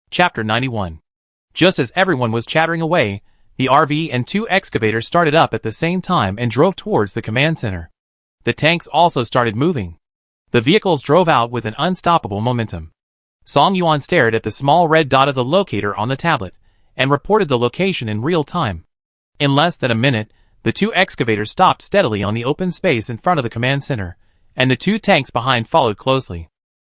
Chapter 91. Just as everyone was chattering away, the RV and two excavators started up at the same time and drove towards the command center. The tanks also started moving. The vehicles drove out with an unstoppable momentum. Song Yuan stared at the small red dot of the locator on the tablet, and reported the location in real time. In less than a minute, the two excavators stopped steadily on the open space in front of the command center, and the two tanks behind followed closely.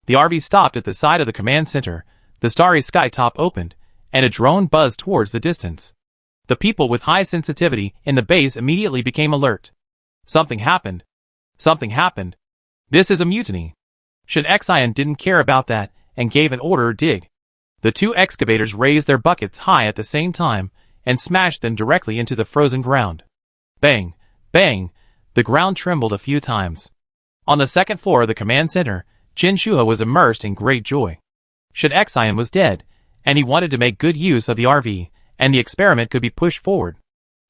The RV stopped at the side of the command center, the starry sky top opened, and a drone buzzed towards the distance. The people with high sensitivity in the base immediately became alert. Something happened. Something happened. This is a mutiny. Shin Xian didn't care about that, and gave an order: dig. The two excavators raised their buckets high at the same time, and smashed them directly into the frozen ground. Bang! Bang! The ground trembled a few times. On the second floor of the command center, Qin Shuhe was immersed in great joy. Shin Xian was dead, and he wanted to make good use of the RV, and the experiment could be pushed forward.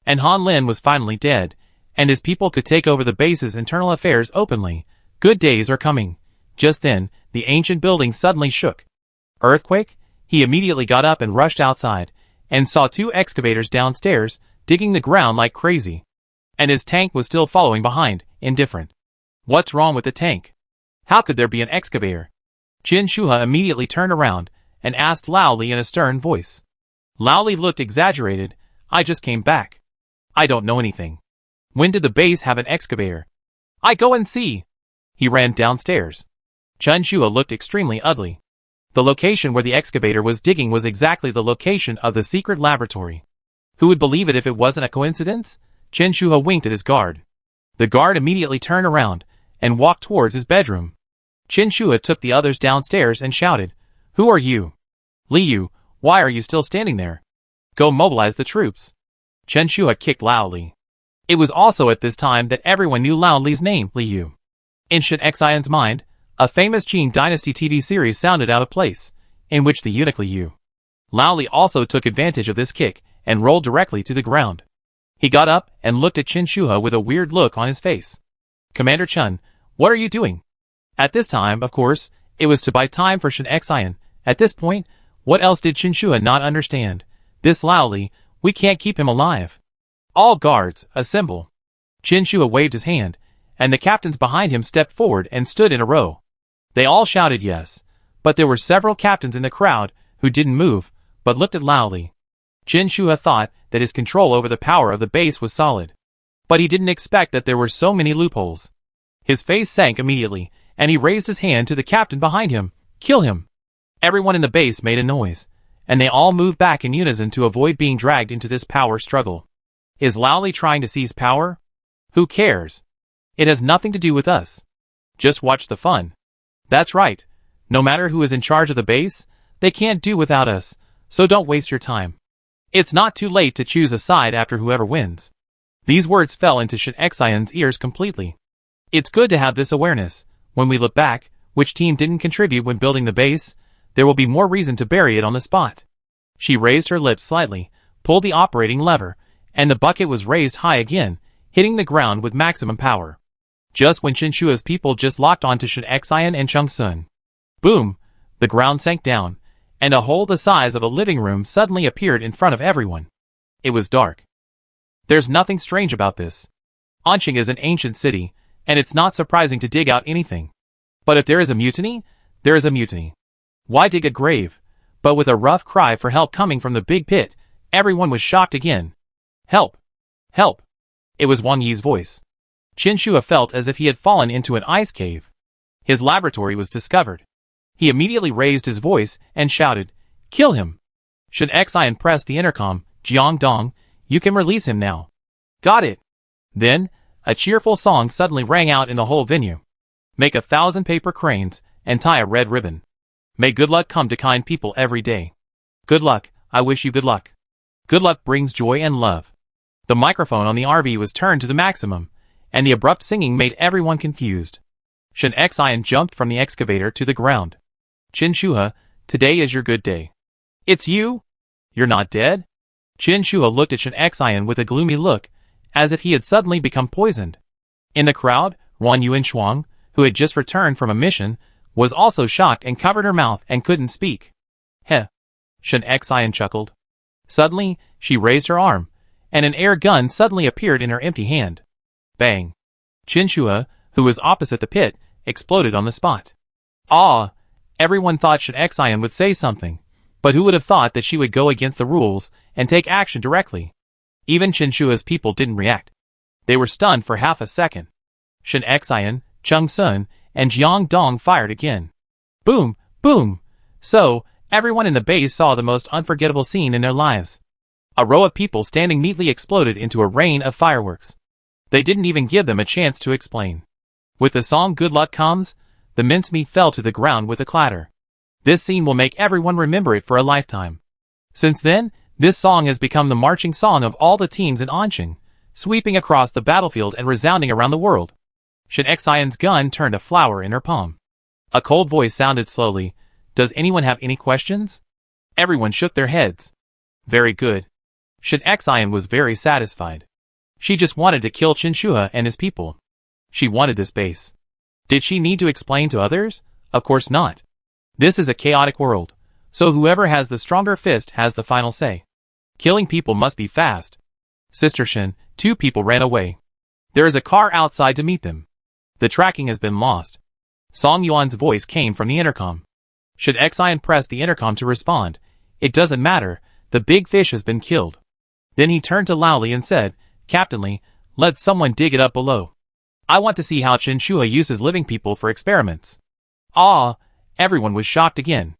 And Han Lin was finally dead, and his people could take over the base's internal affairs openly. Good days are coming. Just then, the ancient building suddenly shook. Earthquake? He immediately got up and rushed outside, and saw two excavators downstairs, digging the ground like crazy. And his tank was still following behind, indifferent. What's wrong with the tank? How could there be an excavator? Qin Shuhe immediately turned around, and asked loudly in a stern voice. Lao Li looked exaggerated. I just came back. I don't know anything. When did the base have an excavator? I go and see. He ran downstairs. Qin Shuhe looked extremely ugly. The location where the excavator was digging was exactly the location of the secret laboratory. Who would believe it if it wasn't a coincidence? Qin Shuhe winked at his guard. The guard immediately turned around, and walked towards his bedroom. Qin Shuhe took the others downstairs and shouted, Who are you? Li Yu, why are you still standing there? Go mobilize the troops. Qin Shuhe kicked Lao Li. It was also at this time that everyone knew Lao Li's name, Li Yu. In Shin Xian's mind, a famous Qing Dynasty TV series sounded out of place, in which the eunuch Li Yu. Lao Li also took advantage of this kick, and rolled directly to the ground. He got up and looked at Qin Shuhe with a weird look on his face. Commander Chun, what are you doing? At this time, of course, it was to buy time for Shin Xian. At this point, what else did Qin Shuhe not understand? This Lao Li, we can't keep him alive. All guards, assemble. Qin Shuhe waved his hand, and the captains behind him stepped forward and stood in a row. They all shouted yes, but there were several captains in the crowd who didn't move, but looked at Lao Li. Qin Shuhe thought that his control over the power of the base was solid. But he didn't expect that there were so many loopholes. His face sank immediately, and he raised his hand to the captain behind him. Kill him! Everyone in the base made a noise, and they all moved back in unison to avoid being dragged into this power struggle. Is Lao Li trying to seize power? Who cares? It has nothing to do with us. Just watch the fun. That's right. No matter who is in charge of the base, they can't do without us, so don't waste your time. It's not too late to choose a side after whoever wins. These words fell into Shin Xian's ears completely. It's good to have this awareness. When we look back, which team didn't contribute when building the base, there will be more reason to bury it on the spot. She raised her lips slightly, pulled the operating lever, and the bucket was raised high again, hitting the ground with maximum power. Just when Qin Shuhe's people just locked onto Shin Xian and Chung Sun. Boom! The ground sank down, and a hole the size of a living room suddenly appeared in front of everyone. It was dark. There's nothing strange about this. Anqing is an ancient city, and it's not surprising to dig out anything. But if there is a mutiny, there is a mutiny. Why dig a grave? But with a rough cry for help coming from the big pit, everyone was shocked again. Help! Help! It was Wang Yi's voice. Qin Shuhe felt as if he had fallen into an ice cave. His laboratory was discovered. He immediately raised his voice and shouted, Kill him! Shin Xian pressed the intercom. Jiang Dong, you can release him now. Got it. Then, a cheerful song suddenly rang out in the whole venue. Make 1,000 paper cranes, and tie a red ribbon. May good luck come to kind people every day. Good luck, I wish you good luck. Good luck brings joy and love. The microphone on the RV was turned to the maximum, and the abrupt singing made everyone confused. Shin Xian jumped from the excavator to the ground. Qin Shuhe, today is your good day. It's you? You're not dead? Qin Shuhe looked at Shin Xian with a gloomy look, as if he had suddenly become poisoned. In the crowd, Wan Yuanshuang, who had just returned from a mission, was also shocked and covered her mouth and couldn't speak. Heh. Shen Xian chuckled. Suddenly, she raised her arm, and an air gun suddenly appeared in her empty hand. Bang! Qin Shua, who was opposite the pit, exploded on the spot. Ah! Everyone thought Shen Xian would say something, but who would have thought that she would go against the rules and take action directly? Even Qin Shua's people didn't react. They were stunned for half a second. Shen Xian, Chung Sun, and Jiang Dong fired again. Boom! Boom! So, everyone in the base saw the most unforgettable scene in their lives. A row of people standing neatly exploded into a rain of fireworks. They didn't even give them a chance to explain. With the song Good Luck Comes, the mincemeat fell to the ground with a clatter. This scene will make everyone remember it for a lifetime. Since then, this song has become the marching song of all the teams in Anqing, sweeping across the battlefield and resounding around the world. Shen Xian's gun turned a flower in her palm. A cold voice sounded slowly. Does anyone have any questions? Everyone shook their heads. Very good. Shen Xian was very satisfied. She just wanted to kill Qin Shua and his people. She wanted this base. Did she need to explain to others? Of course not. This is a chaotic world, so whoever has the stronger fist has the final say. Killing people must be fast. Sister Shen, 2 people ran away. There is a car outside to meet them. The tracking has been lost. Song Yuan's voice came from the intercom. Shen Xian pressed the intercom to respond. It doesn't matter, the big fish has been killed. Then he turned to Lao Li and said, Captain Li, let someone dig it up below. I want to see how Qin Shua uses living people for experiments. Ah! Everyone was shocked again.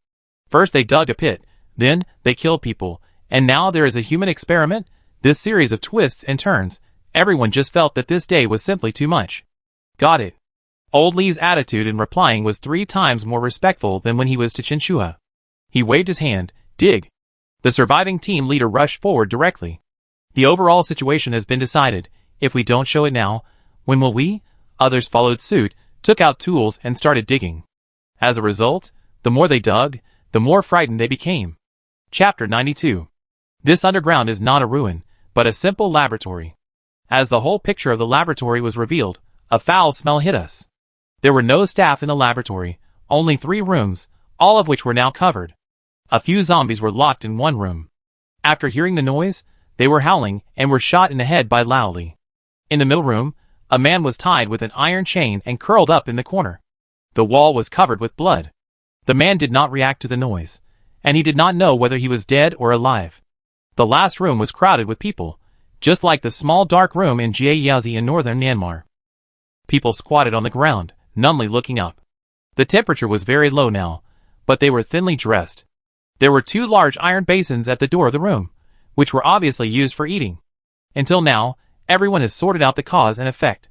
First they dug a pit, then they killed people, and now there is a human experiment? This series of twists and turns, everyone just felt that this day was simply too much. Got it. Old Li's attitude in replying was 3 times more respectful than when he was to Qin Shua. He waved his hand, dig. The surviving team leader rushed forward directly. The overall situation has been decided. If we don't show it now, when will we? Others followed suit, took out tools and started digging. As a result, the more they dug, the more frightened they became. Chapter 92. This underground is not a ruin, but a simple laboratory. As the whole picture of the laboratory was revealed, a foul smell hit us. There were no staff in the laboratory, only 3 rooms, all of which were now covered. A few zombies were locked in one room. After hearing the noise, they were howling and were shot in the head by Lao Li. In the middle room, a man was tied with an iron chain and curled up in the corner. The wall was covered with blood. The man did not react to the noise, and he did not know whether he was dead or alive. The last room was crowded with people, just like the small dark room in Jiayazi in northern Myanmar. People squatted on the ground, numbly looking up. The temperature was very low now, but they were thinly dressed. There were 2 large iron basins at the door of the room, which were obviously used for eating. Until now, everyone has sorted out the cause and effect.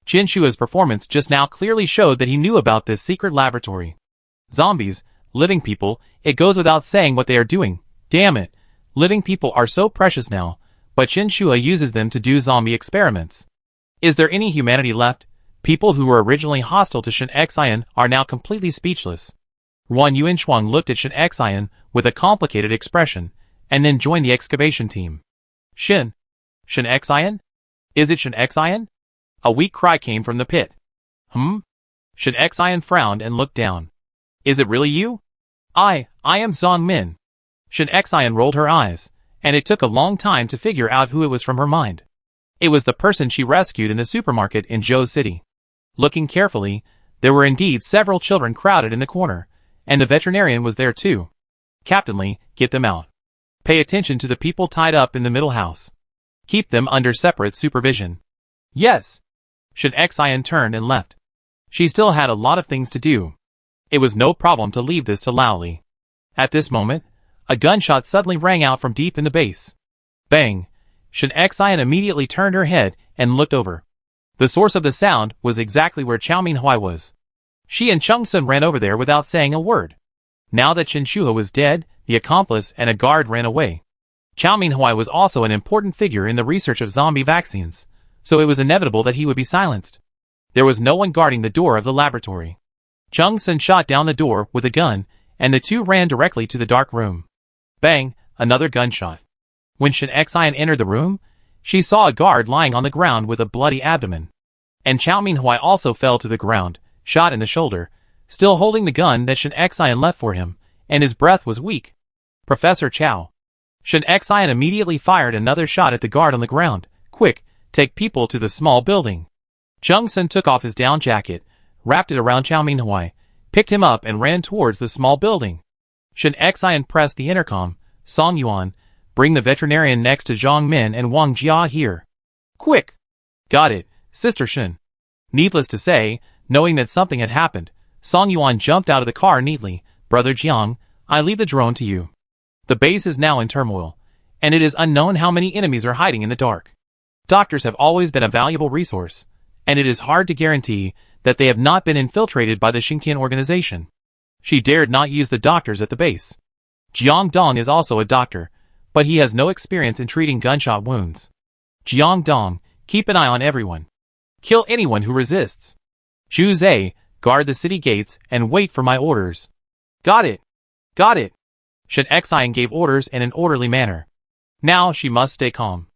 Qin Shua's performance just now clearly showed that he knew about this secret laboratory. Zombies, living people, it goes without saying what they are doing. Damn it, living people are so precious now, but Qin Shua uses them to do zombie experiments. Is there any humanity left? People who were originally hostile to Shen Xian are now completely speechless. Ruan Yuanshuang looked at Shen Xian with a complicated expression, and then joined the excavation team. Shen Xian? Is it Shen Xian? A weak cry came from the pit. Shen Xian frowned and looked down. Is it really you? I am Zong Min. Shen Xian rolled her eyes, and it took a long time to figure out who it was from her mind. It was the person she rescued in the supermarket in Zhou City. Looking carefully, there were indeed several children crowded in the corner, and the veterinarian was there too. Captain Li, get them out. Pay attention to the people tied up in the middle house. Keep them under separate supervision. Yes. Shen Xian turned and left. She still had a lot of things to do. It was no problem to leave this to Lao Li. At this moment, a gunshot suddenly rang out from deep in the base. Bang! Shen Xian immediately turned her head and looked over. The source of the sound was exactly where Chao Minhui was. She and Chung Sun ran over there without saying a word. Now that Qin Shua was dead, the accomplice and a guard ran away. Chao Minhui was also an important figure in the research of zombie vaccines, so it was inevitable that he would be silenced. There was no one guarding the door of the laboratory. Chung Sun shot down the door with a gun, and the 2 ran directly to the dark room. Bang! Another gunshot. When Shen Xian entered the room, she saw a guard lying on the ground with a bloody abdomen. And Chao Minhui also fell to the ground, shot in the shoulder, still holding the gun that Shen Xian left for him, and his breath was weak. Professor Chow. Shen Xian immediately fired another shot at the guard on the ground. Quick, take people to the small building. Chung Sun took off his down jacket, wrapped it around Chow Minhui, picked him up and ran towards the small building. Shen Xian pressed the intercom. Song Yuan, bring the veterinarian next to Zhang Min and Wang Jia here. Quick! Got it, Sister Shen. Needless to say, knowing that something had happened, Song Yuan jumped out of the car neatly. Brother Jiang, I leave the drone to you. The base is now in turmoil, and it is unknown how many enemies are hiding in the dark. Doctors have always been a valuable resource, and it is hard to guarantee that they have not been infiltrated by the Xingtian organization. She dared not use the doctors at the base. Jiang Dong is also a doctor, but he has no experience in treating gunshot wounds. Jiang Dong, keep an eye on everyone. Kill anyone who resists. Zhu Zhe, guard the city gates and wait for my orders. Got it. Got it. Shen Xian gave orders in an orderly manner. Now she must stay calm.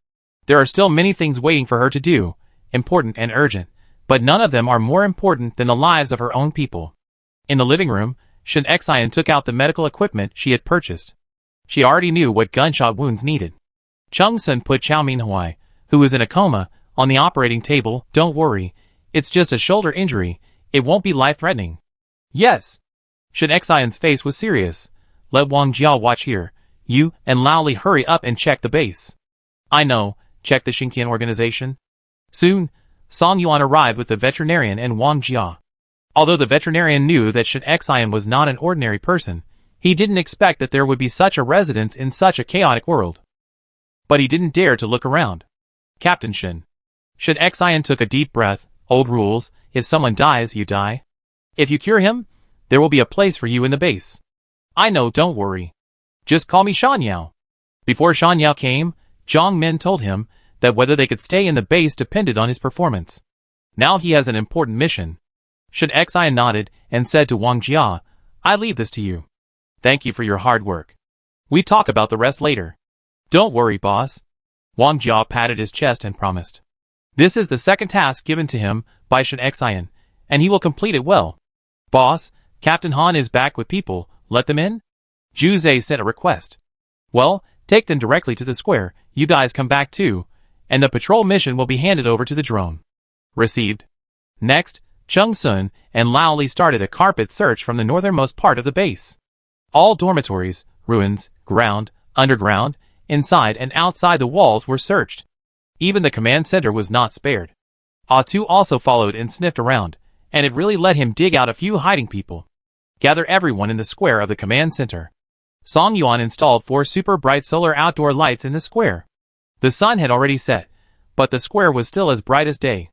There are still many things waiting for her to do, important and urgent, but none of them are more important than the lives of her own people. In the living room, Shen Xian took out the medical equipment she had purchased. She already knew what gunshot wounds needed. Chung Sun put Chow Minhui, who was in a coma, on the operating table. Don't worry, it's just a shoulder injury, it won't be life-threatening. Yes. Shen Xian's face was serious. Let Wang Jia watch here. You and Lao Li hurry up and check the base. I know, check the Xingtian organization. Soon, Song Yuan arrived with the veterinarian and Wang Jia. Although the veterinarian knew that Shen Xian was not an ordinary person, he didn't expect that there would be such a residence in such a chaotic world. But he didn't dare to look around. Captain Shen. Shen Xian took a deep breath. Old rules, if someone dies, you die. If you cure him, there will be a place for you in the base. I know, don't worry. Just call me Shan Yao. Before Shan Yao came, Zhang Min told him that whether they could stay in the base depended on his performance. Now he has an important mission. Shen Xian nodded and said to Wang Jia, I leave this to you. Thank you for your hard work. We talk about the rest later. Don't worry, boss. Wang Jia patted his chest and promised. This is the second task given to him by Shen Xian, and he will complete it well. Boss, Captain Han is back with people. Let them in? Zhu Zhe sent a request. Well, take them directly to the square. You guys come back too, and the patrol mission will be handed over to the drone. Received. Next, Chung Sun and Lao Li started a carpet search from the northernmost part of the base. All dormitories, ruins, ground, underground, inside and outside the walls were searched. Even the command center was not spared. Tu also followed and sniffed around, and it really let him dig out a few hiding people. Gather everyone in the square of the command center. Song Yuan installed 4 super bright solar outdoor lights in the square. The sun had already set, but the square was still as bright as day.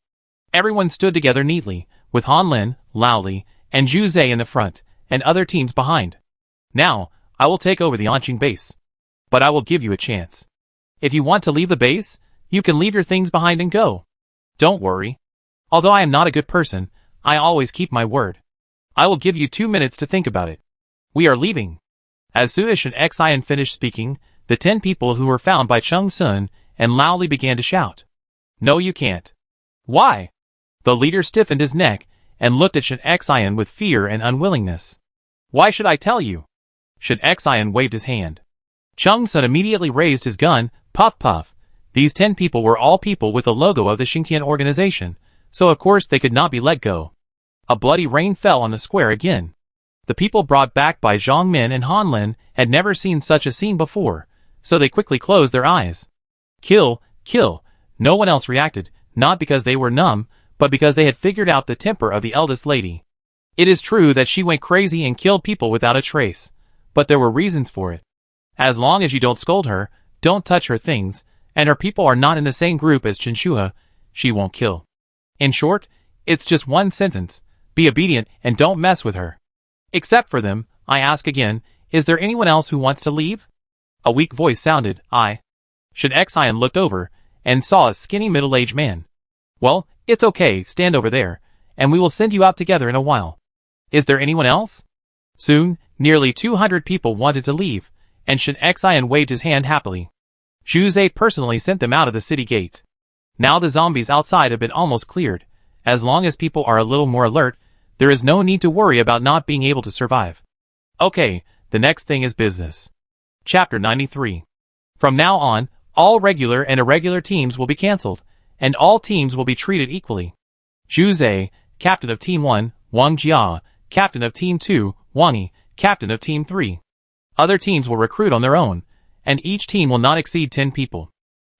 Everyone stood together neatly, with Han Lin, Lao Li, and Zhu Zhe in the front, and other teams behind. Now, I will take over the Anqing base. But I will give you a chance. If you want to leave the base, you can leave your things behind and go. Don't worry. Although I am not a good person, I always keep my word. I will give you 2 minutes to think about it. We are leaving. As soon as Shen Xian finished speaking, the 10 people who were found by Chung Sun and Lao Li began to shout. No, you can't. Why? The leader stiffened his neck and looked at Shen Xian with fear and unwillingness. Why should I tell you? Shen Xian waved his hand. Chung Sun immediately raised his gun. Puff puff. These 10 people were all people with the logo of the Xingtian organization, so of course they could not be let go. A bloody rain fell on the square again. The people brought back by Zhang Min and Han Lin had never seen such a scene before, so they quickly closed their eyes. Kill, kill. No one else reacted, not because they were numb, but because they had figured out the temper of the eldest lady. It is true that she went crazy and killed people without a trace, but there were reasons for it. As long as you don't scold her, don't touch her things, and her people are not in the same group as Chinshua, she won't kill. In short, it's just one sentence. Be obedient and don't mess with her. Except for them, I ask again, is there anyone else who wants to leave? A weak voice sounded, I. Shen Xian looked over and saw a skinny middle-aged man. Well, it's okay, stand over there, and we will send you out together in a while. Is there anyone else? Soon, nearly 200 people wanted to leave, and Shen Xian waved his hand happily. Zhu Zhe personally sent them out of the city gate. Now the zombies outside have been almost cleared. As long as people are a little more alert, there is no need to worry about not being able to survive. Okay, the next thing is business. Chapter 93. From now on, all regular and irregular teams will be cancelled, and all teams will be treated equally. Zhu Zhe, captain of Team 1, Wang Jia, captain of Team 2, Wang Yi, captain of Team 3. Other teams will recruit on their own, and each team will not exceed 10 people.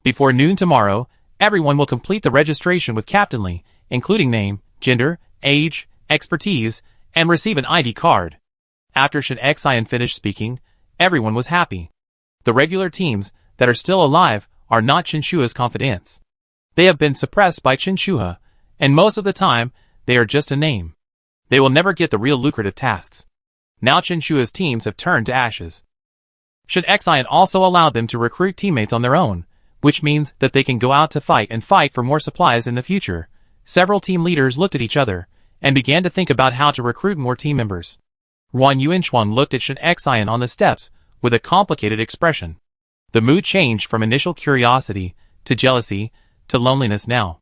Before noon tomorrow, everyone will complete the registration with Captainly, including name, gender, age, expertise, and receive an ID card. After Shen Xian finished speaking, everyone was happy. The regular teams that are still alive are not Qinshua's confidants. They have been suppressed by Qinshuo, and most of the time, they are just a name. They will never get the real lucrative tasks. Now Qinshua's teams have turned to ashes. Shen Xian also allowed them to recruit teammates on their own, which means that they can go out to fight and fight for more supplies in the future. Several team leaders looked at each other, and began to think about how to recruit more team members. Ruan Yuanchuan looked at Shen Xian on the steps, with a complicated expression. The mood changed from initial curiosity, to jealousy, to loneliness now.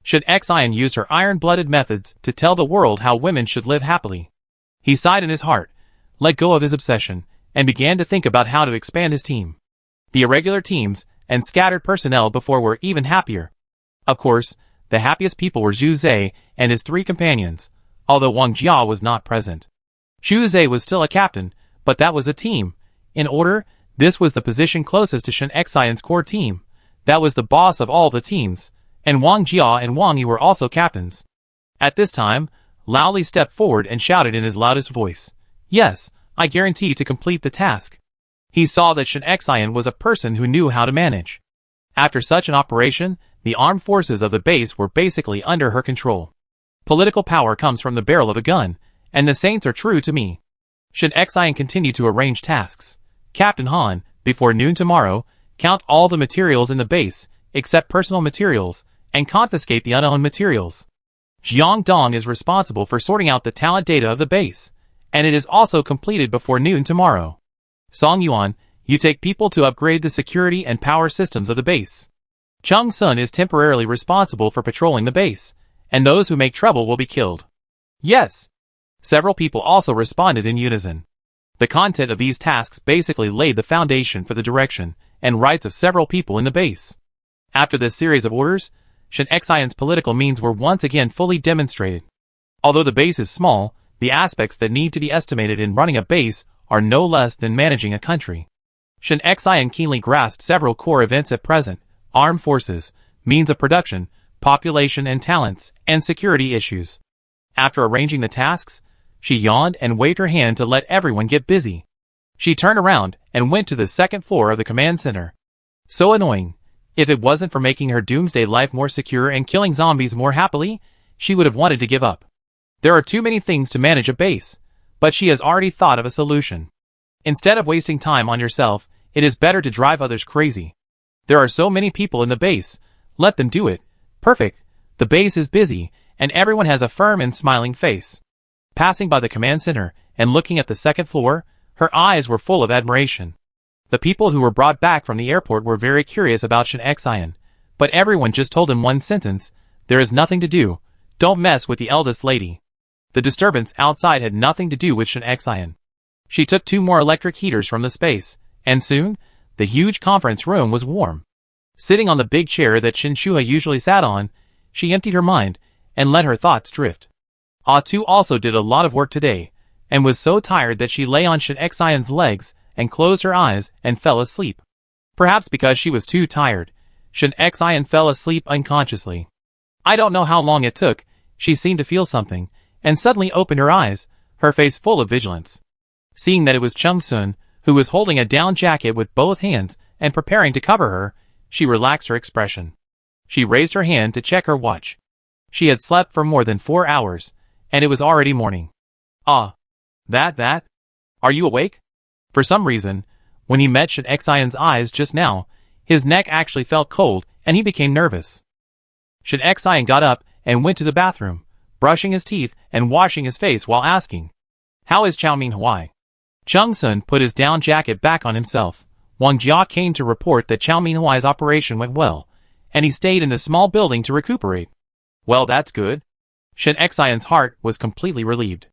Shen Xian used her iron-blooded methods to tell the world how women should live happily. He sighed in his heart, let go of his obsession, and began to think about how to expand his team. The irregular teams and scattered personnel before were even happier. Of course, the happiest people were Zhu Zhe and his 3 companions, although Wang Jia was not present. Zhu Zhe was still a captain, but that was a team. In order, this was the position closest to Shen Xian's core team. That was the boss of all the teams, and Wang Jia and Wang Yi were also captains. At this time, Lao Li stepped forward and shouted in his loudest voice, "Yes, I guarantee to complete the task." He saw that Shen Xian was a person who knew how to manage. After such an operation, the armed forces of the base were basically under her control. Political power comes from the barrel of a gun, and the saints are true to me. Shen Xian continued to arrange tasks. Captain Han, before noon tomorrow, count all the materials in the base, except personal materials, and confiscate the unowned materials. Jiang Dong is responsible for sorting out the talent data of the base, and it is also completed before noon tomorrow. Song Yuan, you take people to upgrade the security and power systems of the base. Chung Sun is temporarily responsible for patrolling the base, and those who make trouble will be killed. Yes. Several people also responded in unison. The content of these tasks basically laid the foundation for the direction and rights of several people in the base. After this series of orders, Shen Xian's political means were once again fully demonstrated. Although the base is small, the aspects that need to be estimated in running a base are no less than managing a country. Shen Xian keenly grasped several core events at present: armed forces, means of production, population and talents, and security issues. After arranging the tasks, she yawned and waved her hand to let everyone get busy. She turned around and went to the second floor of the command center. So annoying. If it wasn't for making her Doomsday life more secure and killing zombies more happily, she would have wanted to give up. There are too many things to manage a base, but she has already thought of a solution. Instead of wasting time on yourself, it is better to drive others crazy. There are so many people in the base, let them do it. Perfect. The base is busy, and everyone has a firm and smiling face. Passing by the command center and looking at the second floor, her eyes were full of admiration. The people who were brought back from the airport were very curious about Shen Xian, but everyone just told him one sentence: there is nothing to do, don't mess with the eldest lady. The disturbance outside had nothing to do with Shen Xian. She took 2 more electric heaters from the space, and soon, the huge conference room was warm. Sitting on the big chair that Qinshuo usually sat on, she emptied her mind, and let her thoughts drift. Tu also did a lot of work today, and was so tired that she lay on Shen Xian's legs, and closed her eyes, and fell asleep. Perhaps because she was too tired, Shen Xian fell asleep unconsciously. I don't know how long it took, she seemed to feel something, and suddenly opened her eyes, her face full of vigilance. Seeing that it was Chung Sun, who was holding a down jacket with both hands and preparing to cover her, she relaxed her expression. She raised her hand to check her watch. She had slept for more than 4 hours, and it was already morning. That? Are you awake? For some reason, when he met Shen Xian's eyes just now, his neck actually felt cold, and he became nervous. Shen Xian got up and went to the bathroom, brushing his teeth and washing his face while asking, "How is Chao Minhuai?" Chung Sun put his down jacket back on himself. Wang Jia came to report that Chao Minhuai's operation went well, and he stayed in the small building to recuperate. Well, that's good. Shen Xian's heart was completely relieved.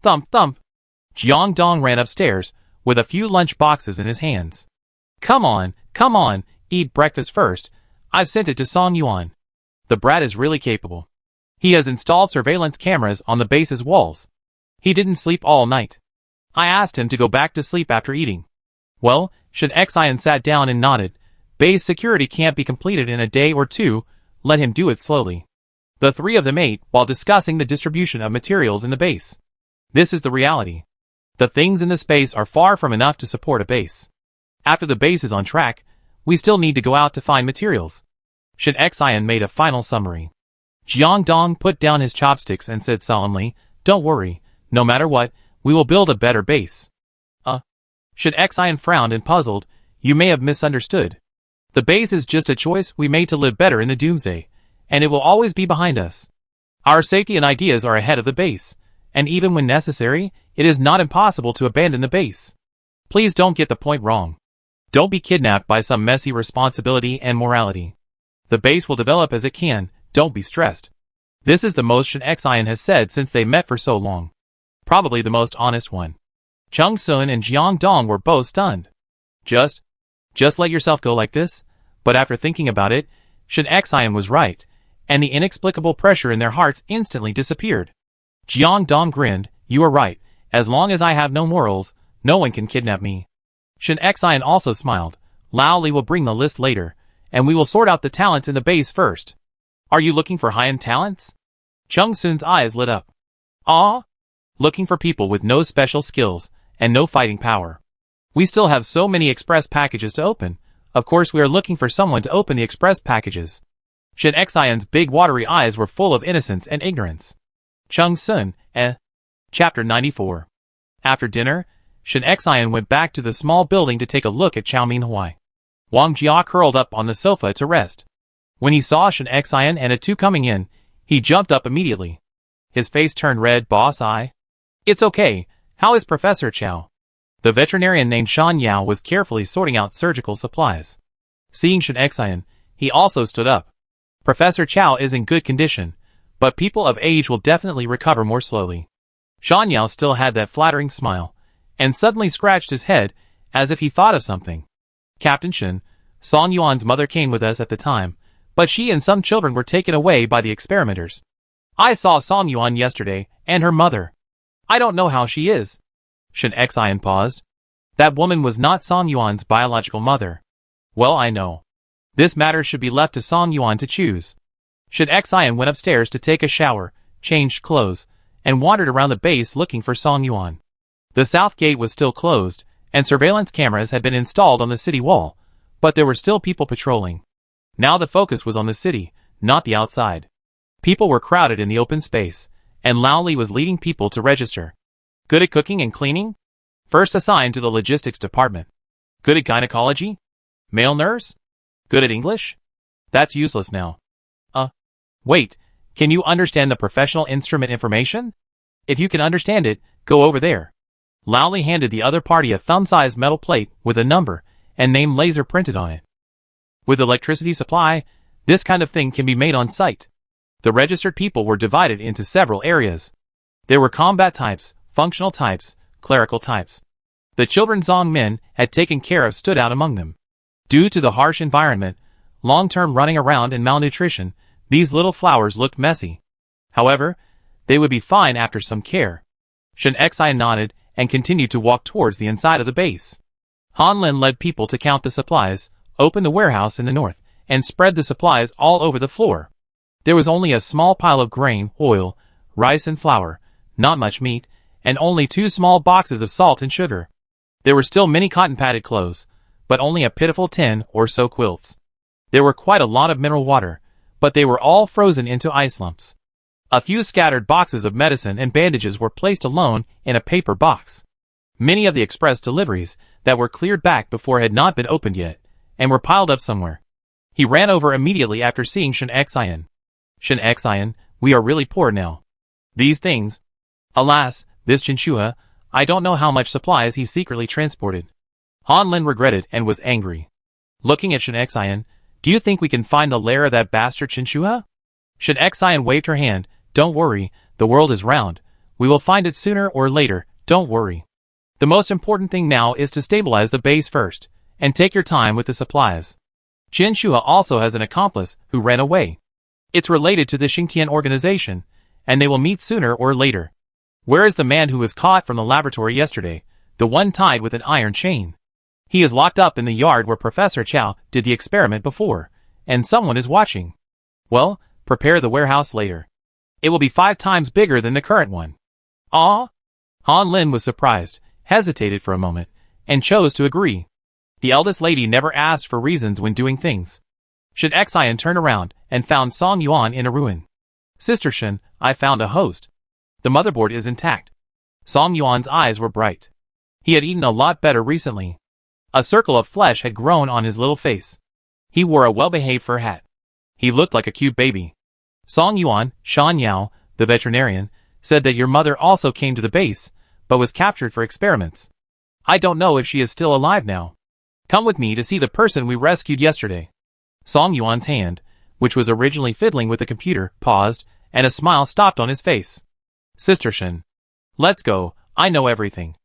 Thump, thump. Jiang Dong ran upstairs, with a few lunch boxes in his hands. Come on, eat breakfast first. I've sent it to Song Yuan. The brat is really capable. He has installed surveillance cameras on the base's walls. He didn't sleep all night. I asked him to go back to sleep after eating. Well, Shin Xian sat down and nodded. Base security can't be completed in a day or two, let him do it slowly. The three of them ate while discussing the distribution of materials in the base. This is the reality. The things in the space are far from enough to support a base. After the base is on track, we still need to go out to find materials. Shin Xian made a final summary. Jiang Dong put down his chopsticks and said solemnly, "Don't worry, no matter what, we will build a better base." Shin Xian frowned and puzzled. "You may have misunderstood. The base is just a choice we made to live better in the Doomsday, and it will always be behind us. Our safety and ideas are ahead of the base, and even when necessary, it is not impossible to abandon the base. Please don't get the point wrong. Don't be kidnapped by some messy responsibility and morality. The base will develop as it can, don't be stressed." This is the most Shin Xian has said since they met for so long. Probably the most honest one. Chung Sun and Jiang Dong were both stunned. Just let yourself go like this? But after thinking about it, Shin Xian was right, and the inexplicable pressure in their hearts instantly disappeared. Jiang Dong grinned, "You are right, as long as I have no morals, no one can kidnap me." Shin Xian also smiled. "Lao Li will bring the list later, and we will sort out the talents in the base first." "Are you looking for high-end talents?" Chung Sun's eyes lit up. "Ah? Looking for people with no special skills, and no fighting power. We still have so many express packages to open. Of course we are looking for someone to open the express packages." Shin Xian's big watery eyes were full of innocence and ignorance. Chung Sun, Chapter 94. After dinner, Shin Xian went back to the small building to take a look at Chao Minhui. Wang Jia curled up on the sofa to rest. When he saw Shin Xian and Atu coming in, he jumped up immediately. His face turned red. "Boss, It's okay. How is Professor Chow?" The veterinarian named Shan Yao was carefully sorting out surgical supplies. Seeing Shin Xian, he also stood up. "Professor Chow is in good condition, but people of age will definitely recover more slowly." Shan Yao still had that flattering smile, and suddenly scratched his head, as if he thought of something. "Captain Shin, Song Yuan's mother came with us at the time, but she and some children were taken away by the experimenters. I saw Song Yuan yesterday, and her mother. I don't know how she is." Shin Xian paused. "That woman was not Song Yuan's biological mother." "Well, I know. This matter should be left to Song Yuan to choose." Shin Xian went upstairs to take a shower, changed clothes, and wandered around the base looking for Song Yuan. The south gate was still closed, and surveillance cameras had been installed on the city wall, but there were still people patrolling. Now the focus was on the city, not the outside. People were crowded in the open space, and Lao Li was leading people to register. Good at cooking and cleaning? First assigned to the logistics department. Good at gynecology? Male nurse? Good at English? That's useless now. Wait, can you understand the professional instrument information? If you can understand it, go over there. Lao Li handed the other party a thumb-sized metal plate with a number and name laser printed on it. With electricity supply, this kind of thing can be made on site. The registered people were divided into several areas. There were combat types, functional types, clerical types. The children Zong Min had taken care of stood out among them. Due to the harsh environment, long-term running around and malnutrition, these little flowers looked messy. However, they would be fine after some care. Shin Xian nodded and continued to walk towards the inside of the base. Han Lin led people to count the supplies, open the warehouse in the north, and spread the supplies all over the floor. There was only a small pile of grain, oil, rice and flour, not much meat, and only 2 small boxes of salt and sugar. There were still many cotton-padded clothes, but only a pitiful 10 or so quilts. There were quite a lot of mineral water, but they were all frozen into ice lumps. A few scattered boxes of medicine and bandages were placed alone in a paper box. Many of the express deliveries that were cleared back before had not been opened yet, and were piled up somewhere. He ran over immediately after seeing Shin Xian. "Shin Xian, we are really poor now. These things. Alas, this Chinchua, I don't know how much supplies he secretly transported." Han Lin regretted and was angry. Looking at Shin Xian, "Do you think we can find the lair of that bastard Chinchua?" Shin Xian waved her hand. "Don't worry, the world is round. We will find it sooner or later, don't worry. The most important thing now is to stabilize the base first, and take your time with the supplies. Jin Shua also has an accomplice who ran away. It's related to the Xingtian organization, and they will meet sooner or later. Where is the man who was caught from the laboratory yesterday, the one tied with an iron chain? He is locked up in the yard where Professor Chow did the experiment before, and someone is watching. Well, prepare the warehouse later. It will be 5 times bigger than the current one. Ah? Han Lin was surprised, hesitated for a moment, and chose to agree. The eldest lady never asked for reasons when doing things. Shen Xian turned around and found Song Yuan in a ruin. Sister Shen, I found a host. The motherboard is intact. Song Yuan's eyes were bright. He had eaten a lot better recently. A circle of flesh had grown on his little face. He wore a well-behaved fur hat. He looked like a cute baby. Song Yuan, Shan Yao, the veterinarian, said that your mother also came to the base, but was captured for experiments. I don't know if she is still alive now. Come with me to see the person we rescued yesterday. Song Yuan's hand, which was originally fiddling with the computer, paused, and a smile stopped on his face. Sister Shen. Let's go, I know everything.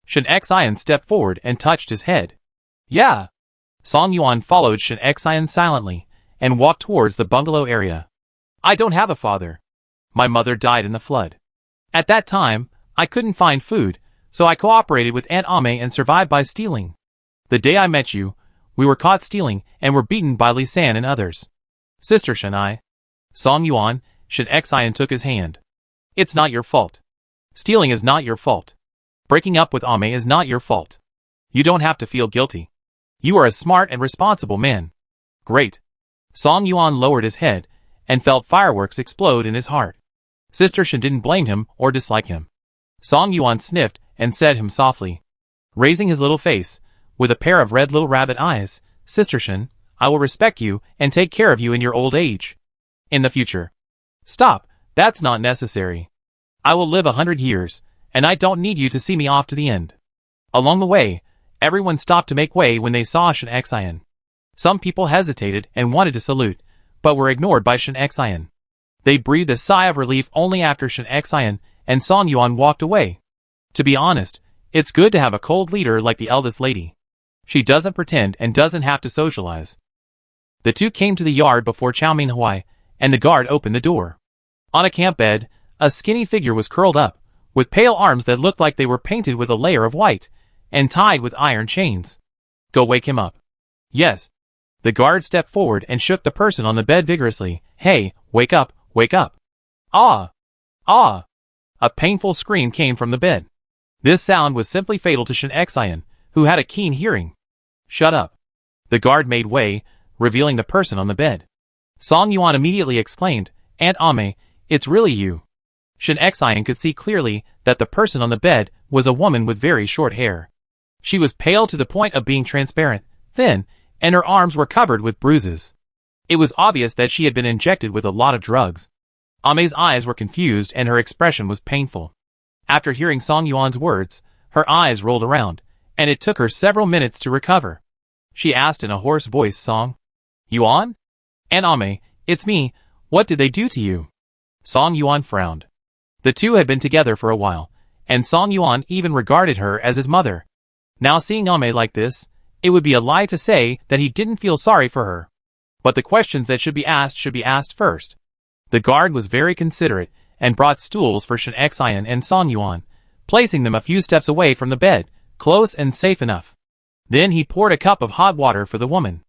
Shen Xian stepped forward and touched his head. Yeah. Song Yuan followed Shen Xian silently, and walked towards the bungalow area. I don't have a father. My mother died in the flood. At that time, I couldn't find food, so I cooperated with Aunt Ame and survived by stealing. The day I met you, we were caught stealing and were beaten by Li San and others. Sister Shen Song Yuan, Shen Xian took his hand. It's not your fault. Stealing is not your fault. Breaking up with Ame is not your fault. You don't have to feel guilty. You are a smart and responsible man. Great. Song Yuan lowered his head, and felt fireworks explode in his heart. Sister Shen didn't blame him or dislike him. Song Yuan sniffed and said him softly, raising his little face, with a pair of red little rabbit eyes, Sister Shen, I will respect you and take care of you in your old age. In the future. Stop, that's not necessary. I will live 100 years, and I don't need you to see me off to the end. Along the way, everyone stopped to make way when they saw Shen Xian. Some people hesitated and wanted to salute, but were ignored by Shen Xian. They breathed a sigh of relief only after Shen Xian and Song Yuan walked away. To be honest, it's good to have a cold leader like the eldest lady. She doesn't pretend and doesn't have to socialize. The two came to the yard before Chow Mein Hui, and the guard opened the door. On a camp bed, a skinny figure was curled up, with pale arms that looked like they were painted with a layer of white, and tied with iron chains. Go wake him up. Yes. The guard stepped forward and shook the person on the bed vigorously. Hey, wake up, wake up. Ah! Ah! A painful scream came from the bed. This sound was simply fatal to Shen Xian, who had a keen hearing. Shut up. The guard made way, revealing the person on the bed. Song Yuan immediately exclaimed, Aunt Ame, it's really you. Shen Xian could see clearly that the person on the bed was a woman with very short hair. She was pale to the point of being transparent, thin, and her arms were covered with bruises. It was obvious that she had been injected with a lot of drugs. Ame's eyes were confused and her expression was painful. After hearing Song Yuan's words, her eyes rolled around, and it took her several minutes to recover. She asked in a hoarse voice, Song Yuan? Aunt Ame, it's me, what did they do to you? Song Yuan frowned. The two had been together for a while, and Song Yuan even regarded her as his mother. Now seeing Ame like this, it would be a lie to say that he didn't feel sorry for her. But the questions that should be asked first. The guard was very considerate and brought stools for Shen Xian and Song Yuan, placing them a few steps away from the bed, close and safe enough. Then he poured a cup of hot water for the woman.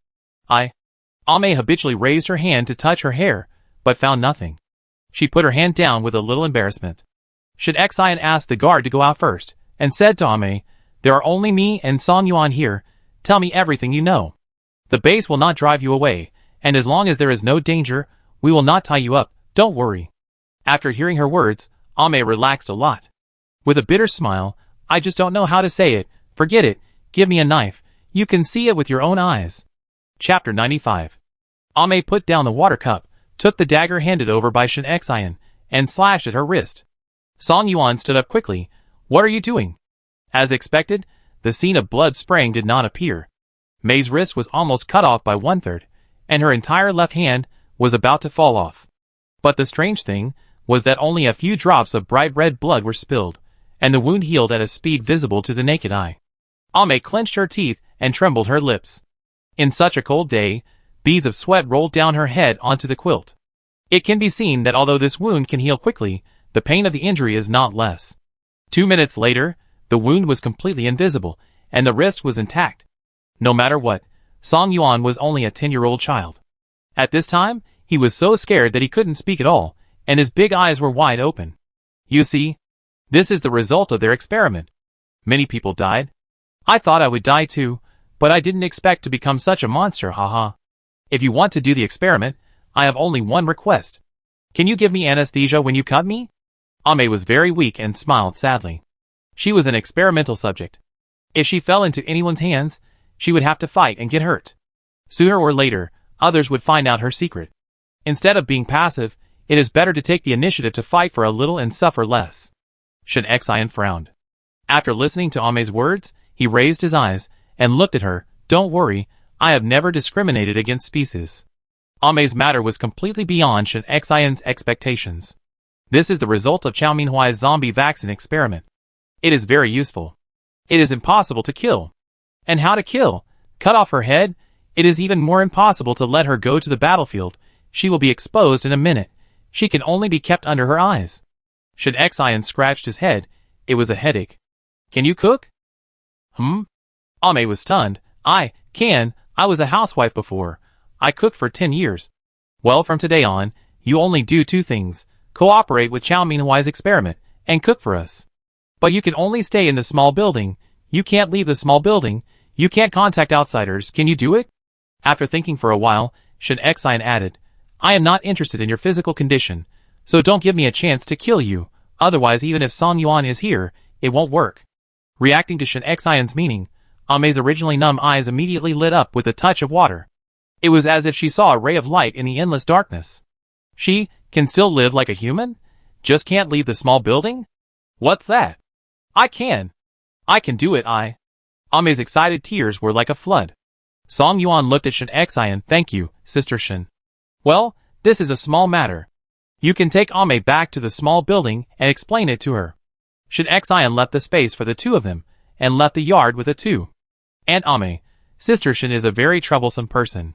Ame habitually raised her hand to touch her hair, but found nothing. She put her hand down with a little embarrassment. Shen Xian asked the guard to go out first, and said to Ame, there are only me and Song Yuan here, tell me everything you know. The base will not drive you away, and as long as there is no danger, we will not tie you up, don't worry. After hearing her words, Ame relaxed a lot. With a bitter smile, I just don't know how to say it, forget it, give me a knife, you can see it with your own eyes. Chapter 95. Ame put down the water cup, took the dagger handed over by Shen Xian, and slashed at her wrist. Song Yuan stood up quickly. What are you doing? As expected, the scene of blood spraying did not appear. Mei's wrist was almost cut off by 1/3, and her entire left hand was about to fall off. But the strange thing was that only a few drops of bright red blood were spilled, and the wound healed at a speed visible to the naked eye. Ame clenched her teeth and trembled her lips. In such a cold day, beads of sweat rolled down her head onto the quilt. It can be seen that although this wound can heal quickly, the pain of the injury is not less. 2 minutes later, the wound was completely invisible, and the wrist was intact. No matter what, Song Yuan was only a 10-year-old child. At this time, he was so scared that he couldn't speak at all, and his big eyes were wide open. You see, this is the result of their experiment. Many people died. I thought I would die too, but I didn't expect to become such a monster, haha. If you want to do the experiment, I have only one request. Can you give me anesthesia when you cut me? Ame was very weak and smiled sadly. She was an experimental subject. If she fell into anyone's hands, she would have to fight and get hurt. Sooner or later, others would find out her secret. Instead of being passive, it is better to take the initiative to fight for a little and suffer less. Shen Xian frowned. After listening to Ame's words, he raised his eyes and looked at her. Don't worry, I have never discriminated against species. Ame's matter was completely beyond Shen Xian's expectations. This is the result of Chao Minhuai's zombie vaccine experiment. It is very useful. It is impossible to kill. And how to kill? Cut off her head? It is even more impossible to let her go to the battlefield. She will be exposed in a minute. She can only be kept under her eyes. Shen Xian scratched his head. It was a headache. Can you cook? Ame was stunned. I can. I was a housewife before. I cooked for 10 years. Well, from today on, you only do 2 things. Cooperate with Chao Minhuai's experiment, and cook for us. But you can only stay in the small building. You can't leave the small building. You can't contact outsiders. Can you do it? After thinking for a while, Shen Xian added, I am not interested in your physical condition, so don't give me a chance to kill you. Otherwise, even if Song Yuan is here, it won't work. Reacting to Shen Xian's meaning, Ame's originally numb eyes immediately lit up with a touch of water. It was as if she saw a ray of light in the endless darkness. She can still live like a human? Just can't leave the small building? What's that? I can do it, Ame's excited tears were like a flood. Song Yuan looked at Shen Xian. Thank you, Sister Shen. Well, this is a small matter. You can take Ame back to the small building and explain it to her. Shen Xian left the space for the 2 of them, and left the yard with the 2. And Ame, Sister Shen is a very troublesome person.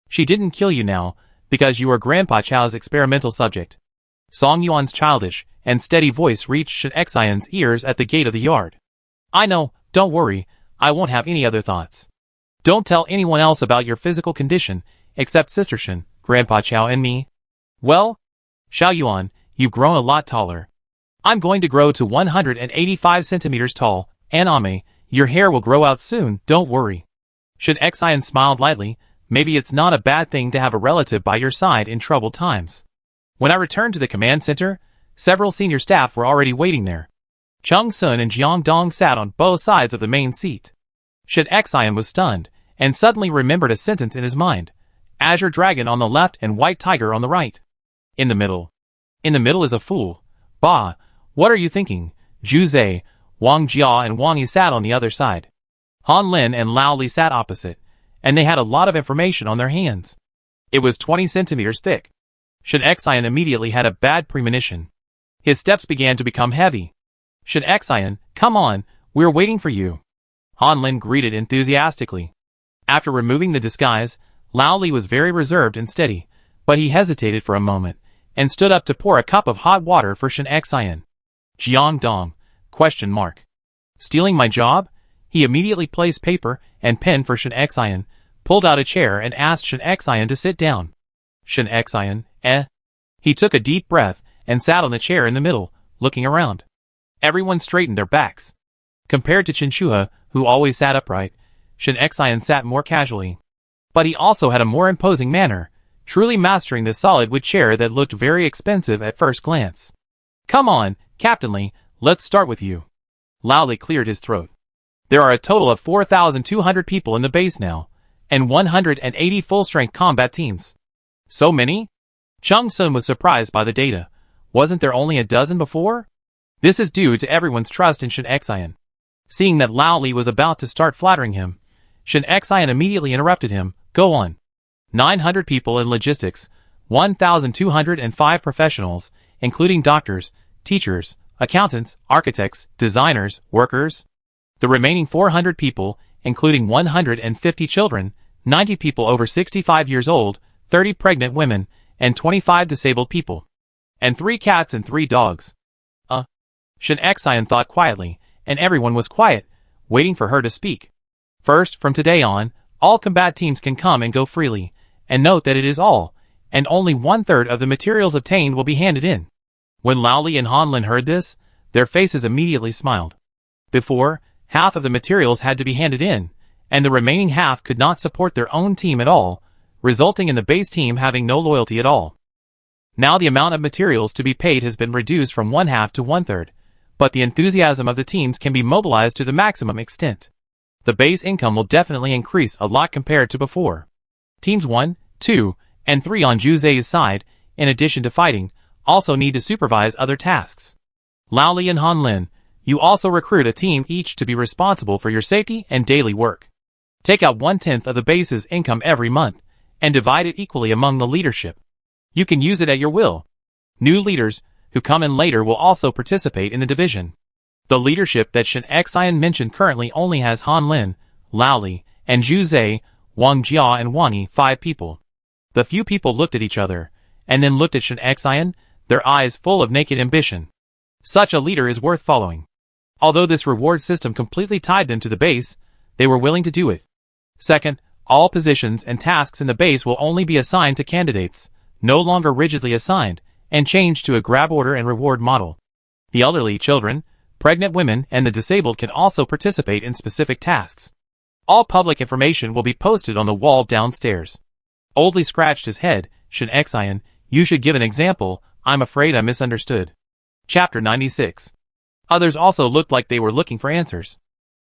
She didn't kill you now, because you are Grandpa Chao's experimental subject. Song Yuan's childish and steady voice reached Shen Xian's ears at the gate of the yard. I know, don't worry, I won't have any other thoughts. Don't tell anyone else about your physical condition, except Sister Shen, Grandpa Chao and me. Well, Xiao Yuan, you've grown a lot taller. I'm going to grow to 185 centimeters tall, and Ame, your hair will grow out soon, don't worry. Shen Xian smiled lightly. Maybe it's not a bad thing to have a relative by your side in troubled times. When I returned to the command center, several senior staff were already waiting there. Chung Sun and Jiang Dong sat on both sides of the main seat. Shen Xian was stunned, and suddenly remembered a sentence in his mind. Azure Dragon on the left and White Tiger on the right. In the middle. In the middle is a fool. Bah, what are you thinking? Zhu Zai, Wang Jia and Wang Yi sat on the other side. Han Lin and Lao Li sat opposite, and they had a lot of information on their hands. It was 20 centimeters thick. Shen Xian immediately had a bad premonition. His steps began to become heavy. Shen Xian, come on, we're waiting for you. Han Lin greeted enthusiastically. After removing the disguise, Lao Li was very reserved and steady, but he hesitated for a moment, and stood up to pour a cup of hot water for Shen Xian. Jiang Dong? ? Stealing my job? He immediately placed paper and pen for Shen Xian, pulled out a chair and asked Shen Xian to sit down. Shen Xian, He took a deep breath and sat on the chair in the middle, looking around. Everyone straightened their backs. Compared to Chen Shuhe, who always sat upright, Shen Xian sat more casually. But he also had a more imposing manner, truly mastering the solid wood chair that looked very expensive at first glance. Come on, Captain Li, let's start with you. Lao Li cleared his throat. There are a total of 4,200 people in the base now, and 180 full-strength combat teams. So many? Chung Sun was surprised by the data. Wasn't there only a dozen before? This is due to everyone's trust in Shen Xian. Seeing that Lao Li was about to start flattering him, Shen Xian immediately interrupted him. Go on. 900 people in logistics, 1,205 professionals, including doctors, teachers, accountants, architects, designers, workers. The remaining 400 people, including 150 children, 90 people over 65 years old, 30 pregnant women, and 25 disabled people. And 3 cats and 3 dogs. Shin Xian thought quietly, and everyone was quiet, waiting for her to speak. First, from today on, all combat teams can come and go freely, and note that it is all, and only 1/3 of the materials obtained will be handed in. When Lao Li and Han Lin heard this, their faces immediately smiled. Before, half of the materials had to be handed in, and the remaining half could not support their own team at all, resulting in the base team having no loyalty at all. Now the amount of materials to be paid has been reduced from 1/2 to 1/3, but the enthusiasm of the teams can be mobilized to the maximum extent. The base income will definitely increase a lot compared to before. Teams 1, 2, and 3 on Zhu Zai's side, in addition to fighting, also need to supervise other tasks. Lao Li and Han Lin, you also recruit a team each to be responsible for your safety and daily work. Take out 1/10 of the base's income every month, and divide it equally among the leadership. You can use it at your will. New leaders, who come in later, will also participate in the division. The leadership that Shin Xian mentioned currently only has Han Lin, Lao Li, and Zhu Zai, Wang Jia and Wang Yi, 5 people. The few people looked at each other, and then looked at Shin Xian, their eyes full of naked ambition. Such a leader is worth following. Although this reward system completely tied them to the base, they were willing to do it. Second, all positions and tasks in the base will only be assigned to candidates, no longer rigidly assigned, and changed to a grab order and reward model. The elderly, children, pregnant women, and the disabled can also participate in specific tasks. All public information will be posted on the wall downstairs. Oldly scratched his head. Shin Xian, you should give an example. I'm afraid I misunderstood. Chapter 96. Others also looked like they were looking for answers.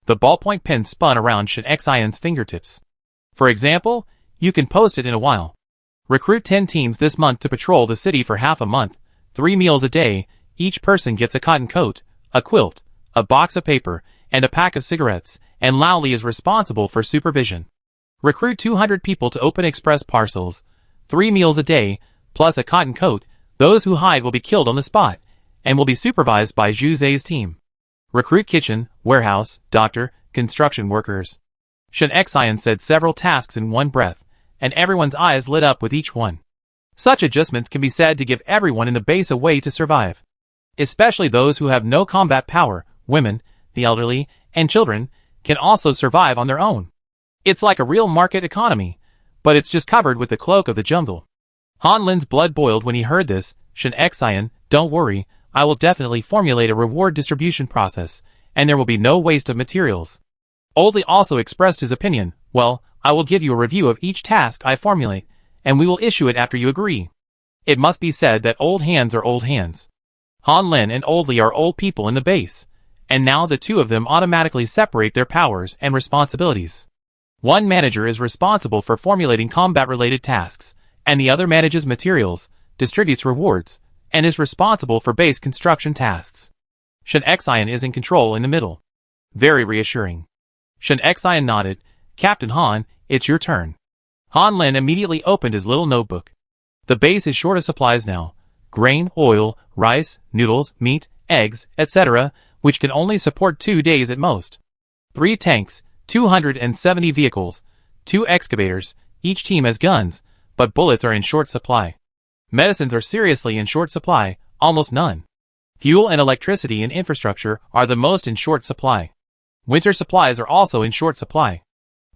The ballpoint pen spun around Shin Xian's fingertips. For example, you can post it in a while. Recruit 10 teams this month to patrol the city for half a month, 3 meals a day, each person gets a cotton coat, a quilt, a box of paper, and a pack of cigarettes, and Lao Li is responsible for supervision. Recruit 200 people to open express parcels, 3 meals a day, plus a cotton coat. Those who hide will be killed on the spot, and will be supervised by Zhu Zai's team. Recruit kitchen, warehouse, doctor, construction workers. Shin Xian said several tasks in one breath, and everyone's eyes lit up with each one. Such adjustments can be said to give everyone in the base a way to survive. Especially those who have no combat power, women, the elderly, and children, can also survive on their own. It's like a real market economy, but it's just covered with the cloak of the jungle. Han Lin's blood boiled when he heard this. Shin Xian, don't worry, I will definitely formulate a reward distribution process, and there will be no waste of materials. Oldly also expressed his opinion. Well, I will give you a review of each task I formulate, and we will issue it after you agree. It must be said that old hands are old hands. Han Lin and Oldly are old people in the base, and now the two of them automatically separate their powers and responsibilities. One manager is responsible for formulating combat-related tasks, and the other manages materials, distributes rewards, and is responsible for base construction tasks. Shin Xian is in control in the middle. Very reassuring. Shin Xian nodded. Captain Han, it's your turn. Han Lin immediately opened his little notebook. The base is short of supplies now. Grain, oil, rice, noodles, meat, eggs, etc., which can only support 2 days at most. 3 tanks, 270 vehicles, 2 excavators, each team has guns, but bullets are in short supply. Medicines are seriously in short supply, almost none. Fuel and electricity and infrastructure are the most in short supply. Winter supplies are also in short supply.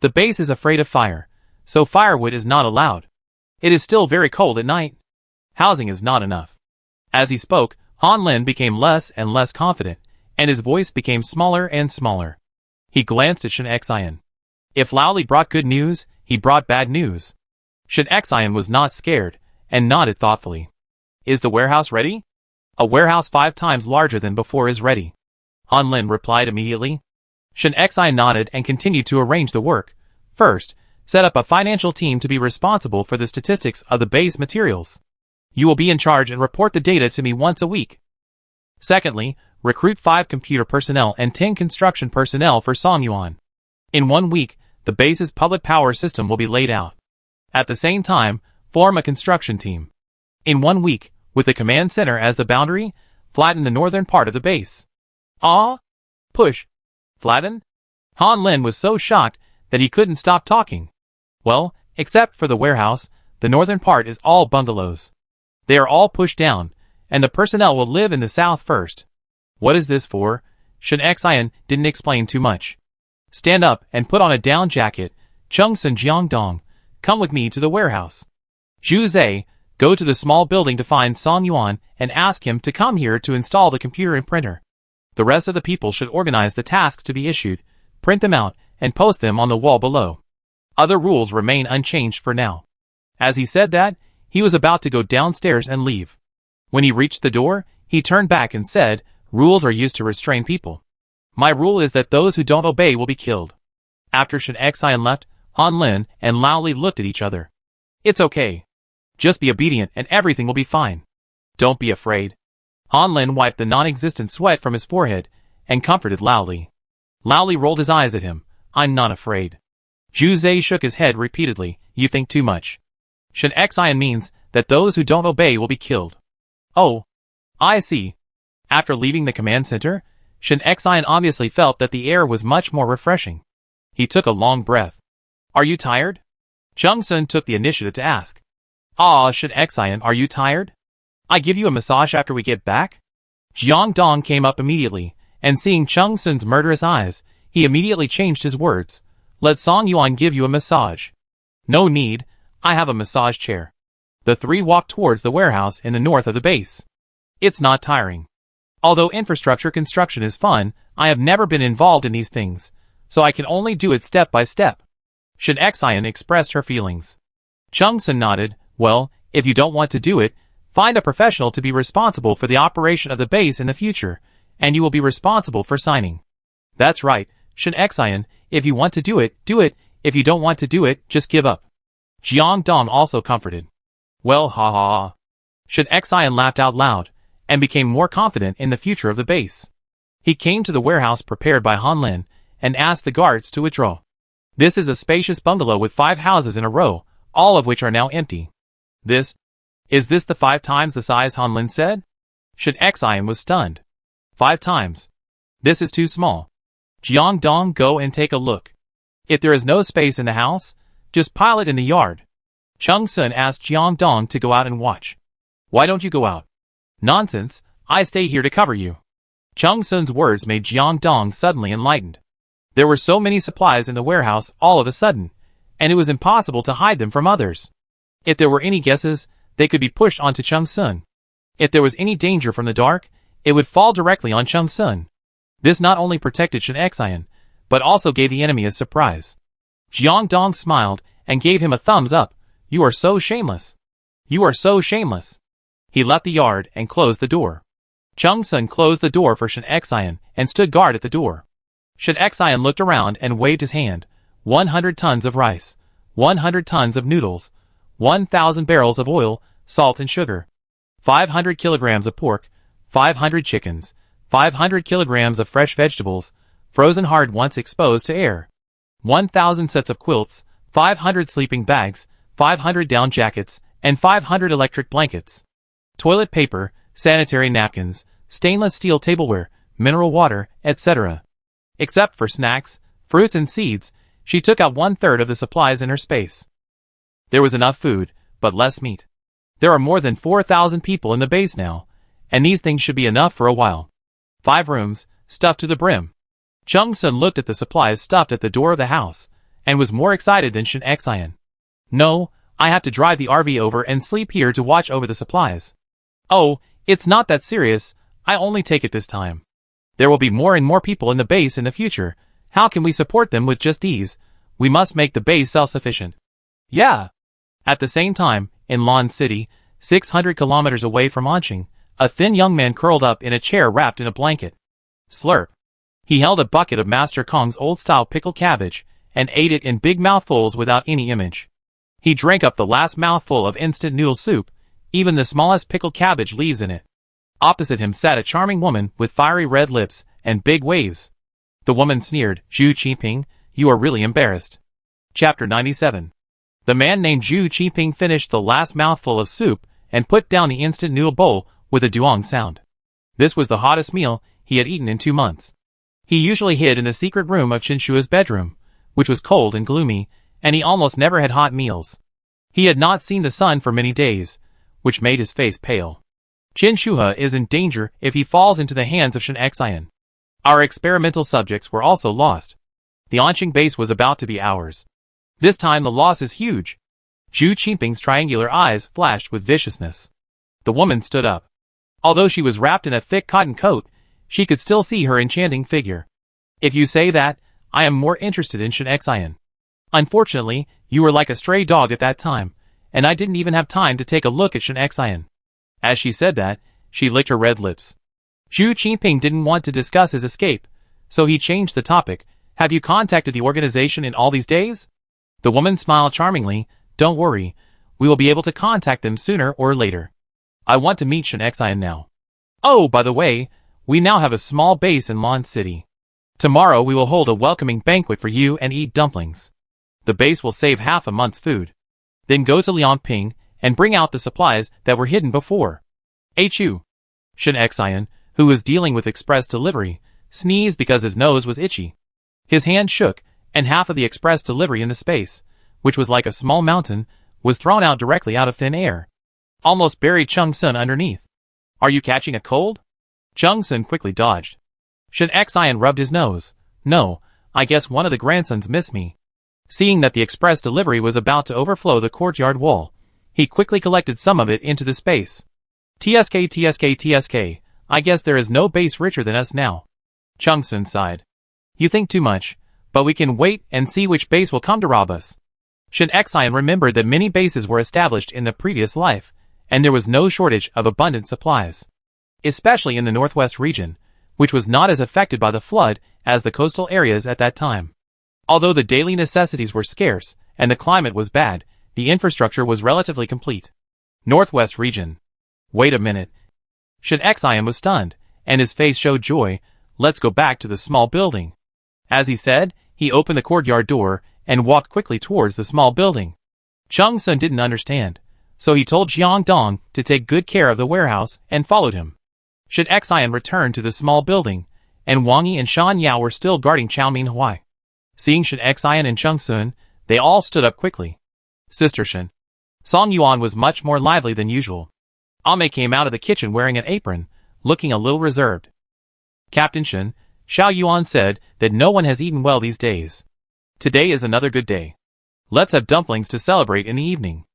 The base is afraid of fire, so firewood is not allowed. It is still very cold at night. Housing is not enough. As he spoke, Han Lin became less and less confident, and his voice became smaller and smaller. He glanced at Shin Xian. If Lao Li brought good news, he brought bad news. Shin Xian was not scared, and nodded thoughtfully. Is the warehouse ready? A warehouse 5 times larger than before is ready. Han Lin replied immediately. Shin Xian nodded and continued to arrange the work. First, set up a financial team to be responsible for the statistics of the base materials. You will be in charge and report the data to me once a week. Secondly, recruit 5 computer personnel and 10 construction personnel for Songyuan. In 1 week, the base's public power system will be laid out. At the same time, form a construction team. In 1 week, with the command center as the boundary, flatten the northern part of the base. Push. Flatten? Han Lin was so shocked that he couldn't stop talking. Well, except for the warehouse, the northern part is all bungalows. They are all pushed down, and the personnel will live in the south first. What is this for? Shen Xian didn't explain too much. Stand up and put on a down jacket. Chung Sun Jiangdong, come with me to the warehouse. Zhu Zai, go to the small building to find Song Yuan and ask him to come here to install the computer and printer. The rest of the people should organize the tasks to be issued, print them out, and post them on the wall below. Other rules remain unchanged for now. As he said that, he was about to go downstairs and leave. When he reached the door, he turned back and said, rules are used to restrain people. My rule is that those who don't obey will be killed. After Shen Xian left, Han Lin and Lao Li looked at each other. It's okay. Just be obedient and everything will be fine. Don't be afraid. Han Lin wiped the non-existent sweat from his forehead and comforted Lao Li. Lao Li rolled his eyes at him. I'm not afraid. Zhu Zai shook his head repeatedly. You think too much. Shen Xian means that those who don't obey will be killed. Oh, I see. After leaving the command center, Shen Xian obviously felt that the air was much more refreshing. He took a long breath. Are you tired? Chung Sun took the initiative to ask. Shen Xian, are you tired? I give you a massage after we get back? Jiang Dong came up immediately, and seeing Chung Sun's murderous eyes, he immediately changed his words. Let Song Yuan give you a massage. No need, I have a massage chair. The three walked towards the warehouse in the north of the base. It's not tiring. Although infrastructure construction is fun, I have never been involved in these things, so I can only do it step by step. Shen Xian expressed her feelings. Chung Sun nodded. Well, if you don't want to do it, find a professional to be responsible for the operation of the base in the future, and you will be responsible for signing. That's right, Shen Xian, if you want to do it, do it. If you don't want to do it, just give up. Jiang Dong also comforted. Well, ha ha ha. Shen Xian laughed out loud, and became more confident in the future of the base. He came to the warehouse prepared by Han Lin, and asked the guards to withdraw. This is a spacious bungalow with 5 houses in a row, all of which are now empty. Is this the 5 times the size Han Lin said? Shen Xian was stunned. 5 times. This is too small. Jiang Dong, go and take a look. If there is no space in the house, just pile it in the yard. Chung Sun asked Jiang Dong to go out and watch. Why don't you go out? Nonsense, I stay here to cover you. Chung Sun's words made Jiang Dong suddenly enlightened. There were so many supplies in the warehouse all of a sudden, and it was impossible to hide them from others. If there were any guesses, they could be pushed onto Chung Sun. If there was any danger from the dark, it would fall directly on Chung Sun. This not only protected Shen Xian, but also gave the enemy a surprise. Jiang Dong smiled and gave him a thumbs up. You are so shameless. You are so shameless. He left the yard and closed the door. Chung Sun closed the door for Shen Xian and stood guard at the door. Shen Xian looked around and waved his hand. 100 tons of rice, 100 tons of noodles, 1,000 barrels of oil, salt and sugar, 500 kilograms of pork, 500 chickens, 500 kilograms of fresh vegetables, frozen hard once exposed to air, 1,000 sets of quilts, 500 sleeping bags, 500 down jackets, and 500 electric blankets. Toilet paper, sanitary napkins, stainless steel tableware, mineral water, etc. Except for snacks, fruits and seeds, she took out 1/3 of the supplies in her space. There was enough food, but less meat. There are more than 4,000 people in the base now, and these things should be enough for a while. 5 rooms, stuffed to the brim. Chung Sun looked at the supplies stuffed at the door of the house, and was more excited than Shen Xian. No, I have to drive the RV over and sleep here to watch over the supplies. Oh, it's not that serious, I only take it this time. There will be more and more people in the base in the future. How can we support them with just these? We must make the base self-sufficient. Yeah. At the same time, in Lan City, 600 kilometers away from Anqing, a thin young man curled up in a chair wrapped in a blanket. Slurp. He held a bucket of Master Kong's old-style pickled cabbage, and ate it in big mouthfuls without any image. He drank up the last mouthful of instant noodle soup, even the smallest pickled cabbage leaves in it. Opposite him sat a charming woman with fiery red lips and big waves. The woman sneered, Zhu Qiping, you are really embarrassed. Chapter 97. The man named Zhu Qiping finished the last mouthful of soup and put down the instant noodle bowl with a duong sound. This was the hottest meal he had eaten in 2 months. He usually hid in the secret room of Qinshua's bedroom, which was cold and gloomy, and he almost never had hot meals. He had not seen the sun for many days, which made his face pale. Qinshu is in danger if he falls into the hands of Shen Xian. Our experimental subjects were also lost. The Anqing base was about to be ours. This time the loss is huge. Zhu Qingping's triangular eyes flashed with viciousness. The woman stood up. Although she was wrapped in a thick cotton coat, she could still see her enchanting figure. If you say that, I am more interested in Shen Xian. Unfortunately, you were like a stray dog at that time, and I didn't even have time to take a look at Shen Xian. As she said that, she licked her red lips. Zhu Qingping didn't want to discuss his escape, so he changed the topic. Have you contacted the organization in all these days? The woman smiled charmingly. Don't worry, we will be able to contact them sooner or later. I want to meet Shen Xian now. Oh, by the way, we now have a small base in Lan City. Tomorrow we will hold a welcoming banquet for you and eat dumplings. The base will save half a month's food. Then go to Liangping and bring out the supplies that were hidden before. HU. Shen Xian, who was dealing with express delivery, sneezed because his nose was itchy. His hand shook, and half of the express delivery in the space, which was like a small mountain, was thrown out directly out of thin air. Almost buried Chung Sun underneath. Are you catching a cold? Chung Sun quickly dodged. Shen Xian rubbed his nose. No, I guess one of the grandsons missed me. Seeing that the express delivery was about to overflow the courtyard wall, he quickly collected some of it into the space. TSK, I guess there is no base richer than us now. Chung Sun sighed. You think too much, but we can wait and see which base will come to rob us. Shen Xian remembered that many bases were established in the previous life, and there was no shortage of abundant supplies. Especially in the northwest region, which was not as affected by the flood as the coastal areas at that time. Although the daily necessities were scarce and the climate was bad, the infrastructure was relatively complete. Northwest region. Wait a minute. Shen Xian was stunned, and his face showed joy. Let's go back to the small building. As he said, he opened the courtyard door and walked quickly towards the small building. Chung Sun didn't understand, so he told Jiang Dong to take good care of the warehouse and followed him. Shen Xian returned to the small building, and Wang Yi and Shan Yao were still guarding Chaomin Huai. Seeing Shen Xian and Chung Sun, they all stood up quickly. Sister Shen. Song Yuan was much more lively than usual. Ame came out of the kitchen wearing an apron, looking a little reserved. Captain Shen, Xiao Yuan said that no one has eaten well these days. Today is another good day. Let's have dumplings to celebrate in the evening.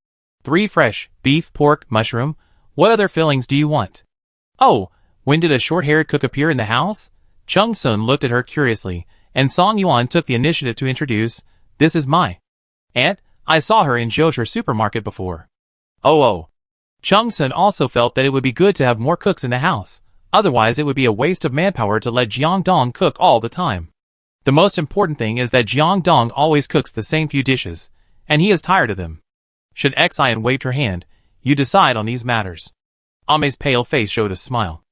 3 fresh, beef, pork, mushroom. What other fillings do you want? Oh, when did a short-haired cook appear in the house? Chung Sun looked at her curiously, and Song Yuan took the initiative to introduce, this is my aunt. I saw her in Zhousher supermarket before. Oh. Chung Sun also felt that it would be good to have more cooks in the house. Otherwise it would be a waste of manpower to let Jiang Dong cook all the time. The most important thing is that Jiang Dong always cooks the same few dishes, and he is tired of them. Shen Xian waved her hand. You decide on these matters. Ame's pale face showed a smile.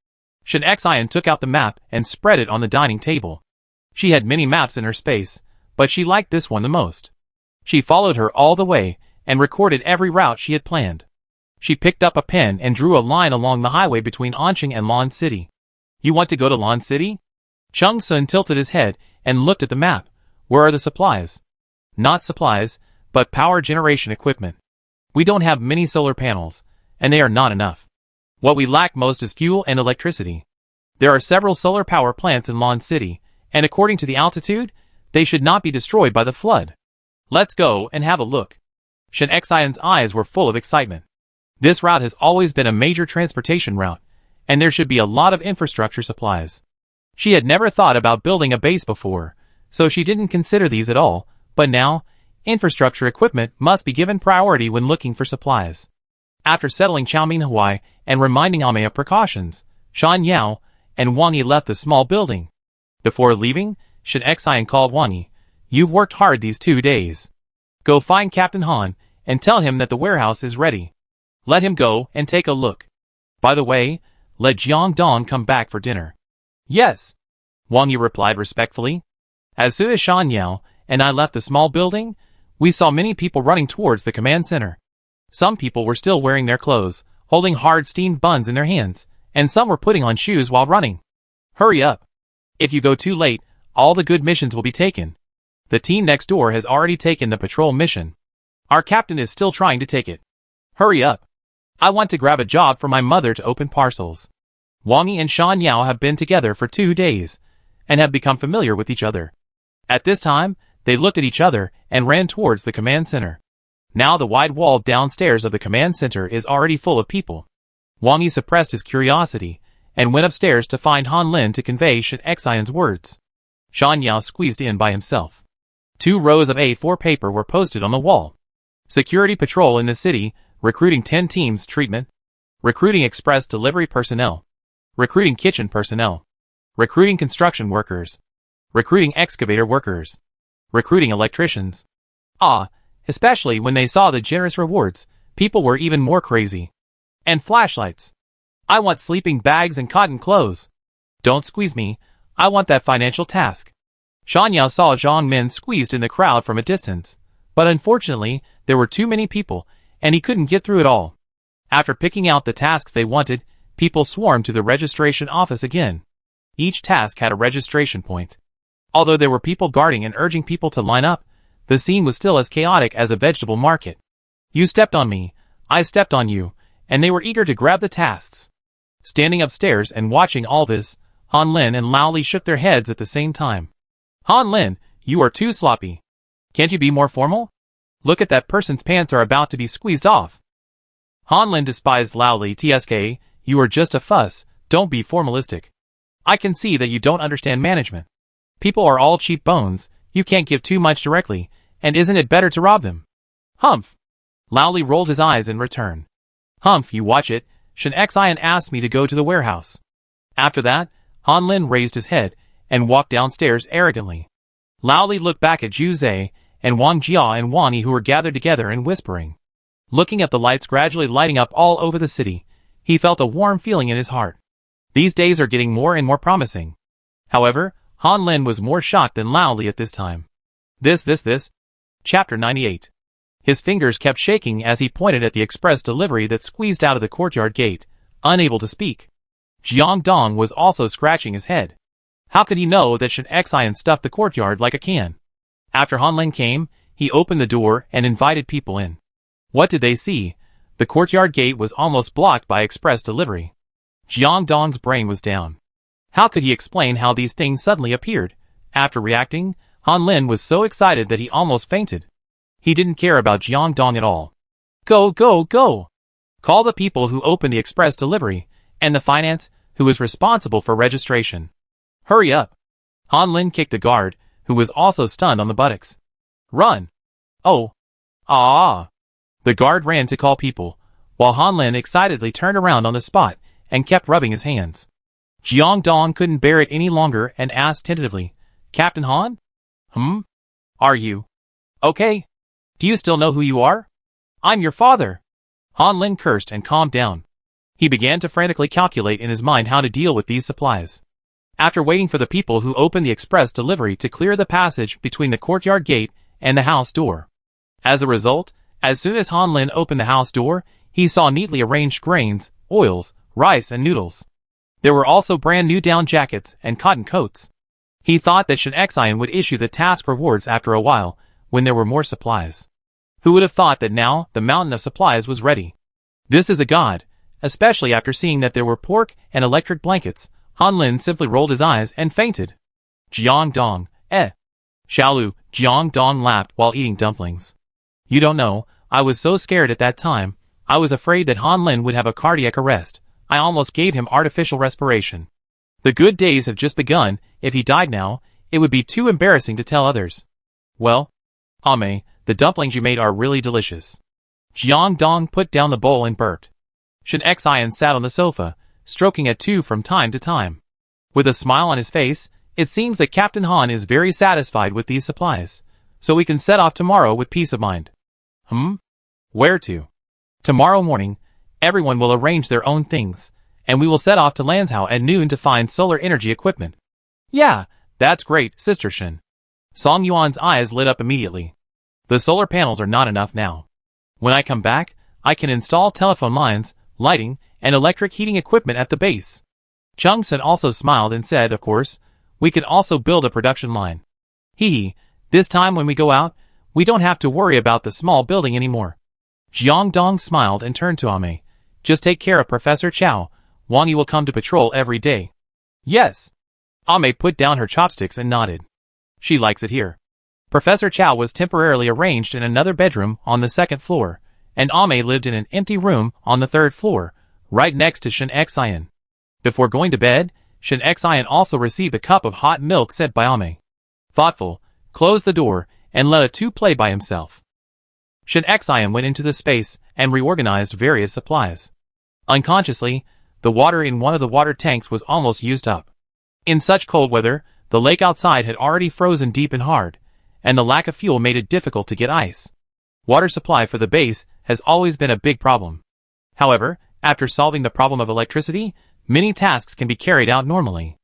Shen Xian took out the map and spread it on the dining table. She had many maps in her space, but she liked this one the most. She followed her all the way and recorded every route she had planned. She picked up a pen and drew a line along the highway between Anqing and Lan City. You want to go to Lan City? Chung Sun tilted his head and looked at the map. Where are the supplies? Not supplies, but power generation equipment. We don't have many solar panels, and they are not enough. What we lack most is fuel and electricity. There are several solar power plants in Lan City, and according to the altitude, they should not be destroyed by the flood. Let's go and have a look. Shen Xian's eyes were full of excitement. This route has always been a major transportation route, and there should be a lot of infrastructure supplies. She had never thought about building a base before, so she didn't consider these at all, but now, infrastructure equipment must be given priority when looking for supplies. After settling Chaomin Huai and reminding Ame of precautions, Shan Yao and Wang Yi left the small building. Before leaving, Shen Xian called Wang Yi. You've worked hard these 2 days. Go find Captain Han and tell him that the warehouse is ready. Let him go and take a look. By the way, let Jiang Dong come back for dinner. Yes, Wang Yi replied respectfully. As soon as Shan Yao and I left the small building, we saw many people running towards the command center. Some people were still wearing their clothes, holding hard steamed buns in their hands, and some were putting on shoes while running. Hurry up. If you go too late, All the good missions will be taken. The team next door has already taken the patrol mission. Our captain is still trying to take it. Hurry up. I want to grab a job for my mother to open parcels. Wang Yi and Shan Yao have been together for 2 days, and have become familiar with each other. At this time, they looked at each other and ran towards the command center. Now the wide wall downstairs of the command center is already full of people. Wang Yi suppressed his curiosity, and went upstairs to find Han Lin to convey Shen Xian's words. Shan Yao squeezed in by himself. 2 rows of A4 paper were posted on the wall. Security patrol in the city, recruiting 10 teams treatment. Recruiting express delivery personnel. Recruiting kitchen personnel. Recruiting construction workers. Recruiting excavator workers. Recruiting electricians. Especially when they saw the generous rewards, people were even more crazy. And flashlights. I want sleeping bags and cotton clothes. Don't squeeze me, I want that financial task. Shan Yao saw Zhang Min squeezed in the crowd from a distance, but unfortunately, there were too many people, and he couldn't get through it all. After picking out the tasks they wanted, people swarmed to the registration office again. Each task had a registration point. Although there were people guarding and urging people to line up, the scene was still as chaotic as a vegetable market. You stepped on me, I stepped on you, and they were eager to grab the tasks. Standing upstairs and watching all this, Han Lin and Lao Li shook their heads at the same time. Han Lin, you are too sloppy. Can't you be more formal? Look at that person's pants are about to be squeezed off. Han Lin despised Lao Li. TSK, you are just a fuss, don't be formalistic. I can see that you don't understand management. People are all cheap bones, you can't give too much directly, and isn't it better to rob them? Humph. Lao Li rolled his eyes in return. Humph, you watch it, Shen Xian asked me to go to the warehouse. After that, Han Lin raised his head, and walked downstairs arrogantly. Lao Li looked back at Zhu Zai, and Wang Jia and Wang Yi who were gathered together and whispering. Looking at the lights gradually lighting up all over the city, he felt a warm feeling in his heart. These days are getting more and more promising. However, Han Lin was more shocked than Lao Li at this time. This. Chapter 98. His fingers kept shaking as he pointed at the express delivery that squeezed out of the courtyard gate, unable to speak. Jiang Dong was also scratching his head. How could he know that Shen Xian stuffed the courtyard like a can? After Han Lin came, he opened the door and invited people in. What did they see? The courtyard gate was almost blocked by express delivery. Jiang Dong's brain was down. How could he explain how these things suddenly appeared? After reacting, Han Lin was so excited that he almost fainted. He didn't care about Jiang Dong at all. Go! Call the people who opened the express delivery, and the finance, who is responsible for registration. Hurry up! Han Lin kicked the guard, who was also stunned on the buttocks. Run! Oh! Ah! The guard ran to call people, while Han Lin excitedly turned around on the spot, and kept rubbing his hands. Jiang Dong couldn't bear it any longer and asked tentatively, Captain Han? Are you okay? Do you still know who you are? I'm your father. Han Lin cursed and calmed down. He began to frantically calculate in his mind how to deal with these supplies. After waiting for the people who opened the express delivery to clear the passage between the courtyard gate and the house door. As a result, as soon as Han Lin opened the house door, he saw neatly arranged grains, oils, rice and noodles. There were also brand new down jackets and cotton coats. He thought that Shen Xian would issue the task rewards after a while, when there were more supplies. Who would have thought that now the mountain of supplies was ready? This is a god, especially after seeing that there were pork and electric blankets. Han Lin simply rolled his eyes and fainted. Jiang Dong, Xiaolu, Jiang Dong laughed while eating dumplings. You don't know, I was so scared at that time, I was afraid that Han Lin would have a cardiac arrest. I almost gave him artificial respiration. The good days have just begun. If he died now, it would be too embarrassing to tell others. Well, Ame, the dumplings you made are really delicious. Jiang Dong put down the bowl and burped. Shen Xian sat on the sofa, stroking at two from time to time. With a smile on his face, it seems that Captain Han is very satisfied with these supplies, so we can set off tomorrow with peace of mind. Where to? Tomorrow morning, everyone will arrange their own things, and we will set off to Lanzhou at noon to find solar energy equipment. Yeah, that's great, Sister Shen. Song Yuan's eyes lit up immediately. The solar panels are not enough now. When I come back, I can install telephone lines, lighting, and electric heating equipment at the base. Chung Sun also smiled and said, of course, We could also build a production line. Hee, this time when we go out, we don't have to worry about the small building anymore. Jiang Dong smiled and turned to Ame. Just take care of Professor Chow. Wangi will come to patrol every day. Yes. Ame put down her chopsticks and nodded. She likes it here. Professor Chow was temporarily arranged in another bedroom on the second floor, and Ame lived in an empty room on the third floor, right next to Shin Xian. Before going to bed, Shin Xian also received a cup of hot milk sent by Ame. Thoughtful, closed the door, and let A2 play by himself. Shin Xian went into the space and reorganized various supplies. Unconsciously, the water in one of the water tanks was almost used up. In such cold weather, the lake outside had already frozen deep and hard, and the lack of fuel made it difficult to get ice. Water supply for the base has always been a big problem. However, after solving the problem of electricity, many tasks can be carried out normally.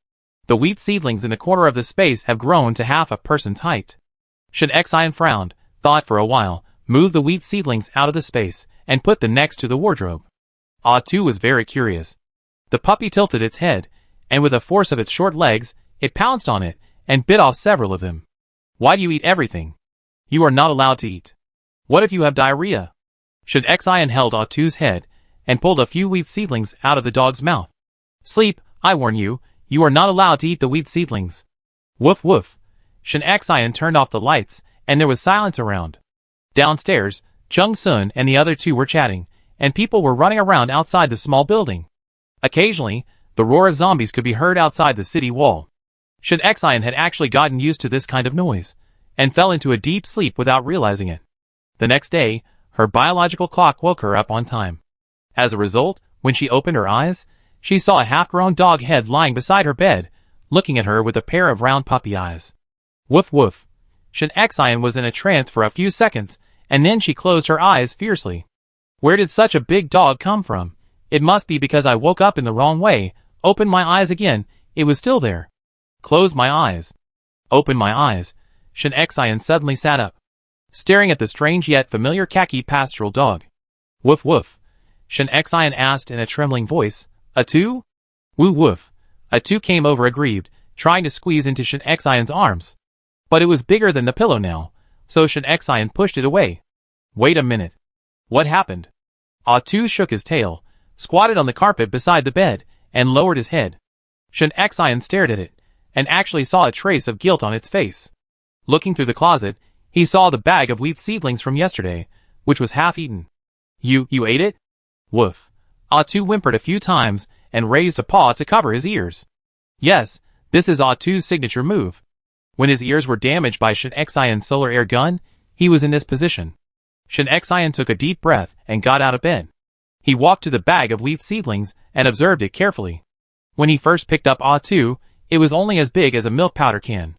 The wheat seedlings in the corner of the space have grown to half a person's height. Shin Xian frowned, thought for a while, moved the wheat seedlings out of the space, and put them next to the wardrobe. A2 was very curious. The puppy tilted its head, and with the force of its short legs, it pounced on it, and bit off several of them. Why do you eat everything? You are not allowed to eat. What if you have diarrhea? Shin Xian held A2's head, and pulled a few wheat seedlings out of the dog's mouth. Sleep, I warn you, you are not allowed to eat the wheat seedlings. Woof woof. Shin Xian turned off the lights, and there was silence around. Downstairs, Chung Sun and the other two were chatting, and people were running around outside the small building. Occasionally, the roar of zombies could be heard outside the city wall. Shin Xian had actually gotten used to this kind of noise, and fell into a deep sleep without realizing it. The next day, her biological clock woke her up on time. As a result, when she opened her eyes, she saw a half-grown dog head lying beside her bed, looking at her with a pair of round puppy eyes. Woof woof. Shin Xian was in a trance for a few seconds, and then she closed her eyes fiercely. Where did such a big dog come from? It must be because I woke up in the wrong way. Opened my eyes again, it was still there. Closed my eyes. Opened my eyes. Shin Xian suddenly sat up, staring at the strange yet familiar khaki pastoral dog. Woof woof. Shin Xian asked in a trembling voice, A2? Woo woof. A2 came over aggrieved, trying to squeeze into Shin Xian's arms. But it was bigger than the pillow now, so Shin Xian pushed it away. Wait a minute. What happened? A2 shook his tail, squatted on the carpet beside the bed, and lowered his head. Shin Xian stared at it, and actually saw a trace of guilt on its face. Looking through the closet, he saw the bag of wheat seedlings from yesterday, which was half eaten. You ate it? Woof. A2 whimpered a few times, and raised a paw to cover his ears. Yes, this is A2's signature move. When his ears were damaged by Shin Xian's solar air gun, he was in this position. Shin Xian took a deep breath and got out of bed. He walked to the bag of wheat seedlings and observed it carefully. When he first picked up A2, it was only as big as a milk powder can.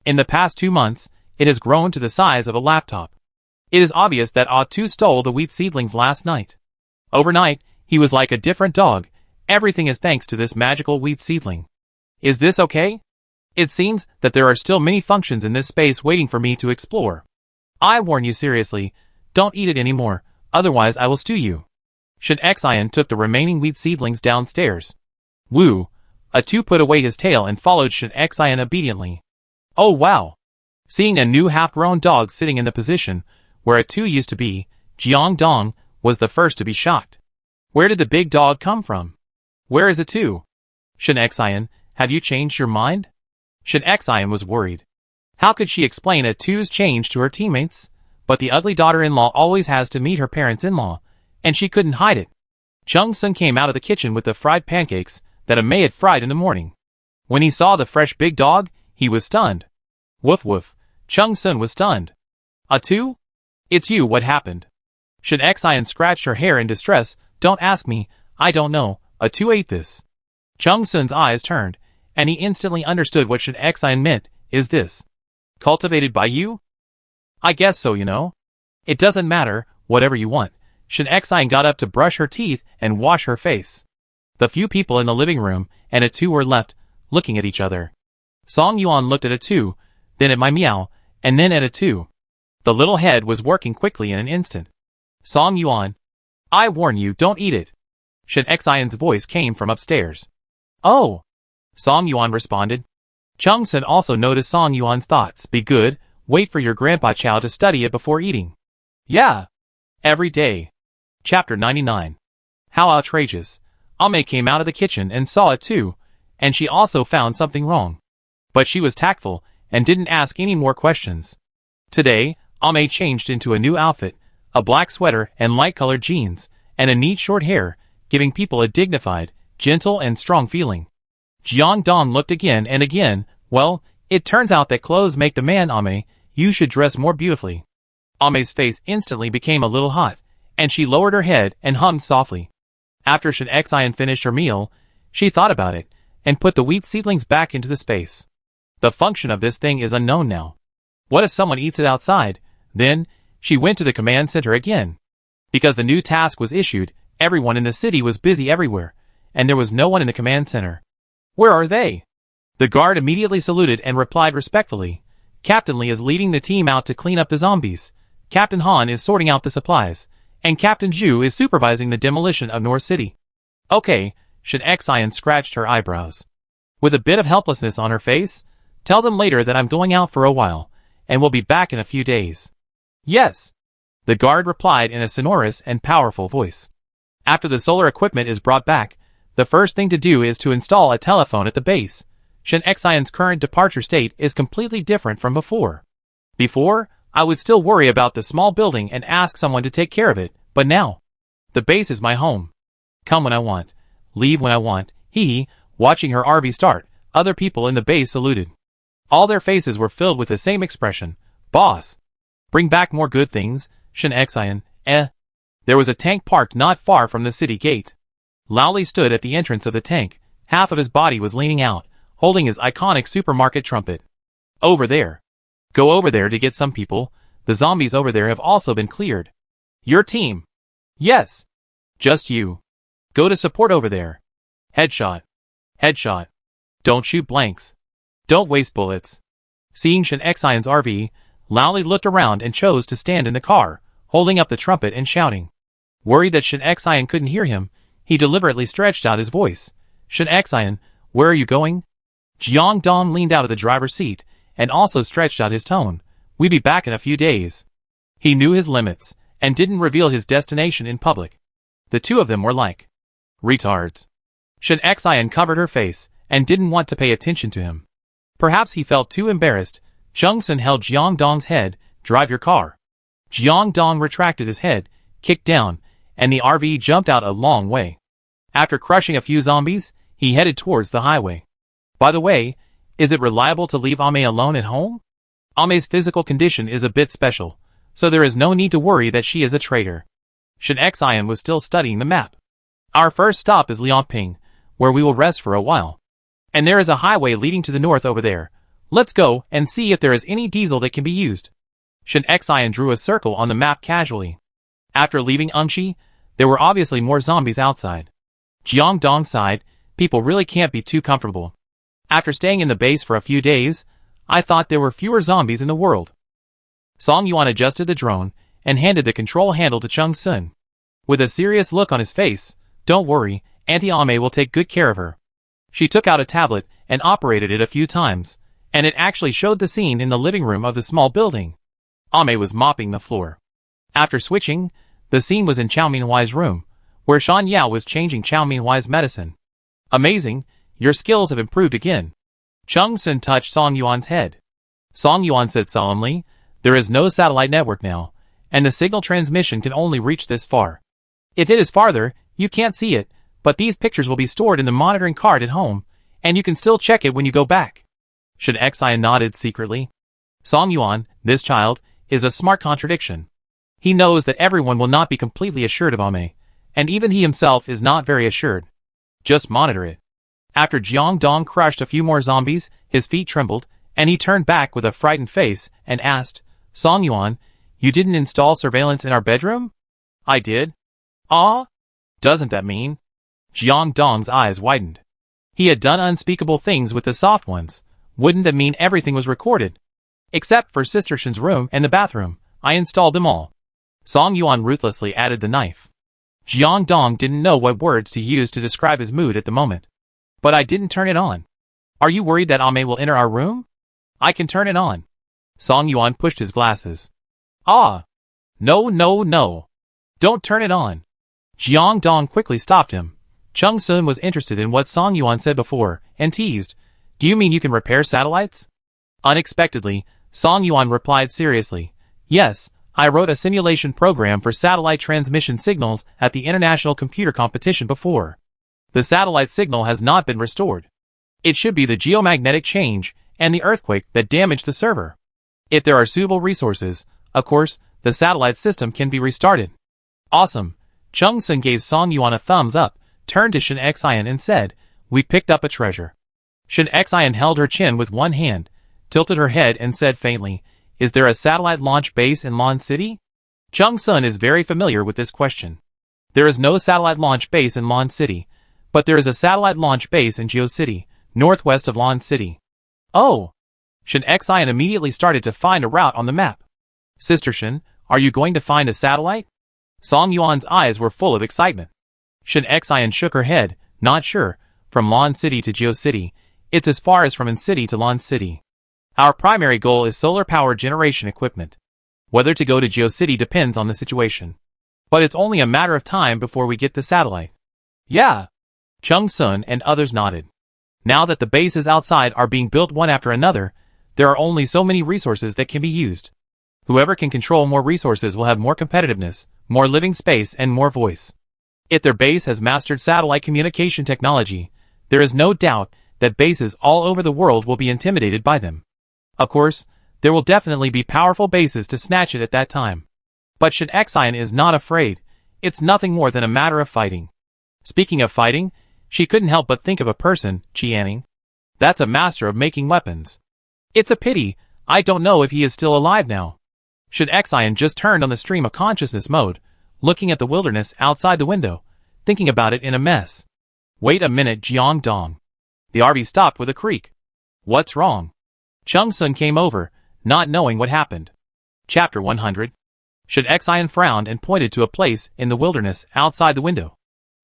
In the past 2 months, it has grown to the size of a laptop. It is obvious that A2 stole the wheat seedlings last night. Overnight, he was like a different dog. Everything is thanks to this magical wheat seedling. Is this okay? It seems that there are still many functions in this space waiting for me to explore. I warn you seriously, don't eat it anymore, otherwise I will stew you. Shin Xian took the remaining wheat seedlings downstairs. Woo! A2 put away his tail and followed Shin Xian obediently. Oh wow! Seeing a new half-grown dog sitting in the position where A2 used to be, Jiang Dong was the first to be shocked. Where did the big dog come from? Where is A2? Shin Xian, have you changed your mind? Shin Xian was worried. How could she explain A2's change to her teammates? But the ugly daughter-in-law always has to meet her parents-in-law, and she couldn't hide it. Chung Sun came out of the kitchen with the fried pancakes that Ame had fried in the morning. When he saw the fresh big dog, he was stunned. Woof woof. Chung Sun was stunned. A2? It's you, what happened? Shin Xian scratched her hair in distress. Don't ask me, I don't know, A2 ate this. Chung Sun's eyes turned, and he instantly understood what Shin Xian meant. Is this cultivated by you? I guess so, you know. It doesn't matter, whatever you want. Shin Xian got up to brush her teeth and wash her face. The few people in the living room and A2 were left, looking at each other. Song Yuan looked at A2, then at my meow, and then at A2. The little head was working quickly in an instant. Song Yuan, I warn you, don't eat it. Shin Xian's voice came from upstairs. Oh! Song Yuan responded. Chung Sun also noticed Song Yuan's thoughts. Be good, wait for your grandpa Chow to study it before eating. Yeah. Every day. Chapter 99. How outrageous. Ame came out of the kitchen and saw it too, and she also found something wrong. But she was tactful, and didn't ask any more questions. Today, Ame changed into a new outfit, a black sweater and light-colored jeans, and a neat short hair, giving people a dignified, gentle and strong feeling. Jiang Dong looked again and again. Well, it turns out that clothes make the man, Ame. You should dress more beautifully. Ame's face instantly became a little hot, and she lowered her head and hummed softly. After Shen Xian finished her meal, she thought about it, and put the wheat seedlings back into the space. The function of this thing is unknown now. What if someone eats it outside? Then, she went to the command center again. Because the new task was issued, everyone in the city was busy everywhere, and there was no one in the command center. Where are they? The guard immediately saluted and replied respectfully. Captain Li is leading the team out to clean up the zombies. Captain Han is sorting out the supplies, and Captain Zhu is supervising the demolition of North City. Okay, Shen Xian scratched her eyebrows. With a bit of helplessness on her face, tell them later that I'm going out for a while, and will be back in a few days. Yes. The guard replied in a sonorous and powerful voice. After the solar equipment is brought back, the first thing to do is to install a telephone at the base. Shen Xian's current departure state is completely different from before. Before, I would still worry about the small building and ask someone to take care of it, but now, the base is my home. Come when I want, leave when I want. Watching her RV start, other people in the base saluted. All their faces were filled with the same expression. Boss. Bring back more good things, Shen Xian. There was a tank parked not far from the city gate. Lao Li stood at the entrance of the tank. Half of his body was leaning out, holding his iconic supermarket trumpet. Over there. Go over there to get some people. The zombies over there have also been cleared. Your team. Yes. Just you. Go to support over there. Headshot. Headshot. Don't shoot blanks. Don't waste bullets. Seeing Shen Xian's RV, Lao Li looked around and chose to stand in the car, holding up the trumpet and shouting. Worried that Shen Xian couldn't hear him, he deliberately stretched out his voice. Shen Xian, where are you going? Jiang Dong leaned out of the driver's seat, and also stretched out his tone. We'll be back in a few days. He knew his limits, and didn't reveal his destination in public. The two of them were like retards. Shen Xian covered her face, and didn't want to pay attention to him. Perhaps he felt too embarrassed. Chung Sun held Jiang Dong's head. Drive your car. Jiang Dong retracted his head, kicked down, and the RV jumped out a long way. After crushing a few zombies, he headed towards the highway. By the way, is it reliable to leave Ame alone at home? Ame's physical condition is a bit special, so there is no need to worry that she is a traitor. Shen Xian was still studying the map. Our first stop is Liangping, where we will rest for a while. And there is a highway leading to the north over there. Let's go and see if there is any diesel that can be used. Shen Xian drew a circle on the map casually. After leaving Ungshi, there were obviously more zombies outside. Jiang Dong sighed. People really can't be too comfortable. After staying in the base for a few days, I thought there were fewer zombies in the world. Song Yuan adjusted the drone, and handed the control handle to Chung Sun. With a serious look on his face, don't worry, Auntie Ame will take good care of her. She took out a tablet, and operated it a few times, and it actually showed the scene in the living room of the small building. Ame was mopping the floor. After switching, the scene was in Chao Minhuai's room, where Shan Yao was changing Chao Minhuai's medicine. Amazing, your skills have improved again. Chung Sun touched Song Yuan's head. Song Yuan said solemnly, there is no satellite network now, and the signal transmission can only reach this far. If it is farther, you can't see it, but these pictures will be stored in the monitoring card at home, and you can still check it when you go back. Shen Xian nodded secretly. Song Yuan, this child, is a smart contradiction. He knows that everyone will not be completely assured of Ame, and even he himself is not very assured. Just monitor it. After Jiang Dong crushed a few more zombies, his feet trembled, and he turned back with a frightened face and asked, Song Yuan, you didn't install surveillance in our bedroom? I did. Ah? Doesn't that mean? Jiang Dong's eyes widened. He had done unspeakable things with the soft ones. Wouldn't that mean everything was recorded? Except for Sister Shen's room and the bathroom, I installed them all. Song Yuan ruthlessly added the knife. Jiang Dong didn't know what words to use to describe his mood at the moment. But I didn't turn it on. Are you worried that Ame will enter our room? I can turn it on. Song Yuan pushed his glasses. Ah! No, no, no. Don't turn it on. Jiang Dong quickly stopped him. Chung Sun was interested in what Song Yuan said before, and teased, "Do you mean you can repair satellites?" Unexpectedly, Song Yuan replied seriously, "Yes, I wrote a simulation program for satellite transmission signals at the International Computer Competition before. The satellite signal has not been restored. It should be the geomagnetic change and the earthquake that damaged the server. If there are suitable resources, of course, the satellite system can be restarted." Awesome. Chung Sun gave Song Yuan a thumbs up, turned to Shin Xian and said, "We picked up a treasure." Shin Xian held her chin with one hand, tilted her head and said faintly, "Is there a satellite launch base in Lon City?" Chung Sun is very familiar with this question. There is no satellite launch base in Lon City, but there is a satellite launch base in Geo City, northwest of Lon City. Oh! Shin Xian immediately started to find a route on the map. "Sister Shin, are you going to find a satellite?" Song Yuan's eyes were full of excitement. Shin Xian shook her head, not sure. From Lon City to Geo City, it's as far as from In City to Lon City. Our primary goal is solar power generation equipment. Whether to go to Geo City depends on the situation. But it's only a matter of time before we get the satellite. Yeah. Chung Sun and others nodded. Now that the bases outside are being built one after another, there are only so many resources that can be used. Whoever can control more resources will have more competitiveness, more living space and more voice. If their base has mastered satellite communication technology, there is no doubt that bases all over the world will be intimidated by them. Of course, there will definitely be powerful bases to snatch it at that time. But Shin Xian is not afraid. It's nothing more than a matter of fighting. Speaking of fighting, she couldn't help but think of a person, Qianing. That's a master of making weapons. It's a pity, I don't know if he is still alive now. Shin Xian just turned on the stream of consciousness mode, looking at the wilderness outside the window, thinking about it in a mess. Wait a minute, Jiang Dong. The RV stopped with a creak. What's wrong? Chung Sun came over, not knowing what happened. Chapter 100. Shin Xian frowned and pointed to a place in the wilderness outside the window.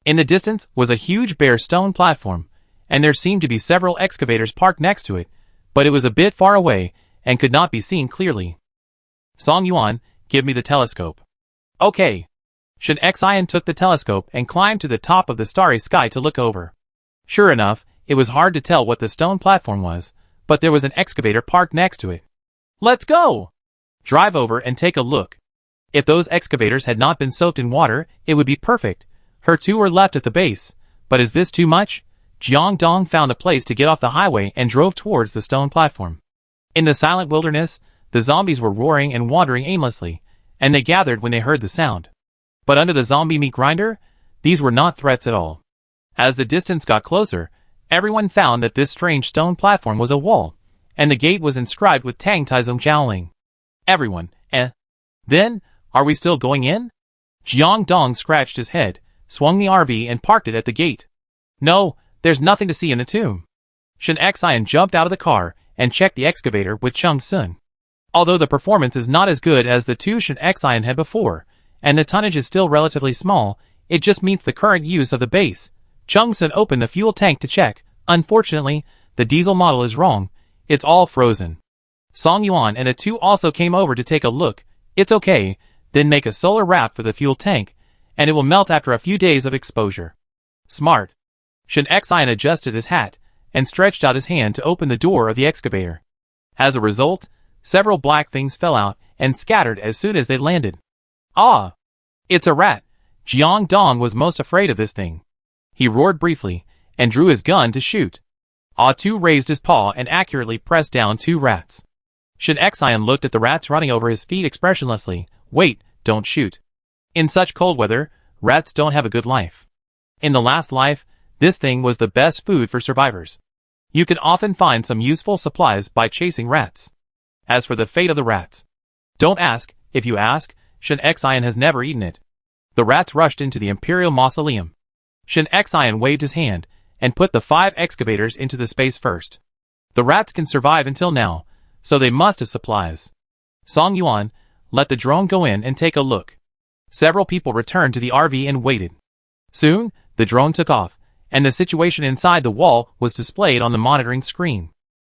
In the distance was a huge bare stone platform, and there seemed to be several excavators parked next to it, but it was a bit far away and could not be seen clearly. Song Yuan, give me the telescope. Okay. Shin Xian took the telescope and climbed to the top of the starry sky to look over. Sure enough, it was hard to tell what the stone platform was, but there was an excavator parked next to it. Let's go! Drive over and take a look. If those excavators had not been soaked in water, it would be perfect. Her two were left at the base, but is this too much? Jiang Dong found a place to get off the highway and drove towards the stone platform. In the silent wilderness, the zombies were roaring and wandering aimlessly, and they gathered when they heard the sound. But under the zombie meat grinder, these were not threats at all. As the distance got closer, everyone found that this strange stone platform was a wall, and the gate was inscribed with Tang Taizong Jiaoling. Everyone, Then, are we still going in? Jiang Dong scratched his head, swung the RV and parked it at the gate. No, there's nothing to see in the tomb. Shin Xian jumped out of the car and checked the excavator with Chung Sun. Although the performance is not as good as the two Shin Xian had before, and the tonnage is still relatively small, it just meets the current use of the base. Chung Sun opened the fuel tank to check. Unfortunately, the diesel model is wrong. It's all frozen. Song Yuan and the two also came over to take a look. It's okay, then make a solar wrap for the fuel tank, and it will melt after a few days of exposure. Smart. Shin Xian adjusted his hat and stretched out his hand to open the door of the excavator. As a result, several black things fell out and scattered as soon as they landed. Ah! It's a rat! Jiang Dong was most afraid of this thing. He roared briefly and drew his gun to shoot. Ah Tu raised his paw and accurately pressed down two rats. Shin Xian looked at the rats running over his feet expressionlessly. Wait, don't shoot. In such cold weather, rats don't have a good life. In the last life, this thing was the best food for survivors. You can often find some useful supplies by chasing rats. As for the fate of the rats, don't ask. If you ask, Shin Xian has never eaten it. The rats rushed into the Imperial Mausoleum. Shin Xian waved his hand and put the 5 excavators into the space first. The rats can survive until now, so they must have supplies. Song Yuan, let the drone go in and take a look. Several people returned to the RV and waited. Soon, the drone took off, and the situation inside the wall was displayed on the monitoring screen.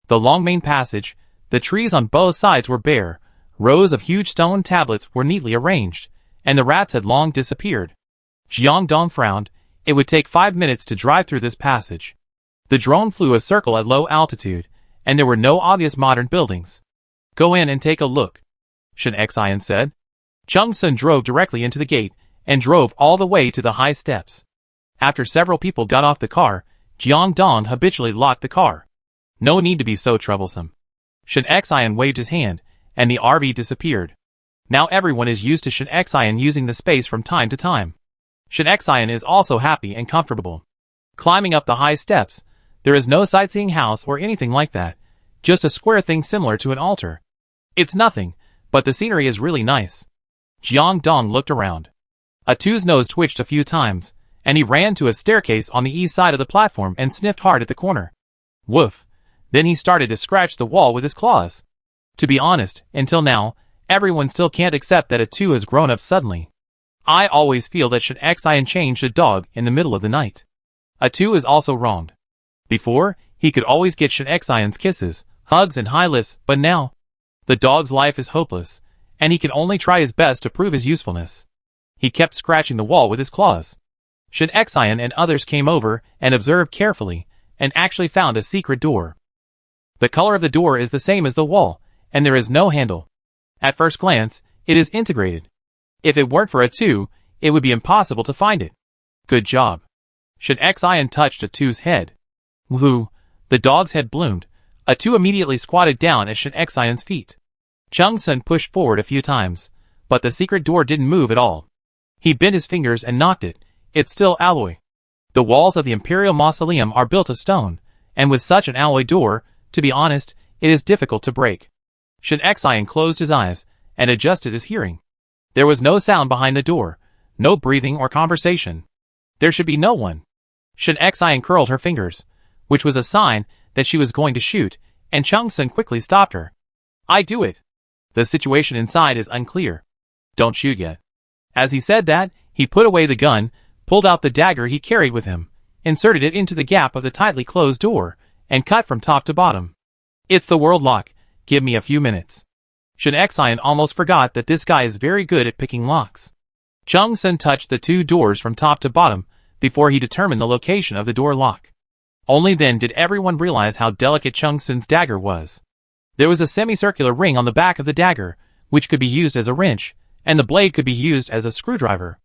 The long main passage, the trees on both sides were bare, rows of huge stone tablets were neatly arranged, and the rats had long disappeared. Jiang Dong frowned. It would take 5 minutes to drive through this passage. The drone flew a circle at low altitude, and there were no obvious modern buildings. Go in and take a look, Shen Xian said. Chung Sun drove directly into the gate, and drove all the way to the high steps. After several people got off the car, Jiang Dong habitually locked the car. No need to be so troublesome. Shen Xian waved his hand, and the RV disappeared. Now everyone is used to Shen Xian using the space from time to time. Shen Xian is also happy and comfortable. Climbing up the high steps, there is no sightseeing house or anything like that, just a square thing similar to an altar. It's nothing, but the scenery is really nice. Jiang Dong looked around. Atu's nose twitched a few times, and he ran to a staircase on the east side of the platform and sniffed hard at the corner. Woof! Then he started to scratch the wall with his claws. To be honest, until now, everyone still can't accept that Atu has grown up suddenly. I always feel that Shen Xian changed a dog in the middle of the night. Atu is also wronged. Before, he could always get Shen Xian's kisses, hugs and high lifts, but now, the dog's life is hopeless, and he can only try his best to prove his usefulness. He kept scratching the wall with his claws. Shen Xian and others came over and observed carefully, and actually found a secret door. The color of the door is the same as the wall, and there is no handle. At first glance, it is integrated. If it weren't for Atu, it would be impossible to find it. Good job. Shen Xian touched Atu's head. Woohoo! The dog's head bloomed. Atu immediately squatted down at Shen Xian's feet. Chung Sun pushed forward a few times, but the secret door didn't move at all. He bent his fingers and knocked it. It's still alloy. The walls of the Imperial Mausoleum are built of stone, and with such an alloy door, to be honest, it is difficult to break. Shen Xian closed his eyes and adjusted his hearing. There was no sound behind the door, no breathing or conversation. There should be no one. Shen Xian curled her fingers, which was a sign that she was going to shoot, and Chung Sun quickly stopped her. I do it. The situation inside is unclear. Don't shoot yet. As he said that, he put away the gun, pulled out the dagger he carried with him, inserted it into the gap of the tightly closed door, and cut from top to bottom. It's the world lock. Give me a few minutes. Shen Xian almost forgot that this guy is very good at picking locks. Chung Sun touched the two doors from top to bottom before he determined the location of the door lock. Only then did everyone realize how delicate Chung Sun's dagger was. There was a semicircular ring on the back of the dagger, which could be used as a wrench, and the blade could be used as a screwdriver.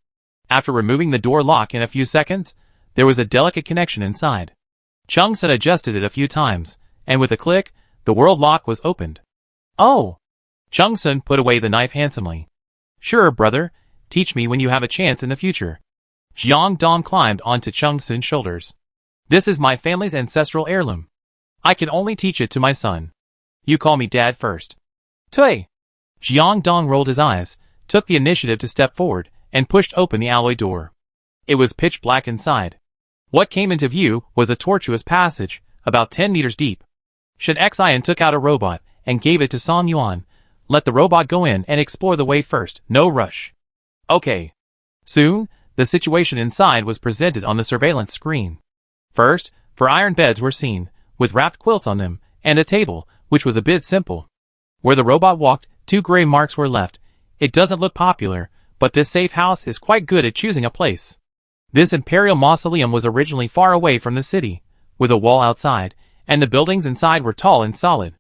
After removing the door lock in a few seconds, there was a delicate connection inside. Chung Sun adjusted it a few times, and with a click, the world lock was opened. Oh! Chung Sun put away the knife handsomely. Sure, brother, teach me when you have a chance in the future. Jiang Dong climbed onto Chung Sun's shoulders. This is my family's ancestral heirloom. I can only teach it to my son. You call me Dad first. Tui! Jiang Dong rolled his eyes, took the initiative to step forward, and pushed open the alloy door. It was pitch black inside. What came into view was a tortuous passage, about 10 meters deep. Shen Xian took out a robot and gave it to Song Yuan. Let the robot go in and explore the way first, no rush. Okay. Soon, the situation inside was presented on the surveillance screen. First, 4 iron beds were seen, with wrapped quilts on them, and a table, which was a bit simple. Where the robot walked, 2 gray marks were left. It doesn't look popular, but this safe house is quite good at choosing a place. This Imperial Mausoleum was originally far away from the city, with a wall outside, and the buildings inside were tall and solid.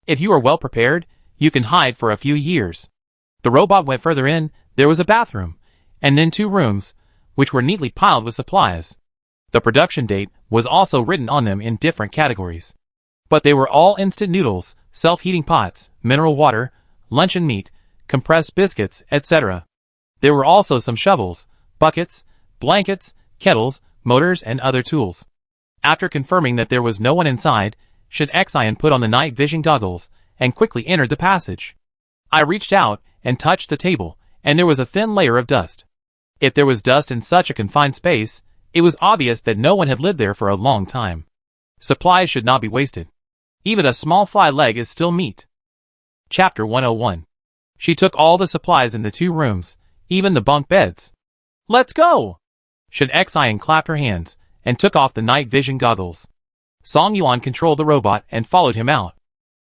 If you are well prepared, you can hide for a few years. The robot went further in. There was a bathroom, and then 2 rooms, which were neatly piled with supplies. The production date was also written on them in different categories. But they were all instant noodles, self-heating pots, mineral water, luncheon meat, compressed biscuits, etc. There were also some shovels, buckets, blankets, kettles, motors, and other tools. After confirming that there was no one inside, Shen Xian put on the night vision goggles and quickly entered the passage. I reached out and touched the table, and there was a thin layer of dust. If there was dust in such a confined space, it was obvious that no one had lived there for a long time. Supplies should not be wasted. Even a small fly leg is still meat. Chapter 101. She took all the supplies in the 2 rooms, even the bunk beds. Let's go! Shen Xian clapped her hands, and took off the night vision goggles. Song Yuan controlled the robot and followed him out.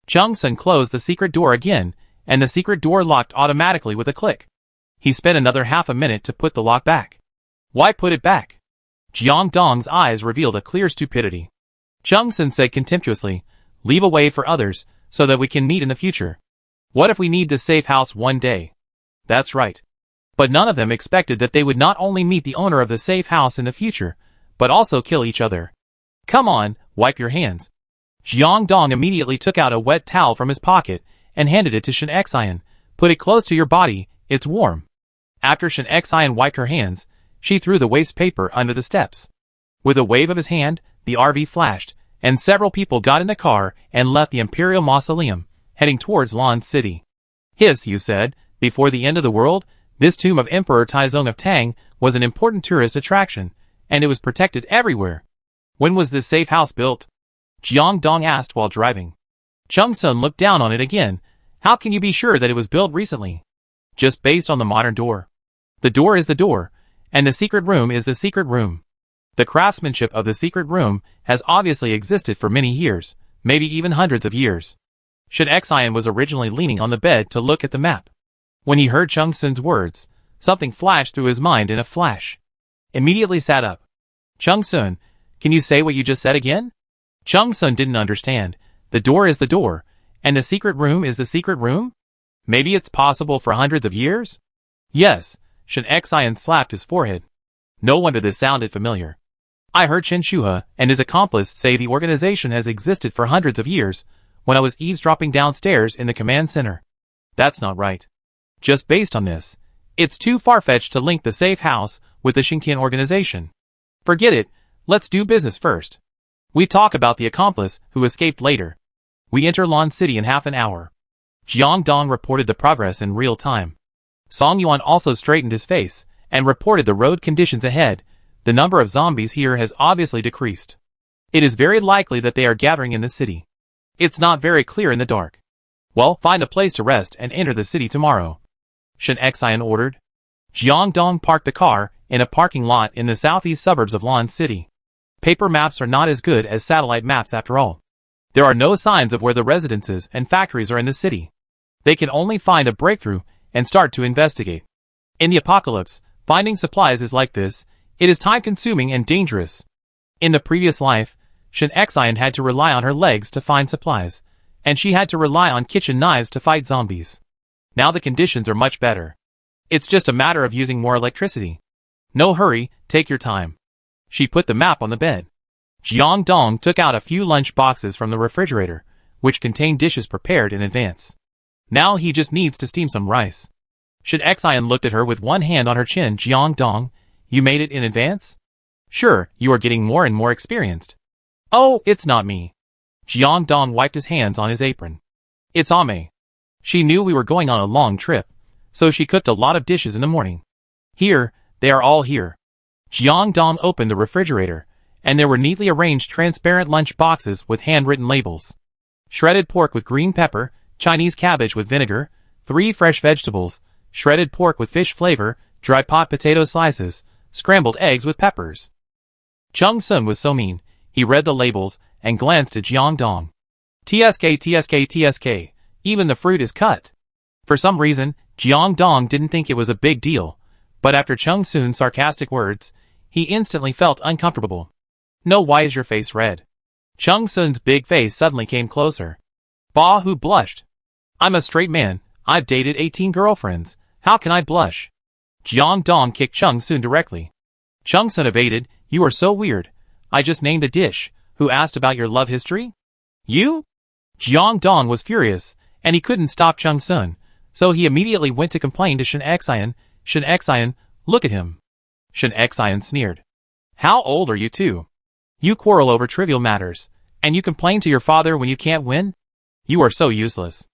Chung Sun closed the secret door again, and the secret door locked automatically with a click. He spent another half a minute to put the lock back. Why put it back? Jiang Dong's eyes revealed a clear stupidity. Chung Sun said contemptuously, leave a way for others, so that we can meet in the future. What if we need this safe house one day? That's right. But none of them expected that they would not only meet the owner of the safe house in the future, but also kill each other. Come on, wipe your hands. Jiang Dong immediately took out a wet towel from his pocket and handed it to Shen Xian. Put it close to your body, it's warm. After Shen Xian wiped her hands, she threw the waste paper under the steps. With a wave of his hand, the RV flashed, and several people got in the car and left the Imperial Mausoleum, heading towards Lan City. Hiss, you said, before the end of the world, this tomb of Emperor Taizong of Tang was an important tourist attraction, and it was protected everywhere. When was this safe house built? Jiang Dong asked while driving. Chung Sun looked down on it again. How can you be sure that it was built recently? Just based on the modern door. The door is the door, and the secret room is the secret room. The craftsmanship of the secret room has obviously existed for many years, maybe even hundreds of years. Shen Xian was originally leaning on the bed to look at the map. When he heard Chung Sun's words, something flashed through his mind in a flash. Immediately sat up. Chung Sun, can you say what you just said again? Chung Sun didn't understand. The door is the door, and the secret room is the secret room? Maybe it's possible for hundreds of years? Yes, Shen Xian slapped his forehead. No wonder this sounded familiar. I heard Chen Shuhe and his accomplice say the organization has existed for hundreds of years when I was eavesdropping downstairs in the command center. That's not right. Just based on this, it's too far-fetched to link the safe house with the Xingtian organization. Forget it, let's do business first. We talk about the accomplice who escaped later. We enter Lan City in half an hour. Jiang Dong reported the progress in real time. Song Yuan also straightened his face and reported the road conditions ahead. The number of zombies here has obviously decreased. It is very likely that they are gathering in the city. It's not very clear in the dark. Well, find a place to rest and enter the city tomorrow. Shen Xian ordered. Jiang Dong parked the car in a parking lot in the southeast suburbs of Lan City. Paper maps are not as good as satellite maps after all. There are no signs of where the residences and factories are in the city. They can only find a breakthrough and start to investigate. In the apocalypse, finding supplies is like this. It is time-consuming and dangerous. In the previous life, Shen Xian had to rely on her legs to find supplies, and she had to rely on kitchen knives to fight zombies. Now the conditions are much better. It's just a matter of using more electricity. No hurry, take your time. She put the map on the bed. Jiang Dong took out a few lunch boxes from the refrigerator, which contained dishes prepared in advance. Now he just needs to steam some rice. Shen Xian looked at her with one hand on her chin. Jiang Dong, you made it in advance? Sure, you are getting more and more experienced. Oh, it's not me. Jiang Dong wiped his hands on his apron. It's Ame. She knew we were going on a long trip, so she cooked a lot of dishes in the morning. Here, they are all here. Jiang Dong opened the refrigerator, and there were neatly arranged transparent lunch boxes with handwritten labels. Shredded pork with green pepper, Chinese cabbage with vinegar, 3 fresh vegetables, shredded pork with fish flavor, dry pot potato slices, scrambled eggs with peppers. Chung Sun was so mean, he read the labels and glanced at Jiang Dong. TSK, even the fruit is cut. For some reason, Jiang Dong didn't think it was a big deal, but after Chung Sun's sarcastic words, he instantly felt uncomfortable. No, why is your face red? Chung Sun's big face suddenly came closer. Ba Hu blushed. I'm a straight man, I've dated 18 girlfriends, how can I blush? Jiang Dong kicked Chung Sun directly. Chung Sun evaded. You are so weird. I just named a dish. Who asked about your love history? You? Jiang Dong was furious, and he couldn't stop Chung Sun, so he immediately went to complain to Shen Xian. Shen Xian, look at him. Shen Xian sneered. How old are you two? You quarrel over trivial matters, and you complain to your father when you can't win? You are so useless.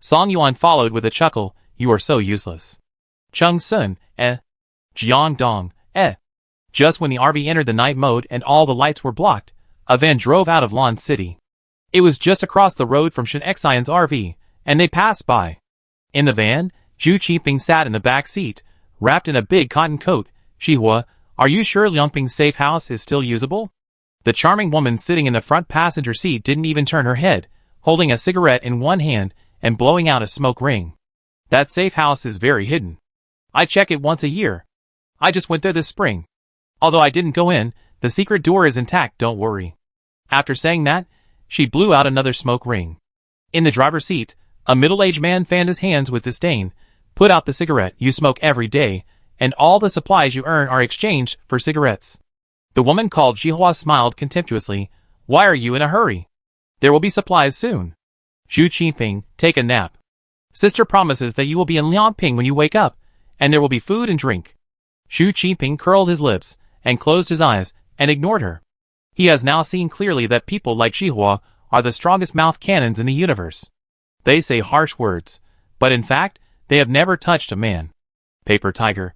Song Yuan followed with a chuckle. You are so useless. Chung Sun, Jiang Dong, Just when the RV entered the night mode and all the lights were blocked, a van drove out of Lan City. It was just across the road from Shen Xian's RV, and they passed by. In the van, Zhu Qiping sat in the back seat, wrapped in a big cotton coat. Shihua, Are you sure Liangping's safe house is still usable? The charming woman sitting in the front passenger seat didn't even turn her head, holding a cigarette in one hand and blowing out a smoke ring. That safe house is very hidden. I check it once a year. I just went there this spring. Although I didn't go in, the secret door is intact, don't worry. After saying that, she blew out another smoke ring. In the driver's seat, a middle-aged man fanned his hands with disdain. Put out the cigarette you smoke every day, and all the supplies you earn are exchanged for cigarettes. The woman called Jihua smiled contemptuously. Why are you in a hurry? There will be supplies soon. Xu Qingping, take a nap. Sister promises that you will be in Liangping when you wake up, and there will be food and drink. Xu Qingping curled his lips and closed his eyes and ignored her. He has now seen clearly that people like Jihua are the strongest mouth cannons in the universe. They say harsh words, but in fact, they have never touched a man. Paper tiger.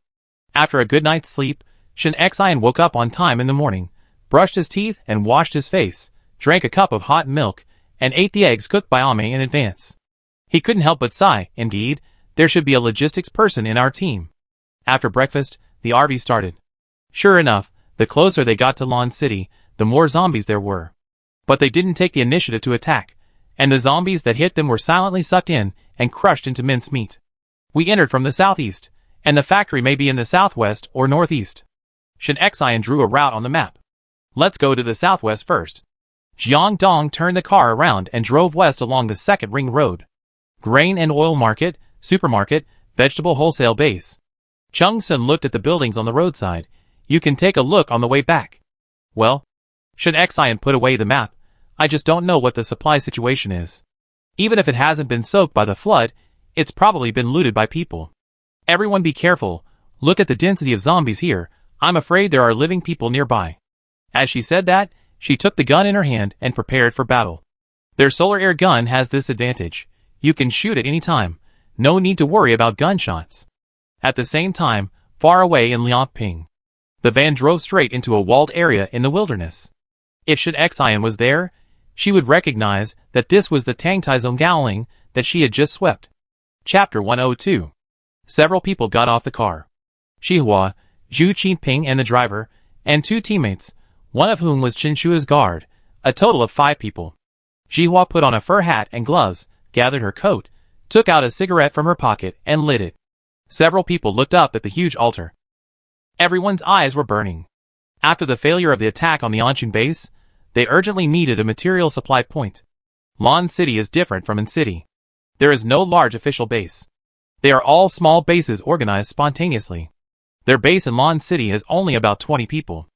After a good night's sleep, Shen Xian woke up on time in the morning, brushed his teeth and washed his face, drank a cup of hot milk, and ate the eggs cooked by Ame in advance. He couldn't help but sigh. Indeed, there should be a logistics person in our team. After breakfast, the RV started. Sure enough, the closer they got to Lawn City, the more zombies there were. But they didn't take the initiative to attack, and the zombies that hit them were silently sucked in and crushed into mincemeat. We entered from the southeast, and the factory may be in the southwest or northeast. Shen Xian drew a route on the map. Let's go to the southwest first. Jiang Dong turned the car around and drove west along the second ring road. Grain and oil market, supermarket, vegetable wholesale base. Chung Sun looked at the buildings on the roadside. You can take a look on the way back. Well, Shen Xian put away the map. I just don't know what the supply situation is. Even if it hasn't been soaked by the flood, it's probably been looted by people. Everyone be careful. Look at the density of zombies here. I'm afraid there are living people nearby. As she said that, she took the gun in her hand and prepared for battle. Their solar air gun has this advantage. You can shoot at any time. No need to worry about gunshots. At the same time, far away in Liangping, the van drove straight into a walled area in the wilderness. If Shen Xian was there, she would recognize that this was the Tangtai Zonggaoling that she had just swept. Chapter 102. Several people got off the car. Xihua, Xu Qingping and the driver, and two teammates, one of whom was Qinshua's guard, a total of 5 people. Xihua put on a fur hat and gloves, gathered her coat, took out a cigarette from her pocket and lit it. Several people looked up at the huge altar. Everyone's eyes were burning. After the failure of the attack on the Anqun base, they urgently needed a material supply point. Lawn City is different from An City. There is no large official base. They are all small bases organized spontaneously. Their base in Lawn City has only about 20 people.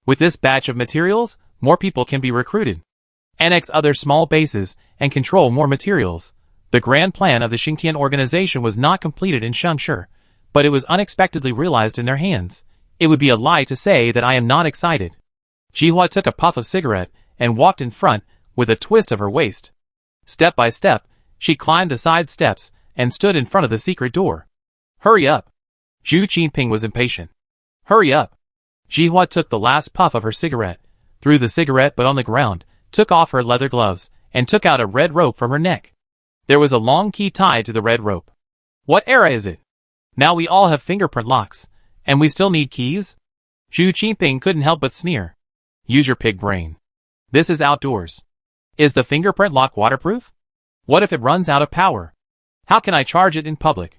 With this batch of materials, more people can be recruited. Annex other small bases and control more materials. The grand plan of the Xingtian organization was not completed in Shengshi, but it was unexpectedly realized in their hands. It would be a lie to say that I am not excited. Jihua took a puff of cigarette and walked in front with a twist of her waist. Step by step, she climbed the side steps and stood in front of the secret door. Hurry up. Xu Qingping was impatient. Hurry up. Jihua took the last puff of her cigarette, threw the cigarette but on the ground, took off her leather gloves, and took out a red rope from her neck. There was a long key tied to the red rope. What era is it? Now we all have fingerprint locks, and we still need keys? Xu Qingping couldn't help but sneer. Use your pig brain. This is outdoors. Is the fingerprint lock waterproof? What if it runs out of power? How can I charge it in public?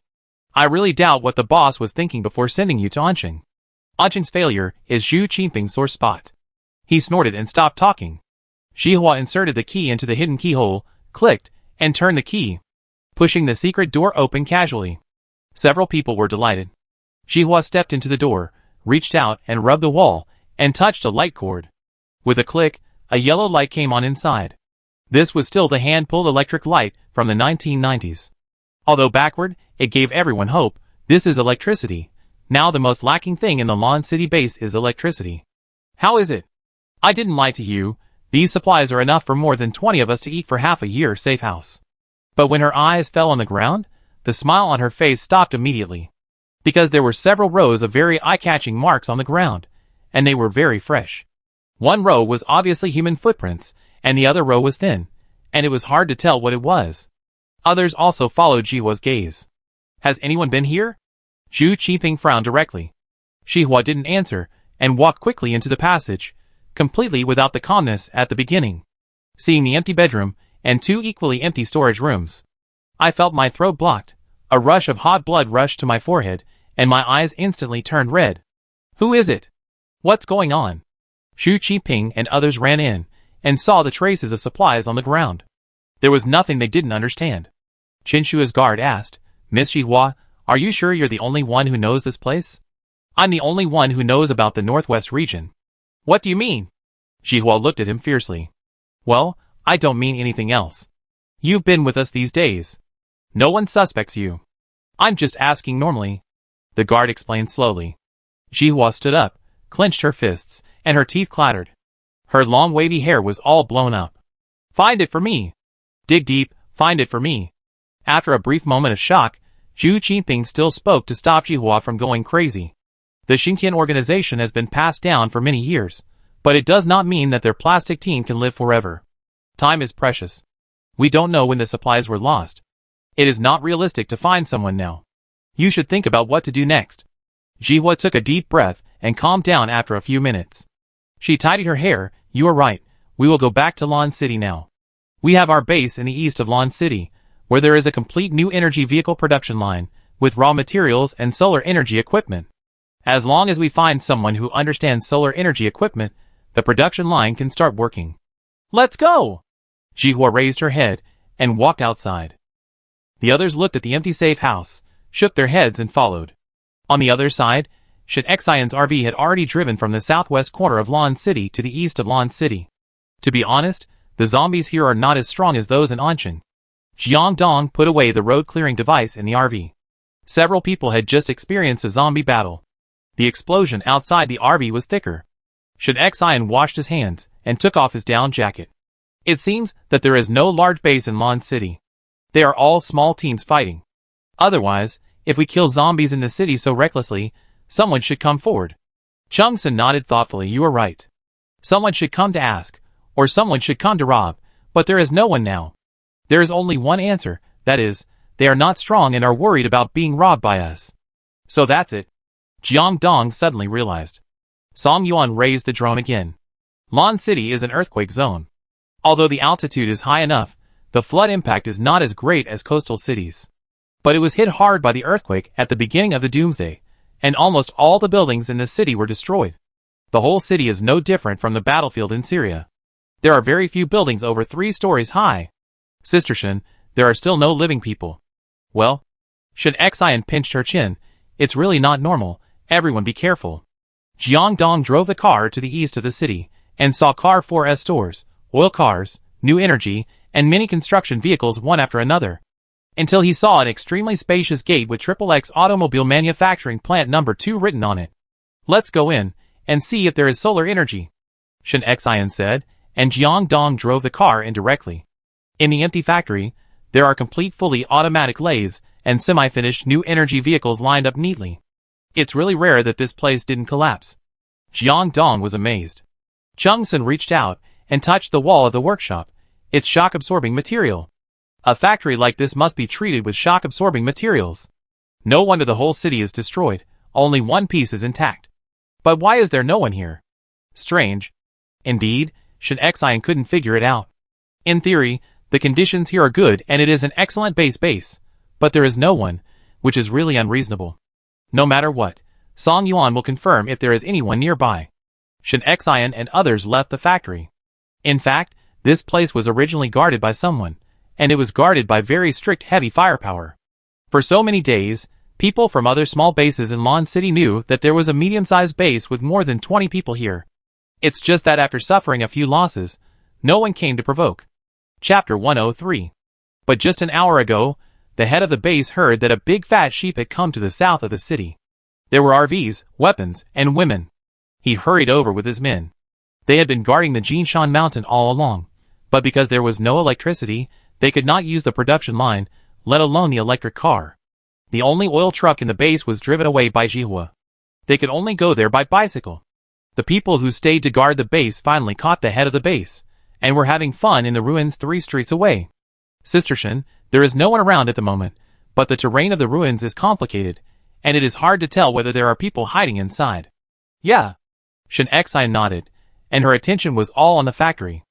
I really doubt what the boss was thinking before sending you to Anqun. Anqun's failure is Xu Qingping's sore spot. He snorted and stopped talking. Xihua inserted the key into the hidden keyhole, clicked, and turned the key, pushing the secret door open casually. Several people were delighted. Xihua stepped into the door, reached out and rubbed the wall, and touched a light cord. With a click, a yellow light came on inside. This was still the hand-pulled electric light from the 1990s. Although backward, it gave everyone hope. This is electricity. Now the most lacking thing in the Lawn City base is electricity. How is it? I didn't lie to you. These supplies are enough for more than 20 of us to eat for half a year safe house. But when her eyes fell on the ground, the smile on her face stopped immediately. Because there were several rows of very eye-catching marks on the ground, and they were very fresh. One row was obviously human footprints, and the other row was thin, and it was hard to tell what it was. Others also followed Jihua's gaze. Has anyone been here? Xu Qingping frowned directly. Xihua didn't answer, and walked quickly into the passage, completely without the calmness at the beginning. Seeing the empty bedroom, and 2 equally empty storage rooms, I felt my throat blocked, a rush of hot blood rushed to my forehead, and my eyes instantly turned red. Who is it? What's going on? Xu Qiping and others ran in, and saw the traces of supplies on the ground. There was nothing they didn't understand. Qin Shua's guard asked, Miss Xihua, are you sure you're the only one who knows this place? I'm the only one who knows about the northwest region. What do you mean? Xihua looked at him fiercely. Well, I don't mean anything else. You've been with us these days. No one suspects you. I'm just asking normally. The guard explained slowly. Xihua stood up, clenched her fists, and her teeth clattered. Her long wavy hair was all blown up. Find it for me. Dig deep, find it for me. After a brief moment of shock, Xu Qiping still spoke to stop Xihua from going crazy. The Xingtian organization has been passed down for many years, but it does not mean that their plastic team can live forever. Time is precious. We don't know when the supplies were lost. It is not realistic to find someone now. You should think about what to do next. Xihua took a deep breath and calmed down after a few minutes. She tidied her hair. You are right, we will go back to Lan City now. We have our base in the east of Lan City, where there is a complete new energy vehicle production line, with raw materials and solar energy equipment. As long as we find someone who understands solar energy equipment, the production line can start working. Let's go! Xihua raised her head and walked outside. The others looked at the empty safe house, shook their heads and followed. On the other side, Shen Xian's RV had already driven from the southwest corner of Lan City to the east of Lan City. To be honest, the zombies here are not as strong as those in Anshan. Jiangdong put away the road-clearing device in the RV. Several people had just experienced a zombie battle. The explosion outside the RV was thicker. Shen Xian washed his hands and took off his down jacket. It seems that there is no large base in Lan City. They are all small teams fighting. Otherwise, if we kill zombies in the city so recklessly, someone should come forward. Changsun nodded thoughtfully. You are right. Someone should come to ask, or someone should come to rob, but there is no one now. There is only one answer, that is, they are not strong and are worried about being robbed by us. So that's it. Jiangdong suddenly realized. Song Yuan raised the drone again. Lan City is an earthquake zone. Although the altitude is high enough, the flood impact is not as great as coastal cities. But it was hit hard by the earthquake at the beginning of the Doomsday, and almost all the buildings in the city were destroyed. The whole city is no different from the battlefield in Syria. There are very few buildings over 3 stories high. Sister Shen, there are still no living people. Well? Shen Xian pinched her chin. It's really not normal. Everyone be careful. Jiangdong drove the car to the east of the city, and saw Car 4S stores, oil cars, new energy, and many construction vehicles one after another. Until he saw an extremely spacious gate with XXX Automobile Manufacturing Plant No. 2 written on it. Let's go in, and see if there is solar energy, Shen Xian said, and Jiangdong drove the car in directly. In the empty factory, there are complete fully automatic lathes and semi-finished new energy vehicles lined up neatly. It's really rare that this place didn't collapse. Jiangdong was amazed. Changsun reached out and touched the wall of the workshop. It's shock-absorbing material. A factory like this must be treated with shock-absorbing materials. No wonder the whole city is destroyed, only one piece is intact. But why is there no one here? Strange. Indeed, Shen Xian couldn't figure it out. In theory, the conditions here are good and it is an excellent base, but there is no one, which is really unreasonable. No matter what, Song Yuan will confirm if there is anyone nearby. Shen Xian and others left the factory. In fact, this place was originally guarded by someone, and it was guarded by very strict heavy firepower. For so many days, people from other small bases in Lan City knew that there was a medium-sized base with more than 20 people here. It's just that after suffering a few losses, no one came to provoke. Chapter 103. But just an hour ago, the head of the base heard that a big fat sheep had come to the south of the city. There were RVs, weapons, and women. He hurried over with his men. They had been guarding the Jinshan mountain all along, but because there was no electricity, they could not use the production line, let alone the electric car. The only oil truck in the base was driven away by Xihua. They could only go there by bicycle. The people who stayed to guard the base finally caught the head of the base, and were having fun in the ruins 3 streets away. Sister Shen, there is no one around at the moment, but the terrain of the ruins is complicated, and it is hard to tell whether there are people hiding inside. Yeah. Shin Xian nodded, and her attention was all on the factory.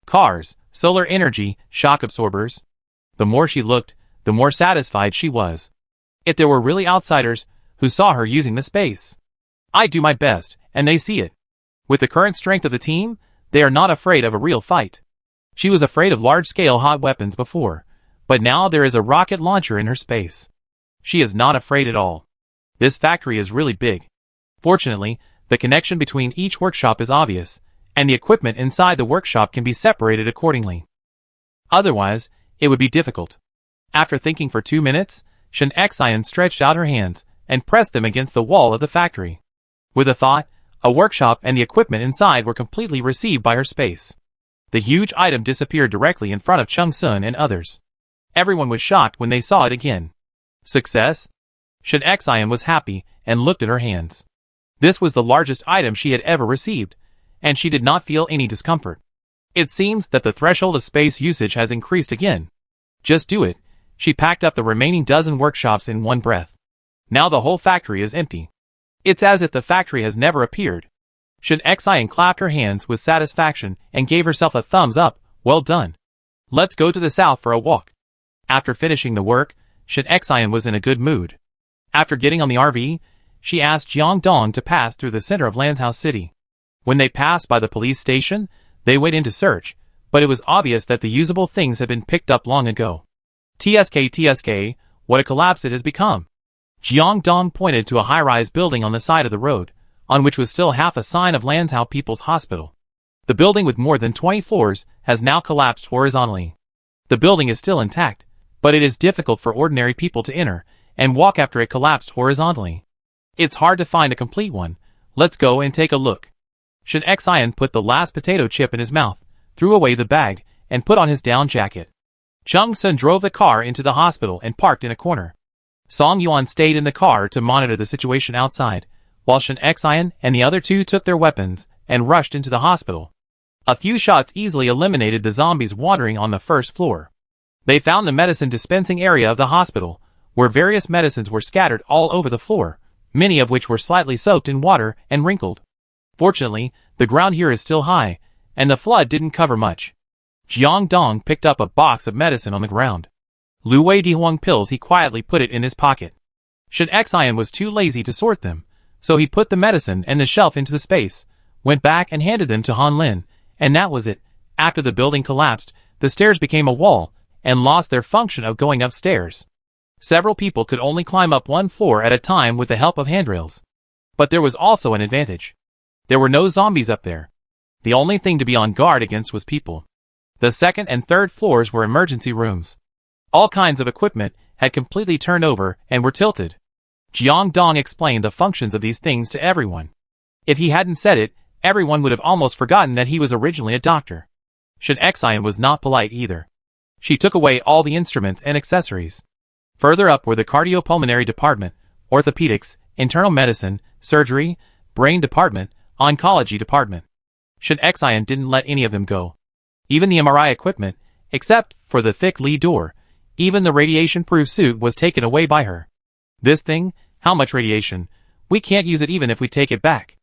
Cars, solar energy, shock absorbers. The more she looked, the more satisfied she was. If there were really outsiders who saw her using the space, I do my best, and they see it. With the current strength of the team, they are not afraid of a real fight. She was afraid of large-scale hot weapons before, but now there is a rocket launcher in her space. She is not afraid at all. This factory is really big. Fortunately, the connection between each workshop is obvious, and the equipment inside the workshop can be separated accordingly. Otherwise, it would be difficult. After thinking for 2 minutes, Shin Xian stretched out her hands and pressed them against the wall of the factory. With a thought, a workshop and the equipment inside were completely received by her space. The huge item disappeared directly in front of Chung Sun and others. Everyone was shocked when they saw it again. Success? Shin Xian was happy and looked at her hands. This was the largest item she had ever received, and she did not feel any discomfort. It seems that the threshold of space usage has increased again. Just do it. She packed up the remaining dozen workshops in one breath. Now the whole factory is empty. It's as if the factory has never appeared. Shin Xian clapped her hands with satisfaction and gave herself a thumbs up. Well done. Let's go to the south for a walk. After finishing the work, Shin Xian was in a good mood. After getting on the RV, she asked Jiang Dong to pass through the center of Lanshouse City. When they passed by the police station, they went in to search, but it was obvious that the usable things had been picked up long ago. TSK, what a collapse it has become. Jiang Dong pointed to a high-rise building on the side of the road, on which was still half a sign of Lanshouse People's Hospital. The building with more than 20 floors has now collapsed horizontally. The building is still intact, but it is difficult for ordinary people to enter and walk after it collapsed horizontally. It's hard to find a complete one. Let's go and take a look. Shin Xian put the last potato chip in his mouth, threw away the bag, and put on his down jacket. Chung Sun drove the car into the hospital and parked in a corner. Song Yuan stayed in the car to monitor the situation outside, while Shin Xian and the other two took their weapons and rushed into the hospital. A few shots easily eliminated the zombies wandering on the first floor. They found the medicine dispensing area of the hospital, where various medicines were scattered all over the floor, many of which were slightly soaked in water and wrinkled. Fortunately, the ground here is still high, and the flood didn't cover much. Jiang Dong picked up a box of medicine on the ground. Lu Wei Dihuang pills. He quietly put it in his pocket. Shin Xian was too lazy to sort them, so he put the medicine and the shelf into the space, went back and handed them to Han Lin, and that was it. After the building collapsed, the stairs became a wall, and lost their function of going upstairs. Several people could only climb up one floor at a time with the help of handrails. But there was also an advantage. There were no zombies up there. The only thing to be on guard against was people. The second and third floors were emergency rooms. All kinds of equipment had completely turned over and were tilted. Jiang Dong explained the functions of these things to everyone. If he hadn't said it, everyone would have almost forgotten that he was originally a doctor. Shin Xian was not polite either. She took away all the instruments and accessories. Further up were the cardiopulmonary department, orthopedics, internal medicine, surgery, brain department, oncology department. Shin Xian didn't let any of them go. Even the MRI equipment, except for the thick Li door, even the radiation-proof suit was taken away by her. This thing? How much radiation? We can't use it even if we take it back.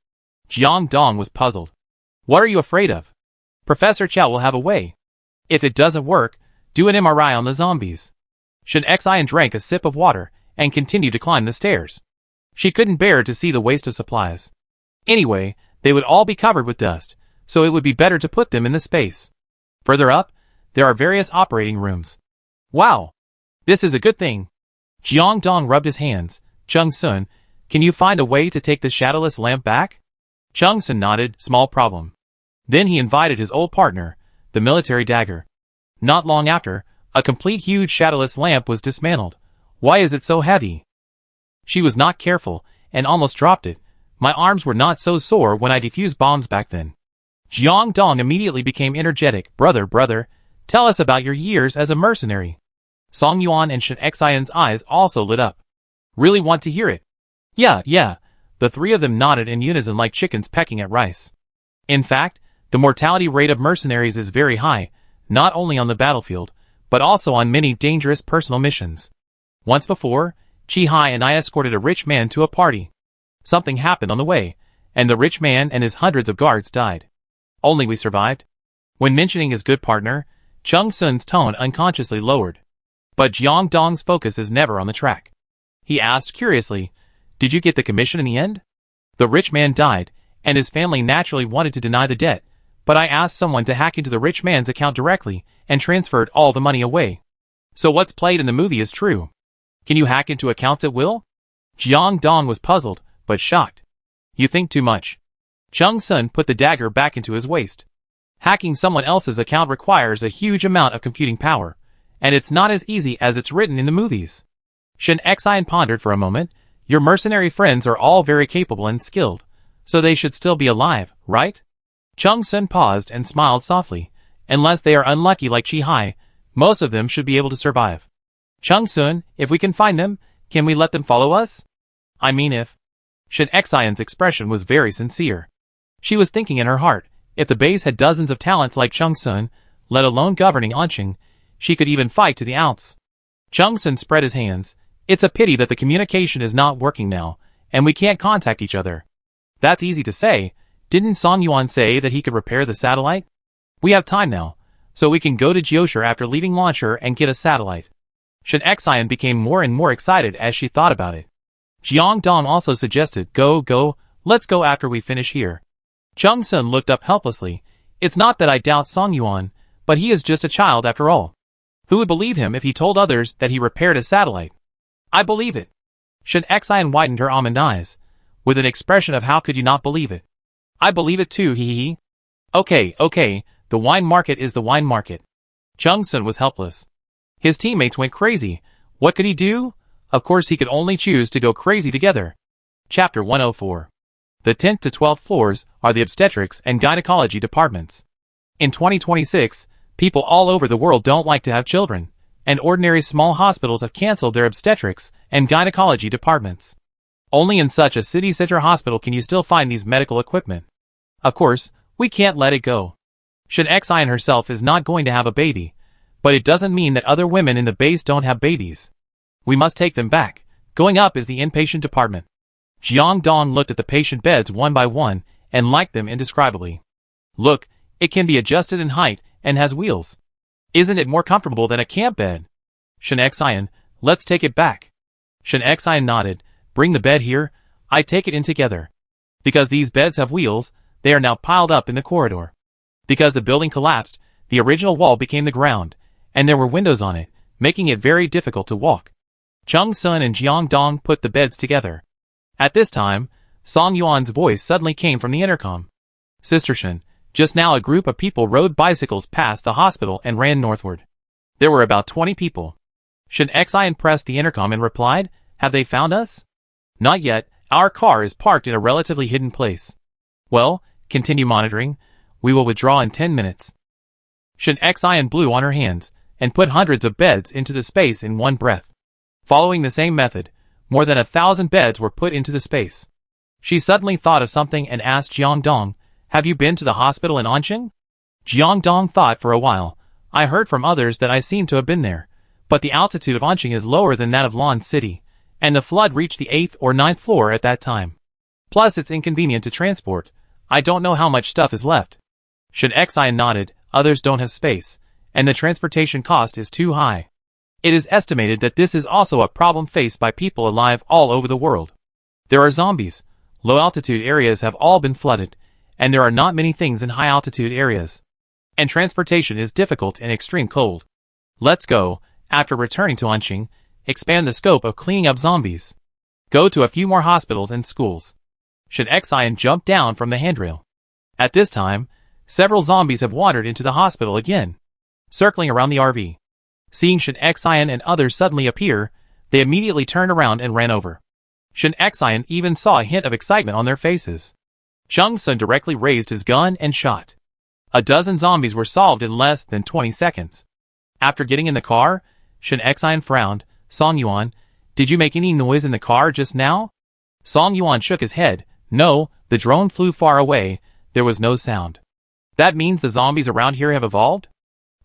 Jiang Dong was puzzled. What are you afraid of? Professor Chow will have a way. If it doesn't work, do an MRI on the zombies. Shin Xian drank a sip of water and continued to climb the stairs. She couldn't bear to see the waste of supplies. Anyway, they would all be covered with dust, so it would be better to put them in the space. Further up, there are various operating rooms. Wow! This is a good thing. Jiang Dong rubbed his hands. Chung Sun, can you find a way to take the shadowless lamp back? Chung Sun nodded. Small problem. Then he invited his old partner, the military dagger. Not long after, a complete huge shadowless lamp was dismantled. Why is it so heavy? She was not careful, and almost dropped it. My arms were not so sore when I defused bombs back then. Jiang Dong immediately became energetic. Brother, tell us about your years as a mercenary. Song Yuan and Shin Xian's eyes also lit up. Really want to hear it? Yeah. The three of them nodded in unison like chickens pecking at rice. In fact, the mortality rate of mercenaries is very high, not only on the battlefield, but also on many dangerous personal missions. Once before, Chi Hai and I escorted a rich man to a party. Something happened on the way, and the rich man and his hundreds of guards died. Only we survived. When mentioning his good partner, Chung Sun's tone unconsciously lowered. But Jiang Dong's focus is never on the track. He asked curiously, "Did you get the commission in the end?" The rich man died, and his family naturally wanted to deny the debt, but I asked someone to hack into the rich man's account directly and transferred all the money away. So what's played in the movie is true. Can you hack into accounts at will? Jiang Dong was puzzled, but shocked. You think too much. Chung Sun put the dagger back into his waist. Hacking someone else's account requires a huge amount of computing power, and it's not as easy as it's written in the movies. Shen Xian pondered for a moment. Your mercenary friends are all very capable and skilled, so they should still be alive, right? Chung Sun paused and smiled softly. Unless they are unlucky like Chi Hai, most of them should be able to survive. Chung Sun, if we can find them, can we let them follow us? I mean if. Shen Xian's expression was very sincere. She was thinking in her heart, if the base had dozens of talents like Chung Sun, let alone governing Anqing, she could even fight to the ounce. Chung Sun spread his hands. It's a pity that the communication is not working now, and we can't contact each other. That's easy to say. Didn't Song Yuan say that he could repair the satellite? We have time now, so we can go to Jiosher after leaving launcher and get a satellite. Shen Xian became more and more excited as she thought about it. Jiang Dong also suggested, go, let's go after we finish here. Chung Sun looked up helplessly. It's not that I doubt Song Yuan, but he is just a child after all. Who would believe him if he told others that he repaired a satellite? I believe it. Shen Xian widened her almond eyes, with an expression of how could you not believe it. I believe it too, hee. Okay, the wine market is the wine market. Chung Sun was helpless. His teammates went crazy. What could he do? Of course he could only choose to go crazy together. Chapter 104. The 10th to 12th floors are the obstetrics and gynecology departments. In 2026, people all over the world don't like to have children, and ordinary small hospitals have cancelled their obstetrics and gynecology departments. Only in such a city center hospital can you still find these medical equipment. Of course, we can't let it go. Shen Xian herself is not going to have a baby, but it doesn't mean that other women in the base don't have babies. We must take them back. Going up is the inpatient department. Jiang Dong looked at the patient beds one by one and liked them indescribably. Look, it can be adjusted in height and has wheels. Isn't it more comfortable than a camp bed? Shen Xian, let's take it back. Shen Xian nodded. Bring the bed here. I take it in together. Because these beds have wheels, they are now piled up in the corridor. Because the building collapsed, the original wall became the ground, and there were windows on it, making it very difficult to walk. Chung Sun and Jiang Dong put the beds together. At this time, Song Yuan's voice suddenly came from the intercom. Sister Shen, just now a group of people rode bicycles past the hospital and ran northward. There were about 20 people. Shen Xian pressed the intercom and replied, have they found us? Not yet, our car is parked in a relatively hidden place. Well, continue monitoring. We will withdraw in 10 minutes. Shen Xian blew on her hands and put hundreds of beds into the space in one breath. Following the same method, more than 1,000 beds were put into the space. She suddenly thought of something and asked Jiang Dong, have you been to the hospital in Anqing? Jiang Dong thought for a while. I heard from others that I seem to have been there, but the altitude of Anqing is lower than that of Lan City, and the flood reached the 8th or 9th floor at that time. Plus it's inconvenient to transport. I don't know how much stuff is left. Shen Xian nodded. Others don't have space, and the transportation cost is too high. It is estimated that this is also a problem faced by people alive all over the world. There are zombies. Low-altitude areas have all been flooded, and there are not many things in high-altitude areas. And transportation is difficult in extreme cold. Let's go, after returning to Anqing, expand the scope of cleaning up zombies. Go to a few more hospitals and schools. Shen Xian jumped down from the handrail. At this time, several zombies have wandered into the hospital again, circling around the RV. Seeing Shen Xian and others suddenly appear, they immediately turned around and ran over. Shen Xian even saw a hint of excitement on their faces. Chung Sun directly raised his gun and shot. A dozen zombies were solved in less than 20 seconds. After getting in the car, Shen Xian frowned. Song Yuan, did you make any noise in the car just now? Song Yuan shook his head. No, the drone flew far away. There was no sound. That means the zombies around here have evolved?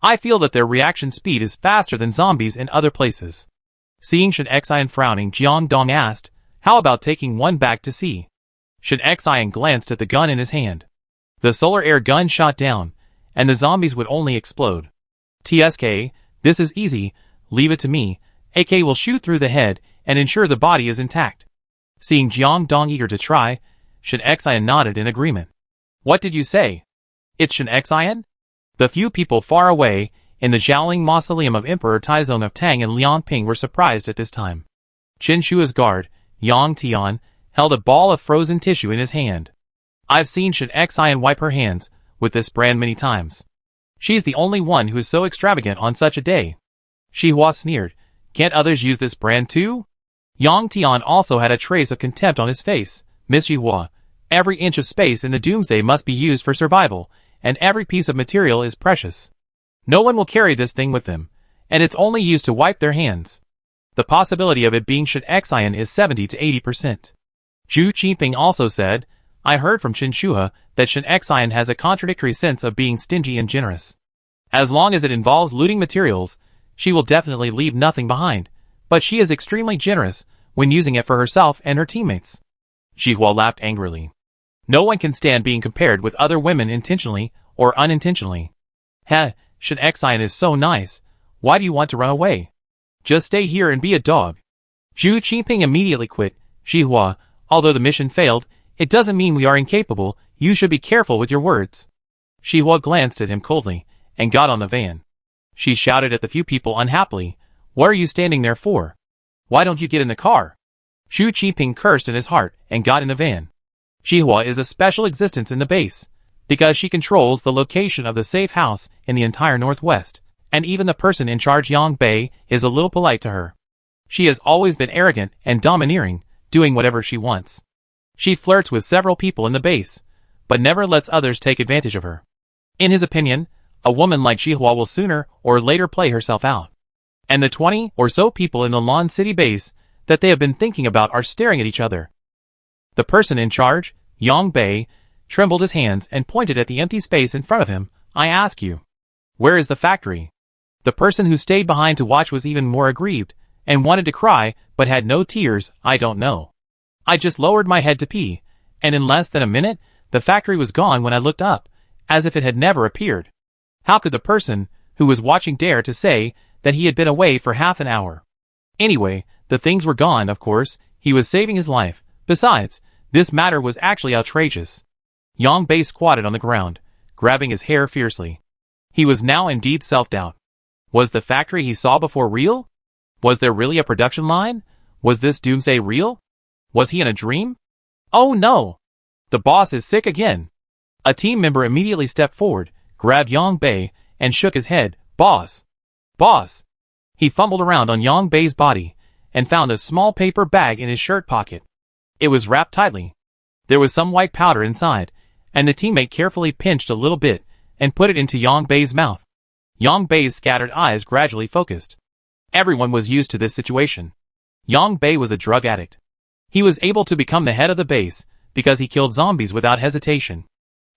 I feel that their reaction speed is faster than zombies in other places. Seeing Shen Xian frowning, Jiang Dong asked, how about taking one back to see? Shin Xian glanced at the gun in his hand. The solar air gun shot down, and the zombies would only explode. TSK, this is easy, leave it to me. AK will shoot through the head and ensure the body is intact. Seeing Jiang Dong eager to try, Shin Xian nodded in agreement. What did you say? It's Shin Xian? The few people far away, in the Xiaoling mausoleum of Emperor Taizong of Tang and Liangping were surprised at this time. Qin Shua's guard, Yang Tian, held a ball of frozen tissue in his hand. I've seen Shin Xian wipe her hands with this brand many times. She's the only one who is so extravagant on such a day. Xihua sneered. Can't others use this brand too? Yang Tian also had a trace of contempt on his face. Miss Xihua, every inch of space in the Doomsday must be used for survival, and every piece of material is precious. No one will carry this thing with them, and it's only used to wipe their hands. The possibility of it being Shin Xian is 70 to 80%. Zhu Qingping also said, I heard from Qin Shua that Shin Xian has a contradictory sense of being stingy and generous. As long as it involves looting materials, she will definitely leave nothing behind, but she is extremely generous when using it for herself and her teammates. Xihua laughed angrily. No one can stand being compared with other women intentionally or unintentionally. Heh, Shin Xian is so nice. Why do you want to run away? Just stay here and be a dog. Zhu Qingping immediately quit. Xihua, although the mission failed, it doesn't mean we are incapable. You should be careful with your words. Xihua glanced at him coldly and got on the van. She shouted at the few people unhappily. What are you standing there for? Why don't you get in the car? Zhu Qingping cursed in his heart and got in the van. Xihua is a special existence in the base, because she controls the location of the safe house in the entire Northwest, and even the person in charge Yang Bei is a little polite to her. She has always been arrogant and domineering, doing whatever she wants. She flirts with several people in the base, but never lets others take advantage of her. In his opinion, a woman like Xihua will sooner or later play herself out. And the 20 or so people in the Lon City base that they have been thinking about are staring at each other. The person in charge, Yang Bei, trembled his hands and pointed at the empty space in front of him. I ask you, where is the factory? The person who stayed behind to watch was even more aggrieved, and wanted to cry, but had no tears. I don't know. I just lowered my head to pee, and in less than a minute, the factory was gone when I looked up, as if it had never appeared. How could the person who was watching dare to say that he had been away for half an hour? Anyway, the things were gone, of course. He was saving his life. Besides, this matter was actually outrageous. Yang Bei squatted on the ground, grabbing his hair fiercely. He was now in deep self-doubt. Was the factory he saw before real? Was there really a production line? Was this Doomsday real? Was he in a dream? Oh no! The boss is sick again. A team member immediately stepped forward, grabbed Yang Bei, and shook his head. Boss! Boss! He fumbled around on Yang Bei's body, and found a small paper bag in his shirt pocket. It was wrapped tightly. There was some white powder inside, and the teammate carefully pinched a little bit, and put it into Yang Bei's mouth. Yang Bei's scattered eyes gradually focused. Everyone was used to this situation. Yang Bei was a drug addict. He was able to become the head of the base, because he killed zombies without hesitation.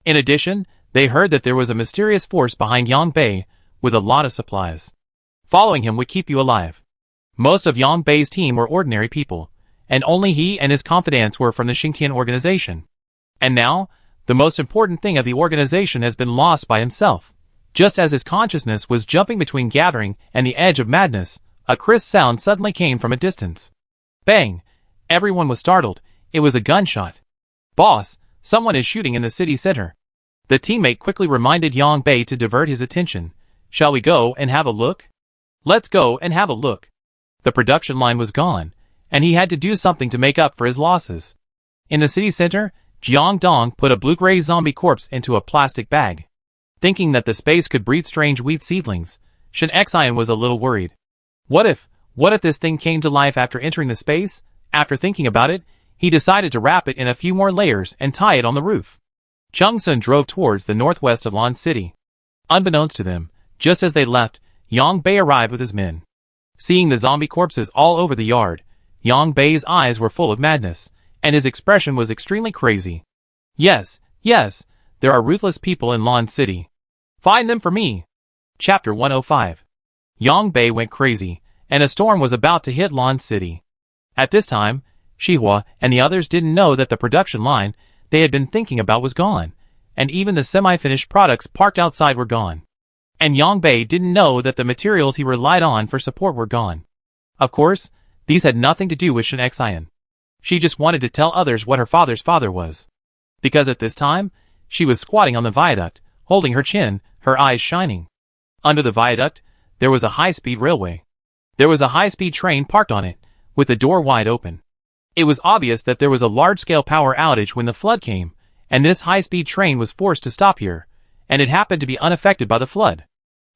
In addition, they heard that there was a mysterious force behind Yang Bei, with a lot of supplies. Following him would keep you alive. Most of Yang Bei's team were ordinary people, and only he and his confidants were from the Xingtian organization. And now, the most important thing of the organization has been lost by himself. Just as his consciousness was jumping between gathering and the edge of madness, a crisp sound suddenly came from a distance. Bang! Everyone was startled. It was a gunshot. Boss, someone is shooting in the city center. The teammate quickly reminded Yang Bei to divert his attention. Shall we go and have a look? Let's go and have a look. The production line was gone, and he had to do something to make up for his losses. In the city center, Jiang Dong put a blue-gray zombie corpse into a plastic bag. Thinking that the space could breed strange wheat seedlings, Shin Xian was a little worried. What if this thing came to life after entering the space? After thinking about it, he decided to wrap it in a few more layers and tie it on the roof. Chung Sun drove towards the northwest of Lon City. Unbeknownst to them, just as they left, Yang Bei arrived with his men. Seeing the zombie corpses all over the yard, Yang Bei's eyes were full of madness, and his expression was extremely crazy. Yes, there are ruthless people in Lon City. Find them for me. Chapter 105. Yang Bei went crazy, and a storm was about to hit Lon City. At this time, Shihua and the others didn't know that the production line they had been thinking about was gone, and even the semi-finished products parked outside were gone. And Yang Bei didn't know that the materials he relied on for support were gone. Of course, these had nothing to do with Shin Xian. She just wanted to tell others what her father's father was. Because at this time, she was squatting on the viaduct, holding her chin, her eyes shining. Under the viaduct, there was a high-speed railway. There was a high-speed train parked on it, with the door wide open. It was obvious that there was a large-scale power outage when the flood came, and this high-speed train was forced to stop here, and it happened to be unaffected by the flood.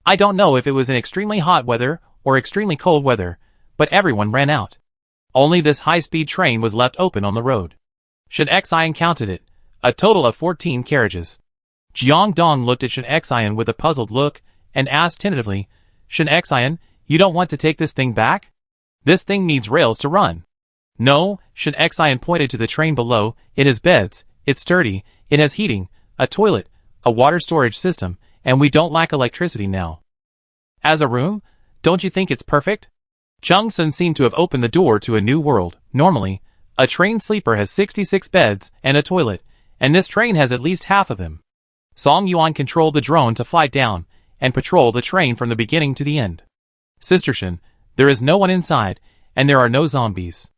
I don't know if it was in extremely hot weather or extremely cold weather, but everyone ran out. Only this high-speed train was left open on the road. Shin Xian counted it, a total of 14 carriages. Jiang Dong looked at Shin Xian with a puzzled look, and asked tentatively, Shin Xian, you don't want to take this thing back? This thing needs rails to run. No, Shin Xian pointed to the train below, it has beds, it's sturdy, it has heating, a toilet, a water storage system, and we don't lack electricity now. As a room, don't you think it's perfect? Chung Sun seemed to have opened the door to a new world. Normally, a train sleeper has 66 beds and a toilet, and this train has at least half of them. Song Yuan controlled the drone to fly down and patrol the train from the beginning to the end. Sister Shin, there is no one inside, and there are no zombies.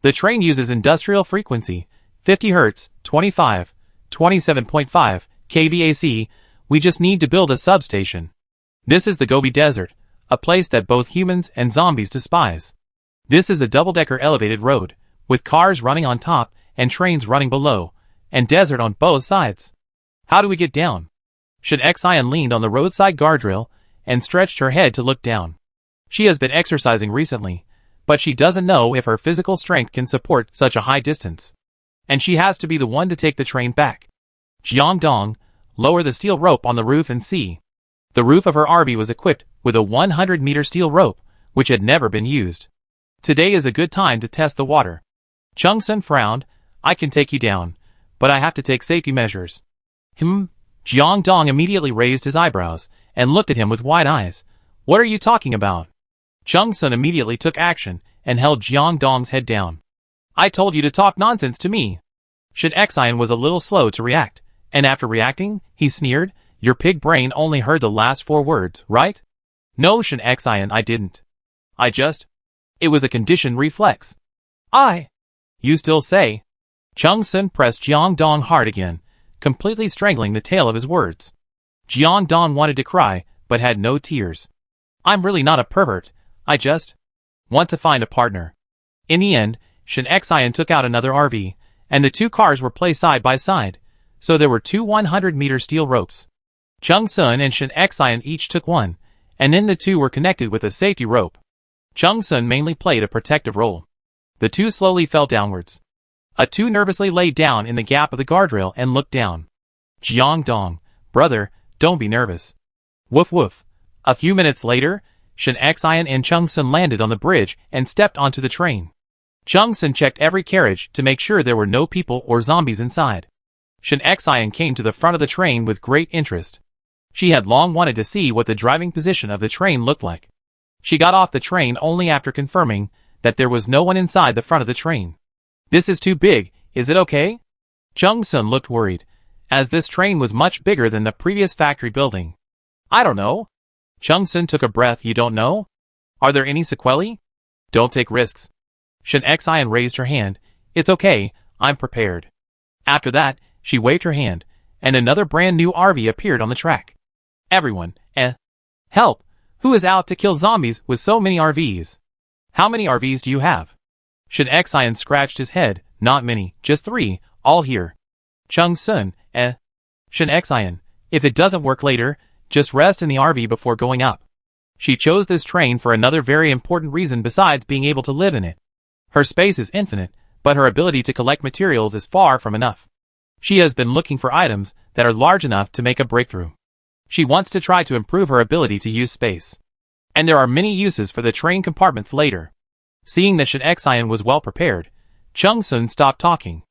The train uses industrial frequency, 50 Hz, 25, 27.5 kVAC. We just need to build a substation. This is the Gobi Desert, a place that both humans and zombies despise. This is a double-decker elevated road, with cars running on top and trains running below, and desert on both sides. How do we get down? Shin Xian leaned on the roadside guardrail and stretched her head to look down. She has been exercising recently, but she doesn't know if her physical strength can support such a high distance. And she has to be the one to take the train back. Jiang Dong, lower the steel rope on the roof and see. The roof of her RV was equipped with a 100-meter steel rope, which had never been used. Today is a good time to test the water. Chung Sun frowned, I can take you down, but I have to take safety measures. Jiang Dong immediately raised his eyebrows and looked at him with wide eyes. What are you talking about? Chung Sun immediately took action and held Jiang Dong's head down. I told you to talk nonsense to me. Shin Xian was a little slow to react, and after reacting, he sneered, your pig brain only heard the last 4 words, right? No, Shin Xian, I didn't. It was a conditioned reflex. You still say? Chung Sun pressed Jiang Dong hard again, completely strangling the tail of his words. Jiang Dong wanted to cry, but had no tears. I'm really not a pervert, I just want to find a partner. In the end, Shin Xian took out another RV, and the 2 cars were placed side by side, so there were 2 100-meter steel ropes. Chung Sun and Shin Xian each took one, and then the 2 were connected with a safety rope. Chung Sun mainly played a protective role. The 2 slowly fell downwards. A 2 nervously lay down in the gap of the guardrail and looked down. Jiang Dong, brother, don't be nervous. Woof woof. A few minutes later, Shin Xian and Chung Sun landed on the bridge and stepped onto the train. Chung Sun checked every carriage to make sure there were no people or zombies inside. Shin Xian came to the front of the train with great interest. She had long wanted to see what the driving position of the train looked like. She got off the train only after confirming that there was no one inside the front of the train. This is too big, is it okay? Chung Sun looked worried, as this train was much bigger than the previous factory building. I don't know. Chung Sun took a breath. You don't know? Are there any sequelae? Don't take risks. Shin Xian raised her hand. It's okay, I'm prepared. After that, she waved her hand, and another brand new RV appeared on the track. Everyone, help! Who is out to kill zombies with so many RVs? How many RVs do you have? Shin Xian scratched his head. Not many, just 3, all here. Chung Sun, Shin Xian, if it doesn't work later, just rest in the RV before going up. She chose this train for another very important reason besides being able to live in it. Her space is infinite, but her ability to collect materials is far from enough. She has been looking for items that are large enough to make a breakthrough. She wants to try to improve her ability to use space. And there are many uses for the train compartments later. Seeing that Shin Xian was well prepared, Chung Sun stopped talking.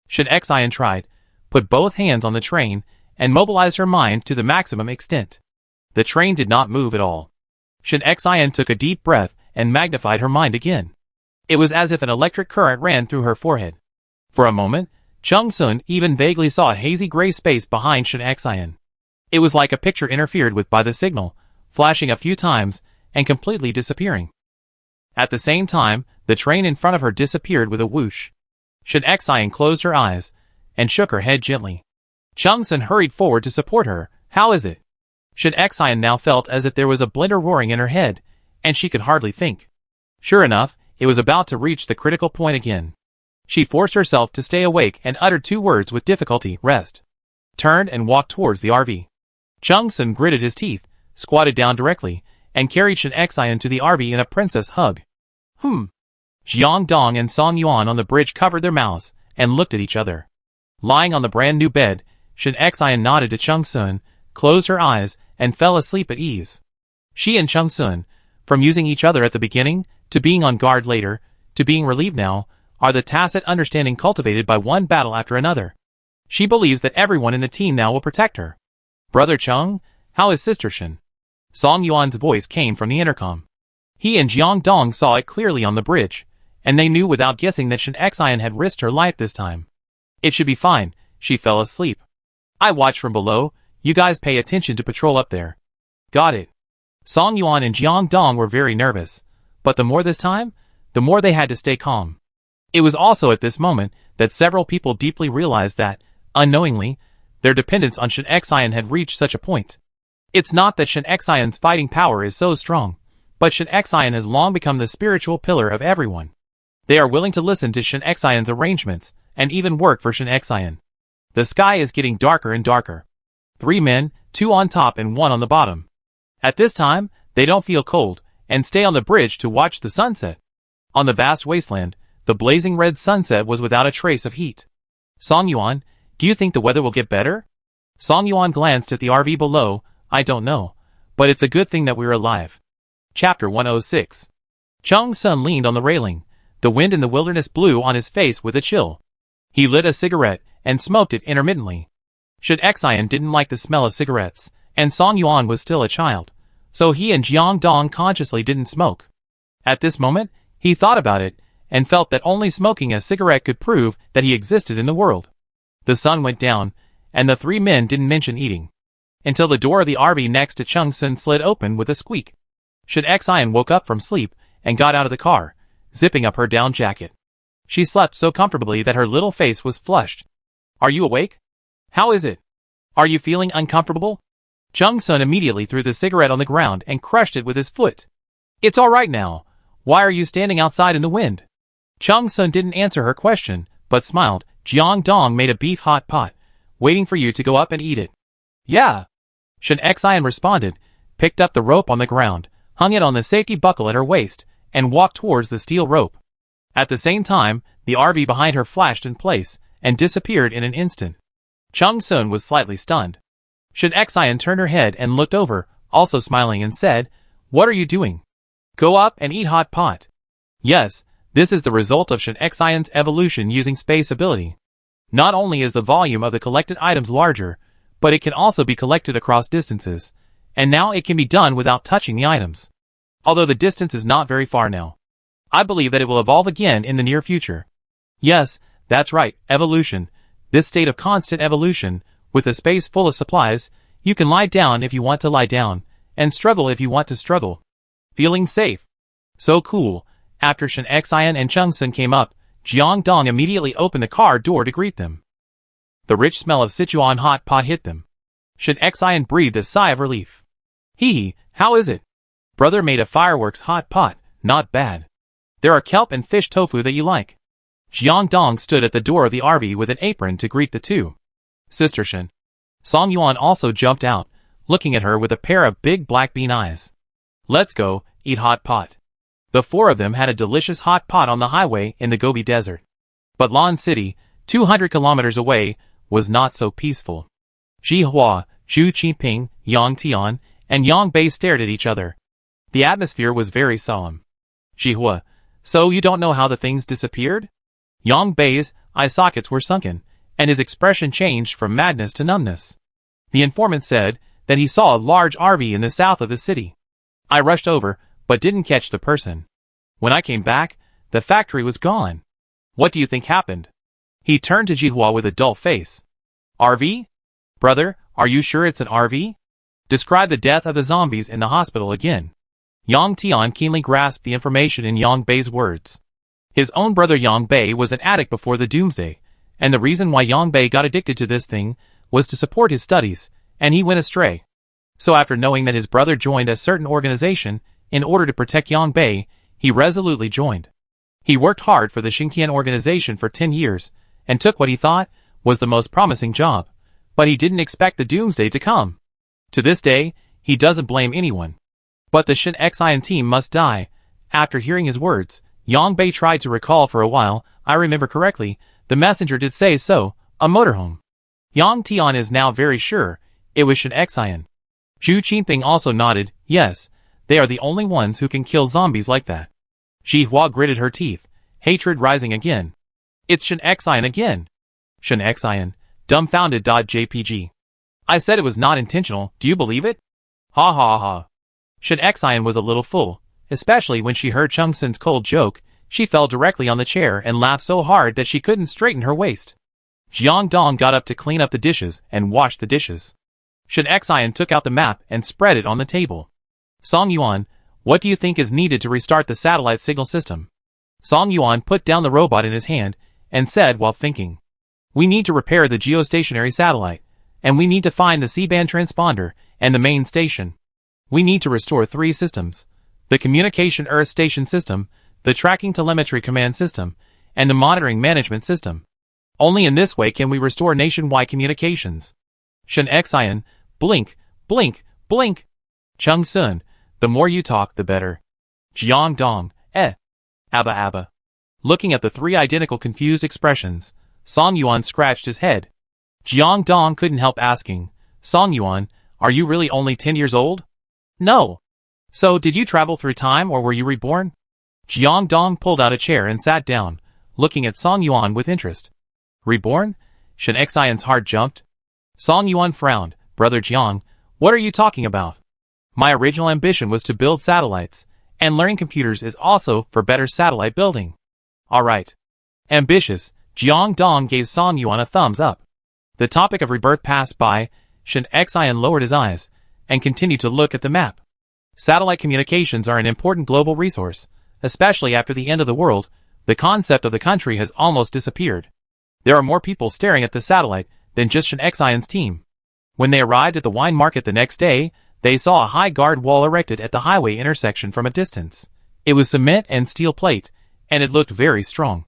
Shin Xian tried, put both hands on the train, and mobilized her mind to the maximum extent. The train did not move at all. Shin Xian took a deep breath and magnified her mind again. It was as if an electric current ran through her forehead. For a moment, Chung Sun even vaguely saw a hazy gray space behind Shin Xian. It was like a picture interfered with by the signal, flashing a few times and completely disappearing. At the same time, the train in front of her disappeared with a whoosh. Shin Xian closed her eyes and shook her head gently. Chung Sun hurried forward to support her. How is it? Shin Xian now felt as if there was a blender roaring in her head, and she could hardly think. Sure enough, it was about to reach the critical point again. She forced herself to stay awake and uttered 2 words with difficulty: rest. Turned and walked towards the RV. Chung Sun gritted his teeth, squatted down directly, and carried Shin Xian to the RV in a princess hug. Jiang Dong and Song Yuan on the bridge covered their mouths and looked at each other. Lying on the brand new bed, Shin Xian nodded to Chung Sun, closed her eyes, and fell asleep at ease. She and Chung Sun, from using each other at the beginning, to being on guard later, to being relieved now, are the tacit understanding cultivated by one battle after another. She believes that everyone in the team now will protect her. Brother Chung, how is Sister Shin? Song Yuan's voice came from the intercom. He and Jiang Dong saw it clearly on the bridge, and they knew without guessing that Shin Xian had risked her life this time. It should be fine, she fell asleep. I watch from below, you guys pay attention to patrol up there. Got it. Song Yuan and Jiang Dong were very nervous, but the more this time, the more they had to stay calm. It was also at this moment that several people deeply realized that, unknowingly, their dependence on Shin Xian had reached such a point. It's not that Shin Xian's fighting power is so strong, but Shin Xian has long become the spiritual pillar of everyone. They are willing to listen to Shin Xian's arrangements, and even work for Shin Xian. The sky is getting darker and darker. 3 men, 2 on top and 1 on the bottom. At this time, they don't feel cold, and stay on the bridge to watch the sunset. On the vast wasteland, the blazing red sunset was without a trace of heat. Song Yuan, do you think the weather will get better? Song Yuan glanced at the RV below. I don't know, but it's a good thing that we're alive. Chapter 106. Chung Sun leaned on the railing. The wind in the wilderness blew on his face with a chill. He lit a cigarette and smoked it intermittently. Shin Xian didn't like the smell of cigarettes, and Song Yuan was still a child, so he and Jiang Dong consciously didn't smoke. At this moment, he thought about it, and felt that only smoking a cigarette could prove that he existed in the world. The sun went down, and the 3 men didn't mention eating, until the door of the RV next to Chung Sun slid open with a squeak. Shin Xian woke up from sleep and got out of the car, zipping up her down jacket. She slept so comfortably that her little face was flushed. Are you awake? How is it? Are you feeling uncomfortable? Chung Sun immediately threw the cigarette on the ground and crushed it with his foot. It's all right now. Why are you standing outside in the wind? Chung Sun didn't answer her question, but smiled. Jiang Dong made a beef hot pot, waiting for you to go up and eat it. Yeah. Shin Xian responded, picked up the rope on the ground, hung it on the safety buckle at her waist, and walked towards the steel rope. At the same time, the RV behind her flashed in place and disappeared in an instant. Chung Sun was slightly stunned. Shin Xian turned her head and looked over, also smiling, and said, What are you doing? Go up and eat hot pot. Yes, this is the result of Shin Xian's evolution using space ability. Not only is the volume of the collected items larger, but it can also be collected across distances, and now it can be done without touching the items. Although the distance is not very far now. I believe that it will evolve again in the near future. Yes, that's right, evolution. This state of constant evolution, with a space full of supplies, you can lie down if you want to lie down, and struggle if you want to struggle. Feeling safe. So cool. After Shin Xian and Chung Sun came up, Jiang Dong immediately opened the car door to greet them. The rich smell of Sichuan hot pot hit them. Shin Xian breathed a sigh of relief. Hee, how is it? Brother made a fireworks hot pot, not bad. There are kelp and fish tofu that you like. Jiang Dong stood at the door of the RV with an apron to greet the two. Sister Shin. Song Yuan also jumped out, looking at her with a pair of big black bean eyes. Let's go, eat hot pot. The 4 of them had a delicious hot pot on the highway in the Gobi Desert. But Lan City, 200 kilometers away, was not so peaceful. Ji Hua, Zhu Qingping, Yang Tian, and Yang Bei stared at each other. The atmosphere was very solemn. Ji Hua, so you don't know how the things disappeared? Yang Bei's eye sockets were sunken, and his expression changed from madness to numbness. The informant said that he saw a large RV in the south of the city. I rushed over, but didn't catch the person. When I came back, The factory was gone. What do you think happened? He turned to Jihua with a dull face. RV? Brother, are you sure it's an RV? Describe the death of the zombies in the hospital again. Yang Tian keenly grasped the information in Yang Bei's words. His own brother Yang Bei was an addict before the Doomsday, and the reason why Yang Bei got addicted to this thing was to support his studies, and he went astray. So after knowing that his brother joined a certain organization in order to protect Yang Bei, he resolutely joined. He worked hard for the Xingtian organization for 10 years, and took what he thought was the most promising job, but he didn't expect the Doomsday to come. To this day, he doesn't blame anyone. But the Shin Xian team must die. After hearing his words, Yang Bei tried to recall for a while. I remember correctly, the messenger did say so, a motorhome. Yang Tian is now very sure, it was Shin Xian. Zhu Qinping also nodded, yes, they are the only ones who can kill zombies like that. Jihua gritted her teeth, hatred rising again. It's Shin Xian again. Shin Xian, dumbfounded. JPG. I said it was not intentional, do you believe it? Ha ha ha. Shin Xian was a little full, especially when she heard Chung Sun's cold joke. She fell directly on the chair and laughed so hard that she couldn't straighten her waist. Jiang Dong got up to clean up the dishes and wash the dishes. Shin Xian took out the map and spread it on the table. Song Yuan, what do you think is needed to restart the satellite signal system? Song Yuan put down the robot in his hand and said while thinking. We need to repair the geostationary satellite, and we need to find the C-band transponder and the main station. We need to restore 3 systems: the communication Earth station system, the tracking telemetry command system, and the monitoring management system. Only in this way can we restore nationwide communications. Shin Xian, blink, blink, blink. Chung Sun, the more you talk, the better. Jiang Dong, Abba Abba. Looking at the 3 identical confused expressions, Song Yuan scratched his head. Jiang Dong couldn't help asking, Song Yuan, are you really only 10 years old? No. So, did you travel through time or were you reborn? Jiang Dong pulled out a chair and sat down, looking at Song Yuan with interest. Reborn? Shin Xian's heart jumped. Song Yuan frowned. Brother Jiang, what are you talking about? My original ambition was to build satellites, and learning computers is also for better satellite building. Alright. Ambitious. Jiang Dong gave Song Yuan a thumbs up. The topic of rebirth passed by. Shin Xian lowered his eyes and continued to look at the map. Satellite communications are an important global resource, especially after the end of the world. The concept of the country has almost disappeared. There are more people staring at the satellite than just Shin Xian's team. When they arrived at the wine market the next day, they saw a high guard wall erected at the highway intersection from a distance. It was cement and steel plate, and it looked very strong.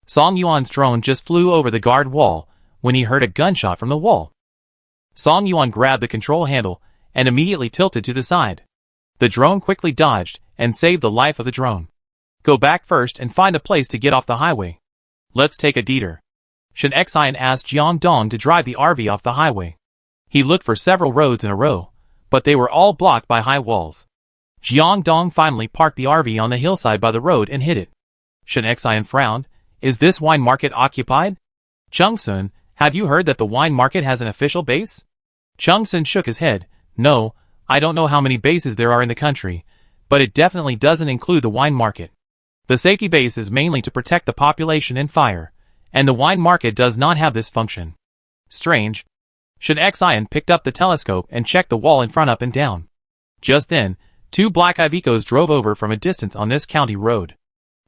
Song Yuan's drone just flew over the guard wall when he heard a gunshot from the wall. Song Yuan grabbed the control handle and immediately tilted to the side. The drone quickly dodged and saved the life of the drone. Go back first and find a place to get off the highway. Let's take a detour. Shin Xian asked Jiang Dong to drive the RV off the highway. He looked for several roads in a row, but they were all blocked by high walls. Jiang Dong finally parked the RV on the hillside by the road and hid it. Shin Xian frowned. Is this wine market occupied? Chung Sun, have you heard that the wine market has an official base? Chung Sun shook his head. No, I don't know how many bases there are in the country, but it definitely doesn't include the wine market. The safety base is mainly to protect the population and fire, and the wine market does not have this function. Strange. Shin Xian picked up the telescope and checked the wall in front up and down. Just then, 2 black Ivecos drove over from a distance on this county road.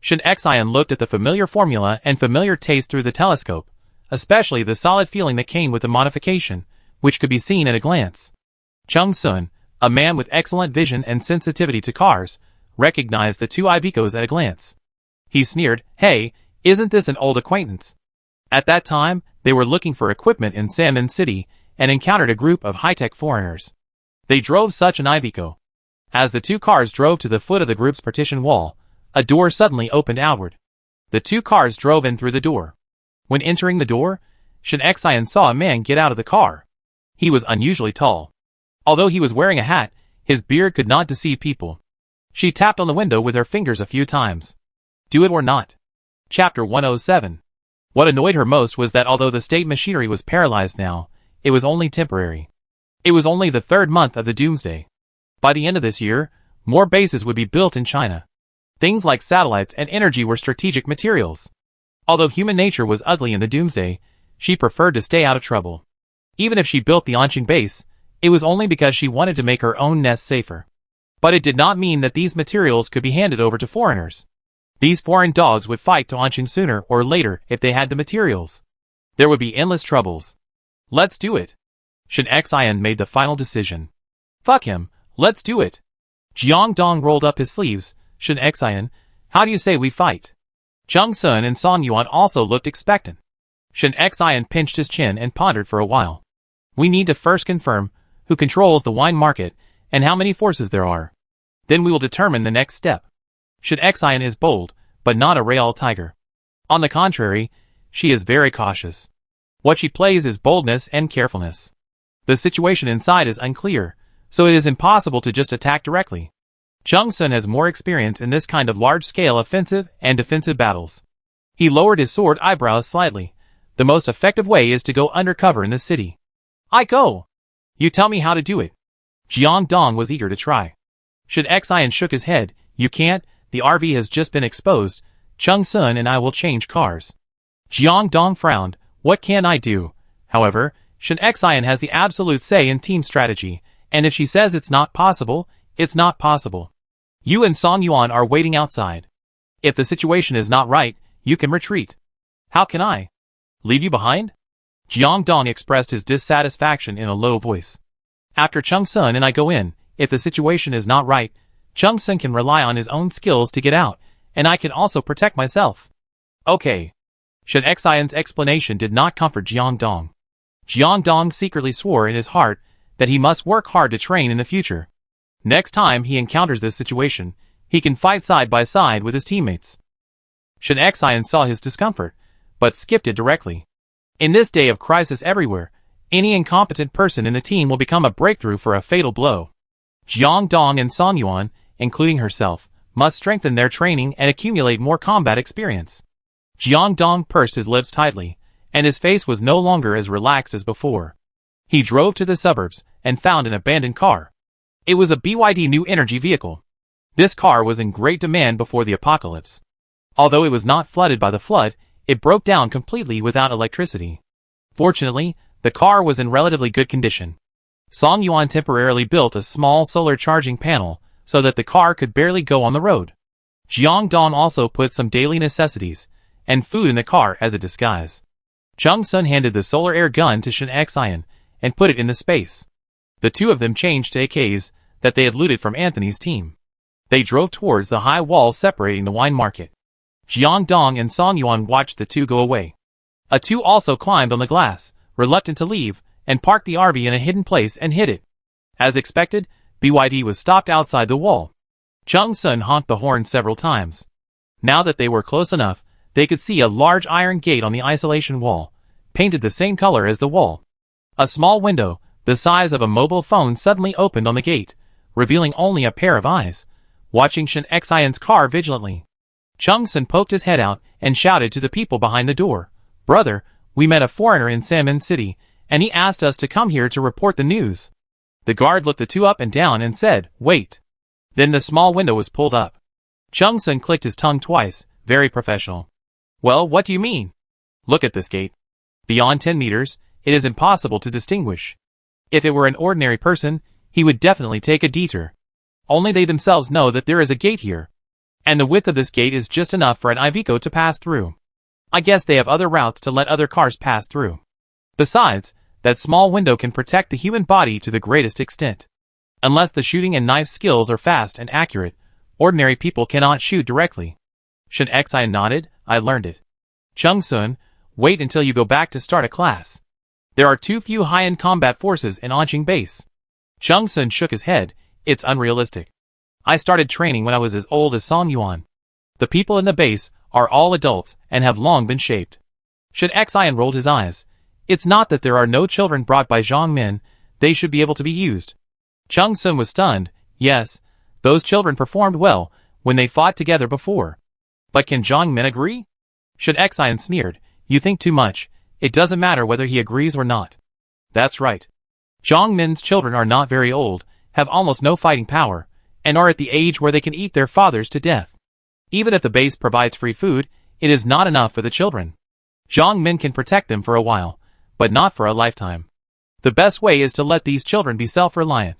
Shin Xian looked at the familiar formula and familiar taste through the telescope, especially the solid feeling that came with the modification, which could be seen at a glance. Chung Sun, a man with excellent vision and sensitivity to cars, recognized the 2 Ivecos at a glance. He sneered, hey, isn't this an old acquaintance? At that time, they were looking for equipment in Salmon City and encountered a group of high-tech foreigners. They drove such an Iveco. As the 2 cars drove to the foot of the group's partition wall, a door suddenly opened outward. The 2 cars drove in through the door. When entering the door, Shin Xian saw a man get out of the car. He was unusually tall. Although he was wearing a hat, his beard could not deceive people. She tapped on the window with her fingers a few times. Do it or not. Chapter 107. What annoyed her most was that although the state machinery was paralyzed now, it was only temporary. It was only the 3rd month of the Doomsday. By the end of this year, more bases would be built in China. Things like satellites and energy were strategic materials. Although human nature was ugly in the Doomsday, she preferred to stay out of trouble. Even if she built the Onching base, it was only because she wanted to make her own nest safer. But it did not mean that these materials could be handed over to foreigners. These foreign dogs would fight to Onching sooner or later if they had the materials. There would be endless troubles. Let's do it. Shen Xian made the final decision. Fuck him, let's do it. Jiang Dong rolled up his sleeves. Shen Xian, how do you say we fight? Chung Sun and Song Yuan also looked expectant. Shen Xian pinched his chin and pondered for a while. We need to first confirm who controls the wine market and how many forces there are. Then we will determine the next step. Shen Xian is bold, but not a real tiger. On the contrary, she is very cautious. What she plays is boldness and carefulness. The situation inside is unclear, so it is impossible to just attack directly. Chung Sun has more experience in this kind of large-scale offensive and defensive battles. He lowered his sword eyebrows slightly. The most effective way is to go undercover in the city. I go. You tell me how to do it. Jiang Dong was eager to try. Shen Xian shook his head. You can't, the RV has just been exposed. Chung Sun and I will change cars. Jiang Dong frowned. What can I do? However, Shen Xian has the absolute say in team strategy, and if she says it's not possible, it's not possible. You and Song Yuan are waiting outside. If the situation is not right, you can retreat. How can I? Leave you behind? Jiang Dong expressed his dissatisfaction in a low voice. After Chung Sun and I go in, if the situation is not right, Chung Sun can rely on his own skills to get out, and I can also protect myself. Okay. Shen Xian's explanation did not comfort Jiang Dong. Jiang Dong secretly swore in his heart that he must work hard to train in the future. Next time he encounters this situation, he can fight side by side with his teammates. Shen Xian saw his discomfort, but skipped it directly. In this day of crisis everywhere, any incompetent person in the team will become a breakthrough for a fatal blow. Jiang Dong and Song Yuan, including herself, must strengthen their training and accumulate more combat experience. Jiang Dong pursed his lips tightly, and his face was no longer as relaxed as before. He drove to the suburbs and found an abandoned car. It was a BYD new energy vehicle. This car was in great demand before the apocalypse. Although it was not flooded by the flood, it broke down completely without electricity. Fortunately, the car was in relatively good condition. Song Yuan temporarily built a small solar charging panel so that the car could barely go on the road. Jiang Dong also put some daily necessities and food in the car as a disguise. Chung Sun handed the solar air gun to Shen Xian and put it in the space. The two of them changed to AKs that they had looted from Anthony's team. They drove towards the high wall separating the wine market. Jiang Dong and Song Yuan watched the two go away. A two also climbed on the glass, reluctant to leave, and parked the RV in a hidden place and hid it. As expected, BYD was stopped outside the wall. Chung Sun honked the horn several times. Now that they were close enough, they could see a large iron gate on the isolation wall, painted the same color as the wall. A small window, the size of a mobile phone, suddenly opened on the gate, revealing only a pair of eyes, watching Shen Xian's car vigilantly. Chung Sun poked his head out and shouted to the people behind the door, "Brother, we met a foreigner in Salmon City, and he asked us to come here to report the news." The guard looked the two up and down and said, "Wait." Then the small window was pulled up. Chung Sun clicked his tongue twice, very professional. "Well, what do you mean?" "Look at this gate. Beyond 10 meters, it is impossible to distinguish. If it were an ordinary person, he would definitely take a detour. Only they themselves know that there is a gate here. And the width of this gate is just enough for an Iveco to pass through. I guess they have other routes to let other cars pass through. Besides, that small window can protect the human body to the greatest extent. Unless the shooting and knife skills are fast and accurate, ordinary people cannot shoot directly." Shen Xian nodded. "I learned it." "Chung Sun, wait until you go back to start a class. There are too few high-end combat forces in Onching base." Chung Sun shook his head. "It's unrealistic. I started training when I was as old as Song Yuan. The people in the base are all adults and have long been shaped." Shen Xian rolled his eyes. "It's not that there are no children brought by Zhang Min, they should be able to be used." Chung Sun was stunned. "Yes, those children performed well when they fought together before. But can Zhang Min agree?" Shen Xian sneered. "You think too much. It doesn't matter whether he agrees or not." "That's right. Zhang Min's children are not very old, have almost no fighting power, and are at the age where they can eat their fathers to death. Even if the base provides free food, it is not enough for the children. Zhang Min can protect them for a while, but not for a lifetime. The best way is to let these children be self-reliant.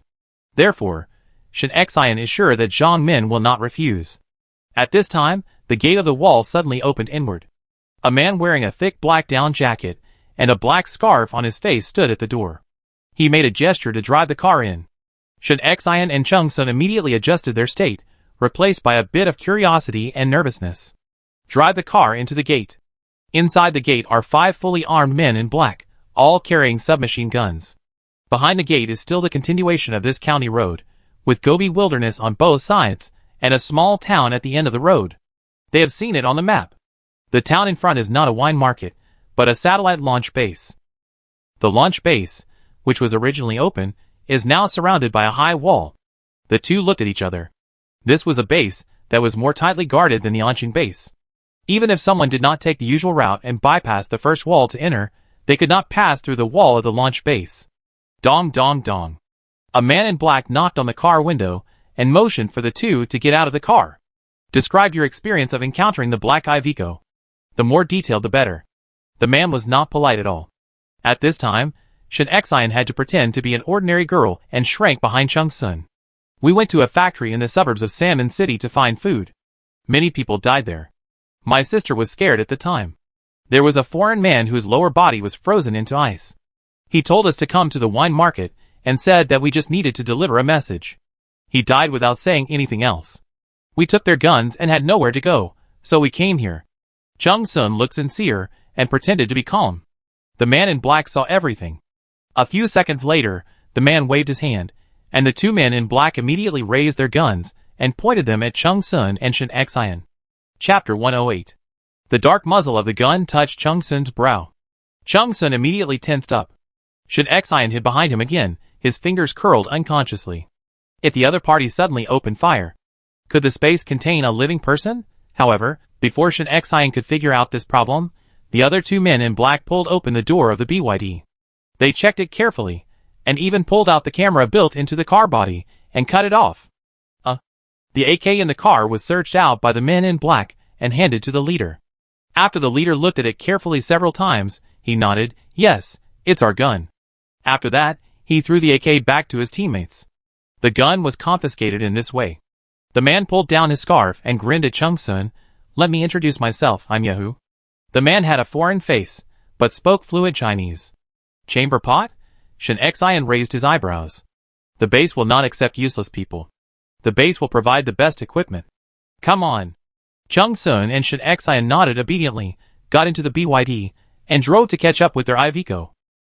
Therefore, Shen Xian is sure that Zhang Min will not refuse. At this time, the gate of the wall suddenly opened inward. A man wearing a thick black down jacket and a black scarf on his face stood at the door. He made a gesture to drive the car in. Shen Xian and Chung Sun immediately adjusted their state, replaced by a bit of curiosity and nervousness. Drive the car into the gate. Inside the gate are 5 fully armed men in black, all carrying submachine guns. Behind the gate is still the continuation of this county road, with Gobi Wilderness on both sides, and a small town at the end of the road. They have seen it on the map. The town in front is not a wine market, but a satellite launch base. The launch base, which was originally open, is now surrounded by a high wall. The two looked at each other. This was a base that was more tightly guarded than the launching base. Even if someone did not take the usual route and bypass the first wall to enter, they could not pass through the wall of the launch base. Dong dong dong. A man in black knocked on the car window and motioned for the two to get out of the car. Describe your experience of encountering the Black Iveco. The more detailed the better. The man was not polite at all. At this time, Shen Xian had to pretend to be an ordinary girl and shrank behind Chung Sun. We went to a factory in the suburbs of Salmon City to find food. Many people died there. My sister was scared at the time. There was a foreign man whose lower body was frozen into ice. He told us to come to the wine market and said that we just needed to deliver a message. He died without saying anything else. We took their guns and had nowhere to go, so we came here. Chung Sun looked sincere and pretended to be calm. The man in black saw everything. A few seconds later, the man waved his hand, and the two men in black immediately raised their guns and pointed them at Chung Sun and Shen Xian. Chapter 108. The dark muzzle of the gun touched Chung Sun's brow. Chung Sun immediately tensed up. Shen Xian hid behind him again, his fingers curled unconsciously. If the other party suddenly opened fire, could the space contain a living person? However, before Shen Xian could figure out this problem, the other two men in black pulled open the door of the BYD. They checked it carefully, and even pulled out the camera built into the car body, and cut it off. The AK in the car was searched out by the men in black, and handed to the leader. After the leader looked at it carefully several times, he nodded, "Yes, it's our gun." After that, he threw the AK back to his teammates. The gun was confiscated in this way. The man pulled down his scarf and grinned at Chung Sun. "Let me introduce myself, I'm Yahoo." The man had a foreign face, but spoke fluent Chinese. "Chamber pot?" Shen Xian raised his eyebrows. "The base will not accept useless people. The base will provide the best equipment. Come on." Chung Sun and Shen Xian nodded obediently, got into the BYD, and drove to catch up with their Iveco.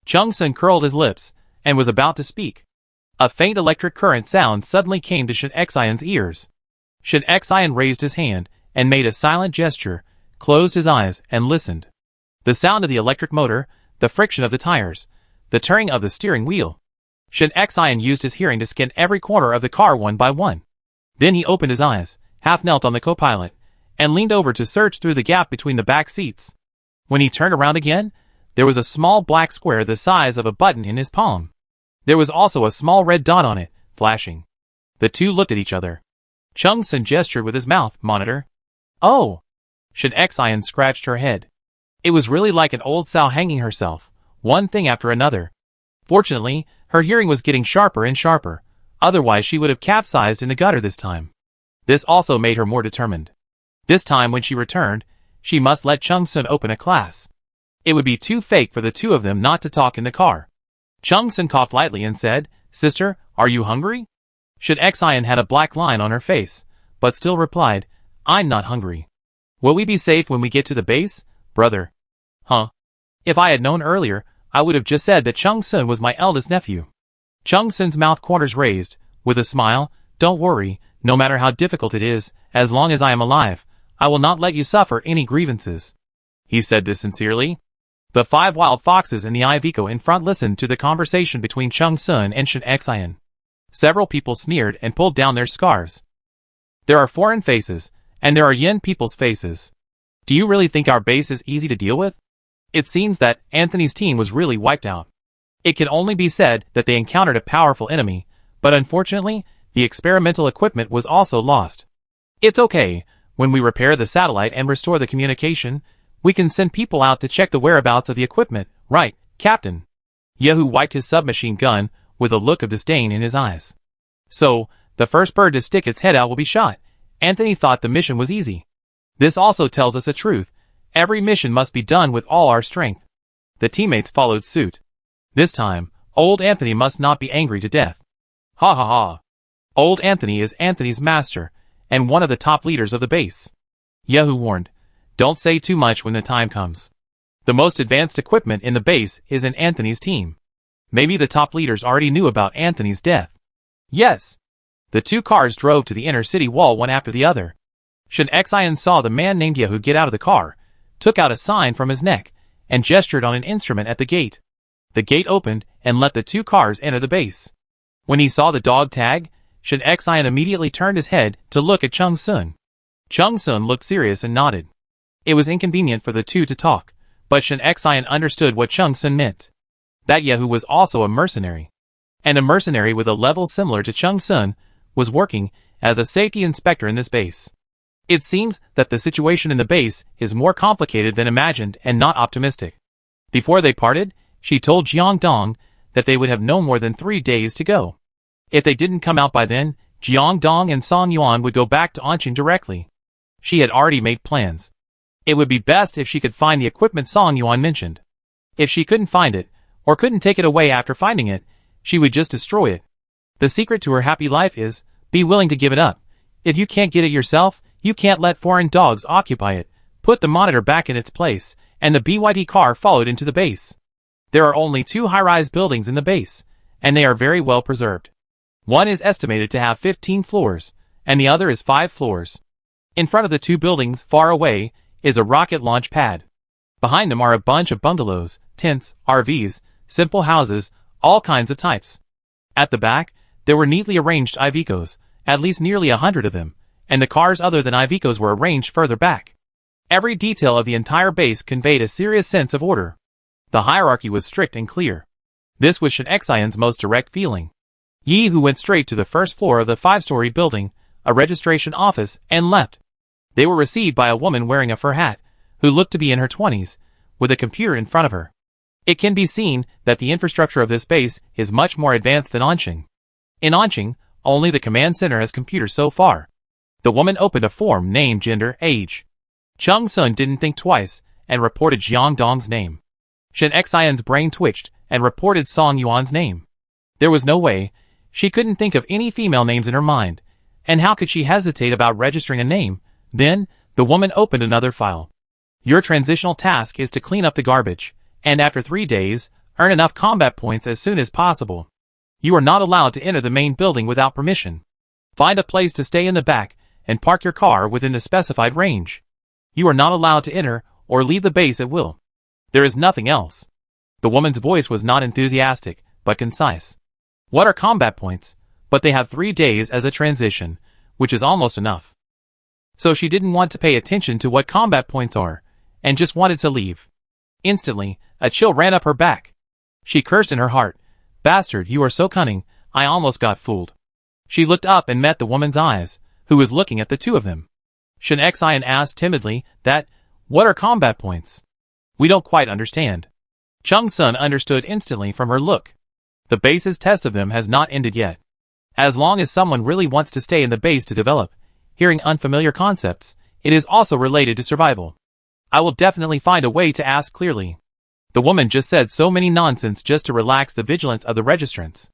Chung Sun curled his lips, and was about to speak. A faint electric current sound suddenly came to Shen Xian's ears. Shen Xian raised his hand, and made a silent gesture, closed his eyes, and listened. The sound of the electric motor, the friction of the tires, the turning of the steering wheel. Shen Xian used his hearing to scan every corner of the car one by one. Then he opened his eyes, half knelt on the co-pilot, and leaned over to search through the gap between the back seats. When he turned around again, there was a small black square the size of a button in his palm. There was also a small red dot on it, flashing. The two looked at each other. Chung Sun gestured with his mouth, "Monitor." "Oh!" Shen Xian scratched her head. It was really like an old sow hanging herself, one thing after another. Fortunately, her hearing was getting sharper and sharper, otherwise she would have capsized in the gutter this time. This also made her more determined. This time when she returned, she must let Chung Sun open a class. It would be too fake for the two of them not to talk in the car. Chung Sun coughed lightly and said, "Sister, are you hungry?" Shen Xian had a black line on her face, but still replied, "I'm not hungry." "Will we be safe when we get to the base, brother?" "Huh? If I had known earlier, I would have just said that Chung Sun was my eldest nephew." Chung Sun's mouth corners raised, with a smile, "Don't worry, no matter how difficult it is, as long as I am alive, I will not let you suffer any grievances." He said this sincerely. The 5 wild foxes in the Iveco in front listened to the conversation between Chung Sun and Shen Xian. Several people sneered and pulled down their scarves. There are foreign faces, and there are Yin people's faces. Do you really think our base is easy to deal with? It seems that Anthony's team was really wiped out. It can only be said that they encountered a powerful enemy, but unfortunately, the experimental equipment was also lost. It's okay, When we repair the satellite and restore the communication, we can send people out to check the whereabouts of the equipment, right, Captain? Yahoo wiped his submachine gun with a look of disdain in his eyes. So, the first bird to stick its head out will be shot. Anthony thought the mission was easy. This also tells us a truth. Every mission must be done with all our strength. The teammates followed suit. This time, old Anthony must not be angry to death. Ha ha ha. Old Anthony is Anthony's master, and one of the top leaders of the base. Yahoo warned, don't say too much when the time comes. The most advanced equipment in the base is in Anthony's team. Maybe the top leaders already knew about Anthony's death. Yes. The two cars drove to the inner city wall one after the other. Shin Xian saw the man named Yahoo get out of the car, took out a sign from his neck, and gestured on an instrument at the gate. The gate opened and let the two cars enter the base. When he saw the dog tag, Shin Xian immediately turned his head to look at Chung Sun. Chung Sun looked serious and nodded. It was inconvenient for the two to talk, but Shin Xian understood what Chung Sun meant. That Yahoo was also a mercenary. And a mercenary with a level similar to Chung Sun was working as a safety inspector in this base. It seems that the situation in the base is more complicated than imagined and not optimistic. Before they parted, she told Jiang Dong that they would have no more than 3 days to go. If they didn't come out by then, Jiang Dong and Song Yuan would go back to Anqing directly. She had already made plans. It would be best if she could find the equipment Song Yuan mentioned. If she couldn't find it, or couldn't take it away after finding it, she would just destroy it. The secret to her happy life is, be willing to give it up. If you can't get it yourself, you can't let foreign dogs occupy it. Put the monitor back in its place, and the BYD car followed into the base. There are only 2 high-rise buildings in the base, and they are very well preserved. One is estimated to have 15 floors, and the other is 5 floors. In front of the 2 buildings, far away, is a rocket launch pad. Behind them are a bunch of bungalows, tents, RVs, simple houses, all kinds of types. At the back, there were neatly arranged Ivecos, at least nearly 100 of them, and the cars other than Ivecos were arranged further back. Every detail of the entire base conveyed a serious sense of order. The hierarchy was strict and clear. This was Shin Xian's most direct feeling. Yi Hu went straight to the first floor of the 5-story building, a registration office, and left. They were received by a woman wearing a fur hat, who looked to be in her 20s, with a computer in front of her. It can be seen that the infrastructure of this base is much more advanced than Anqing. In Anqing, only the command center has computers so far. The woman opened a form named Gender, Age. Chung Sun didn't think twice, and reported Jiang Dong's name. Shin Xian's brain twitched, and reported Song Yuan's name. There was no way. She couldn't think of any female names in her mind, and how could she hesitate about registering a name? Then, the woman opened another file. Your transitional task is to clean up the garbage, and after 3 days, earn enough combat points as soon as possible. You are not allowed to enter the main building without permission. Find a place to stay in the back, and park your car within the specified range. You are not allowed to enter or leave the base at will. There is nothing else. The woman's voice was not enthusiastic, but concise. What are combat points? But they have 3 days as a transition, which is almost enough. So she didn't want to pay attention to what combat points are, and just wanted to leave. Instantly, a chill ran up her back. She cursed in her heart. Bastard, you are so cunning, I almost got fooled. She looked up and met the woman's eyes, who was looking at the two of them. Shin Xian asked timidly, what are combat points? We don't quite understand. Chung Sun understood instantly from her look. The base's test of them has not ended yet. As long as someone really wants to stay in the base to develop, hearing unfamiliar concepts, it is also related to survival. I will definitely find a way to ask clearly. The woman just said so many nonsense just to relax the vigilance of the registrants.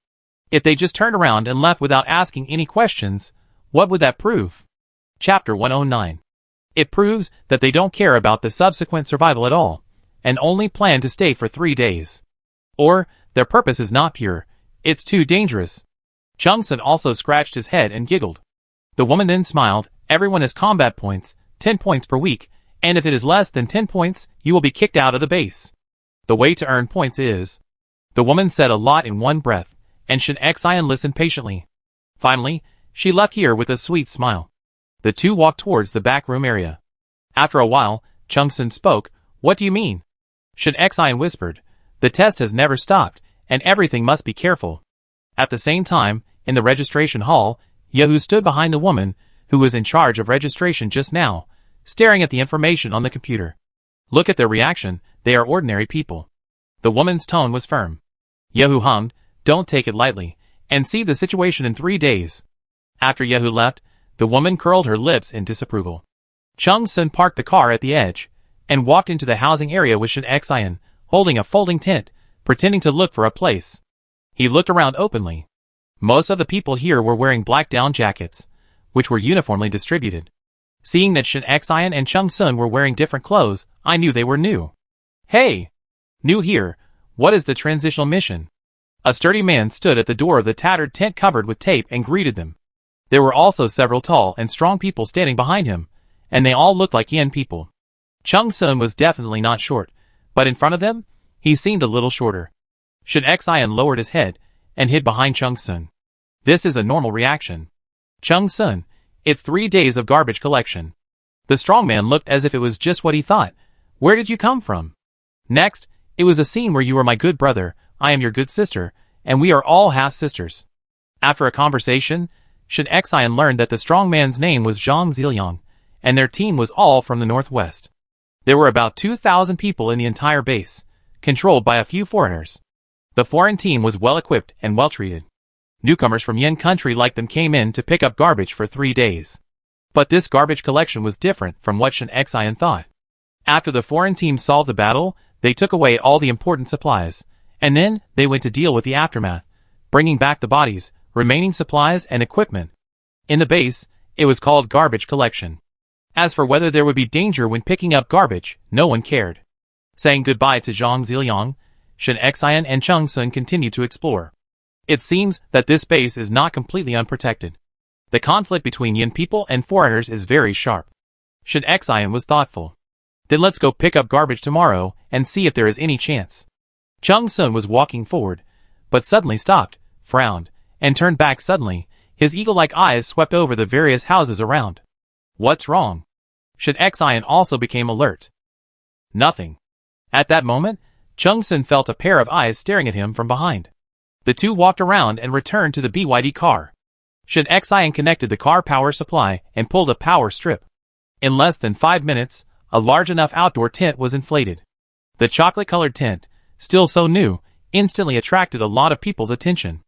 If they just turned around and left without asking any questions, what would that prove? Chapter 109. It proves that they don't care about the subsequent survival at all, and only plan to stay for 3 days. Or, their purpose is not pure, it's too dangerous. Chung Sun also scratched his head and giggled. The woman then smiled. Everyone has combat points, 10 points per week, and if it is less than 10 points, you will be kicked out of the base. The way to earn points is... The woman said a lot in one breath, and Shin Xian listened patiently. Finally, she left here with a sweet smile. The two walked towards the back room area. After a while, Chung Sun spoke. What do you mean? Shin Xian whispered. The test has never stopped, and everything must be careful. At the same time, in the registration hall, Yahoo stood behind the woman, who was in charge of registration just now, staring at the information on the computer. Look at their reaction, they are ordinary people. The woman's tone was firm. Yehu hummed, don't take it lightly, and see the situation in 3 days. After Yehu left, the woman curled her lips in disapproval. Chung Sun parked the car at the edge, and walked into the housing area with Shin Xian, holding a folding tent, pretending to look for a place. He looked around openly. Most of the people here were wearing black down jackets, which were uniformly distributed. Seeing that Shin Xian and Chung Sun were wearing different clothes, I knew they were new. Hey! New here, what is the transitional mission? A sturdy man stood at the door of the tattered tent covered with tape and greeted them. There were also several tall and strong people standing behind him, and they all looked like Yen people. Chung Sun was definitely not short, but in front of them, he seemed a little shorter. Shin Xian lowered his head and hid behind Chung Sun. This is a normal reaction. Chung Sun, it's 3 days of garbage collection. The strong man looked as if it was just what he thought. Where did you come from? Next, it was a scene where you were my good brother, I am your good sister, and we are all half-sisters. After a conversation, Shin Xian learned that the strong man's name was Zhang Ziliang, and their team was all from the northwest. There were about 2,000 people in the entire base, controlled by a few foreigners. The foreign team was well-equipped and well-treated. Newcomers from Yen country like them came in to pick up garbage for 3 days. But this garbage collection was different from what Shin Xian thought. After the foreign team solved the battle, they took away all the important supplies, and then they went to deal with the aftermath, bringing back the bodies, remaining supplies and equipment. In the base, it was called garbage collection. As for whether there would be danger when picking up garbage, no one cared. Saying goodbye to Zhang Ziliang, Shin Xian and Chung Sun continued to explore. It seems that this base is not completely unprotected. The conflict between Yen people and foreigners is very sharp. Shin Xian was thoughtful. Then let's go pick up garbage tomorrow and see if there is any chance. Chung Sun was walking forward, but suddenly stopped, frowned, and turned back suddenly. His eagle-like eyes swept over the various houses around. What's wrong? Shin Xian also became alert. Nothing. At that moment, Chung Sun felt a pair of eyes staring at him from behind. The two walked around and returned to the BYD car. Shin Xian connected the car power supply and pulled a power strip. In less than 5 minutes, a large enough outdoor tent was inflated. The chocolate-colored tent, still so new, instantly attracted a lot of people's attention.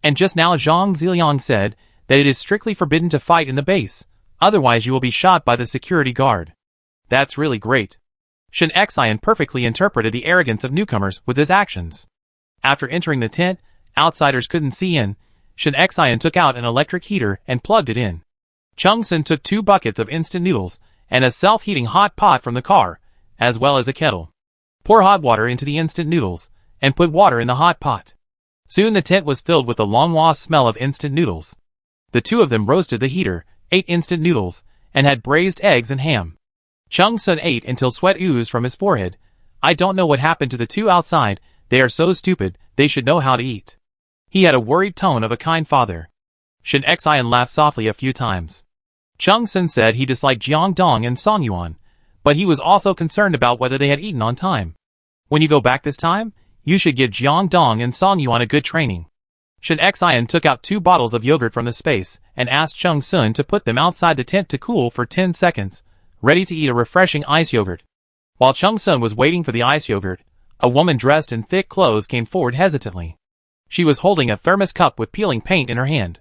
And just now Zhang Ziliang said that it is strictly forbidden to fight in the base, otherwise you will be shot by the security guard. That's really great. Shin Xian perfectly interpreted the arrogance of newcomers with his actions. After entering the tent, outsiders couldn't see in. Shin Xian took out an electric heater and plugged it in. Chung Sun took 2 buckets of instant noodles and a self-heating hot pot from the car, as well as a kettle. Pour hot water into the instant noodles, and put water in the hot pot. Soon the tent was filled with the long-lost smell of instant noodles. The two of them roasted the heater, ate instant noodles, and had braised eggs and ham. Chung Sun ate until sweat oozed from his forehead. I don't know what happened to the two outside, they are so stupid, they should know how to eat. He had a worried tone of a kind father. Shin Xian laughed softly a few times. Chung Sun said he disliked Jiang Dong and Song Yuan, but he was also concerned about whether they had eaten on time. When you go back this time, you should give Jiang Dong and Song Yuan a good training. Shin Xian took out 2 bottles of yogurt from the space and asked Chung Sun to put them outside the tent to cool for 10 seconds, ready to eat a refreshing ice yogurt. While Chung Sun was waiting for the ice yogurt, a woman dressed in thick clothes came forward hesitantly. She was holding a thermos cup with peeling paint in her hand.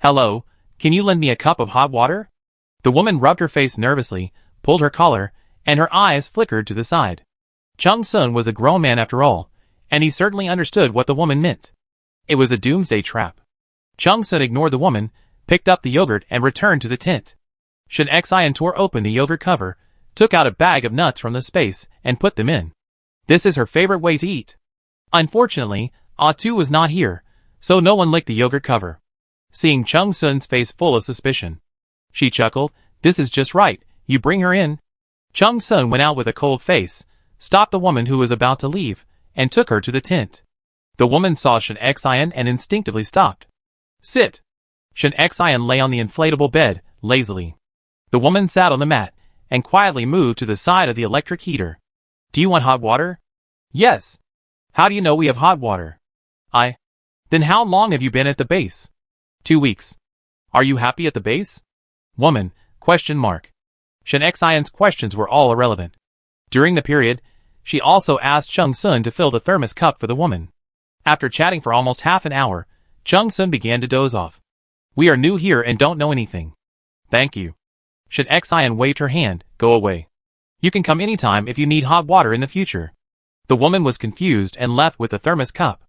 Hello, can you lend me a cup of hot water? The woman rubbed her face nervously, pulled her collar, and her eyes flickered to the side. Chung Sun was a grown man after all, and he certainly understood what the woman meant. It was a doomsday trap. Chung Sun ignored the woman, picked up the yogurt and returned to the tent. Shin Xian tore open the yogurt cover, took out a bag of nuts from the space, and put them in. This is her favorite way to eat. Unfortunately, Tu was not here, so no one licked the yogurt cover. Seeing Chung Sun's face full of suspicion, she chuckled, this is just right, you bring her in. Chung Sun went out with a cold face, stopped the woman who was about to leave, and took her to the tent. The woman saw Shin Xian and instinctively stopped. Sit. Shin Xian lay on the inflatable bed, lazily. The woman sat on the mat, and quietly moved to the side of the electric heater. Do you want hot water? Yes. How do you know we have hot water? Then how long have you been at the base? 2 weeks. Are you happy at the base? Woman, question mark. Shin Xian's questions were all irrelevant. During the period, she also asked Chung Sun to fill the thermos cup for the woman. After chatting for almost half an hour, Chung Sun began to doze off. We are new here and don't know anything. Thank you. Shin Xian waved her hand, go away. You can come anytime if you need hot water in the future. The woman was confused and left with the thermos cup.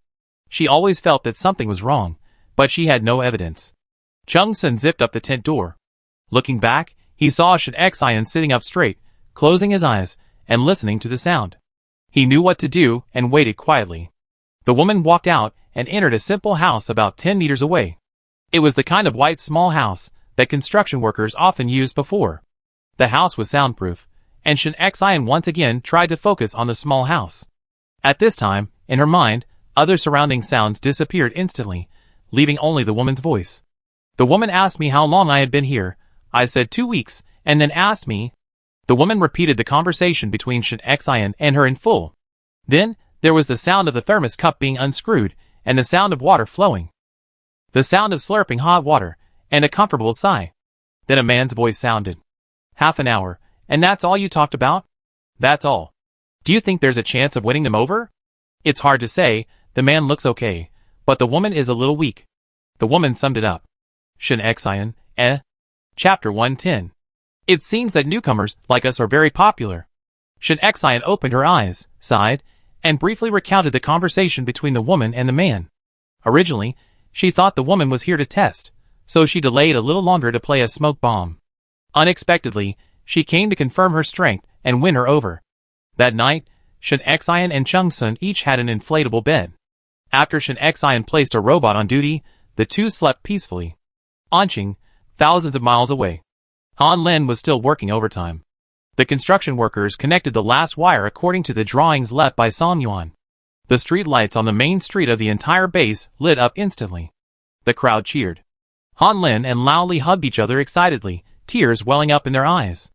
She always felt that something was wrong, but she had no evidence. Chung Sun zipped up the tent door. Looking back, he saw Shin Xian sitting up straight, closing his eyes, and listening to the sound. He knew what to do and waited quietly. The woman walked out and entered a simple house about 10 meters away. It was the kind of white small house that construction workers often used before. The house was soundproof, and Shin Xian once again tried to focus on the small house. At this time, in her mind, other surrounding sounds disappeared instantly, leaving only the woman's voice. The woman asked me how long I had been here. I said 2 weeks, and then asked me. The woman repeated the conversation between Shin Xian and her in full. Then, there was the sound of the thermos cup being unscrewed, and the sound of water flowing. The sound of slurping hot water, and a comfortable sigh. Then a man's voice sounded. Half an hour, and that's all you talked about? That's all. Do you think there's a chance of winning them over? It's hard to say, the man looks okay, but the woman is a little weak. The woman summed it up. Shin Xian, Chapter 110. It seems that newcomers like us are very popular. Shin Xian opened her eyes, sighed, and briefly recounted the conversation between the woman and the man. Originally, she thought the woman was here to test, so she delayed a little longer to play a smoke bomb. Unexpectedly, she came to confirm her strength and win her over. That night, Shin Xian and Chung Sun each had an inflatable bed. After Shin Xian placed a robot on duty, the two slept peacefully. Anqing, thousands of miles away. Han Lin was still working overtime. The construction workers connected the last wire according to the drawings left by Song Yuan. The street lights on the main street of the entire base lit up instantly. The crowd cheered. Han Lin and Lao Li hugged each other excitedly, tears welling up in their eyes.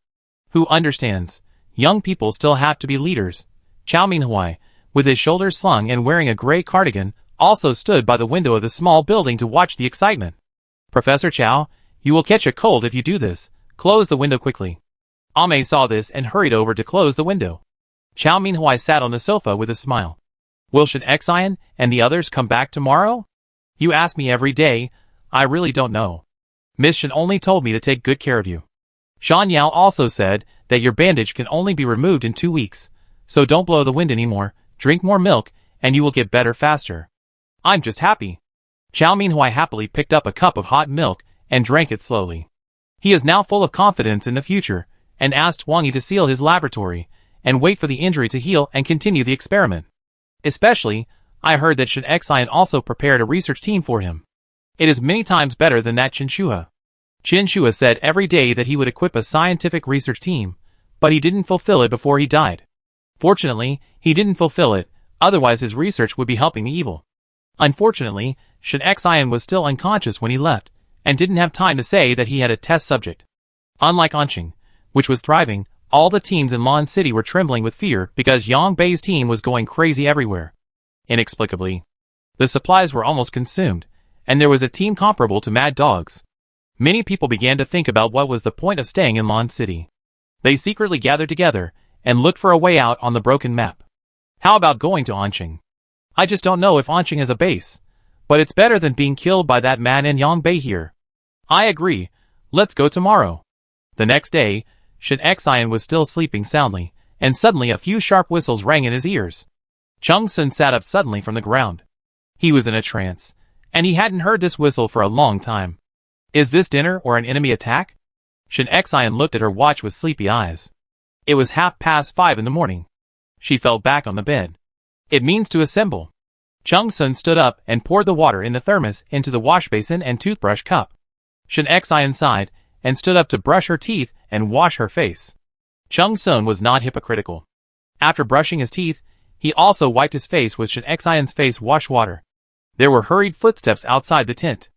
Who understands? Young people still have to be leaders. Chow Minhui, with his shoulders slung and wearing a gray cardigan, also stood by the window of the small building to watch the excitement. Professor Chow, you will catch a cold if you do this. Close the window quickly. Ame saw this and hurried over to close the window. Chow Minhui sat on the sofa with a smile. Will Shin Xian and the others come back tomorrow? You ask me every day. I really don't know. Miss Shin only told me to take good care of you. Shan Yao also said that your bandage can only be removed in 2 weeks, so don't blow the wind anymore, drink more milk, and you will get better faster. I'm just happy. Chow Minhui happily picked up a cup of hot milk and drank it slowly. He is now full of confidence in the future, and asked Wang Yi to seal his laboratory, and wait for the injury to heal and continue the experiment. Especially, I heard that Shin Xian also prepared a research team for him. It is many times better than that Qin Shua. Qin Shua said every day that he would equip a scientific research team, but he didn't fulfill it before he died. Fortunately, he didn't fulfill it, otherwise his research would be helping the evil. Unfortunately, Shin Xian was still unconscious when he left, and didn't have time to say that he had a test subject. Unlike Anqing, which was thriving, all the teams in Lon City were trembling with fear because Yang Bei's team was going crazy everywhere. Inexplicably, the supplies were almost consumed, and there was a team comparable to Mad Dogs. Many people began to think about what was the point of staying in Lon City. They secretly gathered together and looked for a way out on the broken map. How about going to Anqing? I just don't know if Anqing has a base, but it's better than being killed by that man in Yang Bei here. I agree. Let's go tomorrow. The next day, Shin Xian was still sleeping soundly, and suddenly a few sharp whistles rang in his ears. Chung Sun sat up suddenly from the ground. He was in a trance, and he hadn't heard this whistle for a long time. Is this dinner or an enemy attack? Shin Xian looked at her watch with sleepy eyes. It was 5:30 in the morning. She fell back on the bed. It means to assemble. Chung Sun stood up and poured the water in the thermos into the wash basin and toothbrush cup. Shin Xian sighed and stood up to brush her teeth and wash her face. Chung Sun was not hypocritical. After brushing his teeth, he also wiped his face with Shin Xian's face wash water. There were hurried footsteps outside the tent.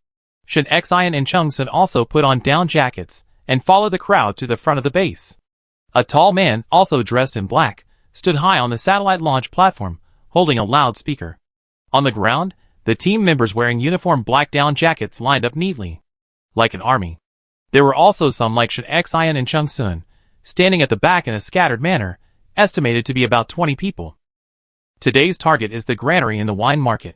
Shin Xian and Chung Sun also put on down jackets and followed the crowd to the front of the base. A tall man, also dressed in black, stood high on the satellite launch platform, holding a loudspeaker. On the ground, the team members wearing uniform black down jackets lined up neatly. Like an army. There were also some like Shin Xian and Chung Sun, standing at the back in a scattered manner, estimated to be about 20 people. Today's target is the granary in the wine market.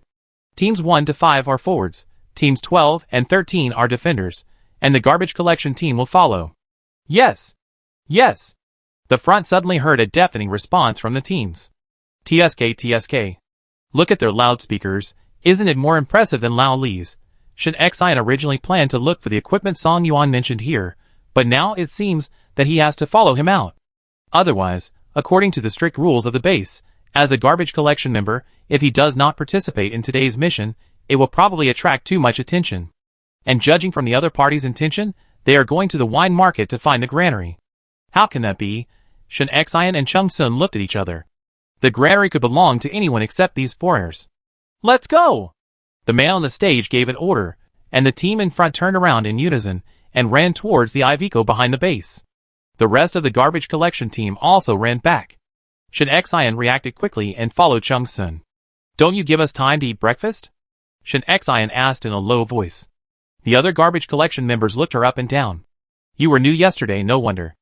Teams 1 to 5 are forwards, teams 12 and 13 are defenders, and the garbage collection team will follow. Yes! Yes! The front suddenly heard a deafening response from the teams. TSK TSK. Look at their loudspeakers, isn't it more impressive than Lao Li's? Shin Xian originally planned to look for the equipment Song Yuan mentioned here, but now it seems that he has to follow him out. Otherwise, according to the strict rules of the base, as a garbage collection member, if he does not participate in today's mission, it will probably attract too much attention. And judging from the other party's intention, they are going to the wine market to find the granary. How can that be? Shin Xian and Chung Sun looked at each other. The granary could belong to anyone except these foreigners. Let's go! The man on the stage gave an order, and the team in front turned around in unison and ran towards the Iveco behind the base. The rest of the garbage collection team also ran back. Shin Xian reacted quickly and followed Chung Sun. Don't you give us time to eat breakfast? Shin Xian asked in a low voice. The other garbage collection members looked her up and down. You were new yesterday, no wonder.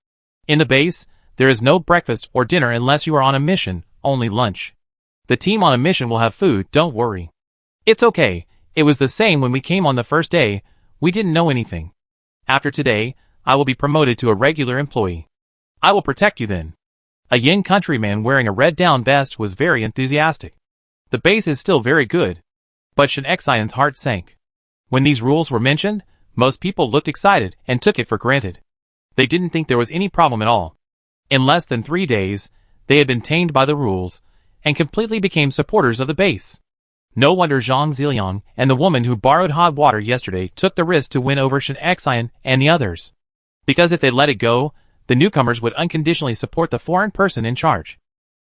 In the base, there is no breakfast or dinner unless you are on a mission, only lunch. The team on a mission will have food, don't worry. It's okay, it was the same when we came on the first day, we didn't know anything. After today, I will be promoted to a regular employee. I will protect you then. A Yin countryman wearing a red down vest was very enthusiastic. The base is still very good. But Shin Xian's heart sank. When these rules were mentioned, most people looked excited and took it for granted. They didn't think there was any problem at all. In less than 3 days, they had been tamed by the rules, and completely became supporters of the base. No wonder Zhang Ziliang and the woman who borrowed hot water yesterday took the risk to win over Shin Xian and the others. Because if they let it go, the newcomers would unconditionally support the foreign person in charge.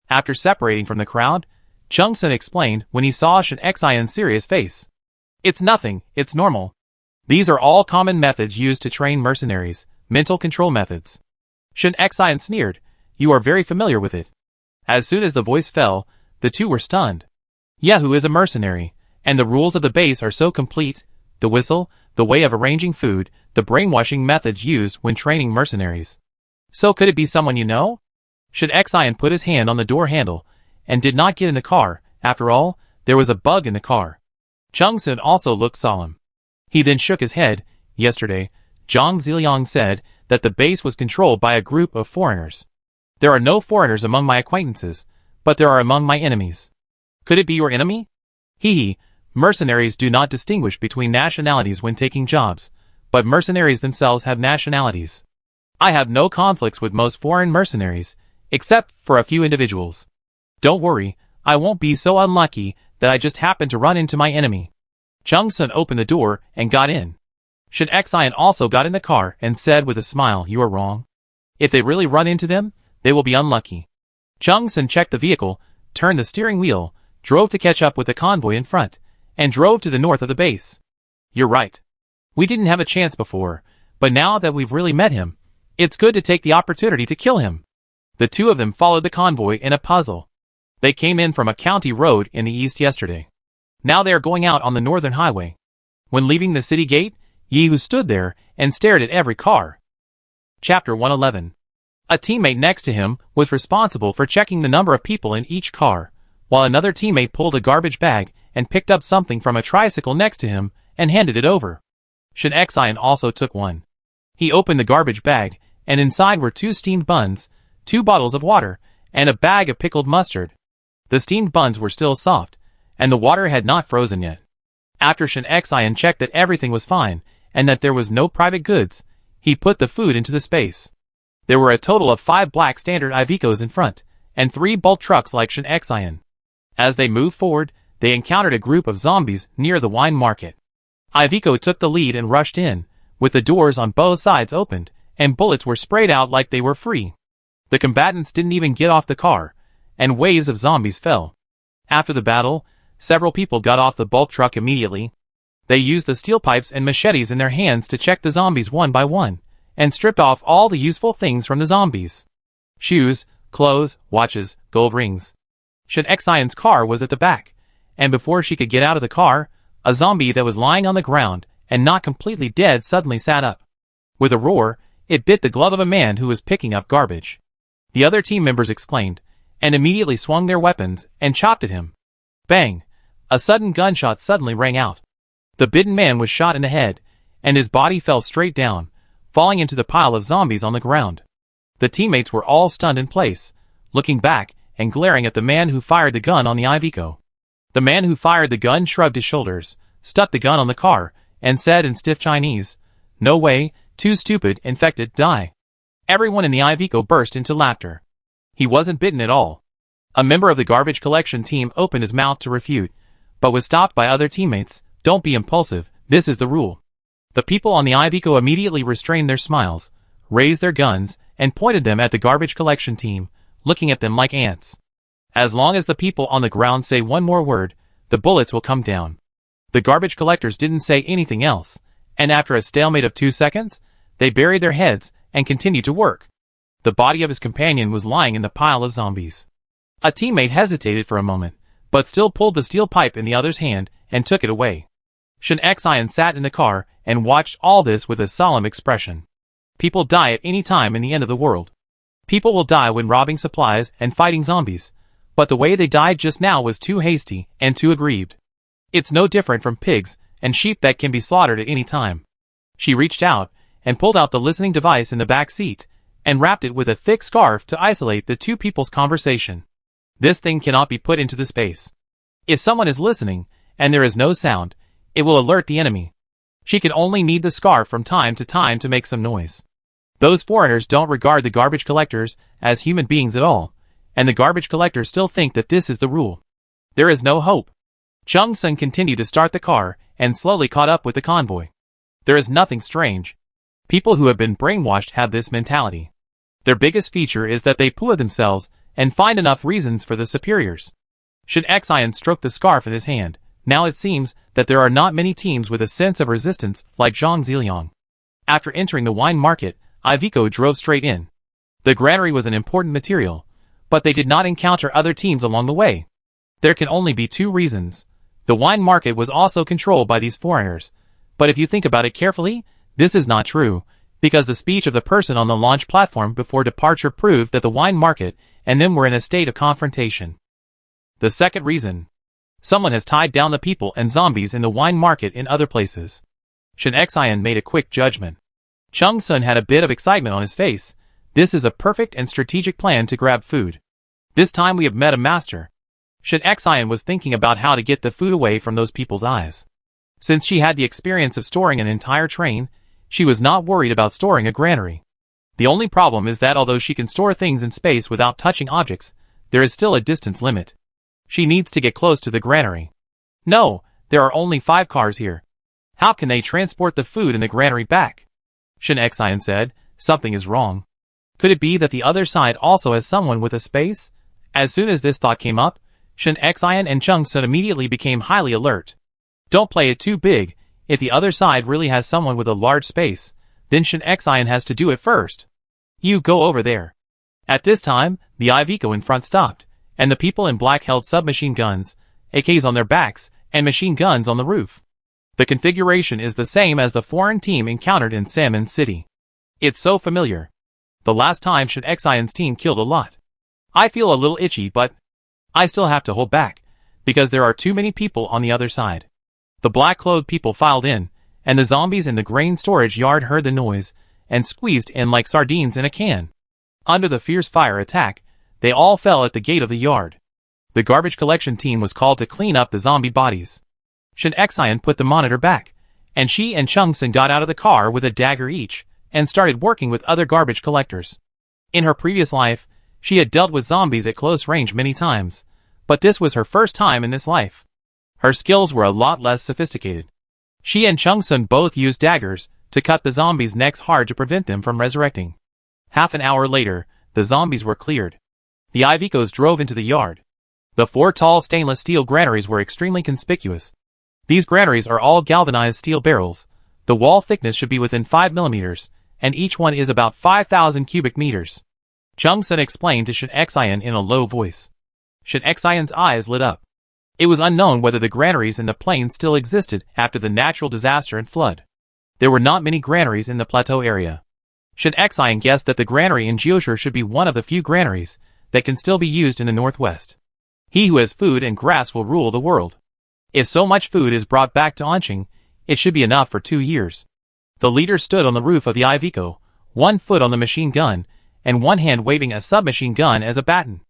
After separating from the crowd, Chung Sun explained when he saw Shin Xian's serious face. It's nothing, it's normal. These are all common methods used to train mercenaries, mental control methods. Shin Xian sneered, you are very familiar with it. As soon as the voice fell, the two were stunned. Yahoo is a mercenary, and the rules of the base are so complete, the whistle, the way of arranging food, the brainwashing methods used when training mercenaries. So could it be someone you know? Shin Xian put his hand on the door handle, and did not get in the car. After all, there was a bug in the car. Chung Sun also looked solemn. He then shook his head. Yesterday, Zhang Ziliang said that the base was controlled by a group of foreigners. There are no foreigners among my acquaintances, but there are among my enemies. Could it be your enemy? Hee, mercenaries do not distinguish between nationalities when taking jobs, but mercenaries themselves have nationalities. I have no conflicts with most foreign mercenaries, except for a few individuals. Don't worry, I won't be so unlucky that I just happen to run into my enemy. Chung Sun opened the door and got in. Shin Xian also got in the car and said with a smile, you are wrong. If they really run into them, they will be unlucky. Chung Sun checked the vehicle, turned the steering wheel, drove to catch up with the convoy in front, and drove to the north of the base. You're right. We didn't have a chance before, but now that we've really met him, it's good to take the opportunity to kill him. The two of them followed the convoy in a puzzle. They came in from a county road in the east yesterday. Now they are going out on the northern highway. When leaving the city gate, Yehu stood there and stared at every car. Chapter 111. A teammate next to him was responsible for checking the number of people in each car, while another teammate pulled a garbage bag and picked up something from a tricycle next to him and handed it over. Shin Xian also took one. He opened the garbage bag, and inside were 2 steamed buns, 2 bottles of water, and a bag of pickled mustard. The steamed buns were still soft, and the water had not frozen yet. After Shin Xian checked that everything was fine, and that there was no private goods, he put the food into the space. There were a total of 5 black standard Ivecos in front, and 3 bulk trucks like Shin Xian. As they moved forward, they encountered a group of zombies near the wine market. Iveco took the lead and rushed in, with the doors on both sides opened, and bullets were sprayed out like they were free. The combatants didn't even get off the car, and waves of zombies fell. After the battle, several people got off the bulk truck immediately. They used the steel pipes and machetes in their hands to check the zombies one by one, and stripped off all the useful things from the zombies. Shoes, clothes, watches, gold rings. Shin Xian's car was at the back, and before she could get out of the car, a zombie that was lying on the ground and not completely dead suddenly sat up. With a roar, it bit the glove of a man who was picking up garbage. The other team members exclaimed, and immediately swung their weapons and chopped at him. Bang! A sudden gunshot suddenly rang out. The bitten man was shot in the head, and his body fell straight down, falling into the pile of zombies on the ground. The teammates were all stunned in place, looking back and glaring at the man who fired the gun on the Iveco. The man who fired the gun shrugged his shoulders, stuck the gun on the car, and said in stiff Chinese, "No way, too stupid, infected, die." Everyone in the Iveco burst into laughter. He wasn't bitten at all. A member of the garbage collection team opened his mouth to refute, but was stopped by other teammates. "Don't be impulsive, this is the rule." The people on the Iveco immediately restrained their smiles, raised their guns, and pointed them at the garbage collection team, looking at them like ants. As long as the people on the ground say one more word, the bullets will come down. The garbage collectors didn't say anything else, and after a stalemate of 2 seconds, they buried their heads and continued to work. The body of his companion was lying in the pile of zombies. A teammate hesitated for a moment, but still pulled the steel pipe in the other's hand and took it away. Shin Xian sat in the car and watched all this with a solemn expression. People die at any time in the end of the world. People will die when robbing supplies and fighting zombies, but the way they died just now was too hasty and too aggrieved. It's no different from pigs and sheep that can be slaughtered at any time. She reached out and pulled out the listening device in the back seat and wrapped it with a thick scarf to isolate the two people's conversation. This thing cannot be put into the space. If someone is listening and there is no sound, it will alert the enemy. She can only need the scarf from time to time to make some noise. Those foreigners don't regard the garbage collectors as human beings at all, and the garbage collectors still think that this is the rule. There is no hope. Chung Sun continued to start the car and slowly caught up with the convoy. There is nothing strange. People who have been brainwashed have this mentality. Their biggest feature is that they pull themselves and find enough reasons for the superiors. Shin Xian stroked the scarf in his hand. Now it seems that there are not many teams with a sense of resistance like Zhang Ziliang. After entering the wine market, Iveco drove straight in. The granary was an important material, but they did not encounter other teams along the way. There can only be two reasons. The wine market was also controlled by these foreigners, but if you think about it carefully, this is not true, because the speech of the person on the launch platform before departure proved that the wine market and them were in a state of confrontation. The second reason. Someone has tied down the people and zombies in the wine market in other places. Shin Xian made a quick judgment. Chung Sun had a bit of excitement on his face. This is a perfect and strategic plan to grab food. This time we have met a master. Shin Xian was thinking about how to get the food away from those people's eyes. Since she had the experience of storing an entire train, she was not worried about storing a granary. The only problem is that although she can store things in space without touching objects, there is still a distance limit. She needs to get close to the granary. No, there are only 5 cars here. How can they transport the food in the granary back? Shin Xian said, something is wrong. Could it be that the other side also has someone with a space? As soon as this thought came up, Shin Xian and Chung Sun immediately became highly alert. Don't play it too big. If the other side really has someone with a large space, then Shin Xian has to do it first. You go over there. At this time, the Iveco in front stopped, and the people in black held submachine guns, AKs on their backs, and machine guns on the roof. The configuration is the same as the foreign team encountered in Salmon City. It's so familiar. The last time Shin Xian's team killed a lot. I feel a little itchy, but I still have to hold back, because there are too many people on the other side. The black-clothed people filed in, and the zombies in the grain storage yard heard the noise, and squeezed in like sardines in a can. Under the fierce fire attack, they all fell at the gate of the yard. The garbage collection team was called to clean up the zombie bodies. Shin Xian put the monitor back, and she and Chung Sun got out of the car with a dagger each, and started working with other garbage collectors. In her previous life, she had dealt with zombies at close range many times, but this was her first time in this life. Her skills were a lot less sophisticated. She and Chung Sun both used daggers to cut the zombies' necks hard to prevent them from resurrecting. Half an hour later, the zombies were cleared. The Ivecos drove into the yard. The 4 tall stainless steel granaries were extremely conspicuous. These granaries are all galvanized steel barrels. The wall thickness should be within 5 millimeters, and each one is about 5,000 cubic meters. Chung Sun explained to Shin Xian in a low voice. Shin Xian's eyes lit up. It was unknown whether the granaries in the plain still existed after the natural disaster and flood. There were not many granaries in the plateau area. Shin Xian guessed that the granary in Jiushi should be one of the few granaries that can still be used in the northwest. He who has food and grass will rule the world. If so much food is brought back to Anqing, it should be enough for 2 years. The leader stood on the roof of the Iveco, 1 foot on the machine gun, and one hand waving a submachine gun as a baton.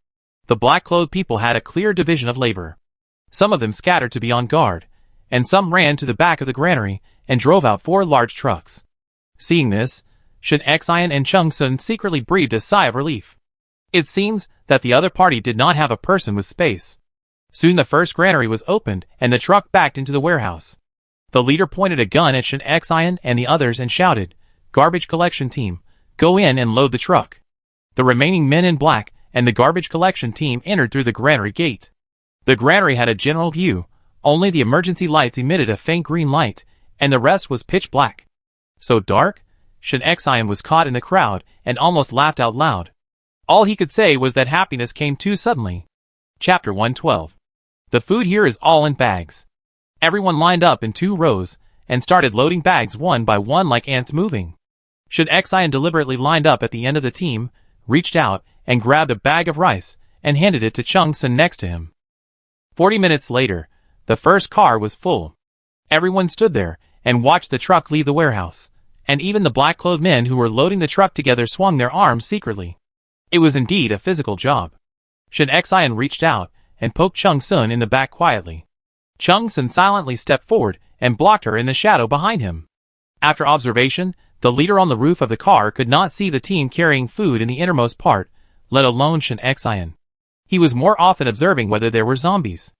The black-clothed people had a clear division of labor. Some of them scattered to be on guard, and some ran to the back of the granary and drove out 4 large trucks. Seeing this, Shin Xian and Chung Sun secretly breathed a sigh of relief. It seems that the other party did not have a person with space. Soon the first granary was opened and the truck backed into the warehouse. The leader pointed a gun at Shin Xian and the others and shouted, "Garbage collection team, go in and load the truck." The remaining men in black and the garbage collection team entered through the granary gate. The granary had a general view, only the emergency lights emitted a faint green light, and the rest was pitch black. So dark? Shin Xian was caught in the crowd and almost laughed out loud. All he could say was that happiness came too suddenly. Chapter 112. The food here is all in bags. Everyone lined up in 2 rows and started loading bags one by one like ants moving. Shin Xian deliberately lined up at the end of the team, reached out and grabbed a bag of rice and handed it to Chung Sun next to him. 40 minutes later, the first car was full. Everyone stood there and watched the truck leave the warehouse, and even the black-clothed men who were loading the truck together swung their arms secretly. It was indeed a physical job. Shin Xian reached out and poked Chung Sun in the back quietly. Chung Sun silently stepped forward and blocked her in the shadow behind him. After observation, the leader on the roof of the car could not see the team carrying food in the innermost part, let alone Shin Xian. He was more often observing whether there were zombies.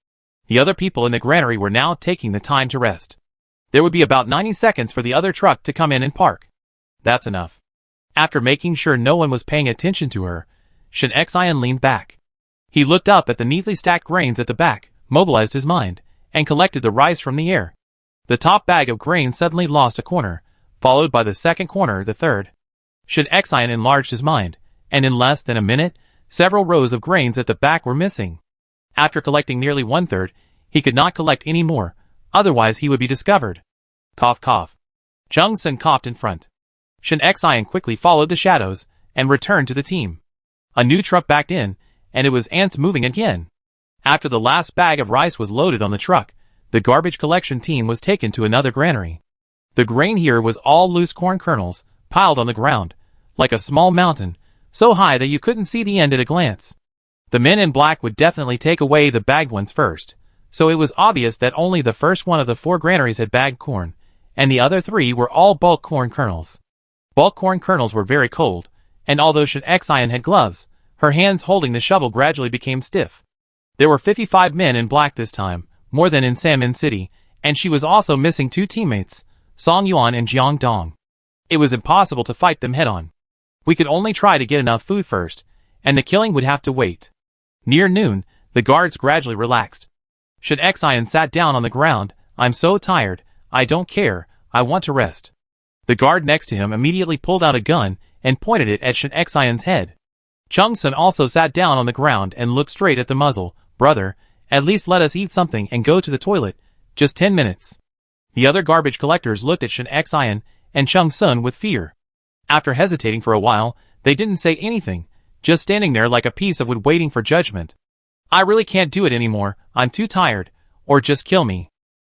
The other people in the granary were now taking the time to rest. There would be about 90 seconds for the other truck to come in and park. That's enough. After making sure no one was paying attention to her, Shin Xian leaned back. He looked up at the neatly stacked grains at the back, mobilized his mind, and collected the rice from the air. The top bag of grain suddenly lost a corner, followed by the second corner, the third. Shin Xian enlarged his mind, and in less than a minute, several rows of grains at the back were missing. After collecting nearly 1/3, he could not collect any more, otherwise he would be discovered. Cough cough. Chung Sun coughed in front. Shin Xian quickly followed the shadows and returned to the team. A new truck backed in, and it was ants moving again. After the last bag of rice was loaded on the truck, the garbage collection team was taken to another granary. The grain here was all loose corn kernels, piled on the ground, like a small mountain, so high that you couldn't see the end at a glance. The men in black would definitely take away the bagged ones first, so it was obvious that only the first one of the 4 granaries had bagged corn, and the other 3 were all bulk corn kernels. Bulk corn kernels were very cold, and although Shin Xian had gloves, her hands holding the shovel gradually became stiff. There were 55 men in black this time, more than in Sanmin City, and she was also missing 2 teammates, Song Yuan and Jiang Dong. It was impossible to fight them head-on. We could only try to get enough food first, and the killing would have to wait. Near noon, the guards gradually relaxed. Shin Xian sat down on the ground. "I'm so tired, I don't care, I want to rest." The guard next to him immediately pulled out a gun and pointed it at Shin Xian's head. Chung Sun also sat down on the ground and looked straight at the muzzle. "Brother, at least let us eat something and go to the toilet, just 10 minutes. The other garbage collectors looked at Shin Xian and Chung Sun with fear. After hesitating for a while, they didn't say anything, just standing there like a piece of wood waiting for judgment. "I really can't do it anymore, I'm too tired, or just kill me."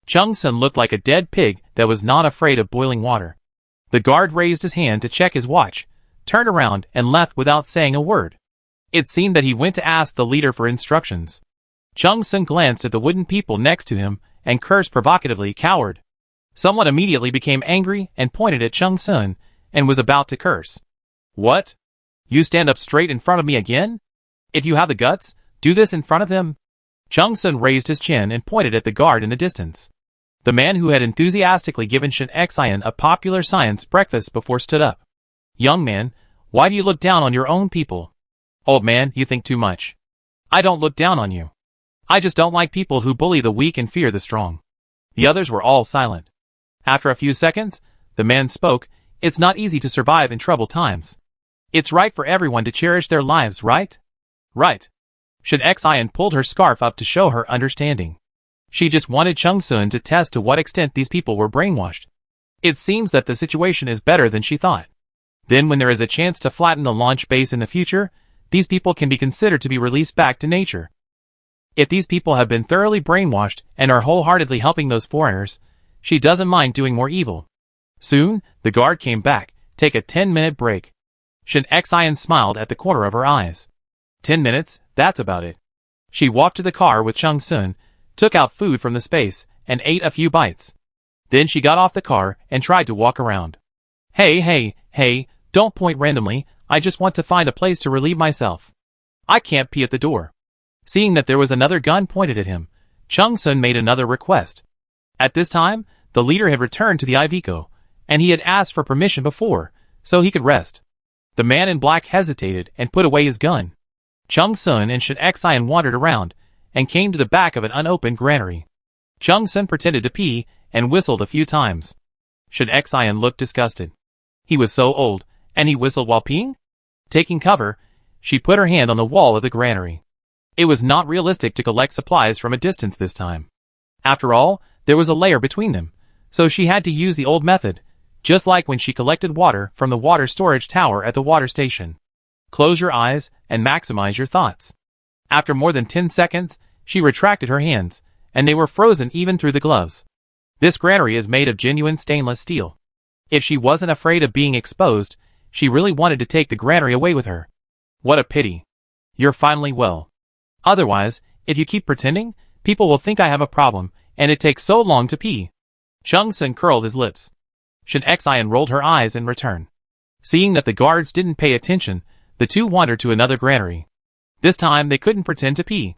Chung Sun looked like a dead pig that was not afraid of boiling water. The guard raised his hand to check his watch, turned around and left without saying a word. It seemed that he went to ask the leader for instructions. Chung Sun glanced at the wooden people next to him and cursed provocatively, "Coward." Someone immediately became angry and pointed at Chung Sun and was about to curse. "What? You stand up straight in front of me again? If you have the guts, do this in front of them." Chung Sun raised his chin and pointed at the guard in the distance. The man who had enthusiastically given Shin Xian a popular science breakfast before stood up. "Young man, why do you look down on your own people?" "Old man, you think too much." "I don't look down on you. I just don't like people who bully the weak and fear the strong." The others were all silent. After a few seconds, the man spoke. "It's not easy to survive in troubled times. It's right for everyone to cherish their lives, right?" "Right." Shin Xian pulled her scarf up to show her understanding. She just wanted Chung Sun to test to what extent these people were brainwashed. It seems that the situation is better than she thought. Then when there is a chance to flatten the launch base in the future, these people can be considered to be released back to nature. If these people have been thoroughly brainwashed and are wholeheartedly helping those foreigners, she doesn't mind doing more evil. Soon, the guard came back. Take a 10-minute break. Shin Xian smiled at the corner of her eyes. 10 minutes, that's about it. She walked to the car with Chung Sun, took out food from the space, and ate a few bites. Then she got off the car and tried to walk around. Hey, don't point randomly, I just want to find a place to relieve myself. I can't pee at the door. Seeing that there was another gun pointed at him, Chung Sun made another request. At this time, the leader had returned to the Iveco, and he had asked for permission before, so he could rest. The man in black hesitated and put away his gun. Chung Sun and Shin Xian wandered around, and came to the back of an unopened granary. Chung Sun pretended to pee, and whistled a few times. Shin Xian looked disgusted. He was so old, and he whistled while peeing? Taking cover, she put her hand on the wall of the granary. It was not realistic to collect supplies from a distance this time. After all, there was a layer between them, so she had to use the old method, just like when she collected water from the water storage tower at the water station. Close your eyes and maximize your thoughts. After more than 10 seconds, she retracted her hands, and they were frozen even through the gloves. This granary is made of genuine stainless steel. If she wasn't afraid of being exposed, she really wanted to take the granary away with her. What a pity. You're finally well. Otherwise, if you keep pretending, people will think I have a problem, and it takes so long to pee. Chung Sun curled his lips. Shin Xian rolled her eyes in return. Seeing that the guards didn't pay attention, the two wandered to another granary. This time they couldn't pretend to pee.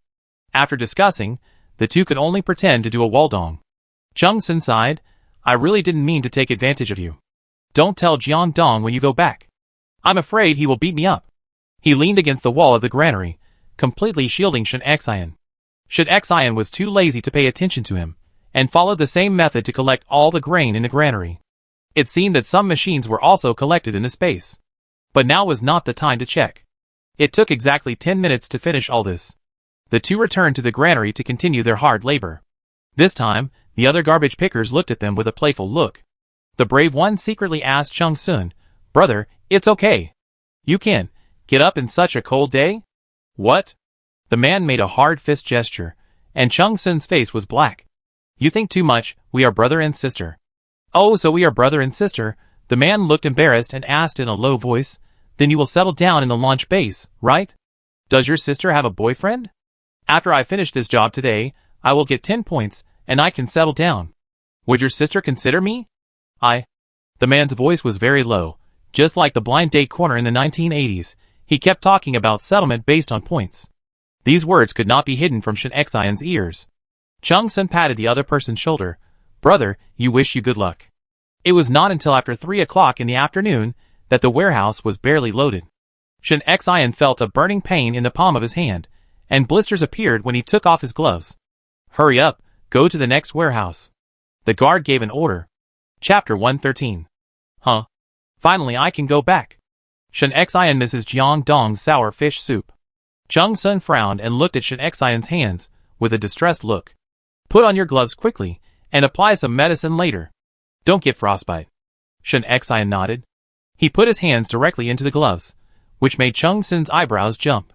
After discussing, the two could only pretend to do a waldong. Chung Sun sighed, I really didn't mean to take advantage of you. Don't tell Jiang Dong when you go back. I'm afraid he will beat me up. He leaned against the wall of the granary, completely shielding Shin Xian. Shin Xian was too lazy to pay attention to him, and followed the same method to collect all the grain in the granary. It seemed that some machines were also collected in the space. But now was not the time to check. It took exactly 10 minutes to finish all this. The two returned to the granary to continue their hard labor. This time, the other garbage pickers looked at them with a playful look. The brave one secretly asked Chung Sun, Brother, it's okay. You can get up in such a cold day? What? The man made a hard fist gesture, and Chung Sun's face was black. You think too much, we are brother and sister. Oh, so we are brother and sister. The man looked embarrassed and asked in a low voice, Then you will settle down in the launch base, right? Does your sister have a boyfriend? After I finish this job today, I will get 10 points, and I can settle down. Would your sister consider me? The man's voice was very low, just like the blind date corner in the 1980s. He kept talking about settlement based on points. These words could not be hidden from Shin Xian's ears. Chung Sun patted the other person's shoulder. Brother, you wish you good luck. It was not until after 3 o'clock in the afternoon that the warehouse was barely loaded. Shin Xian felt a burning pain in the palm of his hand, and blisters appeared when he took off his gloves. Hurry up, go to the next warehouse. The guard gave an order. Chapter 113. Huh? Finally I can go back. Shin Xian misses Jiang Dong's sour fish soup. Chung Sun frowned and looked at Shin Xian's hands with a distressed look. Put on your gloves quickly, and apply some medicine later. Don't get frostbite. Shin Xian nodded. He put his hands directly into the gloves, which made Chung Sun's eyebrows jump.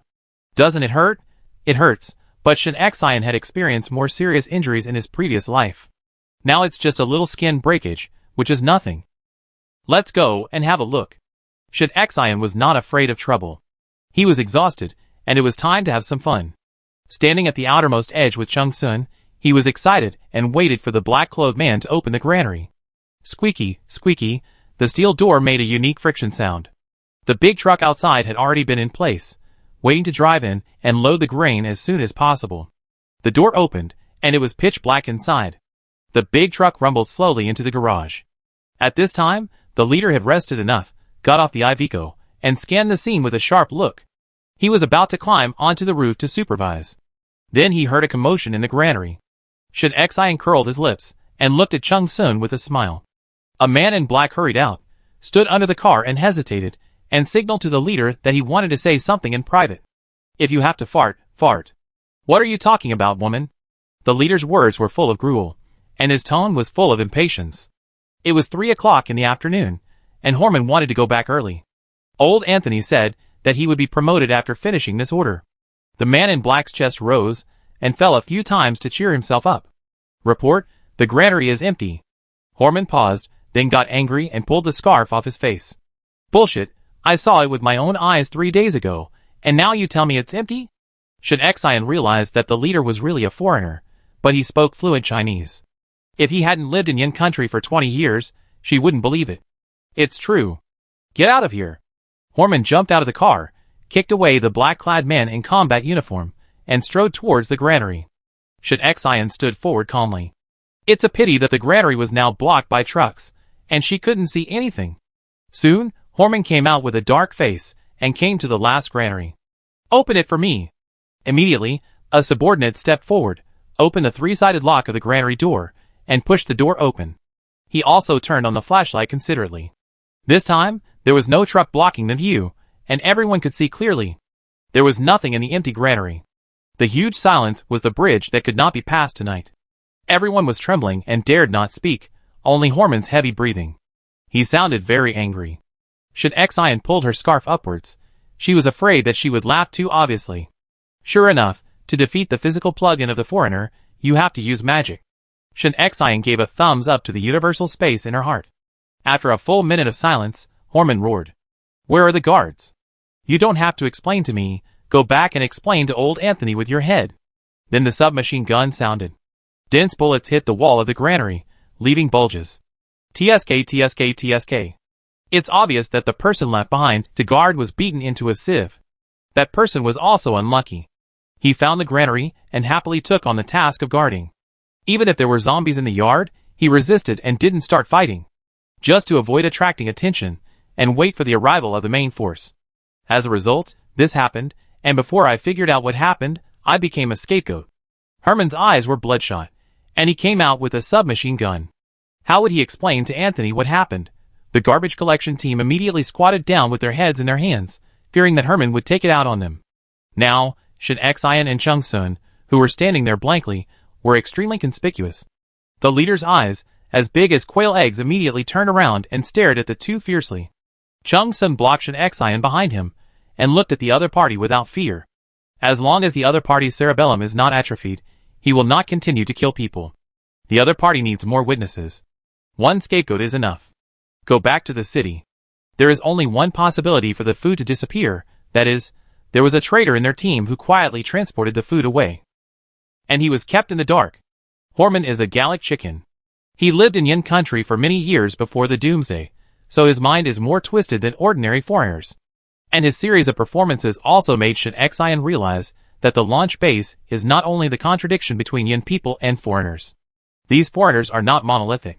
Doesn't it hurt? It hurts, but Shin Xian had experienced more serious injuries in his previous life. Now it's just a little skin breakage, which is nothing. Let's go and have a look. Shin Xian was not afraid of trouble. He was exhausted, and it was time to have some fun. Standing at the outermost edge with Chung Sun, he was excited and waited for the black-clothed man to open the granary. Squeaky, squeaky, the steel door made a unique friction sound. The big truck outside had already been in place, waiting to drive in and load the grain as soon as possible. The door opened, and it was pitch black inside. The big truck rumbled slowly into the garage. At this time, the leader had rested enough, got off the Iveco, and scanned the scene with a sharp look. He was about to climb onto the roof to supervise. Then he heard a commotion in the granary. Shin Xian curled his lips, and looked at Chung Sun with a smile. A man in black hurried out, stood under the car and hesitated, and signaled to the leader that he wanted to say something in private. If you have to fart, fart. What are you talking about, woman? The leader's words were full of gruel, and his tone was full of impatience. It was 3 o'clock in the afternoon, and Horman wanted to go back early. Old Anthony said that he would be promoted after finishing this order. The man in black's chest rose and fell a few times to cheer himself up. Report, the granary is empty. Horman paused, then got angry and pulled the scarf off his face. Bullshit, I saw it with my own eyes 3 days ago, and now you tell me it's empty? Shen Xian realized that the leader was really a foreigner, but he spoke fluent Chinese. If he hadn't lived in Yin country for 20 years, she wouldn't believe it. It's true. Get out of here. Horman jumped out of the car, kicked away the black-clad man in combat uniform, and strode towards the granary. Shen Xian stood forward calmly. It's a pity that the granary was now blocked by trucks, and she couldn't see anything. Soon, Horman came out with a dark face, and came to the last granary. Open it for me. Immediately, a subordinate stepped forward, opened the three-sided lock of the granary door, and pushed the door open. He also turned on the flashlight considerately. This time, there was no truck blocking the view, and everyone could see clearly. There was nothing in the empty granary. The huge silence was the bridge that could not be passed tonight. Everyone was trembling and dared not speak, only Horman's heavy breathing. He sounded very angry. Shen Xian pulled her scarf upwards. She was afraid that she would laugh too obviously. Sure enough, to defeat the physical plug-in of the foreigner, you have to use magic. Shen Xian gave a thumbs up to the universal space in her heart. After a full minute of silence, Horman roared. Where are the guards? You don't have to explain to me, go back and explain to old Anthony with your head. Then the submachine gun sounded. Dense bullets hit the wall of the granary, leaving bulges. TSK, TSK, TSK. It's obvious that the person left behind to guard was beaten into a sieve. That person was also unlucky. He found the granary and happily took on the task of guarding. Even if there were zombies in the yard, he resisted and didn't start fighting, just to avoid attracting attention and wait for the arrival of the main force. As a result, this happened, and before I figured out what happened, I became a scapegoat. Herman's eyes were bloodshot, and he came out with a submachine gun. How would he explain to Anthony what happened? The garbage collection team immediately squatted down with their heads in their hands, fearing that Herman would take it out on them. Now, Shen Xian and Chung Sun, who were standing there blankly, were extremely conspicuous. The leader's eyes, as big as quail eggs, immediately turned around and stared at the two fiercely. Chung Sun blocked Shen Xian behind him, and looked at the other party without fear. As long as the other party's cerebellum is not atrophied, he will not continue to kill people. The other party needs more witnesses. One scapegoat is enough. Go back to the city. There is only one possibility for the food to disappear, that is, there was a traitor in their team who quietly transported the food away. And he was kept in the dark. Horman is a Gallic chicken. He lived in Yin country for many years before the Doomsday, so his mind is more twisted than ordinary foreigners. And his series of performances also made Shen Xian realize that the launch base is not only the contradiction between Yin people and foreigners. These foreigners are not monolithic.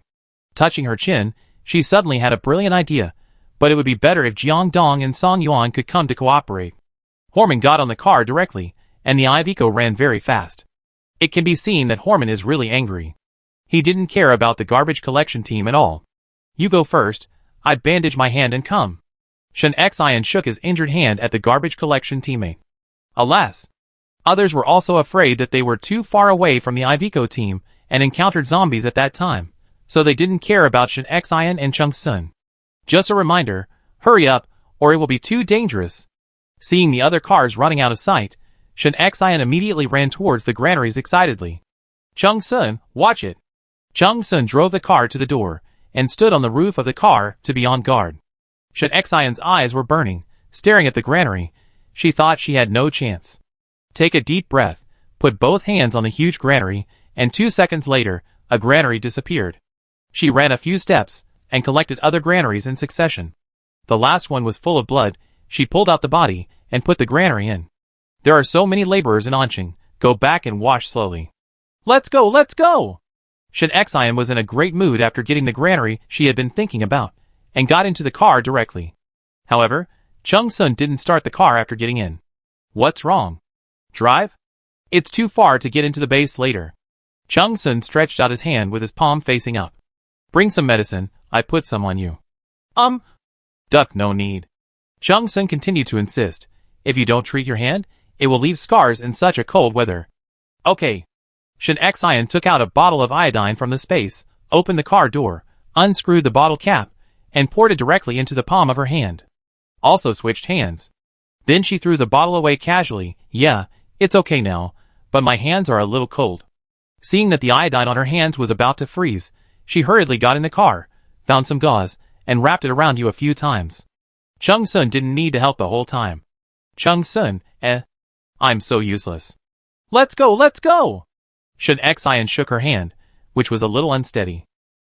Touching her chin, she suddenly had a brilliant idea, but it would be better if Jiang Dong and Song Yuan could come to cooperate. Horman got on the car directly, and the Iveco ran very fast. It can be seen that Horman is really angry. He didn't care about the garbage collection team at all. You go first, I bandage my hand and come. Shen Xian shook his injured hand at the garbage collection teammate. Alas! Others were also afraid that they were too far away from the Iveco team and encountered zombies at that time, so they didn't care about Shen Xian and Chung Sun. Just a reminder, hurry up, or it will be too dangerous. Seeing the other cars running out of sight, Shen Xian immediately ran towards the granaries excitedly. Chung Sun, watch it! Chung Sun drove the car to the door, and stood on the roof of the car to be on guard. Shen Xian's eyes were burning, staring at the granary. She thought she had no chance. Take a deep breath, put both hands on the huge granary, and 2 seconds later, a granary disappeared. She ran a few steps, and collected other granaries in succession. The last one was full of blood. She pulled out the body, and put the granary in. There are so many laborers in Anqing, go back and wash slowly. Let's go, let's go! Shen Xian was in a great mood after getting the granary she had been thinking about, and got into the car directly. However, Chung Sun didn't start the car after getting in. What's wrong? Drive? It's too far to get into the base later. Chung Sun stretched out his hand with his palm facing up. Bring some medicine, I put some on you. Duck, no need. Chung Sun continued to insist. If you don't treat your hand, it will leave scars in such a cold weather. Okay. Shen Xian took out a bottle of iodine from the space, opened the car door, unscrewed the bottle cap, and poured it directly into the palm of her hand. Also switched hands. Then she threw the bottle away casually. Yeah, it's okay now, but my hands are a little cold. Seeing that the iodine on her hands was about to freeze, she hurriedly got in the car, found some gauze, and wrapped it around you a few times. Chung-sun didn't need to help the whole time. Chung-sun, I'm so useless. Let's go, let's go! Shun Xian shook her hand, which was a little unsteady.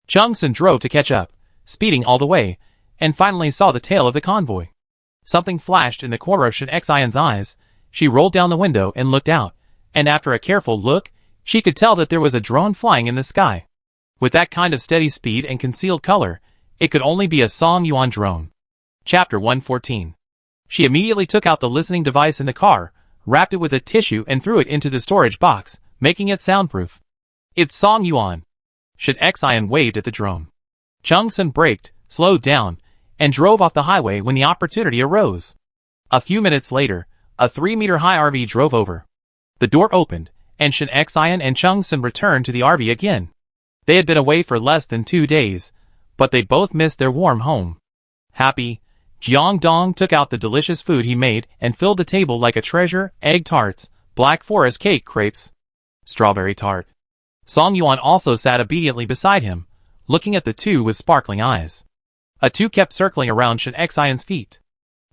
Chung-sun drove to catch up, speeding all the way, and finally saw the tail of the convoy. Something flashed in the corner of Shun Xian's eyes. She rolled down the window and looked out, and after a careful look, she could tell that there was a drone flying in the sky. With that kind of steady speed and concealed color, it could only be a Song Yuan drone. Chapter 114. She immediately took out the listening device in the car, wrapped it with a tissue and threw it into the storage box, making it soundproof. It's Song Yuan. Shun Xian waved at the drone. Chung-sun braked, slowed down, and drove off the highway when the opportunity arose. A few minutes later, a 3-meter-high RV drove over. The door opened, and Shun Xian and Chung-sun returned to the RV again. They had been away for less than 2 days, but they both missed their warm home. Happy, Jiang Dong took out the delicious food he made and filled the table like a treasure: egg tarts, black forest cake crepes, strawberry tart. Song Yuan also sat obediently beside him, looking at the two with sparkling eyes. A two kept circling around Shun Xian's feet.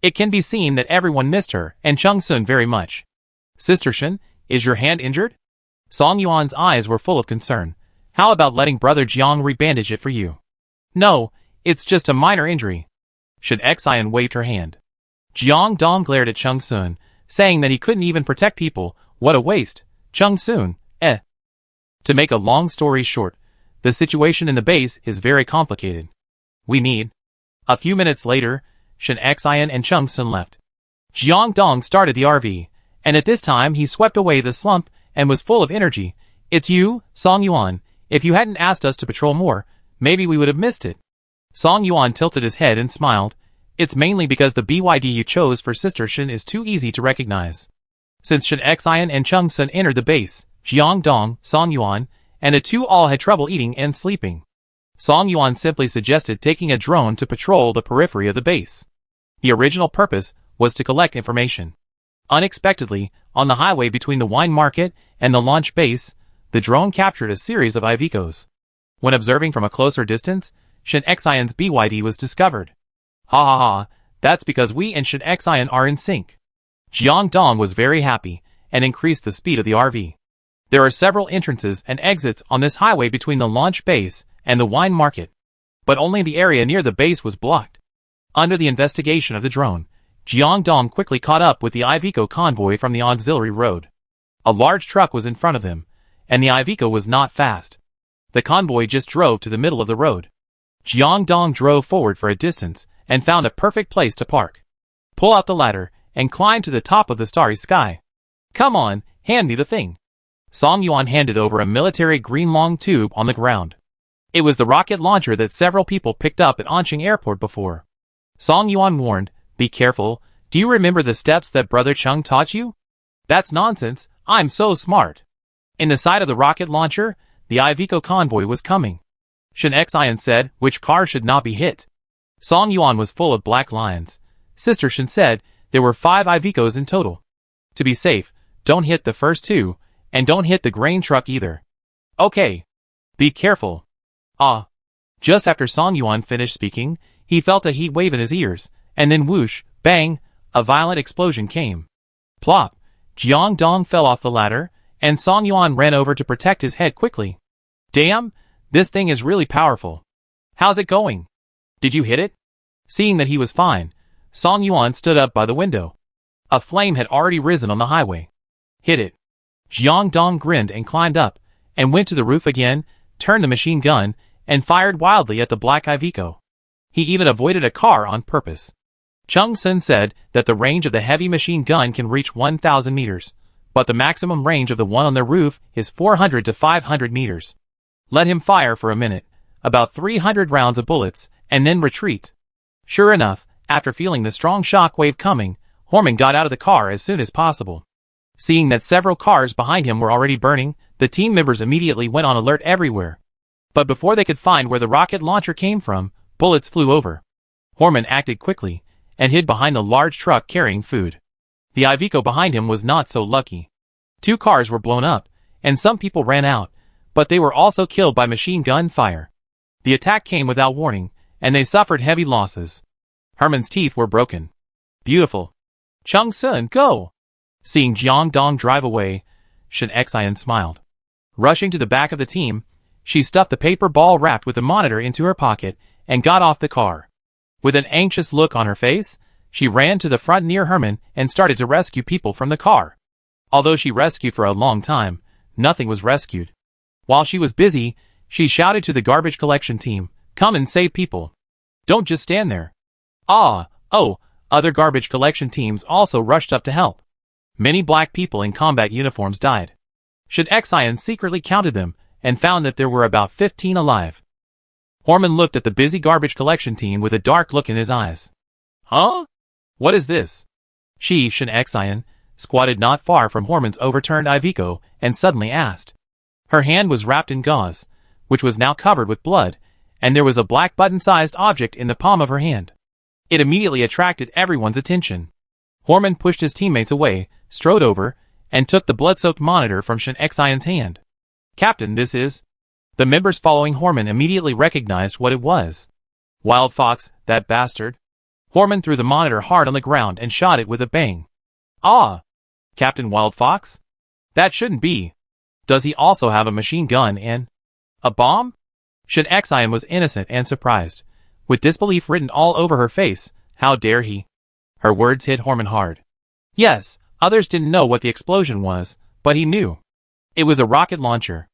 It can be seen that everyone missed her and Chung-sun very much. Sister Shun, is your hand injured? Song Yuan's eyes were full of concern. How about letting brother Jiang rebandage it for you? No, it's just a minor injury. Shun Xian waved her hand. Jiang Dong glared at Chung-sun, saying that he couldn't even protect people. What a waste. Chung-sun, To make a long story short, the situation in the base is very complicated. We need. A few minutes later, Shun Xian and Chung-sun left. Jiang Dong started the RV, and at this time he swept away the slump and was full of energy. It's you, Song Yuan. If you hadn't asked us to patrol more, maybe we would have missed it. Song Yuan tilted his head and smiled. It's mainly because the BYD you chose for Sister Shun is too easy to recognize. Since Shun Xian and Chung-sun entered the base, Jiang Dong, Song Yuan, and the two all had trouble eating and sleeping. Song Yuan simply suggested taking a drone to patrol the periphery of the base. The original purpose was to collect information. Unexpectedly, on the highway between the wine market and the launch base, the drone captured a series of Ivicos. When observing from a closer distance, Shun Xian's BYD was discovered. Ha ha ha, that's because we and Shun Xian are in sync. Jiang Dong was very happy, and increased the speed of the RV. There are several entrances and exits on this highway between the launch base and the wine market, but only the area near the base was blocked. Under the investigation of the drone, Jiang Dong quickly caught up with the Iveco convoy from the auxiliary road. A large truck was in front of them, and the Iveco was not fast. The convoy just drove to the middle of the road. Jiang Dong drove forward for a distance and found a perfect place to park. Pull out the ladder and climb to the top of the starry sky. Come on, hand me the thing. Song Yuan handed over a military green long tube on the ground. It was the rocket launcher that several people picked up at Anqing Airport before. Song Yuan warned, be careful, do you remember the steps that Brother Chung taught you? That's nonsense, I'm so smart. In the side of the rocket launcher, the Iveco convoy was coming. Shun Xian said, which car should not be hit? Song Yuan was full of black lines. Sister Shun said, there were 5 Ivecos in total. To be safe, don't hit the first 2, and don't hit the grain truck either. Okay. Be careful. Just after Song Yuan finished speaking, he felt a heat wave in his ears, and then whoosh, bang, a violent explosion came. Plop, Jiang Dong fell off the ladder, and Song Yuan ran over to protect his head quickly. Damn, this thing is really powerful. How's it going? Did you hit it? Seeing that he was fine, Song Yuan stood up by the window. A flame had already risen on the highway. Hit it. Jiang Dong grinned and climbed up, and went to the roof again, turned the machine gun, and fired wildly at the black Iveco. He even avoided a car on purpose. Chung-sun said that the range of the heavy machine gun can reach 1,000 meters, but the maximum range of the one on their roof is 400 to 500 meters. Let him fire for a minute, about 300 rounds of bullets, and then retreat. Sure enough, after feeling the strong shock wave coming, Horman got out of the car as soon as possible. Seeing that several cars behind him were already burning, the team members immediately went on alert everywhere. But before they could find where the rocket launcher came from, bullets flew over. Horman acted quickly and hid behind the large truck carrying food. The Iveco behind him was not so lucky. 2 cars were blown up, and some people ran out, but they were also killed by machine gun fire. The attack came without warning, and they suffered heavy losses. Herman's teeth were broken. Beautiful. Chung Sun, go! Seeing Jiang Dong drive away, Shen Xian smiled. Rushing to the back of the team, she stuffed the paper ball wrapped with the monitor into her pocket and got off the car. With an anxious look on her face, she ran to the front near Herman and started to rescue people from the car. Although she rescued for a long time, nothing was rescued. While she was busy, she shouted to the garbage collection team, "Come and save people. Don't just stand there." Other garbage collection teams also rushed up to help. Many black people in combat uniforms died. Shen Xian secretly counted them and found that there were about 15 alive. Horman looked at the busy garbage collection team with a dark look in his eyes. Huh? What is this? She, Shen Xian, squatted not far from Horman's overturned Iveco and suddenly asked. Her hand was wrapped in gauze, which was now covered with blood, and there was a black button-sized object in the palm of her hand. It immediately attracted everyone's attention. Horman pushed his teammates away, strode over, and took the blood-soaked monitor from Shen Xian's hand. Captain, this is... The members following Horman immediately recognized what it was. Wild Fox, that bastard. Horman threw the monitor hard on the ground and shot it with a bang. Ah! Captain Wild Fox? That shouldn't be. Does he also have a machine gun and... a bomb? Shen Xian was innocent and surprised. With disbelief written all over her face, how dare he? Her words hit Horman hard. Yes, others didn't know what the explosion was, but he knew. It was a rocket launcher.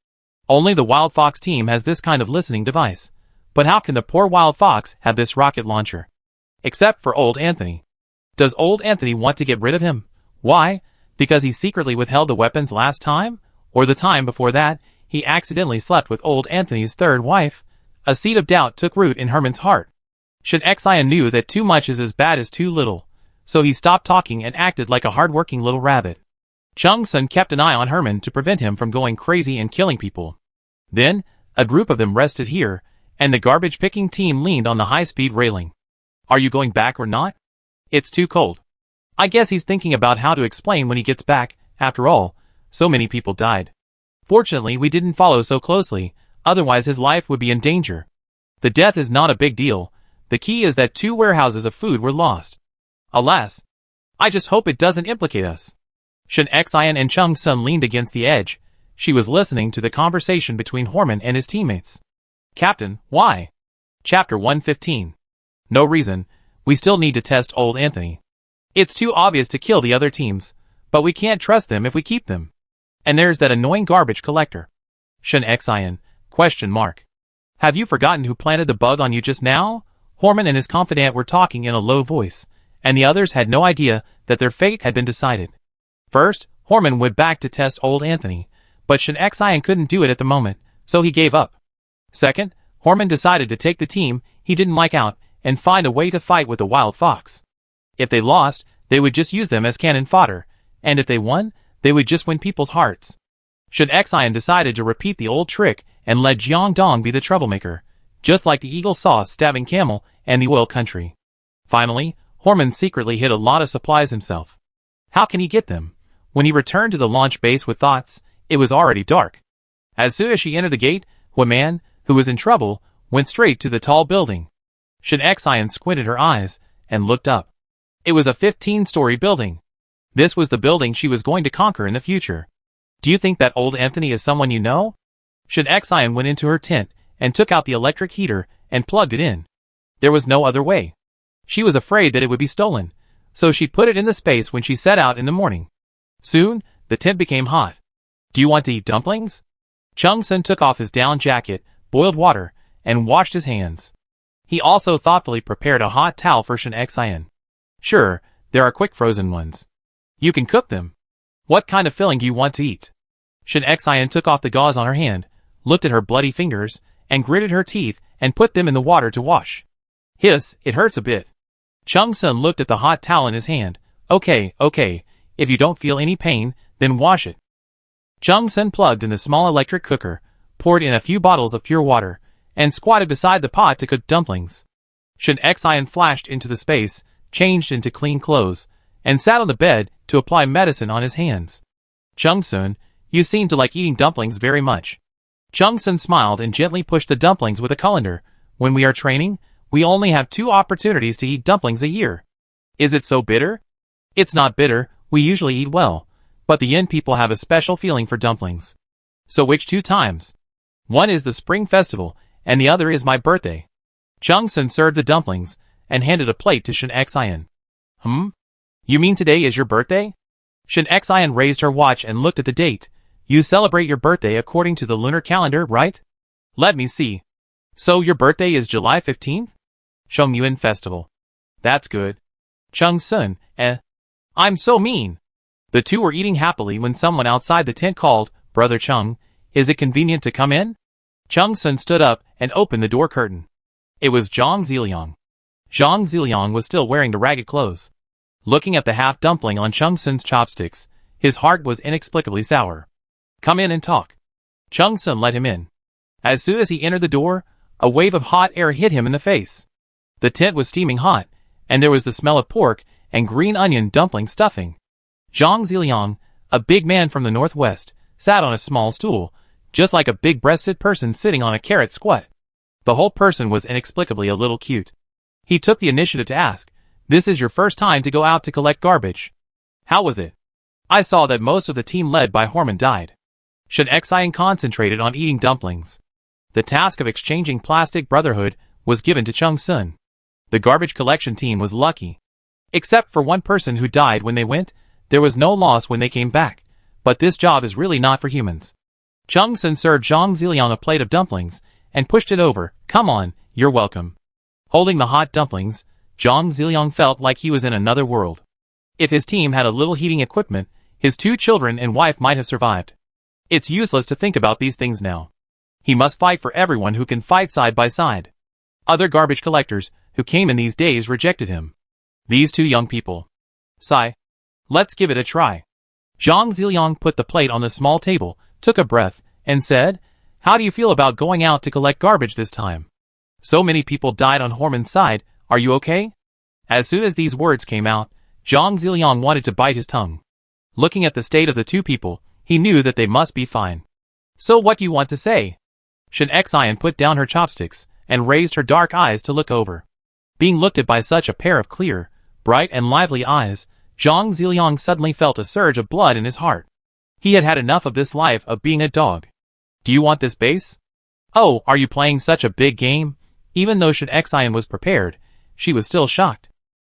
Only the Wild Fox team has this kind of listening device. But how can the poor Wild Fox have this rocket launcher? Except for old Anthony. Does old Anthony want to get rid of him? Why? Because he secretly withheld the weapons last time? Or the time before that, he accidentally slept with old Anthony's third wife? A seed of doubt took root in Herman's heart. Shen Xian knew that too much is as bad as too little, so he stopped talking and acted like a hard-working little rabbit. Chung Sun kept an eye on Herman to prevent him from going crazy and killing people. Then, a group of them rested here, and the garbage-picking team leaned on the high-speed railing. Are you going back or not? It's too cold. I guess he's thinking about how to explain when he gets back. After all, so many people died. Fortunately, we didn't follow so closely, otherwise his life would be in danger. The death is not a big deal. The key is that 2 warehouses of food were lost. Alas. I just hope it doesn't implicate us. Shen Xian and Chung Sun leaned against the edge. She was listening to the conversation between Horman and his teammates. Captain, why? Chapter 115. No reason. We still need to test old Anthony. It's too obvious to kill the other teams, but we can't trust them if we keep them. And there's that annoying garbage collector. Shen Xian, ? Have you forgotten who planted the bug on you just now? Horman and his confidant were talking in a low voice, and the others had no idea that their fate had been decided. First, Horman went back to test old Anthony, but Shen Xian couldn't do it at the moment, so he gave up. Second, Horman decided to take the team he didn't like out and find a way to fight with the Wild Fox. If they lost, they would just use them as cannon fodder, and if they won, they would just win people's hearts. Shen Xian decided to repeat the old trick and let Jiang Dong be the troublemaker, just like the eagle saw stabbing camel and the oil country. Finally, Horman secretly hid a lot of supplies himself. How can he get them? When he returned to the launch base with thoughts, it was already dark. As soon as she entered the gate, Hua Man, who was in trouble, went straight to the tall building. Shen Xian squinted her eyes and looked up. It was a 15-story building. This was the building she was going to conquer in the future. Do you think that old Anthony is someone you know? Shen Xian went into her tent and took out the electric heater and plugged it in. There was no other way. She was afraid that it would be stolen, so she put it in the space when she set out in the morning. Soon, the tent became hot. Do you want to eat dumplings? Chung Sun took off his down jacket, boiled water, and washed his hands. He also thoughtfully prepared a hot towel for Shen Xian. Sure, there are quick frozen ones. You can cook them. What kind of filling do you want to eat? Shen Xian took off the gauze on her hand, looked at her bloody fingers, and gritted her teeth and put them in the water to wash. Hiss, it hurts a bit. Chung Sun looked at the hot towel in his hand. Okay, if you don't feel any pain, then wash it. Chung Sun plugged in the small electric cooker, poured in a few bottles of pure water, and squatted beside the pot to cook dumplings. Shin Xian flashed into the space, changed into clean clothes, and sat on the bed to apply medicine on his hands. Chung Sun, you seem to like eating dumplings very much. Chung Sun smiled and gently pushed the dumplings with a colander. When we are training, we only have 2 opportunities to eat dumplings a year. Is it so bitter? It's not bitter, we usually eat well, but the Yin people have a special feeling for dumplings. So which 2 times? One is the Spring Festival, and the other is my birthday. Chung Sun served the dumplings, and handed a plate to Shin Xian. You mean today is your birthday? Shin Xian raised her watch and looked at the date. You celebrate your birthday according to the lunar calendar, right? Let me see. So your birthday is July 15th? Shongyuan Festival. That's good. Chung Sun, I'm so mean. The 2 were eating happily when someone outside the tent called, Brother Chung, is it convenient to come in? Chung Sun stood up and opened the door curtain. It was Zhang Ziliang. Zhang Ziliang was still wearing the ragged clothes. Looking at the half dumpling on Chung Sun's chopsticks, his heart was inexplicably sour. Come in and talk. Chung Sun let him in. As soon as he entered the door, a wave of hot air hit him in the face. The tent was steaming hot, and there was the smell of pork and green onion dumpling stuffing. Zhang Ziliang, a big man from the northwest, sat on a small stool, just like a big-breasted person sitting on a carrot squat. The whole person was inexplicably a little cute. He took the initiative to ask, "This is your first time to go out to collect garbage. How was it? I saw that most of the team led by Horman died." Shin Xian concentrated on eating dumplings. The task of exchanging plastic brotherhood was given to Chung Sun. The garbage collection team was lucky. Except for one person who died when they went, there was no loss when they came back, but this job is really not for humans. Chung Sun served Zhang Ziliang a plate of dumplings, and pushed it over. Come on, you're welcome. Holding the hot dumplings, Zhang Ziliang felt like he was in another world. If his team had a little heating equipment, his 2 children and wife might have survived. It's useless to think about these things now. He must fight for everyone who can fight side by side. Other garbage collectors, who came in these days, rejected him. These 2 young people. Sigh. Let's give it a try. Zhang Ziliang put the plate on the small table, took a breath, and said, How do you feel about going out to collect garbage this time? So many people died on Horman's side, are you okay? As soon as these words came out, Zhang Ziliang wanted to bite his tongue. Looking at the state of the 2 people, he knew that they must be fine. So what do you want to say? Shin Xian put down her chopsticks, and raised her dark eyes to look over. Being looked at by such a pair of clear, bright and lively eyes, Zhang Ziliang suddenly felt a surge of blood in his heart. He had had enough of this life of being a dog. Do you want this base? Oh, are you playing such a big game? Even though Shin Xian was prepared, she was still shocked.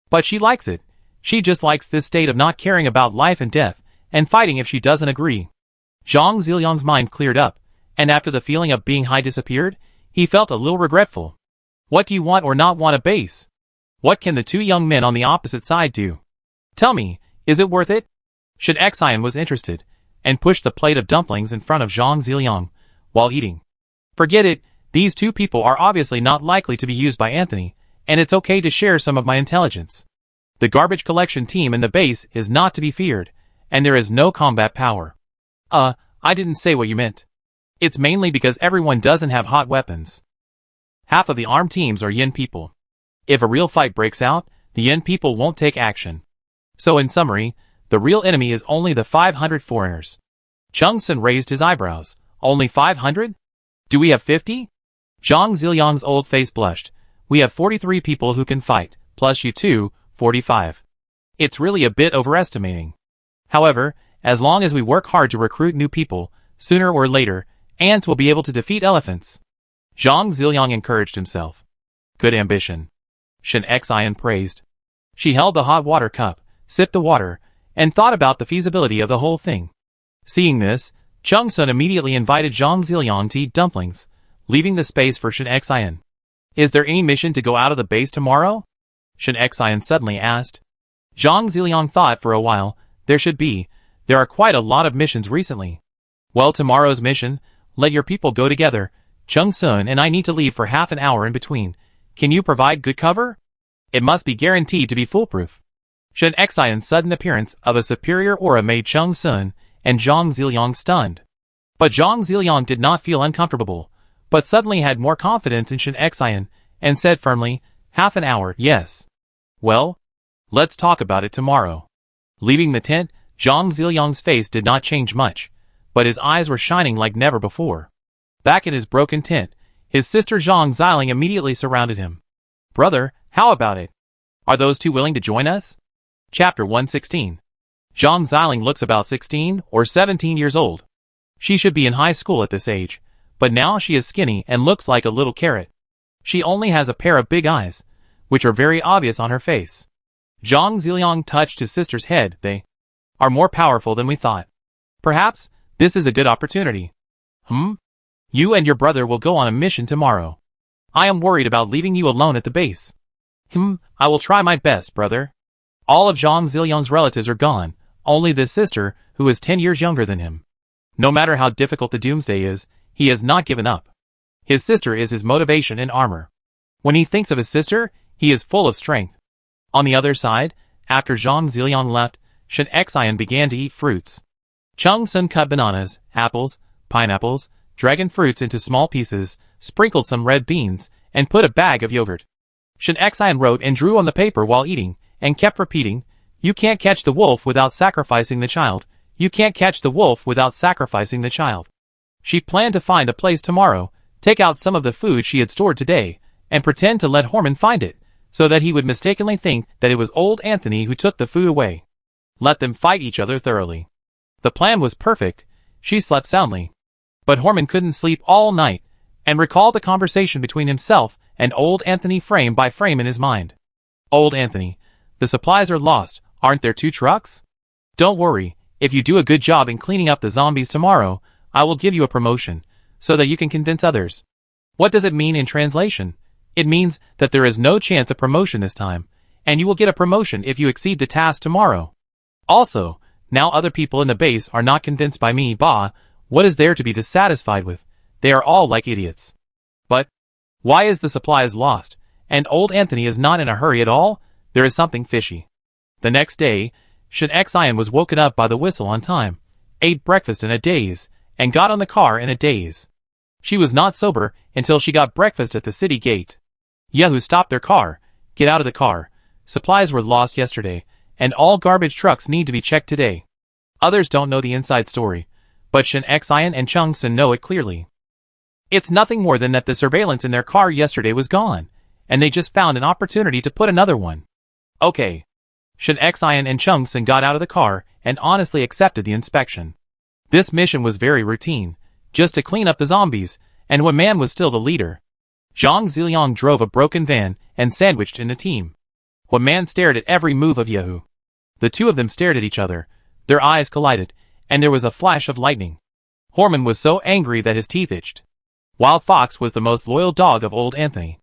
But she likes it. She just likes this state of not caring about life and death, and fighting if she doesn't agree. Zhang Ziliang's mind cleared up, and after the feeling of being high disappeared, he felt a little regretful. What do you want or not want a base? What can the 2 young men on the opposite side do? Tell me, is it worth it? Shin Xian was interested, and pushed the plate of dumplings in front of Zhang Ziliang, while eating. Forget it, these 2 people are obviously not likely to be used by Anthony, and it's okay to share some of my intelligence. The garbage collection team in the base is not to be feared, and there is no combat power. I didn't say what you meant. It's mainly because everyone doesn't have hot weapons. Half of the armed teams are Yin people. If a real fight breaks out, the Yin people won't take action. So in summary, the real enemy is only the 500 foreigners. Chung Sun raised his eyebrows. Only 500? Do we have 50? Zhang Ziliang's old face blushed. We have 43 people who can fight, plus you 2, 45. It's really a bit overestimating. However, as long as we work hard to recruit new people, sooner or later, ants will be able to defeat elephants. Zhang Ziliang encouraged himself. Good ambition. Shin Xian praised. She held the hot water cup, sipped the water, and thought about the feasibility of the whole thing. Seeing this, Chung Sun immediately invited Zhang Ziliang to eat dumplings, leaving the space for Shin Xian. Is there any mission to go out of the base tomorrow? Shin Xian suddenly asked. Zhang Ziliang thought for a while. There should be. There are quite a lot of missions recently. Well, tomorrow's mission, let your people go together. Chung Sun and I need to leave for half an hour in between. Can you provide good cover? It must be guaranteed to be foolproof. Shin Xian's sudden appearance of a superior aura made Chung Sun and Zhang Ziliang stunned. But Zhang Ziliang did not feel uncomfortable, but suddenly had more confidence in Shen Xian, and said firmly, "Half an hour, yes." "Well, let's talk about it tomorrow." Leaving the tent, Zhang Ziliang's face did not change much, but his eyes were shining like never before. Back in his broken tent, his sister Zhang Ziling immediately surrounded him. "Brother, how about it? Are those two willing to join us?" Chapter 116. Zhang Ziling looks about 16 or 17 years old. She should be in high school at this age, but now she is skinny and looks like a little carrot. She only has a pair of big eyes, which are very obvious on her face. Zhang Ziliang touched his sister's head. "They are more powerful than we thought. Perhaps this is a good opportunity." You and your brother will go on a mission tomorrow. I am worried about leaving you alone at the base." I will try my best, brother." All of Zhang Ziliang's relatives are gone, only this sister, who is 10 years younger than him. No matter how difficult the Doomsday is, he has not given up. His sister is his motivation and armor. When he thinks of his sister, he is full of strength. On the other side, after Zhang Ziliang left, Shen Xian began to eat fruits. Chung Sun cut bananas, apples, pineapples, dragon fruits into small pieces, sprinkled some red beans, and put a bag of yogurt. Shen Xian wrote and drew on the paper while eating, and kept repeating, "You can't catch the wolf without sacrificing the child. You can't catch the wolf without sacrificing the child." She planned to find a place tomorrow, take out some of the food she had stored today, and pretend to let Horman find it, so that he would mistakenly think that it was old Anthony who took the food away. Let them fight each other thoroughly. The plan was perfect. She slept soundly. But Horman couldn't sleep all night, and recalled the conversation between himself and old Anthony frame by frame in his mind. "Old Anthony, the supplies are lost, aren't there 2 trucks? Don't worry, if you do a good job in cleaning up the zombies tomorrow, I will give you a promotion, so that you can convince others." What does it mean in translation? It means that there is no chance of promotion this time, and you will get a promotion if you exceed the task tomorrow. Also, now other people in the base are not convinced by me. What is there to be dissatisfied with? They are all like idiots. But why is the supplies lost, and old Anthony is not in a hurry at all? There is something fishy. The next day, Shen Xian was woken up by the whistle on time, ate breakfast in a daze, and got on the car in a daze. She was not sober until she got breakfast at the city gate. Yahoo stopped their car. "Get out of the car. Supplies were lost yesterday, and all garbage trucks need to be checked today." Others don't know the inside story, but Shen Xian and Chung Sun know it clearly. It's nothing more than that the surveillance in their car yesterday was gone, and they just found an opportunity to put another one. Okay. Shen Xian and Chung Sun got out of the car and honestly accepted the inspection. This mission was very routine, just to clean up the zombies, and Wan Man was still the leader. Zhang Ziliang drove a broken van and sandwiched in the team. Wan Man stared at every move of Yahoo. The two of them stared at each other, their eyes collided, and there was a flash of lightning. Horman was so angry that his teeth itched. Wild Fox was the most loyal dog of old Anthony.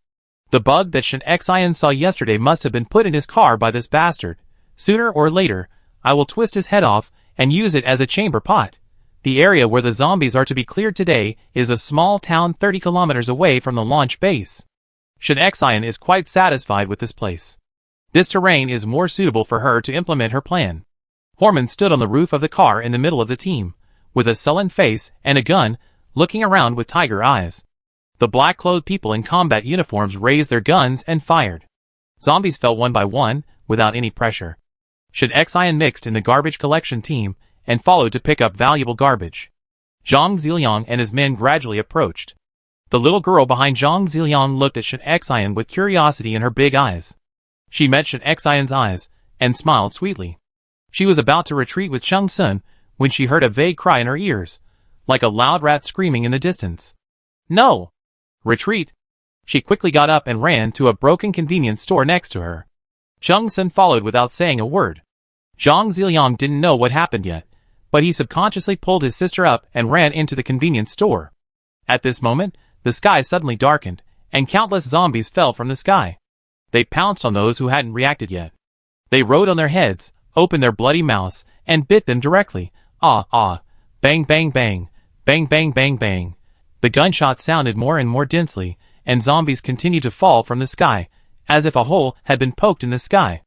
The bug that Shen Xian saw yesterday must have been put in his car by this bastard. Sooner or later, I will twist his head off and use it as a chamber pot. The area where the zombies are to be cleared today is a small town 30 kilometers away from the launch base. Shen Xian is quite satisfied with this place. This terrain is more suitable for her to implement her plan. Horman stood on the roof of the car in the middle of the team, with a sullen face and a gun, looking around with tiger eyes. The black-clothed people in combat uniforms raised their guns and fired. Zombies fell one by one, without any pressure. Shen Xian mixed in the garbage collection team, and followed to pick up valuable garbage. Zhang Ziliang and his men gradually approached. The little girl behind Zhang Ziliang looked at Shen Xian with curiosity in her big eyes. She met Shen Xian's eyes, and smiled sweetly. She was about to retreat with Chung Sun, when she heard a vague cry in her ears, like a loud rat screaming in the distance. "No! Retreat!" She quickly got up and ran to a broken convenience store next to her. Chung Sun followed without saying a word. Zhang Ziliang didn't know what happened yet, but he subconsciously pulled his sister up and ran into the convenience store. At this moment, the sky suddenly darkened, and countless zombies fell from the sky. They pounced on those who hadn't reacted yet. They rode on their heads, opened their bloody mouths, and bit them directly. Ah! Bang bang bang! Bang bang bang bang! The gunshots sounded more and more densely, and zombies continued to fall from the sky, as if a hole had been poked in the sky.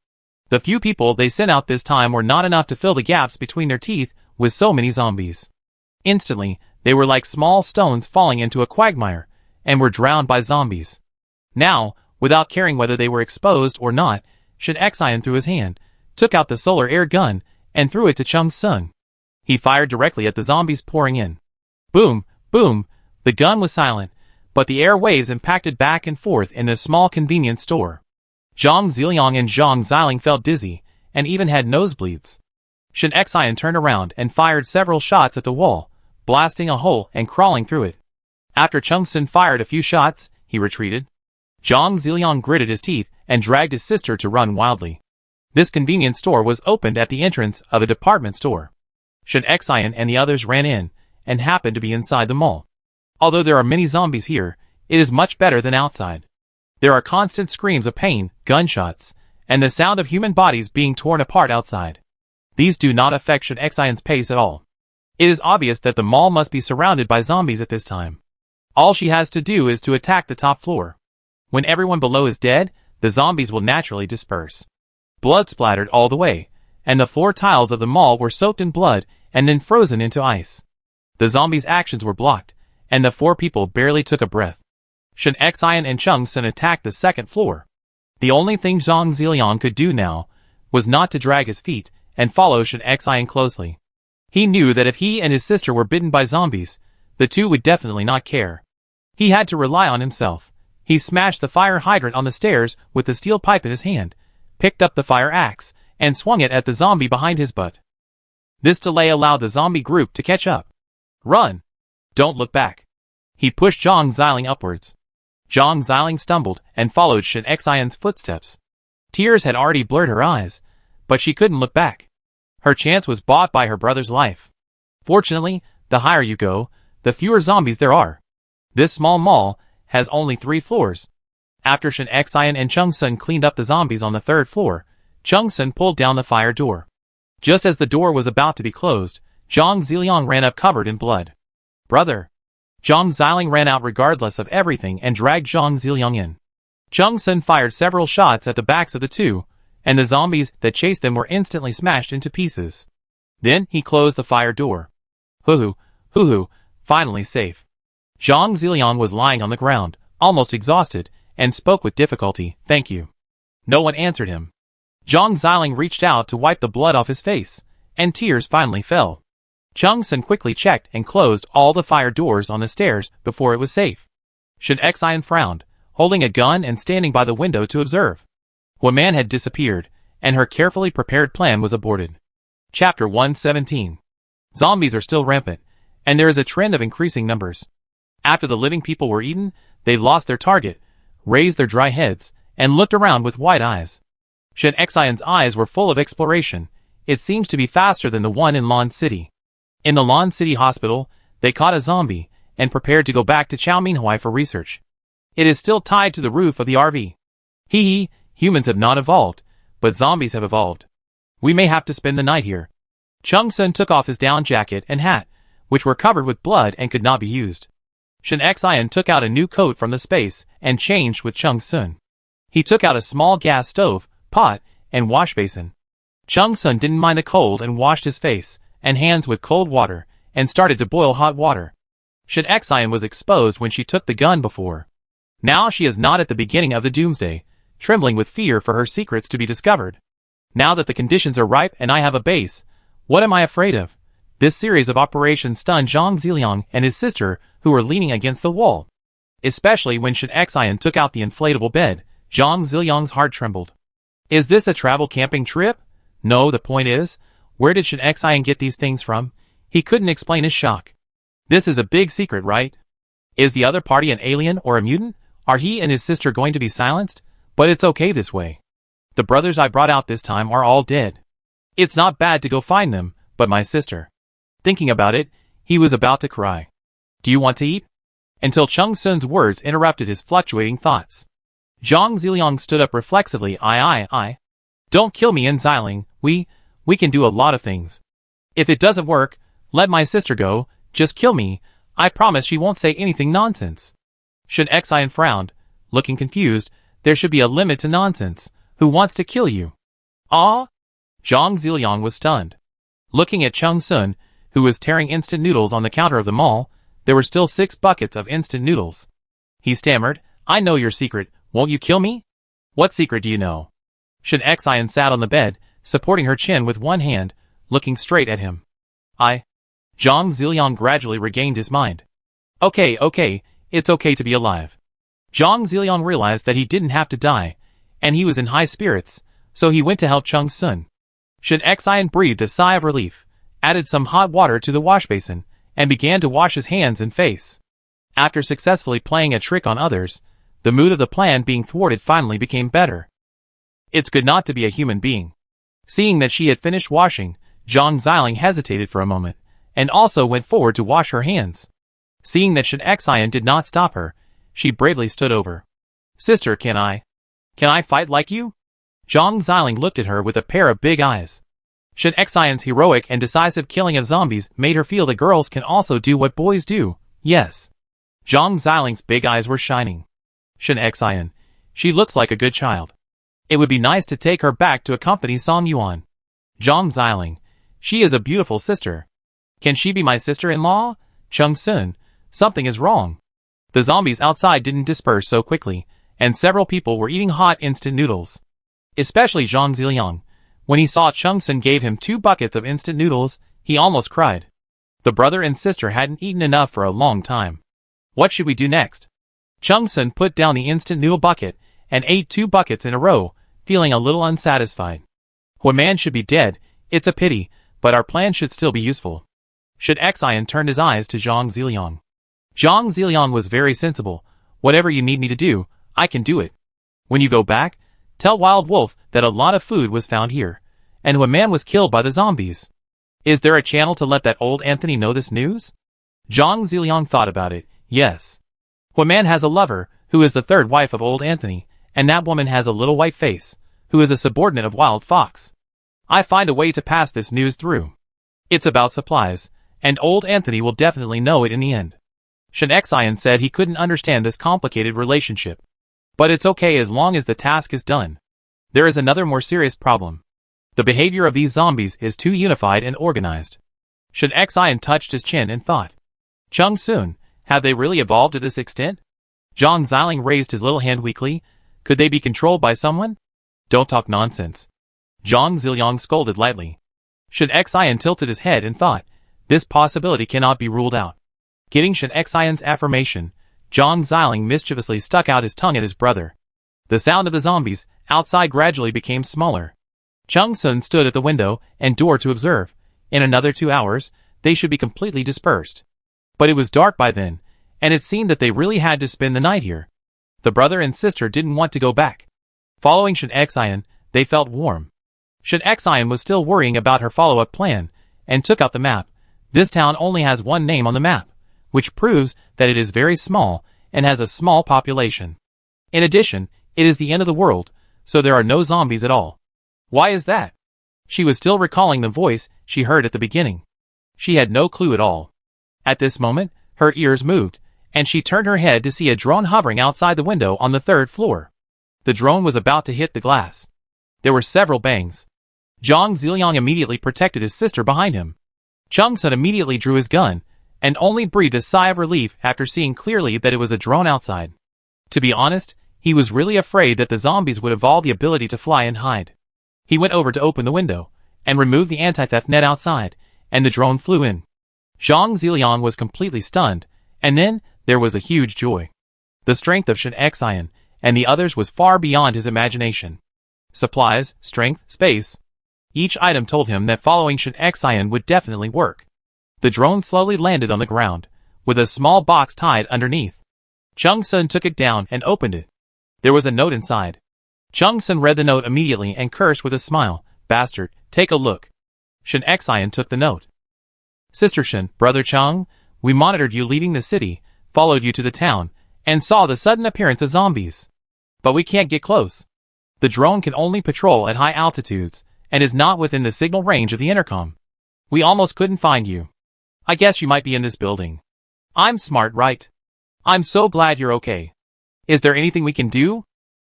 The few people they sent out this time were not enough to fill the gaps between their teeth with so many zombies. Instantly, They were like small stones falling into a quagmire, and were drowned by zombies. Now, without caring whether they were exposed or not, Shin Xian threw his hand, took out the solar air gun, and threw it to Chung Sun. He fired directly at the zombies pouring in. Boom, boom, the gun was silent, but the air waves impacted back and forth in the small convenience store. Zhang Ziliang and Zhang Xiling felt dizzy, and even had nosebleeds. Shin Xian turned around and fired several shots at the wall, blasting a hole and crawling through it. After Chung Sun fired a few shots, he retreated. Zhang Ziliang gritted his teeth and dragged his sister to run wildly. This convenience store was opened at the entrance of a department store. Shin Xian and the others ran in, and happened to be inside the mall. Although there are many zombies here, it is much better than outside. There are constant screams of pain, gunshots, and the sound of human bodies being torn apart outside. These do not affect Shin Xian's pace at all. It is obvious that the mall must be surrounded by zombies at this time. All she has to do is to attack the top floor. When everyone below is dead, the zombies will naturally disperse. Blood splattered all the way, and the floor tiles of the mall were soaked in blood and then frozen into ice. The zombies' actions were blocked, and the 4 people barely took a breath. Shin Xian and Chung Sun attacked the second floor. The only thing Zhang Ziliang could do now was not to drag his feet and follow Shin Xian closely. He knew that if he and his sister were bitten by zombies, the two would definitely not care. He had to rely on himself. He smashed the fire hydrant on the stairs with the steel pipe in his hand, picked up the fire axe, and swung it at the zombie behind his butt. This delay allowed the zombie group to catch up. Run! Don't look back. He pushed Zhang Xiling upwards. Zhang Xiling stumbled and followed Shin Xian's footsteps. Tears had already blurred her eyes, but she couldn't look back. Her chance was bought by her brother's life. Fortunately, the higher you go, the fewer zombies there are. This small mall has only 3 floors. After Shin Xian and Chung Sun cleaned up the zombies on the 3rd floor, Chung Sun pulled down the fire door. Just as the door was about to be closed, Zhang Ziliang ran up covered in blood. Brother! Zhang Xiling ran out regardless of everything and dragged Zhang Ziliang in. Chung Sun fired several shots at the backs of the two, and the zombies that chased them were instantly smashed into pieces. Then he closed the fire door. Hoo-hoo, finally safe. Zhang Ziliang was lying on the ground, almost exhausted, and spoke with difficulty, "Thank you." No one answered him. Zhang Xiling reached out to wipe the blood off his face, and tears finally fell. Chung Sun quickly checked and closed all the fire doors on the stairs before it was safe. Shin Xian frowned, holding a gun and standing by the window to observe. Woman had disappeared, and her carefully prepared plan was aborted. Chapter 117. Zombies are still rampant, and there is a trend of increasing numbers. After the living people were eaten, they lost their target, raised their dry heads, and looked around with wide eyes. Shin Xian's eyes were full of exploration. It seems to be faster than the one in Lan City. In the Lan City hospital, they caught a zombie, and prepared to go back to Chaominhui for research. It is still tied to the roof of the RV. Hee, humans have not evolved, but zombies have evolved. We may have to spend the night here. Chung Sun took off his down jacket and hat, which were covered with blood and could not be used. Shin Xian took out a new coat from the space and changed with Chung Sun. He took out a small gas stove, pot, and wash basin. Chung Sun didn't mind the cold and washed his face and hands with cold water, and started to boil hot water. Shin Xian was exposed when she took the gun before. Now she is not at the beginning of the Doomsday, trembling with fear for her secrets to be discovered. Now that the conditions are ripe and I have a base, what am I afraid of? This series of operations stunned Zhang Ziliang and his sister, who were leaning against the wall. Especially when Shin Xian took out the inflatable bed, Zhang Ziliang's heart trembled. Is this a travel camping trip? No, the point is, where did Shin Xian get these things from? He couldn't explain his shock. This is a big secret, right? Is the other party an alien or a mutant? Are he and his sister going to be silenced? But it's okay this way. The brothers I brought out this time are all dead. It's not bad to go find them, but my sister. Thinking about it, he was about to cry. Do you want to eat? Until Chung Sun's words interrupted his fluctuating thoughts. Zhang Ziliang stood up reflexively. I. Don't kill me, Xiling. We can do a lot of things. If it doesn't work, let my sister go, just kill me. I promise she won't say anything nonsense. Shin Xian frowned, looking confused. There should be a limit to nonsense. Who wants to kill you? Ah? Zhang Ziliang was stunned. Looking at Chung Sun, who was tearing instant noodles on the counter of the mall, there were still 6 buckets of instant noodles. He stammered, "I know your secret, won't you kill me?" "What secret do you know?" Shin Xian sat on the bed, supporting her chin with one hand, looking straight at him. Zhang Ziliang gradually regained his mind. Okay, it's okay to be alive. Zhang Ziliang realized that he didn't have to die, and he was in high spirits, so he went to help Chung Sun. Shin Xian breathed a sigh of relief, added some hot water to the wash basin, and began to wash his hands and face. After successfully playing a trick on others, the mood of the plan being thwarted finally became better. It's good not to be a human being. Seeing that she had finished washing, Zhang Ziling hesitated for a moment, and also went forward to wash her hands. Seeing that Shin Xian did not stop her, she bravely stood over. "Sister, can I fight like you?" Zhang Ziling looked at her with a pair of big eyes. Shin Xian's heroic and decisive killing of zombies made her feel that girls can also do what boys do, yes. Zhang Ziling's big eyes were shining. Shin Xian, she looks like a good child. It would be nice to take her back to accompany Song Yuan. Zhang Ziling, she is a beautiful sister. Can she be my sister-in-law? Chung Sun, something is wrong. The zombies outside didn't disperse so quickly, and several people were eating hot instant noodles. Especially Zhang Ziliang. When he saw Chung Sun gave him 2 buckets of instant noodles, he almost cried. The brother and sister hadn't eaten enough for a long time. What should we do next? Chung Sun put down the instant noodle bucket and ate 2 buckets in a row, feeling a little unsatisfied. When man should be dead, it's a pity, but our plan should still be useful. Shin Xian turned his eyes to Zhang Ziliang. Zhang Ziliang was very sensible. Whatever you need me to do, I can do it. When you go back, tell Wild Wolf that a lot of food was found here, and when man was killed by the zombies. Is there a channel to let that old Anthony know this news? Zhang Ziliang thought about it, yes. When man has a lover, who is the 3rd wife of old Anthony, and that woman has a little white face, who is a subordinate of Wild Fox. I find a way to pass this news through. It's about supplies, and old Anthony will definitely know it in the end. Shin Xian said he couldn't understand this complicated relationship. But it's okay as long as the task is done. There is another more serious problem. The behavior of these zombies is too unified and organized. Shin Xian touched his chin and thought. Chung Sun, have they really evolved to this extent? Zhang Ziling raised his little hand weakly. Could they be controlled by someone? Don't talk nonsense. Zhang Ziliang scolded lightly. Shin Xian tilted his head and thought. This possibility cannot be ruled out. Getting Shin Xian's affirmation, Zhang Ziling mischievously stuck out his tongue at his brother. The sound of the zombies outside gradually became smaller. Chung Sun stood at the window and door to observe. In another 2 hours, they should be completely dispersed. But it was dark by then, and it seemed that they really had to spend the night here. The brother and sister didn't want to go back. Following Shin Xian, they felt warm. Shin Xian was still worrying about her follow-up plan, and took out the map. This town only has one name on the map, which proves that it is very small and has a small population. In addition, it is the end of the world, so there are no zombies at all. Why is that? She was still recalling the voice she heard at the beginning. She had no clue at all. At this moment, her ears moved, and she turned her head to see a drone hovering outside the window on the 3rd floor. The drone was about to hit the glass. There were several bangs. Zhang Ziliang immediately protected his sister behind him. Chung Sun immediately drew his gun, and only breathed a sigh of relief after seeing clearly that it was a drone outside. To be honest, he was really afraid that the zombies would evolve the ability to fly and hide. He went over to open the window, and removed the anti-theft net outside, and the drone flew in. Zhang Ziliang was completely stunned, and then, there was a huge joy. The strength of Shin Xian, and the others was far beyond his imagination. Supplies, strength, space. Each item told him that following Shin Xian would definitely work. The drone slowly landed on the ground, with a small box tied underneath. Chung Sun took it down and opened it. There was a note inside. Chung Sun read the note immediately and cursed with a smile. Bastard, take a look. Shin Xian took the note. Sister Shin, Brother Chung, we monitored you leaving the city, followed you to the town, and saw the sudden appearance of zombies. But we can't get close. The drone can only patrol at high altitudes, and is not within the signal range of the intercom. We almost couldn't find you. I guess you might be in this building. I'm smart, right? I'm so glad you're okay. Is there anything we can do?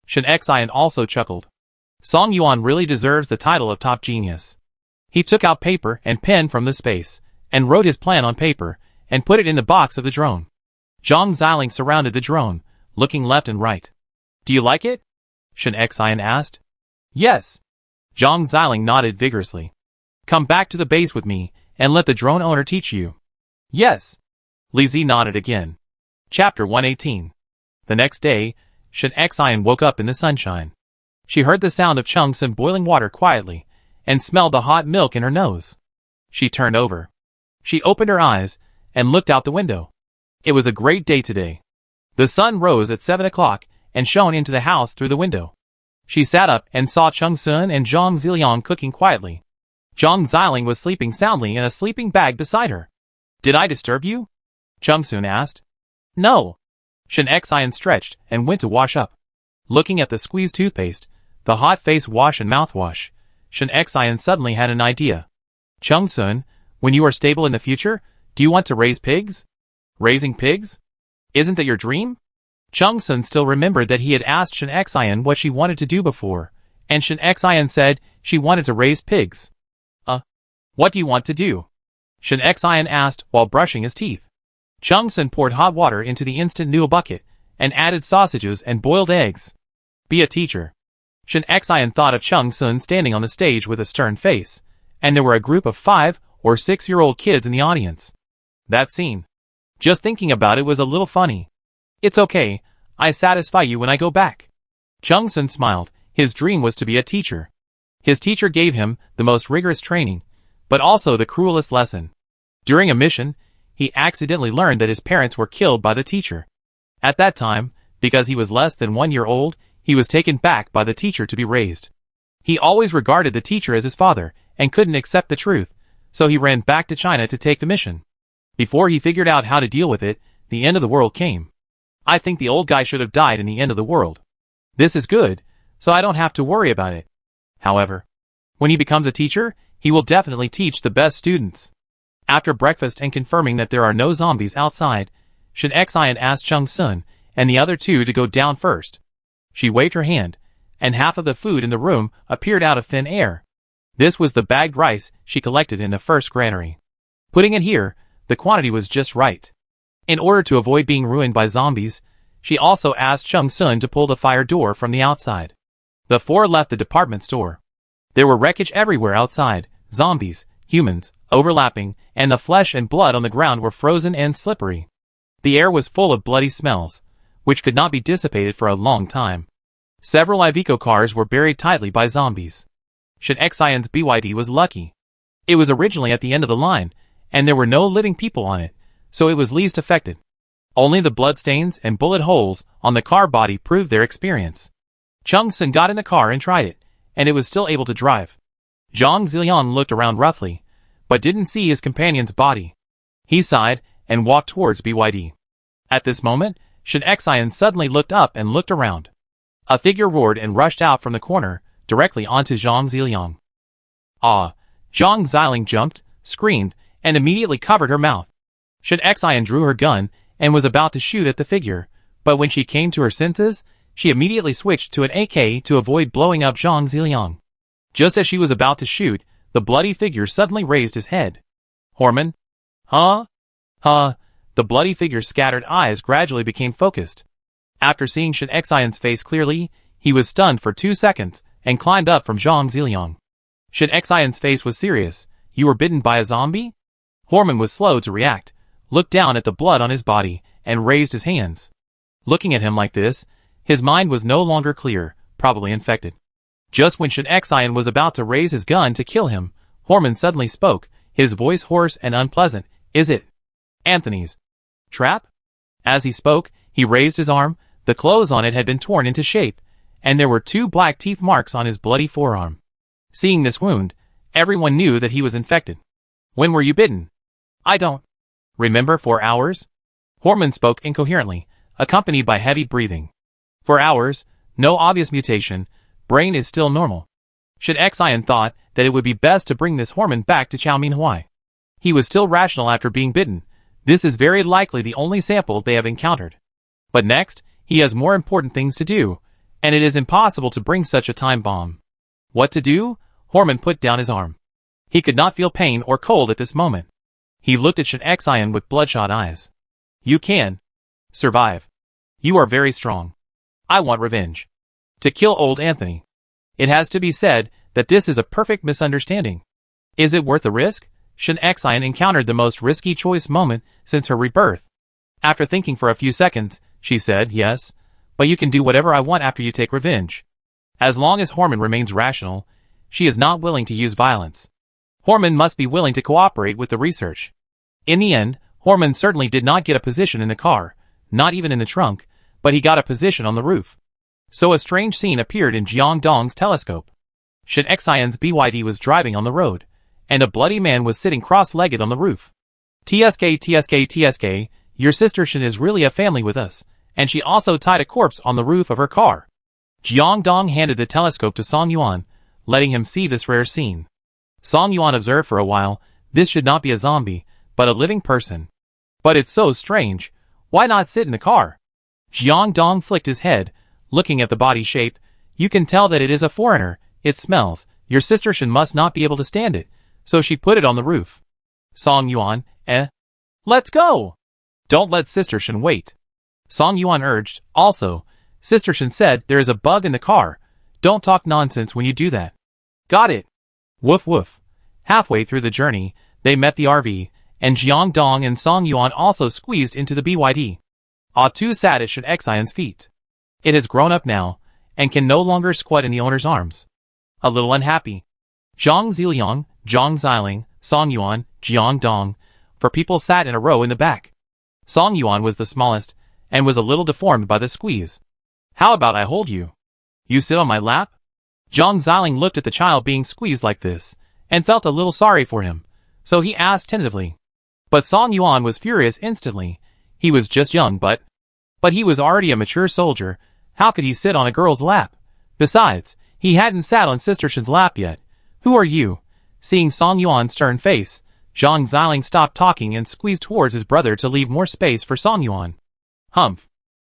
Shin Xian also chuckled. Song Yuan really deserves the title of top genius. He took out paper and pen from the space, and wrote his plan on paper, and put it in the box of the drone. Zhang Xiling surrounded the drone, looking left and right. Do you like it? Shen Xian asked. Yes. Zhang Xiling nodded vigorously. Come back to the base with me, and let the drone owner teach you. Yes. Li Zi nodded again. Chapter 118. The next day, Shen Xian woke up in the sunshine. She heard the sound of Chung Sun boiling water quietly, and smelled the hot milk in her nose. She turned over. She opened her eyes, and looked out the window. It was a great day today. The sun rose at 7 o'clock, and shone into the house through the window. She sat up and saw Chung Sun and Zhang Ziliang cooking quietly. Zhang Xiling was sleeping soundly in a sleeping bag beside her. Did I disturb you? Chung Sun asked. No. Shen Xian stretched and went to wash up. Looking at the squeezed toothpaste, the hot face wash and mouthwash, Shen Xian suddenly had an idea. Chung Sun, when you are stable in the future, do you want to raise pigs? Raising pigs? Isn't that your dream? Chung Sun still remembered that he had asked Shen Xian what she wanted to do before, and Shen Xian said she wanted to raise pigs. What do you want to do? Shen Xian asked while brushing his teeth. Chung Sun poured hot water into the instant noodle bucket, and added sausages and boiled eggs. Be a teacher. Shen Xian thought of Chung Sun standing on the stage with a stern face, and there were a group of 5 or 6-year-old kids in the audience. That scene. Just thinking about it was a little funny. It's okay, I satisfy you when I go back. Chung Sun smiled. His dream was to be a teacher. His teacher gave him the most rigorous training, but also the cruelest lesson. During a mission, he accidentally learned that his parents were killed by the teacher. At that time, because he was less than 1 year old, he was taken back by the teacher to be raised. He always regarded the teacher as his father, and couldn't accept the truth, so he ran back to China to take the mission. Before he figured out how to deal with it, the end of the world came. I think the old guy should have died in the end of the world. This is good, so I don't have to worry about it. However, when he becomes a teacher, he will definitely teach the best students. After breakfast and confirming that there are no zombies outside, Shen Xian asked Chung Sun and the other 2 to go down first. She waved her hand, and half of the food in the room appeared out of thin air. This was the bagged rice she collected in the first granary. Putting it here, the quantity was just right. In order to avoid being ruined by zombies, she also asked Chung Sun to pull the fire door from the outside. The 4 left the department store. There were wreckage everywhere outside, zombies, humans, overlapping, and the flesh and blood on the ground were frozen and slippery. The air was full of bloody smells, which could not be dissipated for a long time. Several Iveco cars were buried tightly by zombies. Shen Xian's BYD was lucky. It was originally at the end of the line, and there were no living people on it, so it was least affected. Only the bloodstains and bullet holes on the car body proved their experience. Chung Sun got in the car and tried it, and it was still able to drive. Zhang Ziliang looked around roughly, but didn't see his companion's body. He sighed and walked towards BYD. At this moment, Shen Xian suddenly looked up and looked around. A figure roared and rushed out from the corner, directly onto Zhang Ziliang. Ah! Zhang Xiling jumped, screamed, and immediately covered her mouth. Shen Xian drew her gun and was about to shoot at the figure, but when she came to her senses, she immediately switched to an AK to avoid blowing up Zhang Ziliang. Just as she was about to shoot, the bloody figure suddenly raised his head. Horman? Huh? Huh? The bloody figure's scattered eyes gradually became focused. After seeing Shen Xian's face clearly, he was stunned for 2 seconds and climbed up from Zhang Ziliang. Shen Xian's face was serious. You were bitten by a zombie? Horman was slow to react, looked down at the blood on his body, and raised his hands. Looking at him like this, his mind was no longer clear, probably infected. Just when Shen Xian was about to raise his gun to kill him, Horman suddenly spoke, his voice hoarse and unpleasant. Is it Anthony's trap? As he spoke, he raised his arm. The clothes on it had been torn into shape, and there were 2 black teeth marks on his bloody forearm. Seeing this wound, everyone knew that he was infected. When were you bitten? I don't remember. 4 hours? Horman spoke incoherently, accompanied by heavy breathing. 4 hours, no obvious mutation, brain is still normal. Shen Xian thought that it would be best to bring this Horman back to Chaominhui. He was still rational after being bitten. This is very likely the only sample they have encountered. But next, he has more important things to do, and it is impossible to bring such a time bomb. What to do? Horman put down his arm. He could not feel pain or cold at this moment. He looked at Shen Xian with bloodshot eyes. You can survive. You are very strong. I want revenge. To kill old Anthony. It has to be said that this is a perfect misunderstanding. Is it worth the risk? Shen Xian encountered the most risky choice moment since her rebirth. After thinking for a few seconds, she said, yes, but you can do whatever I want after you take revenge. As long as Horman remains rational, she is not willing to use violence. Horman must be willing to cooperate with the research. In the end, Horman certainly did not get a position in the car, not even in the trunk, but he got a position on the roof. So a strange scene appeared in Jiang Dong's telescope. Shen Xian's BYD was driving on the road, and a bloody man was sitting cross-legged on the roof. TSK, your sister Shen is really a family with us, and she also tied a corpse on the roof of her car. Jiang Dong handed the telescope to Song Yuan, letting him see this rare scene. Song Yuan observed for a while. This should not be a zombie, but a living person. But it's so strange. Why not sit in the car? Jiang Dong flicked his head, looking at the body shape. You can tell that it is a foreigner. It smells. Your sister Shen must not be able to stand it, so she put it on the roof. Song Yuan, let's go! Don't let Sister Shen wait. Song Yuan urged. Also, Sister Shen said there is a bug in the car. Don't talk nonsense when you do that. Got it. Woof woof. Halfway through the journey, they met the RV, and Jiang Dong and Song Yuan also squeezed into the BYD. Ah-Tu sat at Shen Xian's feet. It has grown up now, and can no longer squat in the owner's arms. A little unhappy. Zhang Ziliang, Zhang Xiling, Song Yuan, Jiang Dong, for people sat in a row in the back. Song Yuan was the smallest, and was a little deformed by the squeeze. How about I hold you? You sit on my lap? Zhang Xiling looked at the child being squeezed like this, and felt a little sorry for him, so he asked tentatively. But Song Yuan was furious instantly. He was just young, but he was already a mature soldier. How could he sit on a girl's lap? Besides, he hadn't sat on Sister Shen's lap yet. Who are you? Seeing Song Yuan's stern face, Zhang Xiling stopped talking and squeezed towards his brother to leave more space for Song Yuan. Humph.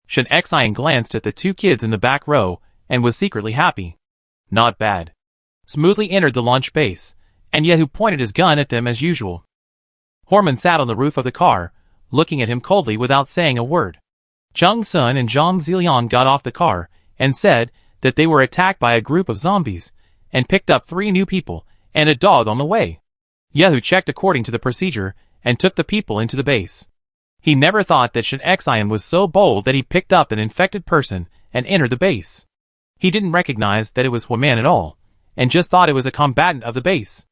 Shen Xian glanced at the two kids in the back row, and was secretly happy. Not bad. Smoothly entered the launch base, and Yehu pointed his gun at them as usual. Horman sat on the roof of the car, looking at him coldly without saying a word. Chung Sun and Zhang Ziliang got off the car, and said that they were attacked by a group of zombies, and picked up 3 new people, and a dog on the way. Yehu checked according to the procedure, and took the people into the base. He never thought that Shen Xian was so bold that he picked up an infected person, and entered the base. He didn't recognize that it was Huaman at all, and just thought it was a combatant of the base.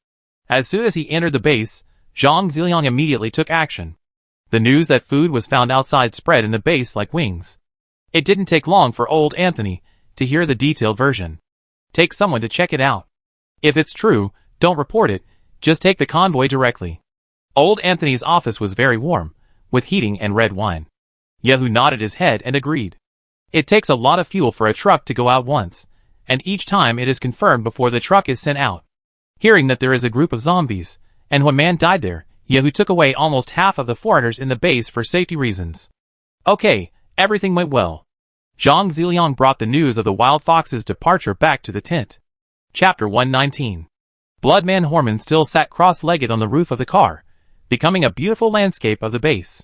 As soon as he entered the base, Zhang Ziliang immediately took action. The news that food was found outside spread in the base like wings. It didn't take long for old Anthony to hear the detailed version. Take someone to check it out. If it's true, don't report it, just take the convoy directly. Old Anthony's office was very warm, with heating and red wine. Yehu nodded his head and agreed. It takes a lot of fuel for a truck to go out once, and each time it is confirmed before the truck is sent out. Hearing that there is a group of zombies, and Huaman died there, Yehu took away almost half of the foreigners in the base for safety reasons. Okay, everything went well. Zhang Ziliang brought the news of the wild fox's departure back to the tent. Chapter 119. Bloodman Horman still sat cross-legged on the roof of the car, becoming a beautiful landscape of the base.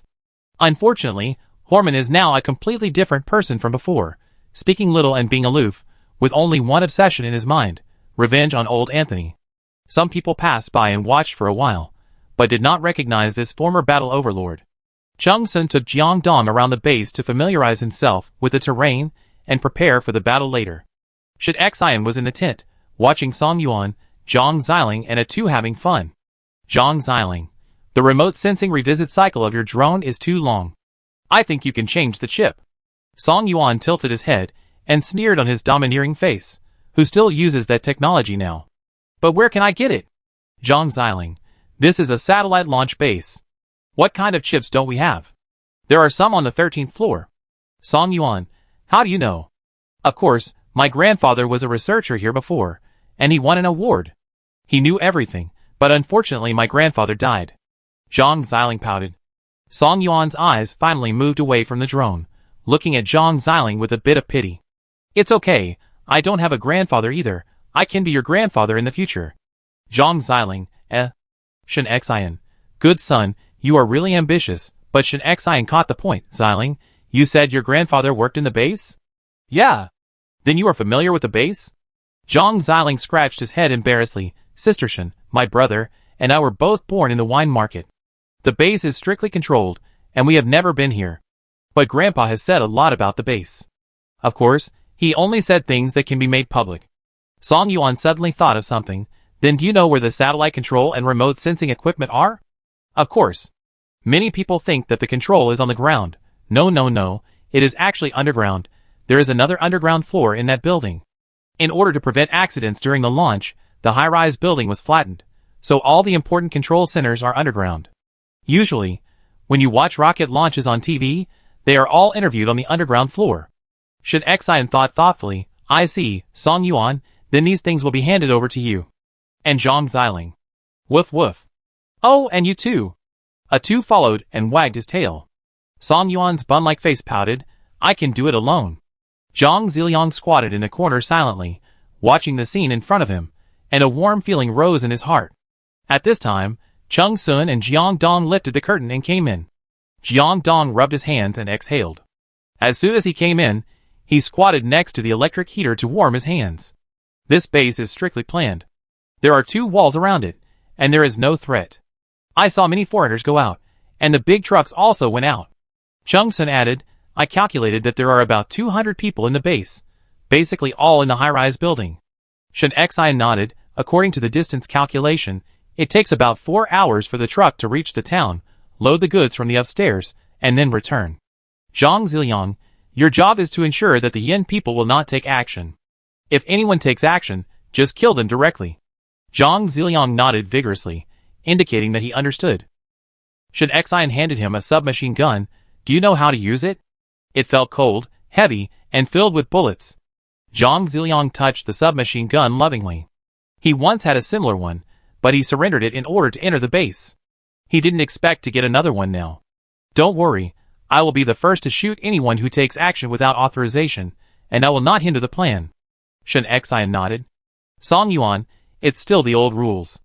Unfortunately, Horman is now a completely different person from before, speaking little and being aloof, with only one obsession in his mind, revenge on old Anthony. Some people passed by and watched for a while, but did not recognize this former battle overlord. Chung Sun took Jiang Dong around the base to familiarize himself with the terrain and prepare for the battle later. Shen Xian was in the tent, watching Song Yuan, Zhang Xiling and A2 having fun. Zhang Xiling, the remote sensing revisit cycle of your drone is too long. I think you can change the chip. Song Yuan tilted his head and sneered on his domineering face, who still uses that technology now. But where can I get it? Zhang Xiling, this is a satellite launch base. What kind of chips don't we have? There are some on the 13th floor. Song Yuan, how do you know? Of course, my grandfather was a researcher here before, and he won an award. He knew everything, but unfortunately my grandfather died. Zhang Xiling pouted. Song Yuan's eyes finally moved away from the drone, looking at Zhang Xiling with a bit of pity. It's okay, I don't have a grandfather either, I can be your grandfather in the future. Zhang Xiling, Shen Xian, Good son, you are really ambitious, but Shen Xian caught the point. Xiling, you said your grandfather worked in the base? Yeah. Then you are familiar with the base? Zhang Xiling scratched his head embarrassedly. Sister Shen, my brother, and I were both born in the wine market. The base is strictly controlled, and we have never been here. But Grandpa has said a lot about the base. Of course, he only said things that can be made public. Song Yuan suddenly thought of something. Then do you know where the satellite control and remote sensing equipment are? Of course. Many people think that the control is on the ground. No. It is actually underground. There is another underground floor in that building. In order to prevent accidents during the launch, the high-rise building was flattened, so all the important control centers are underground. Usually, when you watch rocket launches on TV, they are all interviewed on the underground floor. Shen Xian thought thoughtfully. I see, Song Yuan, then these things will be handed over to you. And Zhang Xiling. Woof woof. Oh, and you too. A two followed and wagged his tail. Song Yuan's bun-like face pouted. I can do it alone. Zhang Ziliang squatted in a corner silently, watching the scene in front of him, and a warm feeling rose in his heart. At this time, Chung Sun and Jiang Dong lifted the curtain and came in. Jiang Dong rubbed his hands and exhaled. As soon as he came in, he squatted next to the electric heater to warm his hands. This base is strictly planned. There are 2 walls around it, and there is no threat. I saw many foreigners go out, and the big trucks also went out. Chung Sun added, I calculated that there are about 200 people in the base, basically all in the high-rise building. Shen Xian nodded. According to the distance calculation, it takes about 4 hours for the truck to reach the town, load the goods from the upstairs, and then return. Zhang Ziliang, your job is to ensure that the Yin people will not take action. If anyone takes action, just kill them directly. Zhang Ziliang nodded vigorously, indicating that he understood. Shen Xian handed him a submachine gun. Do you know how to use it? It felt cold, heavy, and filled with bullets. Zhang Ziliang touched the submachine gun lovingly. He once had a similar one, but he surrendered it in order to enter the base. He didn't expect to get another one now. Don't worry, I will be the first to shoot anyone who takes action without authorization, and I will not hinder the plan. Shen Xian nodded. Song Yuan, it's still the old rules.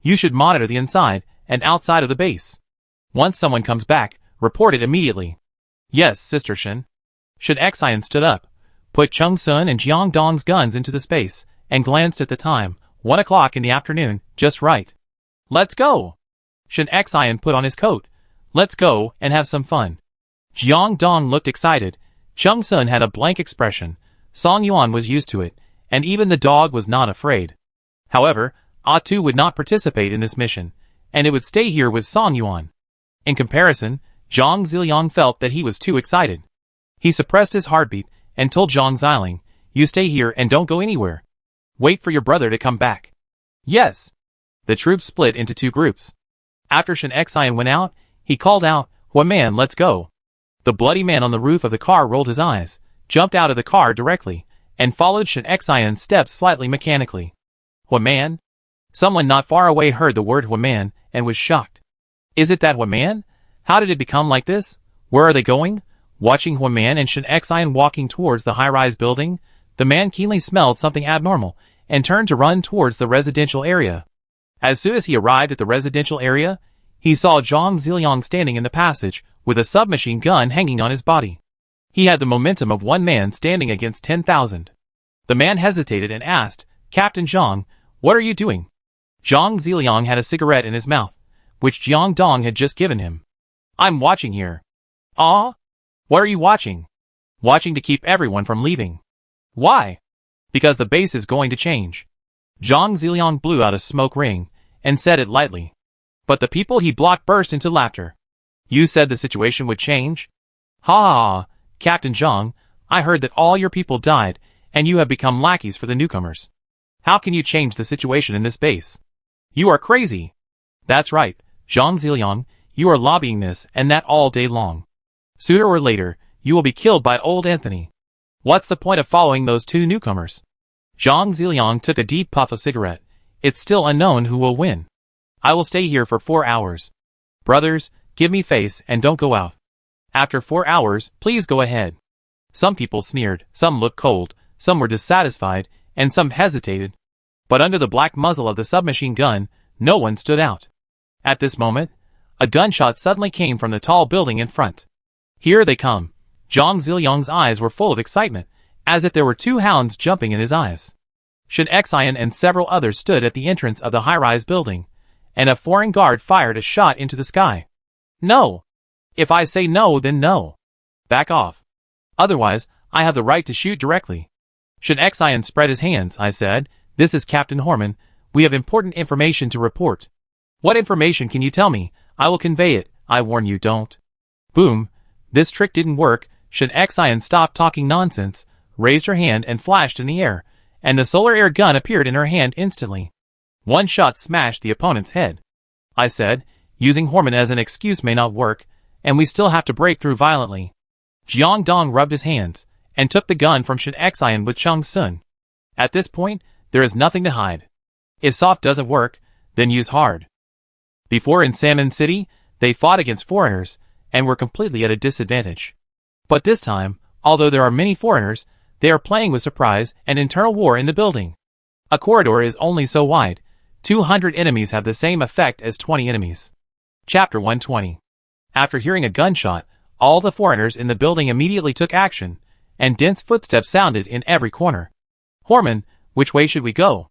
You should monitor the inside and outside of the base. Once someone comes back, report it immediately. Yes, Sister Shen. Shen Xian stood up, put Chung Sun and Jiang Dong's guns into the space, and glanced at the time. 1 o'clock in the afternoon, just right. Let's go. Shen Xian put on his coat. Let's go and have some fun. Jiang Dong looked excited. Chung Sun had a blank expression. Song Yuan was used to it, and even the dog was not afraid. However, Tu would not participate in this mission, and it would stay here with Song Yuan. In comparison, Zhang Ziliang felt that he was too excited. He suppressed his heartbeat and told Zhang Xiling, you stay here and don't go anywhere. Wait for your brother to come back. Yes. The troops split into 2 groups. After Shen Xian went out, he called out, Man, let's go. The bloody man on the roof of the car rolled his eyes, jumped out of the car directly, and followed Shen Xian's steps slightly mechanically. Man? Someone not far away heard the word man and was shocked. Is it that man? How did it become like this? Where are they going? Watching man and Shen Xian walking towards the high-rise building, the man keenly smelled something abnormal and turned to run towards the residential area. As soon as he arrived at the residential area, he saw Zhang Ziliang standing in the passage with a submachine gun hanging on his body. He had the momentum of 1 man standing against 10,000. The man hesitated and asked, Captain Zhang, what are you doing? Zhang Ziliang had a cigarette in his mouth, which Jiang Dong had just given him. I'm watching here. Ah? What are you watching? Watching to keep everyone from leaving. Why? Because the base is going to change. Zhang Ziliang blew out a smoke ring and said it lightly. But the people he blocked burst into laughter. You said the situation would change? Ha ha ha, Captain Zhang, I heard that all your people died and you have become lackeys for the newcomers. How can you change the situation in this base? You are crazy. That's right, Zhang Ziliang, you are lobbying this and that all day long. Sooner or later, you will be killed by old Anthony. What's the point of following those 2 newcomers? Zhang Ziliang took a deep puff of cigarette. It's still unknown who will win. I will stay here for 4 hours. Brothers, give me face and don't go out. After 4 hours, please go ahead. Some people sneered, some looked cold, some were dissatisfied, and some hesitated. But under the black muzzle of the submachine gun, no one stood out. At this moment, A gunshot suddenly came from the tall building in front. Here they come. Zhang Ziliyong's eyes were full of excitement, as if there were two hounds jumping in his eyes. Shen Xian and several others stood at the entrance of the high-rise building, and a foreign guard fired a shot into the sky. No! If I say no, then no. Back off. Otherwise, I have the right to shoot directly. Shen Xian spread his hands. I said, "This is Captain Horman. We have important information to report." "What information can you tell me? I will convey it. I warn you, don't." Boom. This trick didn't work. Shen Xian stopped talking nonsense, raised her hand and flashed in the air, and the solar air gun appeared in her hand instantly. One shot smashed the opponent's head. I said, "Using Horman as an excuse may not work, and we still have to break through violently." Jiang Dong rubbed his hands, and took the gun from Shen Xian with Chung Sun. At this point, there is nothing to hide. If soft doesn't work, then use hard. Before in Salmon City, they fought against foreigners, and were completely at a disadvantage. But this time, although there are many foreigners, they are playing with surprise and internal war in the building. A corridor is only so wide. 200 enemies have the same effect as 20 enemies. Chapter 120. After hearing a gunshot, all the foreigners in the building immediately took action, and dense footsteps sounded in every corner. "Horman, which way should we go?"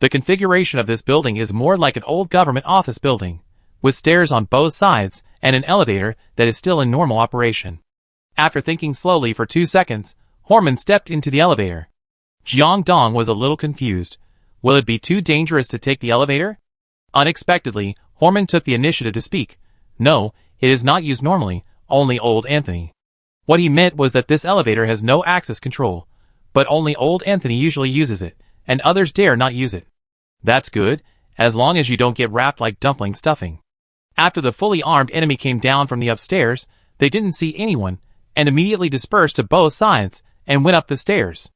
The configuration of this building is more like an old government office building, with stairs on both sides and an elevator that is still in normal operation. After thinking slowly for 2 seconds, Horman stepped into the elevator. Jiang Dong was a little confused. Will it be too dangerous to take the elevator? Unexpectedly, Horman took the initiative to speak. "No, it is not used normally, only old Anthony." What he meant was that this elevator has no access control, but only old Anthony usually uses it, and others dare not use it. That's good, as long as you don't get wrapped like dumpling stuffing. After the fully armed enemy came down from the upstairs, they didn't see anyone, and immediately dispersed to both sides, and went up the stairs.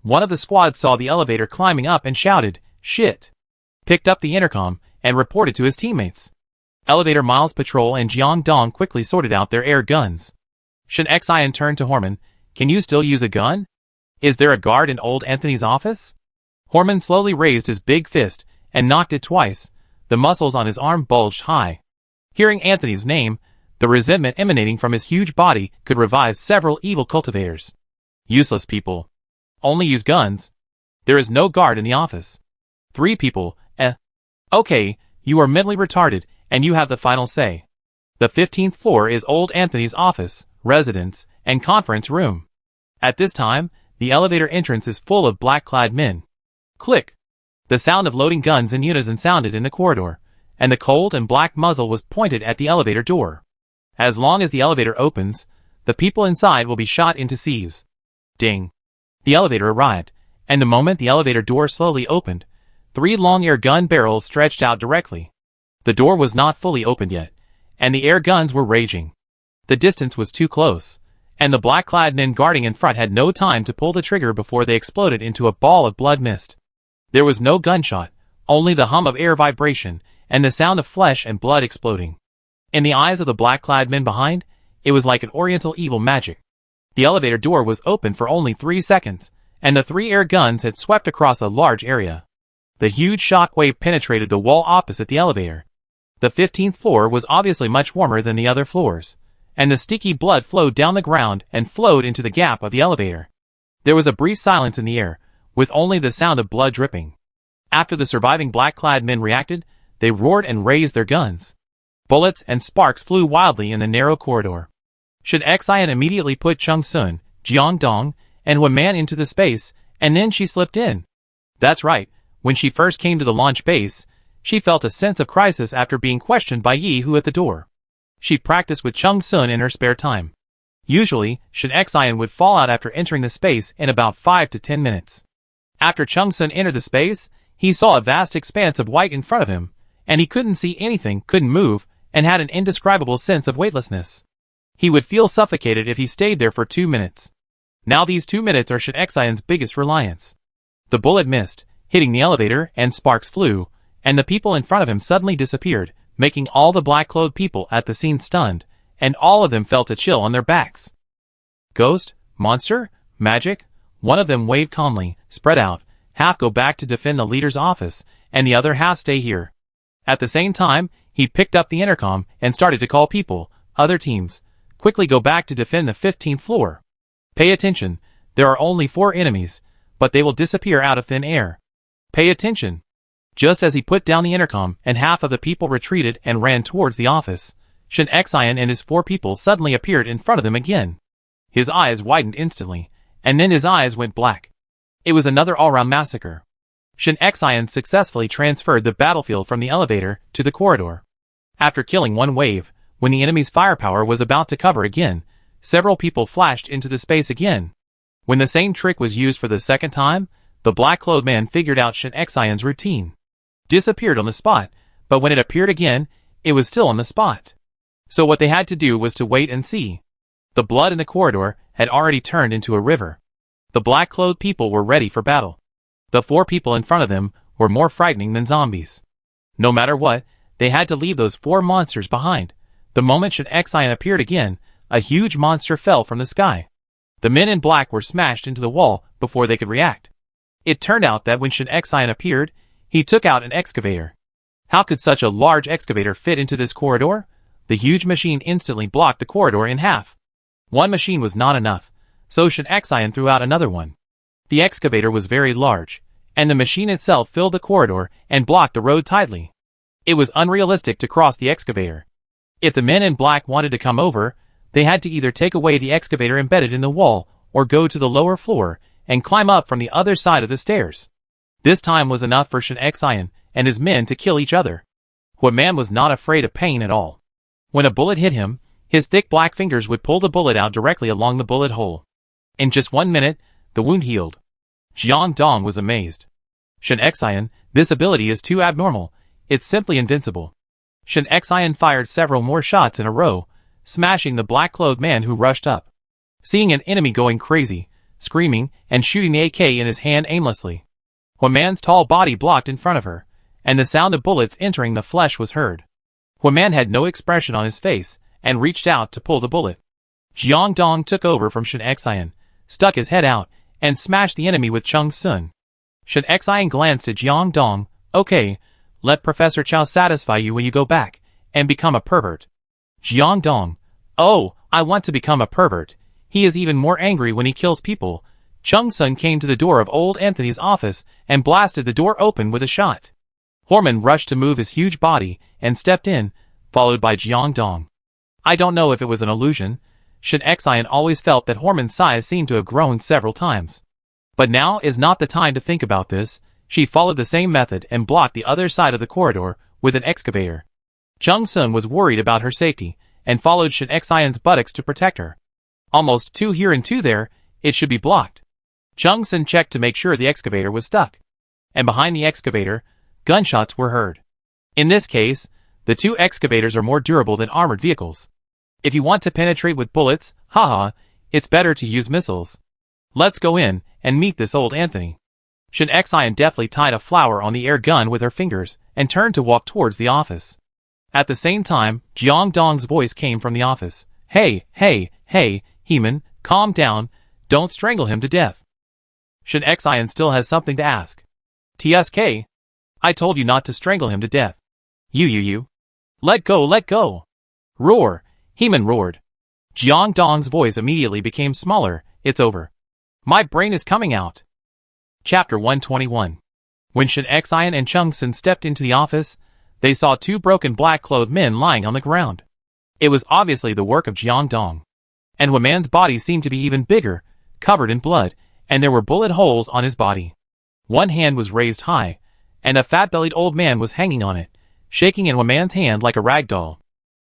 One of the squad saw the elevator climbing up and shouted, "Shit!" Picked up the intercom, and reported to his teammates. Elevator Miles Patrol and Jiang Dong quickly sorted out their air guns. Shen Xian turned to Horman. "Can you still use a gun? Is there a guard in old Anthony's office?" Horman slowly raised his big fist, and knocked it twice. The muscles on his arm bulged high. Hearing Anthony's name, the resentment emanating from his huge body could revive several evil cultivators. Useless people. Only use guns. There is no guard in the office. 3 people, Okay, you are mentally retarded, and you have the final say. The 15th floor is old Anthony's office, residence, and conference room. At this time, the elevator entrance is full of black-clad men. Click! The sound of loading guns in unison sounded in the corridor, and the cold and black muzzle was pointed at the elevator door. As long as the elevator opens, the people inside will be shot into sieves. Ding! The elevator arrived, and the moment the elevator door slowly opened, 3 long air gun barrels stretched out directly. The door was not fully opened yet, and the air guns were raging. The distance was too close, and the black-clad men guarding in front had no time to pull the trigger before they exploded into a ball of blood mist. There was no gunshot, only the hum of air vibration, and the sound of flesh and blood exploding. In the eyes of the black-clad men behind, it was like an oriental evil magic. The elevator door was open for only 3 seconds, and the 3 air guns had swept across a large area. The huge shock wave penetrated the wall opposite the elevator. The 15th floor was obviously much warmer than the other floors, and the sticky blood flowed down the ground and flowed into the gap of the elevator. There was a brief silence in the air, with only the sound of blood dripping. After the surviving black-clad men reacted, they roared and raised their guns. Bullets and sparks flew wildly in the narrow corridor. Shen Xian immediately put Chung Sun, Jiang Dong, and Hu Man into the space, and then she slipped in. That's right, when she first came to the launch base, she felt a sense of crisis after being questioned by Yi Hu at the door. She practiced with Chung Sun in her spare time. Usually, Shen Xian would fall out after entering the space in about 5 to 10 minutes. After Chung Sun entered the space, he saw a vast expanse of white in front of him, and he couldn't see anything, couldn't move, and had an indescribable sense of weightlessness. He would feel suffocated if he stayed there for 2 minutes. Now these 2 minutes are Shen Xian's biggest reliance. The bullet missed, hitting the elevator, and sparks flew, and the people in front of him suddenly disappeared, making all the black-clothed people at the scene stunned, and all of them felt a chill on their backs. Ghost? Monster? Magic? One of them waved calmly, spread out, half go back to defend the leader's office, and the other half stay here. At the same time, he picked up the intercom and started to call people, other teams, quickly go back to defend the 15th floor. Pay attention, there are only 4 enemies, but they will disappear out of thin air. Pay attention. Just as he put down the intercom and half of the people retreated and ran towards the office, Shin Xian and his 4 people suddenly appeared in front of them again. His eyes widened instantly, and then his eyes went black. It was another all-round massacre. Shin Xian successfully transferred the battlefield from the elevator to the corridor. After killing one wave, when the enemy's firepower was about to cover again, several people flashed into the space again. When the same trick was used for the second time, the black-clothed man figured out Shin Xian's routine. Disappeared on the spot, but when it appeared again, it was still on the spot. So what they had to do was to wait and see. The blood in the corridor had already turned into a river. The black-clothed people were ready for battle. The 4 people in front of them were more frightening than zombies. No matter what, they had to leave those 4 monsters behind. The moment Shin Xian appeared again, a huge monster fell from the sky. The men in black were smashed into the wall before they could react. It turned out that when Shin Xian appeared, he took out an excavator. How could such a large excavator fit into this corridor? The huge machine instantly blocked the corridor in half. One machine was not enough, so Shin Xian threw out another one. The excavator was very large, and the machine itself filled the corridor and blocked the road tightly. It was unrealistic to cross the excavator. If the men in black wanted to come over, they had to either take away the excavator embedded in the wall or go to the lower floor and climb up from the other side of the stairs. This time was enough for Shin Xian and his men to kill each other. Huan Man was not afraid of pain at all. When a bullet hit him, his thick black fingers would pull the bullet out directly along the bullet hole. In just 1 minute, the wound healed. Jiang Dong was amazed. Shin Xian, this ability is too abnormal, it's simply invincible. Shin Xian fired several more shots in a row, smashing the black-clothed man who rushed up. Seeing an enemy going crazy, screaming, and shooting the AK in his hand aimlessly, Huan Man's tall body blocked in front of her, and the sound of bullets entering the flesh was heard. Huan Man had no expression on his face, and reached out to pull the bullet. Jiang Dong took over from Shin Xian, stuck his head out, and smashed the enemy with Chung Sun. Shin Xian glanced at Jiang Dong. Okay, let Professor Chow satisfy you when you go back, and become a pervert. Jiang Dong. Oh, I want to become a pervert. He is even more angry when he kills people. Chung Sun came to the door of old Anthony's office and blasted the door open with a shot. Horman rushed to move his huge body and stepped in, followed by Jiang Dong. I don't know if it was an illusion. Shin Xian always felt that Horman's size seemed to have grown several times. But now is not the time to think about this. She followed the same method and blocked the other side of the corridor with an excavator. Chung Sun was worried about her safety and followed Shin Xian's buttocks to protect her. Almost 2 here and 2 there, it should be blocked. Chung Sun checked to make sure the excavator was stuck. And behind the excavator, gunshots were heard. In this case, the 2 excavators are more durable than armored vehicles. If you want to penetrate with bullets, haha, it's better to use missiles. Let's go in and meet this old Anthony. Shin Xian deftly tied a flower on the air gun with her fingers and turned to walk towards the office. At the same time, Jiang Dong's voice came from the office. Hey, Heman, calm down, don't strangle him to death. Shin Xian still has something to ask. TSK? I told you not to strangle him to death. You. Let go. Roar, Heman roared. Jiang Dong's voice immediately became smaller. It's over. My brain is coming out. Chapter 121. When Shin Xian and Chung Sun stepped into the office, they saw 2 broken black-clothed men lying on the ground. It was obviously the work of Jiang Dong. And Huan Man's body seemed to be even bigger, covered in blood, and there were bullet holes on his body. One hand was raised high, and a fat-bellied old man was hanging on it, shaking in Huan Man's hand like a rag doll.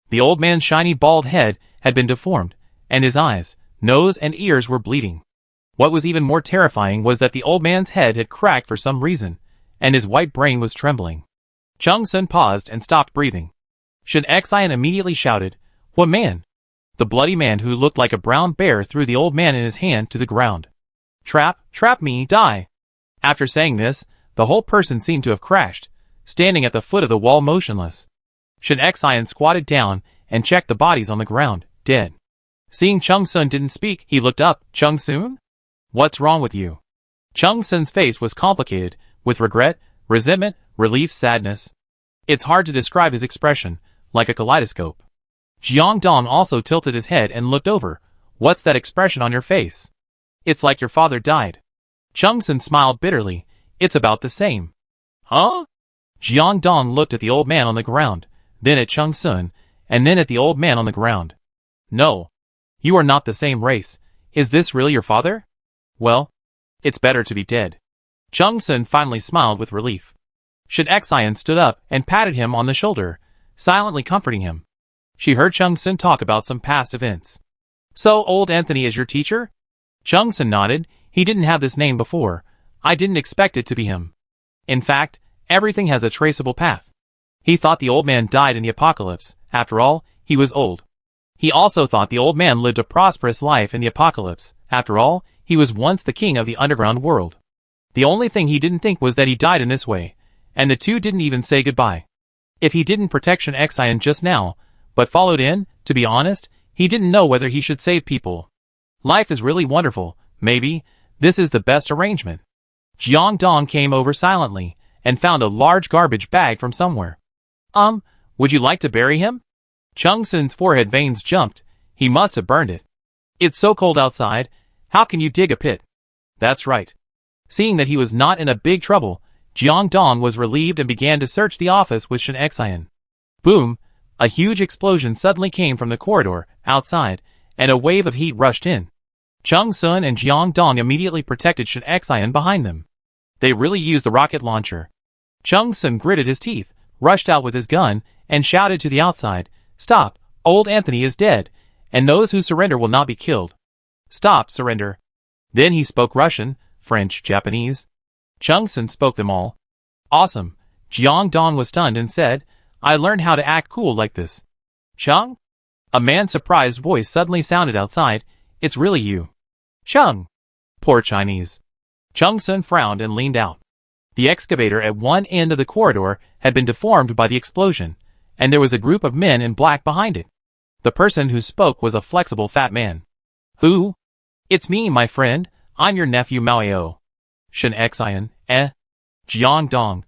The old man's shiny bald head had been deformed, and his eyes, nose, and ears were bleeding. What was even more terrifying was that the old man's head had cracked for some reason, and his white brain was trembling. Chung Sun paused and stopped breathing. Shin Xian immediately shouted, Huan Man! The bloody man who looked like a brown bear threw the old man in his hand to the ground. Trap me, die! After saying this, the whole person seemed to have crashed, standing at the foot of the wall motionless. Shin Xian squatted down and checked the bodies on the ground, dead. Seeing Chung Sun didn't speak, he looked up. Chung Sun? What's wrong with you? Chung Sun's face was complicated, with regret, resentment, relief, sadness. It's hard to describe his expression, like a kaleidoscope. Jiang Dong also tilted his head and looked over. What's that expression on your face? It's like your father died. Chung Sun smiled bitterly. It's about the same. Huh? Jiang Dong looked at the old man on the ground, then at Chung Sun, and then at the old man on the ground. No. You are not the same race. Is this really your father? Well, it's better to be dead. Chung Sun finally smiled with relief. Shen Xian stood up and patted him on the shoulder, silently comforting him. She heard Chung Sun talk about some past events. So old Anthony is your teacher? Chung Sun nodded. He didn't have this name before. I didn't expect it to be him. In fact, everything has a traceable path. He thought the old man died in the apocalypse. After all, he was old. He also thought the old man lived a prosperous life in the apocalypse. After all, he was once the king of the underground world. The only thing he didn't think was that he died in this way, and the two didn't even say goodbye. If he didn't protect Shen Xian just now, but followed in, to be honest, he didn't know whether he should save people. Life is really wonderful. Maybe this is the best arrangement. Jiang Dong came over silently and found a large garbage bag from somewhere. Would you like to bury him? Chung Sun's forehead veins jumped. He must have burned it. It's so cold outside. How can you dig a pit? That's right. Seeing that he was not in a big trouble, Jiang Dong was relieved and began to search the office with Shen Xian. Boom! A huge explosion suddenly came from the corridor outside, and a wave of heat rushed in. Chung Sun and Jiang Dong immediately protected Shen Xian behind them. They really used the rocket launcher. Chung Sun gritted his teeth, rushed out with his gun, and shouted to the outside, "Stop! Old Anthony is dead, and those who surrender will not be killed. Stop, surrender." Then he spoke Russian, French, Japanese. Chung Sun spoke them all. Awesome. Jiang Dong was stunned and said, I learned how to act cool like this. Chung? A man's surprised voice suddenly sounded outside. It's really you. Chung. Poor Chinese. Chung Sun frowned and leaned out. The excavator at one end of the corridor had been deformed by the explosion, and there was a group of men in black behind it. The person who spoke was a flexible fat man. Who? It's me, my friend. I'm your nephew Mao. Shen Xian, Jiang Dong,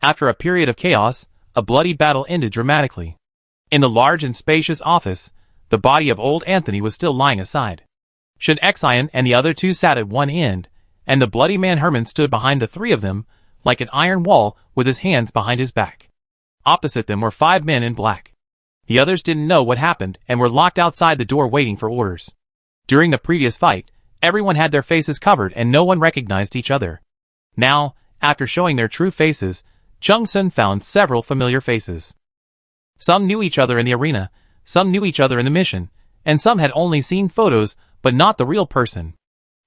After a period of chaos, a bloody battle ended dramatically. In the large and spacious office, the body of old Anthony was still lying aside. Shen Xian and the other two sat at one end, and the bloody man Herman stood behind the three of them, like an iron wall with his hands behind his back. Opposite them were 5 men in black. The others didn't know what happened and were locked outside the door waiting for orders. During the previous fight, everyone had their faces covered and no one recognized each other. Now, after showing their true faces, Chung Sun found several familiar faces. Some knew each other in the arena, some knew each other in the mission, and some had only seen photos but not the real person.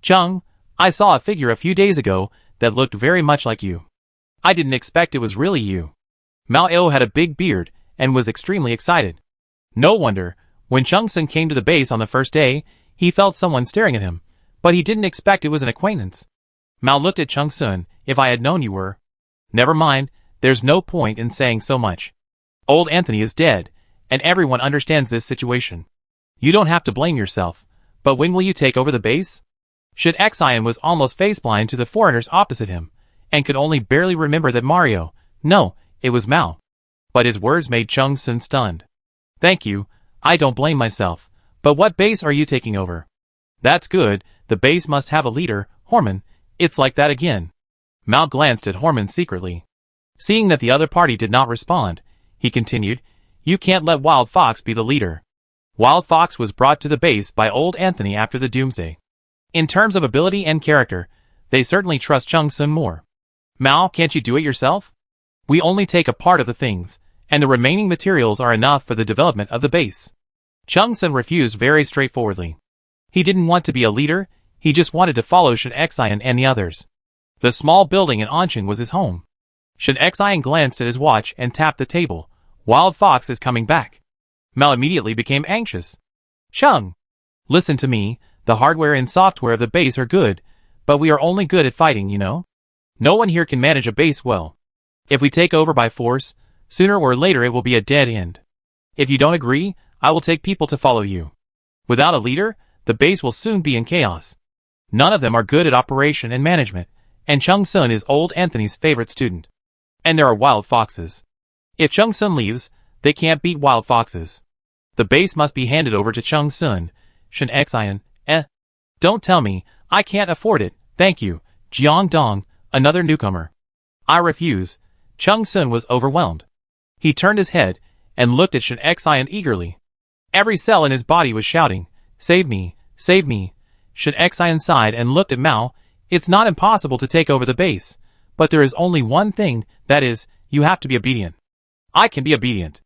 Chung, I saw a figure a few days ago that looked very much like you. I didn't expect it was really you. Mao had a big beard and was extremely excited. No wonder, when Chung Sun came to the base on the first day, he felt someone staring at him, but he didn't expect it was an acquaintance. Mao looked at Chung Sun. If I had known you were. Never mind, there's no point in saying so much. Old Anthony is dead, and everyone understands this situation. You don't have to blame yourself, but when will you take over the base? Shen Xian was almost face-blind to the foreigners opposite him, and could only barely remember that Mario, no, it was Mao. But his words made Chung Sun stunned. Thank you, I don't blame myself, but what base are you taking over? That's good, the base must have a leader, Horman, it's like that again. Mao glanced at Horman secretly. Seeing that the other party did not respond, he continued, you can't let Wild Fox be the leader. Wild Fox was brought to the base by old Anthony after the Doomsday. In terms of ability and character, they certainly trust Chung Sun more. Mao, can't you do it yourself? We only take a part of the things, and the remaining materials are enough for the development of the base. Chung Sun refused very straightforwardly. He didn't want to be a leader, he just wanted to follow Shen Xian and the others. The small building in Anqing was his home. Shen Xian glanced at his watch and tapped the table. Wild Fox is coming back. Mao immediately became anxious. Chung! Listen to me, the hardware and software of the base are good, but we are only good at fighting, you know? No one here can manage a base well. If we take over by force, sooner or later it will be a dead end. If you don't agree, I will take people to follow you. Without a leader, the base will soon be in chaos. None of them are good at operation and management, and Chung Sun is old Anthony's favorite student. And there are wild foxes. If Chung Sun leaves, they can't beat wild foxes. The base must be handed over to Chung Sun. Shen Xian, Don't tell me, I can't afford it, thank you, Jiang Dong, another newcomer. I refuse. Chung Sun was overwhelmed. He turned his head and looked at Shen Xian eagerly. Every cell in his body was shouting, save me, save me. Shen Xian sighed and looked at Mao. It's not impossible to take over the base, but there is only one thing, that is, you have to be obedient. I can be obedient.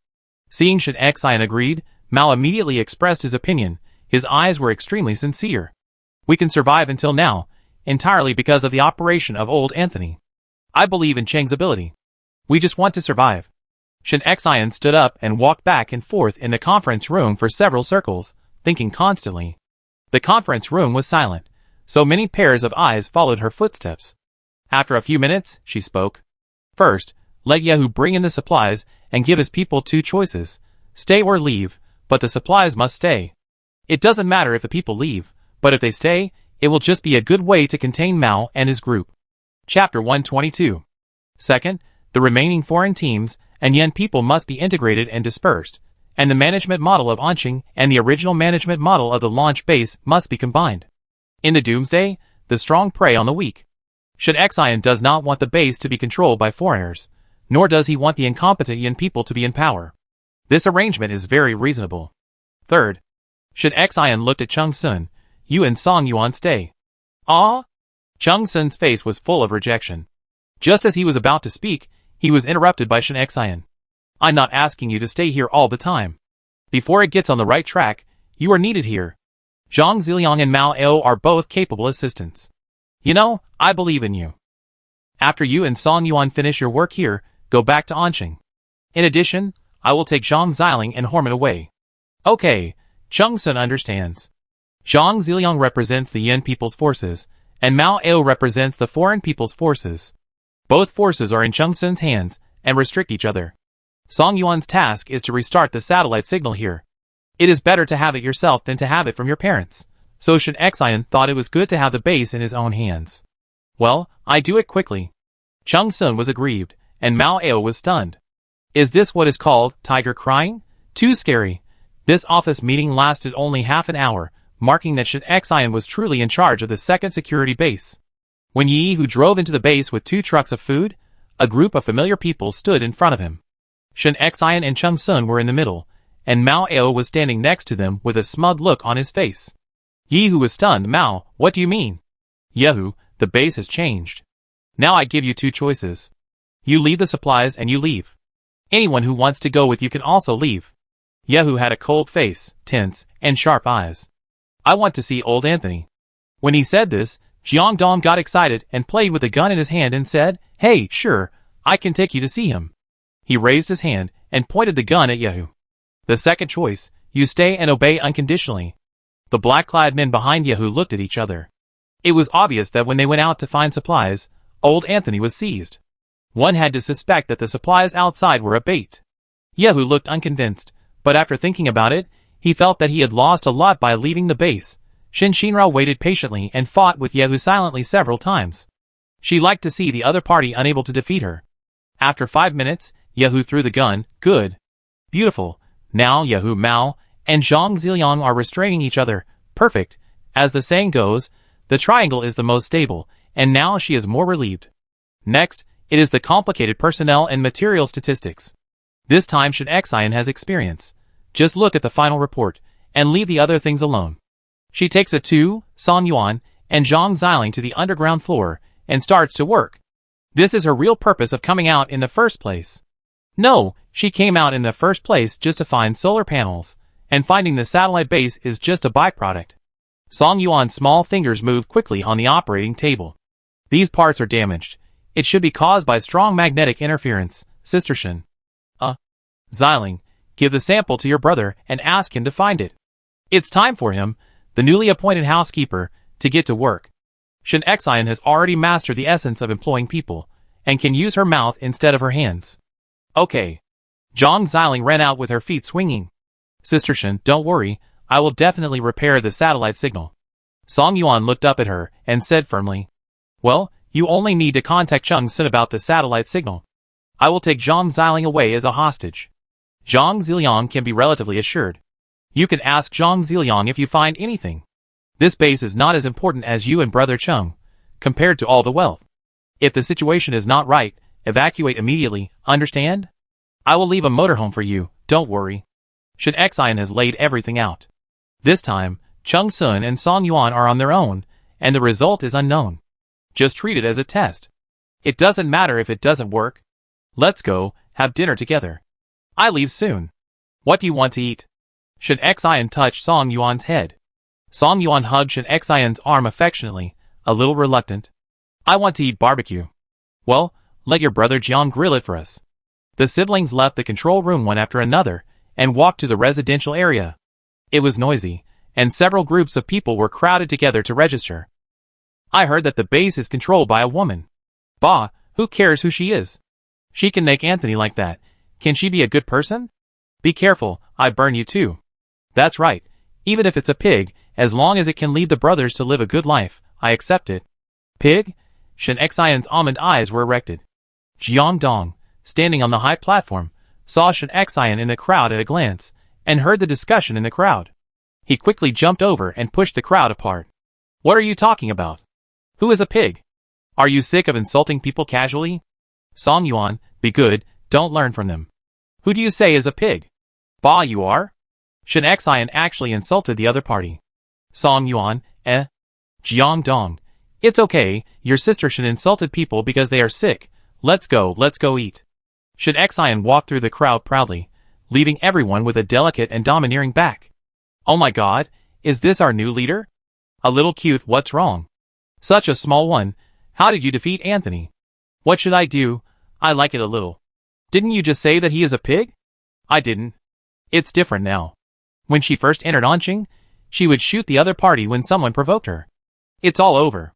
Seeing Shen Xian agreed, Mao immediately expressed his opinion. His eyes were extremely sincere. We can survive until now, entirely because of the operation of old Anthony. I believe in Cheng's ability. We just want to survive. Shen Xian stood up and walked back and forth in the conference room for several circles, thinking constantly. The conference room was silent, so many pairs of eyes followed her footsteps. After a few minutes, she spoke. First, let Yehu bring in the supplies and give his people two choices, stay or leave, but the supplies must stay. It doesn't matter if the people leave, but if they stay, it will just be a good way to contain Mao and his group. Chapter 122. Second, the remaining foreign teams and Yen people must be integrated and dispersed, and the management model of Anqing and the original management model of the launch base must be combined. In the Doomsday, the strong prey on the weak. Shen Xian does not want the base to be controlled by foreigners, nor does he want the incompetent Yen people to be in power. This arrangement is very reasonable. Third, Shen Xian looked at Chung Sun. You and Song Yuan stay. Ah? Chung Sun's face was full of rejection. Just as he was about to speak, he was interrupted by Shen Xian. I'm not asking you to stay here all the time. Before it gets on the right track, you are needed here. Zhang Ziliang and Mao Ao are both capable assistants. You know, I believe in you. After you and Song Yuan finish your work here, go back to Anqing. In addition, I will take Zhang Ziling and Horman away. Okay, Chung Sun understands. Zhang Ziliang represents the Yen people's forces, and Mao Ao represents the foreign people's forces. Both forces are in Chung Sun's hands and restrict each other. Song Yuan's task is to restart the satellite signal here. It is better to have it yourself than to have it from your parents. So Shen Xian thought it was good to have the base in his own hands. Well, I do it quickly. Chung Sun was aggrieved, and Mao Ao was stunned. Is this what is called tiger crying? Too scary. This office meeting lasted only half an hour, marking that Shen Xian was truly in charge of the second security base. When Yi Hu drove into the base with 2 trucks of food, a group of familiar people stood in front of him. Shen Xian and Chung Sun were in the middle, and Mao Ao was standing next to them with a smug look on his face. Yi Hu was stunned. Mao, what do you mean? Yehu, the base has changed. Now I give you 2 choices. You leave the supplies and you leave. Anyone who wants to go with you can also leave. Yehu had a cold face, tense, and sharp eyes. I want to see old Anthony. When he said this, Jiang Dong got excited and played with a gun in his hand and said, Hey, sure, I can take you to see him. He raised his hand and pointed the gun at Yehu. The second choice, you stay and obey unconditionally. The black-clad men behind Yehu looked at each other. It was obvious that when they went out to find supplies, old Anthony was seized. One had to suspect that the supplies outside were a bait. Yehu looked unconvinced, but after thinking about it, he felt that he had lost a lot by leaving the base. Shen Xinrao waited patiently and fought with Yehu silently several times. She liked to see the other party unable to defeat her. After 5 minutes, Yehu threw the gun. Good. Beautiful. Now Yehu, Mao, and Zhang Ziliang are restraining each other. Perfect. As the saying goes, the triangle is the most stable, and now she is more relieved. Next, it is the complicated personnel and material statistics. This time Shen Xian has experience. Just look at the final report, and leave the other things alone. She takes a 2, Song Yuan, and Zhang Ziling to the underground floor, and starts to work. This is her real purpose of coming out in the first place. No, she came out in the first place just to find solar panels, and finding the satellite base is just a byproduct. Song Yuan's small fingers moved quickly on the operating table. These parts are damaged. It should be caused by strong magnetic interference, Sister Shen. Ziling, give the sample to your brother and ask him to find it. It's time for him, the newly appointed housekeeper, to get to work. Shen Xian has already mastered the essence of employing people, and can use her mouth instead of her hands. Okay. Zhang Ziling ran out with her feet swinging. Sister Shen, don't worry, I will definitely repair the satellite signal. Song Yuan looked up at her and said firmly, Well, you only need to contact Chung Sun about the satellite signal. I will take Zhang Xiling away as a hostage. Zhang Ziliang can be relatively assured. You can ask Zhang Ziliang if you find anything. This base is not as important as you and Brother Chung, compared to all the wealth. If the situation is not right, evacuate immediately, understand? I will leave a motorhome for you, don't worry. Shen Xian has laid everything out. This time, Chung Sun and Song Yuan are on their own, and the result is unknown. Just treat it as a test. It doesn't matter if it doesn't work. Let's go, have dinner together. I leave soon. What do you want to eat? Shen Xian touched Song Yuan's head. Song Yuan hugged Shen Xian's arm affectionately, a little reluctant. I want to eat barbecue. Well, let your brother Jiang grill it for us. The siblings left the control room one after another, and walked to the residential area. It was noisy, and several groups of people were crowded together to register. I heard that the base is controlled by a woman. Bah, who cares who she is? She can make Anthony like that. Can she be a good person? Be careful, I burn you too. That's right, even if it's a pig, as long as it can lead the brothers to live a good life, I accept it. Pig? Shen Xian's almond eyes were erected. Jiang Dong, standing on the high platform, saw Shen Xian in the crowd at a glance, and heard the discussion in the crowd. He quickly jumped over and pushed the crowd apart. What are you talking about? Who is a pig? Are you sick of insulting people casually? Song Yuan, be good, don't learn from them. Who do you say is a pig? Bah, you are? Shen Xian actually insulted the other party. Song Yuan, Jiang Dong. It's okay, your sister Shen insulted people because they are sick. Let's go eat. Shen Xian walked through the crowd proudly, leaving everyone with a delicate and domineering back. Oh my god, is this our new leader? A little cute, what's wrong? Such a small one, how did you defeat Anthony? What should I do? I like it a little. Didn't you just say that he is a pig? I didn't. It's different now. When she first entered Onqing, she would shoot the other party when someone provoked her. It's all over.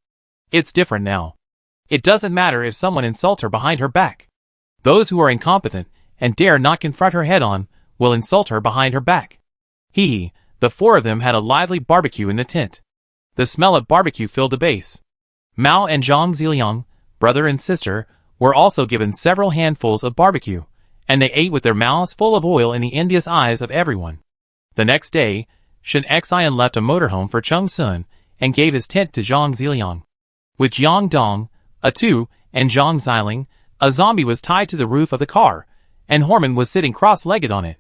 It's different now. It doesn't matter if someone insults her behind her back. Those who are incompetent and dare not confront her head-on will insult her behind her back. Hee, the four of them had a lively barbecue in the tent. The smell of barbecue filled the base. Mao and Zhang Ziliang, brother and sister, were also given several handfuls of barbecue, and they ate with their mouths full of oil in the envious eyes of everyone. The next day, Shen Xian left a motorhome for Chung Sun and gave his tent to Zhang Ziliang. With Jiang Dong, a two, and Zhang Xiling, a zombie was tied to the roof of the car, and Horman was sitting cross-legged on it.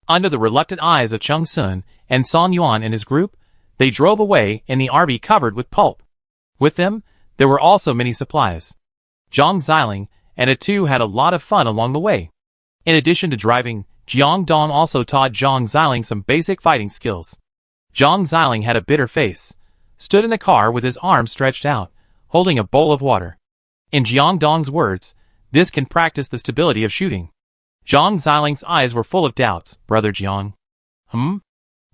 Under the reluctant eyes of Chung Sun and Song Yuan and his group, they drove away in the RV covered with pulp. With them, there were also many supplies. Zhang Xiling and a two had a lot of fun along the way. In addition to driving, Jiang Dong also taught Zhang Xiling some basic fighting skills. Zhang Xiling had a bitter face, stood in the car with his arms stretched out, holding a bowl of water. In Jiang Dong's words, this can practice the stability of shooting. Zhang Xiling's eyes were full of doubts. Brother Jiang.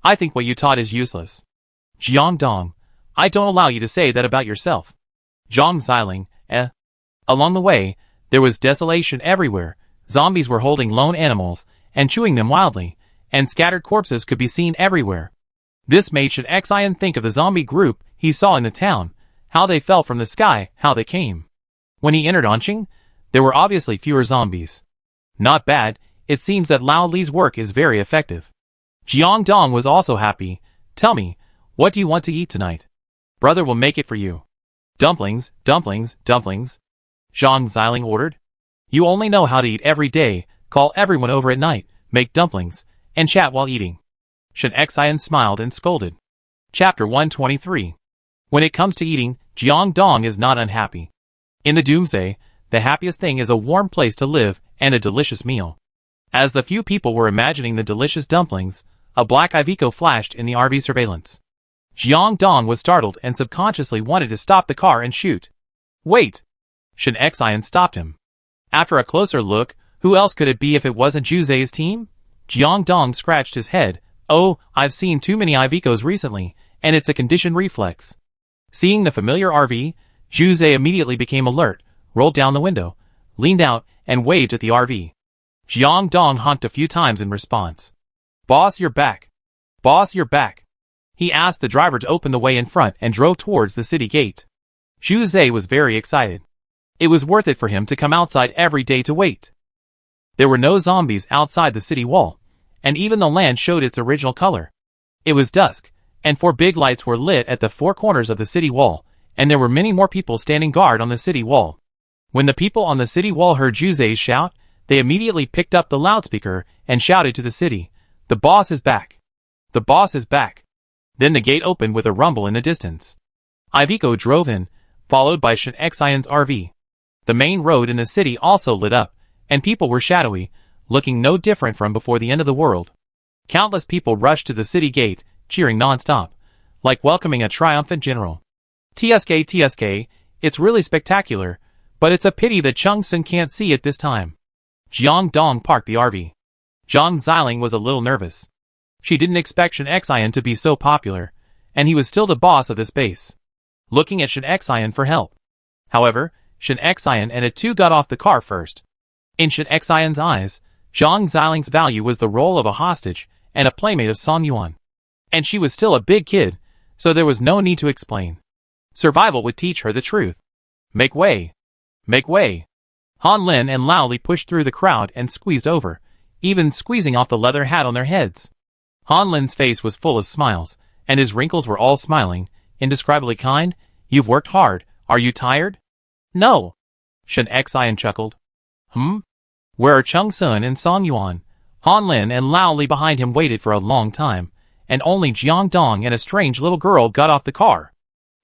I think what you taught is useless. Jiang Dong, I don't allow you to say that about yourself. Zhang Xiling, Along the way, there was desolation everywhere. Zombies were holding lone animals and chewing them wildly, and scattered corpses could be seen everywhere. This made Shen Xian think of the zombie group he saw in the town, how they fell from the sky, how they came. When he entered Onqing, there were obviously fewer zombies. Not bad, it seems that Lao Li's work is very effective. Jiang Dong was also happy. Tell me, what do you want to eat tonight? Brother will make it for you. Dumplings, dumplings, dumplings. Zhang Xiling ordered. You only know how to eat every day, call everyone over at night, make dumplings, and chat while eating. Shen Xian smiled and scolded. Chapter 123. When it comes to eating, Jiang Dong is not unhappy. In the Doomsday, the happiest thing is a warm place to live and a delicious meal. As the few people were imagining the delicious dumplings, a black Iveco flashed in the RV surveillance. Jiang Dong was startled and subconsciously wanted to stop the car and shoot. Wait! Shen Xian stopped him. After a closer look, who else could it be if it wasn't Zhu Zai's team? Jiang Dong scratched his head. Oh, I've seen too many Ivecos recently, and it's a conditioned reflex. Seeing the familiar RV, Zhu Zai immediately became alert, rolled down the window, leaned out, and waved at the RV. Jiang Dong honked a few times in response. Boss, you're back. Boss, you're back. He asked the driver to open the way in front and drove towards the city gate. Zhu Zai was very excited. It was worth it for him to come outside every day to wait. There were no zombies outside the city wall, and even the land showed its original color. It was dusk, and 4 big lights were lit at the 4 corners of the city wall, and there were many more people standing guard on the city wall. When the people on the city wall heard Juzei shout, they immediately picked up the loudspeaker and shouted to the city, "The boss is back! The boss is back!" Then the gate opened with a rumble in the distance. Iveco drove in, followed by Shin Xion's RV. The main road in the city also lit up, and people were shadowy, looking no different from before the end of the world. Countless people rushed to the city gate, cheering non-stop, like welcoming a triumphant general. TSK TSK, it's really spectacular, but it's a pity that Chung Sun can't see it this time. Jiang Dong parked the RV. Zhang Xiling was a little nervous. She didn't expect Shin Xion to be so popular, and he was still the boss of this base. Looking at Shin Xion for help. However, Shin Xion and A2 got off the car first. In Shin Xion's eyes, Zhang Xiling's value was the role of a hostage and a playmate of Song Yuan. And she was still a big kid, so there was no need to explain. Survival would teach her the truth. Make way! Make way! Han Lin and Lao Li pushed through the crowd and squeezed over, even squeezing off the leather hat on their heads. Han Lin's face was full of smiles, and his wrinkles were all smiling, indescribably kind. "You've worked hard, are you tired?" "No." Shin Xion chuckled. Where are Chung Sun and Song Yuan? Han Lin and Lao Li behind him waited for a long time, and only Jiang Dong and a strange little girl got off the car.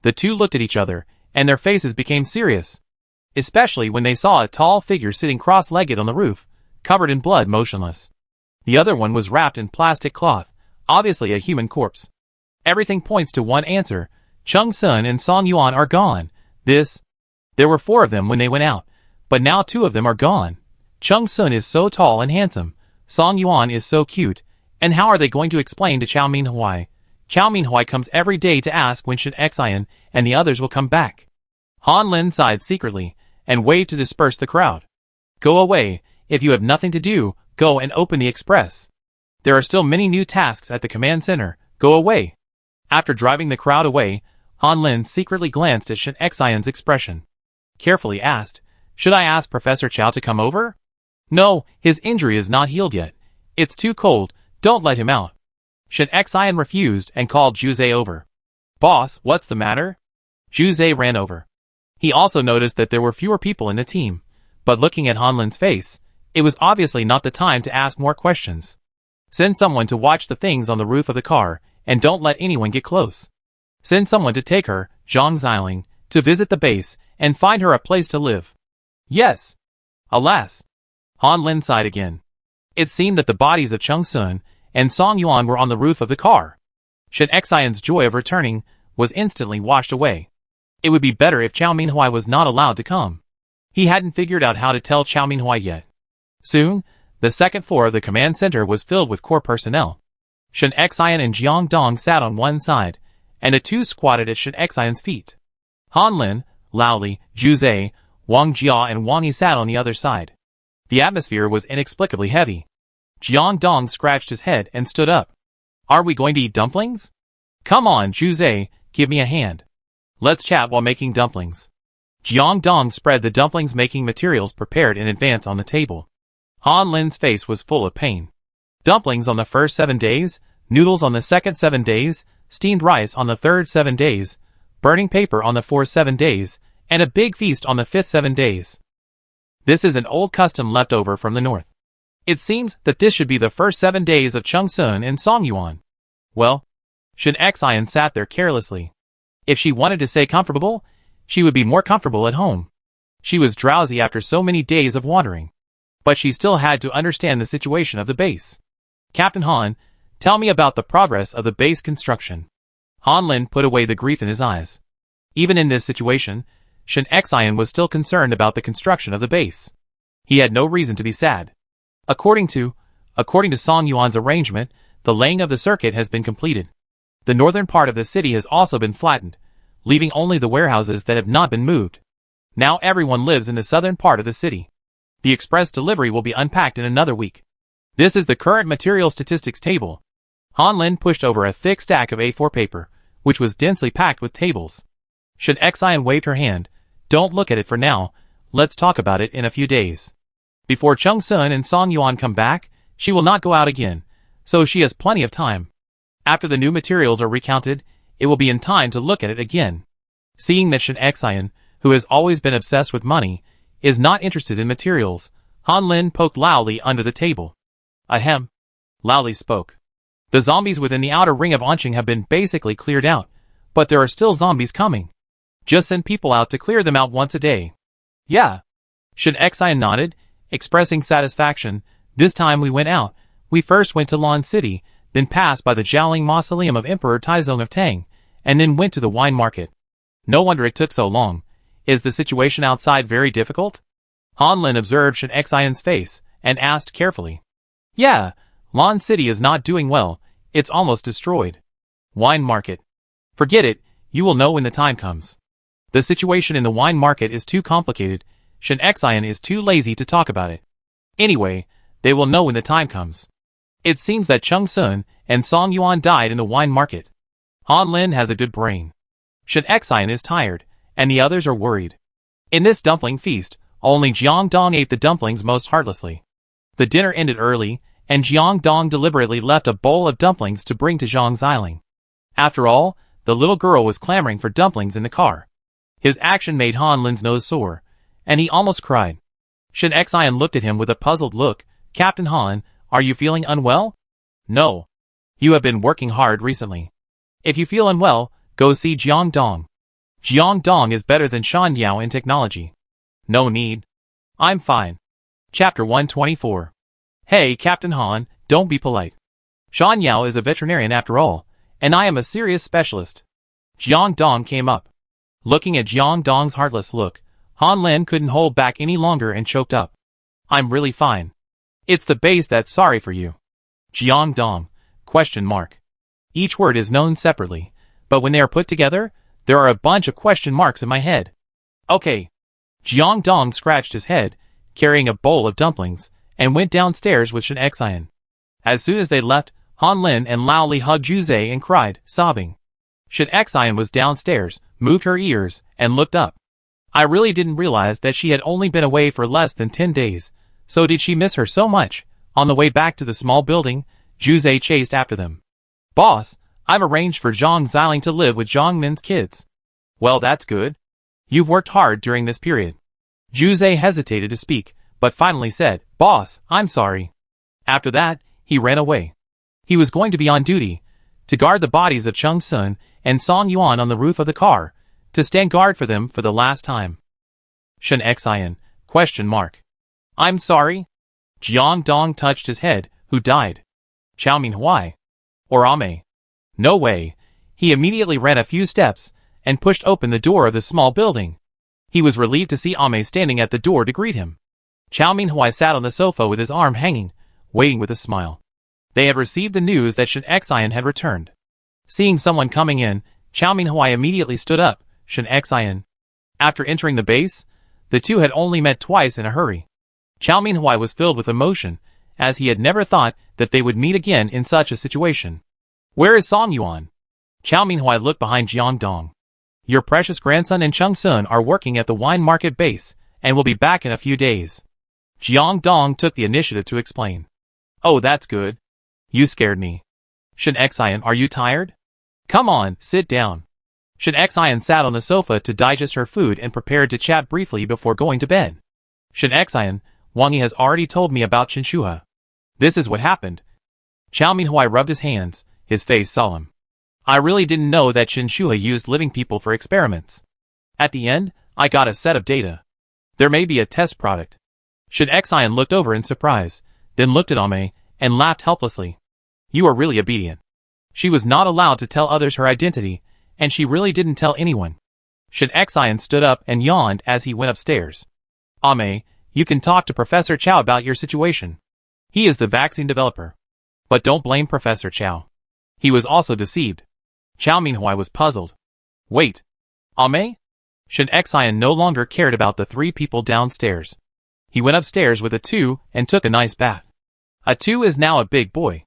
The two looked at each other, and their faces became serious. Especially when they saw a tall figure sitting cross-legged on the roof, covered in blood, motionless. The other one was wrapped in plastic cloth, obviously a human corpse. Everything points to one answer: Chung Sun and Song Yuan are gone. There were 4 of them when they went out, but now 2 of them are gone. Chung Sun is so tall and handsome, Song Yuan is so cute, and how are they going to explain to Chow Minhui? Chow Minhui comes every day to ask when Shin Xion and the others will come back. Han Lin sighed secretly, and waved to disperse the crowd. "Go away, if you have nothing to do, go and open the express. There are still many new tasks at the command center, go away." After driving the crowd away, Han Lin secretly glanced at Shin Xion's expression. Carefully asked, "Should I ask Professor Chow to come over?" "No, his injury is not healed yet. It's too cold, don't let him out." Shin Xion refused and called Juzei over. "Boss, what's the matter?" Juzei ran over. He also noticed that there were fewer people in the team, but looking at Han Lin's face, it was obviously not the time to ask more questions. "Send someone to watch the things on the roof of the car, and don't let anyone get close. Send someone to take her, Zhang Xiling, to visit the base, and find her a place to live." "Yes." Alas. Han Lin sighed again. It seemed that the bodies of Chung Sun and Song Yuan were on the roof of the car. Shin Xion's joy of returning was instantly washed away. It would be better if Chow Minhui was not allowed to come. He hadn't figured out how to tell Chow Minhui yet. Soon, the second floor of the command center was filled with core personnel. Shin Xion and Jiang Dong sat on one side, and the 2 squatted at Shin Xion's feet. Han Lin, Lao Li, Juzei, Wang Jia and Wang Yi sat on the other side. The atmosphere was inexplicably heavy. Jiang Dong scratched his head and stood up. "Are we going to eat dumplings?" "Come on, Juzei, give me a hand. Let's chat while making dumplings." Jiang Dong spread the dumplings making materials prepared in advance on the table. Han Lin's face was full of pain. Dumplings on the first 7 days, noodles on the second 7 days, steamed rice on the third 7 days, burning paper on the fourth 7 days, and a big feast on the fifth 7 days. This is an old custom left over from the north. It seems that this should be the first 7 days of Chung Sun and Song Yuan. Well, Shin Xion sat there carelessly. If she wanted to stay comfortable, she would be more comfortable at home. She was drowsy after so many days of wandering. But she still had to understand the situation of the base. "Captain Han, tell me about the progress of the base construction." Han Lin put away the grief in his eyes. Even in this situation, Shin Xion was still concerned about the construction of the base. He had no reason to be sad. According to Song Yuan's arrangement, the laying of the circuit has been completed. The northern part of the city has also been flattened, leaving only the warehouses that have not been moved. Now everyone lives in the southern part of the city. The express delivery will be unpacked in another week. This is the current material statistics table. Han Lin pushed over a thick stack of A4 paper, which was densely packed with tables. Shin Xion waved her hand. "Don't look at it for now, let's talk about it in a few days." Before Chung Sun and Song Yuan come back, she will not go out again, so she has plenty of time. After the new materials are recounted, it will be in time to look at it again. Seeing that Shin Xian, who has always been obsessed with money, is not interested in materials, Han Lin poked loudly under the table. Ahem. Loudly spoke. The zombies within the outer ring of Onqing have been basically cleared out, but there are still zombies coming. Just send people out to clear them out once a day. Yeah. Shin Xian nodded, expressing satisfaction. This time we went out. We first went to Lan City, then passed by the Jiaoling Mausoleum of Emperor Taizong of Tang, and then went to the wine market. No wonder it took so long. Is the situation outside very difficult? Han Lin observed Shin Xian's face, and asked carefully. Yeah, Lan City is not doing well, it's almost destroyed. Wine market. Forget it, you will know when the time comes. The situation in the wine market is too complicated, Shin Xian is too lazy to talk about it. Anyway, they will know when the time comes. It seems that Chung Sun and Song Yuan died in the wine market. Han Lin has a good brain. Shin Xian is tired, and the others are worried. In this dumpling feast, only Jiang Dong ate the dumplings most heartlessly. The dinner ended early, and Jiang Dong deliberately left a bowl of dumplings to bring to Zhang Xiling. After all, the little girl was clamoring for dumplings in the car. His action made Han Lin's nose sore, and he almost cried. Shin Xian looked at him with a puzzled look. Captain Han, are you feeling unwell? No. You have been working hard recently. If you feel unwell, go see Jiang Dong. Jiang Dong is better than Shan Yao in technology. No need. I'm fine. Chapter 124. Hey, Captain Han, don't be polite. Shan Yao is a veterinarian after all, and I am a serious specialist. Jiang Dong came up. Looking at Jiang Dong's heartless look, Han Lin couldn't hold back any longer and choked up. I'm really fine. It's the base that's sorry for you. Jiang Dong, ? Each word is known separately, but when they are put together, there are a bunch of question marks in my head. Okay. Jiang Dong scratched his head, carrying a bowl of dumplings, and went downstairs with Shin Xian. As soon as they left, Han Lin and Lao Li hugged Juzei and cried, sobbing. Shin Xian was downstairs, moved her ears, and looked up. I really didn't realize that she had only been away for less than 10 days, so did she miss her so much? On the way back to the small building, Juzei chased after them. Boss, I've arranged for Zhang Xiling to live with Zhang Min's kids. Well, that's good. You've worked hard during this period. Juzei hesitated to speak, but finally said, Boss, I'm sorry. After that, he ran away. He was going to be on duty, to guard the bodies of Chung Sun and Song Yuan on the roof of the car, to stand guard for them for the last time. Shin Xian, ? I'm sorry? Jiang Dong touched his head. Who died? Chao Minhui? Or Ame? No way. He immediately ran a few steps, and pushed open the door of the small building. He was relieved to see Ame standing at the door to greet him. Chao Minhui sat on the sofa with his arm hanging, waiting with a smile. They had received the news that Shin Xian had returned. Seeing someone coming in, Chao Minhui immediately stood up. Shin Xian. After entering the base, the two had only met twice in a hurry. Chao Minhui was filled with emotion, as he had never thought that they would meet again in such a situation. Where is Song Yuan? Chao Minhui looked behind Jiang Dong. Your precious grandson and Chung Sun are working at the wine market base, and will be back in a few days. Jiang Dong took the initiative to explain. Oh, that's good. You scared me. Shin Xian, are you tired? Come on, sit down. Shin Xian sat on the sofa to digest her food and prepared to chat briefly before going to bed. Shin Xian, Wang Yi has already told me about Qinshuhe. This is what happened. Chao Minhui rubbed his hands, his face solemn. I really didn't know that Qinshuhe used living people for experiments. At the end, I got a set of data. There may be a test product. Shin Xian looked over in surprise, then looked at Ame, and laughed helplessly. You are really obedient. She was not allowed to tell others her identity, and she really didn't tell anyone. Shin Xian stood up and yawned as he went upstairs. Ame, you can talk to Professor Chow about your situation. He is the vaccine developer. But don't blame Professor Chow. He was also deceived. Chao Minhui was puzzled. Wait. Ame? Shin Xian no longer cared about the three people downstairs. He went upstairs with Atu and took a nice bath. Atu is now a big boy.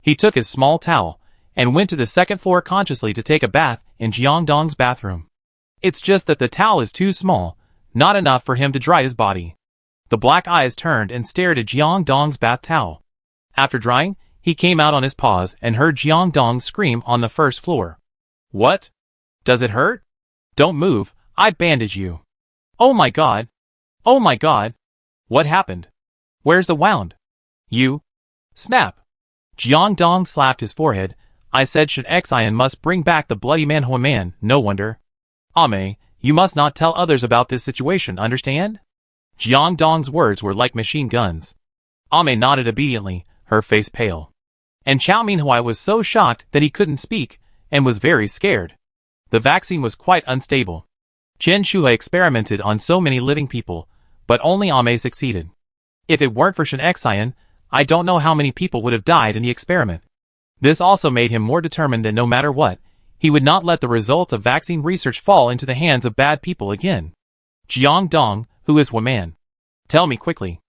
He took his small towel and went to the second floor consciously to take a bath in Jiang Dong's bathroom. It's just that the towel is too small, not enough for him to dry his body. The black eyes turned and stared at Jiang Dong's bath towel. After drying, he came out on his paws and heard Jiang Dong scream on the first floor. What? Does it hurt? Don't move, I bandage you. Oh my god. Oh my god. What happened? Where's the wound? You. Snap. Jiang Dong slapped his forehead. I said Shen Xian must bring back the bloody man Hua Man, no wonder. Ame, you must not tell others about this situation, understand? Jiang Dong's words were like machine guns. Ame nodded obediently, her face pale. And Chao Minhui was so shocked that he couldn't speak, and was very scared. The vaccine was quite unstable. Chen Shuhe experimented on so many living people, but only Ame succeeded. If it weren't for Shen Xian, I don't know how many people would have died in the experiment. This also made him more determined that no matter what, he would not let the results of vaccine research fall into the hands of bad people again. Jiang Dong, who is Hua Man? Tell me quickly.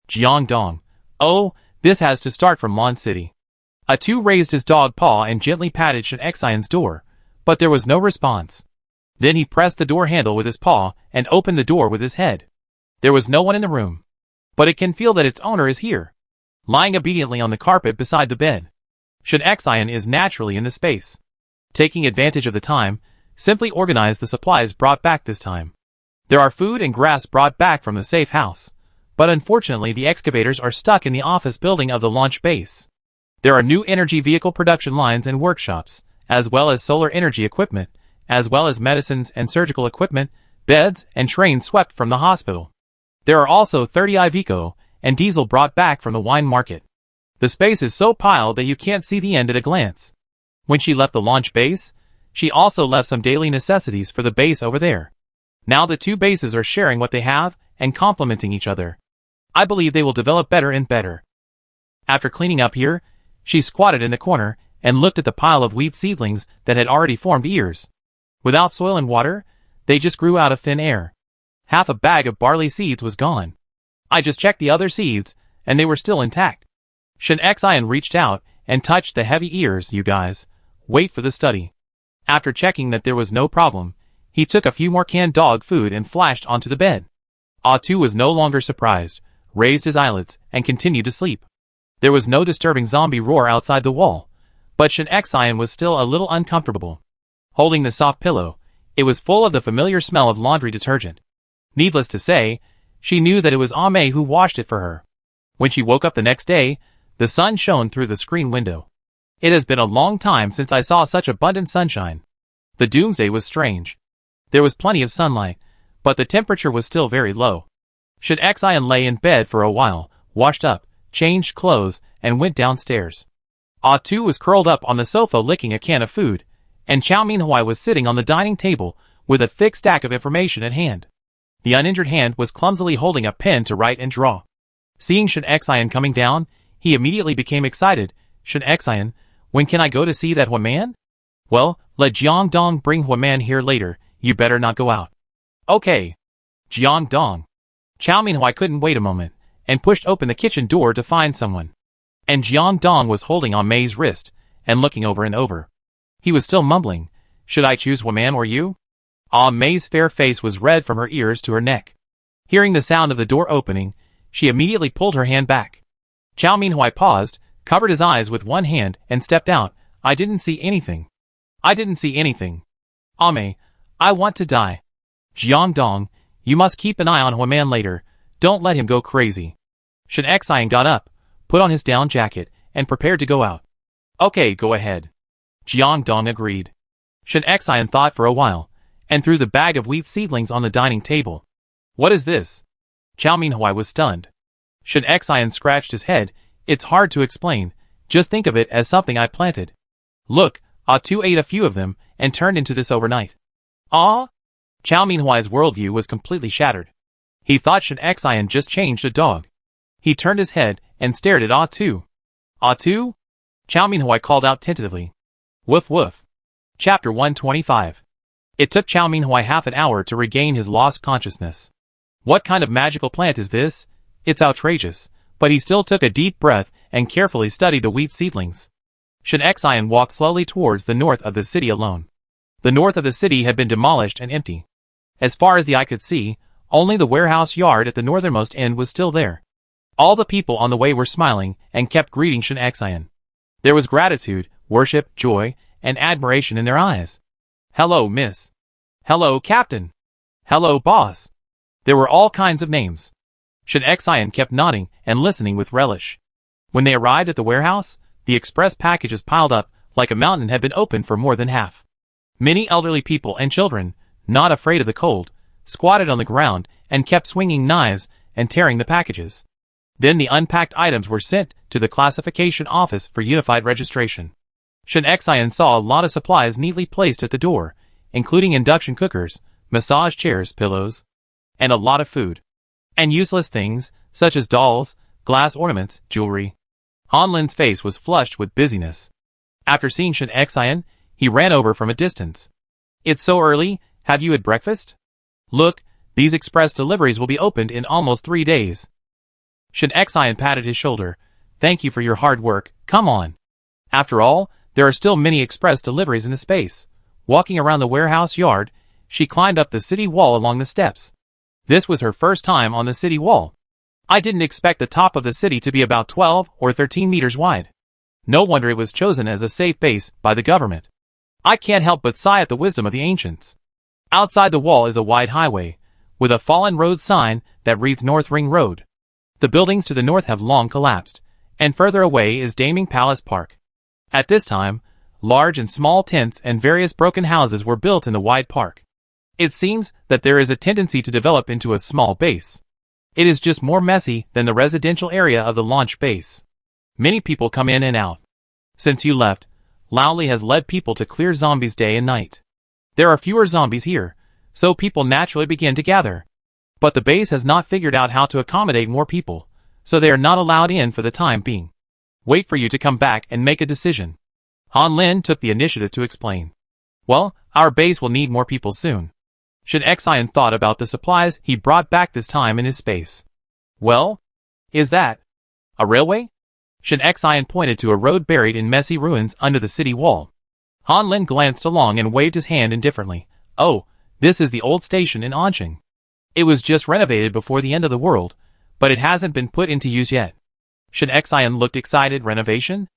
Jiang Dong. Oh, this has to start from Lon City. Atu raised his dog paw and gently patted Shen Xian's door, but there was no response. Then he pressed the door handle with his paw and opened the door with his head. There was no one in the room, but it can feel that its owner is here, lying obediently on the carpet beside the bed. Shen Xian is naturally in the space. Taking advantage of the time, simply organize the supplies brought back this time. There are food and grass brought back from the safe house, but unfortunately the excavators are stuck in the office building of the launch base. There are new energy vehicle production lines and workshops, as well as solar energy equipment, as well as medicines and surgical equipment, beds and trains swept from the hospital. There are also 30 Iveco and diesel brought back from the wine market. The space is so piled that you can't see the end at a glance. When she left the launch base, she also left some daily necessities for the base over there. Now the two bases are sharing what they have and complementing each other. I believe they will develop better and better. After cleaning up here, she squatted in the corner and looked at the pile of wheat seedlings that had already formed ears. Without soil and water, they just grew out of thin air. Half a bag of barley seeds was gone. I just checked the other seeds, and they were still intact. Shen Xian reached out and touched the heavy ears. You guys, wait for the study. After checking that there was no problem, he took a few more canned dog food and flashed onto the bed. Atu was no longer surprised, raised his eyelids, and continued to sleep. There was no disturbing zombie roar outside the wall, but Shen Xian was still a little uncomfortable. Holding the soft pillow, it was full of the familiar smell of laundry detergent. Needless to say, she knew that it was Ame who washed it for her. When she woke up the next day, the sun shone through the screen window. It has been a long time since I saw such abundant sunshine. The Doomsday was strange. There was plenty of sunlight, but the temperature was still very low. Shen Xian lay in bed for a while, washed up, changed clothes, and went downstairs. Atu was curled up on the sofa licking a can of food, and Chao Minhui was sitting on the dining table with a thick stack of information at hand. The uninjured hand was clumsily holding a pen to write and draw. Seeing Shen Xian coming down, he immediately became excited. Shen Xian, when can I go to see that Hua Man? Well, let Jiang Dong bring Hua Man here later. You better not go out. Okay. Jiang Dong. Chao Minhui couldn't wait a moment, and pushed open the kitchen door to find someone. And Jiang Dong was holding on Mei's wrist, and looking over and over. He was still mumbling, should I choose Hua Man or you? Mei's fair face was red from her ears to her neck. Hearing the sound of the door opening, she immediately pulled her hand back. Chao Minhui paused, covered his eyes with one hand, and stepped out. I didn't see anything. I didn't see anything. Ame, I want to die. Jiang Dong, you must keep an eye on Hua Man later. Don't let him go crazy. Shen Xian got up, put on his down jacket, and prepared to go out. Okay, go ahead. Jiang Dong agreed. Shen Xian thought for a while, and threw the bag of wheat seedlings on the dining table. What is this? Chao Minhui was stunned. Shen Xian scratched his head. It's hard to explain. Just think of it as something I planted. Look, Atu ate a few of them and turned into this overnight. Ah? Chao Minhui's worldview was completely shattered. He thought Shen Xian just changed a dog. He turned his head and stared at Atu. Atu? Chao Minhui called out tentatively. Woof woof. Chapter 125. It took Chao Minhui half an hour to regain his lost consciousness. What kind of magical plant is this? It's outrageous, but he still took a deep breath and carefully studied the wheat seedlings. Shen Xian walked slowly towards the north of the city alone. The north of the city had been demolished and empty. As far as the eye could see, Only the warehouse yard at the northernmost end was still there. All the people on the way were smiling and kept greeting Shin Xian. There was gratitude, worship, joy, and admiration in their eyes. "Hello, miss." "Hello, captain." "Hello, boss." There were all kinds of names. Shin Xian kept nodding and listening with relish. When they arrived at the warehouse, the express packages piled up like a mountain had been opened for more than half. Many elderly people and children, not afraid of the cold, squatted on the ground and kept swinging knives and tearing the packages. Then the unpacked items were sent to the classification office for unified registration. Shin Xian saw a lot of supplies neatly placed at the door, including induction cookers, massage chairs, pillows, and a lot of food. And useless things, such as dolls, glass ornaments, jewelry. Han Lin's face was flushed with busyness. After seeing Shin Xian, he ran over from a distance. "It's so early, have you had breakfast? Look, these express deliveries will be opened in almost 3 days." Shin Xian patted his shoulder. "Thank you for your hard work, come on." After all, there are still many express deliveries in the space. Walking around the warehouse yard, she climbed up the city wall along the steps. This was her first time on the city wall. "I didn't expect the top of the city to be about 12 or 13 meters wide. No wonder it was chosen as a safe base by the government. I can't help but sigh at the wisdom of the ancients." Outside the wall is a wide highway, with a fallen road sign that reads North Ring Road. The buildings to the north have long collapsed, and further away is Daming Palace Park. At this time, large and small tents and various broken houses were built in the wide park. It seems that there is a tendency to develop into a small base. It is just more messy than the residential area of the launch base. Many people come in and out. Since you left, Laoli has led people to clear zombies day and night. There are fewer zombies here, so people naturally begin to gather. But the base has not figured out how to accommodate more people, so they are not allowed in for the time being. Wait for you to come back and make a decision. Han Lin took the initiative to explain. Well, our base will need more people soon. Shin Xian thought about the supplies he brought back this time in his space. Well, is that a railway? Shin Xian pointed to a road buried in messy ruins under the city wall. Han Lin glanced along and waved his hand indifferently. Oh, this is the old station in Anqing. It was just renovated before the end of the world, but it hasn't been put into use yet. Shin Xian looked excited. Renovation?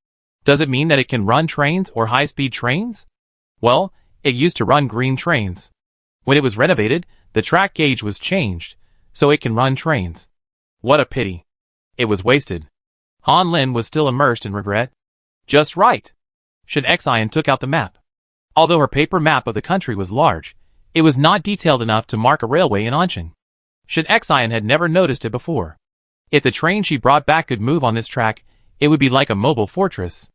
Does it mean that it can run trains or high-speed trains? Well, it used to run green trains. When it was renovated, the track gauge was changed, so it can run trains. What a pity. It was wasted. Han Lin was still immersed in regret. Just right. Shin Xian took out the map. Although her paper map of the country was large, it was not detailed enough to mark a railway in Anqing. Shin Xian had never noticed it before. If the train she brought back could move on this track, it would be like a mobile fortress.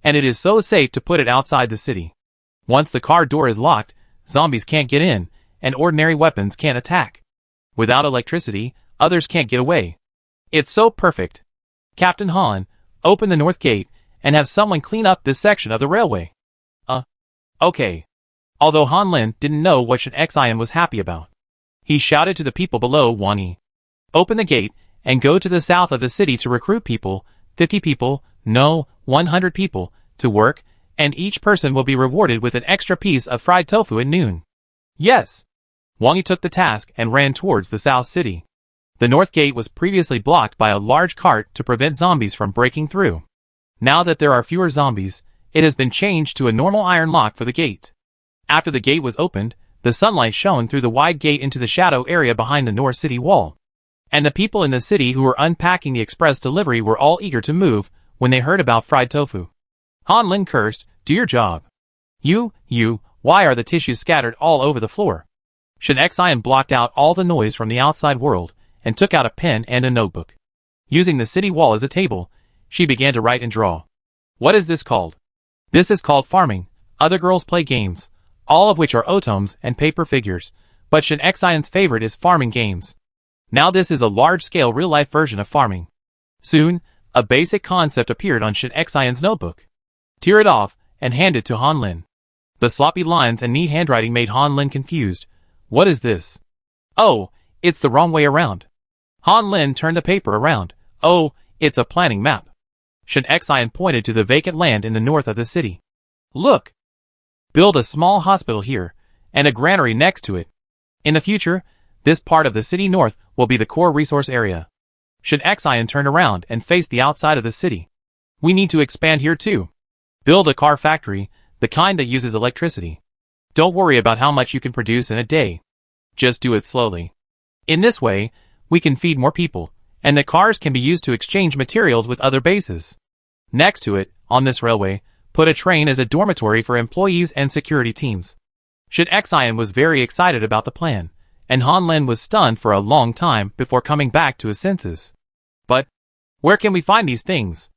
And it is so safe to put it outside the city. Once the car door is locked, zombies can't get in, and ordinary weapons can't attack. Without electricity, others can't get away. It's so perfect. Captain Han, open the north gate, and have someone clean up this section of the railway. Okay. Although Han Lin didn't know what Shin Xian was happy about. He shouted to the people below, Wang Yi. Open the gate, and go to the south of the city to recruit people, 50 people, no, 100 people, to work, and each person will be rewarded with an extra piece of fried tofu at noon. Yes. Wang Yi took the task and ran towards the south city. The north gate was previously blocked by a large cart to prevent zombies from breaking through. Now that there are fewer zombies, it has been changed to a normal iron lock for the gate. After the gate was opened, the sunlight shone through the wide gate into the shadow area behind the north city wall. And the people in the city who were unpacking the express delivery were all eager to move when they heard about fried tofu. Han Lin cursed, do your job. You, why are the tissues scattered all over the floor? Shin Xian blocked out all the noise from the outside world and took out a pen and a notebook. Using the city wall as a table, she began to write and draw. What is this called? This is called farming. Other girls play games, all of which are otomes and paper figures, but Shin Xian's favorite is farming games. Now this is a large-scale real-life version of farming. Soon, a basic concept appeared on Shin Xian's notebook. Tear it off and hand it to Han Lin. The sloppy lines and neat handwriting made Han Lin confused. What is this? Oh, it's the wrong way around. Han Lin turned the paper around. Oh, it's a planning map. Shin Xian pointed to the vacant land in the north of the city. Look! Build a small hospital here, and a granary next to it. In the future, This part of the city north will be the core resource area. Shin Xian turned around and faced the outside of the city. We need to expand here too. Build a car factory, the kind that uses electricity. Don't worry about how much you can produce in a day. Just do it slowly. In this way, we can feed more people, and the cars can be used to exchange materials with other bases. Next to it, on this railway, put a train as a dormitory for employees and security teams. Shin Xian was very excited about the plan, and Han Lin was stunned for a long time before coming back to his senses. But, where can we find these things?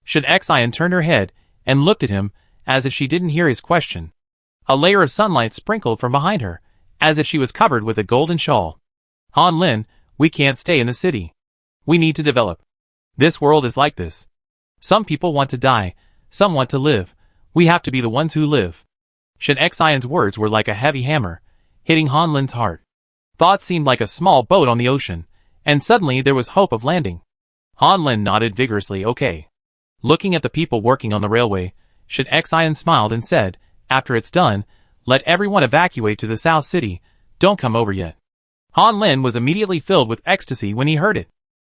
Shin Xian turned her head and looked at him as if she didn't hear his question. A layer of sunlight sprinkled from behind her, as if she was covered with a golden shawl. Han Lin, we can't stay in the city. We need to develop. This world is like this. Some people want to die, some want to live. We have to be the ones who live. Shin Xian's words were like a heavy hammer, hitting Han Lin's heart. Thought seemed like a small boat on the ocean, and suddenly there was hope of landing. Han Lin nodded vigorously, okay. Looking at the people working on the railway, Shin Xian smiled and said, after it's done, let everyone evacuate to the South City, don't come over yet. Han Lin was immediately filled with ecstasy when he heard it.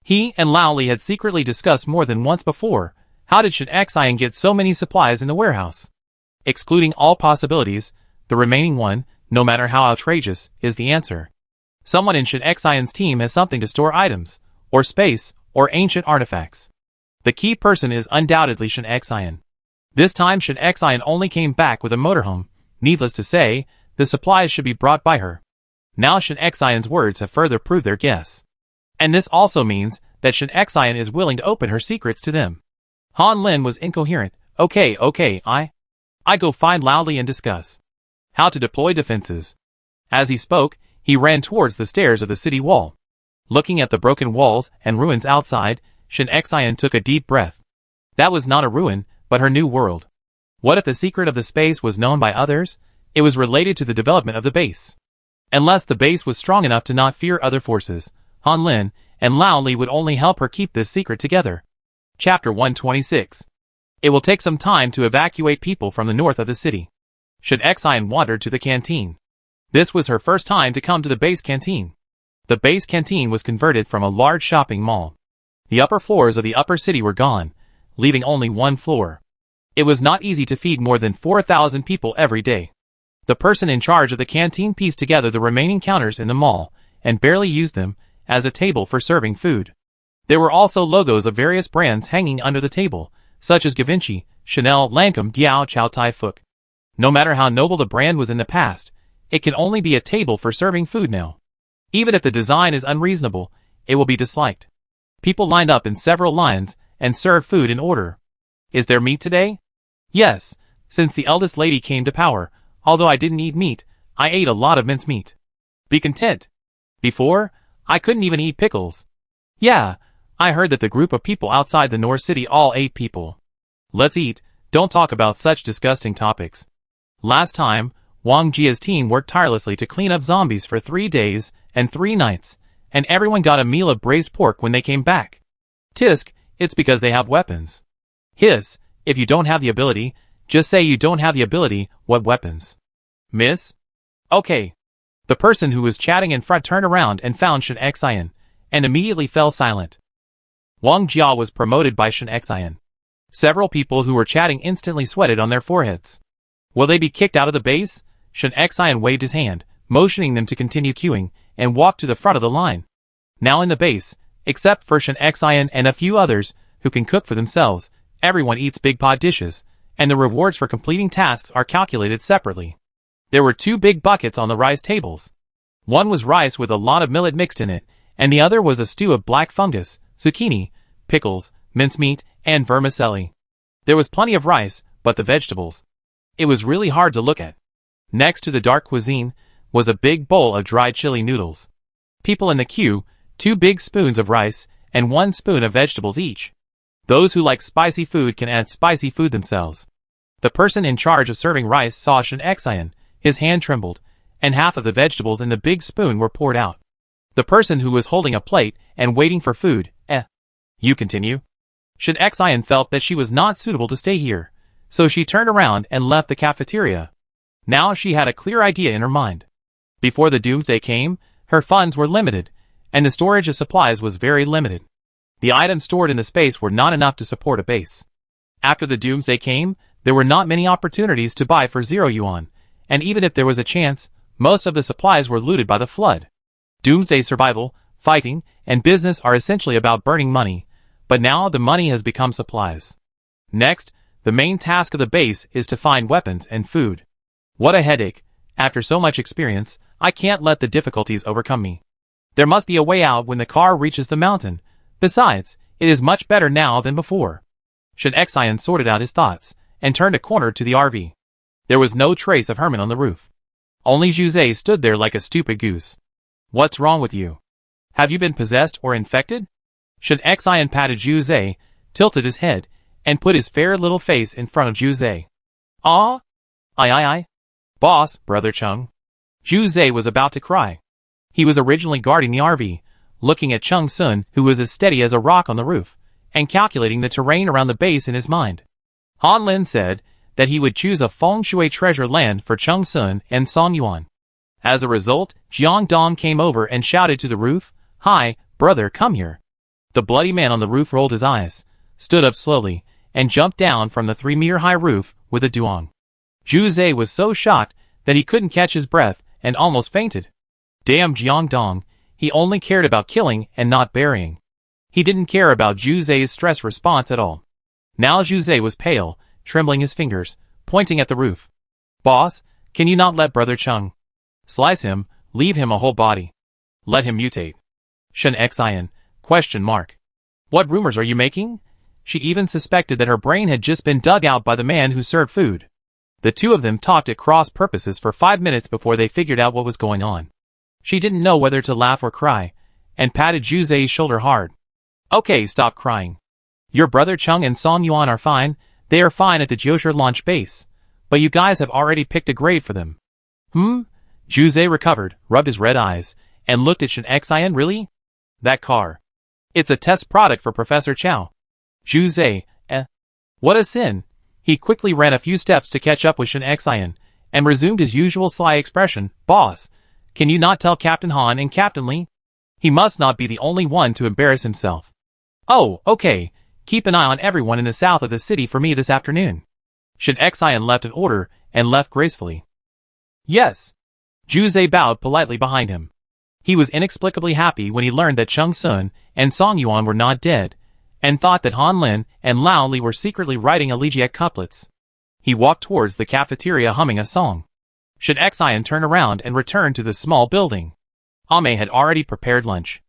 He and Lao Li had secretly discussed more than once before, how did Shin Xian get so many supplies in the warehouse? Excluding all possibilities, the remaining one, no matter how outrageous, is the answer. Someone in Shin Xian's team has something to store items, or space, or ancient artifacts. The key person is undoubtedly Shin Xian. This time Shin Xian only came back with a motorhome. Needless to say, the supplies should be brought by her. Now Shin Xian's words have further proved their guess. And this also means that Shin Xian is willing to open her secrets to them. Han Lin was incoherent. Okay, I go find Lao Li and discuss how to deploy defenses. As he spoke, he ran towards the stairs of the city wall. Looking at the broken walls and ruins outside, Shin Xian took a deep breath. That was not a ruin, but her new world. What if the secret of the space was known by others? It was related to the development of the base. Unless the base was strong enough to not fear other forces, Han Lin and Lao Li would only help her keep this secret together. Chapter 126. It will take some time to evacuate people from the north of the city. Shin Xian wandered to the canteen. This was her first time to come to the base canteen. The base canteen was converted from a large shopping mall. The upper floors of the upper city were gone, leaving only one floor. It was not easy to feed more than 4,000 people every day. The person in charge of the canteen pieced together the remaining counters in the mall, and barely used them as a table for serving food. There were also logos of various brands hanging under the table, such as Givenchy, Chanel, Lancome, Dior, Chow Tai Fook. No matter how noble the brand was in the past, it can only be a table for serving food now. Even if the design is unreasonable, it will be disliked. People lined up in several lines and served food in order. Is there meat today? Yes, since the eldest lady came to power, although I didn't eat meat, I ate a lot of mincemeat. Be content. Before, I couldn't even eat pickles. Yeah, I heard that the group of people outside the North City all ate people. Let's eat, don't talk about such disgusting topics. Last time, Wang Jia's team worked tirelessly to clean up zombies for 3 days and 3 nights, and everyone got a meal of braised pork when they came back. Tisk, it's because they have weapons. Hiss, if you don't have the ability, just say you don't have the ability. What weapons? Miss? Okay. The person who was chatting in front turned around and found Shin Xian, and immediately fell silent. Wang Jia was promoted by Shin Xian. Several people who were chatting instantly sweated on their foreheads. Will they be kicked out of the base? Shin Xian waved his hand, motioning them to continue queuing, and walked to the front of the line. Now in the base, except for Shin Xian and a few others who can cook for themselves, everyone eats big pot dishes, and the rewards for completing tasks are calculated separately. There were 2 big buckets on the rice tables. One was rice with a lot of millet mixed in it, and the other was a stew of black fungus, zucchini, pickles, mincemeat, and vermicelli. There was plenty of rice, but the vegetables. It was really hard to look at. Next to the dark cuisine was a big bowl of dried chili noodles. People in the queue, 2 big spoons of rice, and 1 spoon of vegetables each. Those who like spicy food can add spicy food themselves. The person in charge of serving rice saw Shin Xian, his hand trembled, and half of the vegetables in the big spoon were poured out. The person who was holding a plate and waiting for food, You continue? Shin Xian felt that she was not suitable to stay here, so she turned around and left the cafeteria. Now she had a clear idea in her mind. Before the Doomsday came, her funds were limited, and the storage of supplies was very limited. The items stored in the space were not enough to support a base. After the Doomsday came, there were not many opportunities to buy for 0 yuan, and even if there was a chance, most of the supplies were looted by the flood. Doomsday survival, fighting, and business are essentially about burning money, but now the money has become supplies. Next, the main task of the base is to find weapons and food. What a headache. After so much experience, I can't let the difficulties overcome me. There must be a way out when the car reaches the mountain. Besides, it is much better now than before. Shen Xian sorted out his thoughts, and turned a corner to the RV. There was no trace of Herman on the roof. Only Juzei stood there like a stupid goose. What's wrong with you? Have you been possessed or infected? Shen Xian patted Juzei, tilted his head, and put his fair little face in front of Juzei. Ah? I. Boss, Brother Chung. Juzei was about to cry. He was originally guarding the RV, looking at Chung Sun, who was as steady as a rock on the roof, and calculating the terrain around the base in his mind. Han Lin said that he would choose a feng shui treasure land for Chung Sun and Song Yuan. As a result, Jiang Dong came over and shouted to the roof, "Hi, brother, come here." The bloody man on the roof rolled his eyes, stood up slowly, and jumped down from the 3-meter-high roof with a duong. Juzei was so shocked that he couldn't catch his breath and almost fainted. Damn Jiang Dong, he only cared about killing and not burying. He didn't care about Juzei's stress response at all. Now Juzei was pale, trembling his fingers, pointing at the roof. "Boss, can you not let Brother Chung slice him, leave him a whole body? Let him mutate." Shen Xian, ? What rumors are you making? She even suspected that her brain had just been dug out by the man who served food. The two of them talked at cross purposes for 5 minutes before they figured out what was going on. She didn't know whether to laugh or cry, and patted Juzei's shoulder hard. "Okay, stop crying. Your brother Chung and Song Yuan are fine. They are fine at the Jiushi launch base, but you guys have already picked a grave for them." Juzei recovered, rubbed his red eyes, and looked at Shen Xian. "Really? That car? It's a test product for Professor Chow." Juzei, What a sin. He quickly ran a few steps to catch up with Shen Xian, and resumed his usual sly expression. "Boss, can you not tell Captain Han and Captain Li? He must not be the only one to embarrass himself." "Oh, okay. Keep an eye on everyone in the south of the city for me this afternoon." Shen Xian left an order and left gracefully. "Yes." Juzei bowed politely behind him. He was inexplicably happy when he learned that Chung Sun and Song Yuan were not dead, and thought that Han Lin and Lao Li were secretly writing elegiac couplets. He walked towards the cafeteria humming a song. Shen Xian turned around and returned to the small building. Ame had already prepared lunch.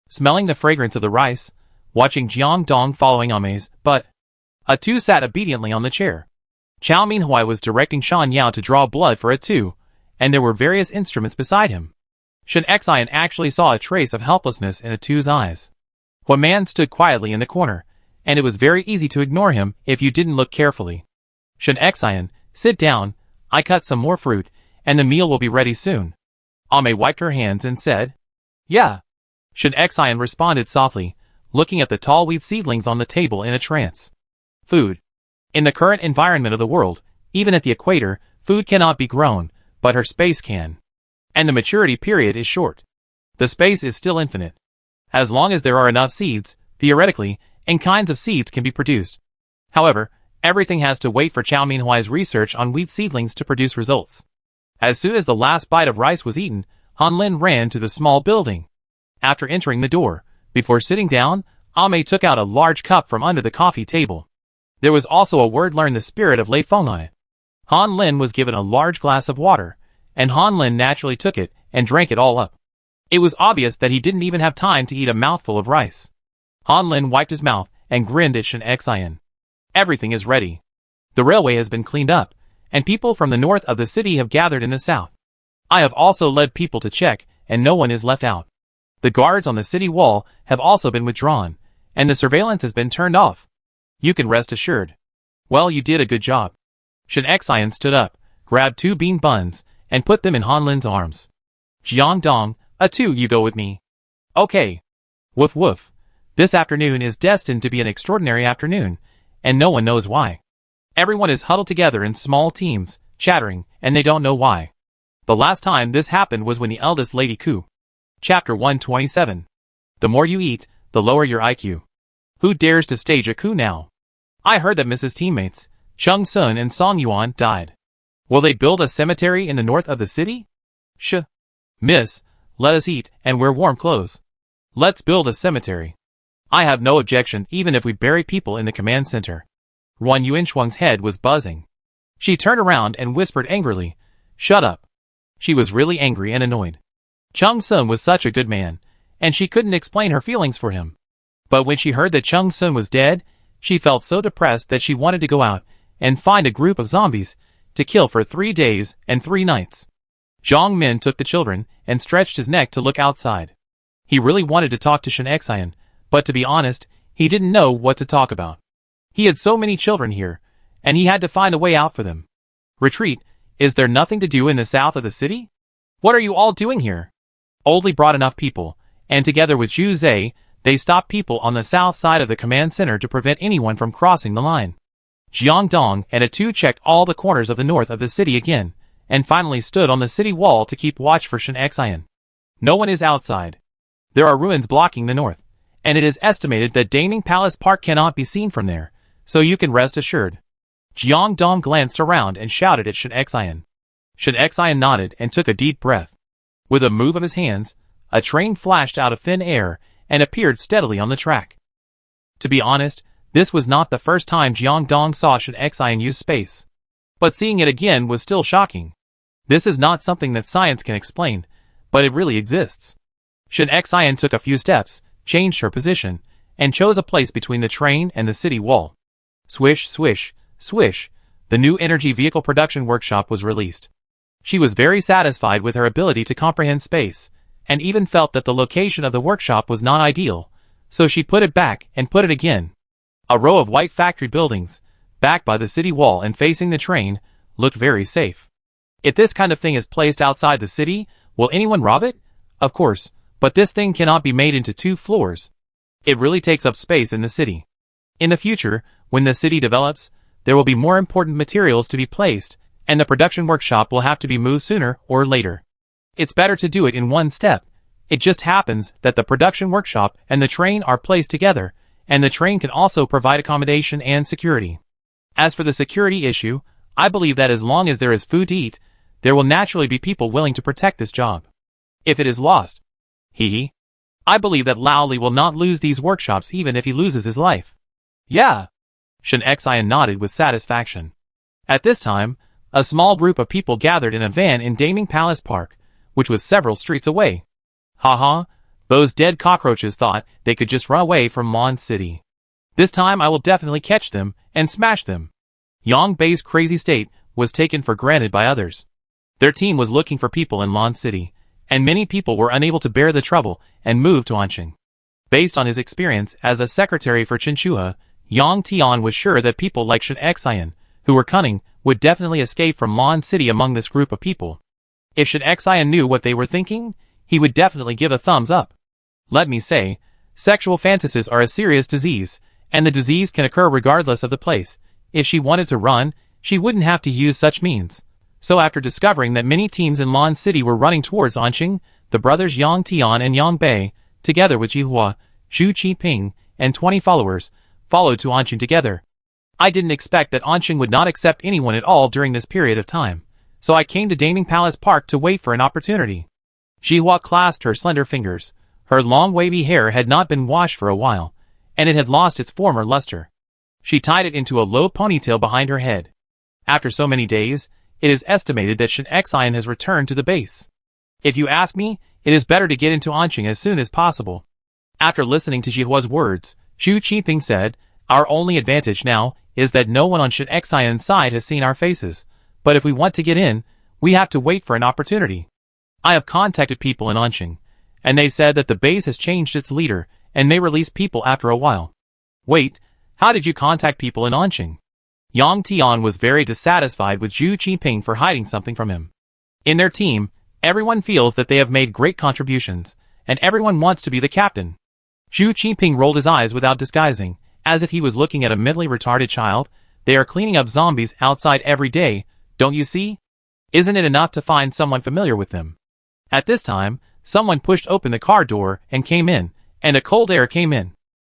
Smelling the fragrance of the rice, watching Jiang Dong following Ame's, but Atu sat obediently on the chair. Chao Minhui was directing Shan Yao to draw blood for Atu, and there were various instruments beside him. Shen Xian actually saw a trace of helplessness in Atu's eyes. One man stood quietly in the corner, and it was very easy to ignore him if you didn't look carefully. "Shen Xian, sit down, I cut some more fruit, and the meal will be ready soon." Ame wiped her hands and said, "Yeah." Shen Xian responded softly, looking at the tall wheat seedlings on the table in a trance. Food. In the current environment of the world, even at the equator, food cannot be grown, but her space can. And the maturity period is short. The space is still infinite. As long as there are enough seeds, theoretically, and kinds of seeds can be produced. However, everything has to wait for Chao Minhui's research on wheat seedlings to produce results. As soon as the last bite of rice was eaten, Han Lin ran to the small building. After entering the door, before sitting down, Ame took out a large cup from under the coffee table. There was also a word "learn the spirit of Lei Feng" on it. Han Lin was given a large glass of water, and Han Lin naturally took it and drank it all up. It was obvious that he didn't even have time to eat a mouthful of rice. Han Lin wiped his mouth and grinned at Shen Xian. "Everything is ready. The railway has been cleaned up, and people from the north of the city have gathered in the south. I have also led people to check, and no one is left out. The guards on the city wall have also been withdrawn, and the surveillance has been turned off. You can rest assured. Well, you did a good job." Shen Xian stood up, grabbed 2 bean buns, and put them in Han Lin's arms. "Jiang Dong, Atu, you go with me." "Okay." Woof woof. This afternoon is destined to be an extraordinary afternoon, and no one knows why. Everyone is huddled together in small teams, chattering, and they don't know why. The last time this happened was when the eldest Lady Ku Chapter 127. The more you eat, the lower your IQ. Who dares to stage a coup now? I heard that Mrs. Teammates, Chung Sun and Song Yuan, died. Will they build a cemetery in the north of the city? Miss, let us eat and wear warm clothes. Let's build a cemetery. I have no objection even if we bury people in the command center. Ruan Yuanshuang's head was buzzing. She turned around and whispered angrily, "Shut up." She was really angry and annoyed. Chung Sun was such a good man, and she couldn't explain her feelings for him. But when she heard that Chung Sun was dead, she felt so depressed that she wanted to go out and find a group of zombies to kill for 3 days and 3 nights. Zhang Min took the children and stretched his neck to look outside. He really wanted to talk to Shen Xian, but to be honest, he didn't know what to talk about. He had so many children here, and he had to find a way out for them. Retreat, is there nothing to do in the south of the city? What are you all doing here? Only brought enough people, and together with Zhu Zai, they stopped people on the south side of the command center to prevent anyone from crossing the line. Jiang Dong and Atu checked all the corners of the north of the city again, and finally stood on the city wall to keep watch for Shen Xian. No one is outside. There are ruins blocking the north, and it is estimated that Daming Palace Park cannot be seen from there, so you can rest assured. Jiang Dong glanced around and shouted at Shen Xian. Shen Xian nodded and took a deep breath. With a move of his hands, a train flashed out of thin air and appeared steadily on the track. To be honest, this was not the first time Jiang Dong saw Shen Xian use space. But seeing it again was still shocking. This is not something that science can explain, but it really exists. Shen Xian took a few steps, changed her position, and chose a place between the train and the city wall. Swish, swish, swish, the new energy vehicle production workshop was released. She was very satisfied with her ability to comprehend space, and even felt that the location of the workshop was not ideal, so she put it back and put it again. A row of white factory buildings, backed by the city wall and facing the train, looked very safe. If this kind of thing is placed outside the city, will anyone rob it? Of course, but this thing cannot be made into 2 floors. It really takes up space in the city. In the future, when the city develops, there will be more important materials to be placed, and the production workshop will have to be moved sooner or later. It's better to do it in one step. It just happens that the production workshop and the train are placed together, and the train can also provide accommodation and security. As for the security issue, I believe that as long as there is food to eat, there will naturally be people willing to protect this job. If it is lost, I believe that Lao Li will not lose these workshops even if he loses his life. Yeah. Shen Xian nodded with satisfaction. At this time, a small group of people gathered in a van in Daming Palace Park, which was several streets away. Haha, those dead cockroaches thought they could just run away from Mon City. This time I will definitely catch them and smash them. Yang Bei's crazy state was taken for granted by others. Their team was looking for people in Lon City, and many people were unable to bear the trouble and moved to Anqing. Based on his experience as a secretary for Chinchua, Yang Tian was sure that people like Shen Xian, who were cunning, would definitely escape from Lon City among this group of people. If Shen Xian knew what they were thinking, he would definitely give a thumbs up. Let me say, sexual fantasies are a serious disease, and the disease can occur regardless of the place. If she wanted to run, she wouldn't have to use such means. So after discovering that many teams in Lon City were running towards Anqing, the brothers Yang Tian and Yang Bei, together with Jihua, Xu Qiping, and 20 followers, followed to Anqing together. I didn't expect that Anqing would not accept anyone at all during this period of time, so I came to Daming Palace Park to wait for an opportunity. Jihua clasped her slender fingers. Her long wavy hair had not been washed for a while, and it had lost its former luster. She tied it into a low ponytail behind her head. After so many days, it is estimated that Shen Xian has returned to the base. If you ask me, it is better to get into Anqing as soon as possible. After listening to Jihua's words, Xu Qiping said, "Our only advantage now is that no one on Shen Xian's side has seen our faces, but if we want to get in, we have to wait for an opportunity. I have contacted people in Anqing, and they said that the base has changed its leader and may release people after a while." Wait, how did you contact people in Anqing? Yang Tian was very dissatisfied with Xu Qiping for hiding something from him. In their team, everyone feels that they have made great contributions, and everyone wants to be the captain. Xu Qiping rolled his eyes without disguising, as if he was looking at a mentally retarded child. They are cleaning up zombies outside every day, don't you see? Isn't it enough to find someone familiar with them? At this time, Someone pushed open the car door and came in, and a cold air came in.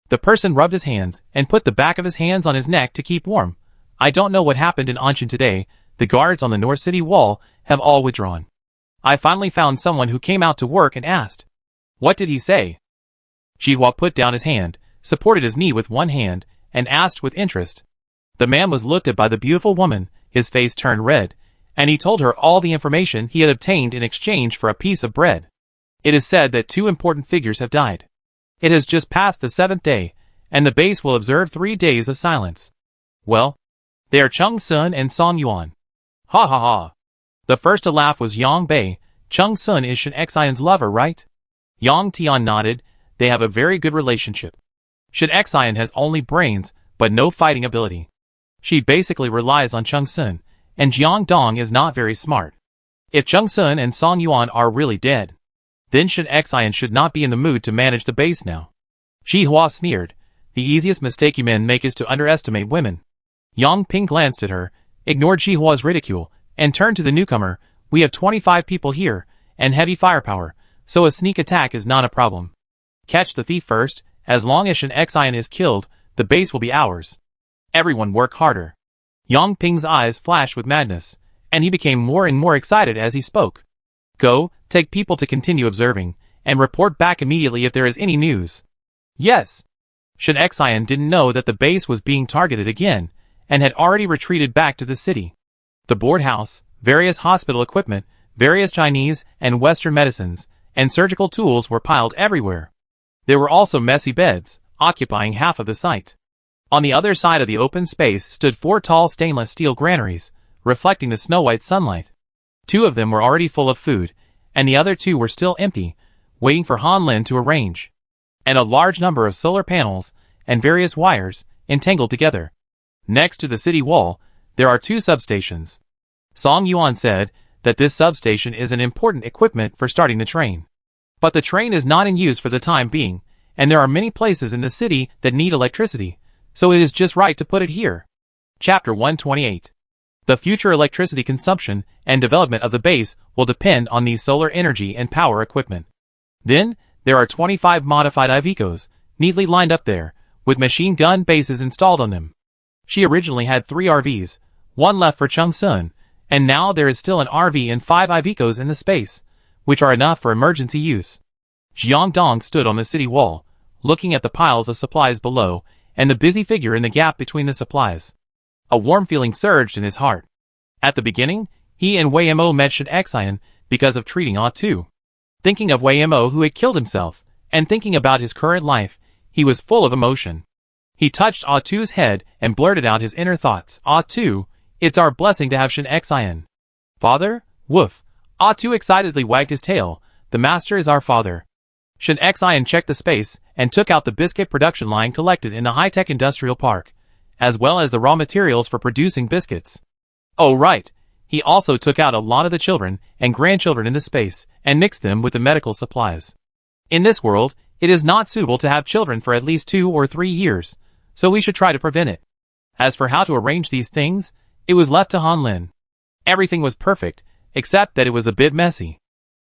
The person rubbed his hands and put the back of his hands on his neck to keep warm. I don't know what happened in Anshan today. The guards on the North City wall have all withdrawn. I finally found someone who came out to work and asked. What did he say? Jihua put down his hand, supported his knee with one hand, and asked with interest. The man was looked at by the beautiful woman, his face turned red, and he told her all the information he had obtained in exchange for a piece of bread. It is said that 2 important figures have died. It has just passed the 7th day, and the base will observe 3 days of silence. Well, they are Chung Sun and Song Yuan. Ha ha ha. The first to laugh was Yang Bei. Chung Sun is Shen Xian's lover, right? Yang Tian nodded. They have a very good relationship. Shen Xian has only brains, but no fighting ability. She basically relies on Chung Sun, and Jiang Dong is not very smart. If Chung Sun and Song Yuan are really dead, then Shen Xian should not be in the mood to manage the base now. Jihua sneered. The easiest mistake you men make is to underestimate women. Yang Ping glanced at her, ignored Jihua's ridicule, and turned to the newcomer. We have 25 people here, and heavy firepower, so a sneak attack is not a problem. Catch the thief first. As long as Shen Xian is killed, the base will be ours. Everyone work harder. Yang Ping's eyes flashed with madness, and he became more and more excited as he spoke. Go, take people to continue observing, and report back immediately if there is any news. Yes. Shen Xian didn't know that the base was being targeted again, and had already retreated back to the city. The board house, various hospital equipment, various Chinese and Western medicines, and surgical tools were piled everywhere. There were also messy beds, occupying half of the site. On the other side of the open space stood 4 tall stainless steel granaries, reflecting the snow-white sunlight. 2 of them were already full of food, and the other 2 were still empty, waiting for Han Lin to arrange. And a large number of solar panels, and various wires, entangled together. Next to the city wall, there are 2 substations. Song Yuan said that this substation is an important equipment for starting the train. But the train is not in use for the time being, and there are many places in the city that need electricity, so it is just right to put it here. Chapter 128. The future electricity consumption and development of the base will depend on these solar energy and power equipment. Then, there are 25 modified Ivecos, neatly lined up there, with machine gun bases installed on them. She originally had 3 RVs, 1 left for Chung Sun, and now there is still an RV and 5 Ivecos in the space, which are enough for emergency use. Jiang Dong stood on the city wall, looking at the piles of supplies below, and the busy figure in the gap between the supplies. A warm feeling surged in his heart. At the beginning, he and Wei Mo met Shen Xian because of treating Ah Tu. Thinking of Wei Mo who had killed himself, and thinking about his current life, he was full of emotion. He touched Ah Tu's head and blurted out his inner thoughts. Ah Tu, it's our blessing to have Shen Xian. Father? Woof. Ah Tu excitedly wagged his tail. The master is our father. Shen Xian checked the space and took out the biscuit production line collected in the high-tech industrial park, as well as the raw materials for producing biscuits. Oh right, he also took out a lot of the children and grandchildren in the space and mixed them with the medical supplies. In this world, it is not suitable to have children for at least 2 or 3 years, so we should try to prevent it. As for how to arrange these things, it was left to Han Lin. Everything was perfect, except that it was a bit messy.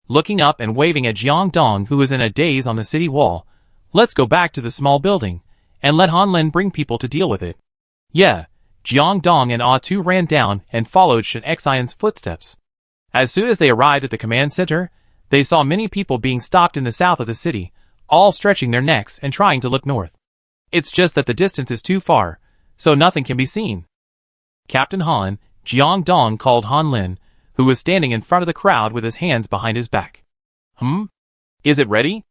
Looking up and waving at Jiang Dong who was in a daze on the city wall, let's go back to the small building, and let Han Lin bring people to deal with it. Yeah, Jiang Dong and Ah Tu ran down and followed Shen Xian's footsteps. As soon as they arrived at the command center, they saw many people being stopped in the south of the city, all stretching their necks and trying to look north. It's just that the distance is too far, so nothing can be seen. Captain Han, Jiang Dong called Han Lin, who was standing in front of the crowd with his hands behind his back. Is it ready?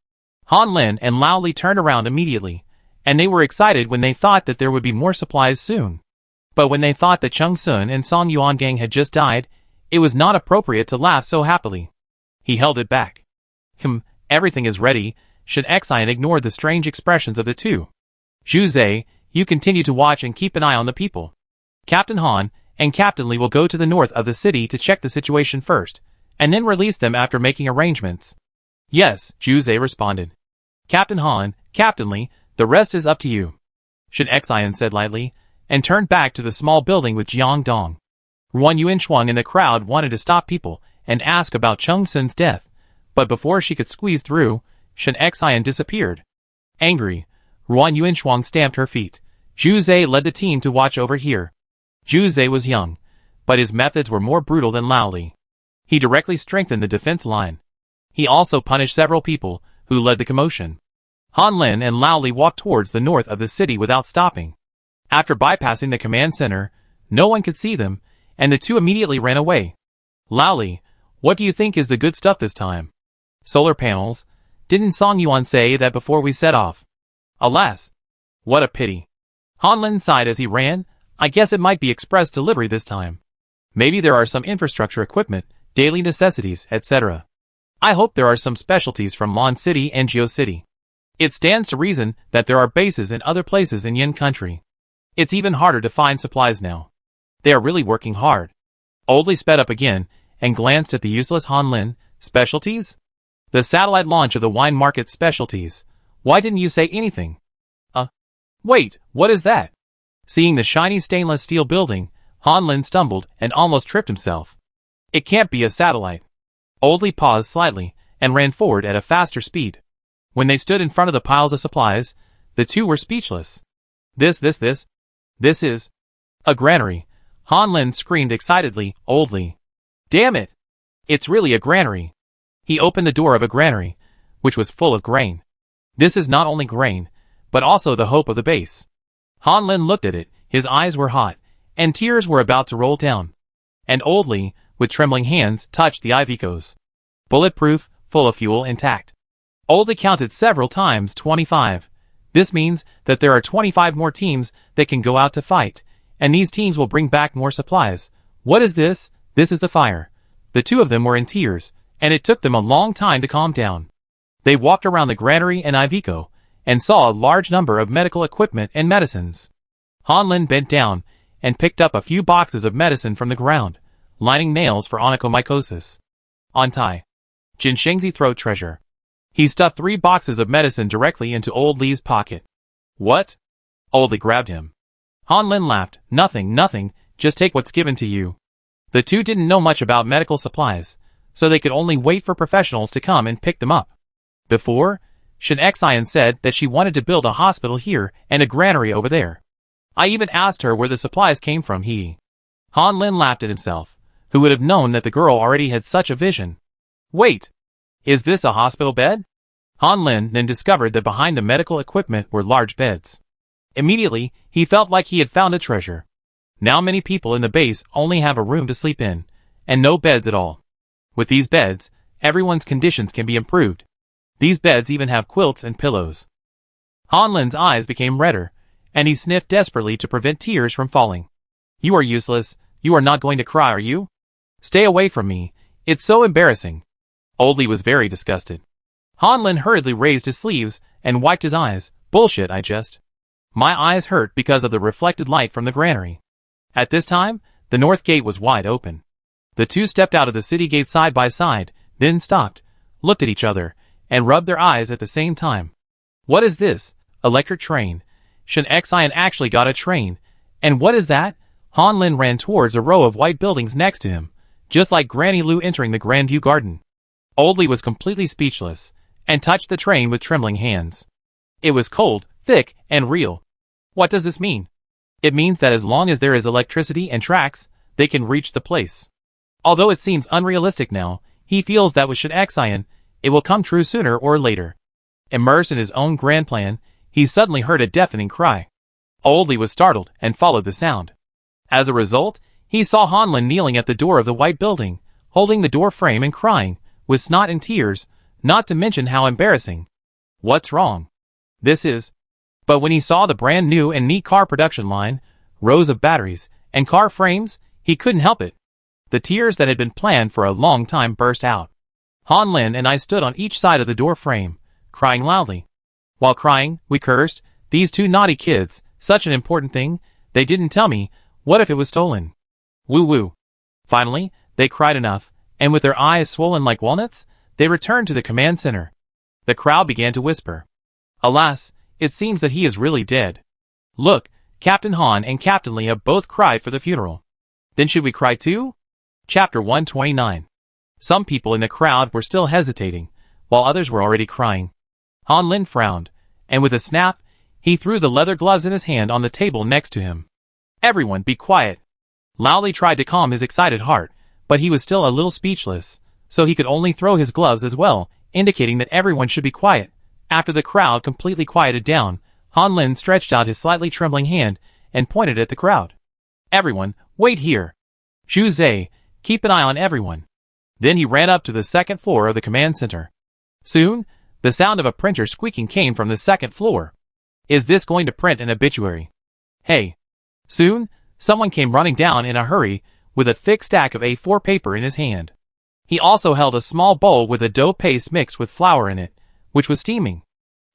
Han Lin and Lao Li turned around immediately, and they were excited when they thought that there would be more supplies soon. But when they thought that Chung Sun and Song Yuan gang had just died, it was not appropriate to laugh so happily. He held it back. Everything is ready. Shen Xian ignored the strange expressions of the 2. Zhu Zhe, you continue to watch and keep an eye on the people. Captain Han and Captain Li will go to the north of the city to check the situation first, and then release them after making arrangements. Yes, Zhu Zhe responded. Captain Han, Captain Li, the rest is up to you. Shen Xian said lightly, and turned back to the small building with Jiang Dong. Ruan Yuanchuang in the crowd wanted to stop people and ask about Chung Sun's death, But before she could squeeze through, Shen Xian disappeared. Angry, Ruan Yuanshuang stamped her feet. Zhu Zhe led the team to watch over here. Zhu Zhe was young, but his methods were more brutal than Lao Li. He directly strengthened the defense line. He also punished several people who led the commotion. Han Lin and Lao Li walked towards the north of the city without stopping. After bypassing the command center, no one could see them, and the two immediately ran away. Lao Li, what do you think is the good stuff this time? Solar panels. Didn't Song Yuan say that before we set off? Alas, what a pity. Han Lin sighed as he ran. I guess it might be express delivery this time. Maybe there are some infrastructure equipment, daily necessities, etc. I hope there are some specialties from Lon City and Geo City. It stands to reason that there are bases in other places in Yin Country. It's even harder to find supplies now. They are really working hard. Oldly sped up again and glanced at the useless Han Lin. Specialties? The satellite launch of the wine market specialties. Why didn't you say anything? Wait, what is that? Seeing the shiny stainless steel building, Han Lin stumbled and almost tripped himself. It can't be a satellite. Oldly paused slightly and ran forward at a faster speed. When they stood in front of the piles of supplies, the two were speechless. This is a granary. Han Lin screamed excitedly. Oldly. Damn it! It's really a granary. He opened the door of a granary, which was full of grain. This is not only grain, but also the hope of the base. Han Lin looked at it, his eyes were hot, and tears were about to roll down. And Oldly, with trembling hands, touched the Ivicos. Bulletproof, full of fuel, intact. Oldly counted several times. 25. This means that there are 25 more teams that can go out to fight, and these teams will bring back more supplies. What is this? This is the fire. The two of them were in tears, and it took them a long time to calm down. They walked around the granary and Ivico, and saw a large number of medical equipment and medicines. Han Lin bent down and picked up a few boxes of medicine from the ground, lining nails for onychomycosis. Ontai. Jin Shengzi throat treasure. He stuffed 3 boxes of medicine directly into Old Li's pocket. What? Old Li grabbed him. Han Lin laughed. Nothing, just take what's given to you. The two didn't know much about medical supplies, so they could only wait for professionals to come and pick them up. Before, Shen Xian said that she wanted to build a hospital here and a granary over there. I even asked her where the supplies came from. Han Lin laughed at himself. Who would have known that the girl already had such a vision? Wait, is this a hospital bed? Han Lin then discovered that behind the medical equipment were large beds. Immediately, he felt like he had found a treasure. Now many people in the base only have a room to sleep in, and no beds at all. With these beds, everyone's conditions can be improved. These beds even have quilts and pillows. Han Lin's eyes became redder, and he sniffed desperately to prevent tears from falling. You are useless. You are not going to cry, are you? Stay away from me. It's so embarrassing. Old Li was very disgusted. Han Lin hurriedly raised his sleeves and wiped his eyes. Bullshit, My eyes hurt because of the reflected light from the granary. At this time, the north gate was wide open. The two stepped out of the city gate side by side, then stopped, looked at each other, and rubbed their eyes at the same time. What is this? Electric train. Shen Xian actually got a train. And what is that? Han Lin ran towards a row of white buildings next to him, just like Granny Lu entering the Grandview Garden. Old Li was completely speechless, and touched the train with trembling hands. It was cold, thick, and real. What does this mean? It means that as long as there is electricity and tracks, they can reach the place. Although it seems unrealistic now, he feels that with Shen Xian, it will come true sooner or later. Immersed in his own grand plan, he suddenly heard a deafening cry. Old Li was startled and followed the sound. As a result, he saw Han Lin kneeling at the door of the white building, holding the door frame and crying, with snot and tears, not to mention how embarrassing. What's wrong? But when he saw the brand new and neat car production line, rows of batteries, and car frames, he couldn't help it. The tears that had been planned for a long time burst out. Han Lin and I stood on each side of the door frame, crying loudly. While crying, we cursed, these two naughty kids, such an important thing, they didn't tell me, what if it was stolen? Woo-woo. Finally, they cried enough, and with their eyes swollen like walnuts, they returned to the command center. The crowd began to whisper. Alas, it seems that he is really dead. Look, Captain Han and Captain Li have both cried for the funeral. Then should we cry too? Chapter 129. Some people in the crowd were still hesitating, while others were already crying. Han Lin frowned, and with a snap, he threw the leather gloves in his hand on the table next to him. Everyone be quiet. Lao Li tried to calm his excited heart, but he was still a little speechless, so he could only throw his gloves as well, indicating that everyone should be quiet. After the crowd completely quieted down, Han Lin stretched out his slightly trembling hand and pointed at the crowd. Everyone, wait here. Zhu Zhe, keep an eye on everyone. Then he ran up to the second floor of the command center. Soon, the sound of a printer squeaking came from the second floor. Is this going to print an obituary? Hey. Soon, someone came running down in a hurry with a thick stack of A4 paper in his hand. He also held a small bowl with a dough paste mixed with flour in it, which was steaming.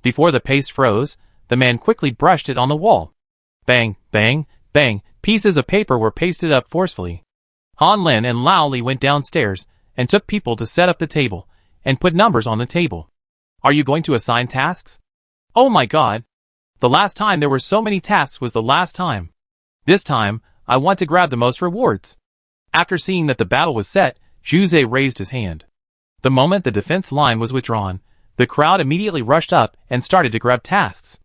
Before the paste froze, the man quickly brushed it on the wall. Bang, bang, bang, pieces of paper were pasted up forcefully. Han Lin and Lao Li went downstairs and took people to set up the table and put numbers on the table. Are you going to assign tasks? Oh my god. The last time there were so many tasks was the last time. This time, I want to grab the most rewards. After seeing that the battle was set, Zhu Zhe raised his hand. The moment the defense line was withdrawn, the crowd immediately rushed up and started to grab tasks.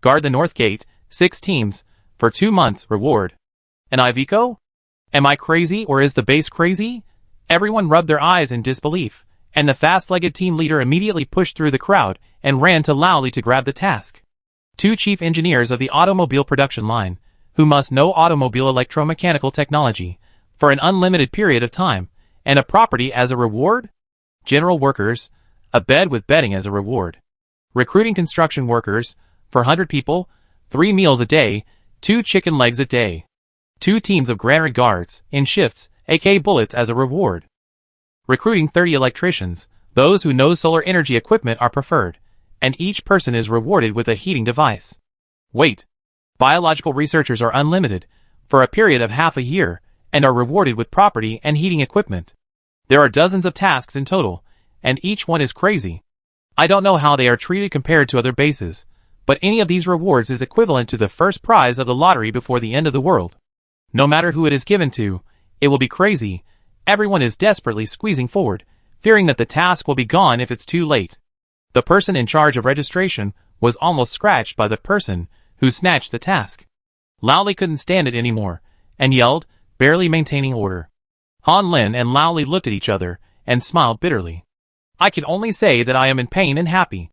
Guard the north gate, 6 teams, for 2 months reward. An Iveco? Am I crazy or is the base crazy? Everyone rubbed their eyes in disbelief, and the fast-legged team leader immediately pushed through the crowd and ran to Lao Li to grab the task. 2 chief engineers of the automobile production line, who must know automobile electromechanical technology, for an unlimited period of time, and a property as a reward? General workers, a bed with bedding as a reward. Recruiting construction workers, for 100 people, 3 meals a day, 2 chicken legs a day. 2 teams of granary guards, in shifts, AK bullets as a reward. Recruiting 30 electricians, those who know solar energy equipment are preferred, and each person is rewarded with a heating device. Wait. Biological researchers are unlimited, for a period of half a year, and are rewarded with property and heating equipment. There are dozens of tasks in total, and each one is crazy. I don't know how they are treated compared to other bases, but any of these rewards is equivalent to the first prize of the lottery before the end of the world. No matter who it is given to, it will be crazy. Everyone is desperately squeezing forward, fearing that the task will be gone if it's too late. The person in charge of registration was almost scratched by the person who snatched the task. Lao Li couldn't stand it anymore, and yelled, barely maintaining order. Han Lin and Lao Li looked at each other and smiled bitterly. I can only say that I am in pain and happy.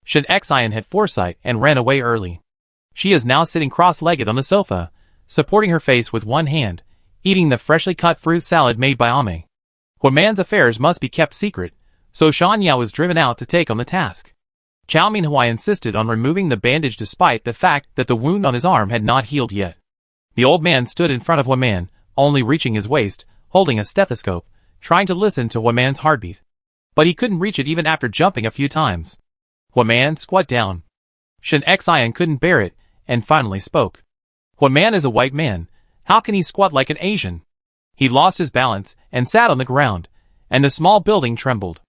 Shen Xian had foresight and ran away early. She is now sitting cross-legged on the sofa, supporting her face with one hand, eating the freshly cut fruit salad made by Ame. Huaman's affairs must be kept secret, so Shan Yao was driven out to take on the task. Chow Minhui insisted on removing the bandage despite the fact that the wound on his arm had not healed yet. The old man stood in front of Huaman, only reaching his waist, holding a stethoscope, trying to listen to Huaman's heartbeat. But he couldn't reach it even after jumping a few times. Huaman, squat down. Shen Xian couldn't bear it, and finally spoke. Huaman is a white man. How can he squat like an Asian? He lost his balance and sat on the ground, and the small building trembled.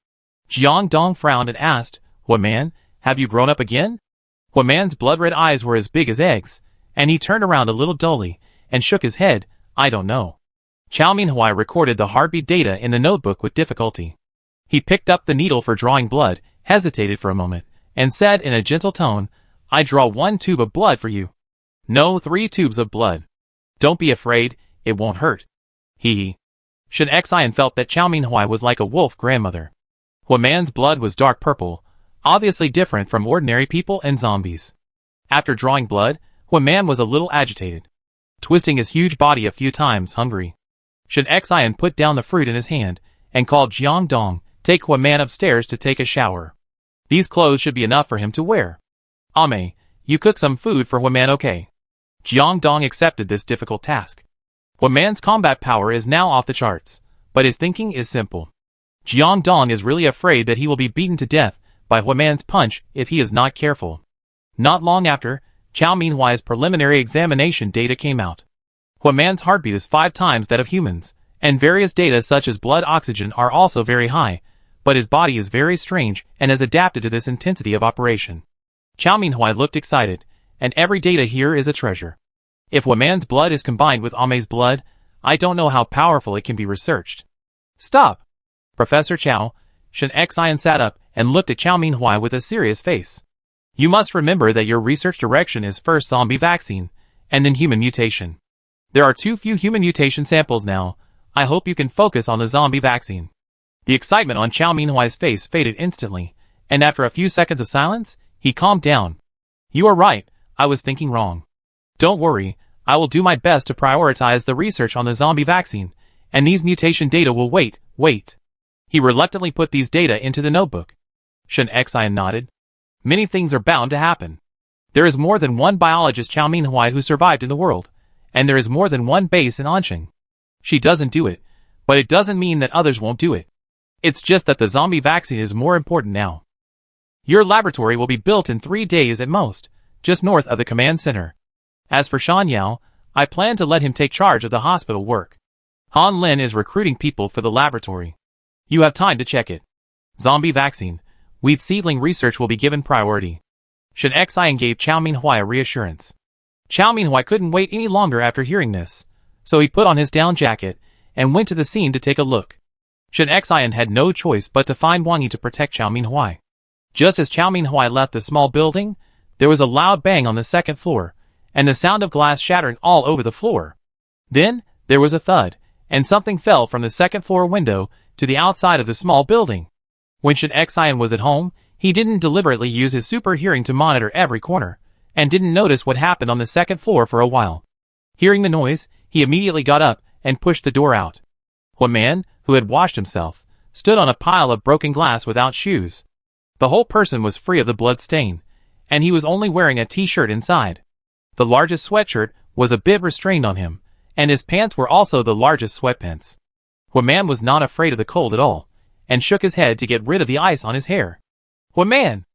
Jiang Dong frowned and asked, Huaman, have you grown up again? Huaman's blood-red eyes were as big as eggs, and he turned around a little dully and shook his head. I don't know. Chow Minhui recorded the heartbeat data in the notebook with difficulty. He picked up the needle for drawing blood, hesitated for a moment, and said in a gentle tone, I draw 1 tube of blood for you. No, 3 tubes of blood. Don't be afraid, it won't hurt. Hee. Shen Xian felt that Chow Minhui was like a wolf grandmother. Huaman's blood was dark purple, obviously different from ordinary people and zombies. After drawing blood, Huaman was a little agitated, twisting his huge body a few times, hungry. Shen Xian put down the fruit in his hand and called Jiang Dong, take Huaman upstairs to take a shower. These clothes should be enough for him to wear. Ame, you cook some food for Huaman, okay? Jiang Dong accepted this difficult task. Huaman's combat power is now off the charts, but his thinking is simple. Jiang Dong is really afraid that he will be beaten to death by Huaman's punch if he is not careful. Not long after, Chow Minhui's preliminary examination data came out. Huaman's heartbeat is 5 times that of humans, and various data such as blood oxygen are also very high, but his body is very strange and has adapted to this intensity of operation. Chow Minhui looked excited, and every data here is a treasure. If Huaman's blood is combined with Ame's blood, I don't know how powerful it can be researched. Stop! Professor Chow, Shen Xian sat up and looked at Chow Minhui with a serious face. You must remember that your research direction is first zombie vaccine, and then human mutation. There are too few human mutation samples now. I hope you can focus on the zombie vaccine. The excitement on Chow Minhui's face faded instantly, and after a few seconds of silence, he calmed down. You are right, I was thinking wrong. Don't worry, I will do my best to prioritize the research on the zombie vaccine, and these mutation data will wait. He reluctantly put these data into the notebook. Shen Xian nodded. Many things are bound to happen. There is more than one biologist Chow Minhui who survived in the world, and there is more than one base in Anqing. She doesn't do it, but it doesn't mean that others won't do it. It's just that the zombie vaccine is more important now. Your laboratory will be built in 3 days at most, just north of the command center. As for Shan Yao, I plan to let him take charge of the hospital work. Han Lin is recruiting people for the laboratory. You have time to check it. Zombie vaccine. Wheat seedling research will be given priority. Shen Xian gave Chow Minhui a reassurance. Chow Minhui couldn't wait any longer after hearing this, so he put on his down jacket and went to the scene to take a look. Shen Xian had no choice but to find Wang Yi to protect Chow Minhui. Just as Chow Minhui left the small building, there was a loud bang on the second floor, and the sound of glass shattering all over the floor. Then, there was a thud, and something fell from the second floor window to the outside of the small building. When Shen Xian was at home, he didn't deliberately use his super hearing to monitor every corner, and didn't notice what happened on the second floor for a while. Hearing the noise, he immediately got up and pushed the door out. A man, who had washed himself, stood on a pile of broken glass without shoes. The whole person was free of the blood stain, and he was only wearing a t-shirt inside. The largest sweatshirt was a bit restrained on him, and his pants were also the largest sweatpants. A man was not afraid of the cold at all, and shook his head to get rid of the ice on his hair. "What man?"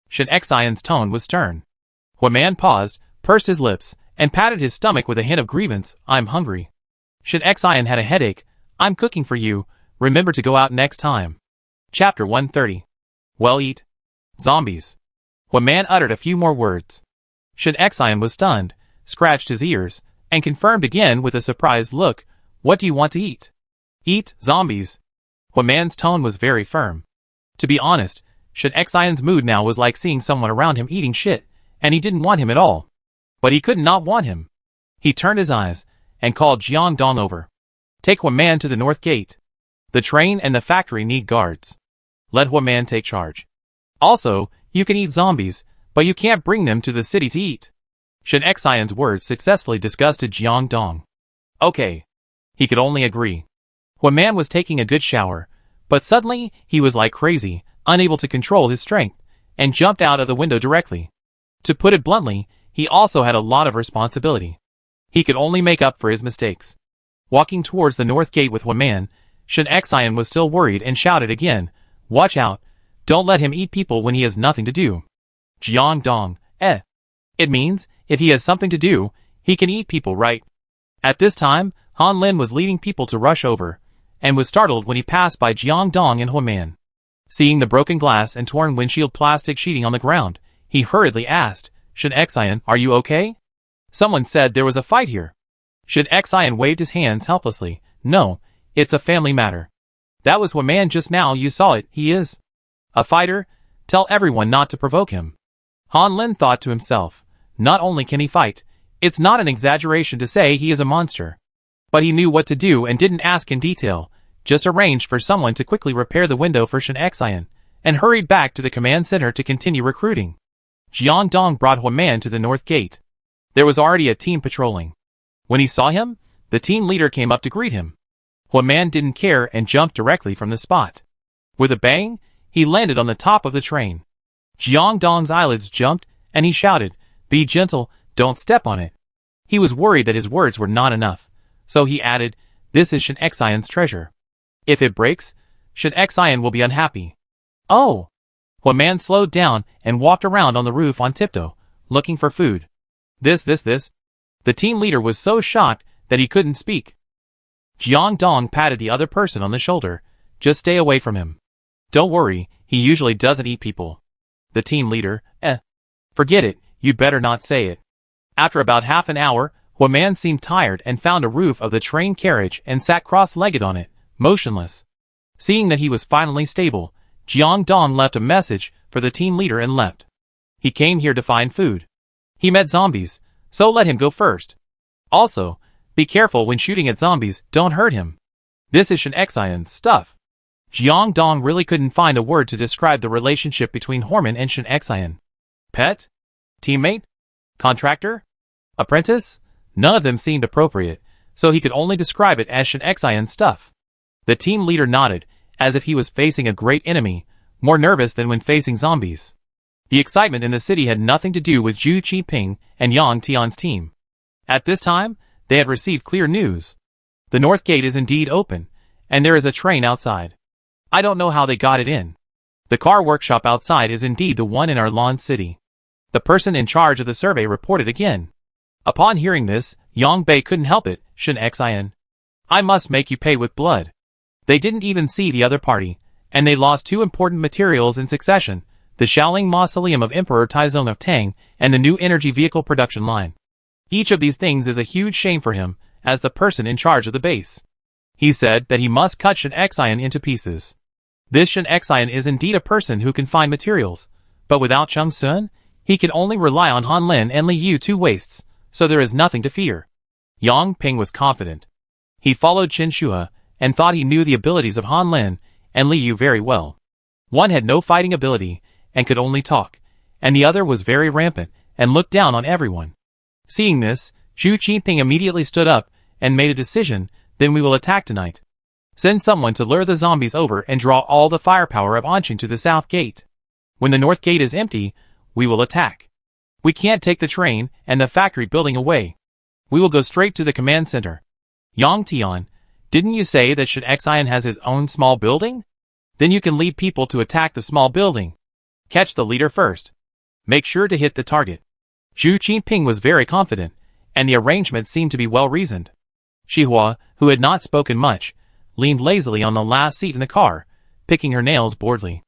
Shen Xian's tone was stern. What man paused, pursed his lips, and patted his stomach with a hint of grievance. "I'm hungry." Shen Xian had a headache. "I'm cooking for you. Remember to go out next time." Chapter 130. Well, eat. Zombies. What man uttered a few more words. Shen Xian was stunned, scratched his ears, and confirmed again with a surprised look. "What do you want to eat?" "Eat, zombies." What man's tone was very firm. To be honest, Shen Xian's mood now was like seeing someone around him eating shit, and he didn't want him at all. But he could not want him. He turned his eyes, and called Jiang Dong over. "Take Hua Man to the north gate. The train and the factory need guards. Let Hua Man take charge. Also, you can eat zombies, but you can't bring them to the city to eat." Shen Xian's words successfully disgusted Jiang Dong. Okay. He could only agree. Hua Man was taking a good shower, but suddenly he was like crazy, unable to control his strength, and jumped out of the window directly. To put it bluntly, he also had a lot of responsibility. He could only make up for his mistakes. Walking towards the north gate with Hua Man, Shen Xian was still worried and shouted again, "Watch out, don't let him eat people when he has nothing to do." Jiang Dong, It means, if he has something to do, he can eat people, right? At this time, Han Lin was leading people to rush over, and was startled when he passed by Jiang Dong and Hua Man. Seeing the broken glass and torn windshield plastic sheeting on the ground, he hurriedly asked, "Shen Xian, are you okay? Someone said there was a fight here." Shen Xian waved his hands helplessly. "No, it's a family matter." "That was Hua Man just now, you saw it, he is a fighter. Tell everyone not to provoke him." Han Lin thought to himself, not only can he fight, it's not an exaggeration to say he is a monster. But he knew what to do and didn't ask in detail, just arranged for someone to quickly repair the window for Shen Xian, and hurried back to the command center to continue recruiting. Jiang Dong brought Hua Man to the north gate. There was already a team patrolling. When he saw him, the team leader came up to greet him. Hua Man didn't care and jumped directly from the spot. With a bang, he landed on the top of the train. Jiang Dong's eyelids jumped, and he shouted, "Be gentle, don't step on it." He was worried that his words were not enough, so he added, "This is Shen Xian's treasure. If it breaks, Shen Xian will be unhappy." "Oh!" Hua Man slowed down and walked around on the roof on tiptoe, looking for food. This. The team leader was so shocked that he couldn't speak. Jiang Dong patted the other person on the shoulder. "Just stay away from him. Don't worry, he usually doesn't eat people." The team leader, Forget it, you'd better not say it." After about half an hour, Hua Man seemed tired and found a roof of the train carriage and sat cross-legged on it, motionless. Seeing that he was finally stable, Jiang Dong left a message for the team leader and left. He came here to find food. He met zombies, so let him go first. Also, be careful when shooting at zombies, don't hurt him. This is Shen Xian's stuff. Jiang Dong really couldn't find a word to describe the relationship between Horman and Shen Xian. Pet? Teammate? Contractor? Apprentice? None of them seemed appropriate, so he could only describe it as Shen Xian's stuff. The team leader nodded, as if he was facing a great enemy, more nervous than when facing zombies. The excitement in the city had nothing to do with Zhu Qiping and Yang Tian's team. At this time, they had received clear news. The north gate is indeed open, and there is a train outside. I don't know how they got it in. The car workshop outside is indeed the one in our lawn city. The person in charge of the survey reported again. Upon hearing this, Yang Bei couldn't help it. Shen Xian, I must make you pay with blood. They didn't even see the other party, and they lost two important materials in succession, the Shaoling Mausoleum of Emperor Taizong of Tang and the new energy vehicle production line. Each of these things is a huge shame for him, as the person in charge of the base. He said that he must cut Shen Xian into pieces. This Shen Xian is indeed a person who can find materials, but without Cheng Sun, he can only rely on Han Lin and Li Yu, two wastes, so there is nothing to fear. Yang Ping was confident. He followed Qin Shua, and thought he knew the abilities of Han Lin and Li Yu very well. One had no fighting ability, and could only talk, and the other was very rampant, and looked down on everyone. Seeing this, Zhu Qiping immediately stood up, and made a decision. Then we will attack tonight. Send someone to lure the zombies over and draw all the firepower of Anqing to the south gate. When the north gate is empty, we will attack. We can't take the train and the factory building away. We will go straight to the command center. Yang Tian, didn't you say that Shen Xian has his own small building? Then you can lead people to attack the small building. Catch the leader first. Make sure to hit the target. Zhu Qiping was very confident, and the arrangement seemed to be well reasoned. Xihua, who had not spoken much, leaned lazily on the last seat in the car, picking her nails boredly.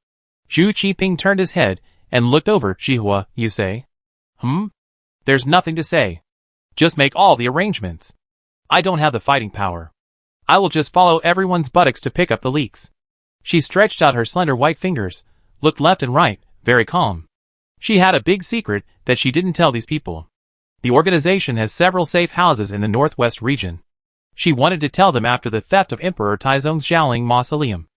Zhu Qiping turned his head and looked over. Xihua, you say? There's nothing to say. Just make all the arrangements. I don't have the fighting power. I will just follow everyone's buttocks to pick up the leaks. She stretched out her slender white fingers, looked left and right, very calm. She had a big secret that she didn't tell these people. The organization has several safe houses in the northwest region. She wanted to tell them after the theft of Emperor Taizong's Shaoling Mausoleum.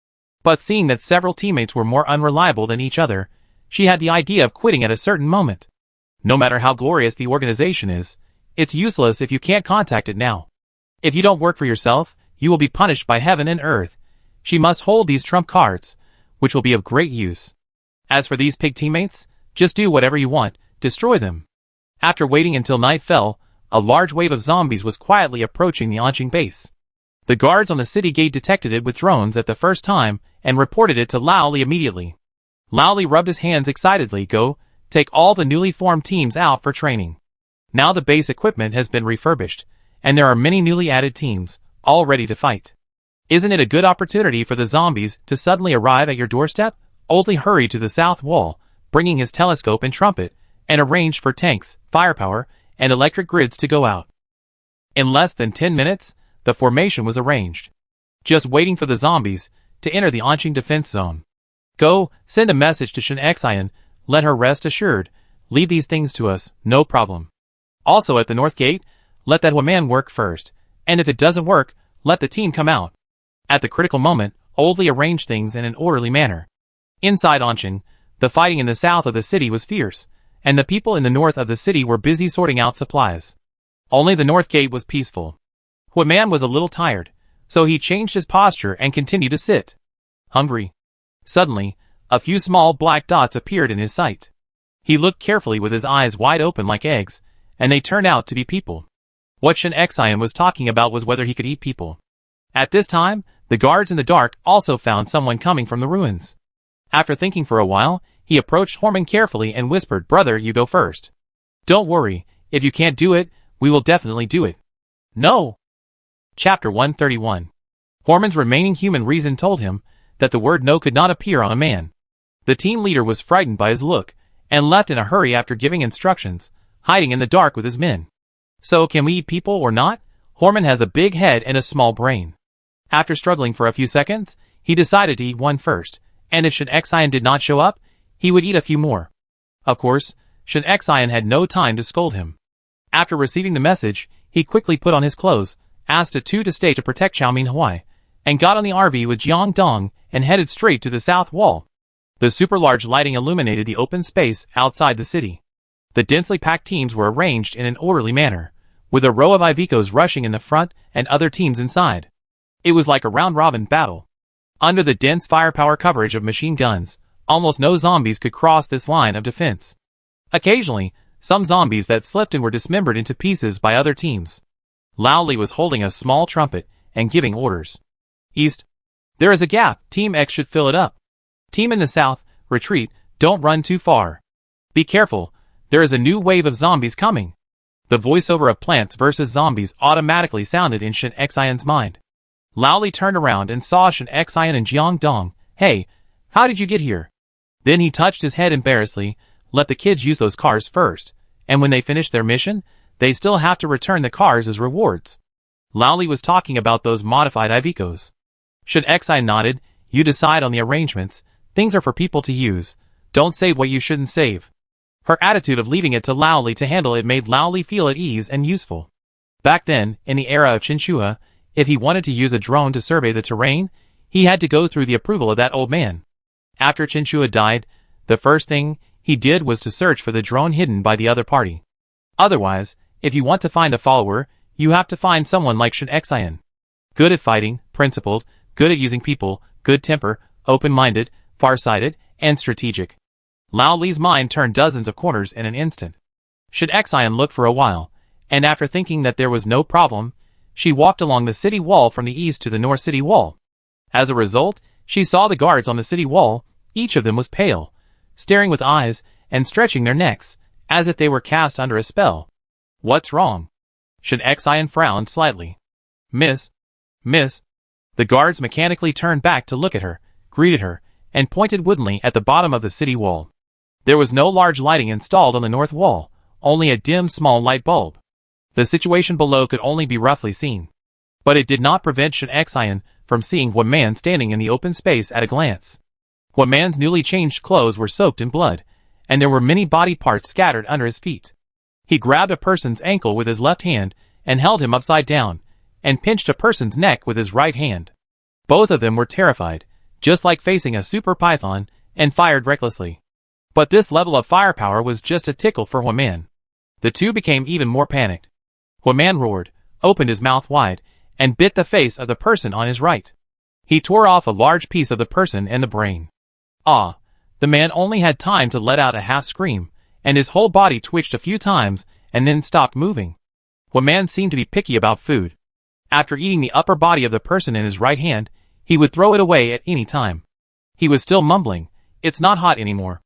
But seeing that several teammates were more unreliable than each other, she had the idea of quitting at a certain moment. No matter how glorious the organization is, it's useless if you can't contact it now. If you don't work for yourself, you will be punished by heaven and earth. She must hold these trump cards, which will be of great use. As for these pig teammates, just do whatever you want, destroy them. After waiting until night fell, a large wave of zombies was quietly approaching the Anqing base. The guards on the city gate detected it with drones at the first time and reported it to Lao Li immediately. Lao Li rubbed his hands excitedly. Go, take all the newly formed teams out for training. Now the base equipment has been refurbished, and there are many newly added teams, all ready to fight. Isn't it a good opportunity for the zombies to suddenly arrive at your doorstep? Oldly hurried to the south wall, bringing his telescope and trumpet, and arranged for tanks, firepower, and electric grids to go out. In less than 10 minutes, the formation was arranged. Just waiting for the zombies to enter the Anqing defense zone. Go, send a message to Shen Xian, let her rest assured, leave these things to us, no problem. Also at the north gate, let that man work first, and if it doesn't work, let the team come out. At the critical moment, Oldly arranged things in an orderly manner. Inside Anqing, the fighting in the south of the city was fierce, and the people in the north of the city were busy sorting out supplies. Only the north gate was peaceful. Man was a little tired, so he changed his posture and continued to sit. Hungry. Suddenly, a few small black dots appeared in his sight. He looked carefully with his eyes wide open like eggs, and they turned out to be people. What Shen Xian was talking about was whether he could eat people. At this time, the guards in the dark also found someone coming from the ruins. After thinking for a while, he approached Horman carefully and whispered, "Brother, you go first. Don't worry, if you can't do it, we will definitely do it." No! Chapter 131. Horman's remaining human reason told him that the word no could not appear on a man. The team leader was frightened by his look, and left in a hurry after giving instructions, hiding in the dark with his men. So can we eat people or not? Horman has a big head and a small brain. After struggling for a few seconds, He decided to eat one first, and if Shin Xian did not show up, he would eat a few more. Of course, Shin Xian had no time to scold him. After receiving the message, he quickly put on his clothes, asked the two to stay to protect Xiaomin Huai, and got on the RV with Jiang Dong and headed straight to the south wall. The super-large lighting illuminated the open space outside the city. The densely packed teams were arranged in an orderly manner, with a row of Ivicos rushing in the front and other teams inside. It was like a round-robin battle. Under the dense firepower coverage of machine guns, almost no zombies could cross this line of defense. Occasionally, some zombies that slipped and were dismembered into pieces by other teams. Lao Li was holding a small trumpet and giving orders. East. There is a gap, Team X should fill it up. Team in the south, retreat, don't run too far. Be careful, there is a new wave of zombies coming. The voiceover of Plants vs. Zombies automatically sounded in Shin Xian's mind. Lao Li turned around and saw Shin Xian and Jiang Dong. Hey, how did you get here? Then he touched his head embarrassedly. Let the kids use those cars first, and when they finish their mission, they still have to return the cars as rewards. Lao Li was talking about those modified Ivicos. Shin Xian nodded. You decide on the arrangements. Things are for people to use. Don't save what you shouldn't save. Her attitude of leaving it to Lao Li to handle it made Lao Li feel at ease and useful. Back then, in the era of Chinchua, if he wanted to use a drone to survey the terrain, he had to go through the approval of that old man. After Chinchua died, the first thing he did was to search for the drone hidden by the other party. Otherwise, if you want to find a follower, you have to find someone like Shin Xian. Good at fighting, principled, good at using people, good temper, open-minded, far-sighted, and strategic. Lao Li's mind turned dozens of corners in an instant. Shin Xian looked for a while, and after thinking that there was no problem, she walked along the city wall from the east to the north city wall. As a result, she saw the guards on the city wall. Each of them was pale, staring with eyes and stretching their necks, as if they were cast under a spell. What's wrong? Shin Xian frowned slightly. Miss. The guards mechanically turned back to look at her, greeted her, and pointed woodenly at the bottom of the city wall. There was no large lighting installed on the north wall, only a dim small light bulb. The situation below could only be roughly seen. But it did not prevent Shin Xian from seeing one man standing in the open space at a glance. One man's newly changed clothes were soaked in blood, and there were many body parts scattered under his feet. He grabbed a person's ankle with his left hand and held him upside down, and pinched a person's neck with his right hand. Both of them were terrified, just like facing a super python, and fired recklessly. But this level of firepower was just a tickle for Huaman. The two became even more panicked. Huaman roared, opened his mouth wide, and bit the face of the person on his right. He tore off a large piece of the person and the brain. Ah! The man only had time to let out a half scream, and his whole body twitched a few times and then stopped moving. Huaman seemed to be picky about food. After eating the upper body of the person in his right hand, he would throw it away at any time. He was still mumbling, "It's not hot anymore."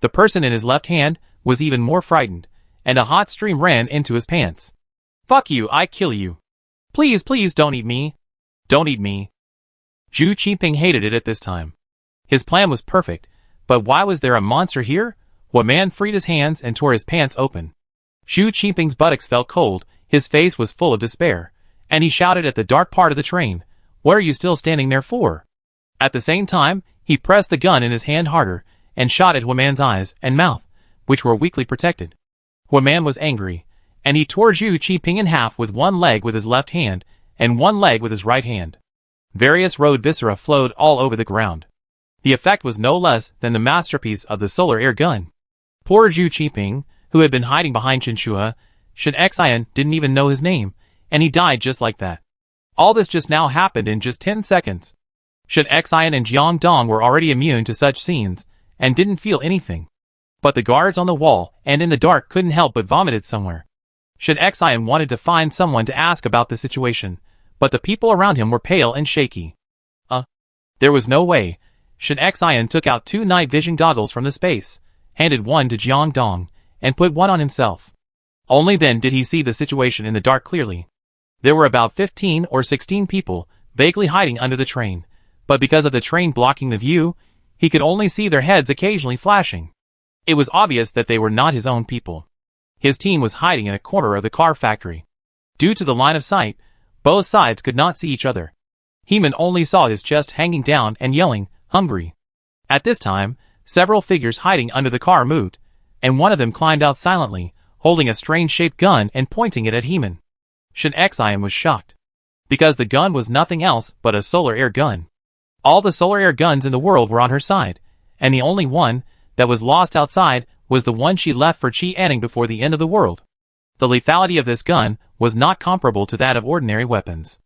The person in his left hand was even more frightened, and a hot stream ran into his pants. "Fuck you, I kill you. Please don't eat me. Don't eat me." Zhu Qiping hated it at this time. His plan was perfect, but why was there a monster here? Huaman freed his hands and tore his pants open. Zhu Qiping's buttocks felt cold, his face was full of despair, and he shouted at the dark part of the train, "What are you still standing there for?" At the same time, he pressed the gun in his hand harder, and shot at Huaman's eyes and mouth, which were weakly protected. Huaman was angry, and he tore Zhu Qiping in half with one leg with his left hand, and one leg with his right hand. Various road viscera flowed all over the ground. The effect was no less than the masterpiece of the solar air gun. Poor Zhu Qiping, who had been hiding behind Chinchua, Shin Xian didn't even know his name, and he died just like that. All this just now happened in just 10 seconds. Shin Xian and Jiang Dong were already immune to such scenes, and didn't feel anything. But the guards on the wall and in the dark couldn't help but vomited somewhere. Shin Xian wanted to find someone to ask about the situation, but the people around him were pale and shaky. There was no way. Shin Xian took out 2 night vision goggles from the space, handed one to Jiang Dong, and put one on himself. Only then did he see the situation in the dark clearly. There were about 15 or 16 people, vaguely hiding under the train, but because of the train blocking the view, he could only see their heads occasionally flashing. It was obvious that they were not his own people. His team was hiding in a corner of the car factory. Due to the line of sight, both sides could not see each other. Heman only saw his chest hanging down and yelling, "Hungry." At this time, several figures hiding under the car moved, and one of them climbed out silently, holding a strange-shaped gun and pointing it at Heman. Shin Xian was shocked, because the gun was nothing else but a solar air gun. All the solar air guns in the world were on her side, and the only one that was lost outside was the one she left for Qi Anning before the end of the world. The lethality of this gun was not comparable to that of ordinary weapons.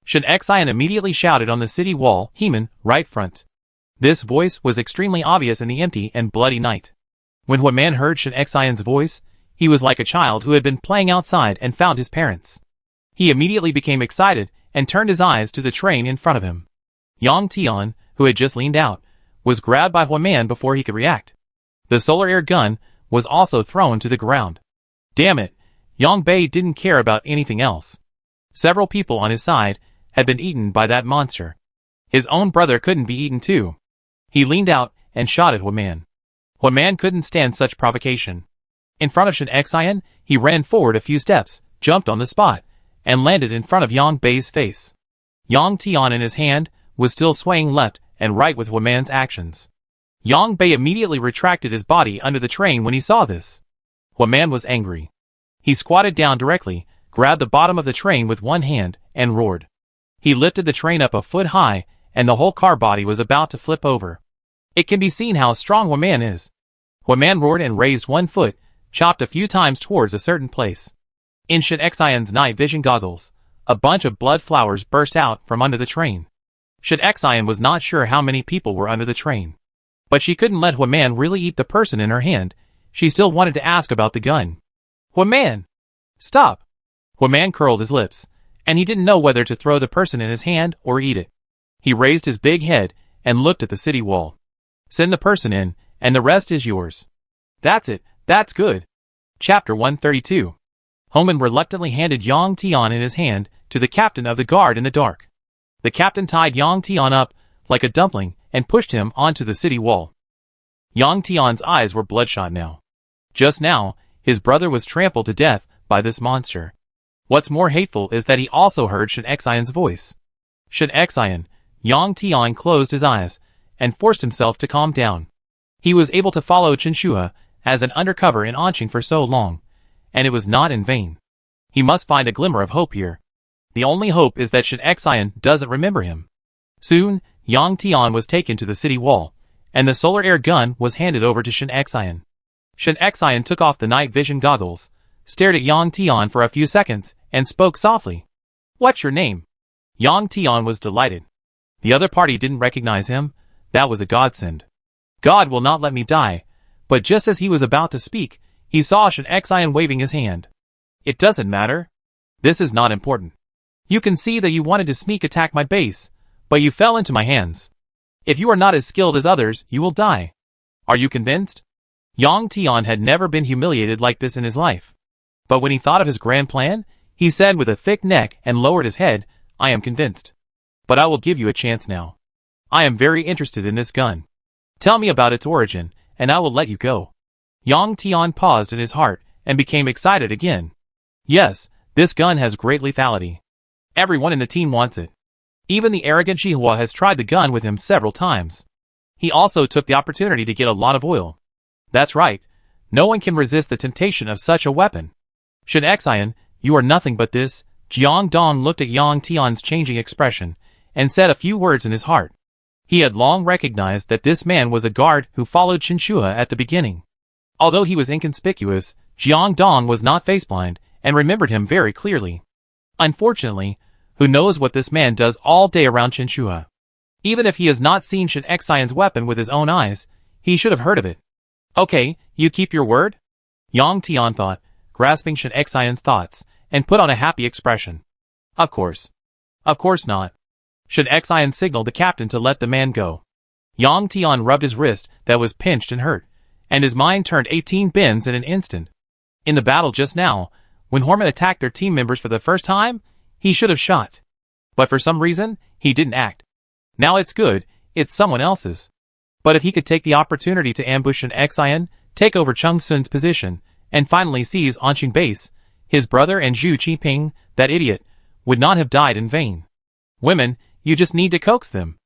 Shin Xian immediately shouted on the city wall, "Heman, right front." This voice was extremely obvious in the empty and bloody night. When Huaman heard Shin Xian's voice, he was like a child who had been playing outside and found his parents. He immediately became excited and turned his eyes to the train in front of him. Yang Tian, who had just leaned out, was grabbed by Huaman before he could react. The solar air gun was also thrown to the ground. Damn it, Yang Bei didn't care about anything else. Several people on his side had been eaten by that monster. His own brother couldn't be eaten too. He leaned out and shot at Huaman. Huaman couldn't stand such provocation. In front of Shin Xian, he ran forward a few steps, jumped on the spot, and landed in front of Yang Bei's face. Yang Tian in his hand was still swaying left and right with Huaman's actions. Yang Bei immediately retracted his body under the train when he saw this. Huaman was angry. He squatted down directly, grabbed the bottom of the train with one hand, and roared. He lifted the train up a foot high, and the whole car body was about to flip over. It can be seen how strong Huaman is. Huaman roared and raised one foot, chopped a few times towards a certain place. In Shin Xian's night vision goggles, a bunch of blood flowers burst out from under the train. Shin Xian was not sure how many people were under the train. But she couldn't let Huaman really eat the person in her hand. She still wanted to ask about the gun. "Huaman! Stop!" Huaman curled his lips, and he didn't know whether to throw the person in his hand or eat it. He raised his big head and looked at the city wall. "Send the person in, and the rest is yours." "That's it, that's good." Chapter 132. Homan reluctantly handed Yang Tian in his hand to the captain of the guard in the dark. The captain tied Yang Tian up like a dumpling and pushed him onto the city wall. Yang Tian's eyes were bloodshot now. Just now, his brother was trampled to death by this monster. What's more hateful is that he also heard Shin Xian's voice. Shin Xian, Yang Tian closed his eyes and forced himself to calm down. He was able to follow Chinshua as an undercover in Anqing for so long, and it was not in vain. He must find a glimmer of hope here. The only hope is that Shin Xian doesn't remember him. Soon, Yang Tian was taken to the city wall, and the solar air gun was handed over to Shin Xian. Shin Xian took off the night vision goggles, stared at Yang Tian for a few seconds, and spoke softly. "What's your name?" Yang Tian was delighted. The other party didn't recognize him. That was a godsend. "God will not let me die," but just as he was about to speak, he saw Shin Xian waving his hand. "It doesn't matter. This is not important. You can see that you wanted to sneak attack my base, but you fell into my hands. If you are not as skilled as others, you will die. Are you convinced?" Yang Tian had never been humiliated like this in his life. But when he thought of his grand plan, he said with a thick neck and lowered his head, "I am convinced. But I will give you a chance now. I am very interested in this gun. Tell me about its origin, and I will let you go." Yang Tian paused in his heart and became excited again. "Yes, this gun has great lethality. Everyone in the team wants it. Even the arrogant Shihua has tried the gun with him several times. He also took the opportunity to get a lot of oil. That's right, no one can resist the temptation of such a weapon. Shin Xian, you are nothing but this." Jiang Dong looked at Yang Tian's changing expression and said a few words in his heart. He had long recognized that this man was a guard who followed Chinshua at the beginning. Although he was inconspicuous, Jiang Dong was not faceblind and remembered him very clearly. Unfortunately, who knows what this man does all day around Chinshua. Even if he has not seen Shin Xian's weapon with his own eyes, he should have heard of it. "Okay, you keep your word?" Yang Tian thought, grasping Shin Xian's thoughts, and put on a happy expression. "Of course. Of course not." Shin Xian signaled the captain to let the man go. Yang Tian rubbed his wrist that was pinched and hurt, and his mind turned 18 bends in an instant. In the battle just now, when Horman attacked their team members for the first time, he should have shot. But for some reason, he didn't act. Now it's good, it's someone else's. But if he could take the opportunity to ambush Shin Xian, take over Chung Sun's position, and finally seize Anqing base, his brother and Zhu Qiping, that idiot, would not have died in vain. "Women, You just need to coax them.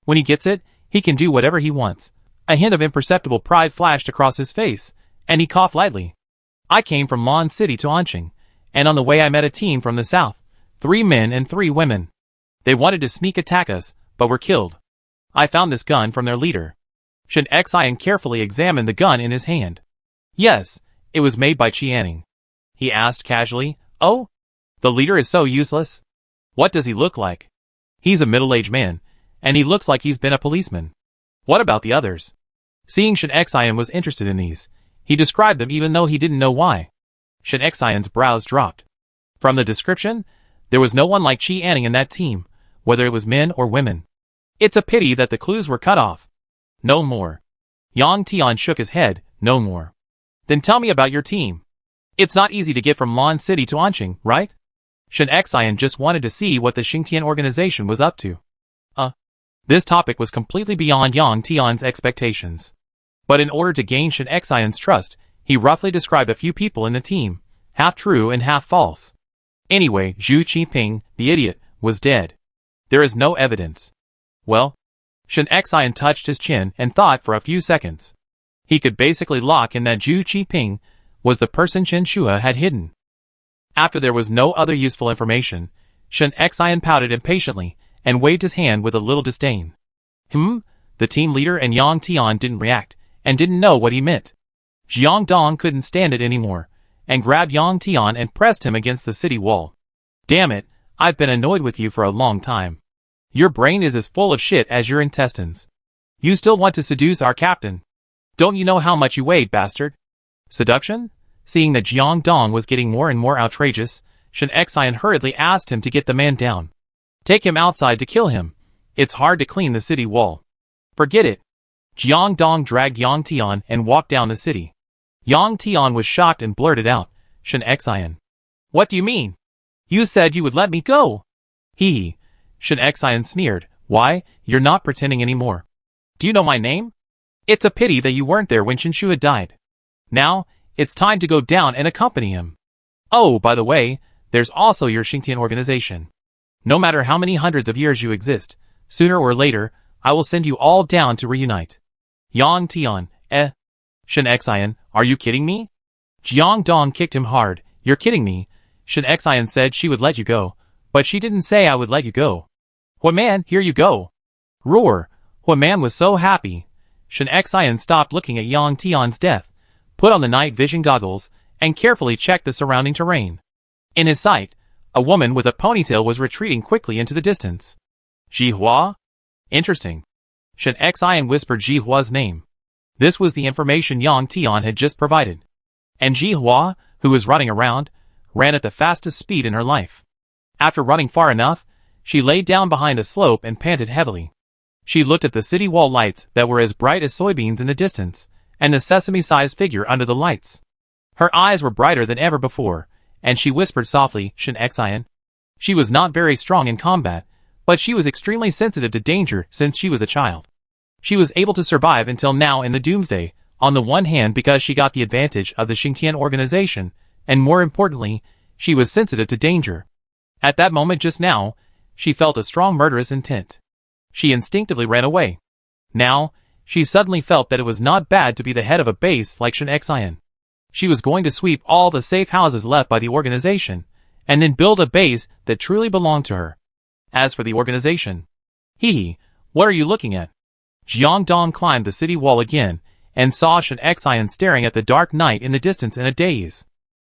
When he gets it, he can do whatever he wants. A hint of imperceptible pride flashed across his face, and he coughed lightly. I came from Lon City to Anqing, and on the way I met a team from the south. 3 men and 3 women. They wanted to sneak attack us, but were killed. I found this gun from their leader. Shen Xian carefully examined the gun in his hand. Yes, it was made by Qianing. He asked casually, oh? The leader is so useless. What does he look like? He's a middle-aged man, and he looks like he's been a policeman. What about the others? Seeing Shen Xian was interested in these, he described them even though he didn't know why. Shen Xian's brows dropped. From the description, there was no one like Qianing in that team, whether it was men or women. It's a pity that the clues were cut off. No more. Yang Tian shook his head, no more. Then tell me about your team. It's not easy to get from Lon City to Anqing, right? Shen Xian just wanted to see what the Xingtian organization was up to. This topic was completely beyond Yang Tian's expectations. But in order to gain Shen Xian's trust, he roughly described a few people in the team, half true and half false. Anyway, Zhu Qiping, the idiot, was dead. There is no evidence. Well? Shen Xian touched his chin and thought for a few seconds. He could basically lock in that Zhu Qiping was the person Chen Shua had hidden. After there was no other useful information, Shen Xian pouted impatiently and waved his hand with a little disdain. The team leader and Yang Tian didn't react and didn't know what he meant. Jiang Dong couldn't stand it anymore and grabbed Yang Tian and pressed him against the city wall. Damn it, I've been annoyed with you for a long time. Your brain is as full of shit as your intestines. You still want to seduce our captain. Don't you know how much you weigh, bastard? Seduction? Seeing that Jiang Dong was getting more and more outrageous, Shen Xian hurriedly asked him to get the man down. Take him outside to kill him. It's hard to clean the city wall. Forget it. Jiang Dong dragged Yang Tian and walked down the city. Yang Tian was shocked and blurted out, Shen Xian. What do you mean? You said you would let me go. Hee. Shen Xian sneered. Why, you're not pretending anymore. Do you know my name? It's a pity that you weren't there when Chen Shua died. Now, it's time to go down and accompany him. Oh, by the way, there's also your Xingtian organization. No matter how many hundreds of years you exist, sooner or later, I will send you all down to reunite. Yang Tian, Shen Xian, are you kidding me? Jiang Dong kicked him hard. You're kidding me. Shen Xian said she would let you go, but she didn't say I would let you go. What man, here you go. Roar. What man was so happy. Shen Xian stopped looking at Yang Tian's death, put on the night vision goggles, and carefully checked the surrounding terrain. In his sight, a woman with a ponytail was retreating quickly into the distance. Jihua? Interesting. Shen Xian whispered Jihua's name. This was the information Yang Tian had just provided. And Jihua, who was running around, ran at the fastest speed in her life. After running far enough, she laid down behind a slope and panted heavily. She looked at the city wall lights that were as bright as soybeans in the distance, and the sesame-sized figure under the lights. Her eyes were brighter than ever before, and she whispered softly, Shen Xian. She was not very strong in combat, but she was extremely sensitive to danger since she was a child. She was able to survive until now in the Doomsday, on the one hand because she got the advantage of the Xingtian organization, and more importantly, she was sensitive to danger. At that moment just now, she felt a strong murderous intent. She instinctively ran away. Now, she suddenly felt that it was not bad to be the head of a base like Shen Xian. She was going to sweep all the safe houses left by the organization, and then build a base that truly belonged to her. As for the organization, what are you looking at? Jiang Dong climbed the city wall again, and saw Shen Xian staring at the dark night in the distance in a daze.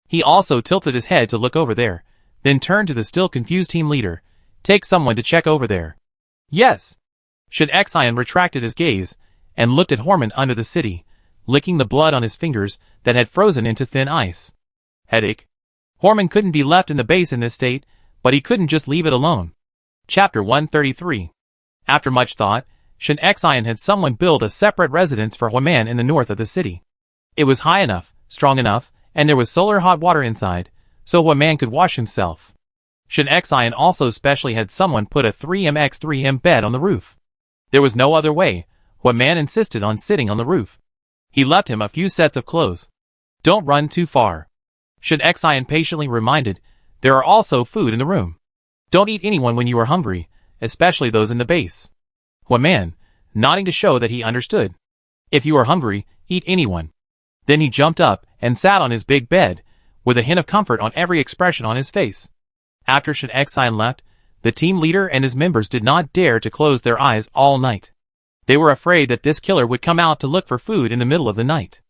He also tilted his head to look over there, then turned to the still confused team leader. Take someone to check over there. Yes. Shen Xian retracted his gaze, and looked at Horman under the city, licking the blood on his fingers that had frozen into thin ice. Headache. Horman couldn't be left in the base in this state, but he couldn't just leave it alone. Chapter 133. After much thought, Shen Xian had someone build a separate residence for Huaman in the north of the city. It was high enough, strong enough, and there was solar hot water inside, so Huaman could wash himself. Shen Xian also specially had someone put a 3x3m bed on the roof. There was no other way. Huaman insisted on sitting on the roof. He left him a few sets of clothes. Don't run too far. Shen Xian patiently reminded, there are also food in the room. Don't eat anyone when you are hungry, especially those in the base. Man, nodding to show that he understood. If you are hungry, eat anyone. Then he jumped up and sat on his big bed, with a hint of comfort on every expression on his face. After Shin Xian left, the team leader and his members did not dare to close their eyes all night. They were afraid that this killer would come out to look for food in the middle of the night.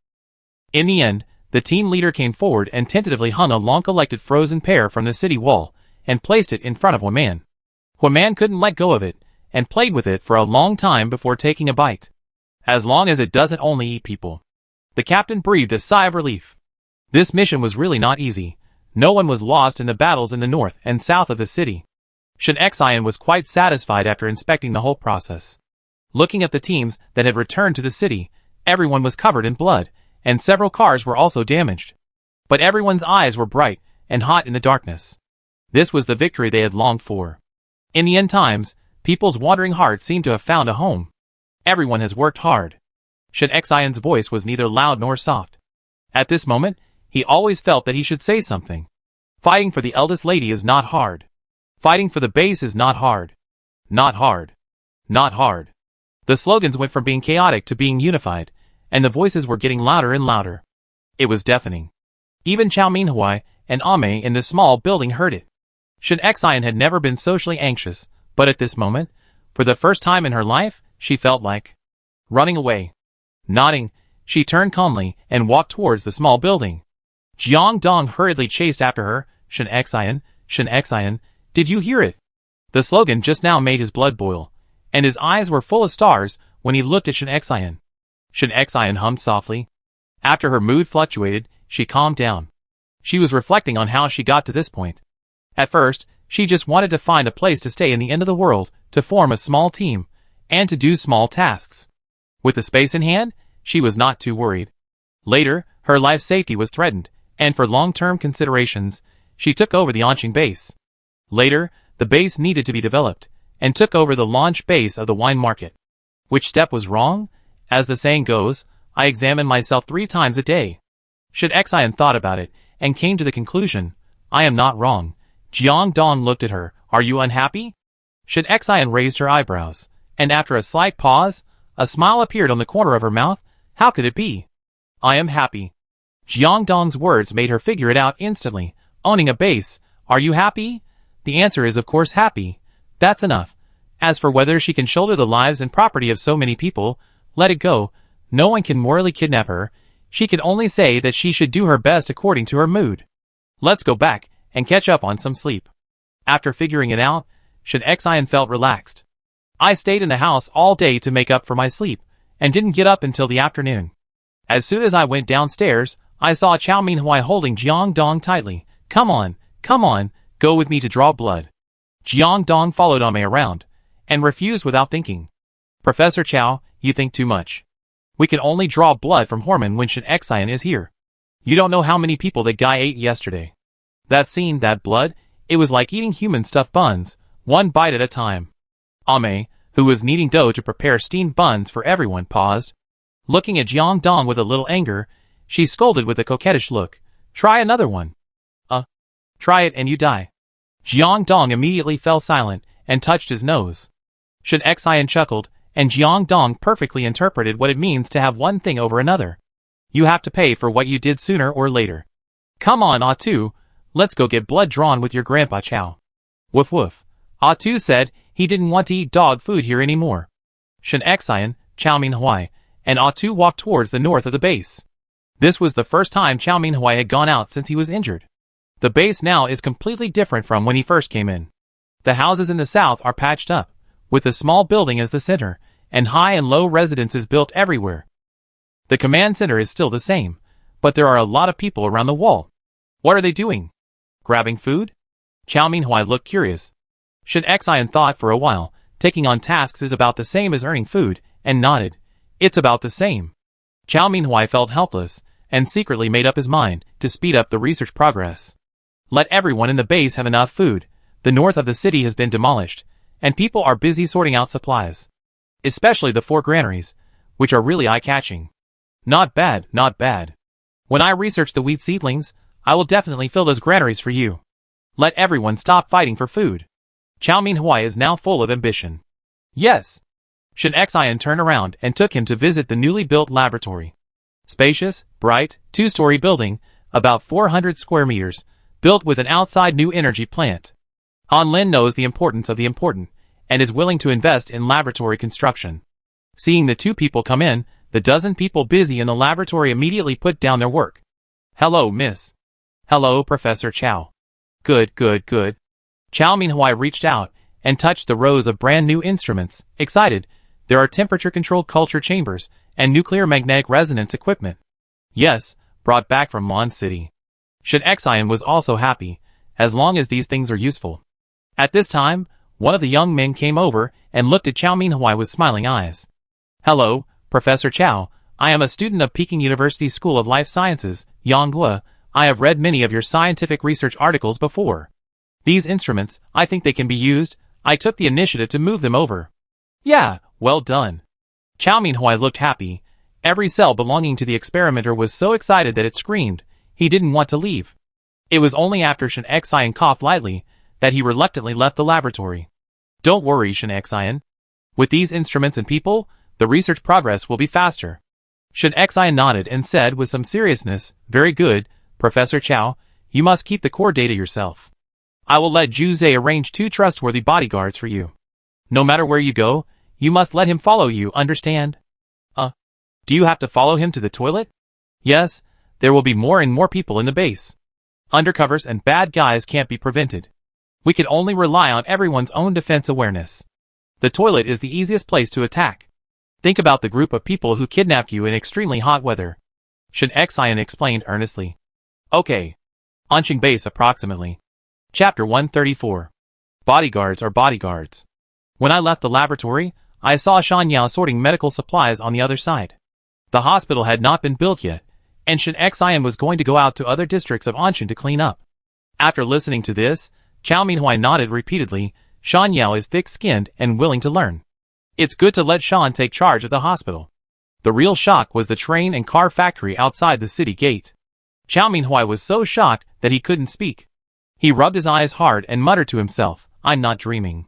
In the end, the team leader came forward and tentatively hung a long-collected frozen pear from the city wall and placed it in front of Man. Man couldn't let go of it and played with it for a long time before taking a bite. As long as it doesn't only eat people. The captain breathed a sigh of relief. This mission was really not easy. No one was lost in the battles in the north and south of the city. Shin Xian was quite satisfied after inspecting the whole process. Looking at the teams that had returned to the city, everyone was covered in blood, and several cars were also damaged. But everyone's eyes were bright and hot in the darkness. This was the victory they had longed for. In the end times, people's wandering hearts seemed to have found a home. Everyone has worked hard. Shin Xian's voice was neither loud nor soft. At this moment, he always felt that he should say something. Fighting for the eldest lady is not hard. Fighting for the base is not hard. Not hard. Not hard. The slogans went from being chaotic to being unified, and the voices were getting louder and louder. It was deafening. Even Chao Minhui and Ame in the small building heard it. Shin Xian had never been socially anxious, but at this moment, for the first time in her life, she felt like running away. Nodding, she turned calmly and walked towards the small building. Jiang Dong hurriedly chased after her. Shin Xian, did you hear it? The slogan just now made his blood boil, and his eyes were full of stars when he looked at Shin Xian. Shin Xian hummed softly. After her mood fluctuated, she calmed down. She was reflecting on how she got to this point. At first, she just wanted to find a place to stay in the end of the world, to form a small team, and to do small tasks. With the space in hand, she was not too worried. Later, her life safety was threatened, and for long-term considerations, she took over the Anqing base. Later, the base needed to be developed, and took over the launch base of the wine market. Which step was wrong? As the saying goes, I examine myself 3 times a day. Shin Xian thought about it, and came to the conclusion, I am not wrong. Jiang Dong looked at her, are you unhappy? Shin Xian raised her eyebrows, and after a slight pause, a smile appeared on the corner of her mouth. How could it be? I am happy. Jiang Dong's words made her figure it out instantly. Owning a base, are you happy? The answer is of course happy. That's enough. As for whether she can shoulder the lives and property of so many people, let it go. No one can morally kidnap her. She can only say that she should do her best according to her mood. Let's go back and catch up on some sleep. After figuring it out, Shin Xian felt relaxed. I stayed in the house all day to make up for my sleep, and didn't get up until the afternoon. As soon as I went downstairs, I saw Chao Minhui holding Jiang Dong tightly. Come on, go with me to draw blood. Jiang Dong followed Ame around, and refused without thinking. Professor Chao, you think too much. We can only draw blood from Horman when Shin Xian is here. You don't know how many people that guy ate yesterday. That scene, that blood, it was like eating human stuffed buns, one bite at a time. Ame, who was kneading dough to prepare steamed buns for everyone, paused. Looking at Jiang Dong with a little anger, she scolded with a coquettish look. Try another one. Try it and you die. Jiang Dong immediately fell silent and touched his nose. Shin Xian chuckled, and Jiang Dong perfectly interpreted what it means to have one thing over another. You have to pay for what you did sooner or later. Come on, Atu, let's go get blood drawn with your grandpa Chao. Woof woof. Atu said he didn't want to eat dog food here anymore. Shin Xian, Chao Minhui, and Atu walked towards the north of the base. This was the first time Chao Minhui had gone out since he was injured. The base now is completely different from when he first came in. The houses in the south are patched up, with a small building as the center, and high and low residences built everywhere. The command center is still the same, but there are a lot of people around the wall. What are they doing? Grabbing food? Chao Minhui looked curious. Shin Xian thought for a while. Taking on tasks is about the same as earning food, and nodded. It's about the same. Chao Minhui felt helpless, and secretly made up his mind to speed up the research progress. Let everyone in the base have enough food. The north of the city has been demolished, and people are busy sorting out supplies. Especially the 4 granaries, which are really eye-catching. Not bad, not bad. When I research the wheat seedlings, I will definitely fill those granaries for you. Let everyone stop fighting for food. Chow Min-hwai is now full of ambition. Yes. Shin Xian turned around and took him to visit the newly built laboratory. Spacious, bright, two-story building, about 400 square meters, built with an outside new energy plant. Han Lin knows the importance of the important, and is willing to invest in laboratory construction. Seeing the two people come in, the dozen people busy in the laboratory immediately put down their work. Hello, miss. Hello, Professor Chow. Good. Chow Min-hwai reached out and touched the rows of brand new instruments, excited. There are temperature-controlled culture chambers and nuclear magnetic resonance equipment. Yes, brought back from Lon City. Shin Xian was also happy, as long as these things are useful. At this time, one of the young men came over and looked at Chow Min-hwai with smiling eyes. Hello, Professor Chow. I am a student of Peking University School of Life Sciences, Yonghua. I have read many of your scientific research articles before. These instruments, I think they can be used. I took the initiative to move them over. Yeah, well done. Chow Min-hwai looked happy. Every cell belonging to the experimenter was so excited that it screamed. He didn't want to leave. It was only after Shin Xian coughed lightly that he reluctantly left the laboratory. Don't worry, Shin Xian. With these instruments and people, the research progress will be faster. Shin Xian nodded and said with some seriousness, Very good, Professor Chow. You must keep the core data yourself. I will let Zhu Zhe arrange 2 trustworthy bodyguards for you. No matter where you go, you must let him follow you, understand? Do you have to follow him to the toilet? Yes, there will be more and more people in the base. Undercovers and bad guys can't be prevented. We can only rely on everyone's own defense awareness. The toilet is the easiest place to attack. Think about the group of people who kidnapped you in extremely hot weather. Shin Xian explained earnestly. Okay. Anqing Base approximately. Chapter 134. Bodyguards are bodyguards. When I left the laboratory, I saw Shan Yao sorting medical supplies on the other side. The hospital had not been built yet, and Shin Xian was going to go out to other districts of Anshan to clean up. After listening to this, Chow Min-hwai nodded repeatedly. Shan Yao is thick-skinned and willing to learn. It's good to let Shan take charge of the hospital. The real shock was the train and car factory outside the city gate. Chow Min-hwai was so shocked that he couldn't speak. He rubbed his eyes hard and muttered to himself, I'm not dreaming.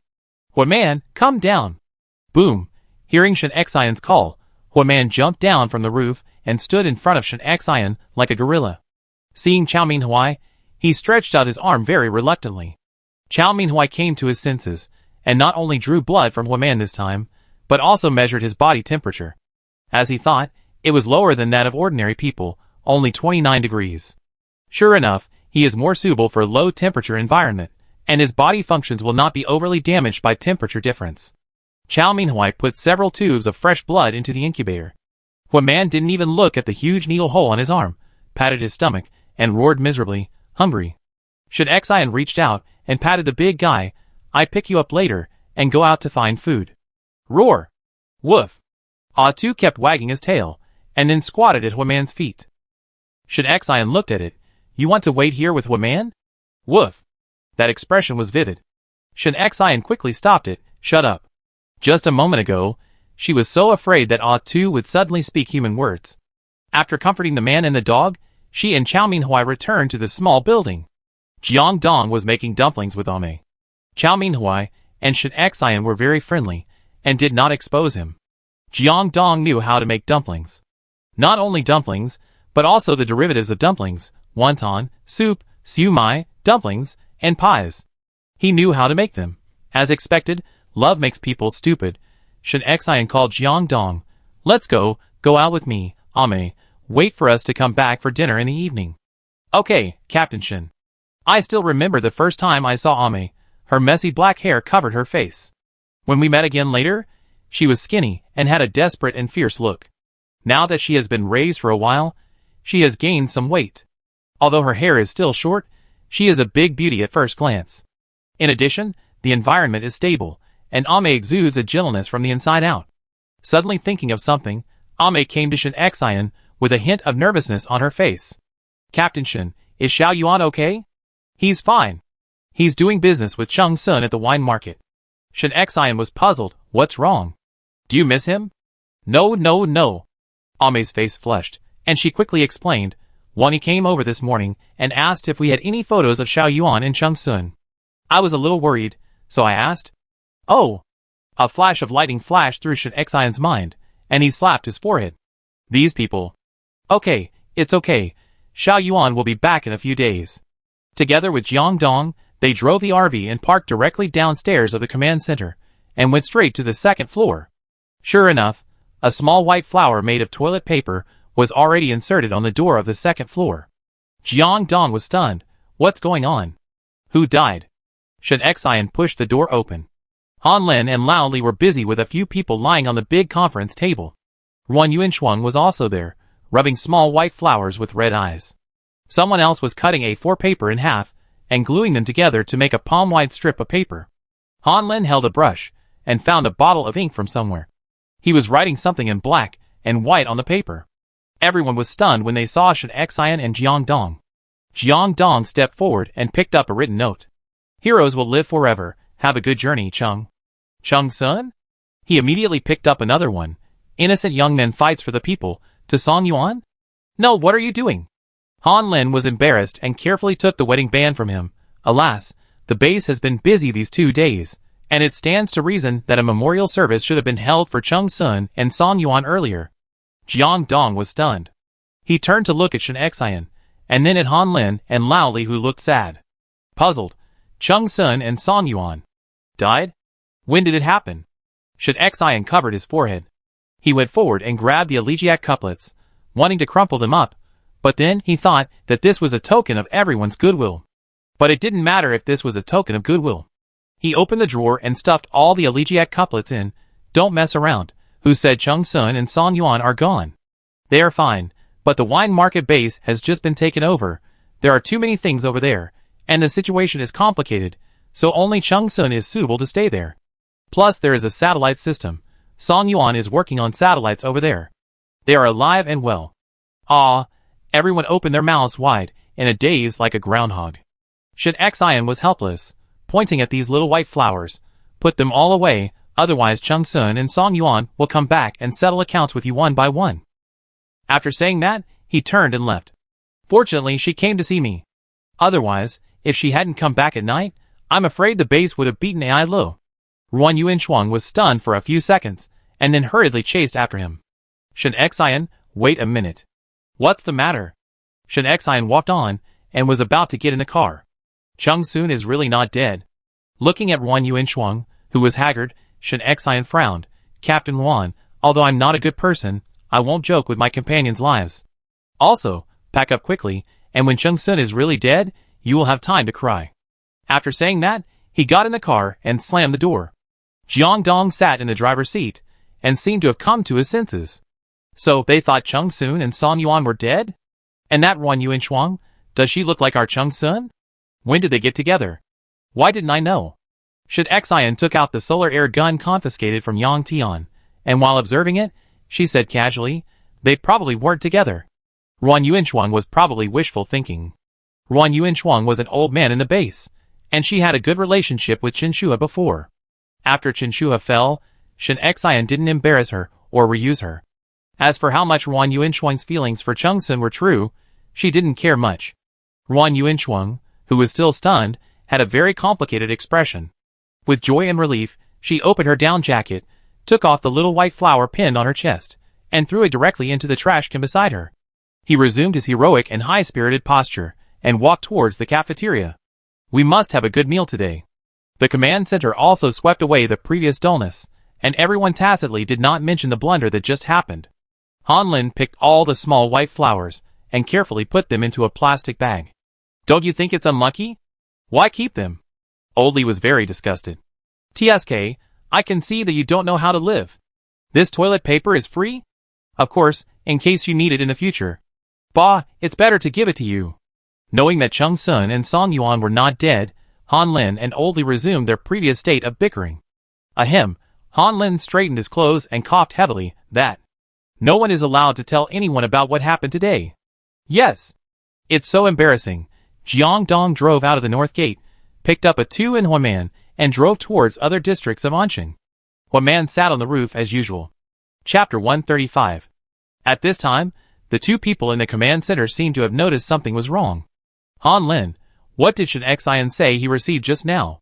Huaman, come down. Boom. Hearing Shin Xian's call, Huaman jumped down from the roof and stood in front of Shin Xian like a gorilla. Seeing Chow Min-hwai, he stretched out his arm very reluctantly. Chow Min-hwai came to his senses, and not only drew blood from Huaman this time, but also measured his body temperature. As he thought, it was lower than that of ordinary people, only 29 degrees. Sure enough, he is more suitable for a low-temperature environment, and his body functions will not be overly damaged by temperature difference. Chow Min-hwai put several tubes of fresh blood into the incubator. Huaman didn't even look at the huge needle hole on his arm, patted his stomach, and roared miserably, hungry. Shin Xian reached out and patted the big guy. I pick you up later and go out to find food. Roar! Woof! Ah-tu kept wagging his tail, and then squatted at Huaman's feet. Shin Xian looked at it. You want to wait here with Huaman? Woof! That expression was vivid. Shin Xian quickly stopped it. Shut up. Just a moment ago, she was so afraid that Ah-tu would suddenly speak human words. After comforting the man and the dog, she and Chow Min-hwai returned to the small building. Jiang Dong was making dumplings with Ame. Chow Min-hwai and Shin Xian were very friendly, and did not expose him. Jiang Dong knew how to make dumplings. Not only dumplings, but also the derivatives of dumplings, wonton, soup, siu mai, dumplings, and pies. He knew how to make them. As expected, love makes people stupid. Shin Xian called Jiang Dong. Let's go out with me, Ame. Wait for us to come back for dinner in the evening. Okay, Captain Shin. I still remember the first time I saw Ame. Her messy black hair covered her face. When we met again later, she was skinny and had a desperate and fierce look. Now that she has been raised for a while, she has gained some weight. Although her hair is still short, she is a big beauty at first glance. In addition, the environment is stable, and Ame exudes a gentleness from the inside out. Suddenly thinking of something, Ame came to Shin Xian with a hint of nervousness on her face. Captain Shin, is Xiao Yuan okay? He's fine. He's doing business with Chung Sun at the wine market. Shin Xian was puzzled. What's wrong? Do you miss him? No. Ame's face flushed, and she quickly explained. He came over this morning and asked if we had any photos of Xiao Yuan and Chung Sun. I was a little worried, So I asked. Oh! A flash of lightning flashed through Shen Xian's mind, and he slapped his forehead. These people. Okay, it's okay. Xiao Yuan will be back in a few days. Together with Jiang Dong, they drove the RV and parked directly downstairs of the command center, and went straight to the second floor. Sure enough, a small white flower made of toilet paper was already inserted on the door of the second floor. Jiang Dong was stunned. What's going on? Who died? Shen Xian pushed the door open. Han Lin and Lao Li were busy with a few people lying on the big conference table. Ruan Yuanshuang was also there, rubbing small white flowers with red eyes. Someone else was cutting A4 paper in half and gluing them together to make a palm-wide strip of paper. Han Lin held a brush and found a bottle of ink from somewhere. He was writing something in black and white on the paper. Everyone was stunned when they saw Shen Xian and Jiang Dong. Jiang Dong stepped forward and picked up a written note. Heroes will live forever. Have a good journey, Chung. Chung Sun? He immediately picked up another one. Innocent young man fights for the people. To Song Yuan? No, what are you doing? Han Lin was embarrassed and carefully took the wedding band from him. Alas, the base has been busy these 2 days, and it stands to reason that a memorial service should have been held for Chung Sun and Song Yuan earlier. Jiang Dong was stunned. He turned to look at Shen Xian, and then at Han Lin and Lao Li, who looked sad. Puzzled, Chung Sun and Song Yuan died? When did it happen? Shen Xian covered his forehead. He went forward and grabbed the elegiac couplets, wanting to crumple them up, but then he thought that this was a token of everyone's goodwill. But it didn't matter if this was a token of goodwill. He opened the drawer and stuffed all the elegiac couplets in. Don't mess around. Who said Chung Sun and Song Yuan are gone? They are fine, but the wine market base has just been taken over. There are too many things over there, and the situation is complicated, so only Chung Sun is suitable to stay there. Plus there is a satellite system. Song Yuan is working on satellites over there. They are alive and well. Ah! Everyone opened their mouths wide, in a daze like a groundhog. Shen Xian was helpless, pointing at these little white flowers. Put them all away, otherwise Chung Sun and Song Yuan will come back and settle accounts with you one by one. After saying that, he turned and left. Fortunately, she came to see me. Otherwise, if she hadn't come back at night, I'm afraid the base would have beaten AI Lo. Ruan Yuanshuang was stunned for a few seconds, and then hurriedly chased after him. Shen Xian, wait a minute. What's the matter? Shen Xian walked on, and was about to get in the car. Chung Sun is really not dead. Looking at Ruan Yuanshuang, who was haggard, Shen Xian frowned. Captain Ruan, although I'm not a good person, I won't joke with my companions' lives. Also, pack up quickly, and when Chung Sun is really dead, you will have time to cry. After saying that, he got in the car and slammed the door. Jiang Dong sat in the driver's seat, and seemed to have come to his senses. So, they thought Chung Sun and Song Yuan were dead? And that Ruan Yuanshuang, does she look like our Chung Sun? When did they get together? Why didn't I know? Shen Xian took out the solar air gun confiscated from Yang Tian, and while observing it, she said casually, they probably weren't together. Ruan Yuanshuang was probably wishful thinking. Ruan Yuanshuang was an old man in the base, and she had a good relationship with Qinshua before. After Qinshua fell, Shen Xian didn't embarrass her or reuse her. As for how much Ruan Yuanshuang's feelings for Chung Sun were true, she didn't care much. Ruan Yuanshuang, who was still stunned, had a very complicated expression. With joy and relief, she opened her down jacket, took off the little white flower pinned on her chest, and threw it directly into the trash can beside her. He resumed his heroic and high-spirited posture, and walked towards the cafeteria. We must have a good meal today. The command center also swept away the previous dullness, and everyone tacitly did not mention the blunder that just happened. Han Lin picked all the small white flowers, and carefully put them into a plastic bag. Don't you think it's unlucky? Why keep them? Old Li was very disgusted. TSK, I can see that you don't know how to live. This toilet paper is free? Of course, in case you need it in the future. Bah, it's better to give it to you. Knowing that Chung Sun and Song Yuan were not dead, Han Lin and Old Li resumed their previous state of bickering. Ahem, Han Lin straightened his clothes and coughed heavily, that. No one is allowed to tell anyone about what happened today. Yes. It's so embarrassing. Jiang Dong drove out of the north gate, picked up a 2 in Huaman, and drove towards other districts of Anqing. Huaman sat on the roof as usual. Chapter 135. At this time, the 2 people in the command center seemed to have noticed something was wrong. Han Lin, what did Shen Xian say he received just now?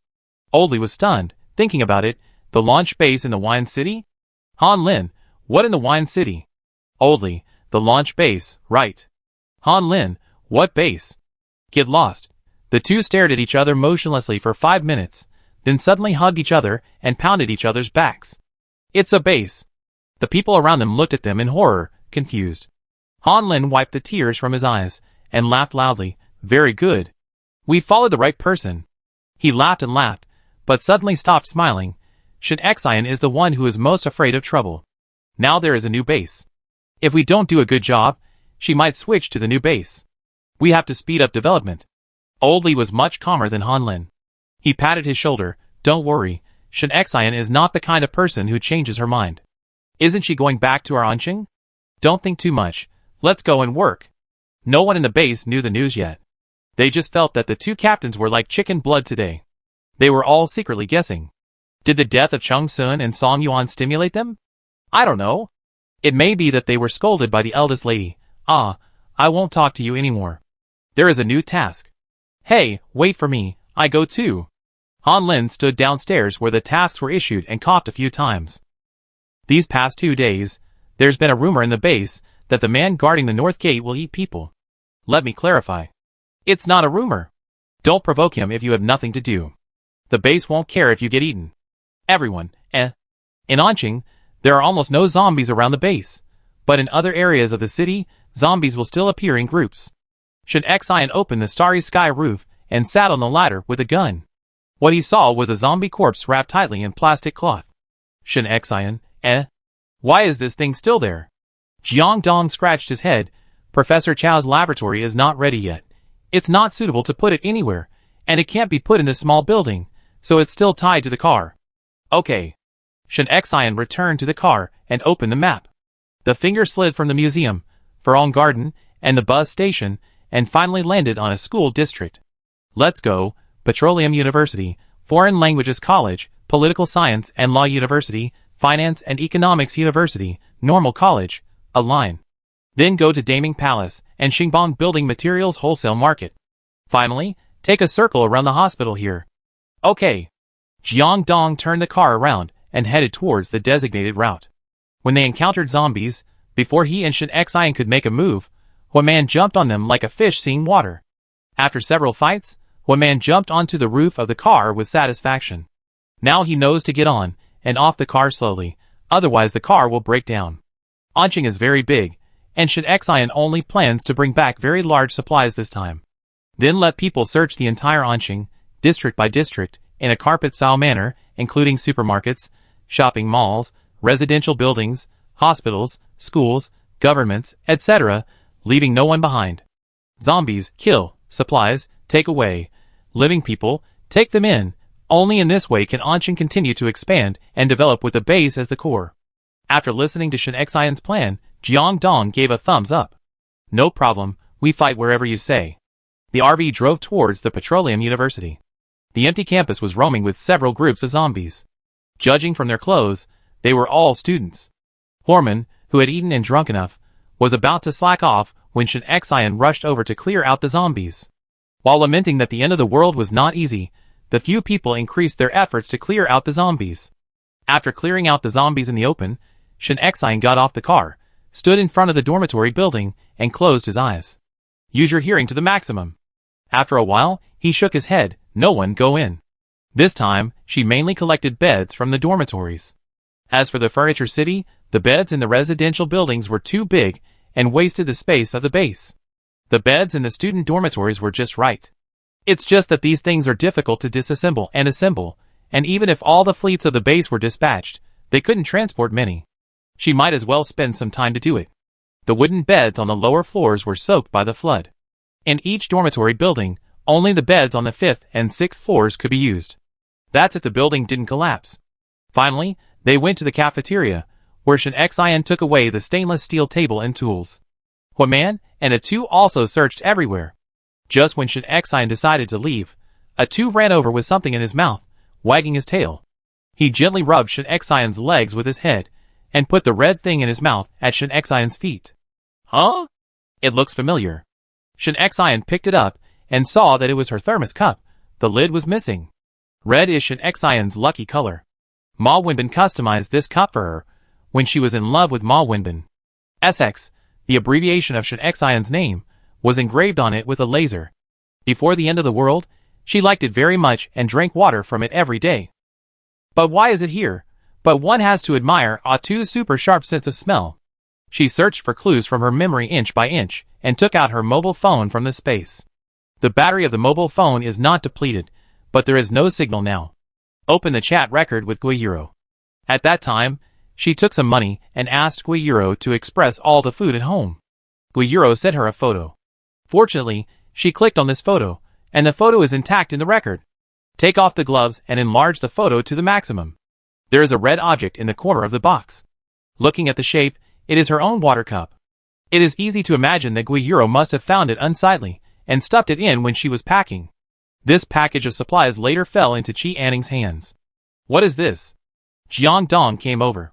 Oldly was stunned, thinking about it. The launch base in the Wine City? Han Lin, what in the Wine City? Oldly, the launch base, right. Han Lin, what base? Get lost. The two stared at each other motionlessly for 5 minutes, then suddenly hugged each other and pounded each other's backs. It's a base. The people around them looked at them in horror, confused. Han Lin wiped the tears from his eyes and laughed loudly. Very good. We followed the right person. He laughed and laughed, but suddenly stopped smiling. Shin Xian is the one who is most afraid of trouble. Now there is a new base. If we don't do a good job, she might switch to the new base. We have to speed up development. Old Li was much calmer than Han Lin. He patted his shoulder. Don't worry, Shin Xian is not the kind of person who changes her mind. Isn't she going back to our Anqing? Don't think too much. Let's go and work. No one in the base knew the news yet. They just felt that the two captains were like chicken blood today. They were all secretly guessing. Did the death of Chung Sun and Song Yuan stimulate them? I don't know. It may be that they were scolded by the eldest lady. I won't talk to you anymore. There is a new task. Hey, wait for me, I go too. Han Lin stood downstairs where the tasks were issued and coughed a few times. These past 2 days, there's been a rumor in the base that the man guarding the north gate will eat people. Let me clarify. It's not a rumor. Don't provoke him if you have nothing to do. The base won't care if you get eaten. Everyone, In Anqing, there are almost no zombies around the base, but in other areas of the city, zombies will still appear in groups. Shin Xian opened the starry sky roof and sat on the ladder with a gun. What he saw was a zombie corpse wrapped tightly in plastic cloth. Shin Xian, why is this thing still there? Jiang Dong scratched his head. Professor Chao's laboratory is not ready yet. It's not suitable to put it anywhere, and it can't be put in this small building, so it's still tied to the car. Okay. Shin Xian returned to the car and opened the map. The finger slid from the museum, Furong Garden, and the bus station, and finally landed on a school district. Let's go. Petroleum University, Foreign Languages College, Political Science and Law University, Finance and Economics University, Normal College, a line. Then go to Daming Palace and Xingbang Building Materials Wholesale Market. Finally, take a circle around the hospital here. Okay. Jiang Dong turned the car around and headed towards the designated route. When they encountered zombies, before he and Shin Xian could make a move, one man jumped on them like a fish seeing water. After several fights, one man jumped onto the roof of the car with satisfaction. Now he knows to get on and off the car slowly, otherwise the car will break down. Anqing is very big, and Shin Xian only plans to bring back very large supplies this time. Then let people search the entire Anqing, district by district, in a carpet-style manner, including supermarkets, shopping malls, residential buildings, hospitals, schools, governments, etc., leaving no one behind. Zombies, kill. Supplies, take away. Living people, take them in. Only in this way can Anqing continue to expand and develop with the base as the core. After listening to Shin Xian's plan, Jiang Dong gave a thumbs up. No problem, we fight wherever you say. The RV drove towards the Petroleum University. The empty campus was roaming with several groups of zombies. Judging from their clothes, they were all students. Horman, who had eaten and drunk enough, was about to slack off when Shin Xian rushed over to clear out the zombies. While lamenting that the end of the world was not easy, the few people increased their efforts to clear out the zombies. After clearing out the zombies in the open, Shin Xian got off the car, stood in front of the dormitory building, and closed his eyes. Use your hearing to the maximum. After a while, he shook his head. No one go in. This time, she mainly collected beds from the dormitories. As for the furniture city, the beds in the residential buildings were too big and wasted the space of the base. The beds in the student dormitories were just right. It's just that these things are difficult to disassemble and assemble, and even if all the fleets of the base were dispatched, they couldn't transport many. She might as well spend some time to do it. The wooden beds on the lower floors were soaked by the flood. In each dormitory building, only the beds on the 5th and 6th floors could be used. That's if the building didn't collapse. Finally, they went to the cafeteria, where Shin Xian took away the stainless steel table and tools. Huaman and Atu also searched everywhere. Just when Shin Xian decided to leave, Atu ran over with something in his mouth, wagging his tail. He gently rubbed Shin Xian's legs with his head, and put the red thing in his mouth at Shin Xian's feet. Huh? It looks familiar. Shin Xian picked it up, and saw that it was her thermos cup. The lid was missing. Red is Shin Xian's lucky color. Ma Wenbin customized this cup for her when she was in love with Ma Wenbin. SX, the abbreviation of Shin Xian's name, was engraved on it with a laser. Before the end of the world, she liked it very much and drank water from it every day. But why is it here? But one has to admire A2's super sharp sense of smell. She searched for clues from her memory inch by inch and took out her mobile phone from the space. The battery of the mobile phone is not depleted, but there is no signal now. Open the chat record with Guiyuro. At that time, she took some money and asked Guiyuro to express all the food at home. Guiyuro sent her a photo. Fortunately, she clicked on this photo, and the photo is intact in the record. Take off the gloves and enlarge the photo to the maximum. There is a red object in the corner of the box. Looking at the shape, it is her own water cup. It is easy to imagine that Guiyuro must have found it unsightly and stuffed it in when she was packing. This package of supplies later fell into Qi Anning's hands. What is this? Jiang Dong came over.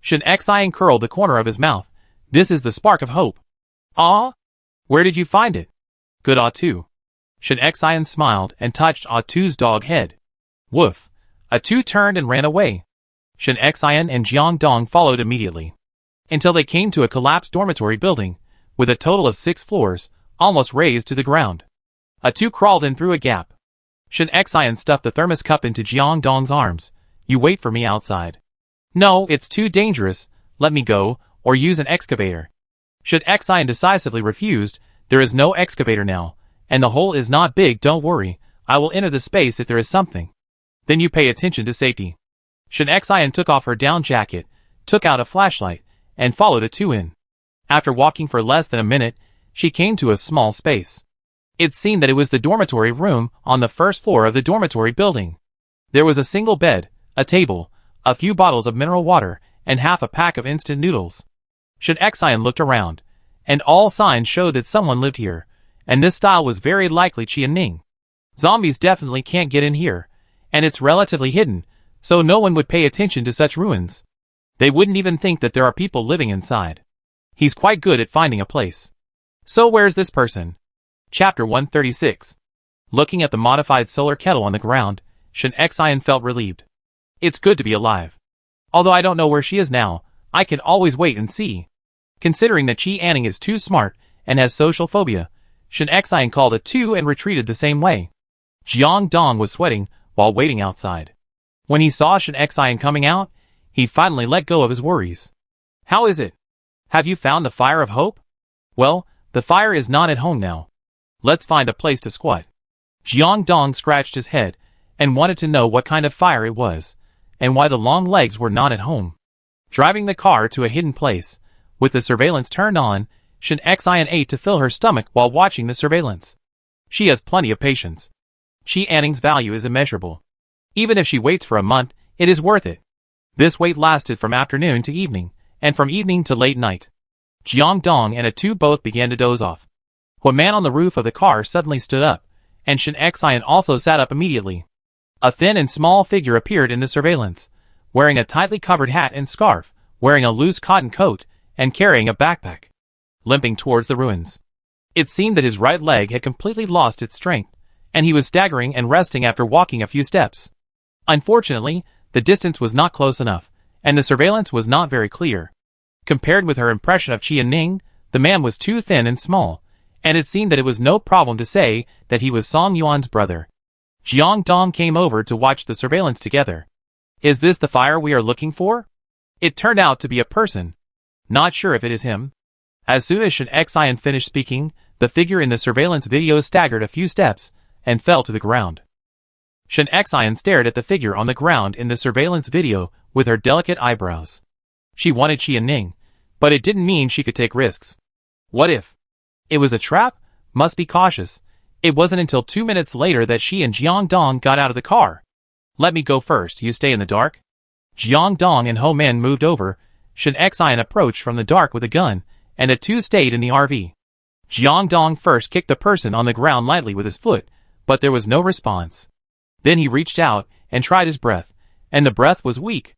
Shin Xian curled the corner of his mouth. This is the spark of hope. Ah? Where did you find it? Good A2. Shin Xian smiled and touched A2's dog head. Woof. A2 turned and ran away. Shin Xian and Jiang Dong followed immediately, until they came to a collapsed dormitory building, with a total of 6 floors, almost razed to the ground. A2 crawled in through a gap. Shin Xian stuffed the thermos cup into Jiang Dong's arms. You wait for me outside. No, it's too dangerous, let me go, or use an excavator. Shin Xian decisively refused. There is no excavator now, and the hole is not big, don't worry, I will enter the space if there is something. Then you pay attention to safety. Shin Xian took off her down jacket, took out a flashlight, and followed A2 in. After walking for less than a minute, she came to a small space. It seemed that it was the dormitory room on the first floor of the dormitory building. There was a single bed, a table, a few bottles of mineral water, and half a pack of instant noodles. Shin Xian looked around, and all signs showed that someone lived here, and this style was very likely Qianning. Zombies definitely can't get in here, and it's relatively hidden, so no one would pay attention to such ruins. They wouldn't even think that there are people living inside. He's quite good at finding a place. So where's this person? Chapter 136. Looking at the modified solar kettle on the ground, Shin Xian felt relieved. It's good to be alive. Although I don't know where she is now, I can always wait and see. Considering that Qi Anning is too smart and has social phobia, Shin Xian called A2 and retreated the same way. Jiang Dong was sweating while waiting outside. When he saw Shin Xian coming out, he finally let go of his worries. How is it? Have you found the fire of hope? Well, the fire is not at home now. Let's find a place to squat. Jiang Dong scratched his head and wanted to know what kind of fire it was, and why the long legs were not at home. Driving the car to a hidden place, with the surveillance turned on, Shin Xian ate to fill her stomach while watching the surveillance. She has plenty of patience. Qi Anning's value is immeasurable. Even if she waits for a month, it is worth it. This wait lasted from afternoon to evening, and from evening to late night. Jiang Dong and A2 both began to doze off. A man on the roof of the car suddenly stood up, and Shin Xian also sat up immediately. A thin and small figure appeared in the surveillance, wearing a tightly covered hat and scarf, wearing a loose cotton coat, and carrying a backpack, limping towards the ruins. It seemed that his right leg had completely lost its strength, and he was staggering and resting after walking a few steps. Unfortunately, the distance was not close enough, and the surveillance was not very clear. Compared with her impression of Qianning, the man was too thin and small, and it seemed that it was no problem to say that he was Song Yuan's brother. Jiang Dong came over to watch the surveillance together. Is this the fire we are looking for? It turned out to be a person. Not sure if it is him. As soon as Shin Xian finished speaking, the figure in the surveillance video staggered a few steps and fell to the ground. Shin Xian stared at the figure on the ground in the surveillance video with her delicate eyebrows. She wanted Qianning, but it didn't mean she could take risks. What if it was a trap? Must be cautious. It wasn't until 2 minutes later that she and Jiang Dong got out of the car. Let me go first, you stay in the dark. Jiang Dong and Ho Man moved over. Shin Xian approached from the dark with a gun, and A2 stayed in the RV. Jiang Dong first kicked the person on the ground lightly with his foot, but there was no response. Then he reached out and tried his breath, and the breath was weak.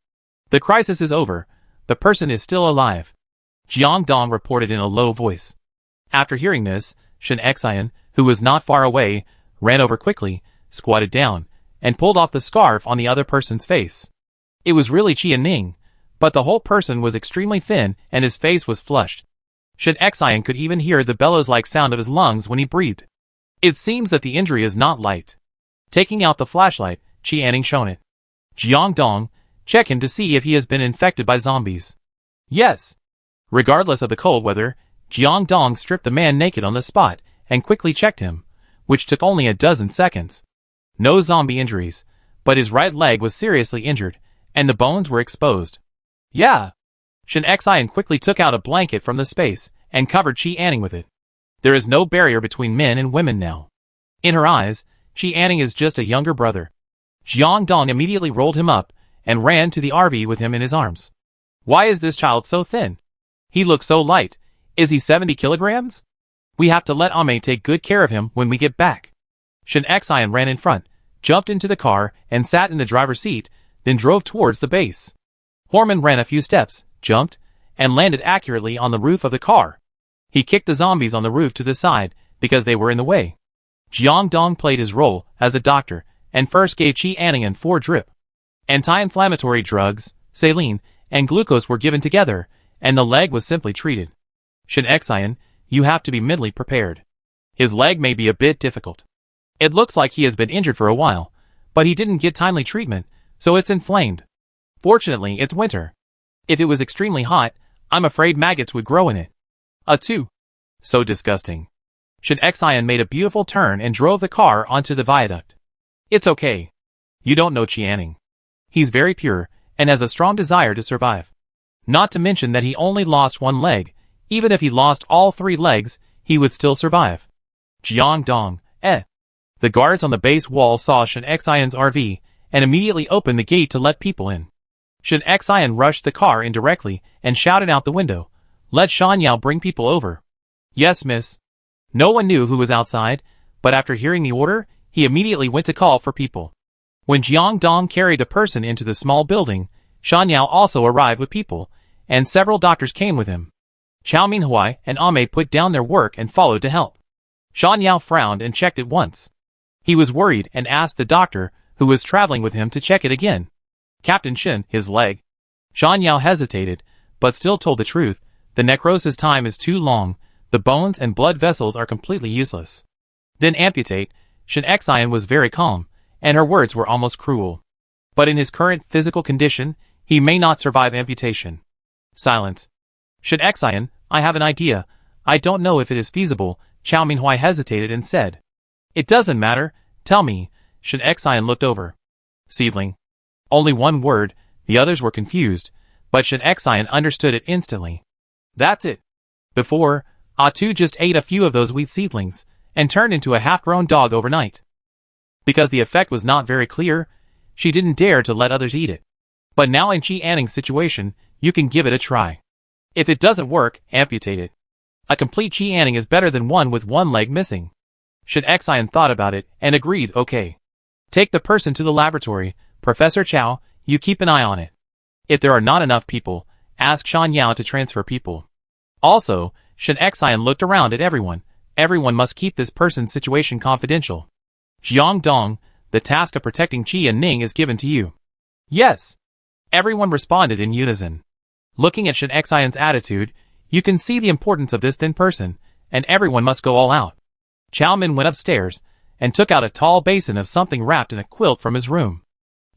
The crisis is over. The person is still alive. Jiang Dong reported in a low voice. After hearing this, Shin Xian, who was not far away, ran over quickly, squatted down, and pulled off the scarf on the other person's face. It was really Qi Ning, but the whole person was extremely thin and his face was flushed. Shen Xian could even hear the bellows-like sound of his lungs when he breathed. It seems that the injury is not light. Taking out the flashlight, Qi Anning shone it. Jiang Dong, check him to see if he has been infected by zombies. Yes. Regardless of the cold weather, Jiang Dong stripped the man naked on the spot and quickly checked him, which took only a dozen seconds. No zombie injuries, but his right leg was seriously injured, and the bones were exposed. Yeah. Shen Xian quickly took out a blanket from the space and covered Qi Anning with it. There is no barrier between men and women now. In her eyes, Qi Anning is just a younger brother. Jiang Dong immediately rolled him up and ran to the RV with him in his arms. Why is this child so thin? He looks so light. Is he 70 kilograms? We have to let Ame take good care of him when we get back. Shen Xian ran in front, jumped into the car and sat in the driver's seat, then drove towards the base. Horman ran a few steps, jumped, and landed accurately on the roof of the car. He kicked the zombies on the roof to the side because they were in the way. Jiang Dong played his role as a doctor and first gave Qi Anning 4 drip. Anti-inflammatory drugs, saline, and glucose were given together, and the leg was simply treated. Shen Xian, you have to be mentally prepared. His leg may be a bit difficult. It looks like he has been injured for a while, but he didn't get timely treatment, so it's inflamed. Fortunately, it's winter. If it was extremely hot, I'm afraid maggots would grow in it. Too. So disgusting. Shen Xian made a beautiful turn and drove the car onto the viaduct. It's okay. You don't know Qi Anning. He's very pure, and has a strong desire to survive. Not to mention that he only lost 1 leg. Even if he lost all 3 legs, he would still survive. Jiang Dong, The guards on the base wall saw Shen Xian's RV, and immediately opened the gate to let people in. Shen Xian rushed the car in directly, and shouted out the window, "Let Shan Yao bring people over." "Yes, miss." No one knew who was outside, but after hearing the order, he immediately went to call for people. When Jiang Dong carried a person into the small building, Shan Yao also arrived with people, and several doctors came with him. Chao Minhui and Ame put down their work and followed to help. Shan Yao frowned and checked it once. He was worried and asked the doctor, who was traveling with him, to check it again. "Captain Shen, his leg." Shan Yao hesitated, but still told the truth. The necrosis time is too long, the bones and blood vessels are completely useless. Then amputate. Shen Xian was very calm, and her words were almost cruel. But in his current physical condition, he may not survive amputation. Silence. Shen Xian, I have an idea. I don't know if it is feasible. Chao Minhui hesitated and said. It doesn't matter. Tell me. Shen Xian looked over. Seedling. Only 1 word. The others were confused, but Shen Xian understood it instantly. That's it. Before, Atu just ate a few of those wheat seedlings, and turned into a half-grown dog overnight. Because the effect was not very clear, she didn't dare to let others eat it. But now in Qi Anning's situation, you can give it a try. If it doesn't work, amputate it. A complete Qi Anning is better than one with 1 leg missing. Shen Xian thought about it, and agreed, okay. Take the person to the laboratory. Professor Chow, you keep an eye on it. If there are not enough people, ask Shan Yao to transfer people. Also, Shen Xian looked around at everyone. Everyone must keep this person's situation confidential. Jiang Dong, the task of protecting Qi and Ning is given to you. Yes. Everyone responded in unison. Looking at Shen Xian's attitude, you can see the importance of this thin person, and everyone must go all out. Chao Min went upstairs, and took out a tall basin of something wrapped in a quilt from his room.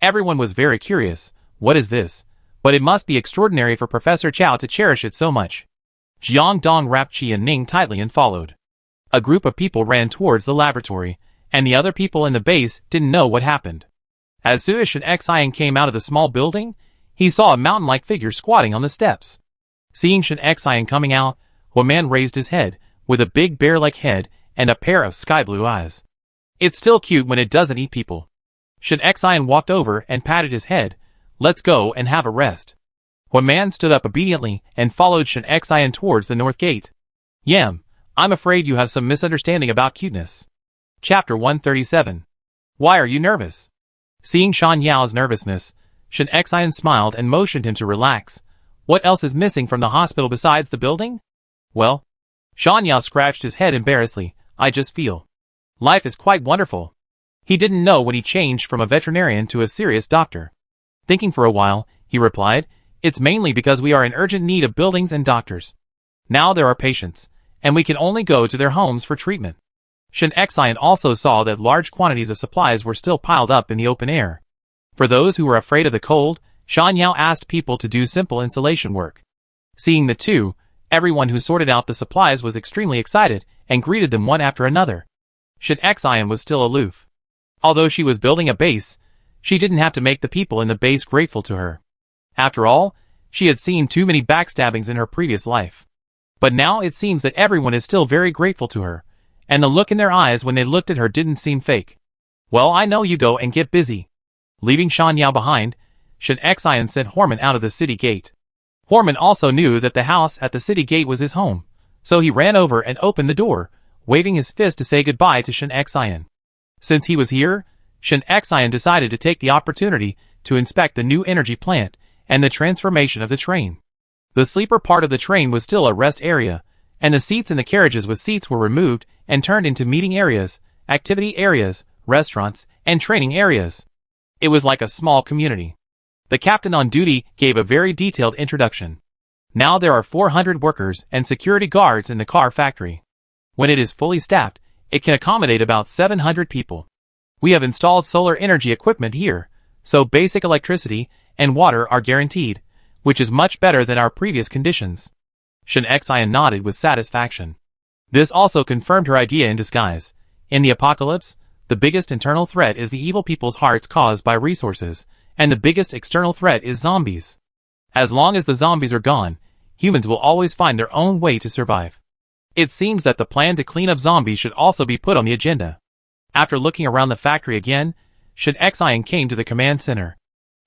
Everyone was very curious, what is this? But it must be extraordinary for Professor Chow to cherish it so much. Jiang Dong wrapped Qi and Ning tightly and followed. A group of people ran towards the laboratory, and the other people in the base didn't know what happened. As soon as Shen Xian came out of the small building, he saw a mountain-like figure squatting on the steps. Seeing Shen Xian coming out, a man raised his head, with a big bear-like head and a pair of sky-blue eyes. It's still cute when it doesn't eat people. Shen Xian walked over and patted his head. Let's go and have a rest. A man stood up obediently and followed Shen Xian towards the north gate. Yam, I'm afraid you have some misunderstanding about cuteness. Chapter 137. Why are you nervous? Seeing Shan Yao's nervousness, Shen Xian smiled and motioned him to relax. What else is missing from the hospital besides the building? Well, Shan Yao scratched his head embarrassedly. I just feel. Life is quite wonderful. He didn't know when he changed from a veterinarian to a serious doctor. Thinking for a while, he replied, "It's mainly because we are in urgent need of buildings and doctors. Now there are patients, and we can only go to their homes for treatment." Shen Xian also saw that large quantities of supplies were still piled up in the open air. For those who were afraid of the cold, Shan Yao asked people to do simple insulation work. Seeing the two, everyone who sorted out the supplies was extremely excited and greeted them one after another. Shen Xian was still aloof. Although she was building a base, she didn't have to make the people in the base grateful to her. After all, she had seen too many backstabbings in her previous life. But now it seems that everyone is still very grateful to her, and the look in their eyes when they looked at her didn't seem fake. "Well, I know, you go and get busy." Leaving Shan Yao behind, Shen Xian sent Horman out of the city gate. Horman also knew that the house at the city gate was his home, so he ran over and opened the door, waving his fist to say goodbye to Shen Xian. Since he was here, Shen Xian decided to take the opportunity to inspect the new energy plant and the transformation of the train. The sleeper part of the train was still a rest area, and the seats in the carriages with seats were removed and turned into meeting areas, activity areas, restaurants, and training areas. It was like a small community. The captain on duty gave a very detailed introduction. Now there are 400 workers and security guards in the car factory. When it is fully staffed, it can accommodate about 700 people. We have installed solar energy equipment here, so basic electricity and water are guaranteed, which is much better than our previous conditions. Shen Xian nodded with satisfaction. This also confirmed her idea in disguise. In the apocalypse, the biggest internal threat is the evil people's hearts caused by resources, and the biggest external threat is zombies. As long as the zombies are gone, humans will always find their own way to survive. It seems that the plan to clean up zombies should also be put on the agenda. After looking around the factory again, Shen Xian came to the command center.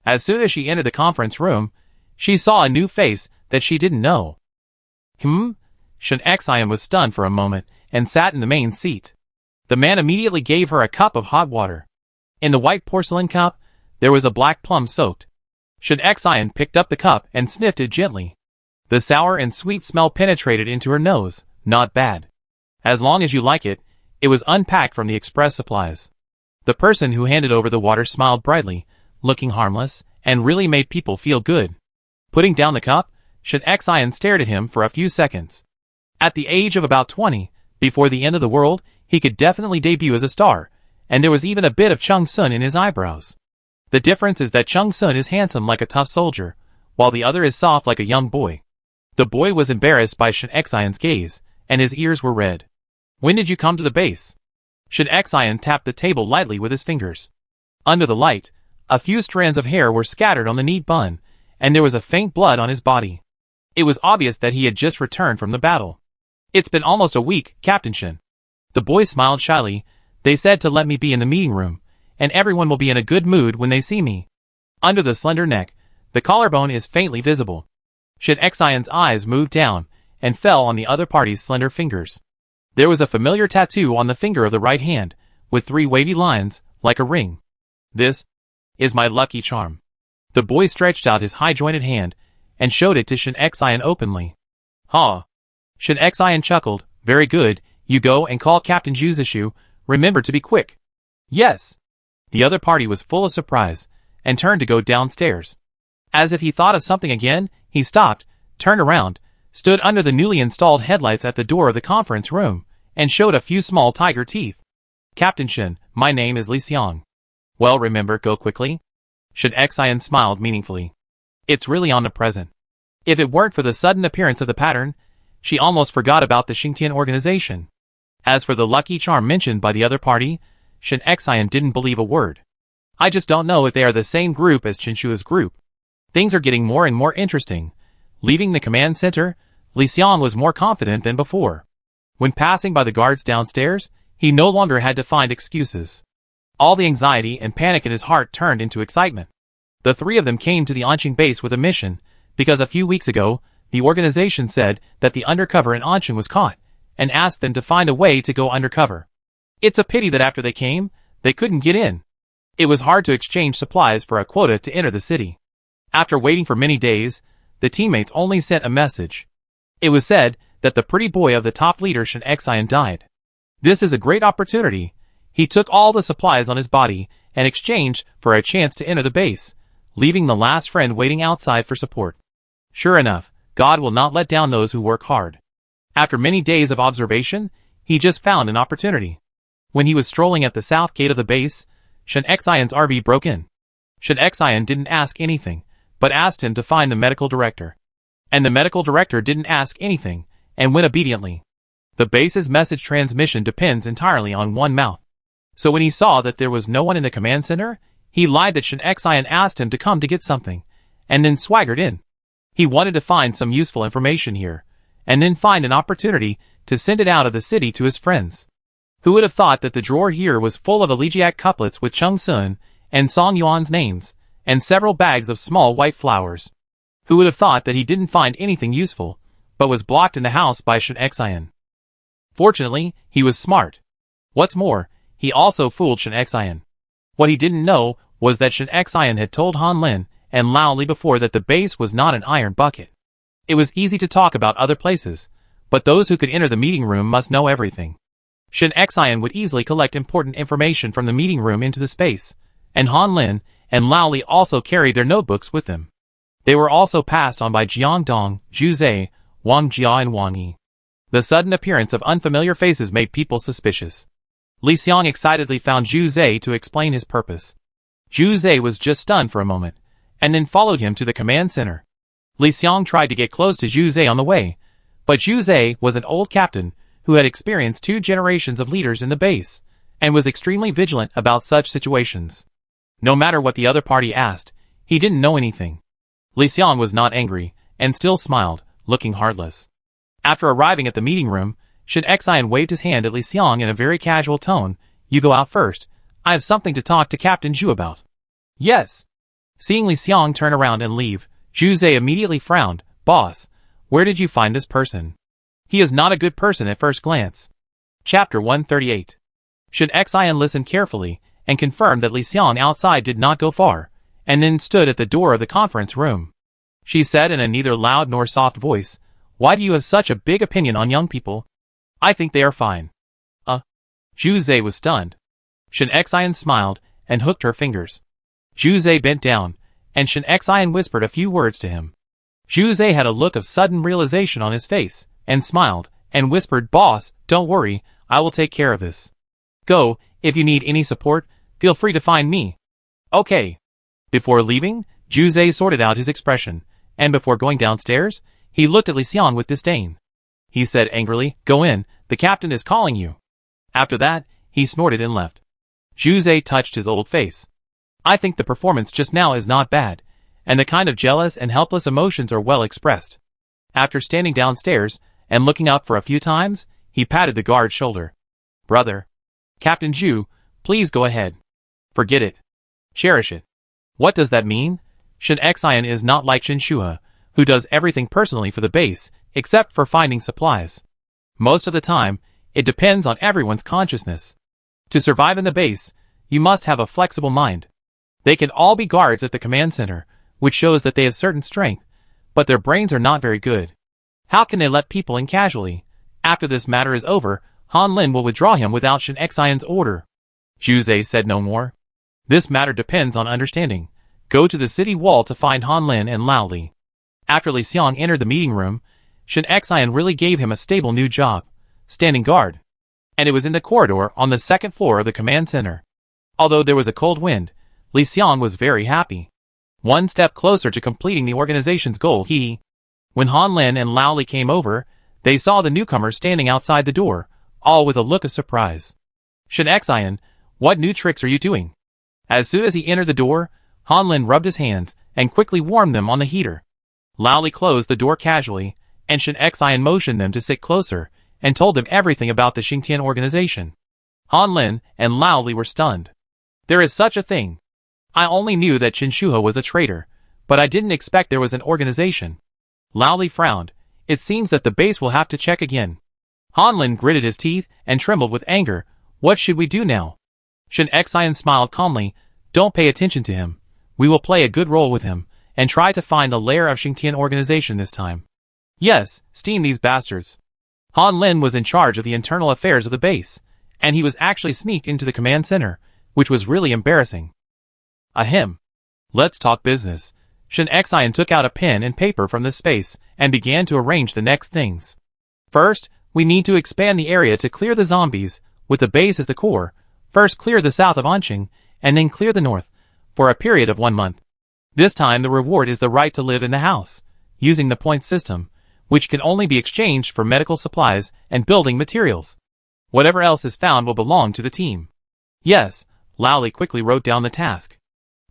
As soon as she entered the conference room, she saw a new face that she didn't know. Shen Xian was stunned for a moment and sat in the main seat. The man immediately gave her a cup of hot water. In the white porcelain cup, there was a black plum soaked. Shen Xian picked up the cup and sniffed it gently. The sour and sweet smell penetrated into her nose. Not bad. As long as you like it, it was unpacked from the express supplies. The person who handed over the water smiled brightly, looking harmless, and really made people feel good. Putting down the cup, Shen Xian stared at him for a few seconds. At the age of about 20, before the end of the world, he could definitely debut as a star, and there was even a bit of Chung Sun in his eyebrows. The difference is that Chung Sun is handsome like a tough soldier, while the other is soft like a young boy. The boy was embarrassed by Shen Xian's gaze, and his ears were red. "When did you come to the base?" Shen Xian tapped the table lightly with his fingers. Under the light, a few strands of hair were scattered on the neat bun, and there was a faint blood on his body. It was obvious that he had just returned from the battle. "It's been almost a week, Captain Shen." The boy smiled shyly. "They said to let me be in the meeting room, and everyone will be in a good mood when they see me." Under the slender neck, the collarbone is faintly visible. Shen Xian's eyes moved down and fell on the other party's slender fingers. There was a familiar tattoo on the finger of the right hand, with 3 wavy lines, like a ring. "This is my lucky charm." The boy stretched out his high-jointed hand and showed it to Shen Xian openly. "Ha!" Shen Xian chuckled. "Very good, you go and call Captain Juzishu. Remember to be quick." "Yes." The other party was full of surprise, and turned to go downstairs. As if he thought of something again, he stopped, turned around, stood under the newly installed headlights at the door of the conference room, and showed a few small tiger teeth. "Captain Shen, my name is Li Xiang." "Well, remember, go quickly." Shen Xian smiled meaningfully. "It's really on the present." If it weren't for the sudden appearance of the pattern, she almost forgot about the Xingtian organization. As for the lucky charm mentioned by the other party, Shen Xian didn't believe a word. "I just don't know if they are the same group as Qinshua's group." Things are getting more and more interesting. Leaving the command center, Li Xiang was more confident than before. When passing by the guards downstairs, he no longer had to find excuses. All the anxiety and panic in his heart turned into excitement. The 3 of them came to the Anqing base with a mission, because a few weeks ago, the organization said that the undercover in Anqing was caught, and asked them to find a way to go undercover. It's a pity that after they came, they couldn't get in. It was hard to exchange supplies for a quota to enter the city. After waiting for many days, the teammates only sent a message. It was said that the pretty boy of the top leader Shen Xian died. This is a great opportunity. He took all the supplies on his body and exchanged for a chance to enter the base, leaving the last friend waiting outside for support. Sure enough, God will not let down those who work hard. After many days of observation, he just found an opportunity. When he was strolling at the south gate of the base, Shin Xian's RV broke in. Shin Xian didn't ask anything, but asked him to find the medical director. And the medical director didn't ask anything, and went obediently. The base's message transmission depends entirely on one mouth. So when he saw that there was no one in the command center, he lied that Shin Xian asked him to come to get something, and then swaggered in. He wanted to find some useful information here, and then find an opportunity to send it out of the city to his friends. Who would have thought that the drawer here was full of elegiac couplets with Chung Sun and Song Yuan's names, and several bags of small white flowers? Who would have thought that he didn't find anything useful, but was blocked in the house by Shin Xian? Fortunately, he was smart. What's more, he also fooled Shin Xian. What he didn't know was that Shin Xian had told Han Lin and Lao Li before that the base was not an iron bucket. It was easy to talk about other places, but those who could enter the meeting room must know everything. Shin Xian would easily collect important information from the meeting room into the space, and Han Lin and Lao Li also carried their notebooks with them. They were also passed on by Jiang Dong, Zhu Zhe, Wang Jia and Wang Yi. The sudden appearance of unfamiliar faces made people suspicious. Li Xiang excitedly found Zhu Zhe to explain his purpose. Zhu Zhe was just stunned for a moment, and then followed him to the command center. Li Xiang tried to get close to Zhu Zhe on the way, but Zhu Zhe was an old captain who had experienced 2 generations of leaders in the base, and was extremely vigilant about such situations. No matter what the other party asked, he didn't know anything. Li Xiang was not angry, and still smiled, looking heartless. After arriving at the meeting room, Shin Xian waved his hand at Li Xiang in a very casual tone. You go out first. I have something to talk to Captain Zhu about. Yes. Seeing Li Xiang turn around and leave, Zhu Zhe immediately frowned. Boss, where did you find this person? He is not a good person at first glance. Chapter 138. Shin Xian listened carefully, and confirmed that Li Xiang outside did not go far, and then stood at the door of the conference room. She said in a neither loud nor soft voice, Why do you have such a big opinion on young people? I think they are fine. Zhu Zhe was stunned. Shin Xian smiled, and hooked her fingers. Zhu Zhe bent down, and Shin Xian whispered a few words to him. Zhu Zhe had a look of sudden realization on his face, and smiled, and whispered, Boss, don't worry, I will take care of this. Go, if you need any support, feel free to find me. Okay. Before leaving, Zhu Zhe sorted out his expression, and before going downstairs, he looked at Li Xiang with disdain. He said angrily, Go in, the captain is calling you. After that, he snorted and left. Zhu Zhe touched his old face. I think the performance just now is not bad, and the kind of jealous and helpless emotions are well expressed. After standing downstairs, and looking up for a few times, he patted the guard's shoulder. Brother. Captain Zhu, please go ahead. Forget it. Cherish it. What does that mean? Shin Xian is not like Shin Shua, who does everything personally for the base, except for finding supplies. Most of the time, it depends on everyone's consciousness. To survive in the base, you must have a flexible mind. They can all be guards at the command center, which shows that they have certain strength, but their brains are not very good. How can they let people in casually? After this matter is over, Han Lin will withdraw him without Shin Xian's order. Zhu Zhe said no more. This matter depends on understanding. Go to the city wall to find Han Lin and Lao Li. After Li Xiang entered the meeting room, Shin Xian really gave him a stable new job, standing guard. And it was in the corridor on the 2nd floor of the command center. Although there was a cold wind, Li Xiang was very happy. One step closer to completing the organization's goal. When Han Lin and Lao Li came over, they saw the newcomer standing outside the door, all with a look of surprise. Shin Xian, what new tricks are you doing? As soon as he entered the door, Han Lin rubbed his hands and quickly warmed them on the heater. Lao Li closed the door casually, and Shin Xian motioned them to sit closer, and told them everything about the Xingtian organization. Han Lin and Lao Li were stunned. There is such a thing. I only knew that Qin Shuhe was a traitor, but I didn't expect there was an organization. Lao Li frowned. It seems that the base will have to check again. Han Lin gritted his teeth and trembled with anger. What should we do now? Shin Xian smiled calmly. Don't pay attention to him. We will play a good role with him, and try to find the lair of Xingtian organization this time. Yes, steam these bastards. Han Lin was in charge of the internal affairs of the base, And he was actually sneaked into the command center, which was really embarrassing. Ahem. Let's talk business. Shin Xian took out a pen and paper from the space and began to arrange the next things. First, we need to expand the area to clear the zombies, with the base as the core. First clear the south of Anqing, and then clear the north, for a period of 1 month. This time the reward is the right to live in the house, using the point system, which can only be exchanged for medical supplies and building materials. Whatever else is found will belong to the team. Yes, Lao Li quickly wrote down the task.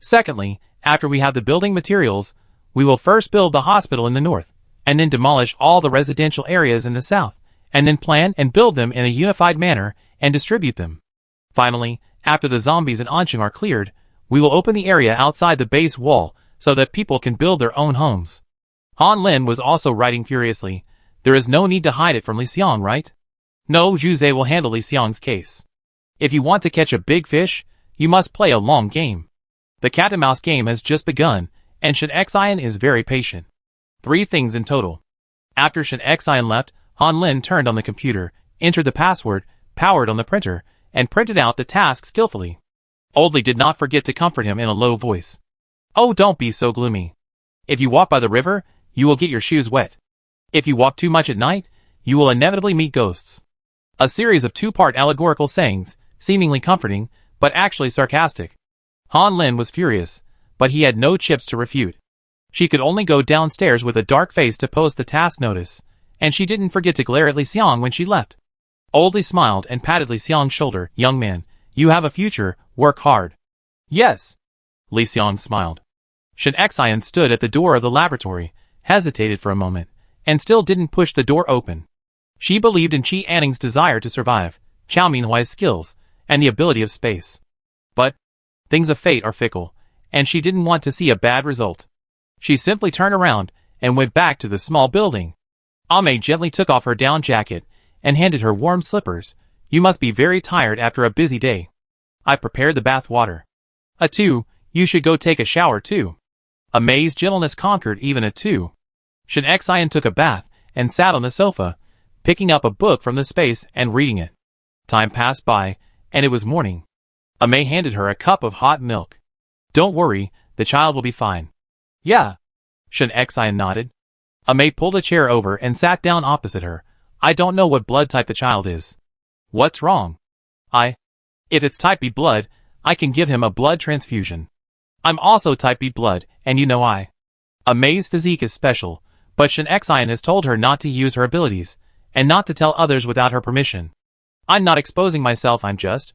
Secondly, after we have the building materials, we will first build the hospital in the north, and then demolish all the residential areas in the south, and then plan and build them in a unified manner and distribute them. Finally, after the zombies in Anqing are cleared, we will open the area outside the base wall so that people can build their own homes. Han Lin was also writing furiously. There is no need to hide it from Li Xiang, right? No, Zhu Zhe will handle Li Xiang's case. If you want to catch a big fish, you must play a long game. The cat and mouse game has just begun, and Shin Xian is very patient. 3 things in total. After Shin Xian left, Han Lin turned on the computer, entered the password, powered on the printer, and printed out the task skillfully. Old Li did not forget to comfort him in a low voice. Oh, don't be so gloomy. If you walk by the river, you will get your shoes wet. If you walk too much at night, you will inevitably meet ghosts. A series of 2-part allegorical sayings, seemingly comforting, but actually sarcastic. Han Lin was furious, but he had no chips to refute. She could only go downstairs with a dark face to post the task notice, and she didn't forget to glare at Li Xiang when she left. Old Li smiled and patted Li Xiang's shoulder. Young man, you have a future, work hard. Yes. Li Xiang smiled. Shin Xian stood at the door of the laboratory, hesitated for a moment, and still didn't push the door open. She believed in Qi Anning's desire to survive, Chao Minhuai's skills, and the ability of space. But things of fate are fickle, and she didn't want to see a bad result. She simply turned around and went back to the small building. Ame gently took off her down jacket and handed her warm slippers. You must be very tired after a busy day. I prepared the bath water. Atu, you should go take a shower too. Ame's gentleness conquered even Atu. Shin Xian took a bath and sat on the sofa, picking up a book from the space and reading it. Time passed by, and it was morning. Ame handed her a cup of hot milk. Don't worry, the child will be fine. Yeah. Shin Xian nodded. Ame pulled a chair over and sat down opposite her. I don't know what blood type the child is. What's wrong? If it's type B blood, I can give him a blood transfusion. I'm also type B blood, and you know Ame's physique is special, but Shin Xian has told her not to use her abilities, and not to tell others without her permission. I'm not exposing myself, I'm just...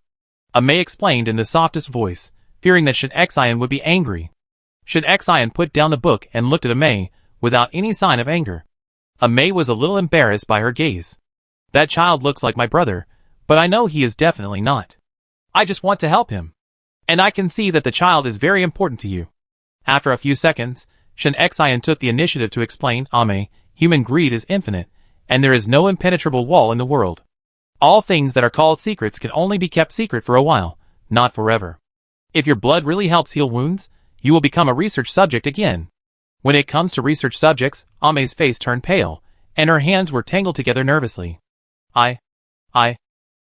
Ame explained in the softest voice, fearing that Shin Xian would be angry. Shin Xian put down the book and looked at Ame, without any sign of anger. Ame was a little embarrassed by her gaze. That child looks like my brother, but I know he is definitely not. I just want to help him. And I can see that the child is very important to you. After a few seconds, Shin Xian took the initiative to explain, Ame, human greed is infinite, and there is no impenetrable wall in the world. All things that are called secrets can only be kept secret for a while, not forever. If your blood really helps heal wounds, you will become a research subject again. When it comes to research subjects, Ame's face turned pale, and her hands were tangled together nervously.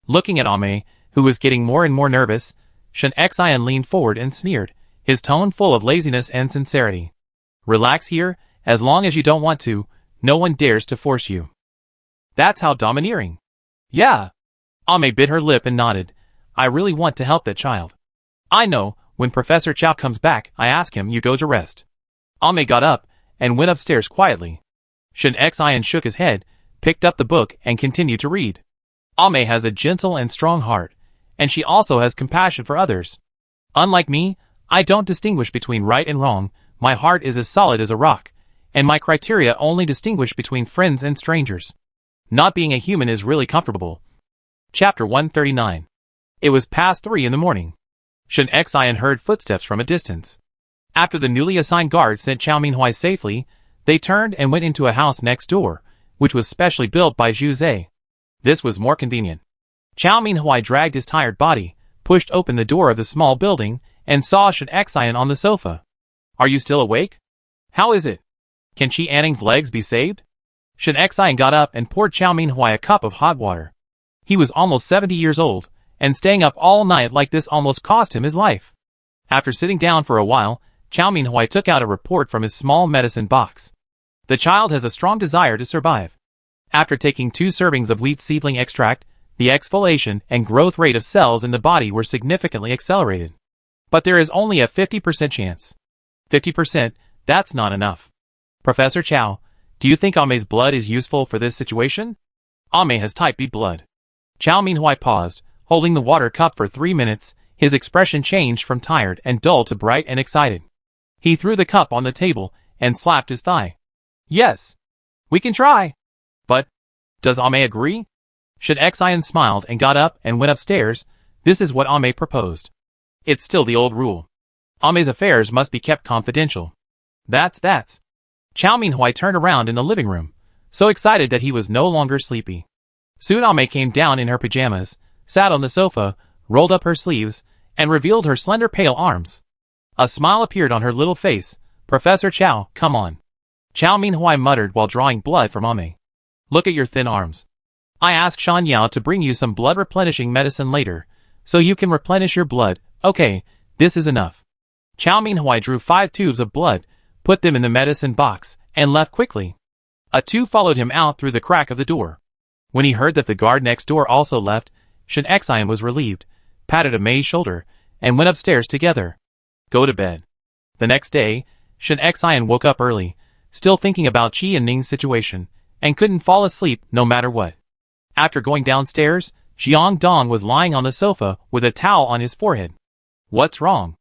Looking at Ame, who was getting more and more nervous, Shin Xian leaned forward and sneered, his tone full of laziness and sincerity. Relax here, as long as you don't want to, no one dares to force you. That's how domineering. Yeah. Ame bit her lip and nodded. I really want to help that child. I know, when Professor Chow comes back, I ask him, you go to rest. Ame got up and went upstairs quietly. Shin Xian shook his head, picked up the book and continued to read. Ame has a gentle and strong heart, and she also has compassion for others. Unlike me, I don't distinguish between right and wrong, my heart is as solid as a rock, and my criteria only distinguish between friends and strangers. Not being a human is really comfortable. Chapter 139. It was past 3 in the morning. Shin Xian heard footsteps from a distance. After the newly assigned guard sent Chao Minhuai safely, they turned and went into a house next door, which was specially built by Zhu Zhe. This was more convenient. Chao Minhuai dragged his tired body, pushed open the door of the small building, and saw Shin Xian on the sofa. Are you still awake? How is it? Can Qi Anning's legs be saved? Shin Xian got up and poured Chao Minhuai a cup of hot water. He was almost 70 years old, and staying up all night like this almost cost him his life. After sitting down for a while, Chow Min-hui took out a report from his small medicine box. The child has a strong desire to survive. After taking 2 servings of wheat seedling extract, the exfoliation and growth rate of cells in the body were significantly accelerated. But there is only a 50% chance. 50%, that's not enough. Professor Chow, do you think Ame's blood is useful for this situation? Ame has type B blood. Chow Min-hui paused, holding the water cup for 3 minutes. His expression changed from tired and dull to bright and excited. He threw the cup on the table and slapped his thigh. Yes. We can try. But, does Ame agree? Shin Xian smiled and got up and went upstairs. This is what Ame proposed. It's still the old rule. Ame's affairs must be kept confidential. That's. Chow Min-hui turned around in the living room, so excited that he was no longer sleepy. Soon Ame came down in her pajamas, sat on the sofa, rolled up her sleeves, and revealed her slender pale arms. A smile appeared on her little face. Professor Chow, come on. Chow Min-hui muttered while drawing blood from Ame. Look at your thin arms. I asked Shan Yao to bring you some blood replenishing medicine later, so you can replenish your blood. Okay, this is enough. Chow Min-hui drew 5 tubes of blood, put them in the medicine box, and left quickly. A 2 followed him out through the crack of the door. When he heard that the guard next door also left, Shin Xian was relieved, patted Ame's shoulder, and went upstairs together. Go to bed. The next day, Shin Xian woke up early, still thinking about Qi and Ning's situation, and couldn't fall asleep no matter what. After going downstairs, Jiang Dong was lying on the sofa with a towel on his forehead. What's wrong?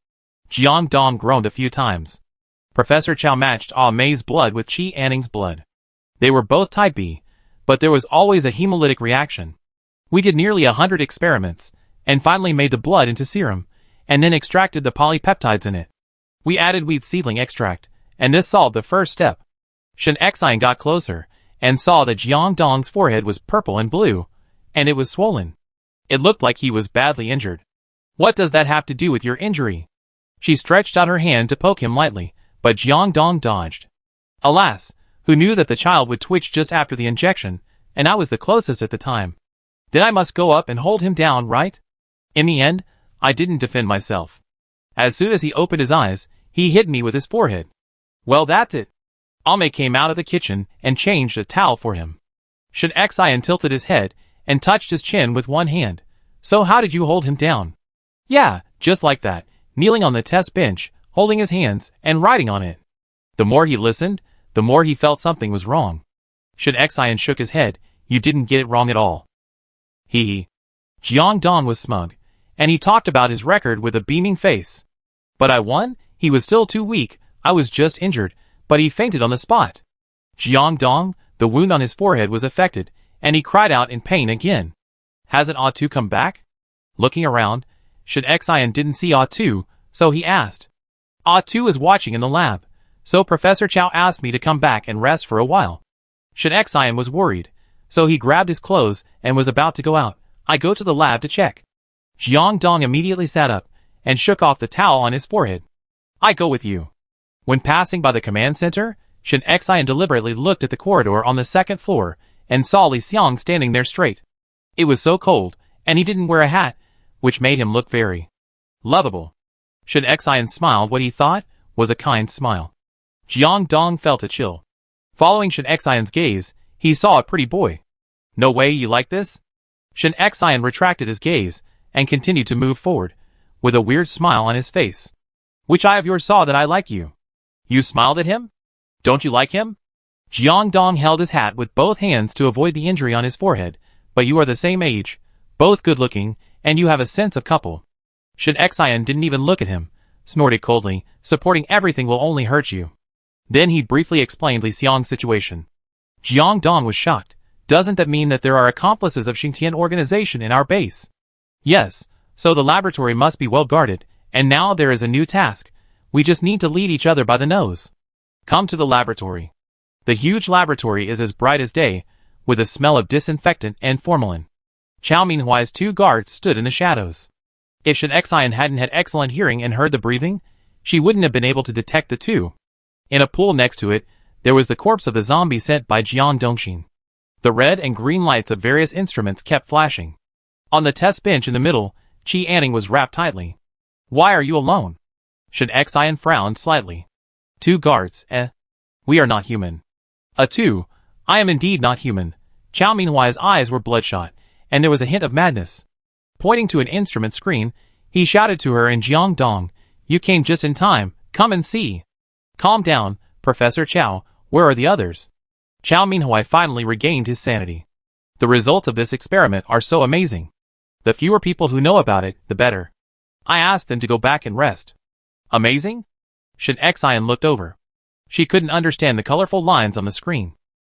Jiang Dong groaned a few times. Professor Chow matched Ame's blood with Qi Anning's blood. They were both type B, but there was always a hemolytic reaction. We did nearly 100 experiments, and finally made the blood into serum, and then extracted the polypeptides in it. We added wheat seedling extract, and this solved the first step. Shin Xian got closer, and saw that Jiang Dong's forehead was purple and blue, and it was swollen. It looked like he was badly injured. What does that have to do with your injury? She stretched out her hand to poke him lightly, but Jiang Dong dodged. Alas, who knew that the child would twitch just after the injection, and I was the closest at the time. Then I must go up and hold him down, right? In the end, I didn't defend myself. As soon as he opened his eyes, he hit me with his forehead. Well, that's it. Ame came out of the kitchen and changed a towel for him. Shin Xian tilted his head and touched his chin with one hand. So how did you hold him down? Yeah, just like that, kneeling on the test bench, holding his hands, and writing on it. The more he listened, the more he felt something was wrong. Shin Xian shook his head. You didn't get it wrong at all. Hee. Jiang Dong was smug, and he talked about his record with a beaming face. But I won? He was still too weak. I was just injured, but he fainted on the spot. Jiang Dong, the wound on his forehead was affected, and he cried out in pain again. Hasn't A2 come back? Looking around, Shin Xian didn't see A2, so he asked. A2 is watching in the lab, so Professor Chow asked me to come back and rest for a while. Shin Xian was worried, so he grabbed his clothes and was about to go out. I go to the lab to check. Jiang Dong immediately sat up and shook off the towel on his forehead. I go with you. When passing by the command center, Shin Xian deliberately looked at the corridor on the 2nd floor and saw Li Xiang standing there straight. It was so cold, and he didn't wear a hat, which made him look very lovable. Shin Xian smiled what he thought was a kind smile. Jiang Dong felt a chill. Following Shin Xian's gaze, he saw a pretty boy. No way you like this? Shin Xian retracted his gaze and continued to move forward, with a weird smile on his face. Which eye of yours saw that I like you? You smiled at him? Don't you like him? Jiang Dong held his hat with both hands to avoid the injury on his forehead, but you are the same age, both good-looking, and you have a sense of couple. Shin Xian didn't even look at him, snorted coldly, supporting everything will only hurt you. Then he briefly explained Li Xiang's situation. Jiang Dong was shocked. Doesn't that mean that there are accomplices of Xingtian organization in our base? Yes, so the laboratory must be well guarded, and now there is a new task. We just need to lead each other by the nose. Come to the laboratory. The huge laboratory is as bright as day, with a smell of disinfectant and formalin. Chow Min-hui's 2 guards stood in the shadows. If Shin Xian hadn't had excellent hearing and heard the breathing, she wouldn't have been able to detect the 2. In a pool next to it, there was the corpse of the zombie sent by Jiang Dongxin. The red and green lights of various instruments kept flashing. On the test bench in the middle, Chi Anning was wrapped tightly. Why are you alone? Shen Xian frowned slightly. 2 guards, We are not human. 2. I am indeed not human. Chao Minhuai's eyes were bloodshot, and there was a hint of madness. Pointing to an instrument screen, he shouted to her in Jiangdong, you came just in time, come and see. Calm down, Professor Chao, where are the others? Chao Minhuai finally regained his sanity. The results of this experiment are so amazing. The fewer people who know about it, the better. I asked them to go back and rest. Amazing? Shen Xian looked over. She couldn't understand the colorful lines on the screen.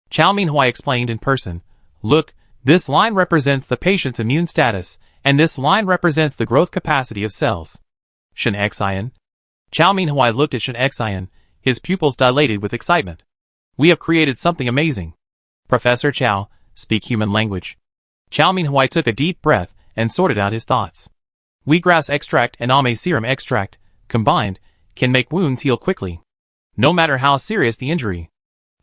Chao Minhuai explained in person, look, this line represents the patient's immune status, and this line represents the growth capacity of cells. Shen Xian. Chao Minhuai looked at Shen Xian, his pupils dilated with excitement. We have created something amazing. Professor Chao, speak human language. Chao Minhuai took a deep breath and sorted out his thoughts. Wheatgrass extract and Ame serum extract, combined, can make wounds heal quickly. No matter how serious the injury.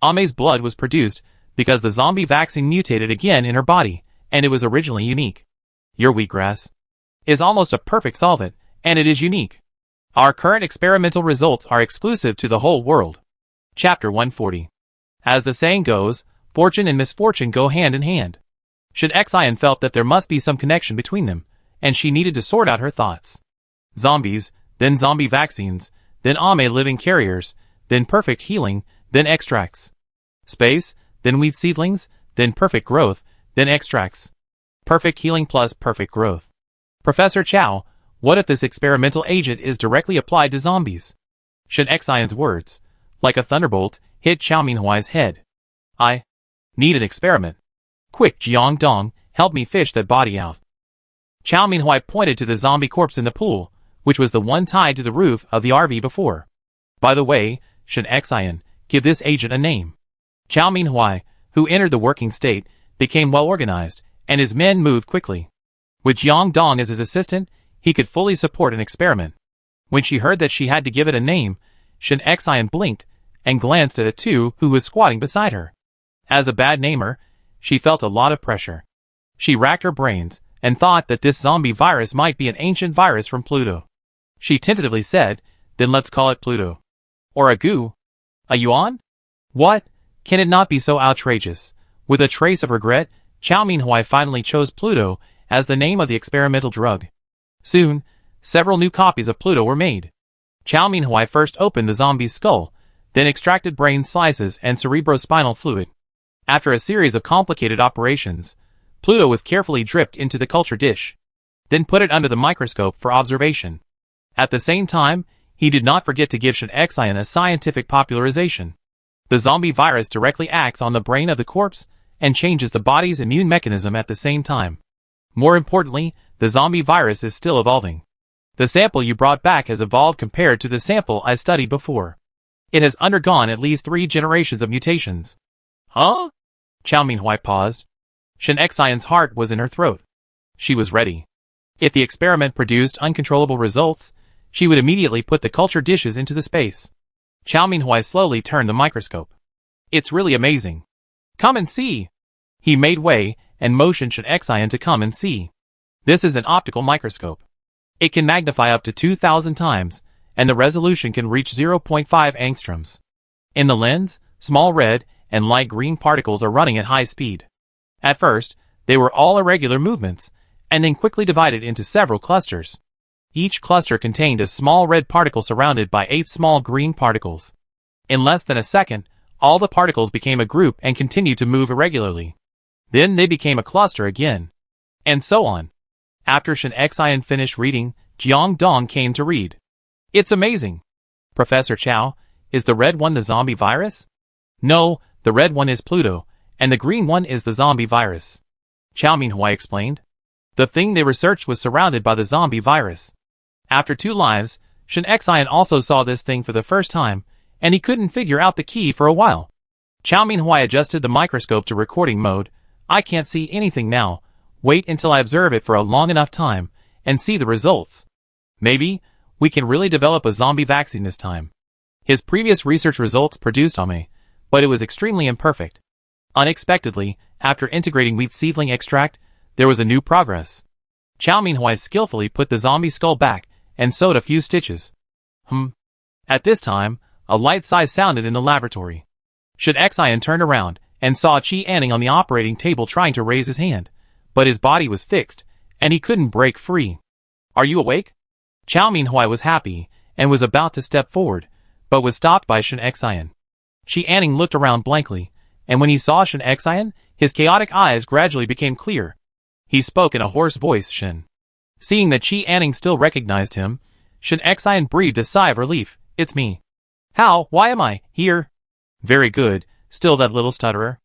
Ame's blood was produced because the zombie vaccine mutated again in her body, and it was originally unique. Your wheatgrass is almost a perfect solvent, and it is unique. Our current experimental results are exclusive to the whole world. Chapter 140. As the saying goes, fortune and misfortune go hand in hand. Shen Xian felt that there must be some connection between them, and she needed to sort out her thoughts. Zombies, then zombie vaccines, then Ame living carriers, then perfect healing, then extracts. Space, then wheat seedlings, then perfect growth, then extracts. Perfect healing plus perfect growth. Professor Chao, what if this experimental agent is directly applied to zombies? Shen Xian's words, like a thunderbolt, hit Chao Minhuai's head. I need an experiment. Quick, Jiangdong, help me fish that body out. Chao Minhuai pointed to the zombie corpse in the pool, which was the one tied to the roof of the RV before. By the way, Shen Xian, give this agent a name. Chao Minhuai, who entered the working state, became well organized, and his men moved quickly. With Jiangdong as his assistant, he could fully support an experiment. When she heard that she had to give it a name, Shen Xian blinked and glanced at Tu, who was squatting beside her. As a bad namer, she felt a lot of pressure. She racked her brains and thought that this zombie virus might be an ancient virus from Pluto. She tentatively said, then let's call it Pluto. Or a goo. A yuan? What? Can it not be so outrageous? With a trace of regret, Chao Minhuai finally chose Pluto as the name of the experimental drug. Soon, several new copies of Pluto were made. Chao Minhuai first opened the zombie's skull, then extracted brain slices and cerebrospinal fluid. After a series of complicated operations, Pluto was carefully dripped into the culture dish, then put it under the microscope for observation. At the same time, he did not forget to give Shen Xian a scientific popularization. The zombie virus directly acts on the brain of the corpse and changes the body's immune mechanism at the same time. More importantly, the zombie virus is still evolving. The sample you brought back has evolved compared to the sample I studied before. It has undergone at least 3 generations of mutations. Huh? Chao Minhuai paused. Shen Xian's heart was in her throat. She was ready. If the experiment produced uncontrollable results, she would immediately put the culture dishes into the space. Chao Minhuai slowly turned the microscope. It's really amazing. Come and see. He made way and motioned Shen Xian to come and see. This is an optical microscope. It can magnify up to 2,000 times, and the resolution can reach 0.5 angstroms. In the lens, small red and light green particles are running at high speed. At first, they were all irregular movements, and then quickly divided into several clusters. Each cluster contained a small red particle surrounded by 8 small green particles. In less than a second, all the particles became a group and continued to move irregularly. Then they became a cluster again. And so on. After Shen Xian finished reading, Jiangdong came to read. It's amazing. Professor Chao, is the red one the zombie virus? No, the red one is Pluto, and the green one is the zombie virus. Chao Minhuai explained. The thing they researched was surrounded by the zombie virus. After 2 lives, Shen Xian also saw this thing for the first time, and he couldn't figure out the key for a while. Chao Minhuai adjusted the microscope to recording mode. I can't see anything now. Wait until I observe it for a long enough time, and see the results. Maybe, we can really develop a zombie vaccine this time. His previous research results produced Ame, but it was extremely imperfect. Unexpectedly, after integrating wheat seedling extract, there was a new progress. Chow Minhui skillfully put the zombie skull back and sewed a few stitches. At this time, a light sigh sounded in the laboratory. Shen Xian turned around and saw Qi Anning on the operating table trying to raise his hand, but his body was fixed, and he couldn't break free. Are you awake? Chow Minhui was happy and was about to step forward, but was stopped by Shen Xian. Qi Anning looked around blankly, and when he saw Shen Xian, his chaotic eyes gradually became clear. He spoke in a hoarse voice, Shen. Seeing that Qi Anning still recognized him, Shen Xian breathed a sigh of relief. It's me. How? Why am I here? Very good, still that little stutterer.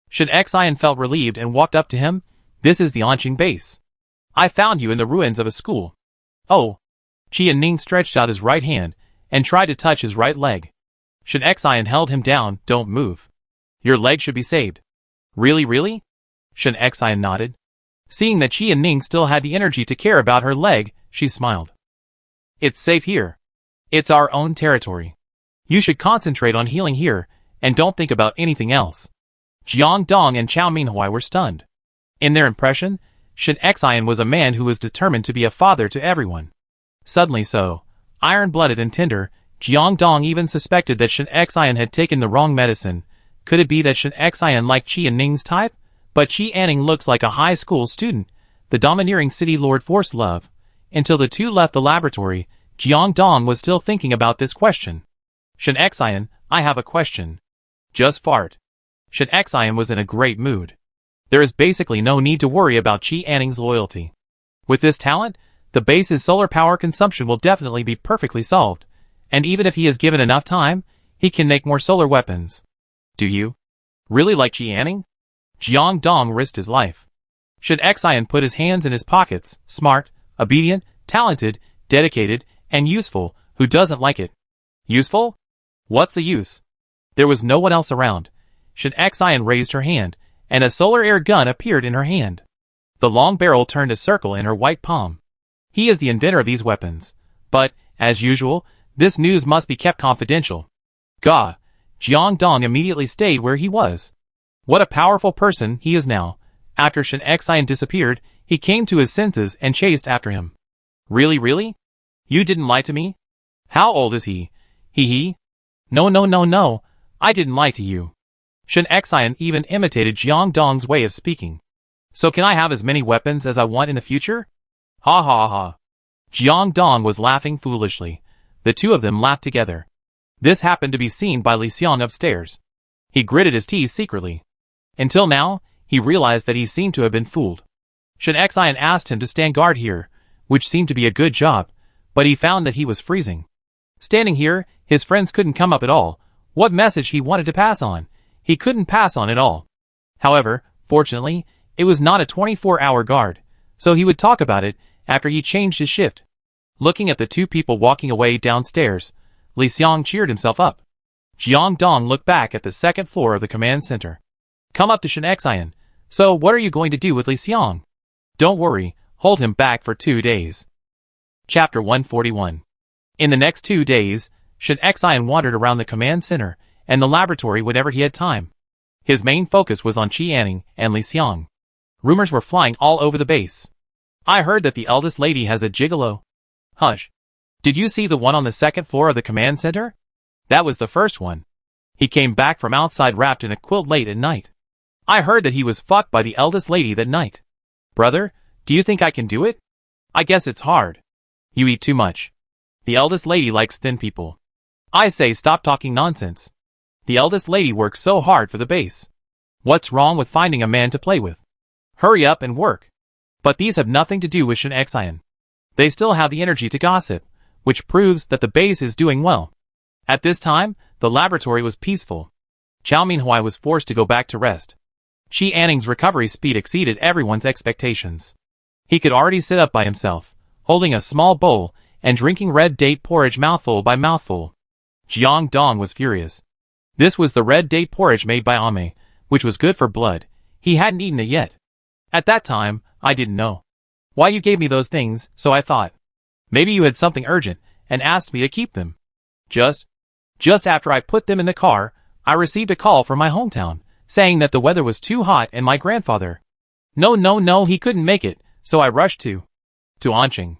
Shen Xian felt relieved and walked up to him. This is the Anqing base. I found you in the ruins of a school. Oh. Qi Ning stretched out his right hand and tried to touch his right leg. Shen Xian held him down. Don't move. Your leg should be saved. Really? Shen Xian nodded. Seeing that Qi Ning still had the energy to care about her leg, she smiled. It's safe here. It's our own territory. You should concentrate on healing here, and don't think about anything else. Jiang Dong and Chow Minhui were stunned. In their impression, Shen Xian was a man who was determined to be a father to everyone. Suddenly so, iron-blooded and tender, Jiang Dong even suspected that Shen Xian had taken the wrong medicine. Could it be that Shen Xian liked Qi Ning's type? But Qi Anning looks like a high school student. The domineering city lord forced love. Until the two left the laboratory, Jiang Dong was still thinking about this question. Shen Xian, I have a question. Just fart. Shen Xian was in a great mood. There is basically no need to worry about Qi Anning's loyalty. With this talent, the base's solar power consumption will definitely be perfectly solved, and even if he is given enough time, he can make more solar weapons. Do you really like Qi Anning? Jiang Dong risked his life. Shen Xian put his hands in his pockets. Smart, obedient, talented, dedicated, and useful. Who doesn't like it? Useful? What's the use? There was no one else around. Shen Xian raised her hand, and a solar air gun appeared in her hand. The long barrel turned a circle in her white palm. He is the inventor of these weapons. But, as usual, this news must be kept confidential. Gah! Jiang Dong immediately stayed where he was. What a powerful person he is now. After Shen Xian disappeared, he came to his senses and chased after him. Really? You didn't lie to me? How old is he? He? No. I didn't lie to you. Shen Xian even imitated Jiang Dong's way of speaking. So can I have as many weapons as I want in the future? Ha. Jiang Dong was laughing foolishly. The two of them laughed together. This happened to be seen by Li Xiang upstairs. He gritted his teeth secretly. Until now, he realized that he seemed to have been fooled. Shen Xian asked him to stand guard here, which seemed to be a good job, but he found that he was freezing. Standing here, his friends couldn't come up at all. What message he wanted to pass on, he couldn't pass on at all. However, fortunately, it was not a 24-hour guard, so he would talk about it after he changed his shift. Looking at the two people walking away downstairs, Li Xiang cheered himself up. Jiang Dong looked back at the second floor of the command center. Come up to Shen Xian. So what are you going to do with Li Xiang? Don't worry, hold him back for 2 days. Chapter 141. In the next 2 days, Shen Xian wandered around the command center and the laboratory whenever he had time. His main focus was on Qi Anning and Li Xiang. Rumors were flying all over the base. I heard that the eldest lady has a gigolo. Hush. Did you see the one on the second floor of the command center? That was the first one. He came back from outside wrapped in a quilt late at night. I heard that he was fucked by the eldest lady that night. Brother, do you think I can do it? I guess it's hard. You eat too much. The eldest lady likes thin people. I say stop talking nonsense. The eldest lady works so hard for the base. What's wrong with finding a man to play with? Hurry up and work. But these have nothing to do with Shen Xian. They still have the energy to gossip, which proves that the base is doing well. At this time, the laboratory was peaceful. Chow Minhui was forced to go back to rest. Qi Anning's recovery speed exceeded everyone's expectations. He could already sit up by himself, holding a small bowl and drinking red date porridge mouthful by mouthful. Jiang Dong was furious. This was the red date porridge made by Ame, which was good for blood. He hadn't eaten it yet. At that time, I didn't know why you gave me those things, so I thought maybe you had something urgent and asked me to keep them. Just after I put them in the car, I received a call from my hometown, saying that the weather was too hot and my grandfather. No, he couldn't make it, so I rushed to to Anqing.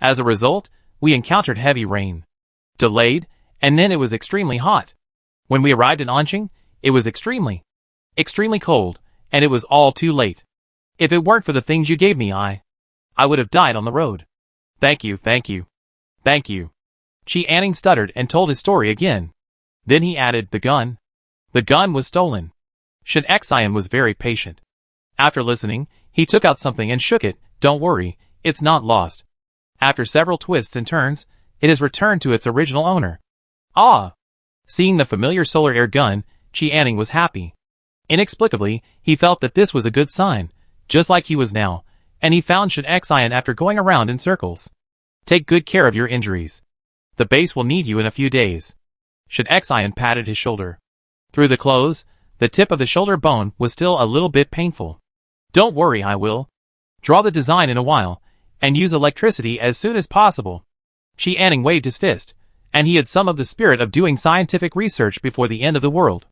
As a result, we encountered heavy rain. Delayed, and then it was extremely hot. When we arrived in Anqing, it was extremely cold, and it was all too late. If it weren't for the things you gave me, I would have died on the road. Thank you. Chi Anning stuttered and told his story again. Then he added, the gun. The gun was stolen. Shen Xian was very patient. After listening, he took out something and shook it. Don't worry, it's not lost. After several twists and turns, it has returned to its original owner. Ah! Seeing the familiar solar air gun, Chi Anning was happy. Inexplicably, he felt that this was a good sign, just like he was now, and he found Shen Xian after going around in circles. Take good care of your injuries. The base will need you in a few days. Shen Xian patted his shoulder. Through the clothes, the tip of the shoulder bone was still a little bit painful. Don't worry, I will draw the design in a while, and use electricity as soon as possible. Chi Anning waved his fist, and he had some of the spirit of doing scientific research before the end of the world.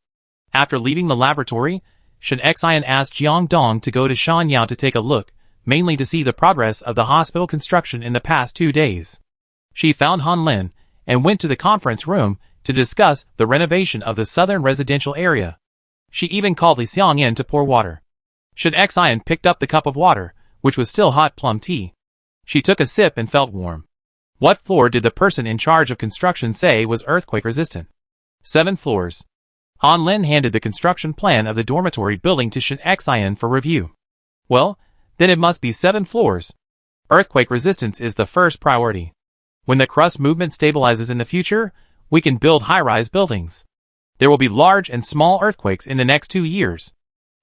After leaving the laboratory, Shen Xian asked Jiang Dong to go to Shanyao to take a look, mainly to see the progress of the hospital construction in the past 2 days. She found Han Lin, and went to the conference room to discuss the renovation of the southern residential area. She even called Li Xiang in to pour water. Shen Xian picked up the cup of water, which was still hot plum tea. She took a sip and felt warm. What floor did the person in charge of construction say was earthquake resistant? 7 floors. Han Lin handed the construction plan of the dormitory building to Shen Xian for review. Well, then it must be 7 floors. Earthquake resistance is the first priority. When the crust movement stabilizes in the future, we can build high-rise buildings. There will be large and small earthquakes in the next 2 years.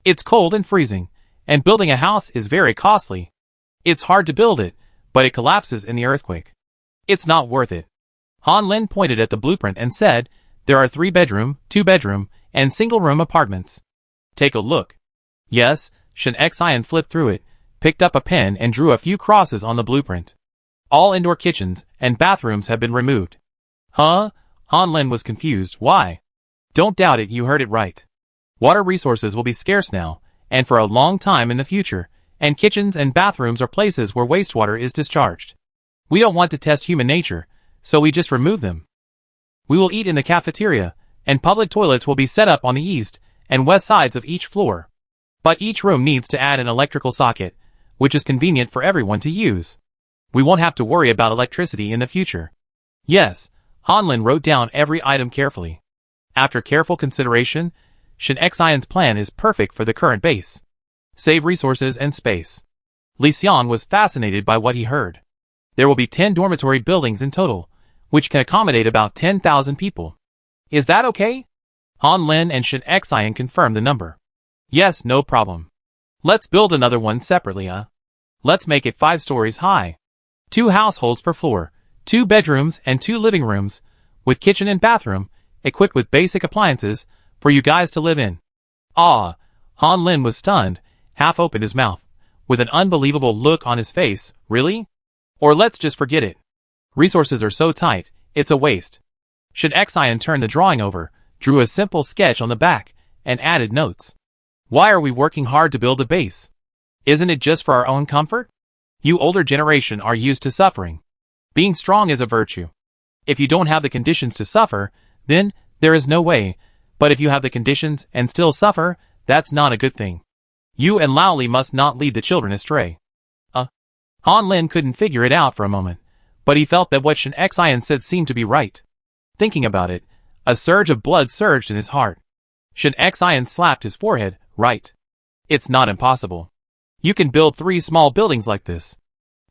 It's cold and freezing, and building a house is very costly. It's hard to build it, but it collapses in the earthquake. It's not worth it. Han Lin pointed at the blueprint and said, there are 3-bedroom, 2-bedroom, and single-room apartments. Take a look. Yes, Shen Xian flipped through it, picked up a pen and drew a few crosses on the blueprint. All indoor kitchens and bathrooms have been removed. Huh? Han Lin was confused. Why? Don't doubt it, you heard it right. Water resources will be scarce now, and for a long time in the future, and kitchens and bathrooms are places where wastewater is discharged. We don't want to test human nature, so we just remove them. We will eat in the cafeteria, and public toilets will be set up on the east and west sides of each floor. But each room needs to add an electrical socket, which is convenient for everyone to use. We won't have to worry about electricity in the future. Yes, Han Lin wrote down every item carefully. After careful consideration, Shen Xian's plan is perfect for the current base. Save resources and space. Li Xiang was fascinated by what he heard. There will be 10 dormitory buildings in total, which can accommodate about 10,000 people. Is that okay? Han Lin and Shen Xian confirmed the number. Yes, no problem. Let's build another one separately, Let's make it 5 stories high. 2 households per floor, 2 bedrooms and 2 living rooms, with kitchen and bathroom, equipped with basic appliances, for you guys to live in. Ah! Han Lin was stunned, half opened his mouth, with an unbelievable look on his face. Really? Or let's just forget it. Resources are so tight, it's a waste. Shen Xian turned the drawing over, drew a simple sketch on the back, and added notes. Why are we working hard to build a base? Isn't it just for our own comfort? You older generation are used to suffering. Being strong is a virtue. If you don't have the conditions to suffer, then there is no way, but if you have the conditions and still suffer, that's not a good thing. You and Lao Li must not lead the children astray. Han Lin couldn't figure it out for a moment, but he felt that what Shen Xian said seemed to be right. Thinking about it, a surge of blood surged in his heart. Shen Xian slapped his forehead. Right. It's not impossible. You can build 3 small buildings like this.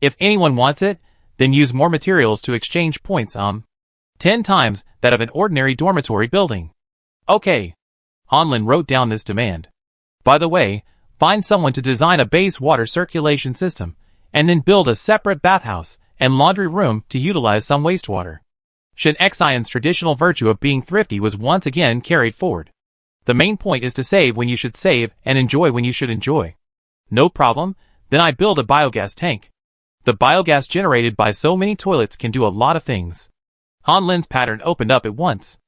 If anyone wants it, then use more materials to exchange points 10 times that of an ordinary dormitory building. Okay. Han Lin wrote down this demand. By the way, find someone to design a base water circulation system, and then build a separate bathhouse and laundry room to utilize some wastewater. Shen Xian's traditional virtue of being thrifty was once again carried forward. The main point is to save when you should save and enjoy when you should enjoy. No problem, then I build a biogas tank. The biogas generated by so many toilets can do a lot of things. Han Lin's pattern opened up at once.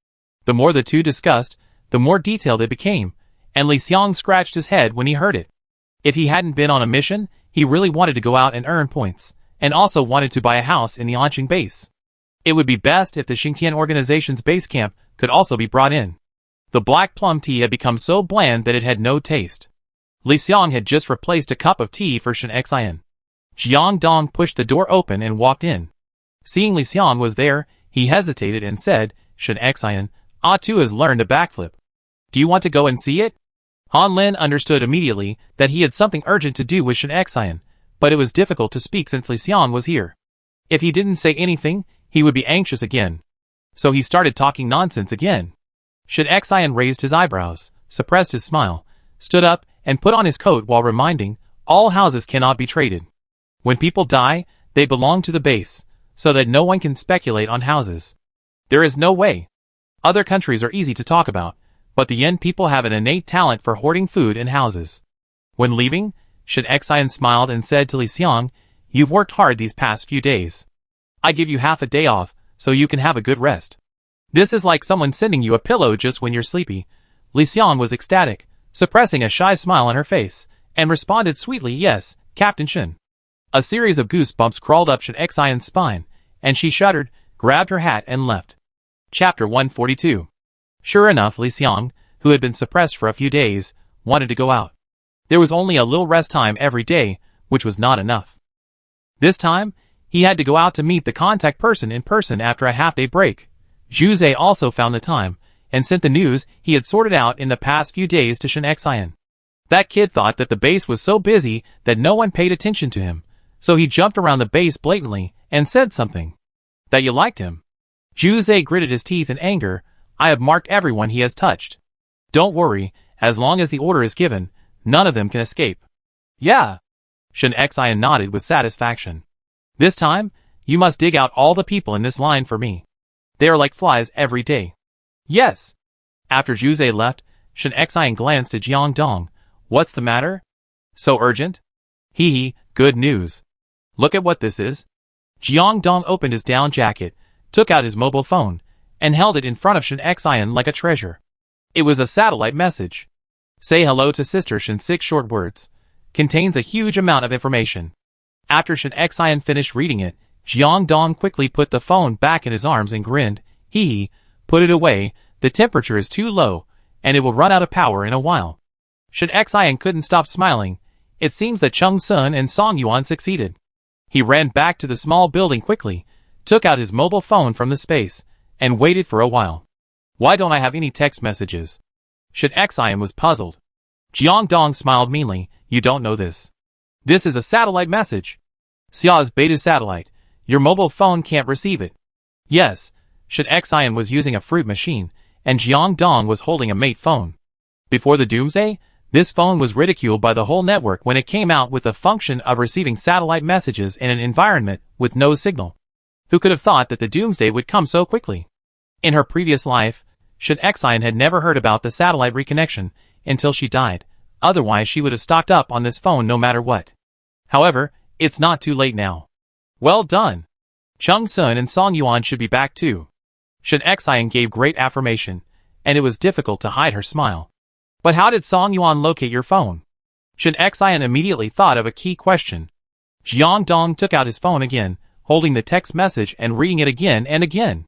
The more the two discussed, the more detailed it became, and Li Xiang scratched his head when he heard it. If he hadn't been on a mission, he really wanted to go out and earn points, and also wanted to buy a house in the Anqing base. It would be best if the Xingtian organization's base camp could also be brought in. The black plum tea had become so bland that it had no taste. Li Xiang had just replaced a cup of tea for Shen Xian. Jiang Dong pushed the door open and walked in. Seeing Li Xiang was there, he hesitated and said, Shen Xian, Ah Tu has learned a backflip. Do you want to go and see it? Han Lin understood immediately that he had something urgent to do with Shen Xian, but it was difficult to speak since Li Xiang was here. If he didn't say anything, he would be anxious again. So he started talking nonsense again. Shen Xian raised his eyebrows, suppressed his smile, stood up, and put on his coat while reminding, all houses cannot be traded. When people die, they belong to the base, so that no one can speculate on houses. There is no way. Other countries are easy to talk about, but the Yen people have an innate talent for hoarding food and houses. When leaving, Shen Xian smiled and said to Li Xiang, You've worked hard these past few days. I give you half a day off, so you can have a good rest. This is like someone sending you a pillow just when you're sleepy. Li Xiang was ecstatic, suppressing a shy smile on her face, and responded sweetly, Yes, Captain Shen. A series of goosebumps crawled up Shen Xian's spine, and she shuddered, grabbed her hat and left. Chapter 142. Sure enough, Li Xiang, who had been suppressed for a few days, wanted to go out. There was only a little rest time every day, which was not enough. This time, he had to go out to meet the contact person in person after a half-day break. Zhu Zhe also found the time, and sent the news he had sorted out in the past few days to Shen Xian. That kid thought that the base was so busy that no one paid attention to him, so he jumped around the base blatantly and said something. That you liked him. Zhu Zhe gritted his teeth in anger, I have marked everyone he has touched. Don't worry, as long as the order is given, none of them can escape. Yeah. Shen Xian nodded with satisfaction. This time, you must dig out all the people in this line for me. They are like flies every day. Yes. After Zhu Zhe left, Shen Xian glanced at Jiang Dong. What's the matter? So urgent? Hee, good news. Look at what this is. Jiang Dong opened his down jacket, took out his mobile phone, and held it in front of Shen Xian like a treasure. It was a satellite message. Say hello to Sister Shen, 6 short words. Contains a huge amount of information. After Shen Xian finished reading it, Jiang Dong quickly put the phone back in his arms and grinned. Hee, put it away, the temperature is too low, and it will run out of power in a while. Shen Xian couldn't stop smiling. It seems that Cheng Sun and Song Yuan succeeded. He ran back to the small building quickly, took out his mobile phone from the space, and waited for a while. Why don't I have any text messages? Shen Xian was puzzled. Jiang Dong smiled meanly. You don't know this. This is a satellite message. Xia's beta satellite. Your mobile phone can't receive it. Yes, Shen Xian was using a fruit machine, and Jiang Dong was holding a mate phone. Before the Doomsday, this phone was ridiculed by the whole network when it came out with the function of receiving satellite messages in an environment with no signal. Who could have thought that the Doomsday would come so quickly? In her previous life, Shen Xian had never heard about the satellite reconnection until she died. Otherwise she would have stocked up on this phone no matter what. However, it's not too late now. Well done. Cheng Sun and Song Yuan should be back too. Shen Xian gave great affirmation, and it was difficult to hide her smile. But how did Song Yuan locate your phone? Shen Xian immediately thought of a key question. Jiang Dong took out his phone again, holding the text message and reading it again and again.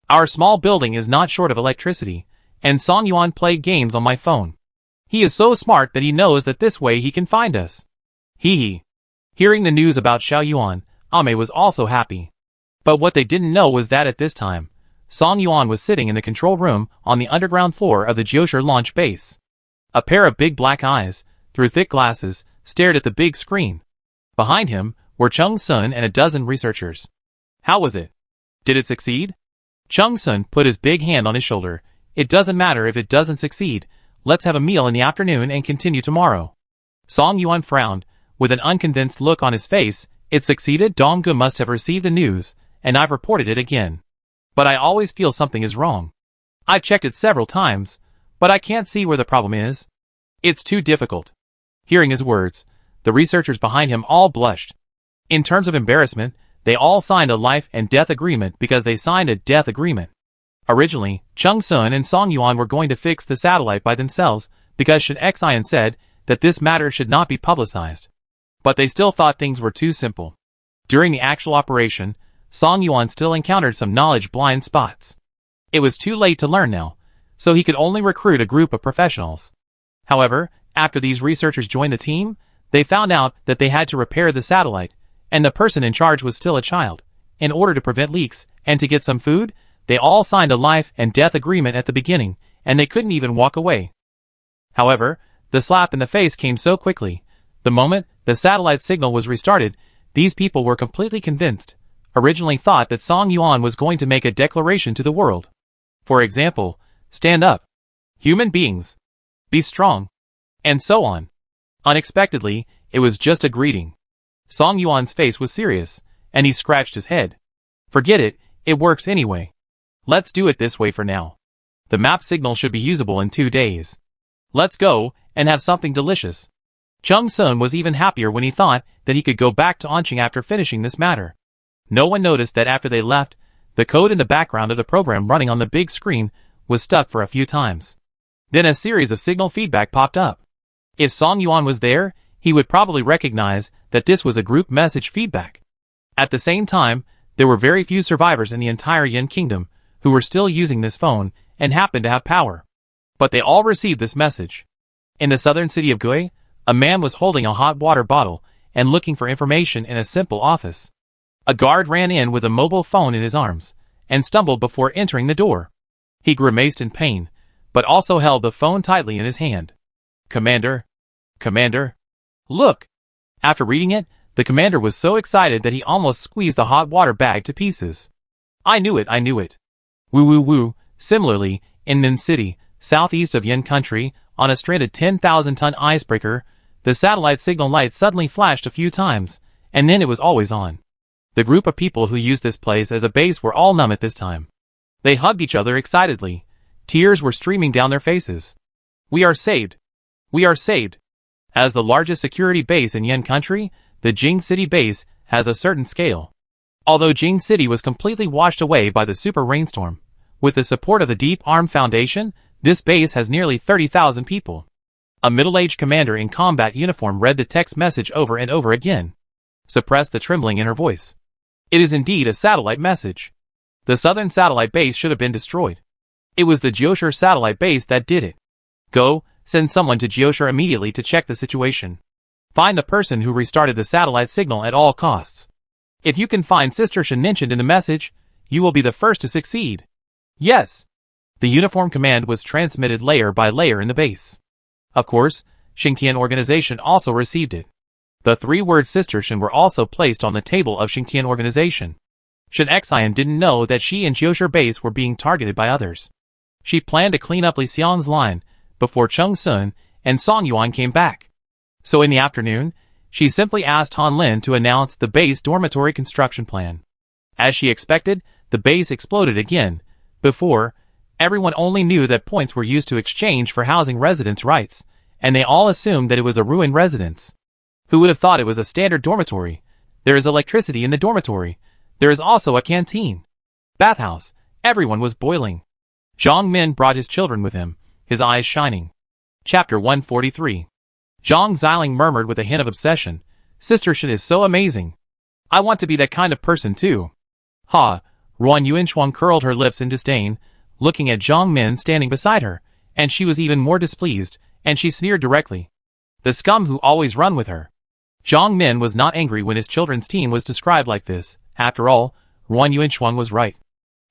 Our small building is not short of electricity, and Song Yuan played games on my phone. He is so smart that he knows that this way he can find us. Hee. Hearing the news about Xiao Yuan, Ame was also happy. But what they didn't know was that at this time, Song Yuan was sitting in the control room on the underground floor of the Jiushi launch base. A pair of big black eyes, through thick glasses, stared at the big screen. Behind him were Cheng Sun and a dozen researchers. How was it? Did it succeed? Cheng Sun put his big hand on his shoulder. It doesn't matter if it doesn't succeed. Let's have a meal in the afternoon and continue tomorrow. Song Yuan frowned, with an unconvinced look on his face. It succeeded. Donggu must have received the news, and I've reported it again. But I always feel something is wrong. I've checked it several times, but I can't see where the problem is. It's too difficult. Hearing his words, the researchers behind him all blushed. In terms of embarrassment, they all signed a life and death agreement because they signed a death agreement. Originally, Cheng Sun and Song Yuan were going to fix the satellite by themselves because Shen Xian said that this matter should not be publicized. But they still thought things were too simple. During the actual operation, Song Yuan still encountered some knowledge-blind spots. It was too late to learn now, so he could only recruit a group of professionals. However, after these researchers joined the team, they found out that they had to repair the satellite, and the person in charge was still a child. In order to prevent leaks and to get some food, they all signed a life and death agreement at the beginning, and they couldn't even walk away. However, the slap in the face came so quickly. The moment the satellite signal was restarted, these people were completely convinced. Originally thought that Song Yuan was going to make a declaration to the world. For example, stand up. Human beings. Be strong. And so on. Unexpectedly, it was just a greeting. Song Yuan's face was serious, and he scratched his head. Forget it, it works anyway. Let's do it this way for now. The map signal should be usable in 2 days. Let's go, and have something delicious. Chung Sun was even happier when he thought that he could go back to Onching after finishing this matter. No one noticed that after they left, the code in the background of the program running on the big screen was stuck for a few times. Then a series of signal feedback popped up. If Song Yuan was there, he would probably recognize that this was a group message feedback. At the same time, there were very few survivors in the entire Yin Kingdom who were still using this phone and happened to have power. But they all received this message. In the southern city of Gui, a man was holding a hot water bottle and looking for information in a simple office. A guard ran in with a mobile phone in his arms and stumbled before entering the door. He grimaced in pain, but also held the phone tightly in his hand. Commander! Commander! Look! After reading it, the commander was so excited that he almost squeezed the hot water bag to pieces. I knew it, I knew it. Woo woo woo. Similarly, in Min City, southeast of Yin Country, on a stranded 10,000-ton icebreaker, the satellite signal light suddenly flashed a few times, and then it was always on. The group of people who used this place as a base were all numb at this time. They hugged each other excitedly. Tears were streaming down their faces. We are saved. We are saved. As the largest security base in Yin Country, the Jing City base has a certain scale. Although Jing City was completely washed away by the super rainstorm, with the support of the Deep Arm Foundation, this base has nearly 30,000 people. A middle-aged commander in combat uniform read the text message over and over again. Suppressed the trembling in her voice. It is indeed a satellite message. The southern satellite base should have been destroyed. It was the Jiosher satellite base that did it. Go, send someone to Jiosher immediately to check the situation. Find the person who restarted the satellite signal at all costs. If you can find Sister Shen mentioned in the message, you will be the first to succeed. Yes. The uniform command was transmitted layer by layer in the base. Of course, Xingtian Organization also received it. The 3-word Sister Shen were also placed on the table of Xingtian Organization. Shen Xian didn't know that she and Jiosher base were being targeted by others. She planned to clean up Li Xiang's line before Chung Sun and Song Yuan came back. So in the afternoon, she simply asked Han Lin to announce the base dormitory construction plan. As she expected, the base exploded again. Before, everyone only knew that points were used to exchange for housing residents' rights, and they all assumed that it was a ruined residence. Who would have thought it was a standard dormitory? There is electricity in the dormitory. There is also a canteen. Bathhouse. Everyone was boiling. Zhang Min brought his children with him, his eyes shining. Chapter 143. Zhang Xiling murmured with a hint of obsession. Sister Shen is so amazing. I want to be that kind of person too. Ha! Ruan Yuanchuang curled her lips in disdain, looking at Zhang Min standing beside her, and she was even more displeased, and she sneered directly. The scum who always run with her. Zhang Min was not angry when his children's team was described like this. After all, Ruan Yuanchuang was right.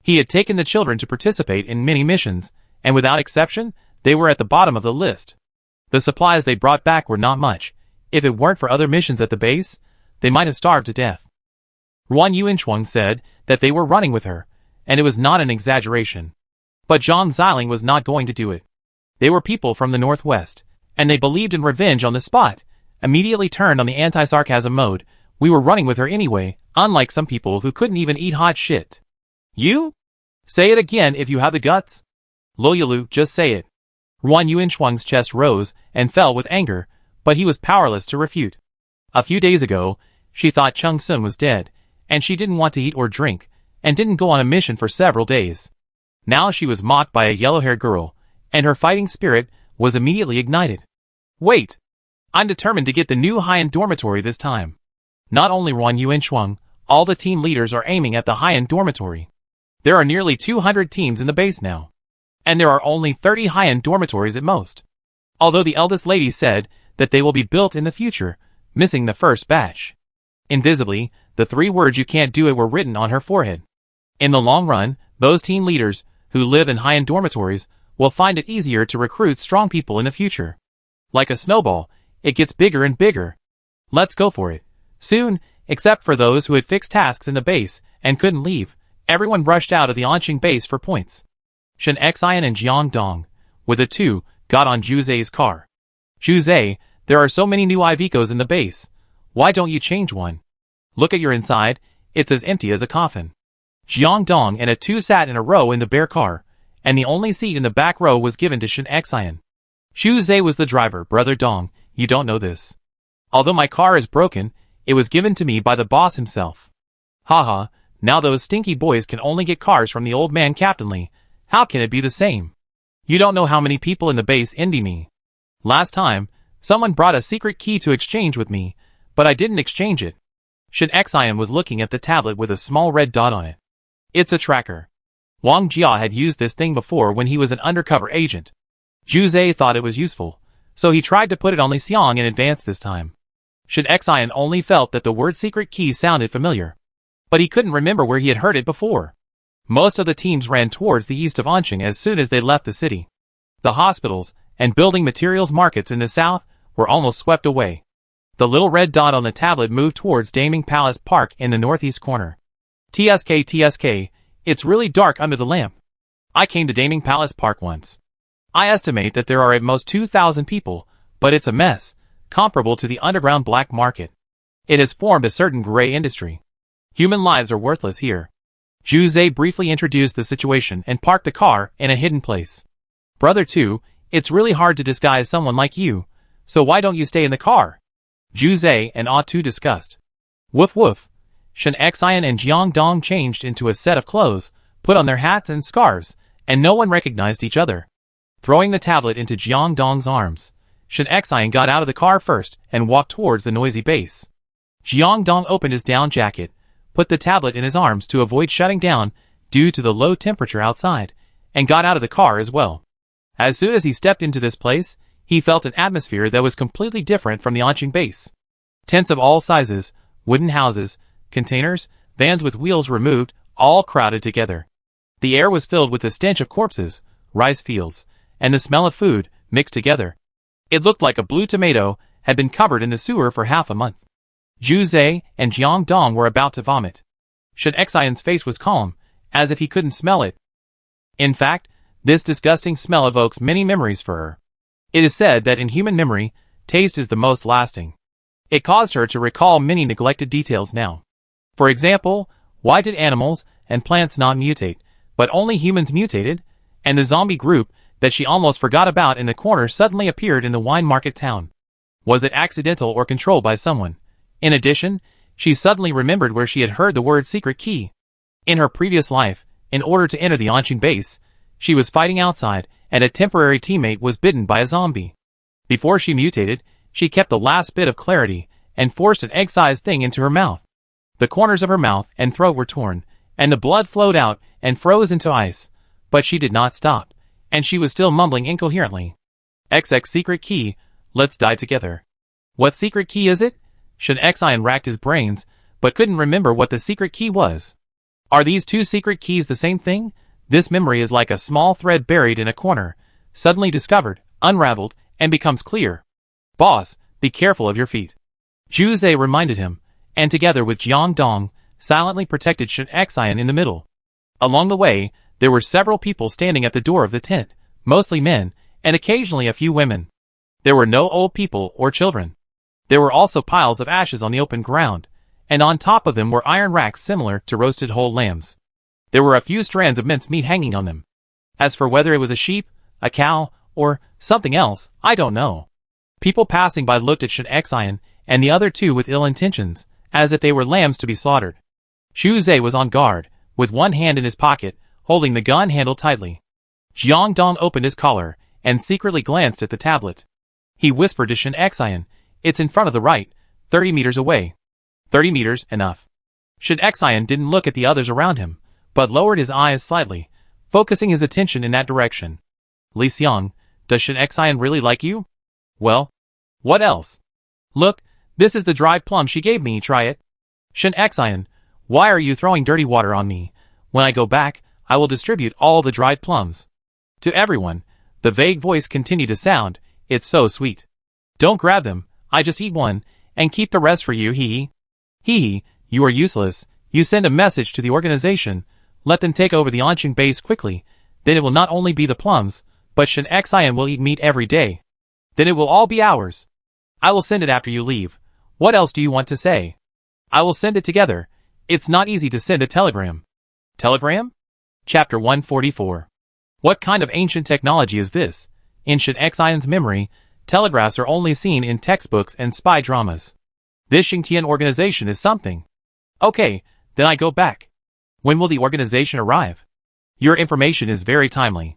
He had taken the children to participate in many missions, and without exception, they were at the bottom of the list. The supplies they brought back were not much. If it weren't for other missions at the base, they might have starved to death. Ruan Yuanchuang said that they were running with her, and it was not an exaggeration. But Zhang Xiling was not going to do it. They were people from the northwest, and they believed in revenge on the spot, immediately turned on the anti-sarcasm mode. We were running with her anyway, unlike some people who couldn't even eat hot shit. You? Say it again if you have the guts. Lo Yalu, just say it. Ruan Yuanchuang's chest rose and fell with anger, but he was powerless to refute. A few days ago, she thought Chung Sun was dead, and she didn't want to eat or drink, and didn't go on a mission for several days. Now she was mocked by a yellow-haired girl, and her fighting spirit was immediately ignited. Wait! I'm determined to get the new high-end dormitory this time. Not only Ruan Yuanchuang, All the team leaders are aiming at the high-end dormitory. There are nearly 200 teams in the base now. And there are only 30 high-end dormitories at most. Although the eldest lady said that they will be built in the future, missing the first batch. Invisibly, the 3 words "you can't do it" were written on her forehead. In the long run, those team leaders, who live in high-end dormitories, will find it easier to recruit strong people in the future. Like a snowball, it gets bigger and bigger. Let's go for it. Soon, except for those who had fixed tasks in the base and couldn't leave, everyone rushed out of the Anqing base for points. Shen Xian and Jiang Dong, with the 2, got on Zhu Zai's car. "Zhu Zai, there are so many new Ivecos in the base. Why don't you change one? Look at your inside, it's as empty as a coffin." Jiang Dong and a 2 sat in a row in the bear car, and the only seat in the back row was given to Shen Xian. "Zhu Zai was the driver, brother Dong, you don't know this. Although my car is broken, it was given to me by the boss himself." "Haha, now those stinky boys can only get cars from the old man Captain Lee. How can it be the same? You don't know how many people in the base envy me. Last time, someone brought a secret key to exchange with me, but I didn't exchange it." Shen Xian was looking at the tablet with a small red dot on it. "It's a tracker. Wang Jia had used this thing before when he was an undercover agent. Zhu Zai thought it was useful, so he tried to put it on Li Xiang in advance this time." Shen Xian only felt that the word secret key sounded familiar, but he couldn't remember where he had heard it before. Most of the teams ran towards the east of Anqing as soon as they left the city. The hospitals and building materials markets in the south were almost swept away. The little red dot on the tablet moved towards Daming Palace Park in the northeast corner. TSK, it's really dark under the lamp. I came to Daming Palace Park once. I estimate that there are at most 2,000 people, but it's a mess, comparable to the underground black market. It has formed a certain gray industry. Human lives are worthless here." Zhu Zai briefly introduced the situation and parked the car in a hidden place. "Brother 2, it's really hard to disguise someone like you, so why don't you stay in the car?" Zhu Zai and Ah2 discussed. Woof woof. Shen Xian and Jiang Dong changed into a set of clothes, put on their hats and scarves, and no one recognized each other. Throwing the tablet into Jiang Dong's arms, Shen Xian got out of the car first and walked towards the noisy base. Jiang Dong opened his down jacket, put the tablet in his arms to avoid shutting down due to the low temperature outside, and got out of the car as well. As soon as he stepped into this place, he felt an atmosphere that was completely different from the Anqing base. Tents of all sizes, wooden houses, containers, vans with wheels removed, all crowded together. The air was filled with the stench of corpses, rice fields, and the smell of food mixed together. It looked like a blue tomato had been covered in the sewer for half a month. Zhu Zai and Jiang Dong were about to vomit. Shen Xian's face was calm, as if he couldn't smell it. In fact, this disgusting smell evokes many memories for her. It is said that in human memory, taste is the most lasting. It caused her to recall many neglected details now. For example, why did animals and plants not mutate, but only humans mutated, and the zombie group that she almost forgot about in the corner suddenly appeared in the wine market town? Was it accidental or controlled by someone? In addition, she suddenly remembered where she had heard the word secret key. In her previous life, in order to enter the Anqing base, she was fighting outside, and a temporary teammate was bitten by a zombie. Before she mutated, she kept the last bit of clarity and forced an egg-sized thing into her mouth. The corners of her mouth and throat were torn, and the blood flowed out and froze into ice. But she did not stop, and she was still mumbling incoherently. XX secret key, let's die together. What secret key is it? Shen Xian racked his brains, but couldn't remember what the secret key was. Are these 2 secret keys the same thing? This memory is like a small thread buried in a corner, suddenly discovered, unraveled, and becomes clear. Boss, be careful of your feet. Zhu Zai reminded him, and together with Jiang Dong, silently protected Shen Xian in the middle. Along the way, there were several people standing at the door of the tent, mostly men, and occasionally a few women. There were no old people or children. There were also piles of ashes on the open ground, and on top of them were iron racks similar to roasted whole lambs. There were a few strands of minced meat hanging on them. As for whether it was a sheep, a cow, or something else, I don't know. People passing by looked at Shen Xian and the other 2 with ill intentions, as if they were lambs to be slaughtered. Zhu Zai was on guard, with one hand in his pocket, holding the gun handle tightly. Jiang Dong opened his collar and secretly glanced at the tablet. He whispered to Shen Xian, "It's in front of the right, 30 meters away." 30 meters, enough. Shin Xian didn't look at the others around him, but lowered his eyes slightly, focusing his attention in that direction. Li Xiang, does Shin Xian really like you? Well, what else? Look, this is the dried plum she gave me, try it. Shin Xian, why are you throwing dirty water on me? When I go back, I will distribute all the dried plums. To everyone, the vague voice continued to sound, it's so sweet. Don't grab them, I just eat one, and keep the rest for you, hee hee. You are useless, you send a message to the organization, let them take over the Anqing base quickly, then it will not only be the plums, but Shin Xian will eat meat every day. Then it will all be ours. I will send it after you leave. What else do you want to say? I will send it together. It's not easy to send a telegram. Telegram? Chapter 144. What kind of ancient technology is this? In Shin Xian's memory, telegraphs are only seen in textbooks and spy dramas. This Xingtian organization is something. Okay, then I go back. When will the organization arrive? Your information is very timely.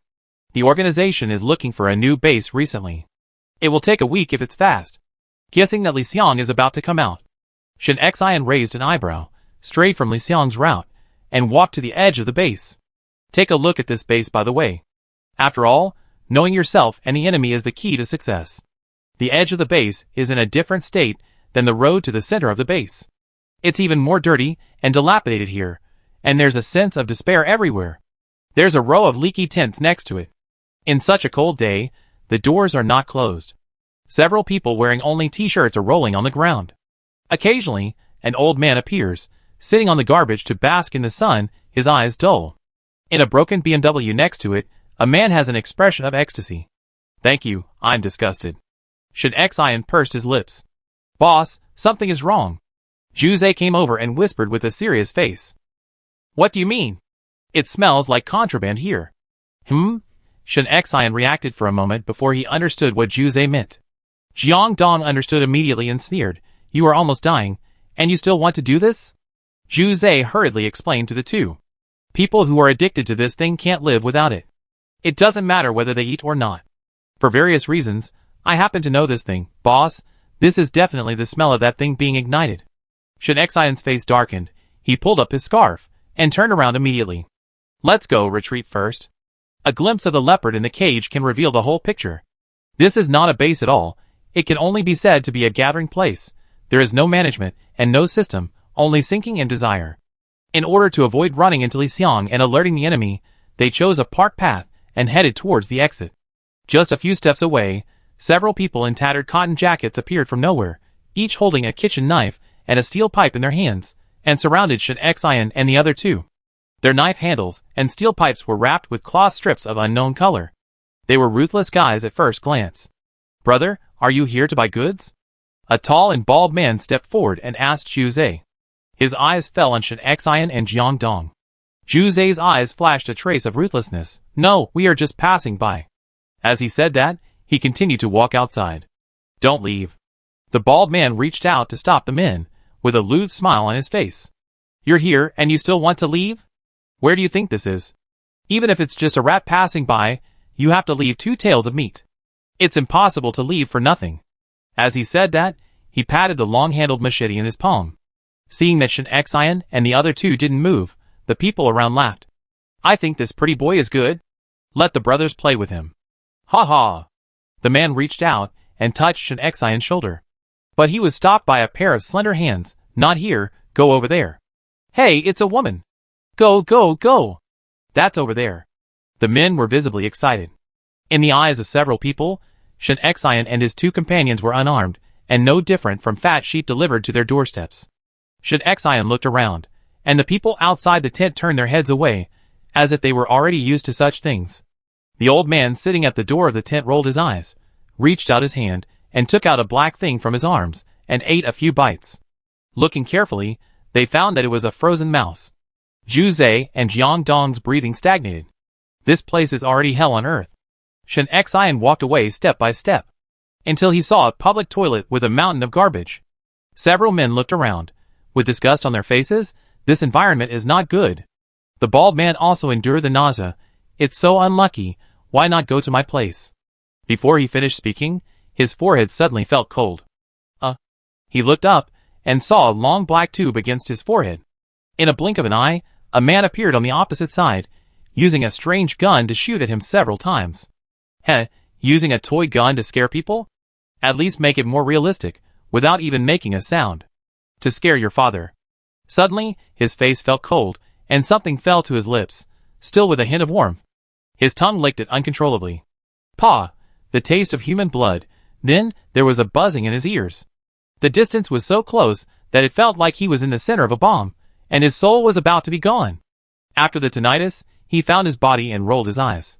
The organization is looking for a new base recently. It will take a week if it's fast. Guessing that Li Xiang is about to come out. Shin Xian raised an eyebrow, strayed from Li Xiang's route, and walked to the edge of the base. Take a look at this base, by the way. After all, knowing yourself and the enemy is the key to success. The edge of the base is in a different state than the road to the center of the base. It's even more dirty and dilapidated here, and there's a sense of despair everywhere. There's a row of leaky tents next to it. In such a cold day, the doors are not closed. Several people wearing only t-shirts are rolling on the ground. Occasionally, an old man appears, sitting on the garbage to bask in the sun, his eyes dull. In a broken BMW next to it, a man has an expression of ecstasy. Thank you, I'm disgusted. Shin Xian pursed his lips. Boss, something is wrong. Doomsday came over and whispered with a serious face. What do you mean? It smells like contraband here. Shin Xian reacted for a moment before he understood what Doomsday meant. Jiang Dong understood immediately and sneered. You are almost dying, and you still want to do this? Doomsday hurriedly explained to the two. People who are addicted to this thing can't live without it. It doesn't matter whether they eat or not. For various reasons, I happen to know this thing, boss. This is definitely the smell of that thing being ignited. Shin Xian's face darkened. He pulled up his scarf, and turned around immediately. Let's go retreat first. A glimpse of the leopard in the cage can reveal the whole picture. This is not a base at all. It can only be said to be a gathering place. There is no management, and no system, only sinking and desire. In order to avoid running into Li Xiang and alerting the enemy, they chose a park path, and headed towards the exit. Just a few steps away, several people in tattered cotton jackets appeared from nowhere, each holding a kitchen knife and a steel pipe in their hands, and surrounded Shin Xian and the other two. Their knife handles and steel pipes were wrapped with cloth strips of unknown color. They were ruthless guys at first glance. Brother, are you here to buy goods? A tall and bald man stepped forward and asked Doomsday. His eyes fell on Shin Xian and Jiang Dong. Doomsday's eyes flashed a trace of ruthlessness. No, we are just passing by. As he said that, he continued to walk outside. Don't leave. The bald man reached out to stop the men, with a lewd smile on his face. You're here and you still want to leave? Where do you think this is? Even if it's just a rat passing by, you have to leave 2 tails of meat. It's impossible to leave for nothing. As he said that, he patted the long-handled machete in his palm. Seeing that Shin Xian and the other two didn't move, the people around laughed. I think this pretty boy is good. Let the brothers play with him. Ha ha! The man reached out and touched Shin Xian's shoulder. But he was stopped by a pair of slender hands. Not here, go over there. Hey, it's a woman. Go, go, go. That's over there. The men were visibly excited. In the eyes of several people, Shin Xian and his 2 companions were unarmed, and no different from fat sheep delivered to their doorsteps. Shin Xian looked around, and the people outside the tent turned their heads away, as if they were already used to such things. The old man sitting at the door of the tent rolled his eyes, reached out his hand, and took out a black thing from his arms, and ate a few bites. Looking carefully, they found that it was a frozen mouse. Doomsday and Jiang Dong's breathing stagnated. This place is already hell on earth. Shin Xian walked away step by step, until he saw a public toilet with a mountain of garbage. Several men looked around. With disgust on their faces, this environment is not good. The bald man also endured the nausea. It's so unlucky, why not go to my place? Before he finished speaking, his forehead suddenly felt cold. He looked up, and saw a long black tube against his forehead. In a blink of an eye, a man appeared on the opposite side, using a strange gun to shoot at him several times. Heh, using a toy gun to scare people? At least make it more realistic, without even making a sound. To scare your father. Suddenly, his face felt cold, and something fell to his lips, still with a hint of warmth. His tongue licked it uncontrollably. Paw, the taste of human blood. Then, there was a buzzing in his ears. The distance was so close that it felt like he was in the center of a bomb, and his soul was about to be gone. After the tinnitus, he found his body and rolled his eyes.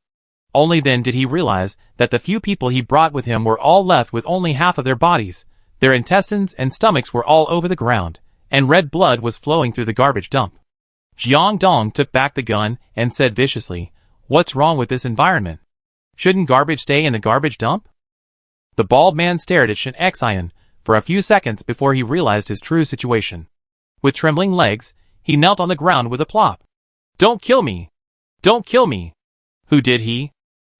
Only then did he realize that the few people he brought with him were all left with only half of their bodies. Their intestines and stomachs were all over the ground, and red blood was flowing through the garbage dump. Jiang Dong took back the gun and said viciously, "What's wrong with this environment? Shouldn't garbage stay in the garbage dump?" The bald man stared at Shen Xian for a few seconds before he realized his true situation. With trembling legs, he knelt on the ground with a plop. "Don't kill me! Don't kill me!" "Who did he?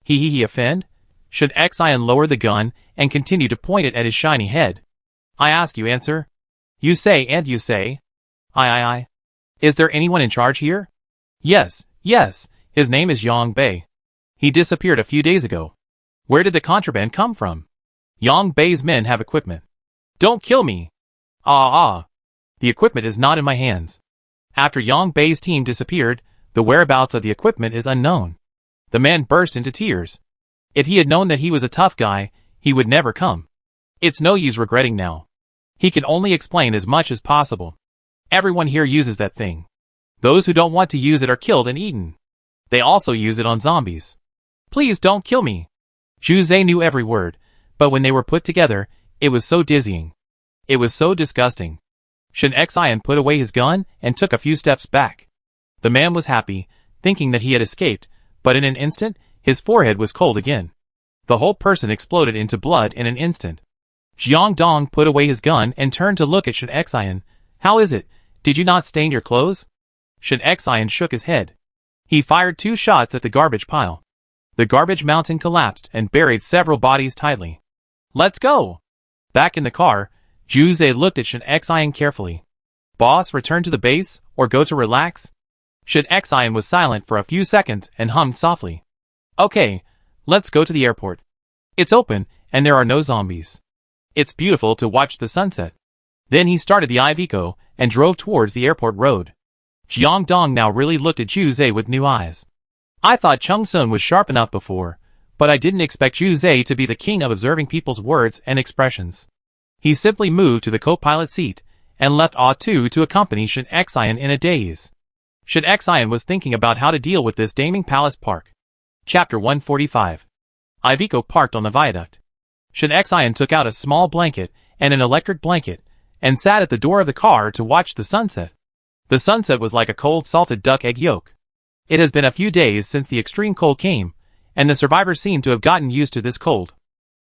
He offend?" Shen Xian lowered the gun and continued to point it at his shiny head. "I ask you answer. You say and you say. I. Is there anyone in charge here?" Yes, his name is Yang Bei. He disappeared a few days ago. Where did the contraband come from?" "Yang Bei's men have equipment." "Don't kill me!" The equipment is not in my hands. After Yang Bei's team disappeared, the whereabouts of the equipment is unknown. The man burst into tears. If he had known that he was a tough guy, he would never come. It's no use regretting now. He can only explain as much as possible. Everyone here uses that thing. Those who don't want to use it are killed and eaten. They also use it on zombies. "Please don't kill me." Zhu Zhe knew every word, but when they were put together, it was so dizzying. It was so disgusting. Shen Xian put away his gun and took a few steps back. The man was happy, thinking that he had escaped, but in an instant, his forehead was cold again. The whole person exploded into blood in an instant. Jiang Dong put away his gun and turned to look at Shen Xian. "How is it? Did you not stain your clothes?" Shen Xian shook his head. He fired 2 shots at the garbage pile. The garbage mountain collapsed and buried several bodies tightly. "Let's go!" Back in the car, Zhu Zhe looked at Shen Xian carefully. "Boss, return to the base, or go to relax?" Shen Xian was silent for a few seconds and hummed softly. "Okay, let's go to the airport. It's open, and there are no zombies. It's beautiful to watch the sunset." Then he started the Iveco and drove towards the airport road. Jiang Dong now really looked at Zhu Zhe with new eyes. "I thought Chung Sun was sharp enough before, but I didn't expect Zhu Zhe to be the king of observing people's words and expressions." He simply moved to the co-pilot seat and left Ah-Tu to accompany Shen Xian in a daze. Shen Xian was thinking about how to deal with this Daming Palace Park. Chapter 145. Iveco parked on the viaduct. Shen Xian took out a small blanket and an electric blanket and sat at the door of the car to watch the sunset. The sunset was like a cold salted duck egg yolk. It has been a few days since the extreme cold came, and the survivors seem to have gotten used to this cold.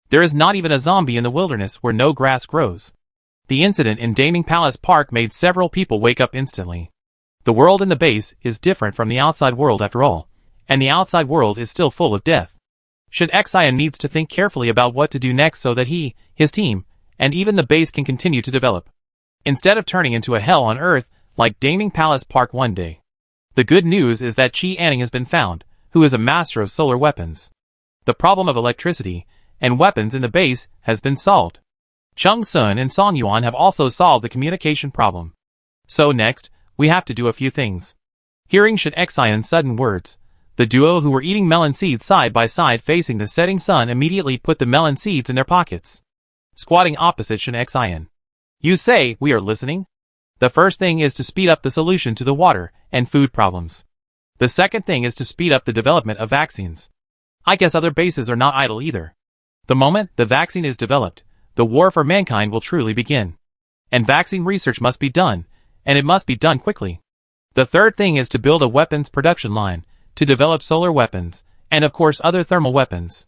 There is not even a zombie in the wilderness where no grass grows. The incident in Daming Palace Park made several people wake up instantly. The world in the base is different from the outside world after all, and the outside world is still full of death. Shen Xian needs to think carefully about what to do next so that he, his team, and even the base can continue to develop, instead of turning into a hell on Earth like Daming Palace Park one day. The good news is that Qi Anning has been found, who is a master of solar weapons. The problem of electricity and weapons in the base has been solved. Chung Sun and Song Yuan have also solved the communication problem. So next, we have to do a few things. Hearing Shen Xian's sudden words, the duo who were eating melon seeds side by side facing the setting sun immediately put the melon seeds in their pockets. Squatting opposite Shen Xian. "You say, we are listening?" The first thing is to speed up the solution to the water and food problems. The second thing is to speed up the development of vaccines. I guess other bases are not idle either. The moment the vaccine is developed, the war for mankind will truly begin. And vaccine research must be done, and it must be done quickly. The third thing is to build a weapons production line, to develop solar weapons, and of course other thermal weapons.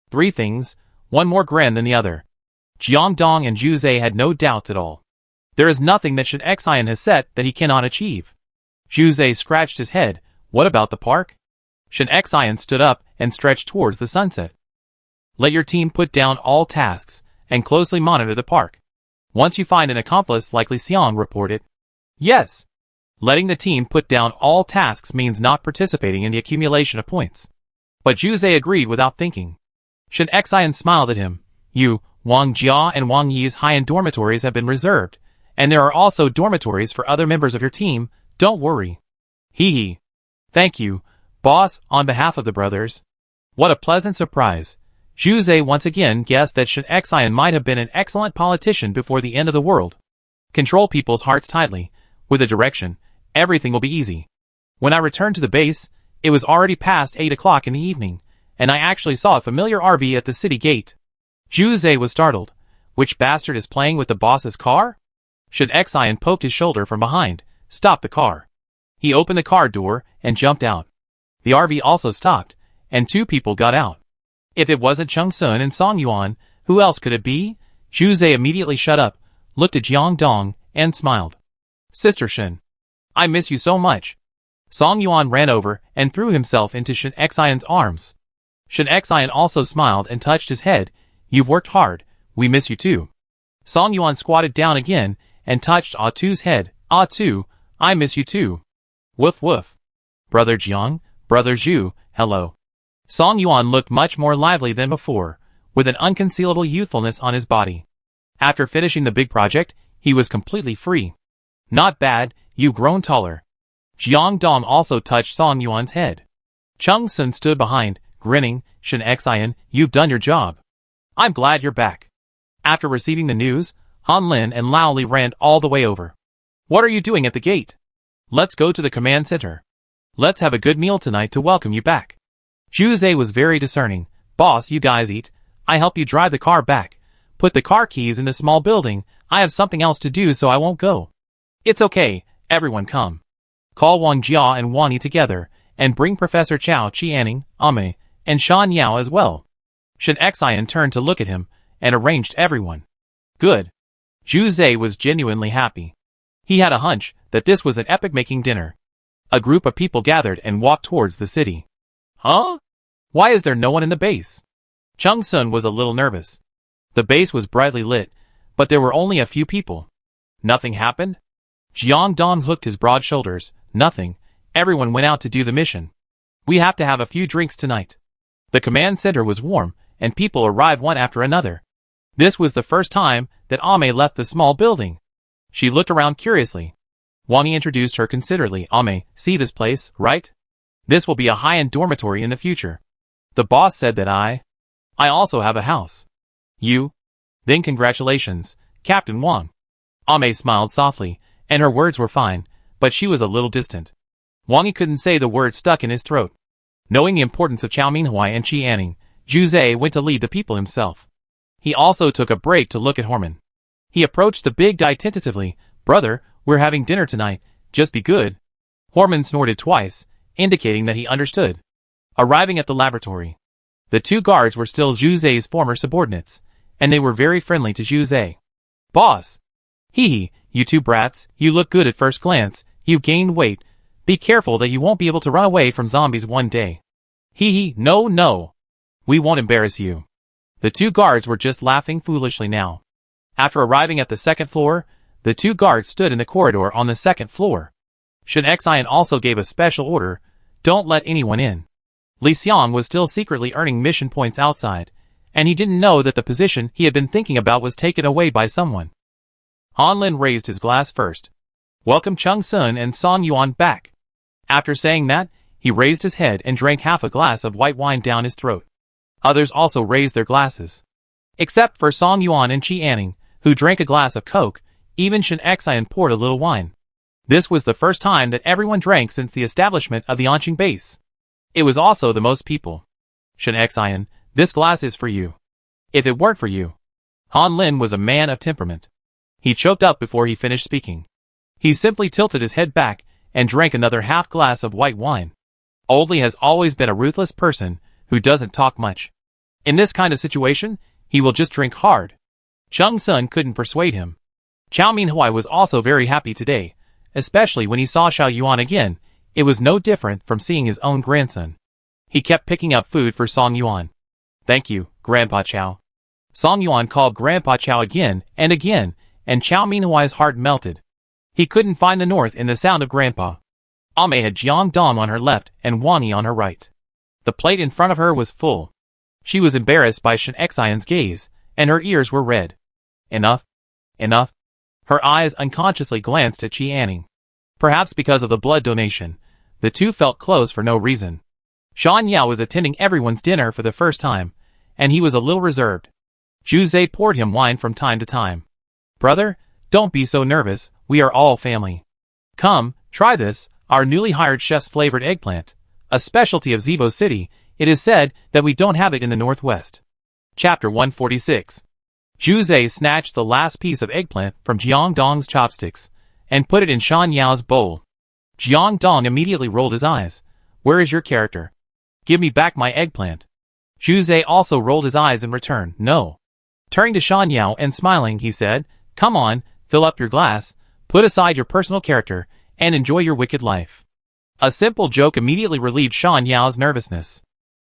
3 things, one more grand than the other. Jiang Dong and Zhu Zhe had no doubts at all. There is nothing that Shen Xian has set that he cannot achieve. Zhu Zhe scratched his head. What about the park? Shen Xian stood up and stretched towards the sunset. Let your team put down all tasks and closely monitor the park. Once you find an accomplice like Li Xiang, report it. Yes. Letting the team put down all tasks means not participating in the accumulation of points. But Juzei agreed without thinking. Shen Xian smiled at him. You, Wang Jia and Wang Yi's high-end dormitories have been reserved, and there are also dormitories for other members of your team, don't worry. Hee hee. Thank you, boss, on behalf of the brothers. What a pleasant surprise. Juzei once again guessed that Shen Xian might have been an excellent politician before the end of the world. Control people's hearts tightly. With a direction, everything will be easy. When I returned to the base, it was already past 8 o'clock in the evening, and I actually saw a familiar RV at the city gate. Juzei was startled. Which bastard is playing with the boss's car? Shen Xian poked his shoulder from behind, stopped the car. He opened the car door and jumped out. The RV also stopped, and 2 people got out. If it wasn't Cheng Sun and Song Yuan, who else could it be? Juzei immediately shut up, looked at Jiang Dong, and smiled. Sister Shen, I miss you so much. Song Yuan ran over and threw himself into Shen Xian's arms. Shen Xian also smiled and touched his head. You've worked hard, we miss you too. Song Yuan squatted down again and touched Ah Tu's head. Ah Tu, I miss you too. Woof woof. Brother Jiang, Brother Zhu, hello. Song Yuan looked much more lively than before, with an unconcealable youthfulness on his body. After finishing the big project, he was completely free. Not bad, you've grown taller. Jiang Dong also touched Song Yuan's head. Cheng Sun stood behind, grinning. Shen Xian, you've done your job. I'm glad you're back. After receiving the news, Han Lin and Lao Li ran all the way over. What are you doing at the gate? Let's go to the command center. Let's have a good meal tonight to welcome you back. Juzei was very discerning. Boss, you guys eat. I help you drive the car back. Put the car keys in the small building. I have something else to do so I won't go. It's okay, everyone come. Call Wang Jia and Wang Yi together, and bring Professor Chao Qianing, Ame, and Shan Yao as well. Shen Xian turned to look at him, and arranged everyone. Good. Juzei was genuinely happy. He had a hunch that this was an epic-making dinner. A group of people gathered and walked towards the city. Huh? Why is there no one in the base? Cheng Sun was a little nervous. The base was brightly lit, but there were only a few people. Nothing happened? Jiang Dong hooked his broad shoulders. Nothing. Everyone went out to do the mission. We have to have a few drinks tonight. The command center was warm, and people arrived one after another. This was the first time that Ame left the small building. She looked around curiously. Wang Yi introduced her considerately. Ame, see this place, right? This will be a high-end dormitory in the future. The boss said that I also have a house. You? Then congratulations, Captain Wang. Ame smiled softly, and her words were fine, but she was a little distant. Wang Yi couldn't say the word stuck in his throat. Knowing the importance of Chao Minhui and Qianing, Juzei went to lead the people himself. He also took a break to look at Horman. He approached the big guy tentatively. Brother, we're having dinner tonight, just be good. Horman snorted twice, indicating that he understood. Arriving at the laboratory. The 2 guards were still Juzei's former subordinates, and they were very friendly to Juzei. Boss! Hee hee, you 2 brats, you look good at first glance, you gained weight. Be careful that you won't be able to run away from zombies one day. Hee hee, no. We won't embarrass you. The 2 guards were just laughing foolishly now. After arriving at the 2nd floor, the 2 guards stood in the corridor on the 2nd floor. Shen Xian also gave a special order, don't let anyone in. Li Xiang was still secretly earning mission points outside, and he didn't know that the position he had been thinking about was taken away by someone. Han Lin raised his glass first. Welcome Cheng Sun and Song Yuan back. After saying that, he raised his head and drank half a glass of white wine down his throat. Others also raised their glasses. Except for Song Yuan and Qianing, who drank a glass of Coke, even Shen Xian poured a little wine. This was the first time that everyone drank since the establishment of the Anqing base. It was also the most people. Shen Xian, this glass is for you. If it weren't for you. Han Lin was a man of temperament. He choked up before he finished speaking. He simply tilted his head back and drank another half glass of white wine. Old Li has always been a ruthless person who doesn't talk much. In this kind of situation, he will just drink hard. Cheng Sun couldn't persuade him. Chao Minhui was also very happy today, especially when he saw Xiao Yuan again. It was no different from seeing his own grandson. He kept picking up food for Song Yuan. Thank you, Grandpa Chao. Song Yuan called Grandpa Chao again, and Chao Minhui's heart melted. He couldn't find the north in the sound of Grandpa. Ame had Jiang Dong on her left and Wang Yi on her right. The plate in front of her was full. She was embarrassed by Shen Xian's gaze, and her ears were red. Enough? Enough? Her eyes unconsciously glanced at Qianing. Perhaps because of the blood donation, the two felt close for no reason. Shan Yao was attending everyone's dinner for the first time, and he was a little reserved. Zhu Zhe poured him wine from time to time. Brother, don't be so nervous, we are all family. Come, try this, our newly hired chef's flavored eggplant, a specialty of Zibo City. It is said that we don't have it in the Northwest. Chapter 146. Zhu Zhe snatched the last piece of eggplant from Jiang Dong's chopsticks and put it in Shan Yao's bowl. Jiang Dong immediately rolled his eyes. Where is your character? Give me back my eggplant. Zhu Zhe also rolled his eyes in return. No. Turning to Shan Yao and smiling, he said, Come on, fill up your glass, put aside your personal character, and enjoy your wicked life. A simple joke immediately relieved Shan Yao's nervousness.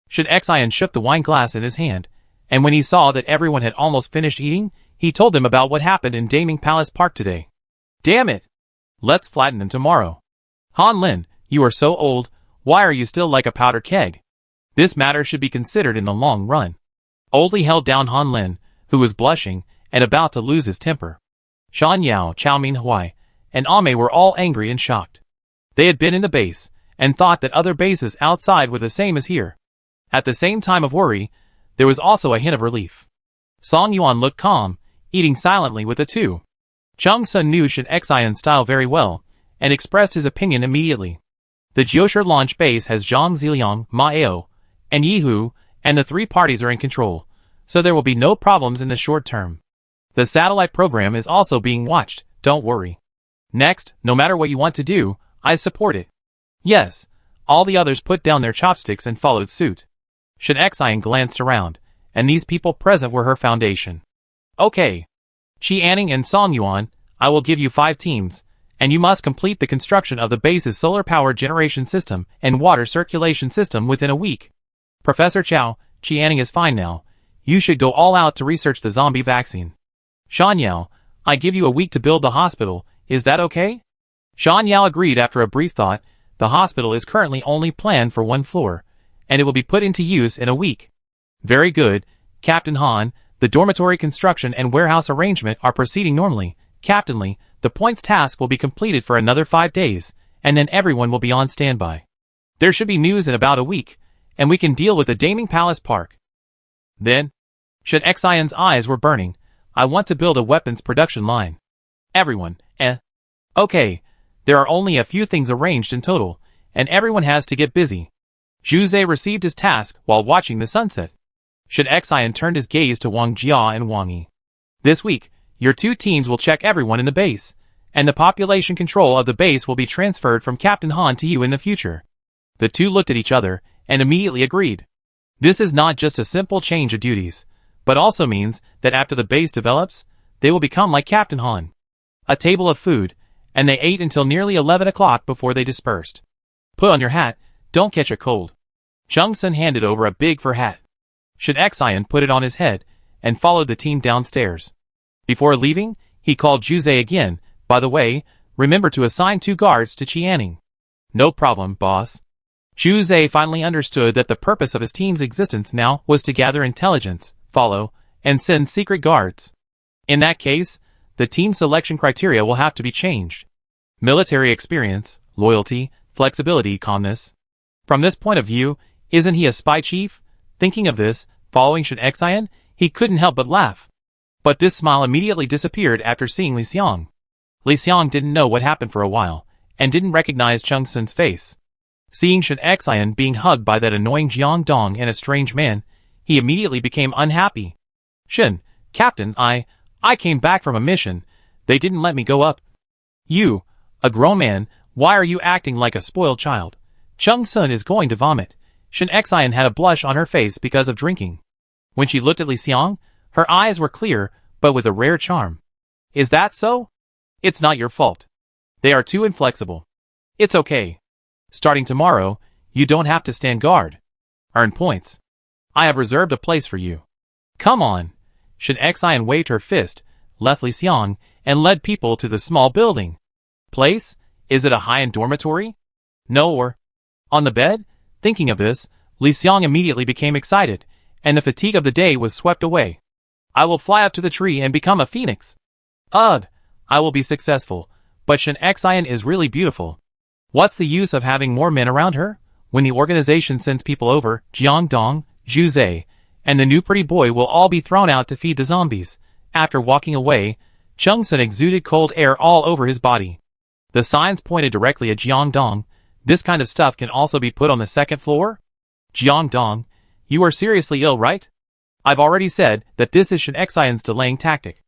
Shen Xian shook the wine glass in his hand, and when he saw that everyone had almost finished eating, he told them about what happened in Daming Palace Park today. Damn it! Let's flatten them tomorrow. Han Lin, you are so old, why are you still like a powder keg? This matter should be considered in the long run. Oldly held down Han Lin, who was blushing and about to lose his temper. Shan Yao, Chao Min Huai, and Ame were all angry and shocked. They had been in the base, and thought that other bases outside were the same as here. At the same time of worry, there was also a hint of relief. Song Yuan looked calm, eating silently with the two. Chung Sun knew Shen Xian's style very well, and expressed his opinion immediately. The Jiushi launch base has Zhang Ziliang, Ma Ao, and Yi Hu, and the three parties are in control, so there will be no problems in the short term. The satellite program is also being watched, don't worry. Next, no matter what you want to do, I support it. Yes, all the others put down their chopsticks and followed suit. Shen Xian glanced around, and these people present were her foundation. Okay. Qianing and Song Yuan, I will give you 5 teams, and you must complete the construction of the base's solar power generation system and water circulation system within a week. Professor Chow, Qianing is fine now. You should go all out to research the zombie vaccine. Shan Yao, I give you a week to build the hospital, is that okay? Shan Yao agreed after a brief thought. The hospital is currently only planned for 1 floor, and it will be put into use in a week. Very good, Captain Han, the dormitory construction and warehouse arrangement are proceeding normally. Captain Lee, the points task will be completed for another 5 days, and then everyone will be on standby. There should be news in about a week, and we can deal with the Daming Palace Park. Then, Shen Xian's eyes were burning. I want to build a weapons production line. Everyone, Okay, there are only a few things arranged in total, and everyone has to get busy. Zhu Zhe received his task while watching the sunset. Shen Xian turned his gaze to Wang Jia and Wang Yi. This week, your 2 teams will check everyone in the base, and the population control of the base will be transferred from Captain Han to you in the future. The two looked at each other, and immediately agreed. This is not just a simple change of duties, but also means that after the base develops, they will become like Captain Han. A table of food, and they ate until nearly 11 o'clock before they dispersed. Put on your hat, don't catch a cold. Chung Sun handed over a big fur hat. Shen Xian put it on his head, and followed the team downstairs. Before leaving, he called Zhu Zhe again. By the way, remember to assign 2 guards to Qianing. No problem, boss. Zhu Zhe finally understood that the purpose of his team's existence now was to gather intelligence, follow, and send secret guards. In that case, the team selection criteria will have to be changed. Military experience, loyalty, flexibility, calmness. From this point of view, isn't he a spy chief? Thinking of this, following Shen Xian, he couldn't help but laugh. But this smile immediately disappeared after seeing Li Xiang. Li Xiang didn't know what happened for a while, and didn't recognize Chung Sun's face. Seeing Shen Xian being hugged by that annoying Jiang Dong and a strange man, he immediately became unhappy. Shen, Captain, I came back from a mission. They didn't let me go up. You, a grown man, why are you acting like a spoiled child? Chung Sun is going to vomit. Shen Xian had a blush on her face because of drinking. When she looked at Li Xiang, her eyes were clear, but with a rare charm. Is that so? It's not your fault. They are too inflexible. It's okay. Starting tomorrow, you don't have to stand guard. Earn points. I have reserved a place for you. Come on. Shen Xian waved her fist, left Li Xiang, and led people to the small building. Place? Is it a high-end dormitory? No, or on the bed? Thinking of this, Li Xiang immediately became excited, and the fatigue of the day was swept away. I will fly up to the tree and become a phoenix. Ugh, I will be successful, but Shen Xian is really beautiful. What's the use of having more men around her? When the organization sends people over, Jiangdong, Zhu Zhe, and the new pretty boy will all be thrown out to feed the zombies. After walking away, Cheng Sun exuded cold air all over his body. The signs pointed directly at Jiangdong. This kind of stuff can also be put on the second floor? Jiangdong, you are seriously ill, right? I've already said that this is Shen Xian's delaying tactic.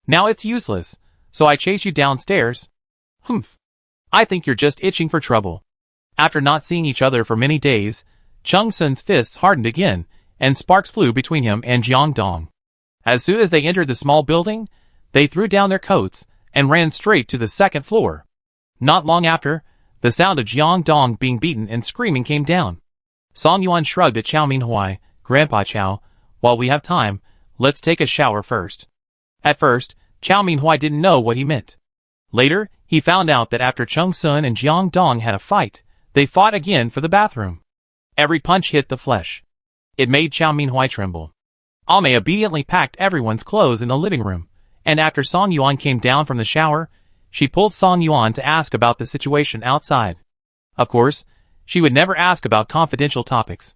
Now it's useless, so I chase you downstairs. Humph. I think you're just itching for trouble. After not seeing each other for many days, Cheng Sun's fists hardened again, and sparks flew between him and Jiangdong. As soon as they entered the small building, they threw down their coats and ran straight to the second floor. Not long after, the sound of Jiangdong being beaten and screaming came down. Song Yuan shrugged at Chow Minhui. Grandpa Chow, while we have time, let's take a shower first. At first, Chow Minhui didn't know what he meant. Later, he found out that after Cheng Sun and Jiangdong had a fight, they fought again for the bathroom. Every punch hit the flesh. It made Chow Minhui tremble. Ame obediently packed everyone's clothes in the living room, and after Song Yuan came down from the shower, she pulled Song Yuan to ask about the situation outside. Of course, she would never ask about confidential topics.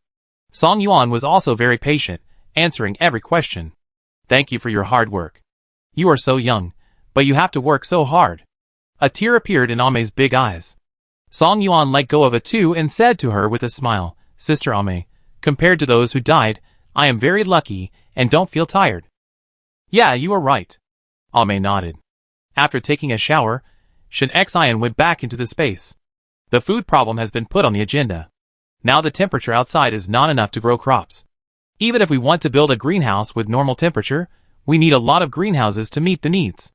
Song Yuan was also very patient, answering every question. Thank you for your hard work. You are so young, but you have to work so hard. A tear appeared in Ame's big eyes. Song Yuan let go of it too and said to her with a smile, Sister Ame, compared to those who died, I am very lucky and don't feel tired. Yeah, you are right. Ame nodded. After taking a shower, Shen Xian went back into the space. The food problem has been put on the agenda. Now the temperature outside is not enough to grow crops. Even if we want to build a greenhouse with normal temperature, we need a lot of greenhouses to meet the needs.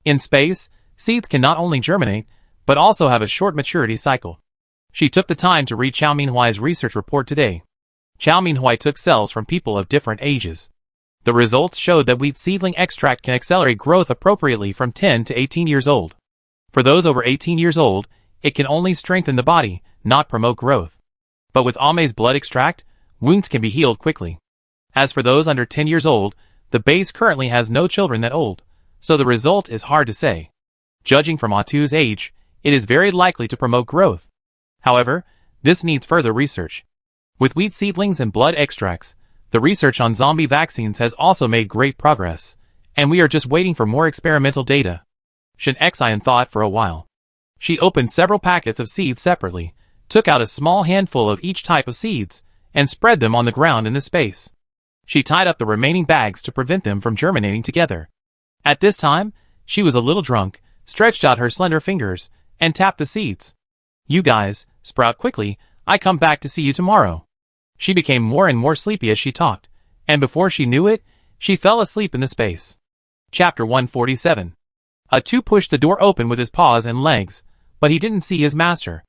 In space, seeds can not only germinate, but also have a short maturity cycle. She took the time to read Chow Minhui's research report today. Chow Minhui took cells from people of different ages. The results showed that wheat seedling extract can accelerate growth appropriately from 10 to 18 years old. For those over 18 years old, it can only strengthen the body, not promote growth. But with Ame's blood extract, wounds can be healed quickly. As for those under 10 years old, the base currently has no children that old, so the result is hard to say. Judging from Atu's age, it is very likely to promote growth. However, this needs further research. With wheat seedlings and blood extracts, the research on zombie vaccines has also made great progress, and we are just waiting for more experimental data. Shen Xian thought for a while. She opened several packets of seeds separately, took out a small handful of each type of seeds, and spread them on the ground in the space. She tied up the remaining bags to prevent them from germinating together. At this time, she was a little drunk, stretched out her slender fingers, and tapped the seeds. You guys, sprout quickly, I come back to see you tomorrow. She became more and more sleepy as she talked, and before she knew it, she fell asleep in the space. Chapter 147. Atu pushed the door open with his paws and legs, but he didn't see his master.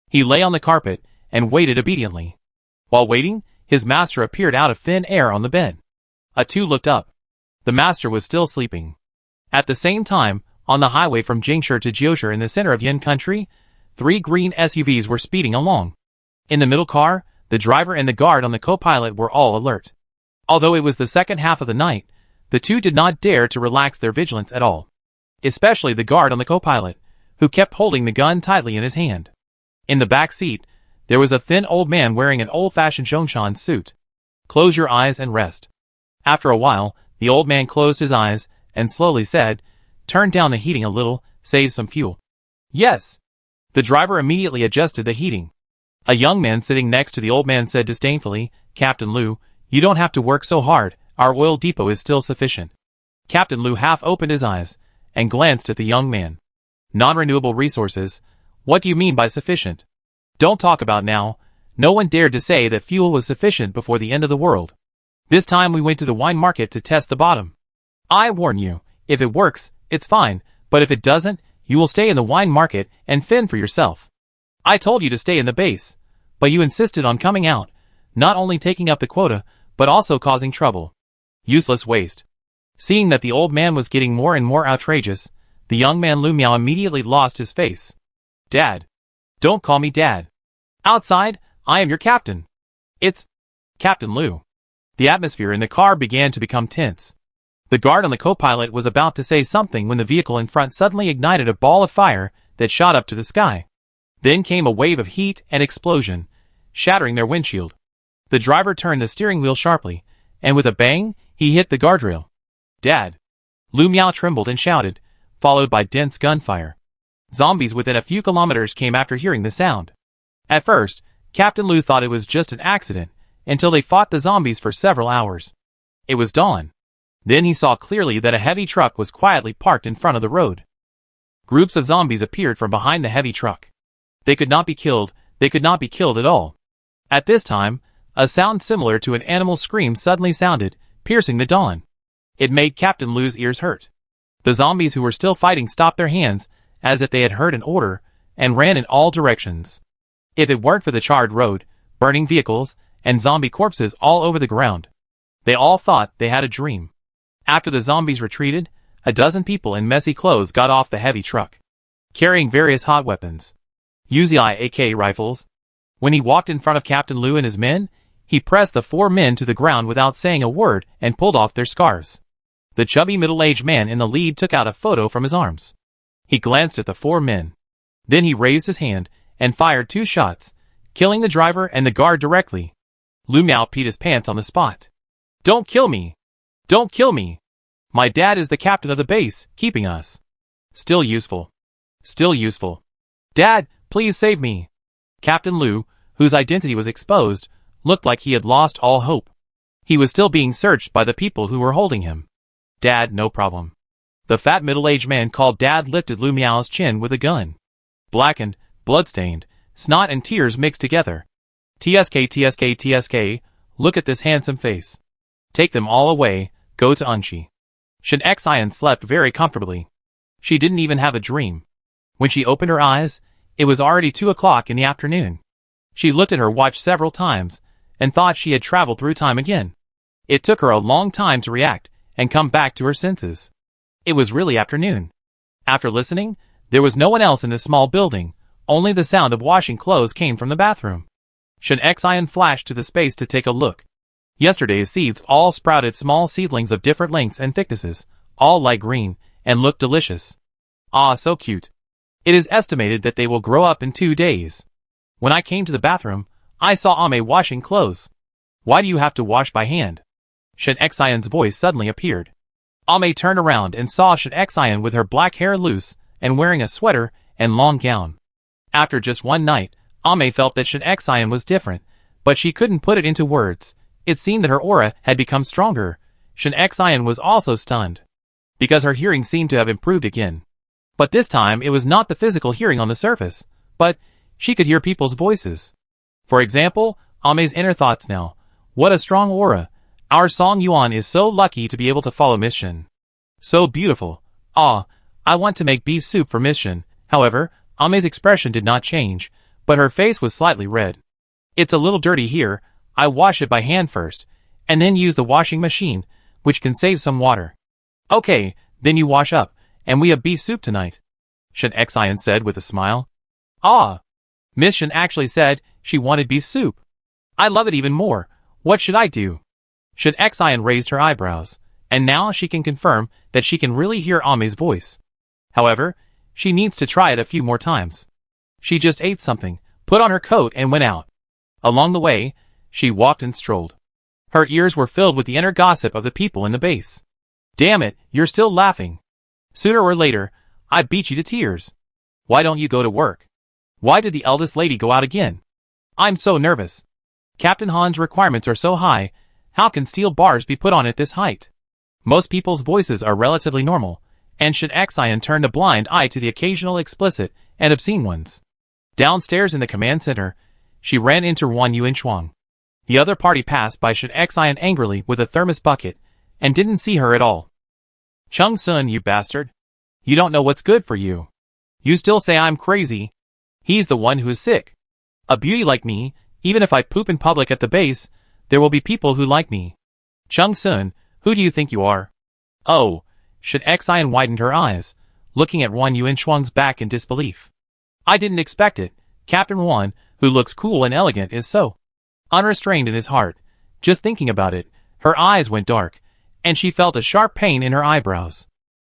He lay on the carpet and waited obediently. While waiting, his master appeared out of thin air on the bed. Atu looked up. The master was still sleeping. At the same time, on the highway from Jingshi to Jiushi in the center of Yin country, 3 green SUVs were speeding along. In the middle car, the driver and the guard on the co-pilot were all alert. Although it was the second half of the night, the two did not dare to relax their vigilance at all. Especially the guard on the co-pilot, who kept holding the gun tightly in his hand. In the back seat, there was a thin old man wearing an old-fashioned Zhongshan suit. Close your eyes and rest. After a while, the old man closed his eyes and slowly said, turn down the heating a little, save some fuel. Yes. The driver immediately adjusted the heating. A young man sitting next to the old man said disdainfully, Captain Liu, you don't have to work so hard, our oil depot is still sufficient. Captain Liu half opened his eyes and glanced at the young man. Non-renewable resources, what do you mean by sufficient? Don't talk about now, no one dared to say that fuel was sufficient before the end of the world. This time we went to the wine market to test the bottom. I warn you, if it works, it's fine, but if it doesn't, you will stay in the wine market and fend for yourself. I told you to stay in the base, but you insisted on coming out, not only taking up the quota, but also causing trouble. Useless waste. Seeing that the old man was getting more and more outrageous, The young man Lu Miao immediately lost his face. Dad. Don't call me Dad. Outside, I am your captain. It's Captain Lu. The atmosphere in the car began to become tense. The guard on the co-pilot was about to say something when the vehicle in front suddenly ignited a ball of fire that shot up to the sky. Then came a wave of heat and explosion, shattering their windshield. The driver turned the steering wheel sharply, and with a bang, he hit the guardrail. Dad. Lu Miao trembled and shouted, followed by dense gunfire. Zombies within a few kilometers came after hearing the sound. At first, Captain Lu thought it was just an accident, until they fought the zombies for several hours. It was dawn. Then he saw clearly that a heavy truck was quietly parked in front of the road. Groups of zombies appeared from behind the heavy truck. They could not be killed at all. At this time, a sound similar to an animal scream suddenly sounded, piercing the dawn. It made Captain Lu's ears hurt. The zombies who were still fighting stopped their hands, as if they had heard an order, and ran in all directions. If it weren't for the charred road, burning vehicles, and zombie corpses all over the ground, they all thought they had a dream. After the zombies retreated, a dozen people in messy clothes got off the heavy truck, carrying various hot weapons. Uzi AK rifles. When he walked in front of Captain Lu and his men, he pressed the 4 men to the ground without saying a word and pulled off their scarves. The chubby middle-aged man in the lead took out a photo from his arms. He glanced at the 4 men. Then he raised his hand and fired 2 shots, killing the driver and the guard directly. Lu Miao peed his pants on the spot. Don't kill me! Don't kill me! My dad is the captain of the base, keeping us. Still useful. Still useful. Dad, please save me. Captain Lu, whose identity was exposed, looked like he had lost all hope. He was still being searched by the people who were holding him. Dad, no problem. The fat middle-aged man called Dad lifted Lu Miao's chin with a gun. Blackened, blood-stained, snot and tears mixed together. TSK, look at this handsome face. Take them all away, go to Unchi. Shen Xian slept very comfortably. She didn't even have a dream. When she opened her eyes, it was already 2 o'clock in the afternoon. She looked at her watch several times, and thought she had traveled through time again. It took her a long time to react, and come back to her senses. It was really afternoon. After listening, there was no one else in the small building, only the sound of washing clothes came from the bathroom. Shen Xian flashed to the space to take a look. Yesterday's seeds all sprouted small seedlings of different lengths and thicknesses, all light green, and looked delicious. Ah, so cute. It is estimated that they will grow up in 2 days. When I came to the bathroom, I saw Ame washing clothes. Why do you have to wash by hand? Shen Xian's voice suddenly appeared. Ame turned around and saw Shen Xian with her black hair loose and wearing a sweater and long gown. After just one night, Ame felt that Shen Xian was different, but she couldn't put it into words. It seemed that her aura had become stronger. Shen Xian was also stunned, because her hearing seemed to have improved again. But this time it was not the physical hearing on the surface, but she could hear people's voices. For example, Ame's inner thoughts now. What a strong aura. Our Song Yuan is so lucky to be able to follow Miss Shen. So beautiful. Ah, I want to make beef soup for Miss Shen. However, Ame's expression did not change, but her face was slightly red. It's a little dirty here. I wash it by hand first, and then use the washing machine, which can save some water. Okay, then you wash up, and we have beef soup tonight, Shen Xian said with a smile. Ah! Miss Shen actually said she wanted beef soup. I love it even more. What should I do? Shen Xian raised her eyebrows, and now she can confirm that she can really hear Ame's voice. However, she needs to try it a few more times. She just ate something, put on her coat and went out. Along the way, she walked and strolled. Her ears were filled with the inner gossip of the people in the base. Damn it, you're still laughing. Sooner or later, I'd beat you to tears. Why don't you go to work? Why did the eldest lady go out again? I'm so nervous. Captain Han's requirements are so high, how can steel bars be put on at this height? Most people's voices are relatively normal, and Shen Xian turned a blind eye to the occasional explicit and obscene ones. Downstairs in the command center, she ran into Wan Yuanchuang. The other party passed by Shen Xian angrily with a thermos bucket, and didn't see her at all. Chung Sun, you bastard. You don't know what's good for you. You still say I'm crazy. He's the one who is sick. A beauty like me, even if I poop in public at the base, there will be people who like me. Chung Sun, who do you think you are? Oh, Shen Xian widened her eyes, looking at Wan Yuanshuang's back in disbelief. I didn't expect it. Captain Wan, who looks cool and elegant, is so unrestrained in his heart. Just thinking about it, her eyes went dark, and she felt a sharp pain in her eyebrows.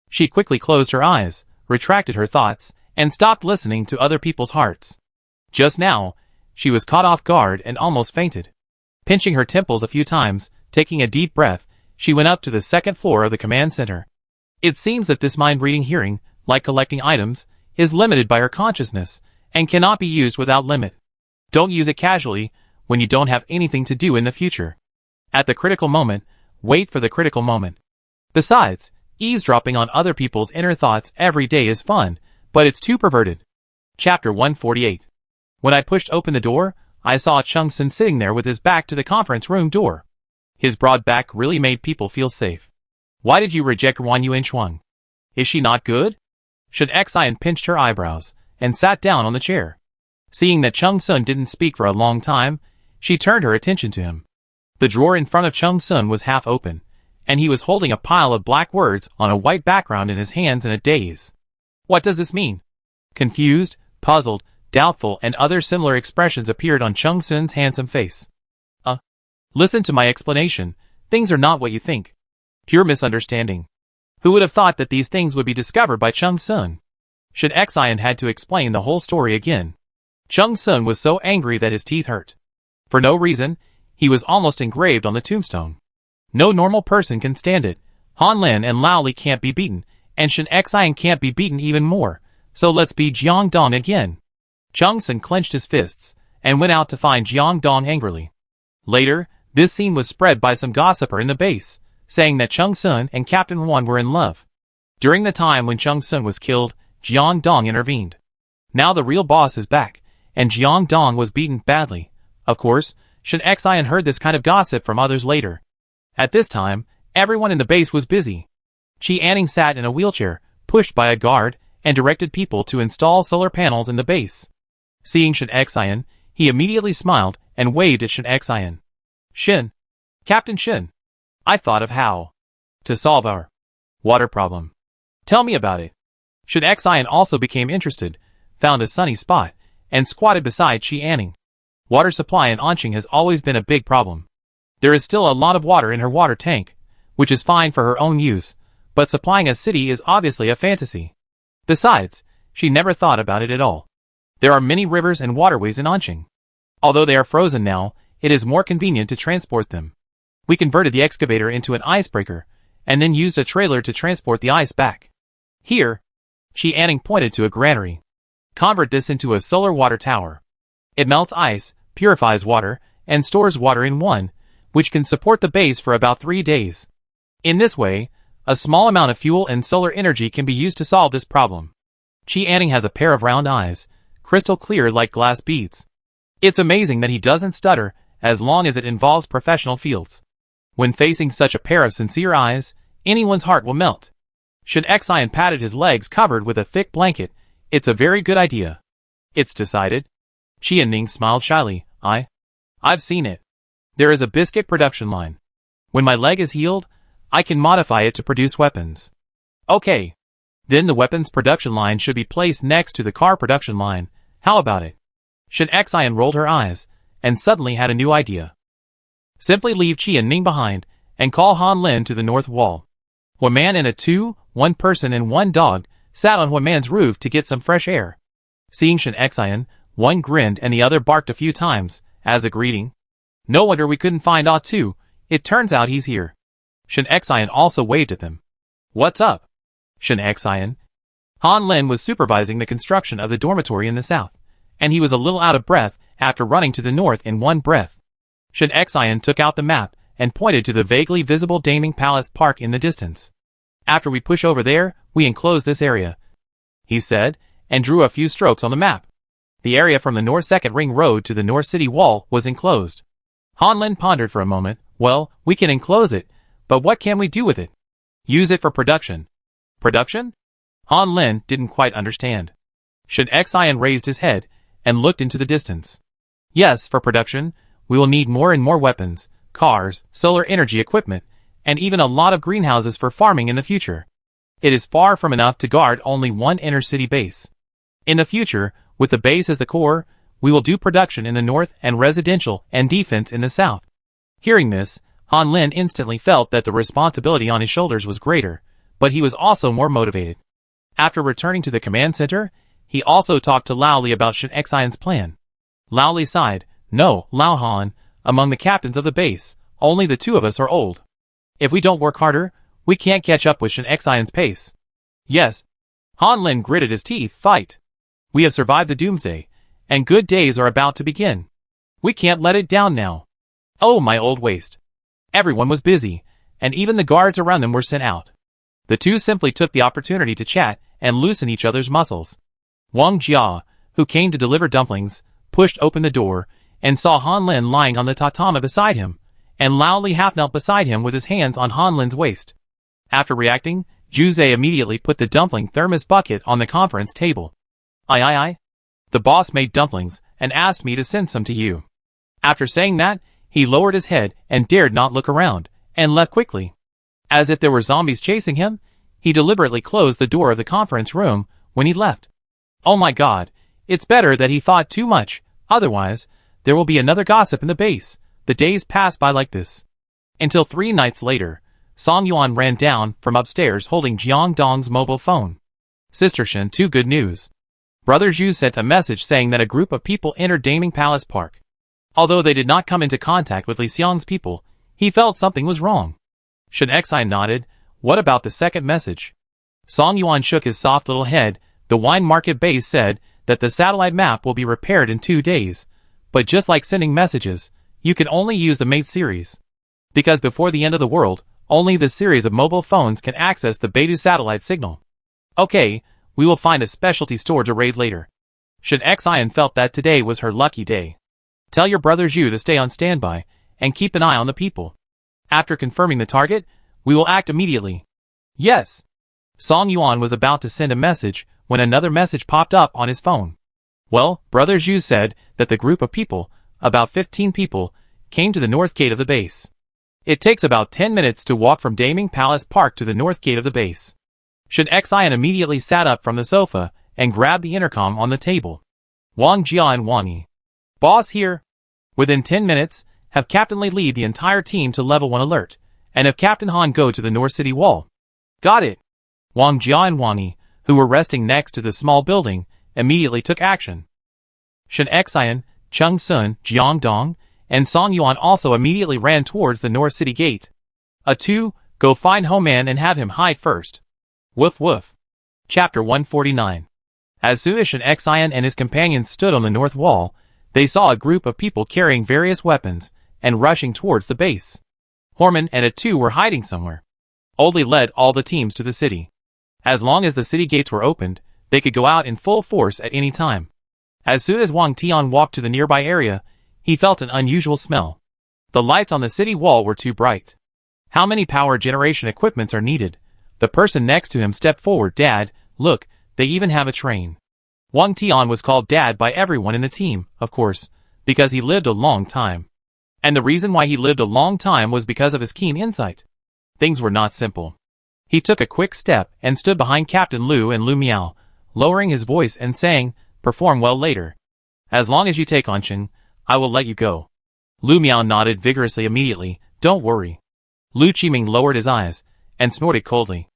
She quickly closed her eyes, retracted her thoughts, and stopped listening to other people's hearts. Just now, she was caught off guard and almost fainted. Pinching her temples a few times, taking a deep breath, she went up to the second floor of the command center. It seems that this mind-reading hearing, like collecting items, is limited by her consciousness, and cannot be used without limit. Don't use it casually, when you don't have anything to do in the future. At the critical moment, wait for the critical moment. Besides, eavesdropping on other people's inner thoughts every day is fun, but it's too perverted. Chapter 148. When I pushed open the door, I saw Chung Sun sitting there with his back to the conference room door. His broad back really made people feel safe. Why did you reject Wan Yuanshuang? Is she not good? Shen Xian pinched her eyebrows, and sat down on the chair. Seeing that Chung Sun didn't speak for a long time, she turned her attention to him. The drawer in front of Chung Sun was half open, and he was holding a pile of black words on a white background in his hands in a daze. What does this mean? Confused, puzzled, doubtful, and other similar expressions appeared on Chung Sun's handsome face. Listen to my explanation. Things are not what you think. Pure misunderstanding. Who would have thought that these things would be discovered by Chung Sun? Shen Xian had to explain the whole story again. Chung Sun was so angry that his teeth hurt. For no reason, he was almost engraved on the tombstone. No normal person can stand it. Han Lin and Lao Li can't be beaten, and Shen Xian can't be beaten even more, so let's be Jiang Dong again. Chung Sun clenched his fists, and went out to find Jiang Dong angrily. Later, this scene was spread by some gossiper in the base, saying that Chung Sun and Captain Wan were in love. During the time when Chung Sun was killed, Jiang Dong intervened. Now the real boss is back, and Jiang Dong was beaten badly. Of course, Shen Xian heard this kind of gossip from others later. At this time, everyone in the base was busy. Qi Anning sat in a wheelchair, pushed by a guard, and directed people to install solar panels in the base. Seeing Shen Xian, he immediately smiled and waved at Shen Xian. Shen. Captain Shen. I thought of how to solve our water problem. Tell me about it. Shen Xian also became interested, found a sunny spot, and squatted beside Qi Anning. Water supply in Anqing has always been a big problem. There is still a lot of water in her water tank, which is fine for her own use, but supplying a city is obviously a fantasy. Besides, she never thought about it at all. There are many rivers and waterways in Anqing. Although they are frozen now, it is more convenient to transport them. We converted the excavator into an icebreaker, and then used a trailer to transport the ice back. Here, Qi Anning pointed to a granary. Convert this into a solar water tower. It melts ice, purifies water, and stores water in one, which can support the base for about 3 days. In this way, a small amount of fuel and solar energy can be used to solve this problem. Qi Anning has a pair of round eyes, crystal clear like glass beads. It's amazing that he doesn't stutter, as long as it involves professional fields. When facing such a pair of sincere eyes, anyone's heart will melt. Shen Xian patted his legs covered with a thick blanket. It's a very good idea. It's decided. Qi Anning smiled shyly. I've seen it. There is a biscuit production line. When my leg is healed, I can modify it to produce weapons. Okay. Then the weapons production line should be placed next to the car production line. How about it? Shen Xian rolled her eyes, and suddenly had a new idea. Simply leave Qi Anning behind, and call Han Lin to the north wall. One man and one person and one dog, sat on one man's roof to get some fresh air. Seeing Shen Xian, one grinned and the other barked a few times, as a greeting. No wonder we couldn't find Ah Tu, it turns out he's here. Shen Xian also waved at them. What's up? Shen Xian. Han Lin was supervising the construction of the dormitory in the south, and he was a little out of breath after running to the north in one breath. Shen Xian took out the map and pointed to the vaguely visible Daming Palace Park in the distance. After we push over there, we enclose this area, he said, and drew a few strokes on the map. The area from the North Second Ring Road to the North City Wall was enclosed. Han Lin pondered for a moment. Well, we can enclose it, but what can we do with it? Use it for production. Production? Han Lin didn't quite understand. Shen Xian raised his head and looked into the distance. Yes, for production, we will need more and more weapons, cars, solar energy equipment, and even a lot of greenhouses for farming in the future. It is far from enough to guard only one inner city base. In the future, with the base as the core, we will do production in the north and residential and defense in the south. Hearing this, Han Lin instantly felt that the responsibility on his shoulders was greater, but he was also more motivated. After returning to the command center, he also talked to Lao Li about Shen Xian's plan. Lao Li sighed, "No, Lao Han, among the captains of the base, only the two of us are old. If we don't work harder, we can't catch up with Shen Xian's pace." Yes. Han Lin gritted his teeth, "Fight. We have survived the Doomsday, and good days are about to begin. We can't let it down now." Oh, my old waist. Everyone was busy, and even the guards around them were sent out. The two simply took the opportunity to chat and loosen each other's muscles. Wang Jia, who came to deliver dumplings, pushed open the door and saw Han Lin lying on the tatami beside him, and Lao Li half knelt beside him with his hands on Han Lin's waist. After reacting, Zhu Zhe immediately put the dumpling thermos bucket on the conference table. I. The boss made dumplings and asked me to send some to you." After saying that, he lowered his head and dared not look around, and left quickly. As if there were zombies chasing him, he deliberately closed the door of the conference room when he left. Oh my god, it's better that he thought too much, otherwise, there will be another gossip in the base. The days passed by like this. Until 3 nights later, Song Yuan ran down from upstairs holding Jiang Dong's mobile phone. "Sister Shen, two good news." Brother Zhu sent a message saying that a group of people entered Daming Palace Park. Although they did not come into contact with Li Xiang's people, he felt something was wrong. Shen Xian nodded. "What about the second message?" Song Yuan shook his soft little head. "The wine market base said that the satellite map will be repaired in 2 days, but just like sending messages, you can only use the mate series. Because before the end of the world, only this series of mobile phones can access the Beidou satellite signal. Okay, we will find a specialty store to raid later." Shen Xian felt that today was her lucky day. "Tell your brother Zhu to stay on standby, and keep an eye on the people. After confirming the target, we will act immediately." "Yes." Song Yuan was about to send a message when another message popped up on his phone. Well, Brother Zhu said that the group of people, about 15 people, came to the north gate of the base. It takes about 10 minutes to walk from Daming Palace Park to the north gate of the base. Shen Xian immediately sat up from the sofa and grabbed the intercom on the table. "Wang Jia and Wang Yi. Boss here. Within 10 minutes, have Captain Li lead the entire team to level 1 alert, and have Captain Han go to the North City Wall." "Got it." Wang Jia and Wang Yi, who were resting next to the small building, immediately took action. Shen Xian, Chung Sun, Jiang Dong, and Song Yuan also immediately ran towards the North City Gate. "2, go find Homan and have him hide first." Woof woof. Chapter 149. As soon as Shen Xian and his companions stood on the north wall, they saw a group of people carrying various weapons and rushing towards the base. Horman and A2 were hiding somewhere. Oldly led all the teams to the city. As long as the city gates were opened, they could go out in full force at any time. As soon as Wang Tian walked to the nearby area, he felt an unusual smell. The lights on the city wall were too bright. How many power generation equipments are needed? The person next to him stepped forward. "Dad, look, they even have a train." Wang Tian was called Dad by everyone in the team, of course, because he lived a long time. And the reason why he lived a long time was because of his keen insight. Things were not simple. He took a quick step and stood behind Captain Lu and Lu Miao, lowering his voice and saying, "Perform well later. As long as you take on Chen, I will let you go." Lu Miao nodded vigorously immediately. "Don't worry." Lu Qiming lowered his eyes and snorted coldly.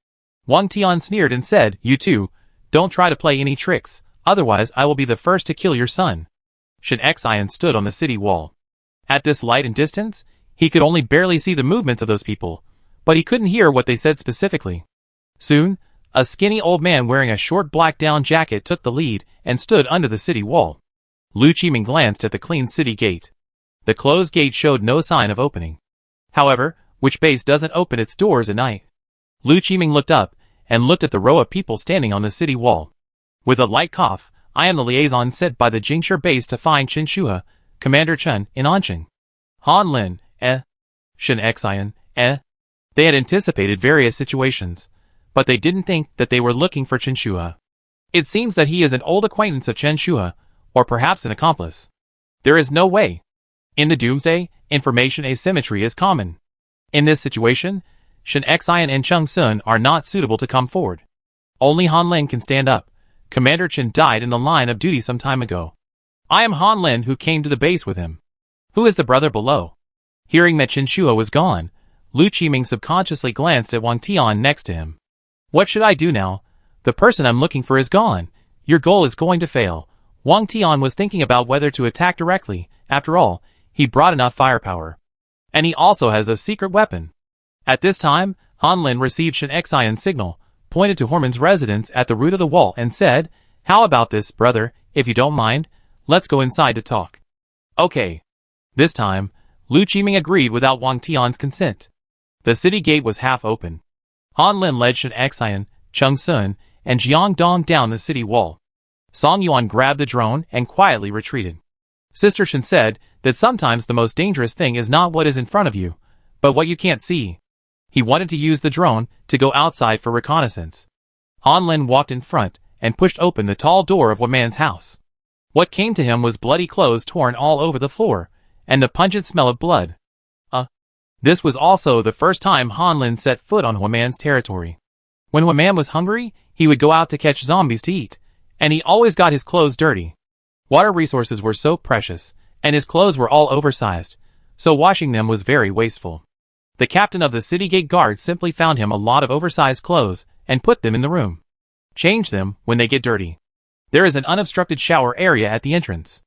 Wang Tian sneered and said, "You two, don't try to play any tricks, otherwise I will be the first to kill your son." Shen Xian stood on the city wall. At this light and distance, he could only barely see the movements of those people, but he couldn't hear what they said specifically. Soon, a skinny old man wearing a short black down jacket took the lead and stood under the city wall. Lu Qiming glanced at the clean city gate. The closed gate showed no sign of opening. However, which base doesn't open its doors at night? Lu Qiming looked up and looked at the row of people standing on the city wall. With a light cough, "I am the liaison sent by the Jingshi base to find Chen Shua, Commander Chen, in Anqing." Han Lin, Shen Xian, They had anticipated various situations, but they didn't think that they were looking for Chen Shua. It seems that he is an old acquaintance of Chen Shua, or perhaps an accomplice. There is no way. In the Doomsday, information asymmetry is common. In this situation, Shen Xian and Chung Sun are not suitable to come forward. Only Han Lin can stand up. Commander Chen died in the line of duty some time ago. I am Han Lin who came to the base with him. Who is the brother below? Hearing that Chen Shuo was gone, Lu Qiming subconsciously glanced at Wang Tian next to him. What should I do now? The person I'm looking for is gone. Your goal is going to fail. Wang Tian was thinking about whether to attack directly. After all, he brought enough firepower. And he also has a secret weapon. At this time, Han Lin received Shen Xian's signal, pointed to Horman's residence at the root of the wall and said, "How about this, brother, if you don't mind? Let's go inside to talk." Okay. This time, Lu Qiming agreed without Wang Tian's consent. The city gate was half open. Han Lin led Shen Xian, Chung Sun, and Jiang Dong down the city wall. Song Yuan grabbed the drone and quietly retreated. Sister Shen said that sometimes the most dangerous thing is not what is in front of you, but what you can't see. He wanted to use the drone to go outside for reconnaissance. Han Lin walked in front and pushed open the tall door of Woman's house. What came to him was bloody clothes torn all over the floor, and the pungent smell of blood. This was also the first time Han Lin set foot on Woman's territory. When Woman was hungry, he would go out to catch zombies to eat, and he always got his clothes dirty. Water resources were so precious, and his clothes were all oversized, so washing them was very wasteful. The captain of the city gate guard simply found him a lot of oversized clothes and put them in the room. Change them when they get dirty. There is an unobstructed shower area at the entrance.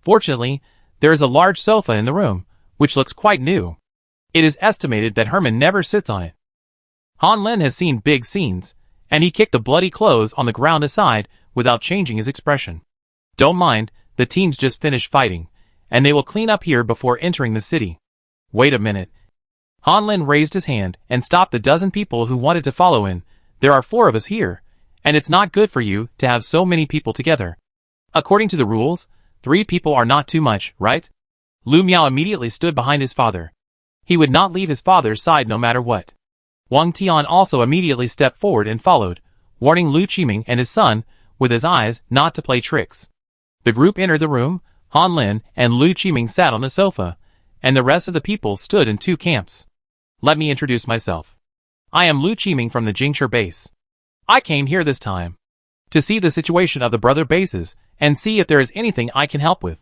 Fortunately, there is a large sofa in the room, which looks quite new. It is estimated that Herman never sits on it. Han Lin has seen big scenes, and he kicked the bloody clothes on the ground aside without changing his expression. Don't mind, the teams just finished fighting, and they will clean up here before entering the city. Wait a minute. Han Lin raised his hand and stopped the dozen people who wanted to follow in. There are 4 of us here, and it's not good for you to have so many people together. According to the rules, 3 people are not too much, right? Lu Miao immediately stood behind his father. He would not leave his father's side no matter what. Wang Tian also immediately stepped forward and followed, warning Lu Qiming and his son, with his eyes, not to play tricks. The group entered the room. Han Lin and Lu Qiming sat on the sofa, and the rest of the people stood in 2 camps. Let me introduce myself. I am Lu Qiming from the Jingshi base. I came here this time to see the situation of the brother bases and see if there is anything I can help with.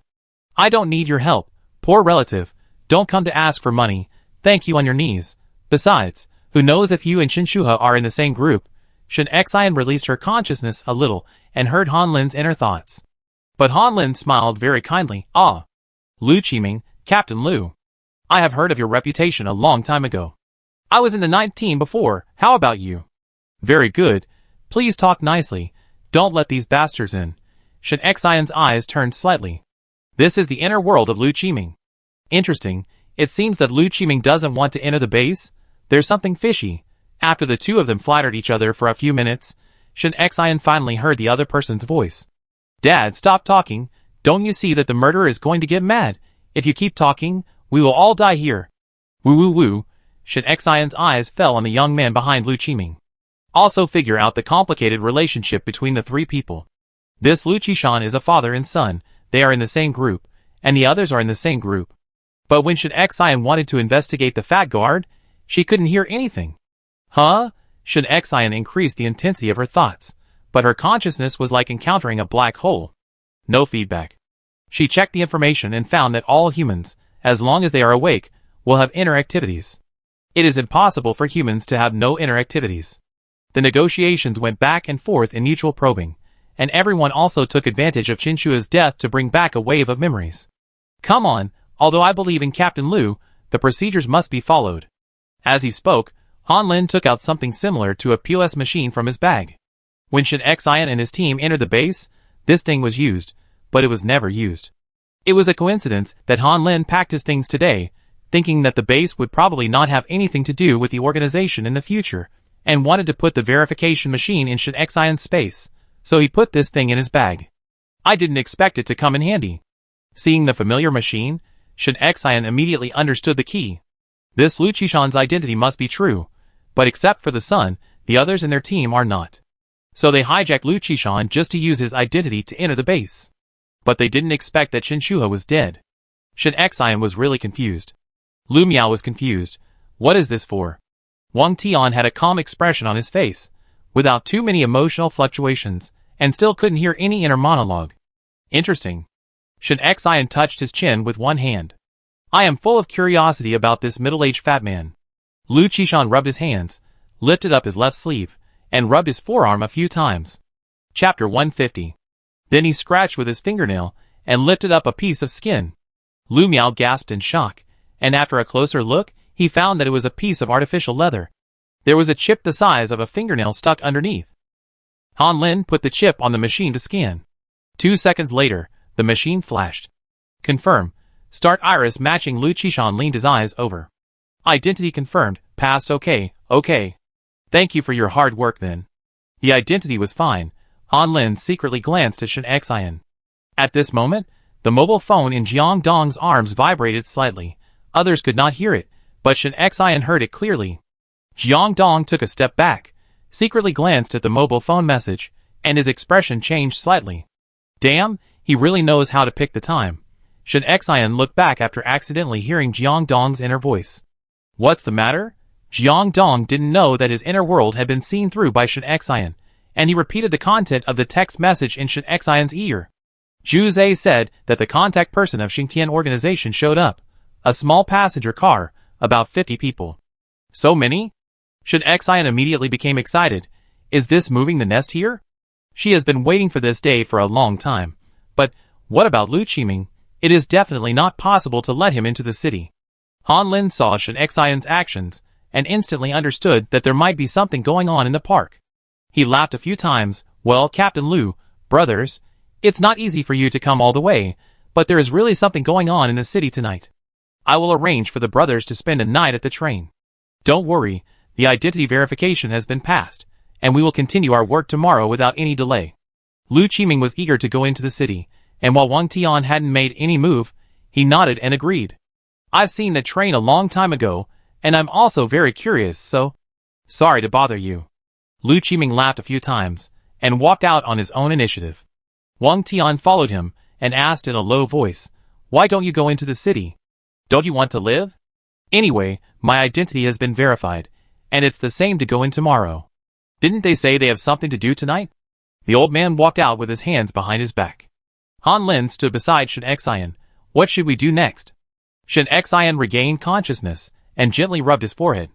I don't need your help, poor relative. Don't come to ask for money. Thank you on your knees. Besides, who knows if you and Chen Shuhe are in the same group? Shen Xian released her consciousness a little and heard Han Lin's inner thoughts. But Han Lin smiled very kindly. Ah, Lu Qiming, Captain Lu. I have heard of your reputation a long time ago. I was in the 9th team before. How about you? Very good. Please talk nicely. Don't let these bastards in. Shen Xian's eyes turned slightly. This is the inner world of Lu Qiming. Interesting. It seems that Lu Qiming doesn't want to enter the base. There's something fishy. After the 2 of them flattered each other for a few minutes, Shen Xian finally heard the other person's voice. Dad, stop talking. Don't you see that the murderer is going to get mad? If you keep talking, we will all die here. Woo woo woo. Shen Xian's eyes fell on the young man behind Lu Qiming. Also figure out the complicated relationship between the 3 people. This Lu Qishan is a father and son. They are in the same group, and the others are in the same group. But when Shen Xian wanted to investigate the fat guard, she couldn't hear anything. Huh? Shen Xian increased the intensity of her thoughts, but her consciousness was like encountering a black hole. No feedback. She checked the information and found that all humans, as long as they are awake, will have inner activities. It is impossible for humans to have no inner activities. The negotiations went back and forth in mutual probing, and everyone also took advantage of Chen Shue's death to bring back a wave of memories. Come on, although I believe in Captain Lu, the procedures must be followed. As he spoke, Han Lin took out something similar to a POS machine from his bag. When Shen Xian and his team entered the base, this thing was used, but it was never used. It was a coincidence that Han Lin packed his things today, thinking that the base would probably not have anything to do with the organization in the future, and wanted to put the verification machine in Shen Xian's space, so he put this thing in his bag. I didn't expect it to come in handy. Seeing the familiar machine, Shen Xian immediately understood the key. This Lu Qishan's identity must be true, but except for the son, the others in their team are not. So they hijacked Lu Qishan just to use his identity to enter the base. But they didn't expect that Chen Shuhe was dead. Shen Xian was really confused. Lu Miao was confused. What is this for? Wang Tian had a calm expression on his face, without too many emotional fluctuations, and still couldn't hear any inner monologue. Interesting. Shen Xian touched his chin with one hand. I am full of curiosity about this middle-aged fat man. Lu Qishan rubbed his hands, lifted up his left sleeve, and rubbed his forearm a few times. Chapter 150. Then he scratched with his fingernail, and lifted up a piece of skin. Lu Miao gasped in shock, and after a closer look, he found that it was a piece of artificial leather. There was a chip the size of a fingernail stuck underneath. Han Lin put the chip on the machine to scan. 2 seconds later, the machine flashed. Confirm. Start iris matching. Lu Qishan leaned his eyes over. Identity confirmed. Passed. Okay. Thank you for your hard work then. The identity was fine. Han Lin secretly glanced at Shen Xian. At this moment, the mobile phone in Jiang Dong's arms vibrated slightly. Others could not hear it, but Shen Xian heard it clearly. Jiang Dong took a step back, secretly glanced at the mobile phone message, and his expression changed slightly. Damn, he really knows how to pick the time. Shen Xian looked back after accidentally hearing Jiang Dong's inner voice. What's the matter? Jiang Dong didn't know that his inner world had been seen through by Shen Xian, and he repeated the content of the text message in Shen Xian's ear. Zhu Zhe said that the contact person of Xingtian organization showed up. A small passenger car, about 50 people. So many? Shen Xian immediately became excited. Is this moving the nest here? She has been waiting for this day for a long time. But what about Lu Qiming? It is definitely not possible to let him into the city. Han Lin saw Shen Xian's actions, and instantly understood that there might be something going on in the park. He laughed a few times. Well, Captain Lu, brothers, it's not easy for you to come all the way, but there is really something going on in the city tonight. I will arrange for the brothers to spend a night at the train. Don't worry, the identity verification has been passed, and we will continue our work tomorrow without any delay. Lu Qiming was eager to go into the city, and while Wang Tian hadn't made any move, he nodded and agreed. I've seen the train a long time ago, and I'm also very curious, so... Sorry to bother you. Lu Qiming laughed a few times, and walked out on his own initiative. Wang Tian followed him, and asked in a low voice, Why don't you go into the city? Don't you want to live? Anyway, my identity has been verified, and it's the same to go in tomorrow. Didn't they say they have something to do tonight? The old man walked out with his hands behind his back. Han Lin stood beside Shen Xian. What should we do next? Shen Xian regained consciousness, and gently rubbed his forehead.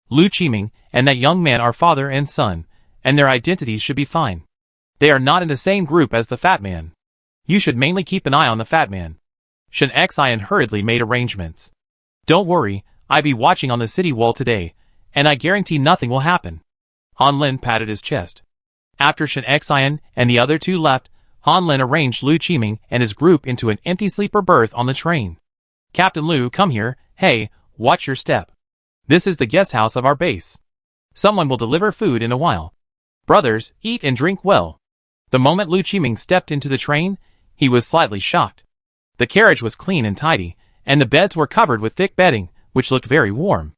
Lu Qiming and that young man are father and son, and their identities should be fine. They are not in the same group as the fat man. You should mainly keep an eye on the fat man. Shen Xian hurriedly made arrangements. Don't worry, I be watching on the city wall today, and I guarantee nothing will happen. Han Lin patted his chest. After Shen Xian and the other two left, Han Lin arranged Lu Qiming and his group into an empty sleeper berth on the train. Captain Lu, come here. Hey, watch your step. This is the guest house of our base. Someone will deliver food in a while. Brothers, eat and drink well. The moment Lu Qiming stepped into the train, he was slightly shocked. The carriage was clean and tidy, and the beds were covered with thick bedding, which looked very warm.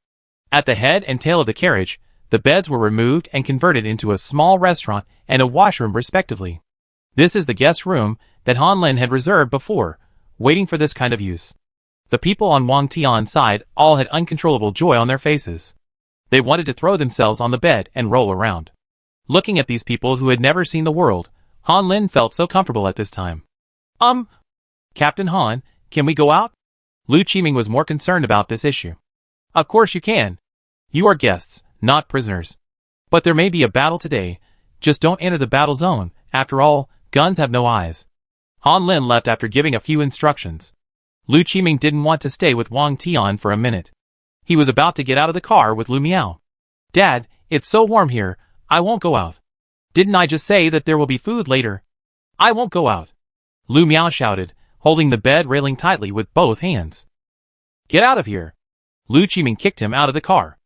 At the head and tail of the carriage, the beds were removed and converted into a small restaurant and a washroom respectively. This is the guest room that Han Lin had reserved before, waiting for this kind of use. The people on Wang Tian's side all had uncontrollable joy on their faces. They wanted to throw themselves on the bed and roll around. Looking at these people who had never seen the world, Han Lin felt so comfortable at this time. Captain Han, can we go out? Lu Qiming was more concerned about this issue. Of course you can. You are guests, not prisoners. But there may be a battle today. Just don't enter the battle zone. After all, guns have no eyes. Han Lin left after giving a few instructions. Lu Qiming didn't want to stay with Wang Tian for a minute. He was about to get out of the car with Lu Miao. Dad, it's so warm here, I won't go out. Didn't I just say that there will be food later? I won't go out. Lu Miao shouted, holding the bed railing tightly with both hands. Get out of here. Lu Qiming kicked him out of the car.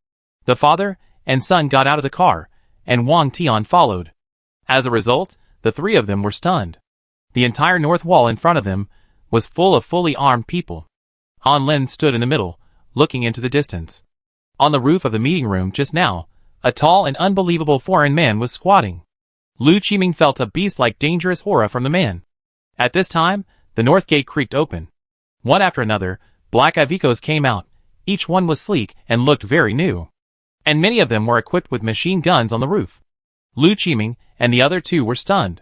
The father and son got out of the car, and Wang Tian followed. As a result, the three of them were stunned. The entire north wall in front of them was full of fully armed people. Han Lin stood in the middle, looking into the distance. On the roof of the meeting room just now, a tall and unbelievable foreign man was squatting. Lu Qiming felt a beast-like dangerous aura from the man. At this time, the north gate creaked open. One after another, black Ivicos came out. Each one was sleek and looked very new. and many of them were equipped with machine guns on the roof. Lu Qiming and the other two were stunned.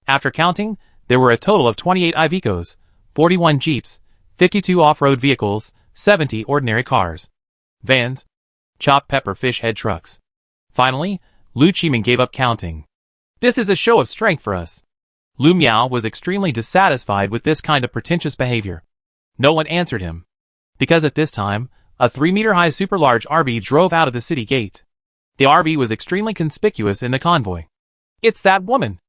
After counting, there were a total of 28 Ivecos, 41 jeeps, 52 off-road vehicles, 70 ordinary cars, vans, chopped pepper fish head trucks. Finally, Lu Qiming gave up counting. This is a show of strength for us. Lu Miao was extremely dissatisfied with this kind of pretentious behavior. No one answered him. Because at this time, a 3-meter-high super-large RV drove out of the city gate. The RV was extremely conspicuous in the convoy. "It's that woman!"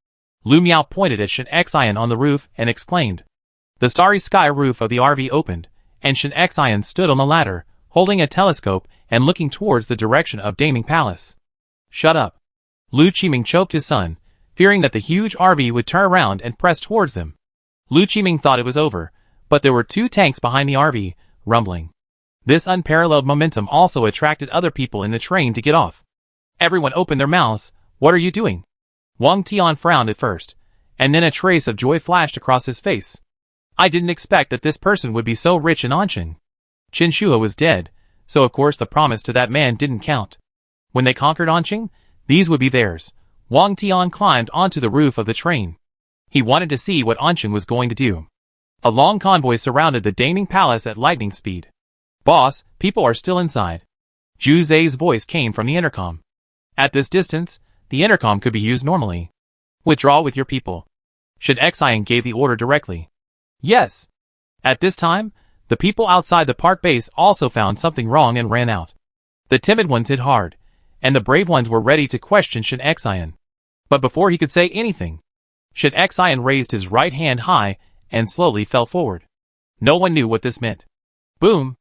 Lu Miao pointed at Shen Xian on the roof and exclaimed. The starry sky roof of the RV opened, and Shen Xian stood on the ladder, holding a telescope and looking towards the direction of Daming Palace. "Shut up." Lu Qiming choked his son, fearing that the huge RV would turn around and press towards them. Lu Qiming thought it was over, but there were 2 tanks behind the RV, rumbling. This unparalleled momentum also attracted other people in the train to get off. Everyone opened their mouths. "What are you doing?" Wang Tian frowned at first, and then a trace of joy flashed across his face. "I didn't expect that this person would be so rich in Anqing." Qin Shua was dead, so of course the promise to that man didn't count. When they conquered Anqing, these would be theirs. Wang Tian climbed onto the roof of the train. He wanted to see what Anqing was going to do. A long convoy surrounded the Daming Palace at lightning speed. "Boss, people are still inside." Zhu Zai's voice came from the intercom. At this distance, the intercom could be used normally. "Withdraw with your people." Shen Xian gave the order directly. "Yes." At this time, the people outside the park base also found something wrong and ran out. The timid ones hit hard, and the brave ones were ready to question Shen Xian. But before he could say anything, Shen Xian raised his right hand high and slowly fell forward. No one knew what this meant. Boom!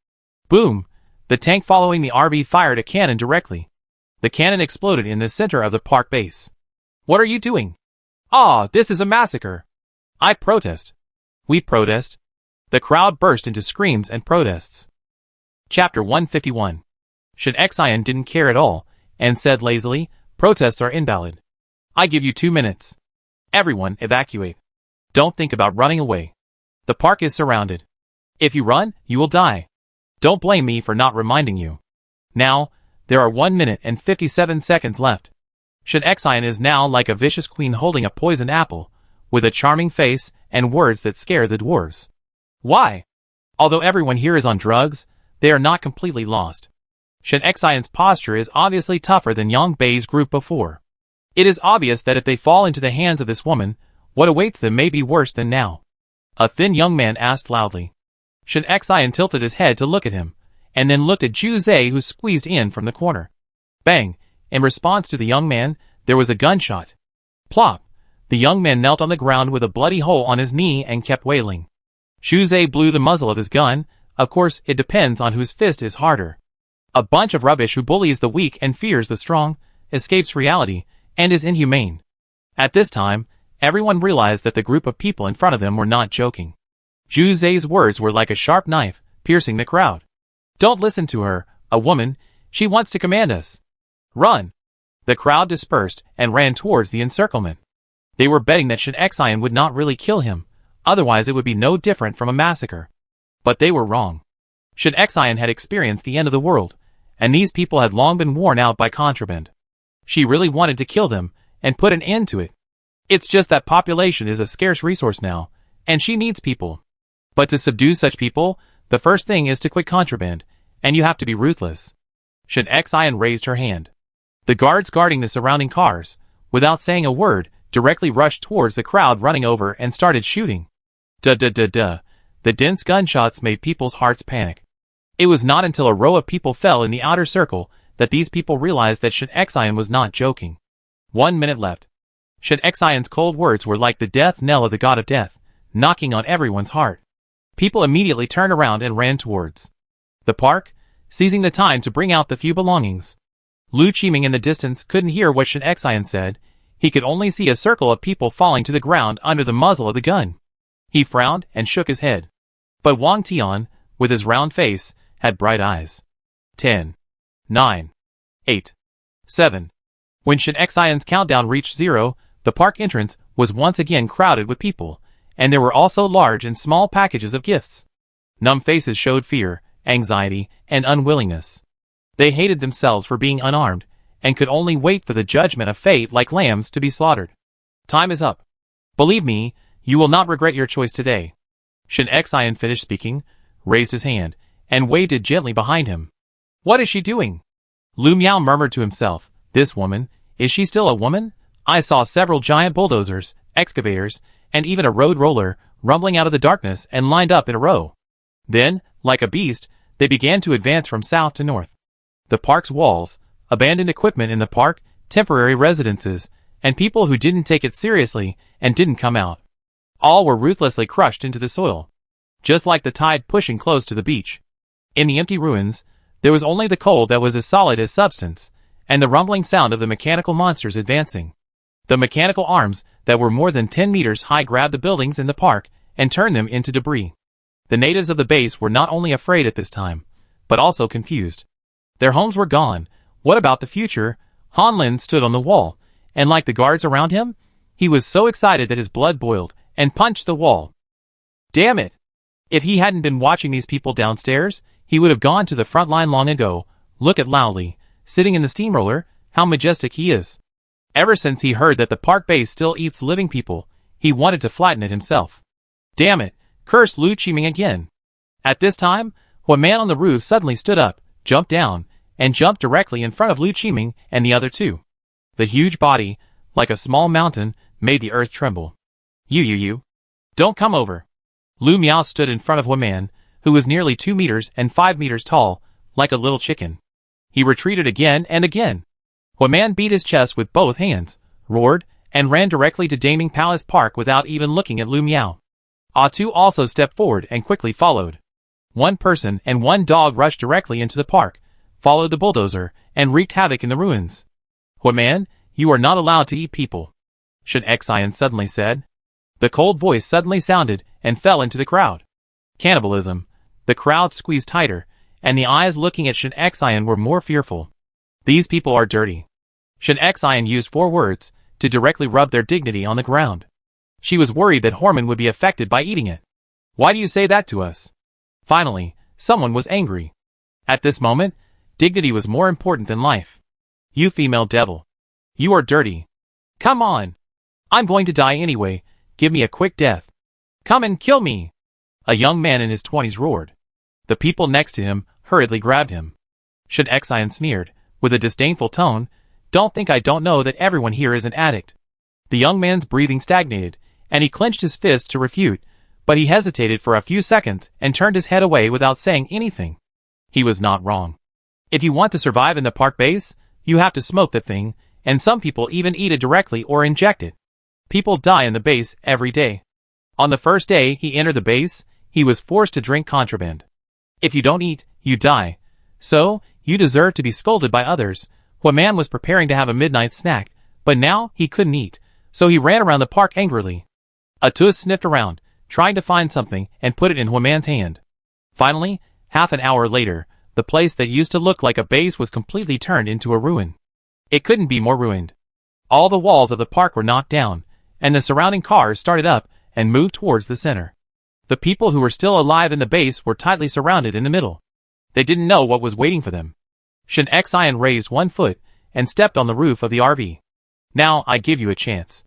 Boom! The tank following the RV fired a cannon directly. The cannon exploded in the center of the park base. "What are you doing?" "Ah, this is a massacre." "I protest." "We protest." The crowd burst into screams and protests. Chapter 151. Shen Xian didn't care at all, and said lazily, "Protests are invalid. I give you 2 minutes. Everyone evacuate. Don't think about running away. The park is surrounded. If you run, you will die. Don't blame me for not reminding you. Now, there are 1 minute and 57 seconds left." Shen Xian is now like a vicious queen holding a poisoned apple, with a charming face and words that scare the dwarves. Why? Although everyone here is on drugs, they are not completely lost. Shen Xian's posture is obviously tougher than Yang Bei's group before. It is obvious that if they fall into the hands of this woman, what awaits them may be worse than now. A thin young man asked loudly. Shen Xian tilted his head to look at him, and then looked at Zhu Zai, who squeezed in from the corner. Bang! In response to the young man, there was a gunshot. Plop! The young man knelt on the ground with a bloody hole on his knee and kept wailing. Zhu Zai blew the muzzle of his gun. Of course, it depends on whose fist is harder. A bunch of rubbish who bullies the weak and fears the strong, escapes reality, and is inhumane. At this time, everyone realized that the group of people in front of them were not joking. Zhu Zai's words were like a sharp knife, piercing the crowd. "Don't listen to her, a woman. She wants to command us. Run!" The crowd dispersed and ran towards the encirclement. They were betting that Shen Xian would not really kill him, otherwise it would be no different from a massacre. But they were wrong. Shen Xian had experienced the end of the world, and these people had long been worn out by contraband. She really wanted to kill them and put an end to it. It's just that population is a scarce resource now, and she needs people. But to subdue such people, the first thing is to quit contraband, and you have to be ruthless. Shen Xian raised her hand. The guards guarding the surrounding cars, without saying a word, directly rushed towards the crowd running over and started shooting. Duh. The dense gunshots made people's hearts panic. It was not until a row of people fell in the outer circle that these people realized that Shen Xian was not joking. 1 minute left. Shen Xian's cold words were like the death knell of the god of death, knocking on everyone's heart. People immediately turned around and ran towards the park, seizing the time to bring out the few belongings. Lu Qiming in the distance couldn't hear what Shen Xian said. He could only see a circle of people falling to the ground under the muzzle of the gun. He frowned and shook his head. But Wang Tian, with his round face, had bright eyes. 10, 9, 8, 7. When Shen Xian's countdown reached 0, the park entrance was once again crowded with people, and there were also large and small packages of gifts. Numb faces showed fear, anxiety, and unwillingness. They hated themselves for being unarmed, and could only wait for the judgment of fate like lambs to be slaughtered. Time is up. Believe me, you will not regret your choice today. Shin Xian finished speaking, raised his hand, and waved it gently behind him. What is she doing? Lu Miao murmured to himself. This woman, is she still a woman? I saw several giant bulldozers, excavators, and even a road roller, rumbling out of the darkness and lined up in a row. Then, like a beast, they began to advance from south to north. The park's walls, abandoned equipment in the park, temporary residences, and people who didn't take it seriously and didn't come out. All were ruthlessly crushed into the soil, just like the tide pushing close to the beach. In the empty ruins, there was only the cold that was as solid as substance, and the rumbling sound of the mechanical monsters advancing. The mechanical arms that were more than 10 meters high grabbed the buildings in the park and turned them into debris. The natives of the base were not only afraid at this time, but also confused. Their homes were gone. What about the future? Han Lin stood on the wall, and like the guards around him, he was so excited that his blood boiled and punched the wall. Damn it! If he hadn't been watching these people downstairs, he would have gone to the front line long ago. Look at Lao Li, sitting in the steamroller, how majestic he is. Ever since he heard that the park base still eats living people, he wanted to flatten it himself. Damn it! Cursed Lu Qiming again. At this time, a man on the roof suddenly stood up, jumped down, and jumped directly in front of Lu Qiming and the other two. The huge body, like a small mountain, made the earth tremble. You. Don't come over. Lu Miao stood in front of a man, who was nearly 2 meters and 5 meters tall, like a little chicken. He retreated again and again. A man beat his chest with both hands, roared, and ran directly to Daming Palace Park without even looking at Lu Miao. Tu also stepped forward and quickly followed. One person and one dog rushed directly into the park, followed the bulldozer, and wreaked havoc in the ruins. Man, you are not allowed to eat people, Shin Xian suddenly said. The cold voice suddenly sounded and fell into the crowd. Cannibalism. The crowd squeezed tighter, and the eyes looking at Shin Xian were more fearful. These people are dirty. Shin Xian used 4 words to directly rub their dignity on the ground. She was worried that Horman would be affected by eating it. Why do you say that to us? Finally, someone was angry. At this moment, dignity was more important than life. You female devil. You are dirty. Come on. I'm going to die anyway. Give me a quick death. Come and kill me. A young man in his 20s roared. The people next to him hurriedly grabbed him. Shin Xian sneered, with a disdainful tone, Don't think I don't know that everyone here is an addict. The young man's breathing stagnated, and he clenched his fist to refute, but he hesitated for a few seconds and turned his head away without saying anything. He was not wrong. If you want to survive in the park base, you have to smoke that thing, and some people even eat it directly or inject it. People die in the base every day. On the first day he entered the base, he was forced to drink contraband. If you don't eat, you die. So, you deserve to be scolded by others. A man was preparing to have a midnight snack, but now he couldn't eat, so he ran around the park angrily. Tu sniffed around, trying to find something, and put it in Huaman's hand. Finally, half an hour later, the place that used to look like a base was completely turned into a ruin. It couldn't be more ruined. All the walls of the park were knocked down, and the surrounding cars started up and moved towards the center. The people who were still alive in the base were tightly surrounded in the middle. They didn't know what was waiting for them. Shin Xian raised one foot and stepped on the roof of the RV. Now I give you a chance.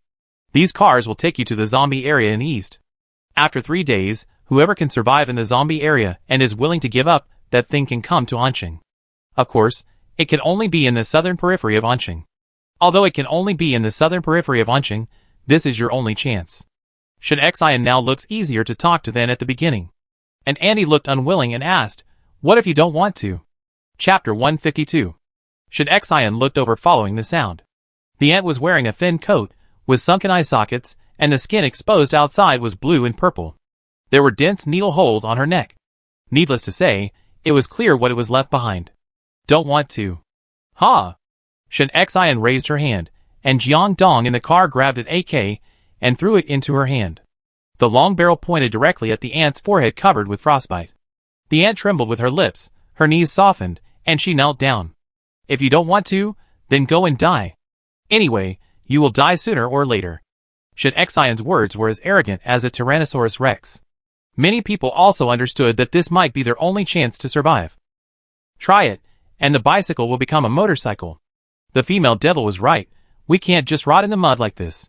These cars will take you to the zombie area in the east. After 3 days, whoever can survive in the zombie area and is willing to give up that thing can come to Anqing. Of course, it can only be in the southern periphery of Anqing. Although it can only be in the southern periphery of Anqing, this is your only chance. Shin Xian now looks easier to talk to than at the beginning. And Andy looked unwilling and asked, What if you don't want to? Chapter 152. Shin Xian looked over following the sound. The ant was wearing a thin coat, with sunken eye sockets, and the skin exposed outside was blue and purple. There were dense needle holes on her neck. Needless to say, it was clear what it was left behind. Don't want to. Ha! Shin Xian raised her hand, and Jiang Dong in the car grabbed an AK and threw it into her hand. The long barrel pointed directly at the ant's forehead covered with frostbite. The ant trembled with her lips, her knees softened, and she knelt down. If you don't want to, then go and die. Anyway, you will die sooner or later. Shin Xian's words were as arrogant as a Tyrannosaurus Rex. Many people also understood that this might be their only chance to survive. Try it, and the bicycle will become a motorcycle. The female devil was right. We can't just rot in the mud like this.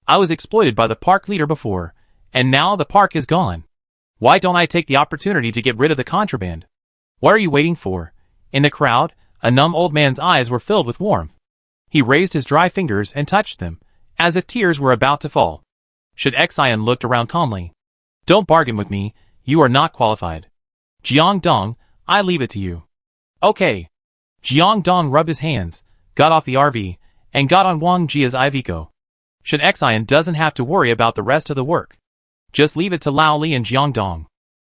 I was exploited by the park leader before, and now the park is gone. Why don't I take the opportunity to get rid of the contraband? What are you waiting for? In the crowd, a numb old man's eyes were filled with warmth. He raised his dry fingers and touched them, as if tears were about to fall. Shen Xian looked around calmly. Don't bargain with me, you are not qualified. Jiang Dong, I leave it to you. Okay. Jiang Dong rubbed his hands, got off the RV, and got on Wang Jia's Iveco. Shen Xian doesn't have to worry about the rest of the work. Just leave it to Lao Li and Jiang Dong.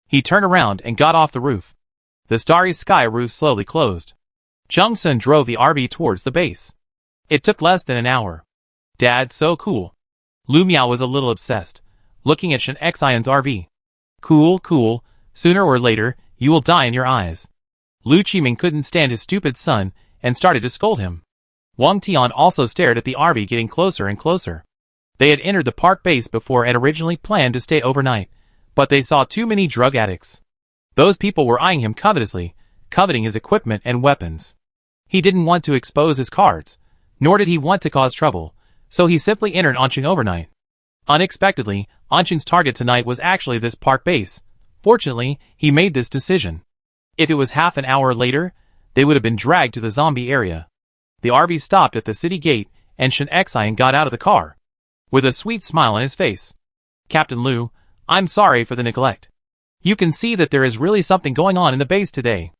He turned around and got off the roof. The starry sky roof slowly closed. Chung Sun drove the RV towards the base. It took less than an hour. Dad, so cool. Lu Miao was a little obsessed, looking at Shen Xian's RV. Cool, sooner or later, you will die in your eyes. Lu Qiming couldn't stand his stupid son, and started to scold him. Wang Tian also stared at the RV getting closer and closer. They had entered the park base before and originally planned to stay overnight, but they saw too many drug addicts. Those people were eyeing him covetously, coveting his equipment and weapons. He didn't want to expose his cards, nor did he want to cause trouble, so he simply entered Anqing overnight. Unexpectedly, Anqing's target tonight was actually this park base. Fortunately, he made this decision. If it was half an hour later, they would have been dragged to the zombie area. The RV stopped at the city gate, and Shen Xian got out of the car, with a sweet smile on his face. Captain Lu, I'm sorry for the neglect. You can see that there is really something going on in the base today.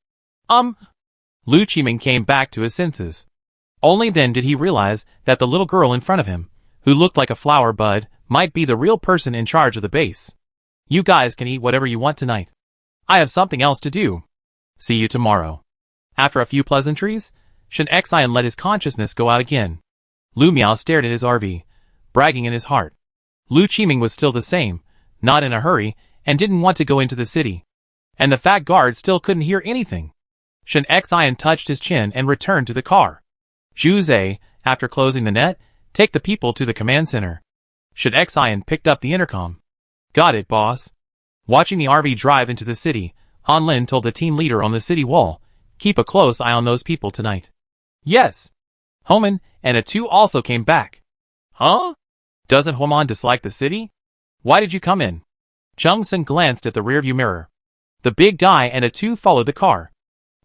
Lu Qiming came back to his senses. Only then did he realize that the little girl in front of him, who looked like a flower bud, might be the real person in charge of the base. You guys can eat whatever you want tonight. I have something else to do. See you tomorrow. After a few pleasantries, Shen Xian let his consciousness go out again. Lu Miao stared at his RV, bragging in his heart. Lu Qiming was still the same, not in a hurry, and didn't want to go into the city. And the fat guard still couldn't hear anything. Shen Xian touched his chin and returned to the car. Zhu Zhe, after closing the net, take the people to the command center. Shen Xian picked up the intercom. Got it, boss. Watching the RV drive into the city, Han Lin told the team leader on the city wall, keep a close eye on those people tonight. Yes. Homan and A2 also came back. Huh? Doesn't Homan dislike the city? Why did you come in? Chung Sun glanced at the rearview mirror. The big guy and A2 followed the car.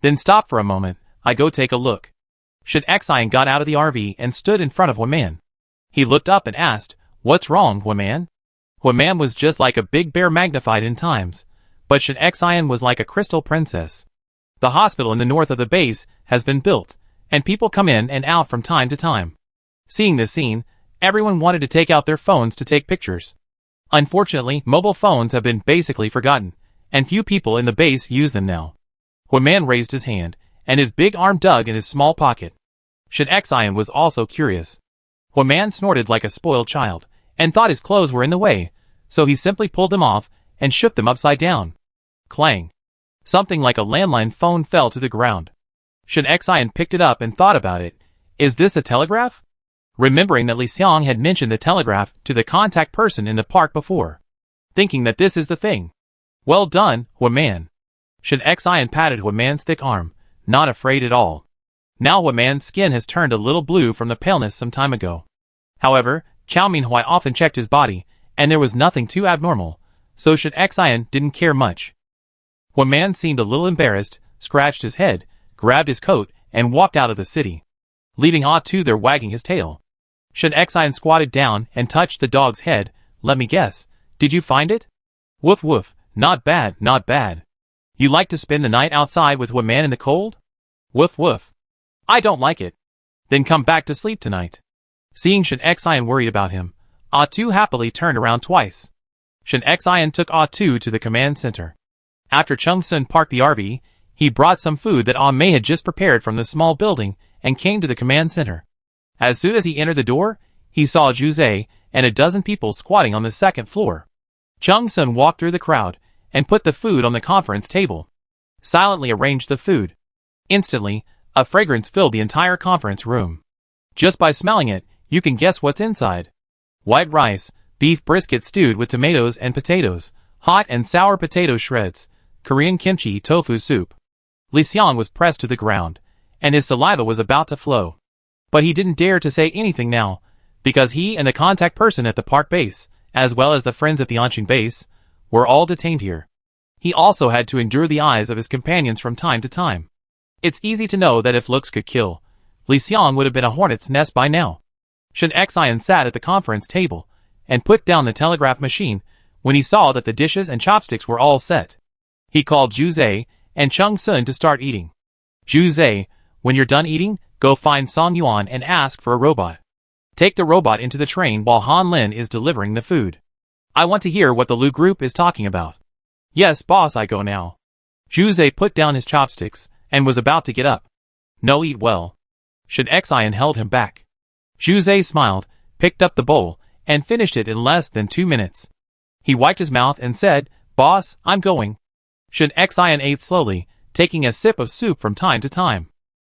Then stop for a moment, I go take a look. Shen Xian got out of the RV and stood in front of Huaman. He looked up and asked, what's wrong, Huaman? Huaman was just like a big bear magnified in times, but Shen Xian was like a crystal princess. The hospital in the north of the base has been built, and people come in and out from time to time. Seeing this scene, everyone wanted to take out their phones to take pictures. Unfortunately, mobile phones have been basically forgotten, and few people in the base use them now. Huaman raised his hand, and his big arm dug in his small pocket. Shen Xian was also curious. Huaman snorted like a spoiled child, and thought his clothes were in the way, so he simply pulled them off, and shook them upside down. Clang. Something like a landline phone fell to the ground. Shen Xian picked it up and thought about it. Is this a telegraph? Remembering that Li Xiang had mentioned the telegraph to the contact person in the park before. Thinking that this is the thing. Well done, Huaman. Shen Xian patted Huaman's thick arm, not afraid at all. Now Huaman's skin has turned a little blue from the paleness some time ago. However, Chao Minhui often checked his body, and there was nothing too abnormal, so Shen Xian didn't care much. Huaman seemed a little embarrassed, scratched his head, grabbed his coat, and walked out of the city, leaving A2 there wagging his tail. Shen Xian squatted down and touched the dog's head. Let me guess, did you find it? Woof woof, not bad, not bad. You like to spend the night outside with Huaman in the cold? Woof woof. I don't like it. Then come back to sleep tonight. Seeing Shen Xian worried about him, A2 happily turned around twice. Shen Xian took A2 to the command center. After Chung Sun parked the RV, he brought some food that Ah Mei had just prepared from the small building and came to the command center. As soon as he entered the door, he saw Zhu Zhe and a dozen people squatting on the second floor. Chung Sun walked through the crowd and put the food on the conference table. Silently arranged the food. Instantly, a fragrance filled the entire conference room. Just by smelling it, you can guess what's inside. White rice, beef brisket stewed with tomatoes and potatoes, hot and sour potato shreds, Korean kimchi tofu soup. Li Xiang was pressed to the ground, and his saliva was about to flow. But he didn't dare to say anything now, because he and the contact person at the park base, as well as the friends at the Anqing base, were all detained here. He also had to endure the eyes of his companions from time to time. It's easy to know that if looks could kill, Li Xiang would have been a hornet's nest by now. Shen Xian sat at the conference table and put down the telegraph machine when he saw that the dishes and chopsticks were all set. He called Zhu Zai and Chung Sun to start eating. Zhu Zai, when you're done eating, go find Song Yuan and ask for a robot. Take the robot into the train while Han Lin is delivering the food. I want to hear what the Lu group is talking about. Yes, boss, I go now. Zhu Zai put down his chopsticks and was about to get up. No, eat well. Shen Xian held him back. Zhu Zai smiled, picked up the bowl, and finished it in less than 2 minutes. He wiped his mouth and said, Boss, I'm going. Shen Xian ate slowly, taking a sip of soup from time to time.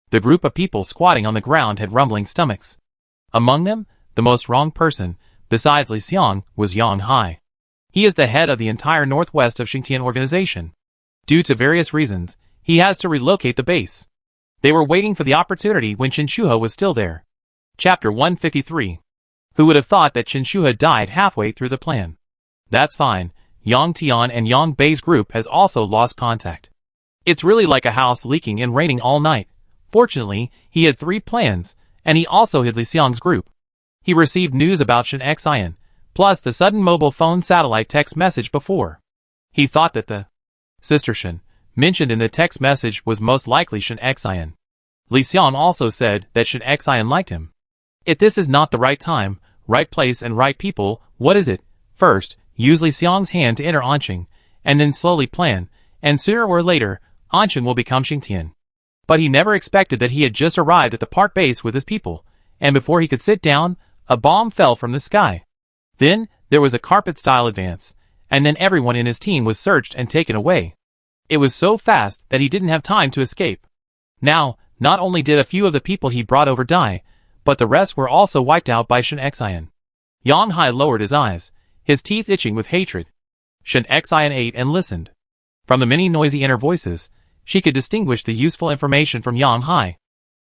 The group of people squatting on the ground had rumbling stomachs. Among them, the most wrong person, besides Li Xiang, was Yang Hai. He is the head of the entire northwest of Xingtian organization. Due to various reasons, he has to relocate the base. They were waiting for the opportunity when Chen Shuhe was still there. Chapter 153. Who would have thought that Chen Shuhe died halfway through the plan? That's fine. Yang Tian and Yang Bei's group has also lost contact. It's really like a house leaking and raining all night. Fortunately, he had 3 plans, and he also hid Li Xiang's group. He received news about Shen Xian, plus the sudden mobile phone satellite text message before. He thought that the Sister Shen mentioned in the text message was most likely Shen Xian. Li Xiang also said that Shen Xian liked him. If this is not the right time, right place and right people, what is it? First, use Li Xiang's hand to enter Anqing, and then slowly plan, and sooner or later, Anqing will become Xingtian. But he never expected that he had just arrived at the park base with his people, and before he could sit down, a bomb fell from the sky. Then, there was a carpet-style advance, and then everyone in his team was searched and taken away. It was so fast that he didn't have time to escape. Now, not only did a few of the people he brought over die, but the rest were also wiped out by Shen Xian. Yang Hai lowered his eyes, his teeth itching with hatred. Shen Xian ate and listened. From the many noisy inner voices, she could distinguish the useful information from Yang Hai.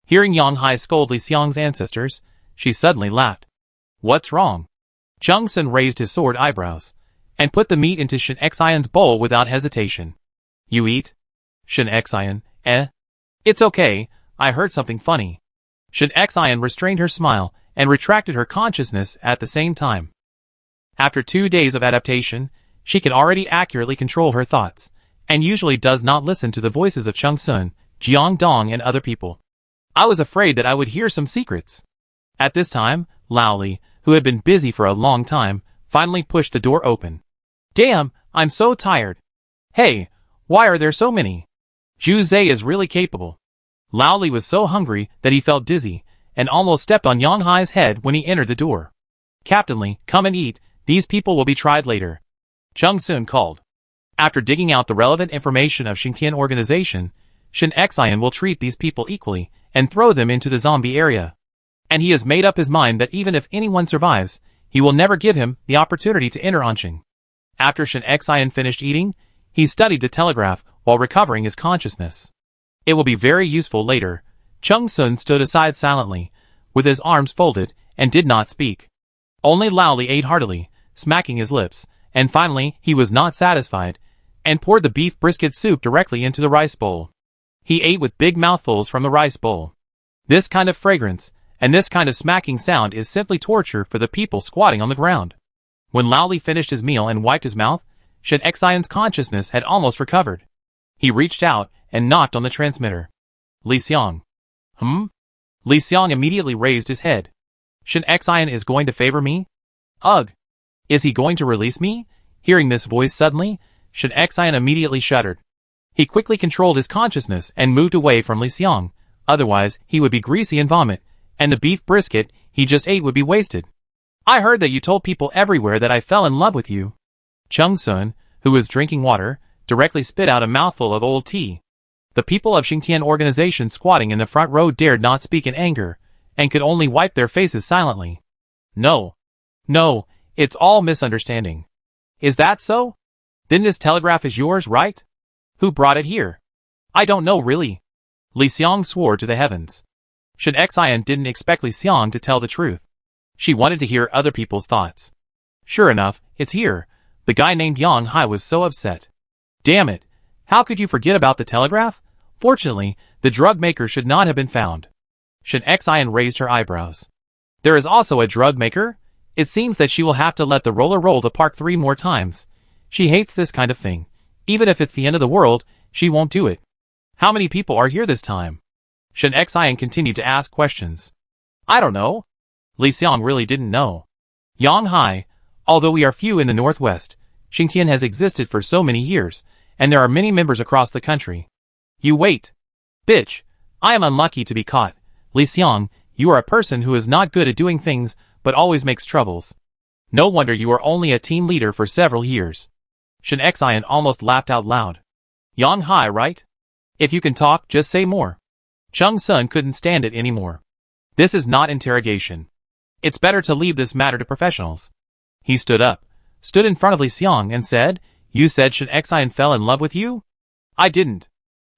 Hearing Yang Hai scold Li Xiang's ancestors, she suddenly laughed. What's wrong? Chung Sun raised his sword eyebrows, and put the meat into Shen Xian's bowl without hesitation. You eat? Shen Xian, It's okay, I heard something funny. Shen Xian restrained her smile and retracted her consciousness at the same time. After 2 days of adaptation, she can already accurately control her thoughts, and usually does not listen to the voices of Chung Sun, Jiang Dong and other people. I was afraid that I would hear some secrets. At this time, Lao Li, who had been busy for a long time, finally pushed the door open. Damn, I'm so tired. Hey, why are there so many? Zhu Zai is really capable. Lao Li was so hungry that he felt dizzy, and almost stepped on Yang Hai's head when he entered the door. Captain Li, come and eat, these people will be tried later. Chung Sun called. After digging out the relevant information of Xingtian organization, Shen Xian will treat these people equally, and throw them into the zombie area. And he has made up his mind that even if anyone survives, he will never give him the opportunity to enter Anqing. After Shen Xian finished eating, he studied the telegraph while recovering his consciousness. It will be very useful later. Chung Sun stood aside silently, with his arms folded, and did not speak. Only Lao Li ate heartily, smacking his lips, and finally he was not satisfied, and poured the beef brisket soup directly into the rice bowl. He ate with big mouthfuls from the rice bowl. This kind of fragrance, and this kind of smacking sound is simply torture for the people squatting on the ground. When Lao Li finished his meal and wiped his mouth, Shen Xian's consciousness had almost recovered. He reached out and knocked on the transmitter. Li Xiang. Li Xiang immediately raised his head. Shen Xian is going to favor me? Ugh. Is he going to release me? Hearing this voice suddenly, Shen Xian immediately shuddered. He quickly controlled his consciousness and moved away from Li Xiang, otherwise he would be greasy and vomit, and the beef brisket he just ate would be wasted. I heard that you told people everywhere that I fell in love with you. Chung Sun, who was drinking water, directly spit out a mouthful of old tea. The people of Xingtian organization squatting in the front row dared not speak in anger, and could only wipe their faces silently. No, it's all misunderstanding. Is that so? Then this telegraph is yours, right? Who brought it here? I don't know really. Li Xiang swore to the heavens. Shen Xian didn't expect Li Xiang to tell the truth. She wanted to hear other people's thoughts. Sure enough, it's here. The guy named Yang Hai was so upset. Damn it. How could you forget about the telegraph? Fortunately, the drug maker should not have been found. Shen Xian raised her eyebrows. There is also a drug maker? It seems that she will have to let the roller roll the park 3 more times. She hates this kind of thing. Even if it's the end of the world, she won't do it. How many people are here this time? Shen Xian continued to ask questions. I don't know. Li Xiang really didn't know. Yang Hai, although we are few in the northwest, Xingtian has existed for so many years, and there are many members across the country. You wait. Bitch, I am unlucky to be caught. Li Xiang, you are a person who is not good at doing things, but always makes troubles. No wonder you are only a team leader for several years. Shen Xian almost laughed out loud. Yang Hai, right? If you can talk, just say more. Chung Sun couldn't stand it anymore. This is not interrogation. It's better to leave this matter to professionals. He stood up, stood in front of Li Xiang and said, You said Shen Xian fell in love with you? I didn't.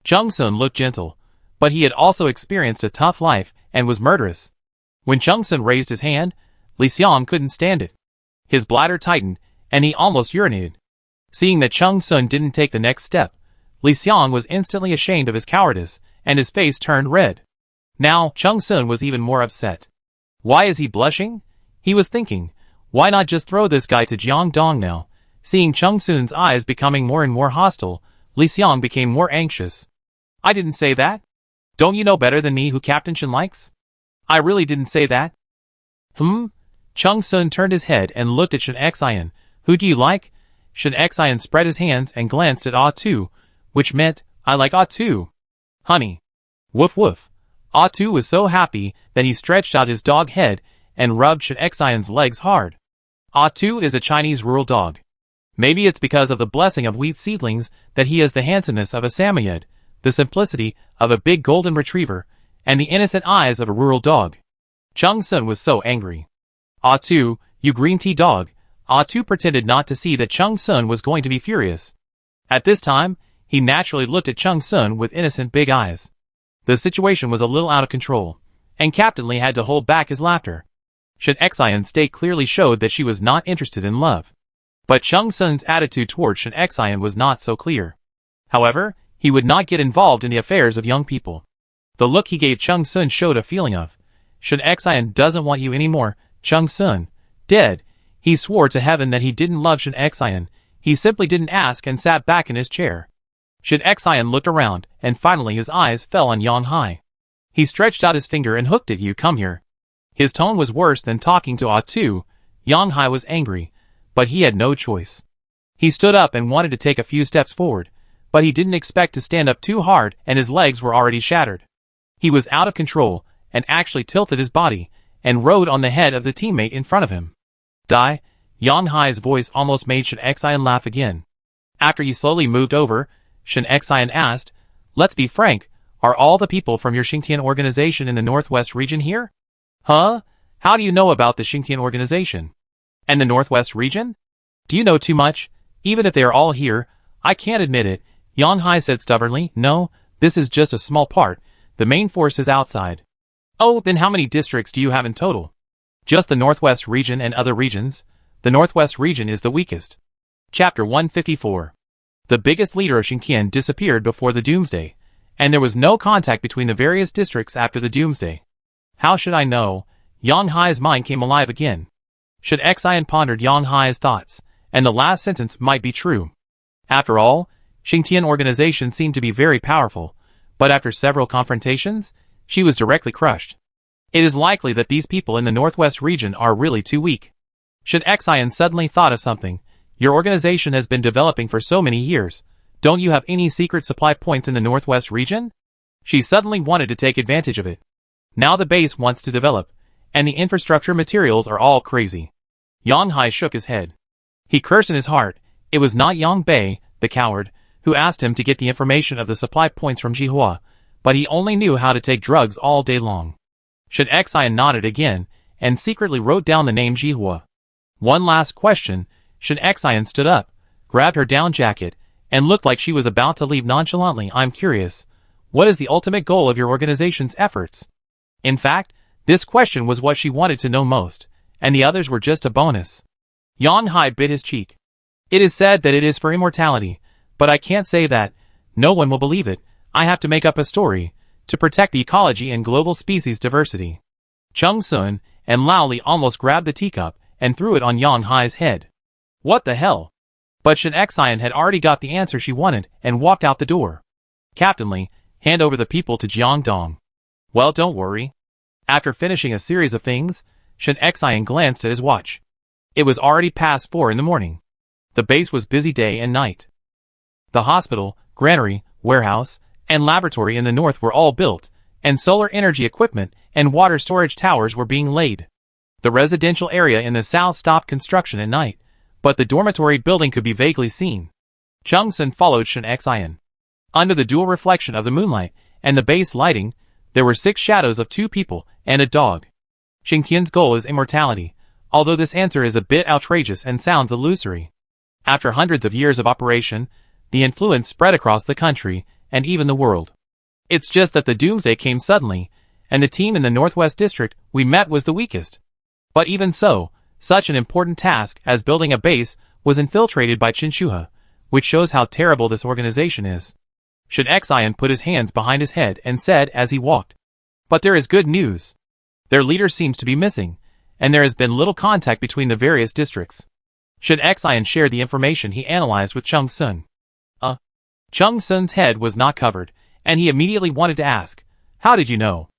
Chung Sun looked gentle, but he had also experienced a tough life and was murderous. When Chung Sun raised his hand, Li Xiang couldn't stand it. His bladder tightened, and he almost urinated. Seeing that Chung Sun didn't take the next step, Li Xiang was instantly ashamed of his cowardice, and his face turned red. Now, Chung Sun was even more upset. Why is he blushing? He was thinking, why not just throw this guy to Jiang Dong now? Seeing Chung Sun's eyes becoming more and more hostile, Li Xiang became more anxious. I didn't say that. Don't you know better than me who Captain Shen likes? I really didn't say that. Chung Sun turned his head and looked at Shen Xian. Who do you like? Shen Xian spread his hands and glanced at Ah Tu, which meant, I like Ah Tu. Honey. Woof woof. Ah Tu was so happy that he stretched out his dog head and rubbed Shen Xian's legs hard. Ah Tu is a Chinese rural dog. Maybe it's because of the blessing of wheat seedlings that he has the handsomeness of a Samoyed, the simplicity of a big golden retriever, and the innocent eyes of a rural dog. Chung Sun was so angry. Ah Tu, you green tea dog. Ah Tu pretended not to see that Chung Sun was going to be furious. At this time, he naturally looked at Chung Sun with innocent big eyes. The situation was a little out of control, and Captain Li had to hold back his laughter. Shen Xian's state clearly showed that she was not interested in love. But Chung Sun's attitude toward Shen Xian was not so clear. However, he would not get involved in the affairs of young people. The look he gave Chung Sun showed a feeling of, Shen Xian doesn't want you anymore, Chung Sun. Dead. He swore to heaven that he didn't love Shen Xian. He simply didn't ask and sat back in his chair. Shen Xian looked around, and finally his eyes fell on Yang Hai. He stretched out his finger and hooked at you. Come here. His tone was worse than talking to Ah Tu. Yang Hai was angry, but he had no choice. He stood up and wanted to take a few steps forward, but he didn't expect to stand up too hard and his legs were already shattered. He was out of control, and actually tilted his body, and rode on the head of the teammate in front of him. Die? Yang Hai's voice almost made Shen Xian laugh again. After he slowly moved over, Shen Xian asked, Let's be frank, are all the people from your Xingtian organization in the Northwest region here? Huh? How do you know about the Xingtian organization? And the Northwest region? Do you know too much? Even if they are all here, I can't admit it, Yang Hai said stubbornly. No, this is just a small part. The main force is outside. Oh, then how many districts do you have in total? Just the Northwest region and other regions. The Northwest region is the weakest. Chapter 154. The biggest leader of Xingtian disappeared before the Doomsday, and there was no contact between the various districts after the Doomsday. How should I know? Yang Hai's mind came alive again. Shen Xian pondered Yang Hai's thoughts, and the last sentence might be true. After all, Xingtian organization seemed to be very powerful, but after several confrontations, she was directly crushed. It is likely that these people in the Northwest region are really too weak. Shen Xian suddenly thought of something. Your organization has been developing for so many years. Don't you have any secret supply points in the Northwest region? She suddenly wanted to take advantage of it. Now the base wants to develop, and the infrastructure materials are all crazy. Yang Hai shook his head. He cursed in his heart. It was not Yang Bei, the coward, who asked him to get the information of the supply points from Jihua, but he only knew how to take drugs all day long. Shen Xian nodded again, and secretly wrote down the name Jihua. One last question. Shen Xian stood up, grabbed her down jacket, and looked like she was about to leave nonchalantly. I'm curious. What is the ultimate goal of your organization's efforts? In fact, this question was what she wanted to know most, and the others were just a bonus. Yang Hai bit his cheek. It is said that it is for immortality, but I can't say that. No one will believe it. I have to make up a story to protect the ecology and global species diversity. Chung Sun and Lao Li almost grabbed the teacup and threw it on Yang Hai's head. What the hell? But Shen Xian had already got the answer she wanted and walked out the door. Captain Li, hand over the people to Jiang Dong. Well, don't worry. After finishing a series of things, Shen Xian glanced at his watch. It was already past 4 in the morning. The base was busy day and night. The hospital, granary, warehouse, and laboratory in the north were all built, and solar energy equipment and water storage towers were being laid. The residential area in the south stopped construction at night, but the dormitory building could be vaguely seen. Chung Sun followed Shen Xian. Under the dual reflection of the moonlight and the base lighting, there were 6 shadows of 2 people and a dog. Xingtian's goal is immortality, although this answer is a bit outrageous and sounds illusory. After hundreds of years of operation, the influence spread across the country and even the world. It's just that the Doomsday came suddenly, and the team in the Northwest District we met was the weakest. But even so, such an important task as building a base was infiltrated by Qinshuhe, which shows how terrible this organization is. Shen Xian put his hands behind his head and said as he walked. But there is good news. Their leader seems to be missing, and there has been little contact between the various districts. Shen Xian shared the information he analyzed with Chung Sun. Chung Sun's head was not covered, and he immediately wanted to ask, "How did you know?"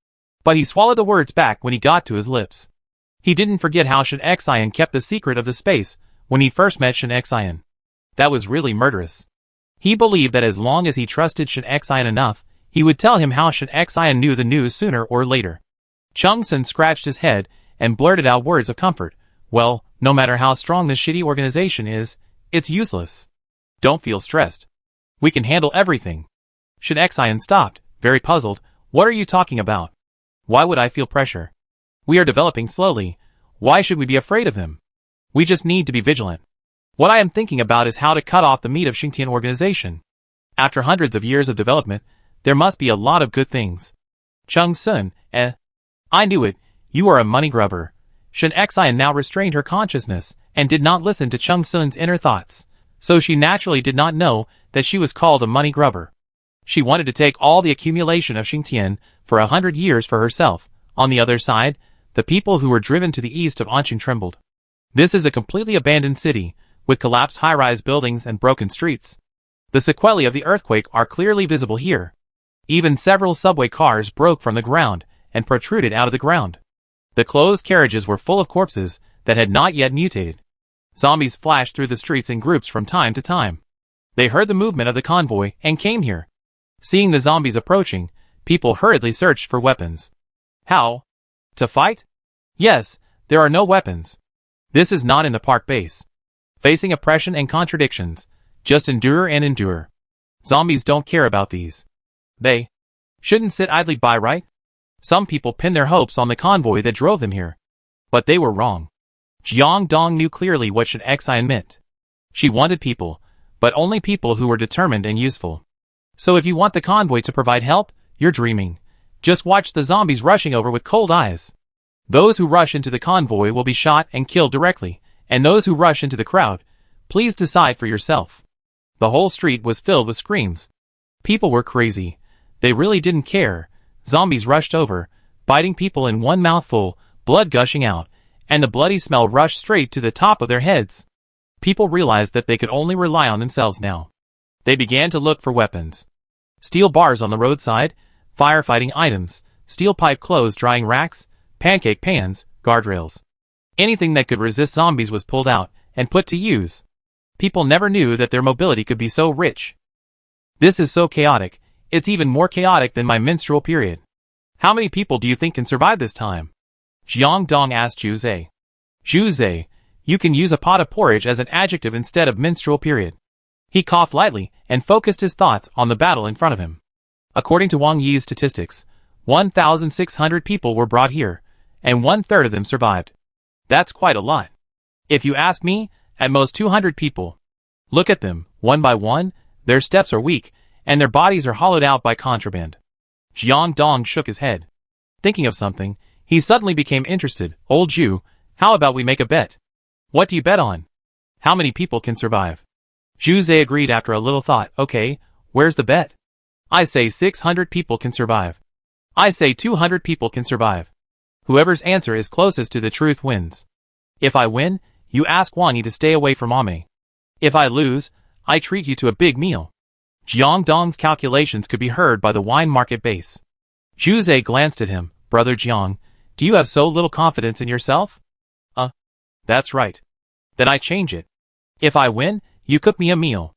But he swallowed the words back when he got to his lips. He didn't forget how Shen Xian kept the secret of the space when he first met Shen Xian. That was really murderous. He believed that as long as he trusted Shen Xian enough, he would tell him how Shen Xian knew the news sooner or later. Chung Sun scratched his head and blurted out words of comfort. Well, no matter how strong this shitty organization is, it's useless. Don't feel stressed. We can handle everything. Shen Xian stopped, very puzzled. What are you talking about? Why would I feel pressure? We are developing slowly. Why should we be afraid of them? We just need to be vigilant. What I am thinking about is how to cut off the meat of Xingtian organization. After hundreds of years of development, there must be a lot of good things. Chung Sun, I knew it. You are a money grubber. Shen Xian now restrained her consciousness and did not listen to Chung Sun's inner thoughts, so she naturally did not know that she was called a money grubber. She wanted to take all the accumulation of Xingtian for 100 years for herself. On the other side, the people who were driven to the east of Anqing trembled. This is a completely abandoned city, with collapsed high-rise buildings and broken streets. The sequelae of the earthquake are clearly visible here. Even several subway cars broke from the ground and protruded out of the ground. The closed carriages were full of corpses that had not yet mutated. Zombies flashed through the streets in groups from time to time. They heard the movement of the convoy and came here. Seeing the zombies approaching, people hurriedly searched for weapons. How? To fight? Yes, there are no weapons. This is not in the park base. Facing oppression and contradictions, just endure and endure. Zombies don't care about these. They shouldn't sit idly by, right? Some people pinned their hopes on the convoy that drove them here. But they were wrong. Jiang Dong knew clearly what Shen Xian meant. She wanted people, but only people who were determined and useful. So if you want the convoy to provide help, you're dreaming. Just watch the zombies rushing over with cold eyes. Those who rush into the convoy will be shot and killed directly, and those who rush into the crowd, please decide for yourself. The whole street was filled with screams. People were crazy. They really didn't care. Zombies rushed over, biting people in one mouthful, blood gushing out, and the bloody smell rushed straight to the top of their heads. People realized that they could only rely on themselves now. They began to look for weapons. Steel bars on the roadside, firefighting items, steel pipe clothes drying racks, pancake pans, guardrails. Anything that could resist zombies was pulled out and put to use. People never knew that their mobility could be so rich. This is so chaotic, it's even more chaotic than my menstrual period. How many people do you think can survive this time? Jiang Dong asked Zhu Zhe. Zhu Zhe, you can use a pot of porridge as an adjective instead of menstrual period. He coughed lightly and focused his thoughts on the battle in front of him. According to Wang Yi's statistics, 1,600 people were brought here, and 1/3 of them survived. That's quite a lot. If you ask me, at most 200 people. Look at them, one by one, their steps are weak, and their bodies are hollowed out by contraband. Jiang Dong shook his head. Thinking of something, he suddenly became interested. Old Zhu, how about we make a bet? What do you bet on? How many people can survive? Zhu Zhe agreed after a little thought. Okay, where's the bet? I say 600 people can survive. I say 200 people can survive. Whoever's answer is closest to the truth wins. If I win, you ask Wang Yi to stay away from Ame. If I lose, I treat you to a big meal. Jiang Dong's calculations could be heard by the wine market base. Zhu Zhe glanced at him. Brother Jiang, do you have so little confidence in yourself? That's right. Then I change it. If I win, you cook me a meal.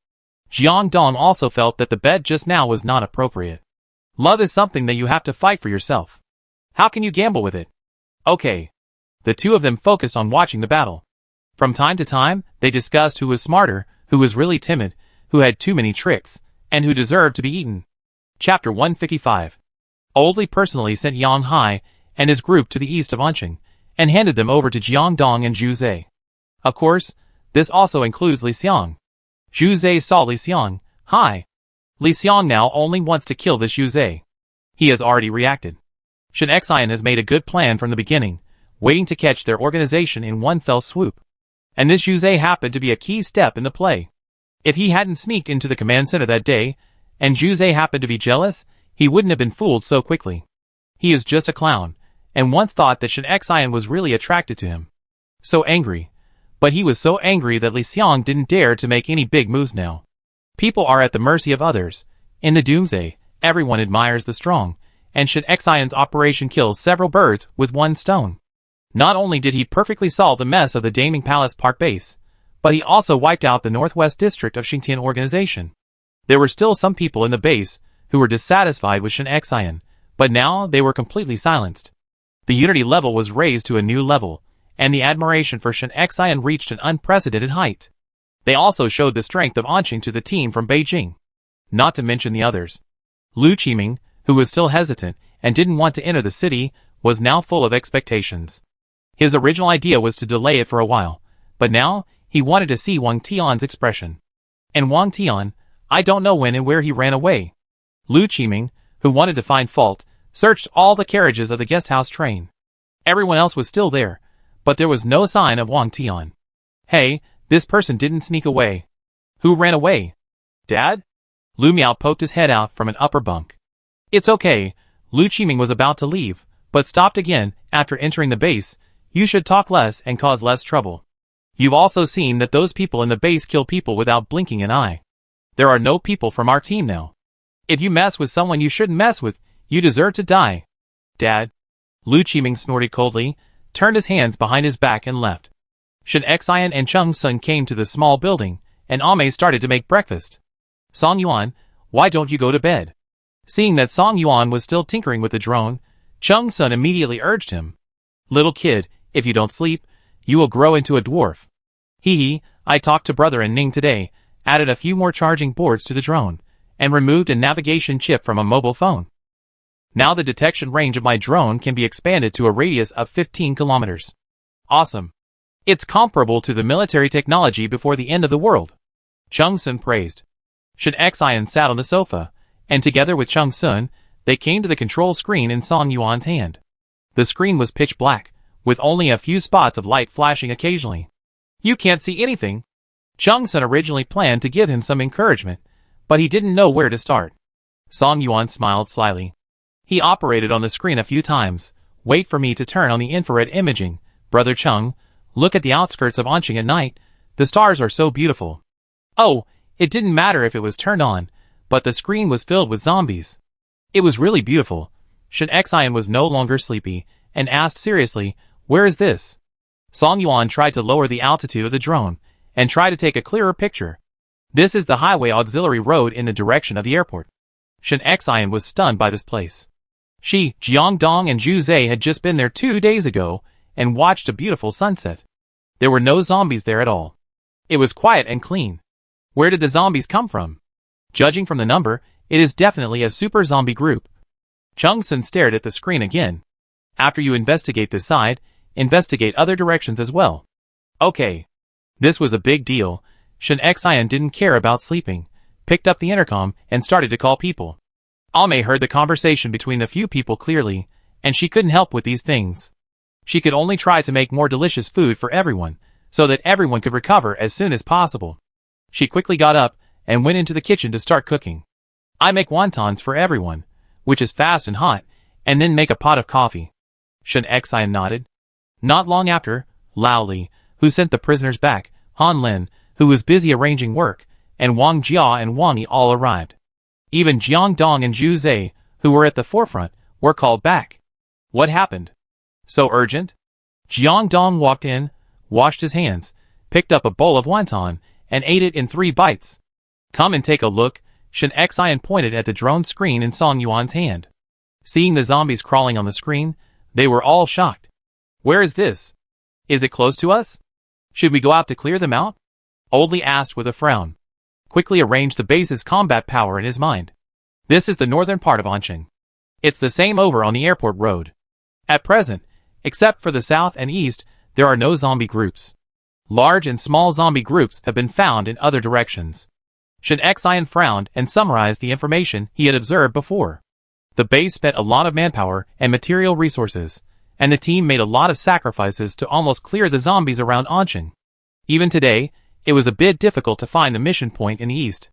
Jiang Dong also felt that the bet just now was not appropriate. Love is something that you have to fight for yourself. How can you gamble with it? Okay. The two of them focused on watching the battle. From time to time, they discussed who was smarter, who was really timid, who had too many tricks, and who deserved to be eaten. Chapter 155. Old Li personally sent Yang Hai and his group to the east of Anqing, and handed them over to Jiang Dong and Zhu Zhe. Of course, this also includes Li Xiang. Zhu Zhe saw Li Xiang. Hi. Li Xiang now only wants to kill this Zhu Zhe. He has already reacted. Shen Xian has made a good plan from the beginning, waiting to catch their organization in one fell swoop. And this Zhu Zhe happened to be a key step in the play. If he hadn't sneaked into the command center that day, and Zhu Zhe happened to be jealous, he wouldn't have been fooled so quickly. He is just a clown, and once thought that Shen Xian was really attracted to him. So angry. But he was so angry that Li Xiang didn't dare to make any big moves now. People are at the mercy of others. In the Doomsday, everyone admires the strong, and Shen Xian's operation kills several birds with one stone. Not only did he perfectly solve the mess of the Daming Palace Park base, but he also wiped out the Northwest District of Xingtian organization. There were still some people in the base who were dissatisfied with Shen Xian, but now they were completely silenced. The unity level was raised to a new level, and the admiration for Shen Xian reached an unprecedented height. They also showed the strength of Anqing to the team from Beijing. Not to mention the others. Lu Qiming, who was still hesitant and didn't want to enter the city, was now full of expectations. His original idea was to delay it for a while, but now he wanted to see Wang Tian's expression. And Wang Tian, I don't know when and where he ran away. Lu Qiming, who wanted to find fault, searched all the carriages of the guesthouse train. Everyone else was still there, but there was no sign of Wang Tian. Hey, this person didn't sneak away. Who ran away? Dad? Lu Miao poked his head out from an upper bunk. It's okay. Lu Qiming was about to leave, but stopped again after entering the base. You should talk less and cause less trouble. You've also seen that those people in the base kill people without blinking an eye. There are no people from our team now. If you mess with someone you shouldn't mess with, you deserve to die. Dad? Lu Qiming snorted coldly, turned his hands behind his back and left. Shen Xian and Cheng Sun came to the small building, and Ame started to make breakfast. Song Yuan, why don't you go to bed? Seeing that Song Yuan was still tinkering with the drone, Cheng Sun immediately urged him. Little kid, if you don't sleep, you will grow into a dwarf. Hee, I talked to brother and Ning today, added a few more charging boards to the drone, and removed a navigation chip from a mobile phone. Now the detection range of my drone can be expanded to a radius of 15 kilometers. Awesome. It's comparable to the military technology before the end of the world. Cheng Sun praised. Shen Xian sat on the sofa, and together with Cheng Sun, they came to the control screen in Song Yuan's hand. The screen was pitch black, with only a few spots of light flashing occasionally. You can't see anything. Cheng Sun originally planned to give him some encouragement, but he didn't know where to start. Song Yuan smiled slyly. He operated on the screen a few times. Wait for me to turn on the infrared imaging. Brother Cheng, look at the outskirts of Anqing at night. The stars are so beautiful. Oh, it didn't matter if it was turned on, but the screen was filled with zombies. It was really beautiful. Shen Xian was no longer sleepy, and asked seriously, where is this? Song Yuan tried to lower the altitude of the drone, and try to take a clearer picture. This is the highway auxiliary road in the direction of the airport. Shen Xian was stunned by this place. She, Jiang Dong and Zhu Zhe had just been there 2 days ago, and watched a beautiful sunset. There were no zombies there at all. It was quiet and clean. Where did the zombies come from? Judging from the number, it is definitely a super zombie group. Cheng Sun stared at the screen again. After you investigate this side, investigate other directions as well. Okay. This was a big deal. Shen Xian didn't care about sleeping, picked up the intercom, and started to call people. Ame heard the conversation between the few people clearly, and she couldn't help with these things. She could only try to make more delicious food for everyone, so that everyone could recover as soon as possible. She quickly got up and went into the kitchen to start cooking. I make wontons for everyone, which is fast and hot, and then make a pot of coffee. Shen Xian nodded. Not long after, Lao Li, who sent the prisoners back, Han Lin, who was busy arranging work, and Wang Jia and Wang Yi all arrived. Even Jiang Dong and Zhu Zai, who were at the forefront, were called back. What happened? So urgent? Jiang Dong walked in, washed his hands, picked up a bowl of wonton, and ate it in 3 bites. Come and take a look. Shen Xian pointed at the drone screen in Song Yuan's hand. Seeing the zombies crawling on the screen, they were all shocked. Where is this? Is it close to us? Should we go out to clear them out? Old Li asked with a frown. Quickly arranged the base's combat power in his mind. This is the northern part of Anqing. It's the same over on the airport road. At present, except for the south and east, there are no zombie groups. Large and small zombie groups have been found in other directions. Shen Xian frowned and summarized the information he had observed before. The base spent a lot of manpower and material resources, and the team made a lot of sacrifices to almost clear the zombies around Anqing. Even today, it was a bit difficult to find the mission point in the east.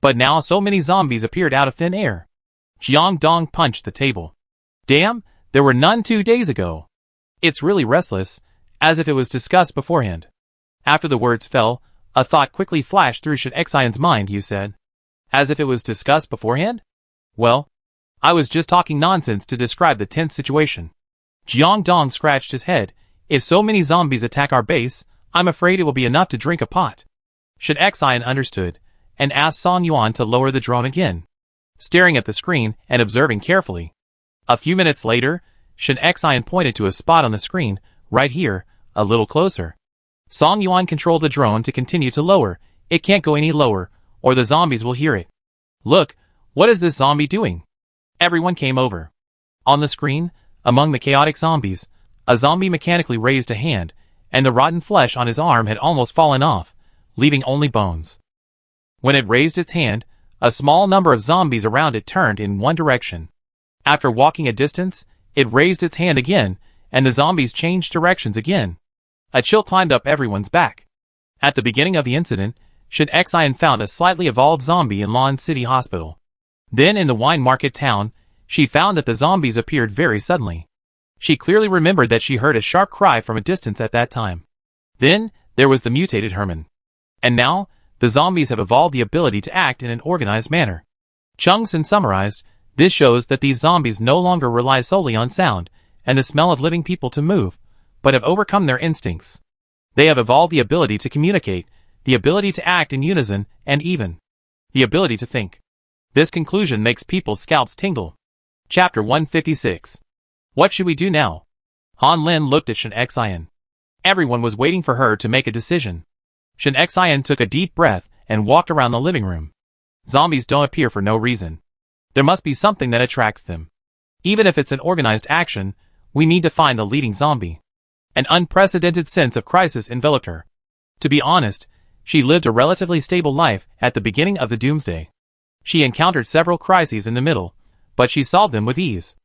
But now so many zombies appeared out of thin air. Jiang Dong punched the table. Damn, there were none 2 days ago. It's really restless, as if it was discussed beforehand. After the words fell, a thought quickly flashed through Shen Xian's mind. You said, as if it was discussed beforehand? Well, I was just talking nonsense to describe the tense situation. Jiang Dong scratched his head. If so many zombies attack our base, I'm afraid it will be enough to drink a pot. Shen Xian understood, and asked Song Yuan to lower the drone again. Staring at the screen and observing carefully. A few minutes later, Shen Xian pointed to a spot on the screen, right here, a little closer. Song Yuan controlled the drone to continue to lower. It can't go any lower, or the zombies will hear it. Look, what is this zombie doing? Everyone came over. On the screen, among the chaotic zombies, a zombie mechanically raised a hand, and the rotten flesh on his arm had almost fallen off, leaving only bones. When it raised its hand, a small number of zombies around it turned in one direction. After walking a distance, it raised its hand again, and the zombies changed directions again. A chill climbed up everyone's back. At the beginning of the incident, Shen Xian found a slightly evolved zombie in Lan City Hospital. Then in the wine market town, she found that the zombies appeared very suddenly. She clearly remembered that she heard a sharp cry from a distance at that time. Then, there was the mutated Herman. And now, the zombies have evolved the ability to act in an organized manner. Chung Sin summarized, this shows that these zombies no longer rely solely on sound and the smell of living people to move, but have overcome their instincts. They have evolved the ability to communicate, the ability to act in unison, and even the ability to think. This conclusion makes people's scalps tingle. Chapter 156. What should we do now? Han Lin looked at Shen Xian. Everyone was waiting for her to make a decision. Shen Xian took a deep breath and walked around the living room. Zombies don't appear for no reason. There must be something that attracts them. Even if it's an organized action, we need to find the leading zombie. An unprecedented sense of crisis enveloped her. To be honest, she lived a relatively stable life at the beginning of the Doomsday. She encountered several crises in the middle, but she solved them with ease.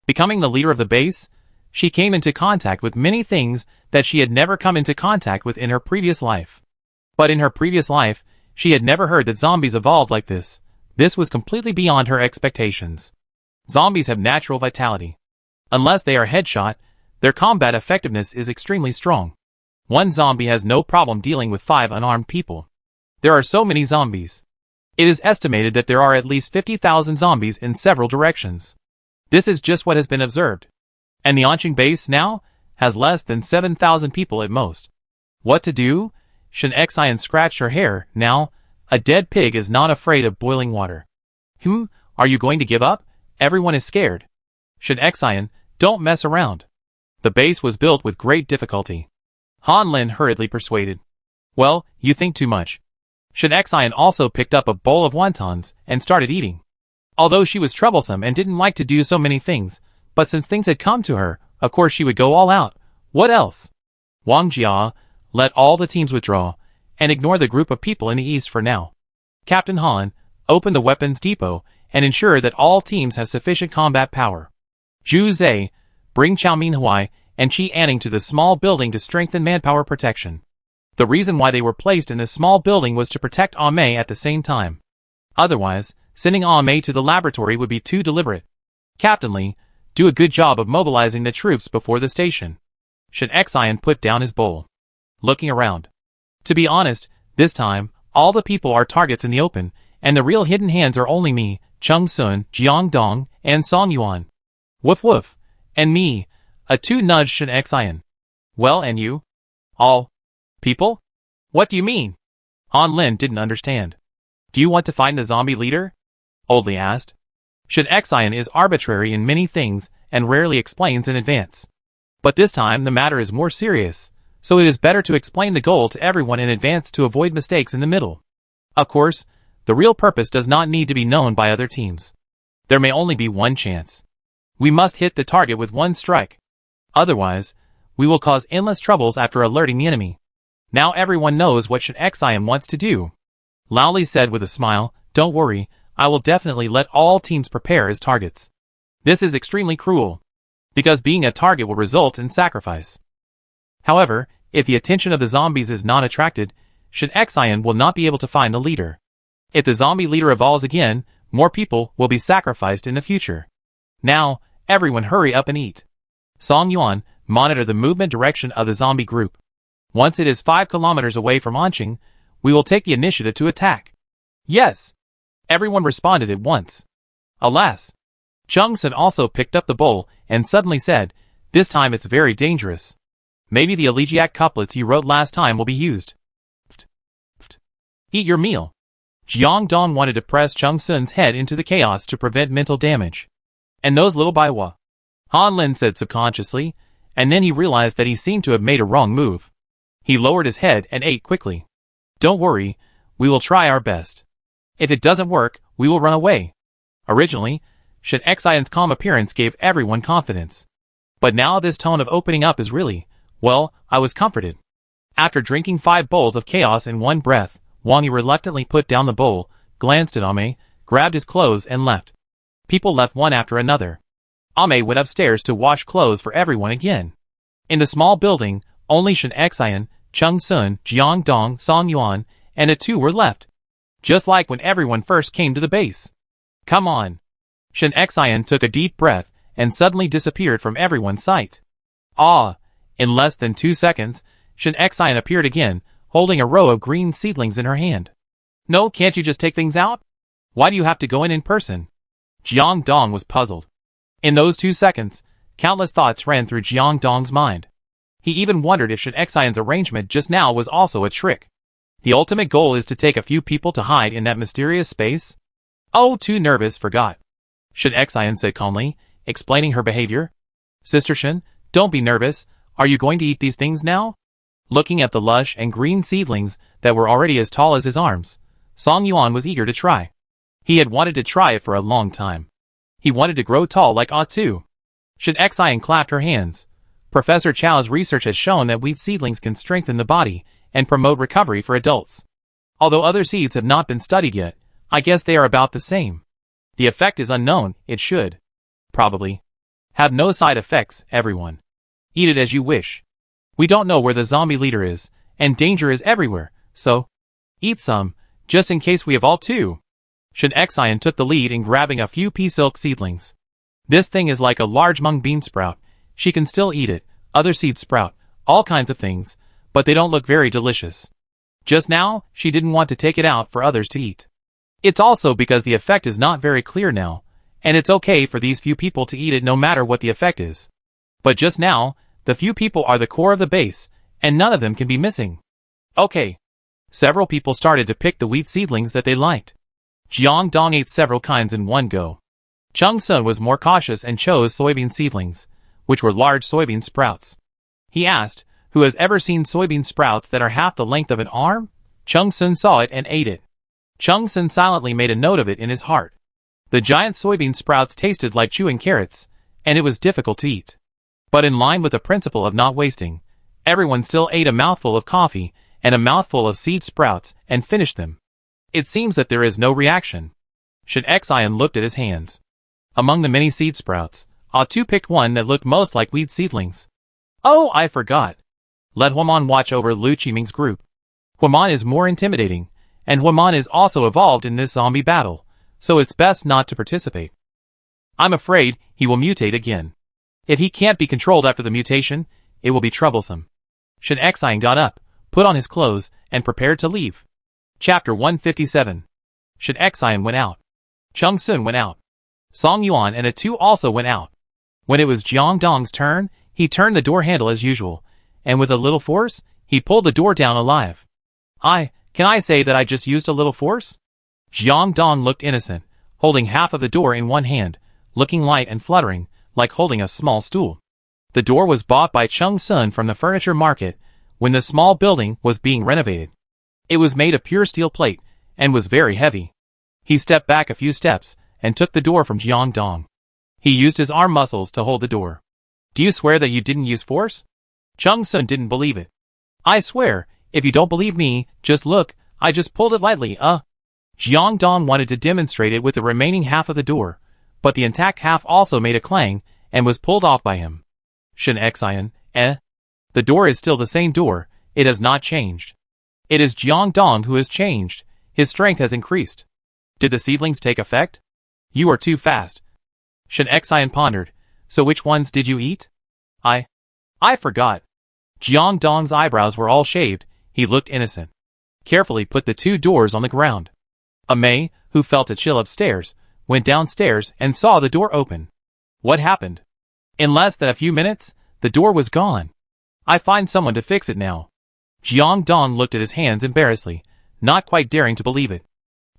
Becoming the leader of the base, she came into contact with many things that she had never come into contact with in her previous life. But in her previous life, she had never heard that zombies evolved like this. This was completely beyond her expectations. Zombies have natural vitality. Unless they are headshot, their combat effectiveness is extremely strong. One zombie has no problem dealing with 5 unarmed people. There are so many zombies. It is estimated that there are at least 50,000 zombies in several directions. This is just what has been observed. And the Anqing base now has less than 7,000 people at most. What to do? Shen Xian scratched her hair. Now, a dead pig is not afraid of boiling water. Are you going to give up? Everyone is scared. Shen Xian, don't mess around. The base was built with great difficulty. Han Lin hurriedly persuaded. Well, you think too much. Shen Xian also picked up a bowl of wontons and started eating. Although she was troublesome and didn't like to do so many things, but since things had come to her, of course she would go all out. What else? Wang Jia, let all the teams withdraw, and ignore the group of people in the east for now. Captain Han, open the weapons depot, and ensure that all teams have sufficient combat power. Zhu Zhe, bring Chao Minhuai and Qi Anning to the small building to strengthen manpower protection. The reason why they were placed in this small building was to protect Ame at the same time. Otherwise, sending Ame to the laboratory would be too deliberate. Captain Li, do a good job of mobilizing the troops before the station. Shen Xian put down his bowl. Looking around. To be honest, this time, all the people are targets in the open, and the real hidden hands are only me, Chung Sun, Jiang Dong, and Song Yuan. Woof woof. And me. A two nudged Shen Xian. Well, and you? All people? What do you mean? Han Lin didn't understand. Do you want to find the zombie leader? Old Li asked. Shen Xian is arbitrary in many things and rarely explains in advance. But this time the matter is more serious, so it is better to explain the goal to everyone in advance to avoid mistakes in the middle. Of course, the real purpose does not need to be known by other teams. There may only be one chance. We must hit the target with one strike. Otherwise, we will cause endless troubles after alerting the enemy. Now everyone knows what Shen Xian wants to do. Lao Li said with a smile, don't worry, I will definitely let all teams prepare as targets. This is extremely cruel, because being a target will result in sacrifice. However, if the attention of the zombies is not attracted, Shen Xian will not be able to find the leader. If the zombie leader evolves again, more people will be sacrificed in the future. Now, everyone hurry up and eat. Song Yuan, monitor the movement direction of the zombie group. Once it is 5 kilometers away from Anqing, we will take the initiative to attack. Yes. Everyone responded at once. Alas. Chung Sun also picked up the bowl and suddenly said, this time it's very dangerous. Maybe the elegiac couplets you wrote last time will be used. Eat your meal. Jiang Dong wanted to press Chung Sun's head into the chaos to prevent mental damage. And those little Baiwa. Han Lin said subconsciously, and then he realized that he seemed to have made a wrong move. He lowered his head and ate quickly. Don't worry, we will try our best. If it doesn't work, we will run away. Originally, Shen Xian's calm appearance gave everyone confidence. But now this tone of opening up is really, well, I was comforted. After drinking 5 bowls of chaos in one breath, Wang Yi reluctantly put down the bowl, glanced at Ame, grabbed his clothes and left. People left one after another. Ame went upstairs to wash clothes for everyone again. In the small building, only Shen Xian, Chung Sun, Jiang Dong, Song Yuan, and the 2 were left. Just like when everyone first came to the base. Come on. Shen Xian took a deep breath and suddenly disappeared from everyone's sight. Ah! In less than 2 seconds, Shen Xian appeared again, holding a row of green seedlings in her hand. No, can't you just take things out? Why do you have to go in person? Jiang Dong was puzzled. In those 2 seconds, countless thoughts ran through Jiang Dong's mind. He even wondered if Shen Xian's arrangement just now was also a trick. The ultimate goal is to take a few people to hide in that mysterious space? Oh, too nervous, forgot. Shen Xian said calmly, explaining her behavior. Sister Shen, don't be nervous. Are you going to eat these things now? Looking at the lush and green seedlings that were already as tall as his arms, Song Yuan was eager to try. He had wanted to try it for a long time. He wanted to grow tall like Ah too. Shen Xian clapped her hands. Professor Chao's research has shown that wheat seedlings can strengthen the body and promote recovery for adults. Although other seeds have not been studied yet, I guess they are about the same. The effect is unknown, it should. Probably. Have no side effects, everyone. Eat it as you wish. We don't know where the zombie leader is, and danger is everywhere, so eat some, just in case we evolve too. Shen Xian took the lead in grabbing a few pea silk seedlings. This thing is like a large mung bean sprout. She can still eat it, other seeds sprout, all kinds of things, but they don't look very delicious. Just now, she didn't want to take it out for others to eat. It's also because the effect is not very clear now, and it's okay for these few people to eat it no matter what the effect is. But just now, the few people are the core of the base, and none of them can be missing. Okay. Several people started to pick the wheat seedlings that they liked. Jiang Dong ate several kinds in one go. Chung Sun was more cautious and chose soybean seedlings, which were large soybean sprouts. He asked, who has ever seen soybean sprouts that are half the length of an arm? Chung Sun saw it and ate it. Chung Sun silently made a note of it in his heart. The giant soybean sprouts tasted like chewing carrots, and it was difficult to eat. But in line with the principle of not wasting, everyone still ate a mouthful of coffee and a mouthful of seed sprouts and finished them. It seems that there is no reaction. Shen Xian looked at his hands. Among the many seed sprouts, Ah Tu picked one that looked most like weed seedlings. Oh, I forgot. Let Huaman watch over Lu Qiming's group. Huaman is more intimidating, and Huaman is also evolved in this zombie battle, so it's best not to participate. I'm afraid he will mutate again. If he can't be controlled after the mutation, it will be troublesome. Shen Xian got up, put on his clothes, and prepared to leave. Chapter 157. Shen Xian went out. Chung Sun went out. Song Yuan and A2 also went out. When it was Jiang Dong's turn, he turned the door handle as usual, and with a little force, he pulled the door down alive. Can I say that I just used a little force? Jiang Dong looked innocent, holding half of the door in one hand, looking light and fluttering, like holding a small stool. The door was bought by Chung Sun from the furniture market when the small building was being renovated. It was made of pure steel plate, and was very heavy. He stepped back a few steps, and took the door from Jiang Dong. He used his arm muscles to hold the door. Do you swear that you didn't use force? Chung Sun didn't believe it. I swear, if you don't believe me, just look, I just pulled it lightly, Jiang Dong wanted to demonstrate it with the remaining half of the door, but the intact half also made a clang, and was pulled off by him. Shen Xian, The door is still the same door, it has not changed. It is Jiang Dong who has changed, his strength has increased. Did the seedlings take effect? You are too fast. Shen Xian pondered, so which ones did you eat? I forgot. Jiang Dong's eyebrows were all shaved, he looked innocent. Carefully put the two doors on the ground. Mei, who felt a chill upstairs, went downstairs and saw the door open. What happened? In less than a few minutes, the door was gone. I find someone to fix it now. Jiang Dong looked at his hands embarrassedly, not quite daring to believe it.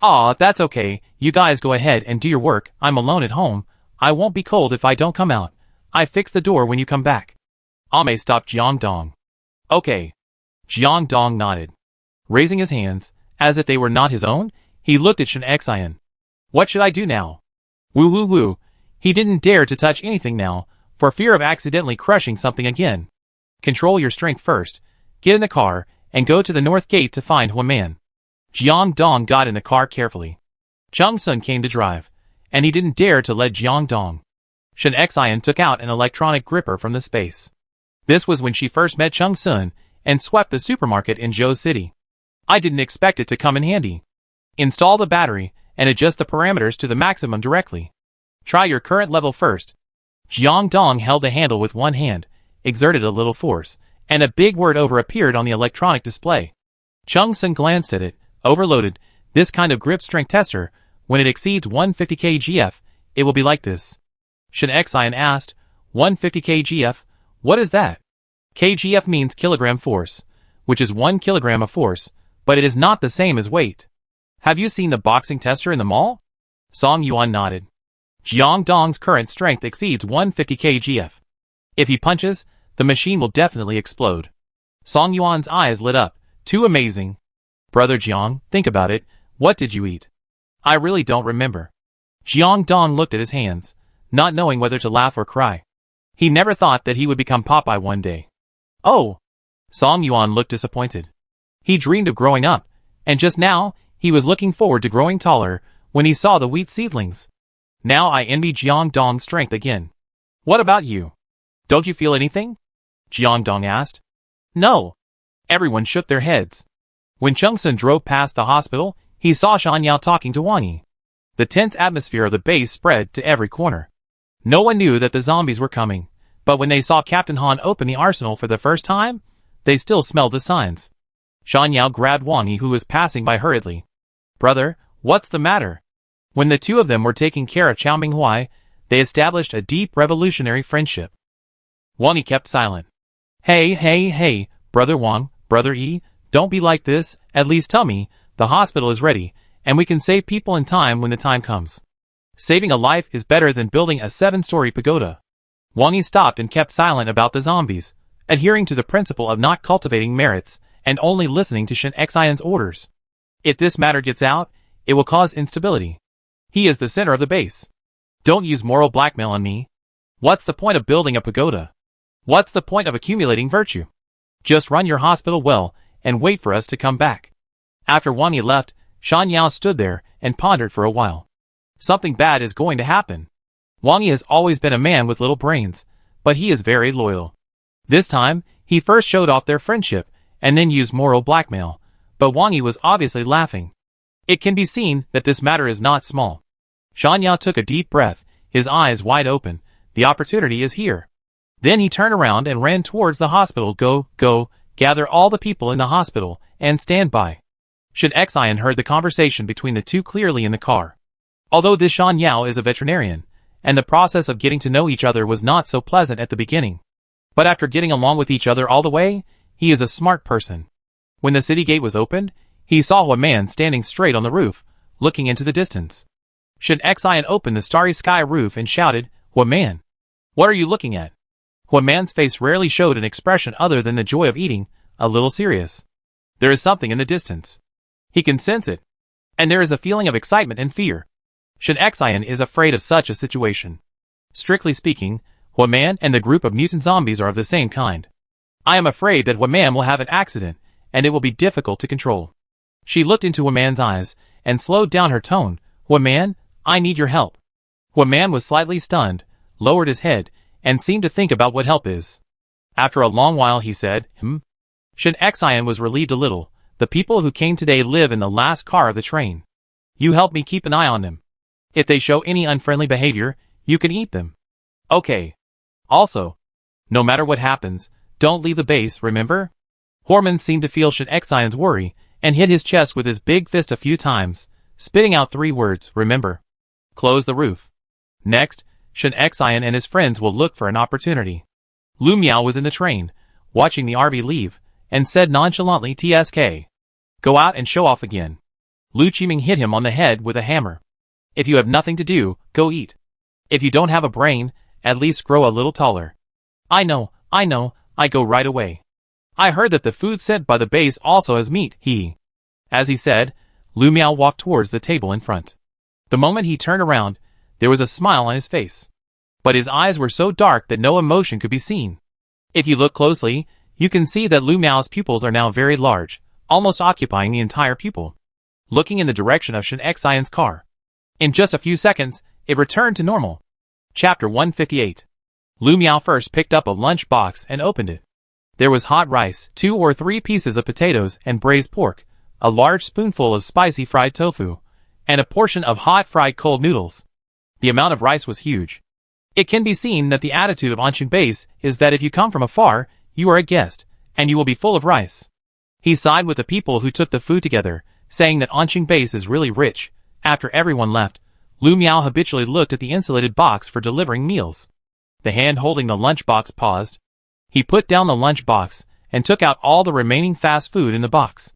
That's okay, you guys go ahead and do your work, I'm alone at home, I won't be cold if I don't come out. I fix the door when you come back. Mei stopped Jiang Dong. Okay. Jiang Dong nodded. Raising his hands, as if they were not his own, he looked at Shen Xian. What should I do now? Woo woo woo. He didn't dare to touch anything now, for fear of accidentally crushing something again. Control your strength first, get in the car, and go to the north gate to find Huaman. Jiang Dong got in the car carefully. Chung Sun came to drive, and he didn't dare to let Jiang Dong. Shen Xian took out an electronic gripper from the space. This was when she first met Chung Sun, and swept the supermarket in Zhou City. I didn't expect it to come in handy. Install the battery, and adjust the parameters to the maximum directly. Try your current level first. Jiang Dong held the handle with one hand, exerted a little force, and a big word over appeared on the electronic display. Chung Sun glanced at it, overloaded. This kind of grip strength tester, when it exceeds 150 kgf, it will be like this. Shen Xian asked, 150 kgf? What is that? Kgf means kilogram force, which is 1 kilogram of force, but it is not the same as weight. Have you seen the boxing tester in the mall? Song Yuan nodded. Jiang Dong's current strength exceeds 150 kgf. If he punches, the machine will definitely explode. Song Yuan's eyes lit up. Too amazing. Brother Jiang, think about it, what did you eat? I really don't remember. Jiang Dong looked at his hands, not knowing whether to laugh or cry. He never thought that he would become Popeye one day. Oh! Song Yuan looked disappointed. He dreamed of growing up, and just now, he was looking forward to growing taller when he saw the wheat seedlings. Now I envy Jiang Dong's strength again. What about you? Don't you feel anything? Jiang Dong asked. No. Everyone shook their heads. When Chung Sun drove past the hospital, he saw Shan Yao talking to Wang Yi. The tense atmosphere of the base spread to every corner. No one knew that the zombies were coming, but when they saw Captain Han open the arsenal for the first time, they still smelled the signs. Shan Yao grabbed Wang Yi, who was passing by hurriedly. Brother, what's the matter? When the two of them were taking care of Chao Minghui, they established a deep revolutionary friendship. Wang Yi kept silent. Hey, Brother Wang, Brother Yi, don't be like this, at least tell me, the hospital is ready, and we can save people in time when the time comes. Saving a life is better than building a 7-story pagoda. Wang Yi stopped and kept silent about the zombies, adhering to the principle of not cultivating merits, and only listening to Shen Xian's orders. If this matter gets out, it will cause instability. He is the center of the base. Don't use moral blackmail on me. What's the point of building a pagoda? What's the point of accumulating virtue? Just run your hospital well, and wait for us to come back. After Wang Yi left, Shan Yao stood there and pondered for a while. Something bad is going to happen. Wang Yi has always been a man with little brains, but he is very loyal. This time, he first showed off their friendship, and then used moral blackmail, but Wang Yi was obviously laughing. It can be seen that this matter is not small. Shan Yao took a deep breath, his eyes wide open. The opportunity is here. Then he turned around and ran towards the hospital. Go, gather all the people in the hospital, and stand by. Shen Xian heard the conversation between the two clearly in the car. Although this Shan Yao is a veterinarian, and the process of getting to know each other was not so pleasant at the beginning. But after getting along with each other all the way, he is a smart person. When the city gate was opened, he saw a man standing straight on the roof, looking into the distance. Shen Xian opened the starry sky roof and shouted, "What man? What are you looking at?" What man's face rarely showed an expression other than the joy of eating, a little serious. There is something in the distance. He can sense it. And there is a feeling of excitement and fear. Shen Xian is afraid of such a situation. Strictly speaking, What man and the group of mutant zombies are of the same kind. I am afraid that What man will have an accident, and it will be difficult to control. She looked into What man's eyes, and slowed down her tone. What man, I need your help. What man was slightly stunned, lowered his head, and seemed to think about what help is. After a long while he said, Shen Xian was relieved a little. The people who came today live in the last car of the train. You help me keep an eye on them. If they show any unfriendly behavior, you can eat them. Okay. Also, no matter what happens, don't leave the base, remember? Horman seemed to feel Shen Xian's worry, and hit his chest with his big fist a few times, spitting out 3 words, remember. Close the roof. Next, Shen Xian and his friends will look for an opportunity. Lu Miao was in the train, watching the RV leave, and said nonchalantly, "TSK. Go out and show off again." Lu Qiming hit him on the head with a hammer. If you have nothing to do, go eat. If you don't have a brain, at least grow a little taller. I know, I go right away. I heard that the food sent by the base also has meat, As he said, Lu Miao walked towards the table in front. The moment he turned around, there was a smile on his face. But his eyes were so dark that no emotion could be seen. If you look closely, you can see that Lu Miao's pupils are now very large, almost occupying the entire pupil. Looking in the direction of Shen Xian's car. In just a few seconds, it returned to normal. Chapter 158. Lu Miao first picked up a lunch box and opened it. There was hot rice, 2 or 3 pieces of potatoes and braised pork, a large spoonful of spicy fried tofu, and a portion of hot fried cold noodles. The amount of rice was huge. It can be seen that the attitude of Anqing Base is that if you come from afar, you are a guest, and you will be full of rice. He sighed with the people who took the food together, saying that Anqing Base is really rich. After everyone left, Lu Miao habitually looked at the insulated box for delivering meals. The hand holding the lunch box paused. He put down the lunch box, and took out all the remaining fast food in the box.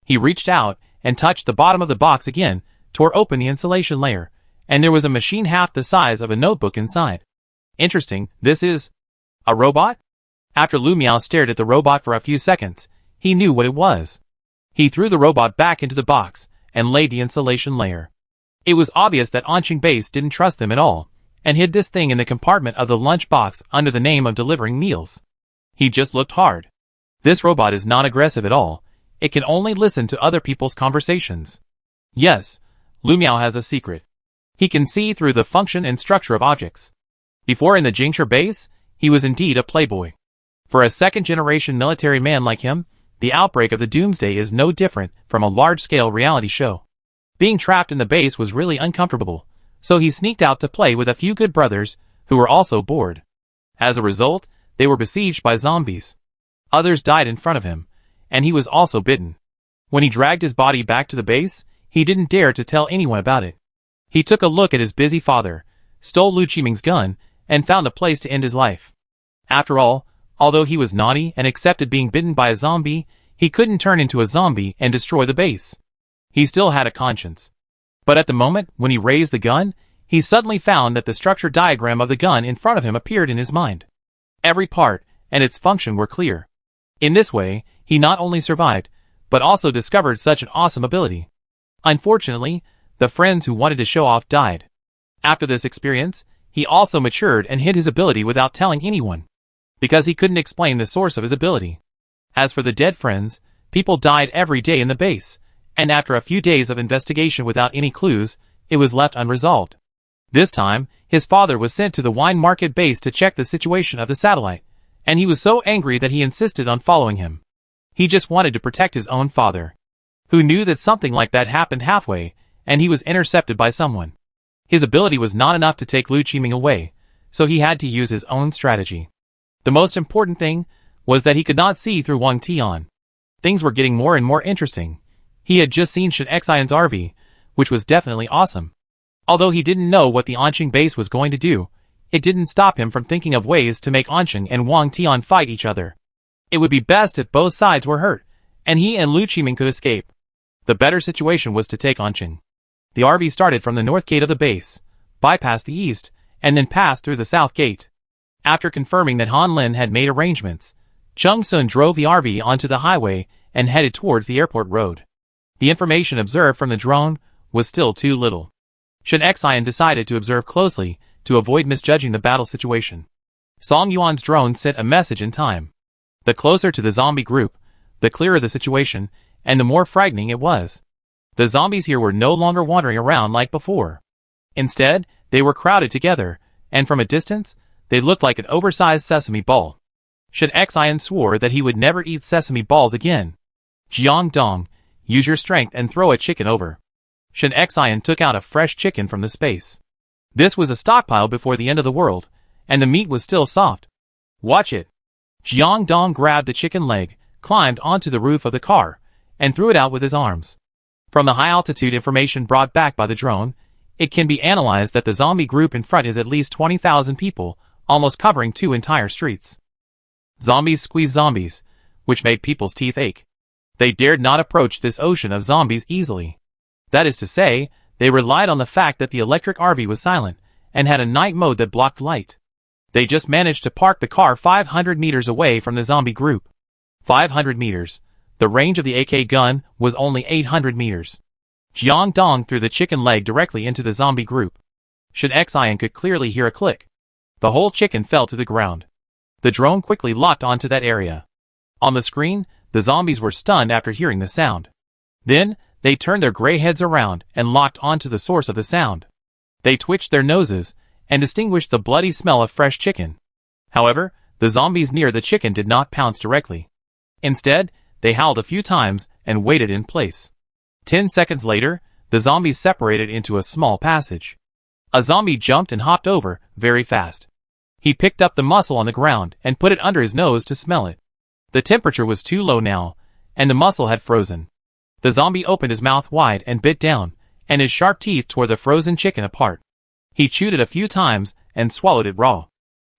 He reached out, and touched the bottom of the box again, tore open the insulation layer, and there was a machine half the size of a notebook inside. Interesting, this is a robot? After Lu Miao stared at the robot for a few seconds, he knew what it was. He threw the robot back into the box, and laid the insulation layer. It was obvious that Anqing Base didn't trust them at all, and hid this thing in the compartment of the lunch box under the name of delivering meals. He just looked hard. This robot is not aggressive at all. It can only listen to other people's conversations. Yes, Lu Miao has a secret. He can see through the function and structure of objects. Before in the Jingshi base, he was indeed a playboy. For a second-generation military man like him, the outbreak of the Doomsday is no different from a large-scale reality show. Being trapped in the base was really uncomfortable, so he sneaked out to play with a few good brothers, who were also bored. As a result, they were besieged by zombies. Others died in front of him, and he was also bitten. When he dragged his body back to the base, he didn't dare to tell anyone about it. He took a look at his busy father, stole Lu Qiming's gun, and found a place to end his life. After all, although he was naughty and accepted being bitten by a zombie, he couldn't turn into a zombie and destroy the base. He still had a conscience. But at the moment when he raised the gun, he suddenly found that the structure diagram of the gun in front of him appeared in his mind. Every part and its function were clear. In this way, he not only survived, but also discovered such an awesome ability. Unfortunately, the friends who wanted to show off died. After this experience, he also matured and hid his ability without telling anyone, because he couldn't explain the source of his ability. As for the dead friends, people died every day in the base, and after a few days of investigation without any clues, it was left unresolved. This time, his father was sent to the wine market base to check the situation of the satellite, and he was so angry that he insisted on following him. He just wanted to protect his own father, who knew that something like that happened halfway, and he was intercepted by someone. His ability was not enough to take Lu Qiming away, so he had to use his own strategy. The most important thing was that he could not see through Wang Tian. Things were getting more and more interesting. He had just seen Shen Xian's RV, which was definitely awesome. Although he didn't know what the Anqing base was going to do, it didn't stop him from thinking of ways to make Anqing and Wang Tian fight each other. It would be best if both sides were hurt, and he and Lu Qiming could escape. The better situation was to take Anqing. The RV started from the north gate of the base, bypassed the east, and then passed through the south gate. After confirming that Han Lin had made arrangements, Chung Sun drove the RV onto the highway and headed towards the airport road. The information observed from the drone was still too little. Shen Xian decided to observe closely to avoid misjudging the battle situation. Song Yuan's drone sent a message in time. The closer to the zombie group, the clearer the situation, and the more frightening it was. The zombies here were no longer wandering around like before. Instead, they were crowded together, and from a distance, they looked like an oversized sesame ball. Shen Xian swore that he would never eat sesame balls again. Jiang Dong, use your strength and throw a chicken over. Shen Xian took out a fresh chicken from the space. This was a stockpile before the end of the world, and the meat was still soft. Watch it. Jiang Dong grabbed the chicken leg, climbed onto the roof of the car, and threw it out with his arms. From the high-altitude information brought back by the drone, it can be analyzed that the zombie group in front is at least 20,000 people, almost covering 2 entire streets. Zombies squeeze zombies, which made people's teeth ache. They dared not approach this ocean of zombies easily. That is to say, they relied on the fact that the electric RV was silent, and had a night mode that blocked light. They just managed to park the car 500 meters away from the zombie group. 500 meters. The range of the AK gun was only 800 meters. Jiang Dong threw the chicken leg directly into the zombie group. Shen Xian could clearly hear a click. The whole chicken fell to the ground. The drone quickly locked onto that area. On the screen, the zombies were stunned after hearing the sound. Then, they turned their gray heads around and locked onto the source of the sound. They twitched their noses and distinguished the bloody smell of fresh chicken. However, the zombies near the chicken did not pounce directly. Instead, they howled a few times and waited in place. 10 seconds later, the zombies separated into a small passage. A zombie jumped and hopped over very fast. He picked up the mussel on the ground and put it under his nose to smell it. The temperature was too low now, and the mussel had frozen. The zombie opened his mouth wide and bit down, and his sharp teeth tore the frozen chicken apart. He chewed it a few times and swallowed it raw.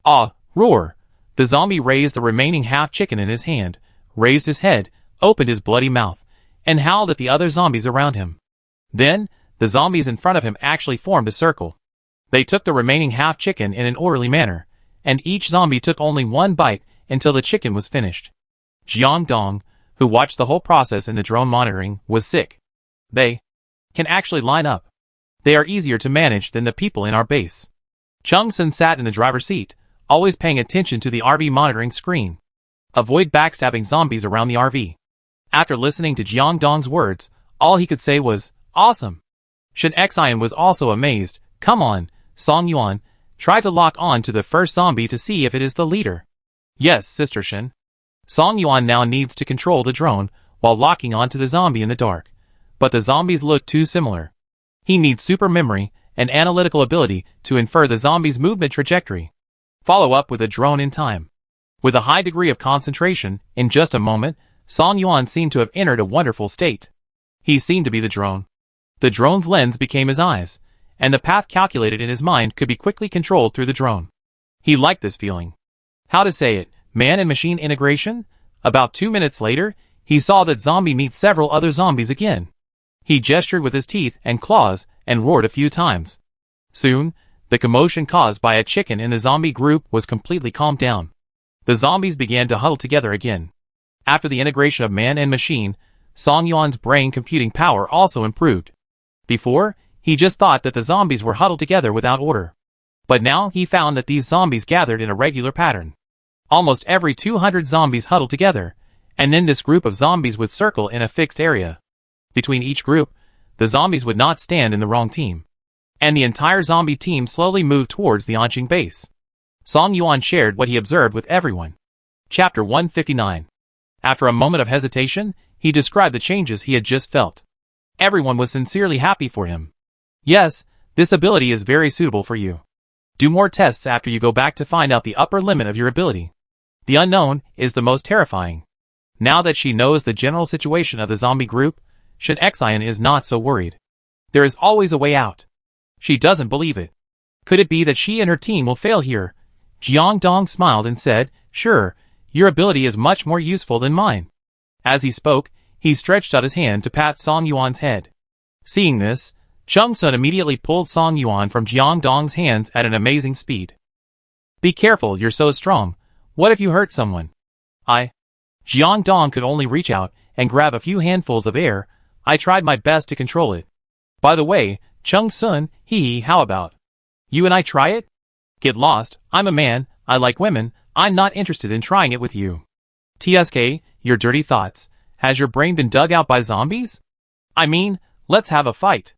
Ah, roar! The zombie raised the remaining half chicken in his hand, raised his head, opened his bloody mouth, and howled at the other zombies around him. Then, the zombies in front of him actually formed a circle. They took the remaining half chicken in an orderly manner, and each zombie took only one bite until the chicken was finished. Jiang Dong, who watched the whole process in the drone monitoring, was sick. They can actually line up. They are easier to manage than the people in our base. Chung Sun sat in the driver's seat, always paying attention to the RV monitoring screen. Avoid backstabbing zombies around the RV. After listening to Jiang Dong's words, all he could say was, awesome. Shen Xian was also amazed. Come on, Song Yuan, try to lock on to the first zombie to see if it is the leader. Yes, Sister Shen. Song Yuan now needs to control the drone while locking onto the zombie in the dark. But the zombies look too similar. He needs super memory and analytical ability to infer the zombie's movement trajectory. Follow up with a drone in time. With a high degree of concentration, in just a moment, Song Yuan seemed to have entered a wonderful state. He seemed to be the drone. The drone's lens became his eyes, and the path calculated in his mind could be quickly controlled through the drone. He liked this feeling. How to say it, man and machine integration? About 2 minutes later, he saw that zombie meet several other zombies again. He gestured with his teeth and claws and roared a few times. Soon, the commotion caused by a chicken in the zombie group was completely calmed down. The zombies began to huddle together again. After the integration of man and machine, Song Yuan's brain computing power also improved. Before, he just thought that the zombies were huddled together without order. But now he found that these zombies gathered in a regular pattern. Almost every 200 zombies huddled together, and then this group of zombies would circle in a fixed area. Between each group, the zombies would not stand in the wrong team. and the entire zombie team slowly moved towards the Anqing base. Song Yuan shared what he observed with everyone. Chapter 159. After a moment of hesitation, he described the changes he had just felt. Everyone was sincerely happy for him. Yes, this ability is very suitable for you. Do more tests after you go back to find out the upper limit of your ability. The unknown is the most terrifying. Now that she knows the general situation of the zombie group, Shen Xian is not so worried. There is always a way out. She doesn't believe it. Could it be that she and her team will fail here? Jiang Dong smiled and said, "Sure, your ability is much more useful than mine." As he spoke, he stretched out his hand to pat Song Yuan's head. Seeing this, Chung Sun immediately pulled Song Yuan from Jiang Dong's hands at an amazing speed. "Be careful, you're so strong. What if you hurt someone?" Jiang Dong could only reach out and grab a few handfuls of air. I tried my best to control it. By the way, Chung Sun, how about you and I try it? Get lost, I'm a man, I like women, I'm not interested in trying it with you. TSK, your dirty thoughts. Has your brain been dug out by zombies? I mean, let's have a fight.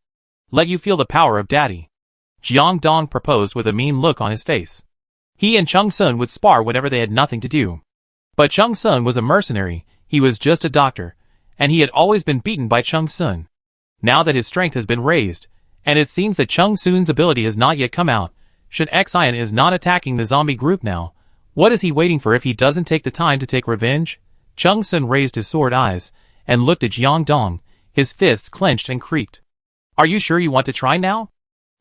Let you feel the power of daddy. Jiang Dong proposed with a mean look on his face. He and Chung Sun would spar whenever they had nothing to do. But Chung Sun was a mercenary, he was just a doctor, and he had always been beaten by Chung Sun. Now that his strength has been raised, and it seems that Chung Sun's ability has not yet come out, Shen Xian is not attacking the zombie group now. What is he waiting for if he doesn't take the time to take revenge? Chung Sun raised his sword eyes, and looked at Jiang Dong, his fists clenched and creaked. Are you sure you want to try now?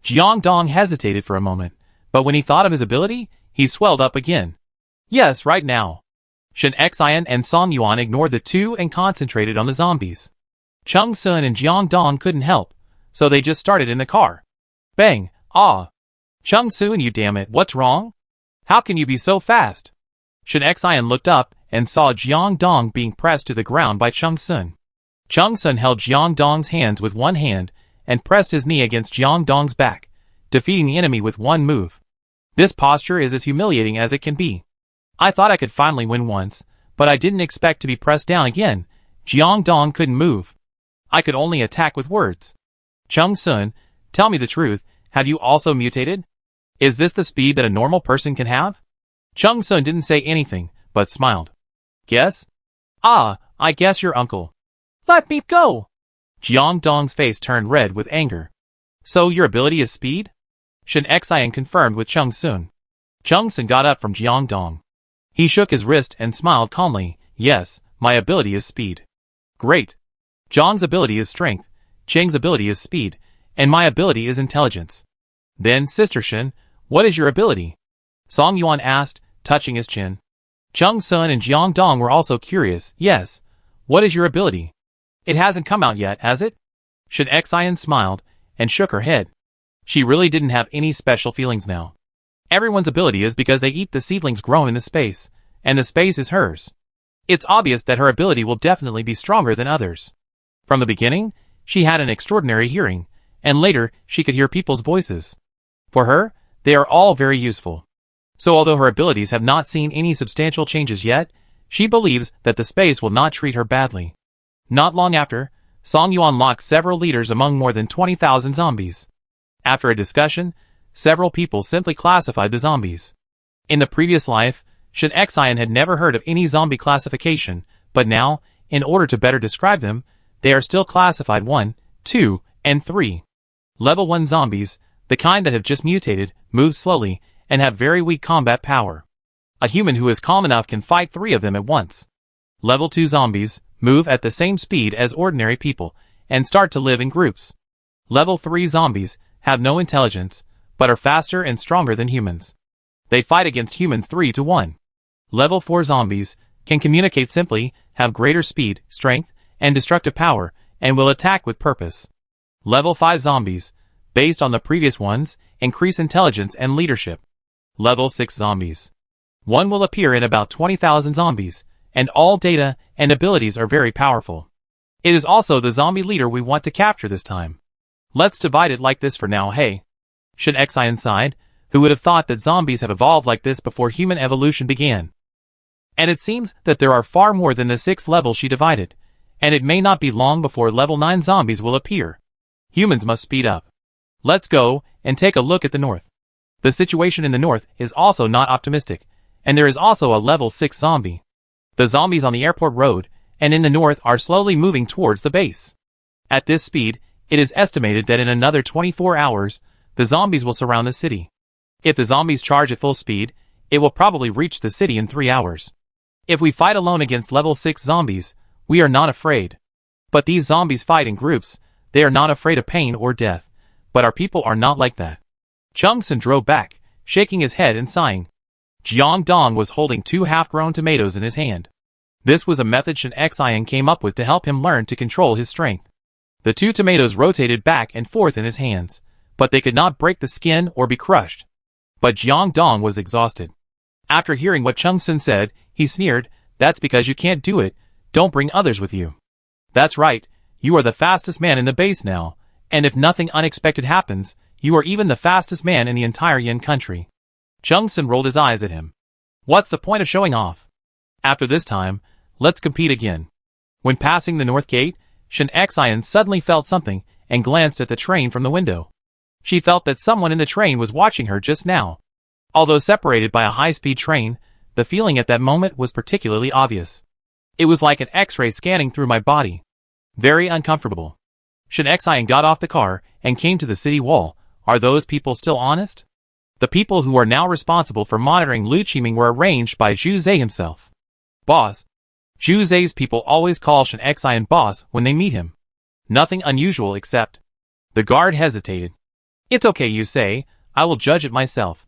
Jiang Dong hesitated for a moment, but when he thought of his ability, he swelled up again. Yes, right now. Shen Xian and Song Yuan ignored the two and concentrated on the zombies. Chung Sun and Jiang Dong couldn't help, so they just started in the car. Bang! Ah! Chung Sun, you damn it, what's wrong? How can you be so fast? Shen Xian looked up and saw Jiang Dong being pressed to the ground by Chung Sun. Chung Sun held Jiang Dong's hands with one hand and pressed his knee against Jiang Dong's back, defeating the enemy with one move. This posture is as humiliating as it can be. I thought I could finally win once, but I didn't expect to be pressed down again. Jiang Dong couldn't move. I could only attack with words. Chung Sun, tell me the truth, have you also mutated? Is this the speed that a normal person can have? Chung Sun didn't say anything, but smiled. Guess? I guess your uncle. Let me go! Jiang Dong's face turned red with anger. So your ability is speed? Shen Xian confirmed with Chung Sun. Chung Sun got up from Jiang Dong. He shook his wrist and smiled calmly. Yes, my ability is speed. Great. Zhang's ability is strength, Cheng's ability is speed, and my ability is intelligence. Then, Sister Shen, what is your ability? Song Yuan asked, touching his chin. Chung Sun and Jiang Dong were also curious. Yes. What is your ability? It hasn't come out yet, has it? Shen Xian smiled and shook her head. She really didn't have any special feelings now. Everyone's ability is because they eat the seedlings grown in the space, and the space is hers. It's obvious that her ability will definitely be stronger than others. From the beginning, she had an extraordinary hearing, and later she could hear people's voices. For her, they are all very useful. So although her abilities have not seen any substantial changes yet, she believes that the space will not treat her badly. Not long after, Song Yuan locked several leaders among more than 20,000 zombies. After a discussion, several people simply classified the zombies. In the previous life, Shen Xian had never heard of any zombie classification, but now, in order to better describe them, they are still classified 1, 2, and 3. Level 1 zombies, the kind that have just mutated, move slowly, and have very weak combat power. A human who is calm enough can fight 3 of them at once. Level 2 zombies move at the same speed as ordinary people, and start to live in groups. Level 3 zombies have no intelligence, but are faster and stronger than humans. They fight against humans 3 to 1. Level 4 zombies can communicate simply, have greater speed, strength, and destructive power, and will attack with purpose. Level 5 zombies, based on the previous ones, increase intelligence and leadership. Level 6 zombies. One will appear in about 20,000 zombies, and all data and abilities are very powerful. It is also the zombie leader we want to capture this time. Let's divide it like this for now, hey? Shen Xian sighed. Who would have thought that zombies have evolved like this before human evolution began? And it seems that there are far more than the 6 levels she divided, and it may not be long before level 9 zombies will appear. Humans must speed up. Let's go and take a look at the north. The situation in the north is also not optimistic, and there is also a level 6 zombie. The zombies on the airport road and in the north are slowly moving towards the base. At this speed, it is estimated that in another 24 hours, the zombies will surround the city. If the zombies charge at full speed, it will probably reach the city in 3 hours. If we fight alone against level 6 zombies, we are not afraid. But these zombies fight in groups. They are not afraid of pain or death. But our people are not like that. Chung-sun drove back, shaking his head and sighing. Jiang Dong was holding 2 half-grown tomatoes in his hand. This was a method Shen Xian came up with to help him learn to control his strength. The 2 tomatoes rotated back and forth in his hands, but they could not break the skin or be crushed. But Jiang Dong was exhausted. After hearing what Chung-sun said, he sneered, "That's because you can't do it. Don't bring others with you." "That's right. You are the fastest man in the base now, and if nothing unexpected happens, you are even the fastest man in the entire Yin country." Chung-sun rolled his eyes at him. "What's the point of showing off? After this time, let's compete again." When passing the north gate, Shen Xian suddenly felt something and glanced at the train from the window. She felt that someone in the train was watching her just now. Although separated by a high-speed train, the feeling at that moment was particularly obvious. It was like an X-ray scanning through my body. Very uncomfortable. Shen Xian got off the car and came to the city wall. Are those people still honest? The people who are now responsible for monitoring Lu Qiming were arranged by Zhu Zhe himself. Boss. Zhu Zhe's people always call Shen Xian boss when they meet him. Nothing unusual except. The guard hesitated. "It's okay, you say. I will judge it myself."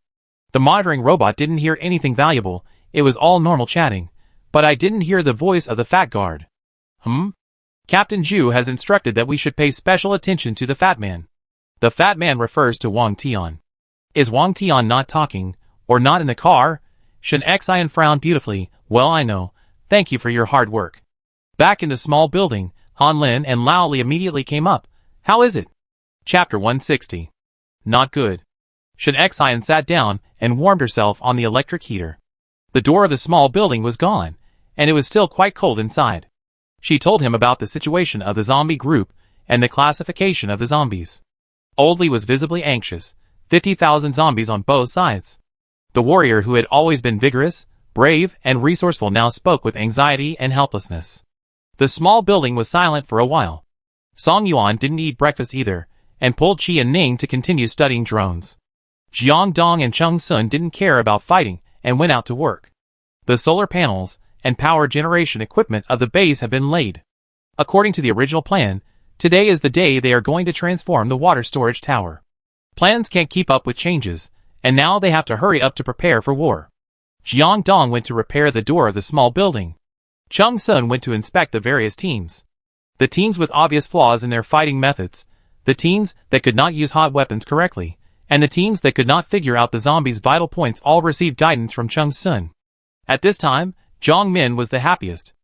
The monitoring robot didn't hear anything valuable. It was all normal chatting. But I didn't hear the voice of the fat guard. Captain Zhu has instructed that we should pay special attention to the fat man. The fat man refers to Wang Tian. Is Wang Tian not talking, or not in the car? Shen Xian frowned beautifully. "Well, I know. Thank you for your hard work." Back in the small building, Han Lin and Lao Li immediately came up. "How is it?" Chapter 160. Not good. Shen Xian sat down and warmed herself on the electric heater. The door of the small building was gone, and it was still quite cold inside. She told him about the situation of the zombie group and the classification of the zombies. Old Li was visibly anxious. 50,000 zombies on both sides. The warrior who had always been vigorous, brave, and resourceful now spoke with anxiety and helplessness. The small building was silent for a while. Song Yuan didn't eat breakfast either, and pulled Qi and Ning to continue studying drones. Jiang Dong and Chung-sun didn't care about fighting and went out to work. The solar panels and power generation equipment of the base have been laid. According to the original plan, today is the day they are going to transform the water storage tower. Plans can't keep up with changes, and now they have to hurry up to prepare for war. Jiang Dong went to repair the door of the small building. Chung-sun went to inspect the various teams. The teams with obvious flaws in their fighting methods, the teams that could not use hot weapons correctly, and the teams that could not figure out the zombies' vital points all received guidance from Chung-sun. At this time, Zhang Min was the happiest.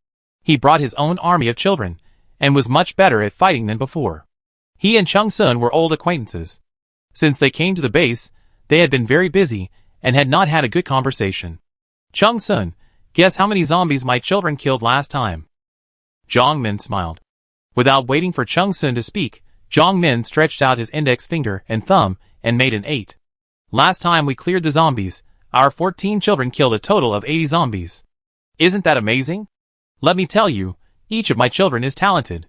He brought his own army of children, and was much better at fighting than before. He and Chung-sun were old acquaintances. Since they came to the base, they had been very busy, and had not had a good conversation. "Chung-sun, guess how many zombies my children killed last time?" Zhang Min smiled. Without waiting for Chung-sun to speak, Zhang Min stretched out his index finger and thumb, and made an 8. "Last time we cleared the zombies, our 14 children killed a total of 80 zombies. Isn't that amazing? Let me tell you, each of my children is talented.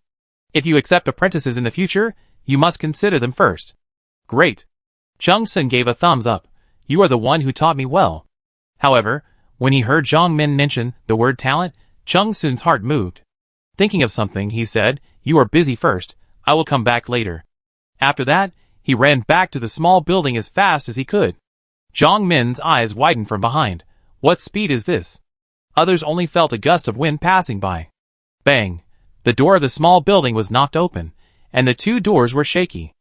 If you accept apprentices in the future, you must consider them first." "Great." Chung-sun gave a thumbs up. "You are the one who taught me well." However, when he heard Zhang Min mention the word talent, Chung-sun's heart moved. Thinking of something, he said, "You are busy first. I will come back later." After that, he ran back to the small building as fast as he could. Zhang Min's eyes widened from behind. What speed is this? Others only felt a gust of wind passing by. Bang! The door of the small building was knocked open, and the 2 doors were shaky.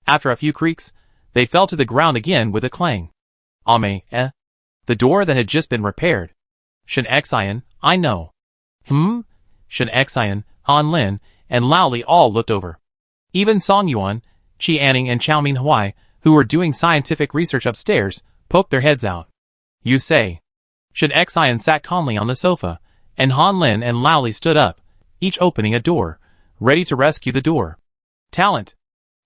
After a few creaks, they fell to the ground again with a clang. The door that had just been repaired. Shen Xian, I know. Shen Xian, Han Lin, and Lao Li all looked over. Even Song Yuan, Qi Anning and Chao Min Huai, who were doing scientific research upstairs, poked their heads out. You say. Shen Xian sat calmly on the sofa, and Han Lin and Lao Li stood up, each opening a door, ready to rescue the door. Talent.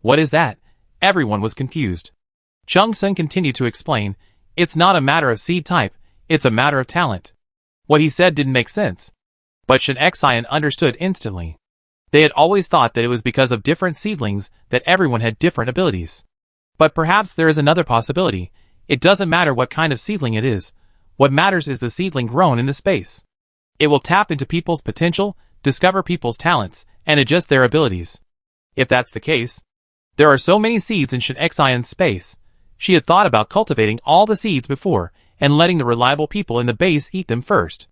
What is that? Everyone was confused. Chung Sun continued to explain, "It's not a matter of seed type, it's a matter of talent." What he said didn't make sense. But Shin Xian understood instantly. They had always thought that it was because of different seedlings that everyone had different abilities. But perhaps there is another possibility. It doesn't matter what kind of seedling it is. What matters is the seedling grown in the space. It will tap into people's potential, discover people's talents, and adjust their abilities. If that's the case, there are so many seeds in Shin Xian's space. She had thought about cultivating all the seeds before and letting the reliable people in the base eat them first.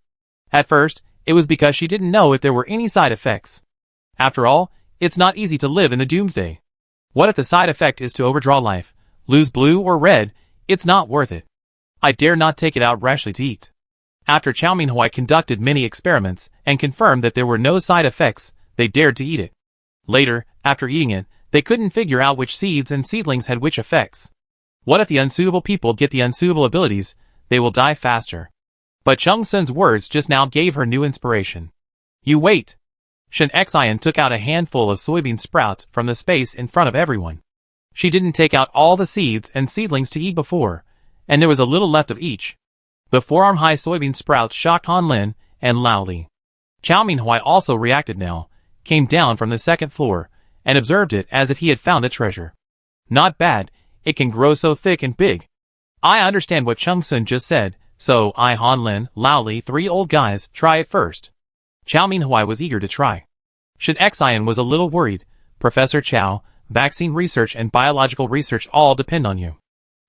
At first, it was because she didn't know if there were any side effects. After all, it's not easy to live in the Doomsday. What if the side effect is to overdraw life, lose blue or red? It's not worth it. I dare not take it out rashly to eat. After Chow Minhui conducted many experiments and confirmed that there were no side effects, they dared to eat it. Later, after eating it, they couldn't figure out which seeds and seedlings had which effects. What if the unsuitable people get the unsuitable abilities? They will die faster. But Chung Sun's words just now gave her new inspiration. You wait. Shin Xian took out a handful of soybean sprouts from the space in front of everyone. She didn't take out all the seeds and seedlings to eat before, and there was a little left of each. The forearm-high soybean sprouts shocked Han Lin and Lao Li. Chow Minhui also reacted now, came down from the second floor, and observed it as if he had found a treasure. Not bad, it can grow so thick and big. I understand what Chung Sun just said, so I, Han Lin, Lao Li, three old guys, try it first. Chow Minhui was eager to try. Shin Xian was a little worried. Professor Chow, vaccine research and biological research all depend on you.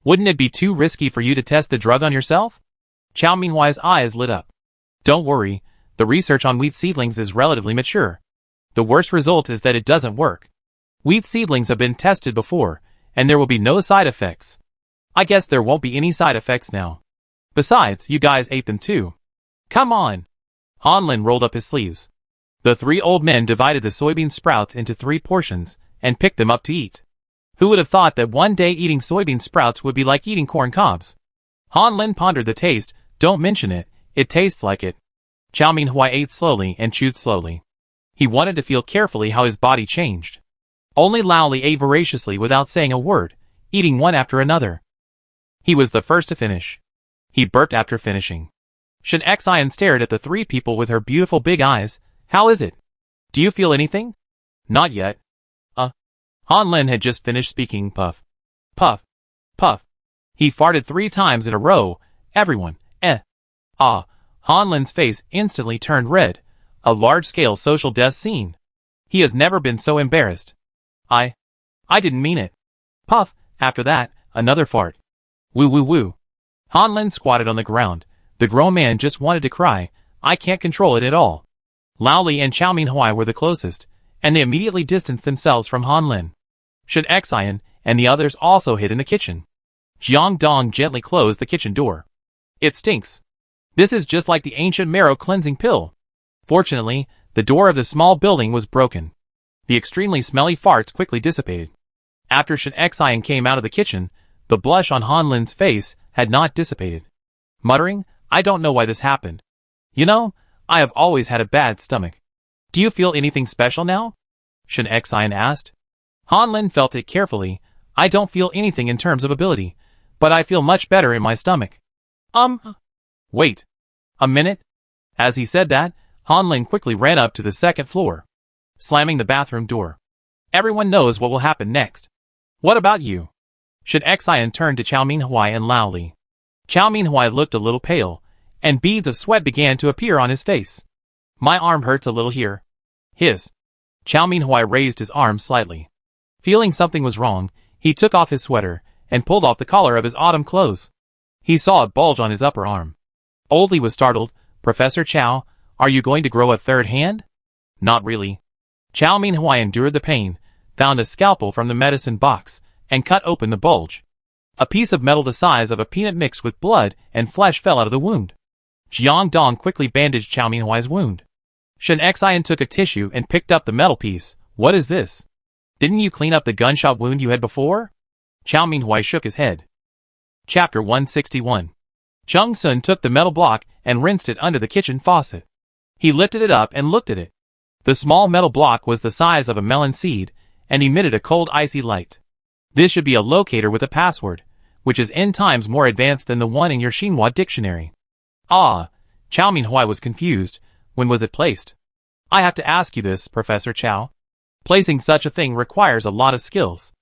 Wouldn't it be too risky for you to test the drug on yourself? Chow Minhui's eyes lit up. Don't worry, the research on wheat seedlings is relatively mature. The worst result is that it doesn't work. Wheat seedlings have been tested before, and there will be no side effects. I guess there won't be any side effects now. Besides, you guys ate them too. Come on. Han Lin rolled up his sleeves. The three old men divided the soybean sprouts into 3 portions and picked them up to eat. Who would have thought that one day eating soybean sprouts would be like eating corn cobs? Han Lin pondered the taste. Don't mention it, it tastes like it. Chow Minhui ate slowly and chewed slowly. He wanted to feel carefully how his body changed. Only Lao Li ate voraciously without saying a word, eating one after another. He was the first to finish. He burped after finishing. Shin Xian stared at the 3 people with her beautiful big eyes. How is it? Do you feel anything? Not yet. Han Lin had just finished speaking. Puff. Puff. Puff. He farted 3 times in a row. Everyone. Han Lin's face instantly turned red. A large-scale social death scene. He has never been so embarrassed. I didn't mean it. Puff. After that, another fart. Woo woo woo. Han Lin squatted on the ground. The grown man just wanted to cry. I can't control it at all. Lao Li and Chow Minhui were the closest, and they immediately distanced themselves from Han Lin. Shin Xian and the others also hid in the kitchen. Jiang Dong gently closed the kitchen door. It stinks. This is just like the ancient marrow cleansing pill. Fortunately, the door of the small building was broken. The extremely smelly farts quickly dissipated. After Shin Xian came out of the kitchen, the blush on Han Lin's face had not dissipated. Muttering, I don't know why this happened. You know, I have always had a bad stomach. Do you feel anything special now? Shin Xian asked. Han Lin felt it carefully. I don't feel anything in terms of ability, but I feel much better in my stomach. Wait. A minute? As he said that, Han Lin quickly ran up to the second floor, slamming the bathroom door. Everyone knows what will happen next. What about you? Shin Xian turned to Chow Minhui and Lao Li. Chow Minhui looked a little pale, and beads of sweat began to appear on his face. My arm hurts a little here. His. Chow Minhui raised his arm slightly. Feeling something was wrong, he took off his sweater and pulled off the collar of his autumn clothes. He saw a bulge on his upper arm. Old Li was startled. Professor Chow, are you going to grow a third hand? Not really. Chow Minhui endured the pain, found a scalpel from the medicine box, and cut open the bulge. A piece of metal the size of a peanut mixed with blood and flesh fell out of the wound. Jiang Dong quickly bandaged Chow Minhui's wound. Shin Xian took a tissue and picked up the metal piece. What is this? Didn't you clean up the gunshot wound you had before? Chow Minhui shook his head. Chapter 161. Chung Sun took the metal block and rinsed it under the kitchen faucet. He lifted it up and looked at it. The small metal block was the size of a melon seed and emitted a cold icy light. This should be a locator with a password, which is n times more advanced than the one in your Xinhua dictionary. Ah, Chow Minhui was confused. When was it placed? I have to ask you this, Professor Chow. Placing such a thing requires a lot of skills.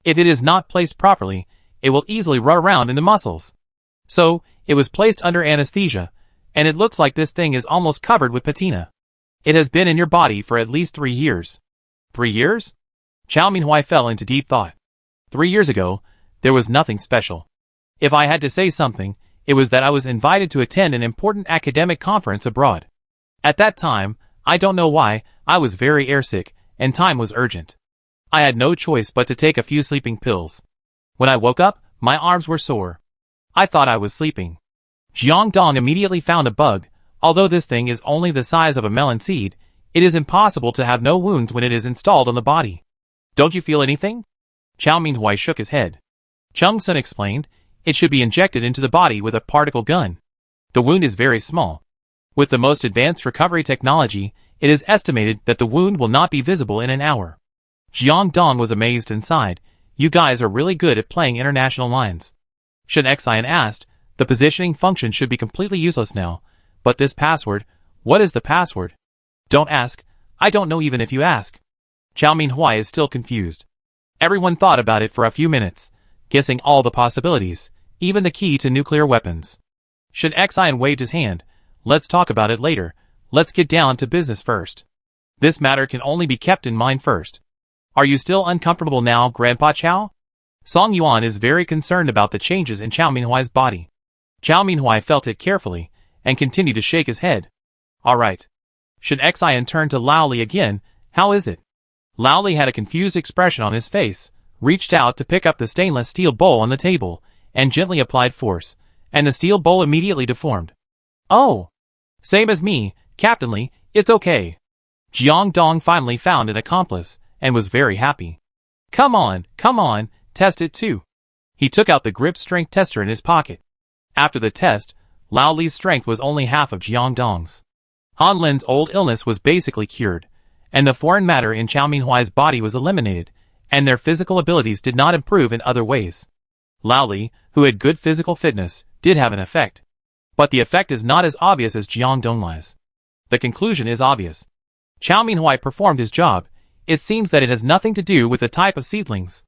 If it is not placed properly, it will easily run around in the muscles. So, it was placed under anesthesia, and it looks like this thing is almost covered with patina. It has been in your body for at least 3 years. 3 years? Chow Minhui fell into deep thought. 3 years ago, there was nothing special. If I had to say something, it was that I was invited to attend an important academic conference abroad. At that time, I don't know why, I was very airsick, and time was urgent. I had no choice but to take a few sleeping pills. When I woke up, my arms were sore. I thought I was sleeping. Jiang Dong immediately found a bug. Although this thing is only the size of a melon seed, it is impossible to have no wounds when it is installed on the body. Don't you feel anything? Chow Minhui shook his head. Chung Sun explained, it should be injected into the body with a particle gun. The wound is very small. With the most advanced recovery technology, it is estimated that the wound will not be visible in an hour. Jiang Dong was amazed and sighed. You guys are really good at playing international lines. Shen Xian asked, the positioning function should be completely useless now. But this password, what is the password? Don't ask, I don't know even if you ask. Chow Minhui is still confused. Everyone thought about it for a few minutes, guessing all the possibilities, even the key to nuclear weapons. Shen Xian waved his hand. Let's talk about it later. Let's get down to business first. This matter can only be kept in mind first. Are you still uncomfortable now, Grandpa Chow? Song Yuan is very concerned about the changes in Chow Minhui's body. Chow Minhui felt it carefully, and continued to shake his head. Alright. Shen Xian turned to Lao Li again. How is it? Lao Li had a confused expression on his face, reached out to pick up the stainless steel bowl on the table, and gently applied force, and the steel bowl immediately deformed. Oh! Same as me, Captain Li, it's okay. Jiang Dong finally found an accomplice, and was very happy. Come on, test it too. He took out the grip strength tester in his pocket. After the test, Lao Li's strength was only half of Jiang Dong's. Han Lin's old illness was basically cured, and the foreign matter in Chow Minhui's body was eliminated, and their physical abilities did not improve in other ways. Lao Li, who had good physical fitness, did have an effect. But the effect is not as obvious as Jiang Donglai's. The conclusion is obvious. Chow Minhui performed his job. It seems that it has nothing to do with the type of seedlings.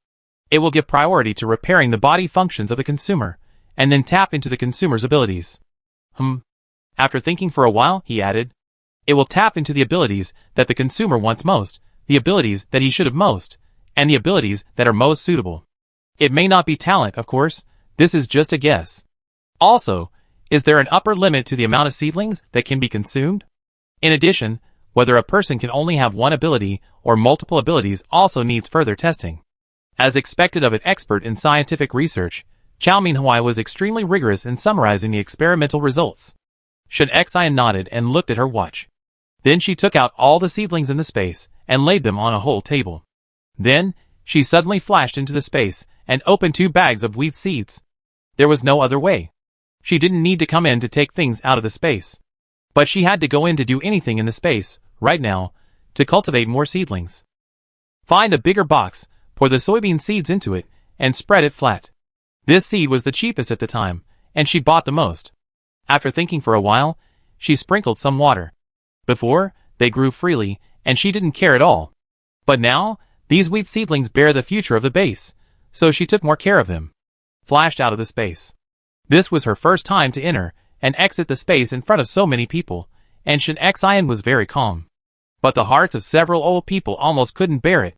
It will give priority to repairing the body functions of the consumer, and then tap into the consumer's abilities. After thinking for a while, he added, it will tap into the abilities that the consumer wants most, the abilities that he should have most, and the abilities that are most suitable. It may not be talent, of course, this is just a guess. Also, is there an upper limit to the amount of seedlings that can be consumed? In addition, whether a person can only have one ability or multiple abilities also needs further testing. As expected of an expert in scientific research, Chow Minhui was extremely rigorous in summarizing the experimental results. Shen Xian nodded and looked at her watch. Then she took out all the seedlings in the space and laid them on a whole table. Then, she suddenly flashed into the space and opened 2 bags of wheat seeds. There was no other way. She didn't need to come in to take things out of the space. But she had to go in to do anything in the space, right now, to cultivate more seedlings. Find a bigger box, pour the soybean seeds into it, and spread it flat. This seed was the cheapest at the time, and she bought the most. After thinking for a while, she sprinkled some water. Before, they grew freely, and she didn't care at all. But now, these wheat seedlings bear the future of the base, so she took more care of them. Flashed out of the space. This was her first time to enter and exit the space in front of so many people, and Shen Xian was very calm. But the hearts of several old people almost couldn't bear it.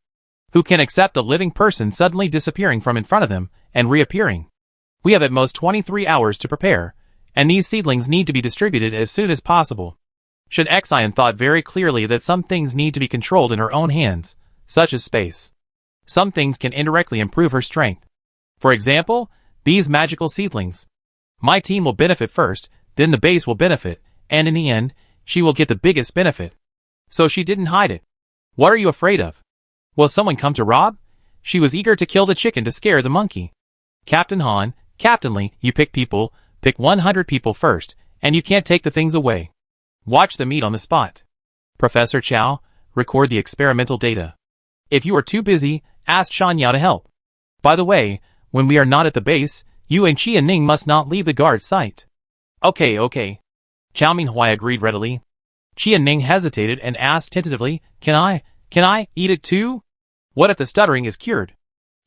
Who can accept a living person suddenly disappearing from in front of them and reappearing? We have at most 23 hours to prepare, and these seedlings need to be distributed as soon as possible. Shen Xian thought very clearly that some things need to be controlled in her own hands, such as space. Some things can indirectly improve her strength. For example, these magical seedlings. My team will benefit first, then the base will benefit, and in the end, she will get the biggest benefit. So she didn't hide it. What are you afraid of? Will someone come to rob? She was eager to kill the chicken to scare the monkey. Captain Han, Captain Li, you pick 100 people first, and you can't take the things away. Watch them eat on the spot. Professor Chow, record the experimental data. If you are too busy, ask Shan Yao to help. By the way, when we are not at the base, you and Qi and Ning must not leave the guard's sight. Okay. Chow Minghua agreed readily. Qi and Ning hesitated and asked tentatively, Can I eat it too? What if the stuttering is cured?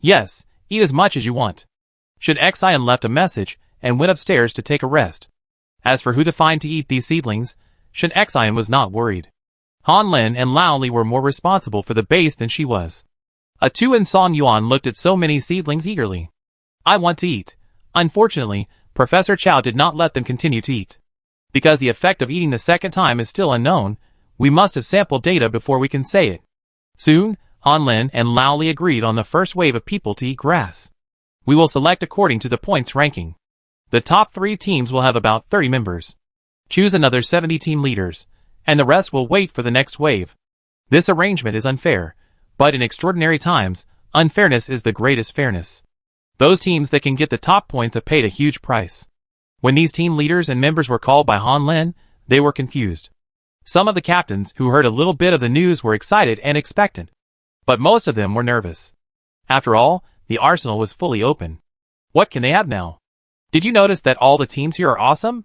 Yes, eat as much as you want. Shen Xian left a message and went upstairs to take a rest. As for who to find to eat these seedlings, Shen Xian was not worried. Han Lin and Lao Li were more responsible for the base than she was. Tu and Song Yuan looked at so many seedlings eagerly. I want to eat. Unfortunately, Professor Chow did not let them continue to eat. Because the effect of eating the second time is still unknown, we must have sampled data before we can say it. Soon, Han Lin and Lao Li agreed on the first wave of people to eat grass. We will select according to the points ranking. The top 3 teams will have about 30 members. Choose another 70 team leaders, and the rest will wait for the next wave. This arrangement is unfair, but in extraordinary times, unfairness is the greatest fairness. Those teams that can get the top points have paid a huge price. When these team leaders and members were called by Han Lin, they were confused. Some of the captains who heard a little bit of the news were excited and expectant, but most of them were nervous. After all, the arsenal was fully open. What can they have now? Did you notice that all the teams here are awesome?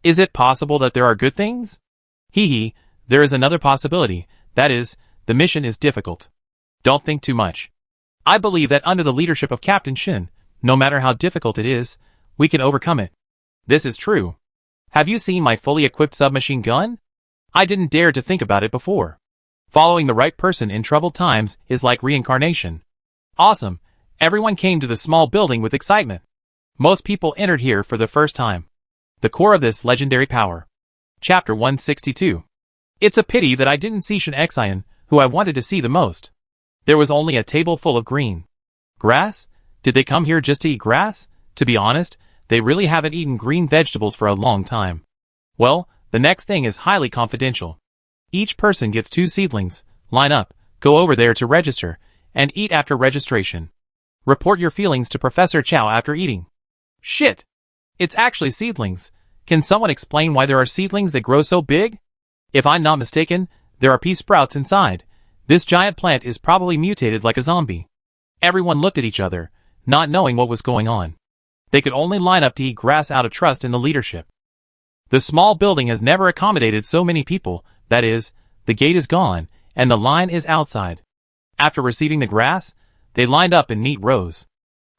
Is it possible that there are good things? There is another possibility, that is, the mission is difficult. Don't think too much. I believe that under the leadership of Captain Shin, no matter how difficult it is, we can overcome it. This is true. Have you seen my fully equipped submachine gun? I didn't dare to think about it before. Following the right person in troubled times is like reincarnation. Awesome. Everyone came to the small building with excitement. Most people entered here for the first time. The core of this legendary power. Chapter 162. It's a pity that I didn't see Shen Xian, who I wanted to see the most. There was only a table full of green grass. Did they come here just to eat grass? To be honest, they really haven't eaten green vegetables for a long time. Well, the next thing is highly confidential. Each person gets 2 seedlings. Line up, go over there to register, and eat after registration. Report your feelings to Professor Chow after eating. Shit! It's actually seedlings. Can someone explain why there are seedlings that grow so big? If I'm not mistaken, there are pea sprouts inside. This giant plant is probably mutated like a zombie. Everyone looked at each other, not knowing what was going on. They could only line up to eat grass out of trust in the leadership. The small building has never accommodated so many people, that is, the gate is gone, and the line is outside. After receiving the grass, they lined up in neat rows.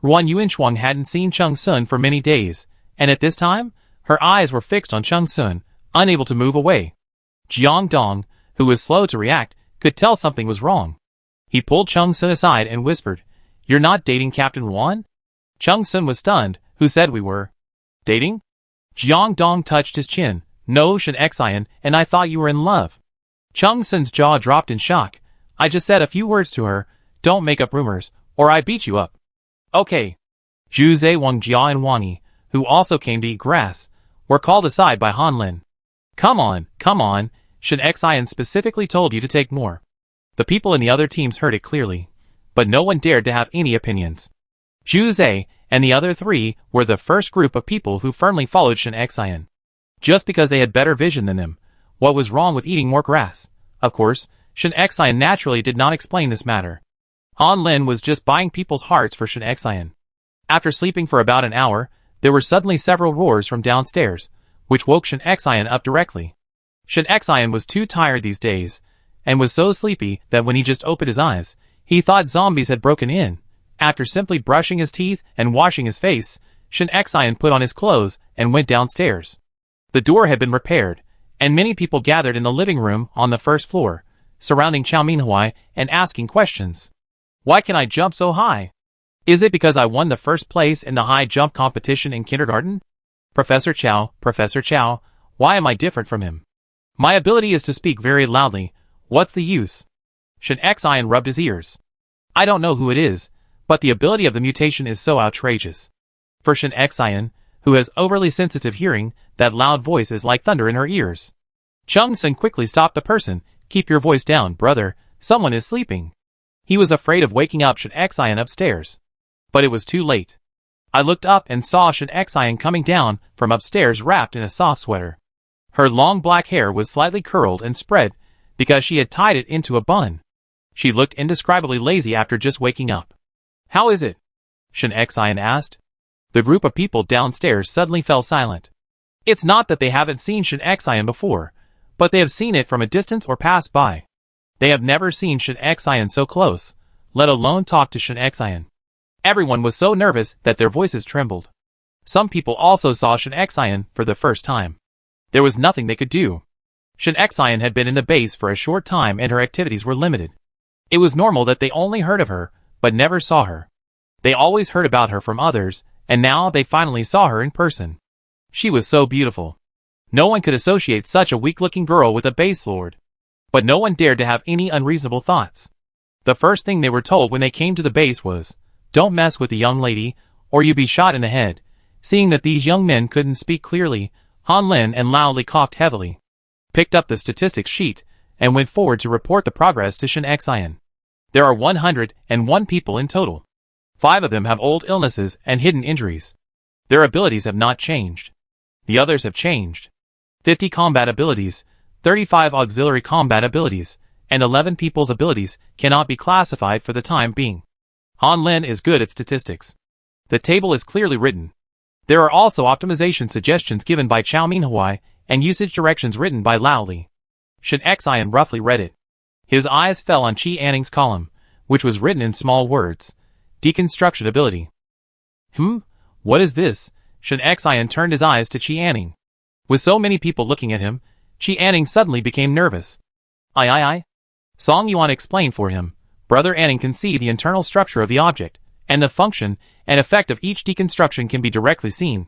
Ruan Yuanchuang hadn't seen Chung Sun for many days, and at this time, her eyes were fixed on Chung Sun, unable to move away. Jiang Dong, who was slow to react, could tell something was wrong. He pulled Chung Sun aside and whispered, "You're not dating Captain Ruan?" Chung Sun was stunned. Who said we were dating? Jiang Dong touched his chin. No, Shen Xian, and I thought you were in love. Chung Sun's jaw dropped in shock. I just said a few words to her. Don't make up rumors, or I beat you up. Okay. Zhu Zhe, Wang Jia, and Wang Yi, who also came to eat grass, were called aside by Han Lin. Come on. Shen Xian specifically told you to take more. The people in the other teams heard it clearly, but no one dared to have any opinions. Zhu Zhe and the other 3 were the first group of people who firmly followed Shen Xian. Just because they had better vision than him, what was wrong with eating more grass? Of course, Shen Xian naturally did not explain this matter. Han Lin was just buying people's hearts for Shen Xian. After sleeping for about an hour, there were suddenly several roars from downstairs, which woke Shen Xian up directly. Shen Xian was too tired these days, and was so sleepy that when he just opened his eyes, he thought zombies had broken in. After simply brushing his teeth and washing his face, Shen Xian put on his clothes and went downstairs. The door had been repaired, and many people gathered in the living room on the first floor, surrounding Chow Minghua and asking questions. Why can I jump so high? Is it because I won the first place in the high jump competition in kindergarten? Professor Chow, why am I different from him? My ability is to speak very loudly. What's the use? Shen Xian rubbed his ears. I don't know who it is, but the ability of the mutation is so outrageous. For Shen Xian, who has overly sensitive hearing, that loud voice is like thunder in her ears. Chung Sun quickly stopped the person. Keep your voice down, brother. Someone is sleeping. He was afraid of waking up Shen Xian upstairs. But it was too late. I looked up and saw Shen Xian coming down from upstairs wrapped in a soft sweater. Her long black hair was slightly curled and spread because she had tied it into a bun. She looked indescribably lazy after just waking up. How is it? Shin Xian asked. The group of people downstairs suddenly fell silent. It's not that they haven't seen Shin Xian before, but they have seen it from a distance or passed by. They have never seen Shin Xian so close, let alone talk to Shin Xian. Everyone was so nervous that their voices trembled. Some people also saw Shin Xian for the first time. There was nothing they could do. Shin Xian had been in the base for a short time and her activities were limited. It was normal that they only heard of her, but never saw her. They always heard about her from others, and now they finally saw her in person. She was so beautiful. No one could associate such a weak-looking girl with a base lord. But no one dared to have any unreasonable thoughts. The first thing they were told when they came to the base was, "Don't mess with the young lady, or you'll be shot in the head." Seeing that these young men couldn't speak clearly, Han Lin and loudly coughed heavily, picked up the statistics sheet, and went forward to report the progress to Shin Xian. There are 101 people in total. 5 of them have old illnesses and hidden injuries. Their abilities have not changed. The others have changed. 50 combat abilities, 35 auxiliary combat abilities, and 11 people's abilities cannot be classified for the time being. Han Lin is good at statistics. The table is clearly written. There are also optimization suggestions given by Chao Minhuai and usage directions written by Lao Li. Shin Xian roughly read it. His eyes fell on Qi Anning's column, which was written in small words. Deconstruction ability. What is this? Shin Xian turned his eyes to Qi Anning. With so many people looking at him, Qi Anning suddenly became nervous. Aye. Song Yuan explained for him. Brother Anning can see the internal structure of the object, and the function and effect of each deconstruction can be directly seen.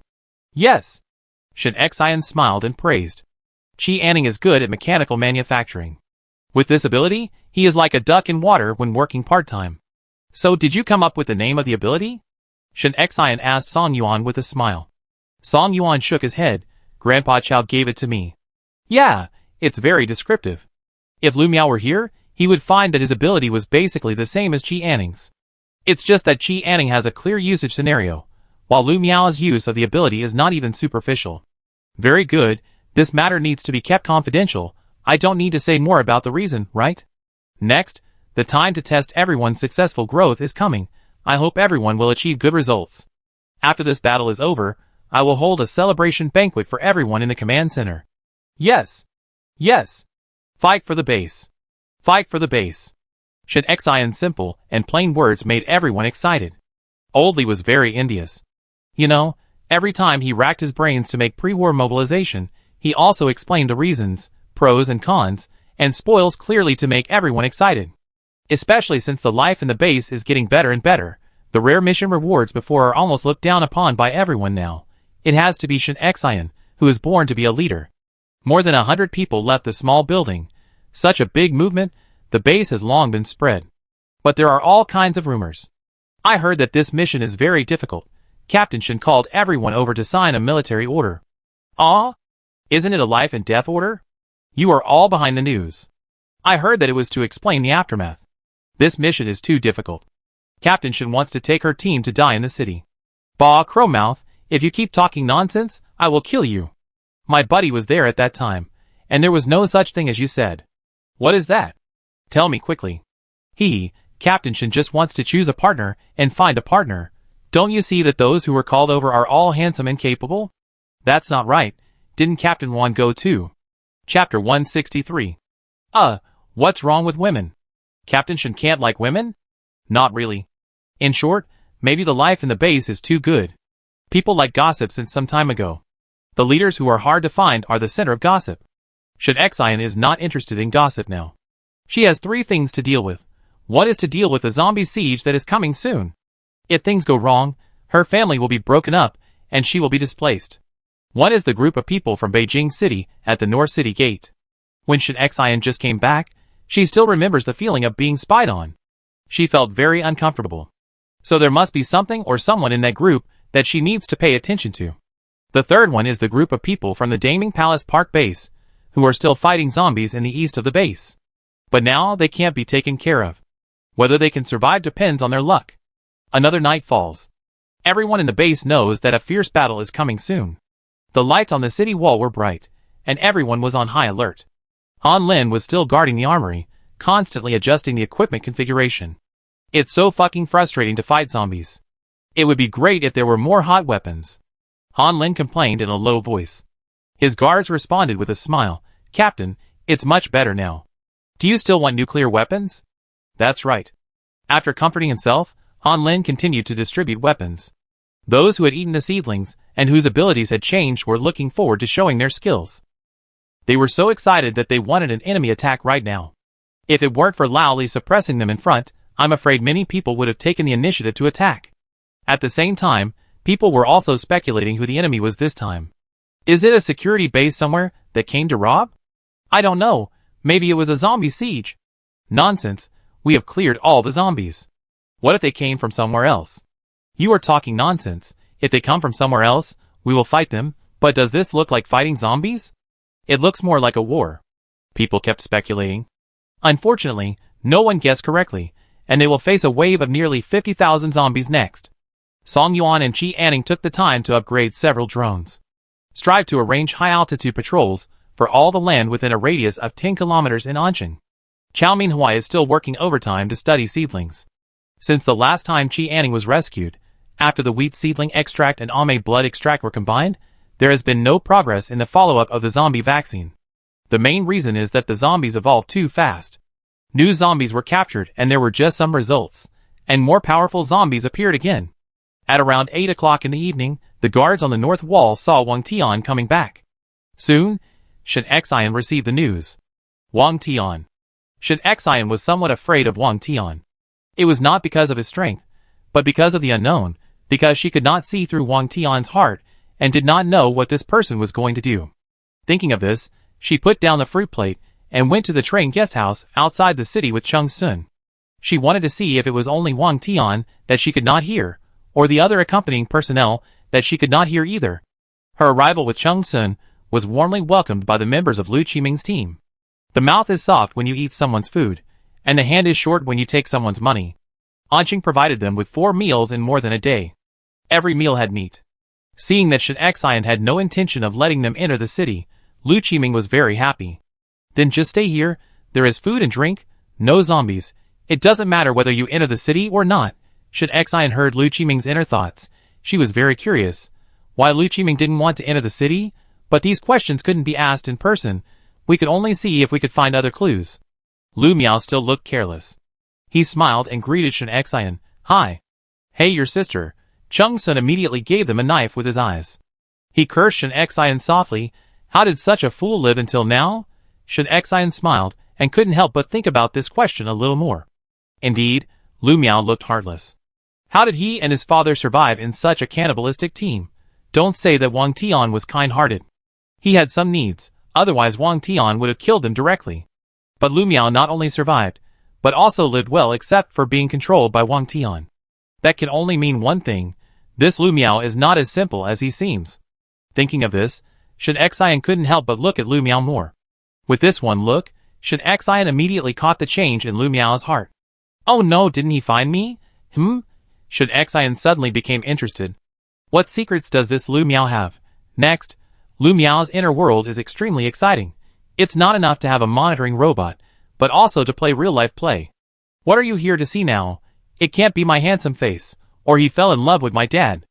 Yes. Shin Xian smiled and praised. Qi Anning is good at mechanical manufacturing. With this ability, he is like a duck in water when working part-time. So did you come up with the name of the ability? Shin Xian asked Song Yuan with a smile. Song Yuan shook his head. Grandpa Chao gave it to me. Yeah, it's very descriptive. If Lu Miao were here, he would find that his ability was basically the same as Qi Anning's. It's just that Qi Anning has a clear usage scenario, while Lu Miao's use of the ability is not even superficial. Very good, this matter needs to be kept confidential. I don't need to say more about the reason, right? Next, the time to test everyone's successful growth is coming. I hope everyone will achieve good results. After this battle is over, I will hold a celebration banquet for everyone in the command center. Yes. Fight for the base. Fight for the base. Shin Xian's simple and plain words made everyone excited. Old Li was very envious. You know, every time he racked his brains to make pre-war mobilization, he also explained the reasons, pros and cons, and spoils clearly to make everyone excited. Especially since the life in the base is getting better and better, the rare mission rewards before are almost looked down upon by everyone now. It has to be Shin Xian, who is born to be a leader. More than 100 people left the small building. Such a big movement, the base has long been spread. But there are all kinds of rumors. I heard that this mission is very difficult. Captain Shin called everyone over to sign a military order. Isn't it a life and death order? You are all behind the news. I heard that it was to explain the aftermath. This mission is too difficult. Captain Shin wants to take her team to die in the city. Bah, Crowmouth, if you keep talking nonsense, I will kill you. My buddy was there at that time, and there was no such thing as you said. What is that? Tell me quickly. Captain Shin just wants to choose a partner and find a partner. Don't you see that those who were called over are all handsome and capable? That's not right. Didn't Captain Wan go too? Chapter 163. What's wrong with women? Captain Shin can't like women? Not really. In short, maybe the life in the base is too good. People like gossip since some time ago. The leaders who are hard to find are the center of gossip. Shin Xian is not interested in gossip now. She has 3 things to deal with. One is to deal with the zombie siege that is coming soon. If things go wrong, her family will be broken up, and she will be displaced. One is the group of people from Beijing City at the North City Gate. When Shin Xian just came back, she still remembers the feeling of being spied on. She felt very uncomfortable. So there must be something or someone in that group that she needs to pay attention to. The third one is the group of people from the Daming Palace Park base, who are still fighting zombies in the east of the base. But now they can't be taken care of. Whether they can survive depends on their luck. Another night falls. Everyone in the base knows that a fierce battle is coming soon. The lights on the city wall were bright, and everyone was on high alert. Han Lin was still guarding the armory, constantly adjusting the equipment configuration. It's so fucking frustrating to fight zombies. It would be great if there were more hot weapons. Han Lin complained in a low voice. His guards responded with a smile. Captain, it's much better now. Do you still want nuclear weapons? That's right. After comforting himself, Han Lin continued to distribute weapons. Those who had eaten the seedlings, and whose abilities had changed, were looking forward to showing their skills. They were so excited that they wanted an enemy attack right now. If it weren't for Lao Li suppressing them in front, I'm afraid many people would have taken the initiative to attack. At the same time, people were also speculating who the enemy was this time. Is it a security base somewhere that came to rob? I don't know, maybe it was a zombie siege. Nonsense, we have cleared all the zombies. What if they came from somewhere else? You are talking nonsense. If they come from somewhere else, we will fight them, but does this look like fighting zombies? It looks more like a war. People kept speculating. Unfortunately, no one guessed correctly, and they will face a wave of nearly 50,000 zombies next. Song Yuan and Qi Anning took the time to upgrade several drones. Strive to arrange high-altitude patrols for all the land within a radius of 10 kilometers in Anqing. Chao Minhui is still working overtime to study seedlings. Since the last time Qi Anning was rescued, after the wheat seedling extract and Ame blood extract were combined, there has been no progress in the follow-up of the zombie vaccine. The main reason is that the zombies evolved too fast. New zombies were captured and there were just some results, and more powerful zombies appeared again. At around 8 o'clock in the evening, the guards on the north wall saw Wang Tian coming back. Soon, Shen Xian received the news. Wang Tian. Shen Xian was somewhat afraid of Wang Tian. It was not because of his strength, but because of the unknown, because she could not see through Wang Tian's heart and did not know what this person was going to do. Thinking of this, she put down the fruit plate and went to the train guest house outside the city with Chung Sun. She wanted to see if it was only Wang Tian that she could not hear, or the other accompanying personnel that she could not hear either. Her arrival with Chung Sun was warmly welcomed by the members of Lu Qiming's team. The mouth is soft when you eat someone's food, and the hand is short when you take someone's money. Anqing provided them with 4 meals in more than a day. Every meal had meat. Seeing that Shen Xian had no intention of letting them enter the city, Lu Qiming was very happy. Then just stay here, there is food and drink, no zombies. It doesn't matter whether you enter the city or not. Shen Xian heard Lu Qiming's inner thoughts. She was very curious. Why Lu Qiming didn't want to enter the city? But these questions couldn't be asked in person. We could only see if we could find other clues. Lu Miao still looked careless. He smiled and greeted Shen Xian. Hi. Hey, your sister. Chung Sun immediately gave them a knife with his eyes. He cursed Shen Xian softly. How did such a fool live until now? Shen Xian smiled and couldn't help but think about this question a little more. Indeed, Lu Miao looked heartless. How did he and his father survive in such a cannibalistic team? Don't say that Wang Tian was kind-hearted. He had some needs, otherwise Wang Tian would have killed them directly. But Lu Miao not only survived, but also lived well except for being controlled by Wang Tian. That can only mean one thing. This Lu Miao is not as simple as he seems. Thinking of this, Shen Xian couldn't help but look at Lu Miao more. With this one look, Shen Xian immediately caught the change in Lu Miao's heart. Oh no, didn't he find me? Shen Xian suddenly became interested. What secrets does this Lu Miao have? Next, Lu Miao's inner world is extremely exciting. It's not enough to have a monitoring robot, but also to play real-life play. What are you here to see now? It can't be my handsome face, or he fell in love with my dad.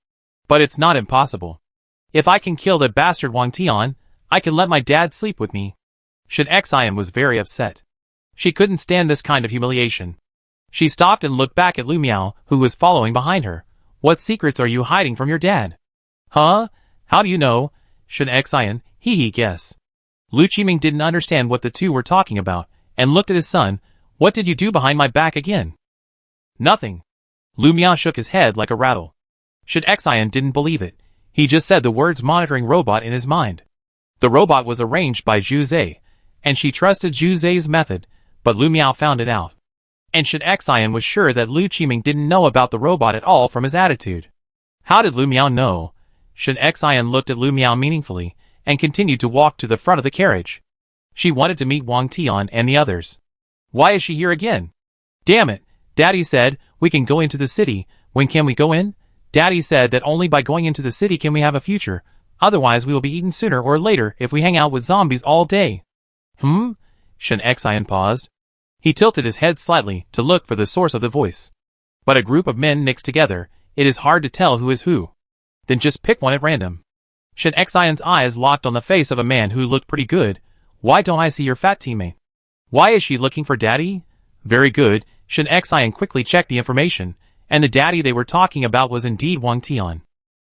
But it's not impossible. If I can kill that bastard Wang Tian, I can let my dad sleep with me. Shen Xian was very upset. She couldn't stand this kind of humiliation. She stopped and looked back at Lu Miao, who was following behind her. What secrets are you hiding from your dad? Huh? How do you know? Shen Xian, guess. Lu Qiming didn't understand what the two were talking about, and looked at his son. What did you do behind my back again? Nothing. Lu Miao shook his head like a rattle. Shen Xian didn't believe it. He just said the words monitoring robot in his mind. The robot was arranged by Zhu Zai, and she trusted Zhu Zai's method, but Lu Miao found it out. And Shen Xian was sure that Lu Qiming didn't know about the robot at all from his attitude. How did Lu Miao know? Shen Xian looked at Lu Miao meaningfully, and continued to walk to the front of the carriage. She wanted to meet Wang Tian and the others. Why is she here again? Damn it, Daddy said, we can go into the city. When can we go in? Daddy said that only by going into the city can we have a future, otherwise we will be eaten sooner or later if we hang out with zombies all day. Shen Xian paused. He tilted his head slightly to look for the source of the voice. But a group of men mixed together, it is hard to tell who is who. Then just pick one at random. Shin Xion's eyes locked on the face of a man who looked pretty good. Why don't I see your fat teammate? Why is she looking for daddy? Very good. Shin Xion quickly checked the information, and the daddy they were talking about was indeed Wang Tian.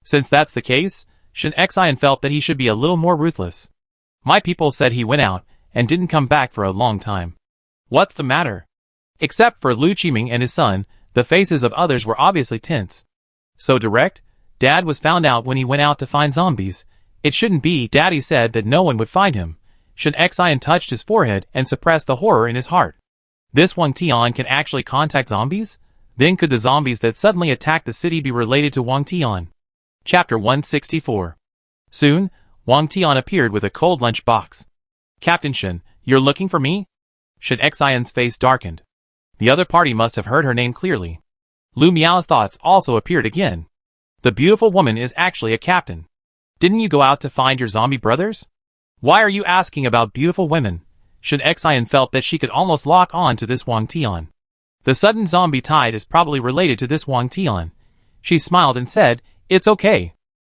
Since that's the case, Shin Xion felt that he should be a little more ruthless. My people said he went out, and didn't come back for a long time. What's the matter? Except for Lu Qiming and his son, the faces of others were obviously tense. So direct? Dad was found out when he went out to find zombies. It shouldn't be. Daddy said that no one would find him. Shin Xion touched his forehead and suppressed the horror in his heart. This Wang Tian can actually contact zombies? Then could the zombies that suddenly attacked the city be related to Wang Tian? Chapter 164. Soon, Wang Tian appeared with a cold lunch box. Captain Shin, you're looking for me? Shin Xion's face darkened. The other party must have heard her name clearly. Lu Miao's thoughts also appeared again. The beautiful woman is actually a captain. Didn't you go out to find your zombie brothers? Why are you asking about beautiful women? Shin Xion felt that she could almost lock on to this Wang Tian. The sudden zombie tide is probably related to this Wang Tian. She smiled and said, "It's okay.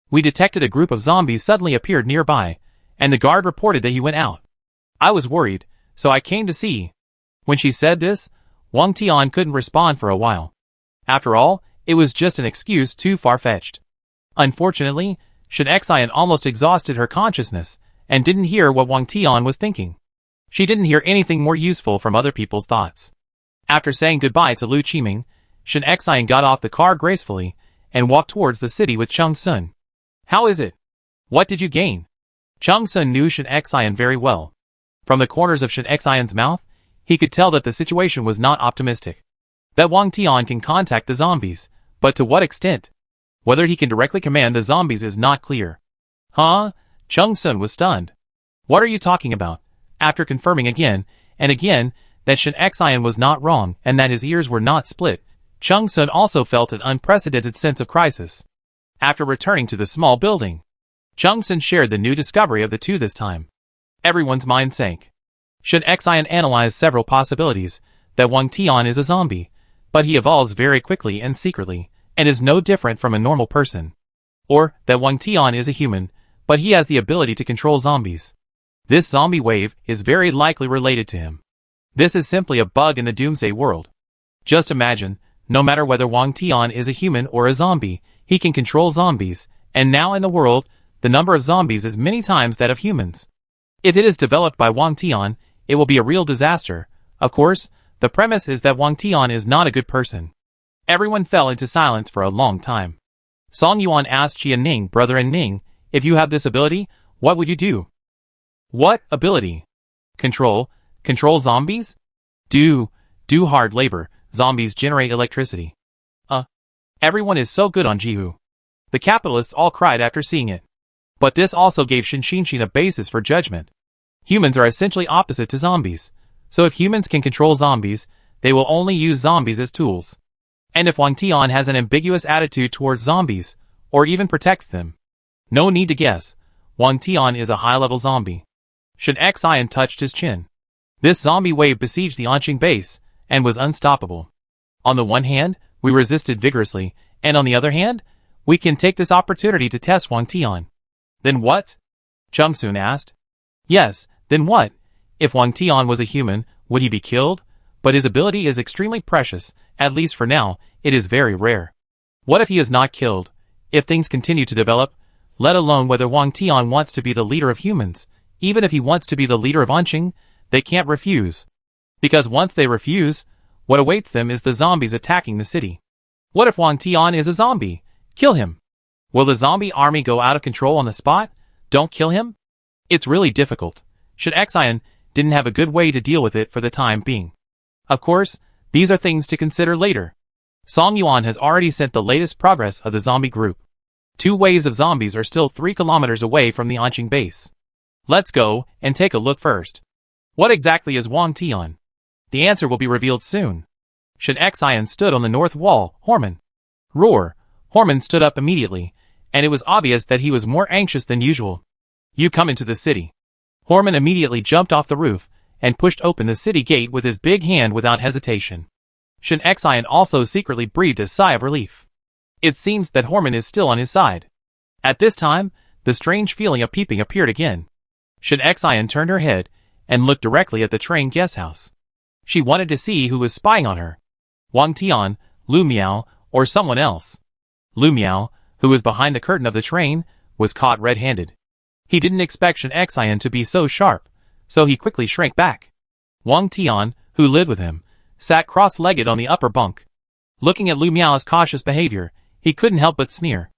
We detected a group of zombies suddenly appeared nearby, and the guard reported that he went out. I was worried, so I came to see." When she said this, Wang Tian couldn't respond for a while. After all, it was just an excuse too far-fetched. Unfortunately, Shin Xion almost exhausted her consciousness, and didn't hear what Wang Tian was thinking. She didn't hear anything more useful from other people's thoughts. After saying goodbye to Lu Qiming, Shin Xion got off the car gracefully, and walked towards the city with Chung Sun. "How is it? What did you gain?" Chung Sun knew Shin Xion very well. From the corners of Shin Xion's mouth, he could tell that the situation was not optimistic. That Wang Tian can contact the zombies, but to what extent? Whether he can directly command the zombies is not clear. Huh? Chung Sun was stunned. What are you talking about? After confirming again and again that Shin Xion was not wrong and that his ears were not split, Chung Sun also felt an unprecedented sense of crisis. After returning to the small building, Chung Sun shared the new discovery of the two this time. Everyone's mind sank. Shin Xion analyzed several possibilities, that Wang Tian is a zombie, but he evolves very quickly and secretly, and is no different from a normal person. Or that Wang Tian is a human, but he has the ability to control zombies. This zombie wave is very likely related to him. This is simply a bug in the Doomsday world. Just imagine, no matter whether Wang Tian is a human or a zombie, he can control zombies, and now in the world, the number of zombies is many times that of humans. If it is developed by Wang Tian, it will be a real disaster. Of course, the premise is that Wang Tian is not a good person. Everyone fell into silence for a long time. Song Yuan asked Qi and Ning, brother and Ning, if you have this ability, what would you do? What ability? Control zombies? Do hard labor, zombies generate electricity. Everyone is so good on Jihu. The capitalists all cried after seeing it. But this also gave Shin a basis for judgment. Humans are essentially opposite to zombies. So if humans can control zombies, they will only use zombies as tools. And if Wang Tian has an ambiguous attitude towards zombies, or even protects them, no need to guess, Wang Tian is a high-level zombie. Shin Xion touched his chin. This zombie wave besieged the Anqing base, and was unstoppable. On the one hand, we resisted vigorously, and on the other hand, we can take this opportunity to test Wang Tian. Then what? Chung Sun asked. Yes, then what? If Wang Tian was a human, would he be killed? But his ability is extremely precious, at least for now, it is very rare. What if he is not killed? If things continue to develop, let alone whether Wang Tian wants to be the leader of humans, even if he wants to be the leader of Anqing, they can't refuse. Because once they refuse, what awaits them is the zombies attacking the city. What if Wang Tian is a zombie? Kill him. Will the zombie army go out of control on the spot? Don't kill him? It's really difficult. Shin Xion didn't have a good way to deal with it for the time being. Of course, these are things to consider later. Song Yuan has already sent the latest progress of the zombie group. 2 waves of zombies are still 3 kilometers away from the Anqing base. Let's go and take a look first. What exactly is Wang Tian? The answer will be revealed soon. Shin Xion stood on the north wall. Horman. Roar. Horman stood up immediately, and it was obvious that he was more anxious than usual. You come into the city. Horman immediately jumped off the roof, and pushed open the city gate with his big hand without hesitation. Shin Xion also secretly breathed a sigh of relief. It seems that Horman is still on his side. At this time, the strange feeling of peeping appeared again. Shin Xian turned her head and looked directly at the train guest house. She wanted to see who was spying on her. Wang Tian, Lu Miao, or someone else. Lu Miao, who was behind the curtain of the train, was caught red-handed. He didn't expect Shin Xian to be so sharp, so he quickly shrank back. Wang Tian, who lived with him, sat cross-legged on the upper bunk. Looking at Lu Miao's cautious behavior, he couldn't help but sneer.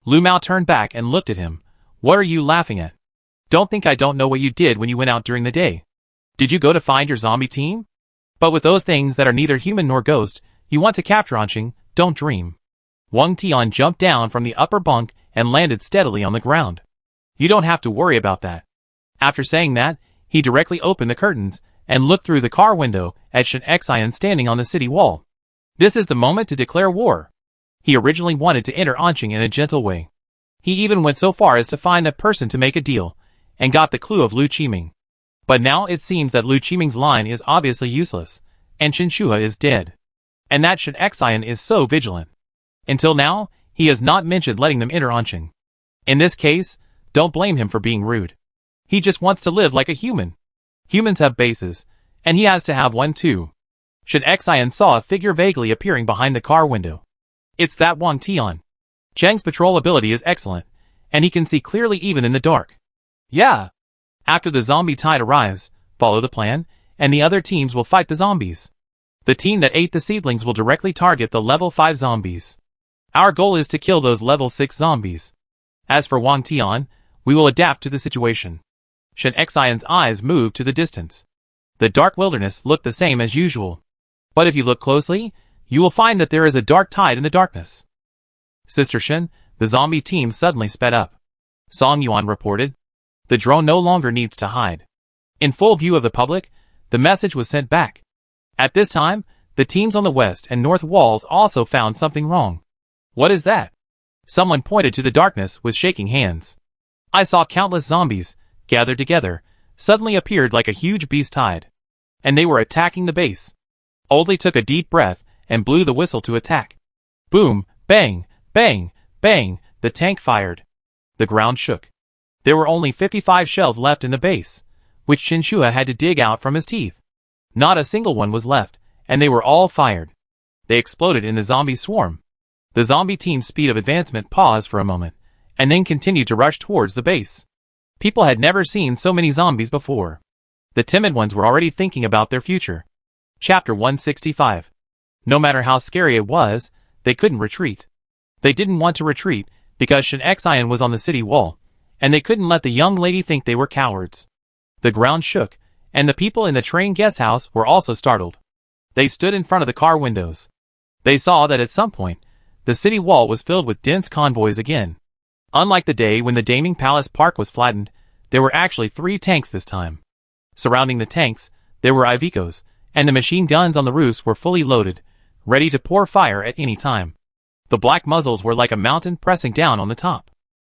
Lu Miao turned back and looked at him. What are you laughing at? Don't think I don't know what you did when you went out during the day. Did you go to find your zombie team? But with those things that are neither human nor ghost, you want to capture Anqing, don't dream. Wang Tian jumped down from the upper bunk and landed steadily on the ground. You don't have to worry about that. After saying that, he directly opened the curtains and looked through the car window at Shin Xian standing on the city wall. This is the moment to declare war. He originally wanted to enter Anqing in a gentle way. He even went so far as to find a person to make a deal, and got the clue of Lu Qiming. But now it seems that Lu Qiming's line is obviously useless, and Qin Shuhe is dead. And that Shin Xian is so vigilant. Until now, he has not mentioned letting them enter Anqing. In this case, don't blame him for being rude. He just wants to live like a human. Humans have bases, and he has to have one too. Shin Xian saw a figure vaguely appearing behind the car window. It's that Wang Tian. Cheng's patrol ability is excellent, and he can see clearly even in the dark. Yeah. After the zombie tide arrives, follow the plan, and the other teams will fight the zombies. The team that ate the seedlings will directly target the level 5 zombies. Our goal is to kill those level 6 zombies. As for Wang Tian, we will adapt to the situation. Shin Xian's eyes moved to the distance. The dark wilderness looked the same as usual. But if you look closely, you will find that there is a dark tide in the darkness. Sister Shin, the zombie team suddenly sped up. Song Yuan reported. The drone no longer needs to hide. In full view of the public, the message was sent back. At this time, the teams on the west and north walls also found something wrong. What is that? Someone pointed to the darkness with shaking hands. I saw countless zombies, gathered together, suddenly appeared like a huge beast tide. And they were attacking the base. Oldley took a deep breath and blew the whistle to attack. Boom, bang, bang, bang, the tank fired. The ground shook. There were only 55 shells left in the base, which Qin Shuhe had to dig out from his teeth. Not a single one was left, and they were all fired. They exploded in the zombie swarm. The zombie team's speed of advancement paused for a moment, and then continued to rush towards the base. People had never seen so many zombies before. The timid ones were already thinking about their future. Chapter 165. No matter how scary it was, they couldn't retreat. They didn't want to retreat, because Shin Xian was on the city wall, and they couldn't let the young lady think they were cowards. The ground shook, and the people in the train guest house were also startled. They stood in front of the car windows. They saw that at some point, the city wall was filled with dense convoys again. Unlike the day when the Daming Palace Park was flattened, there were actually 3 tanks this time. Surrounding the tanks, there were Ivicos, and the machine guns on the roofs were fully loaded, ready to pour fire at any time. The black muzzles were like a mountain pressing down on the top.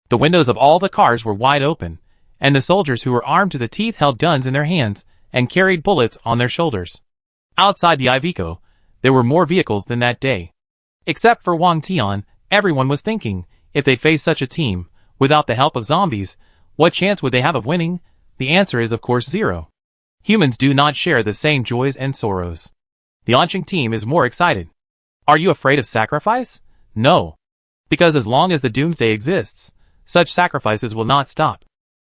The windows of all the cars were wide open, and the soldiers who were armed to the teeth held guns in their hands and carried bullets on their shoulders. Outside the Iveco, there were more vehicles than that day. Except for Wang Tian, everyone was thinking, if they faced such a team, without the help of zombies, what chance would they have of winning? The answer is of course 0. Humans do not share the same joys and sorrows. The Anqing team is more excited. Are you afraid of sacrifice? No. Because as long as the Doomsday exists, such sacrifices will not stop.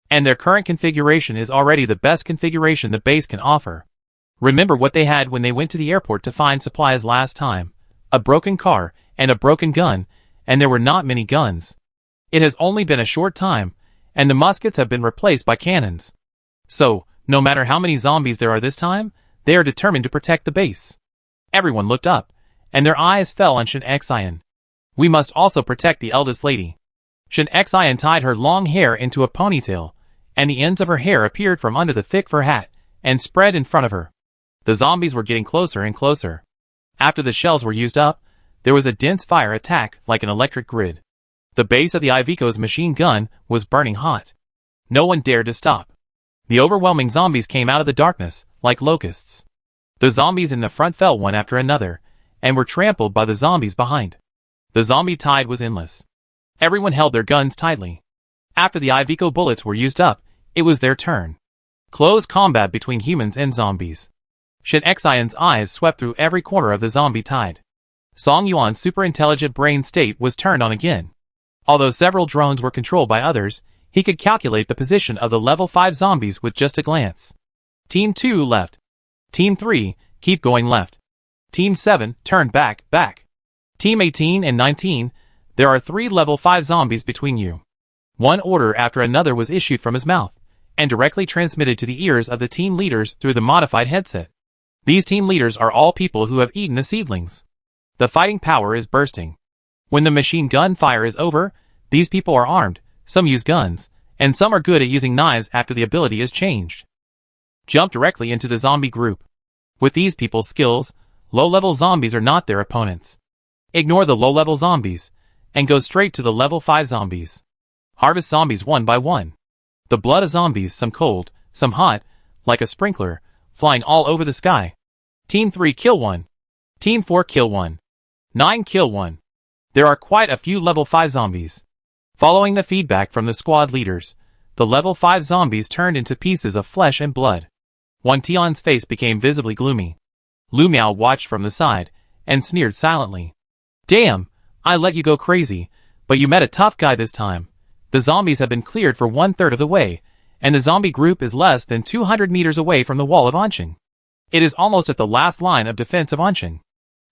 And their current configuration is already the best configuration the base can offer. Remember what they had when they went to the airport to find supplies last time. A broken car, and a broken gun, and there were not many guns. It has only been a short time, and the muskets have been replaced by cannons. So, no matter how many zombies there are this time, they are determined to protect the base. Everyone looked up, and their eyes fell on Shin Xian. We must also protect the eldest lady. Shin Xian tied her long hair into a ponytail, and the ends of her hair appeared from under the thick fur hat, and spread in front of her. The zombies were getting closer and closer. After the shells were used up, there was a dense fire attack like an electric grid. The base of the Iveco's machine gun was burning hot. No one dared to stop. The overwhelming zombies came out of the darkness, like locusts. The zombies in the front fell one after another, and were trampled by the zombies behind. The zombie tide was endless. Everyone held their guns tightly. After the Iveco bullets were used up, it was their turn. Close combat between humans and zombies. Shin Xion's eyes swept through every corner of the zombie tide. Song Yuan's super-intelligent brain state was turned on again. Although several drones were controlled by others, he could calculate the position of the level 5 zombies with just a glance. Team 2 left. Team 3, keep going left. Team 7, turn back. Team 18 and 19, there are 3 level 5 zombies between you. One order after another was issued from his mouth, and directly transmitted to the ears of the team leaders through the modified headset. These team leaders are all people who have eaten the seedlings. The fighting power is bursting. When the machine gun fire is over, these people are armed, some use guns, and some are good at using knives after the ability is changed. Jump directly into the zombie group. With these people's skills, low-level zombies are not their opponents. Ignore the low-level zombies, and go straight to the level 5 zombies. Harvest zombies one by one. The blood of zombies, some cold, some hot, like a sprinkler, flying all over the sky. Team 3 kill 1. Team 4 kill 1. 9 kill 1. There are quite a few level 5 zombies. Following the feedback from the squad leaders, the level 5 zombies turned into pieces of flesh and blood. Wang Tian's face became visibly gloomy. Lu Miao watched from the side, and sneered silently. Damn, I let you go crazy, but you met a tough guy this time. The zombies have been cleared for 1/3 of the way, and the zombie group is less than 200 meters away from the wall of Anqing. It is almost at the last line of defense of Anqing.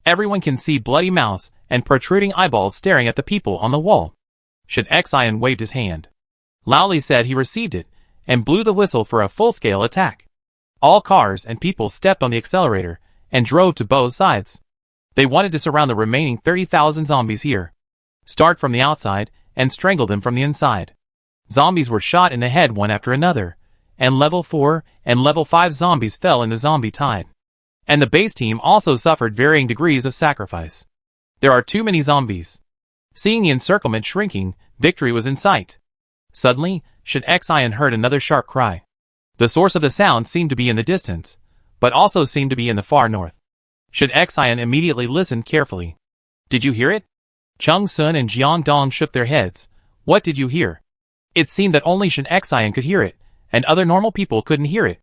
Everyone can see bloody mouths and protruding eyeballs staring at the people on the wall. Shin Xian waved his hand. Lao Li said he received it, and blew the whistle for a full-scale attack. All cars and people stepped on the accelerator, and drove to both sides. They wanted to surround the remaining 30,000 zombies here. Start from the outside, and strangle them from the inside. Zombies were shot in the head one after another, and level 4 and level 5 zombies fell in the zombie tide. And the base team also suffered varying degrees of sacrifice. There are too many zombies. Seeing the encirclement shrinking, victory was in sight. Suddenly, Shin Xian heard another sharp cry. The source of the sound seemed to be in the distance, but also seemed to be in the far north. Shin Xian immediately listened carefully. Did you hear it? Chung Sun and Jiang Dong shook their heads. What did you hear? It seemed that only Shin Xian could hear it, and other normal people couldn't hear it.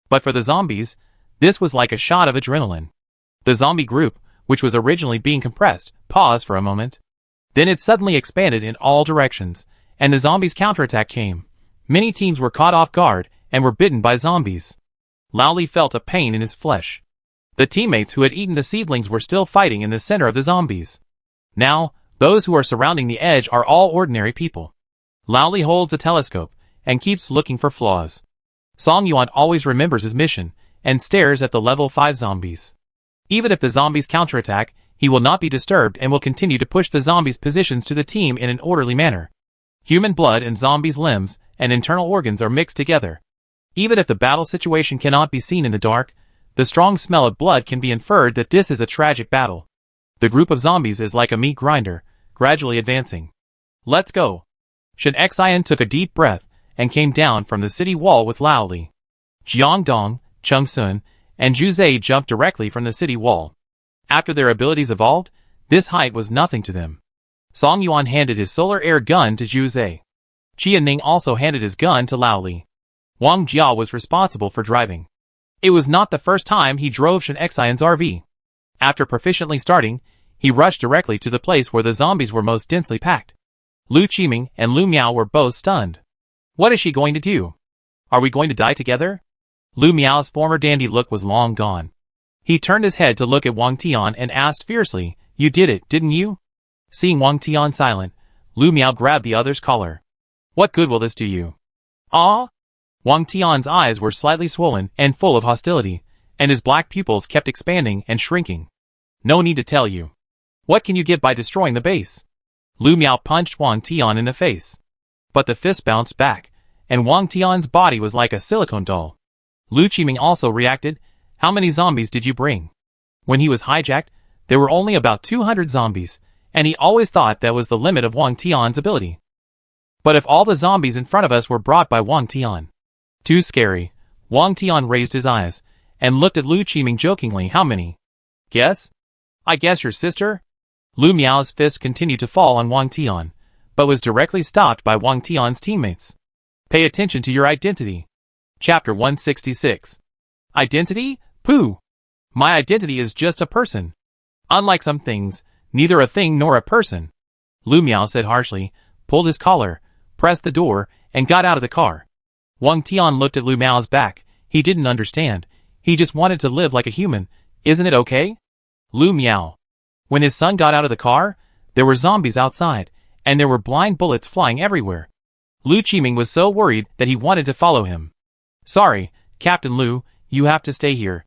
But for the zombies, this was like a shot of adrenaline. The zombie group, which was originally being compressed, paused for a moment. Then it suddenly expanded in all directions, and the zombies' counterattack came. Many teams were caught off guard and were bitten by zombies. Lao Li felt a pain in his flesh. The teammates who had eaten the seedlings were still fighting in the center of the zombies. Now, those who are surrounding the edge are all ordinary people. Lao Li holds a telescope and keeps looking for flaws. Song Yuan always remembers his mission and stares at the level 5 zombies. Even if the zombies counterattack, he will not be disturbed and will continue to push the zombies' positions to the team in an orderly manner. Human blood and zombies' limbs and internal organs are mixed together. Even if the battle situation cannot be seen in the dark, the strong smell of blood can be inferred that this is a tragic battle. The group of zombies is like a meat grinder, gradually advancing. Let's go. Shin Xian took a deep breath and came down from the city wall with Lao Li. Jiang Dong, Chung Sun, and Zhu Zai jumped directly from the city wall. After their abilities evolved, this height was nothing to them. Song Yuan handed his solar air gun to Zhu Zai. Qi Ning also handed his gun to Lao Li. Wang Jia was responsible for driving. It was not the first time he drove Shin Xian's RV. After proficiently starting, he rushed directly to the place where the zombies were most densely packed. Lu Qiming and Lu Miao were both stunned. What is she going to do? Are we going to die together? Lu Miao's former dandy look was long gone. He turned his head to look at Wang Tian and asked fiercely, "You did it, didn't you?" Seeing Wang Tian silent, Lu Miao grabbed the other's collar. "What good will this do you?" "Ah?" Wang Tian's eyes were slightly swollen and full of hostility, and his black pupils kept expanding and shrinking. "No need to tell you. What can you get by destroying the base?" Lu Miao punched Wang Tian in the face. But the fist bounced back, and Wang Tian's body was like a silicone doll. Lu Qiming also reacted. "How many zombies did you bring?" When he was hijacked, there were only about 200 zombies, and he always thought that was the limit of Wang Tian's ability. But if all the zombies in front of us were brought by Wang Tian? Too scary. Wang Tian raised his eyes, and looked at Lu Qiming jokingly. "How many?" "Guess?" "I guess your sister?" Lu Miao's fist continued to fall on Wang Tian, but was directly stopped by Wang Tian's teammates. Pay attention to your identity. Chapter 166. Identity? Pooh! My identity is just a person. Unlike some things, neither a thing nor a person. Lu Miao said harshly, pulled his collar, pressed the door, and got out of the car. Wang Tian looked at Lu Miao's back. He didn't understand. He just wanted to live like a human. Isn't it okay? Lu Miao. When his son got out of the car, there were zombies outside, and there were blind bullets flying everywhere. Lu Qiming was so worried that he wanted to follow him. Sorry, Captain Lu, you have to stay here.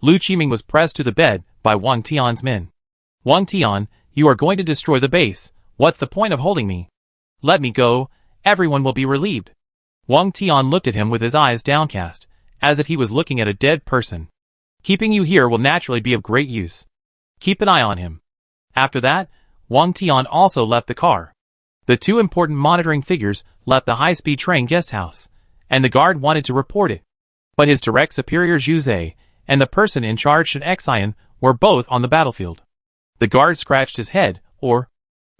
Lu Qiming was pressed to the bed by Wang Tian's men. Wang Tian, you are going to destroy the base. What's the point of holding me? Let me go, everyone will be relieved. Wang Tian looked at him with his eyes downcast, as if he was looking at a dead person. Keeping you here will naturally be of great use. Keep an eye on him. After that, Wang Tian also left the car. The two important monitoring figures left the high-speed train guest house, and the guard wanted to report it. But his direct superior Zhu Zhe and the person in charge Shen Xian were both on the battlefield. The guard scratched his head,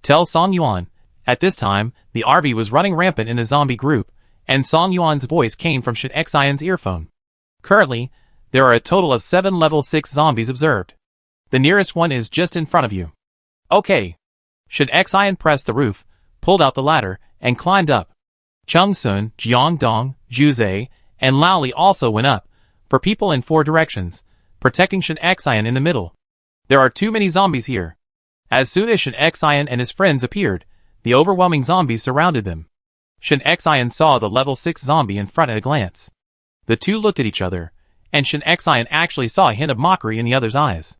tell Song Yuan. At this time, the RV was running rampant in the zombie group, and Song Yuan's voice came from Shen Xian's earphone. Currently, there are a total of 7 level 6 zombies observed. The nearest one is just in front of you. Okay. Shen Xian pressed the roof, pulled out the ladder, and climbed up. Chung Sun, Jiang Dong, Zhu Zhe, and Lao Li also went up, for people in 4 directions, protecting Shen Xian in the middle. There are too many zombies here. As soon as Shen Xian and his friends appeared, the overwhelming zombies surrounded them. Shen Xian saw the level 6 zombie in front at a glance. The two looked at each other, and Shen Xian actually saw a hint of mockery in the other's eyes.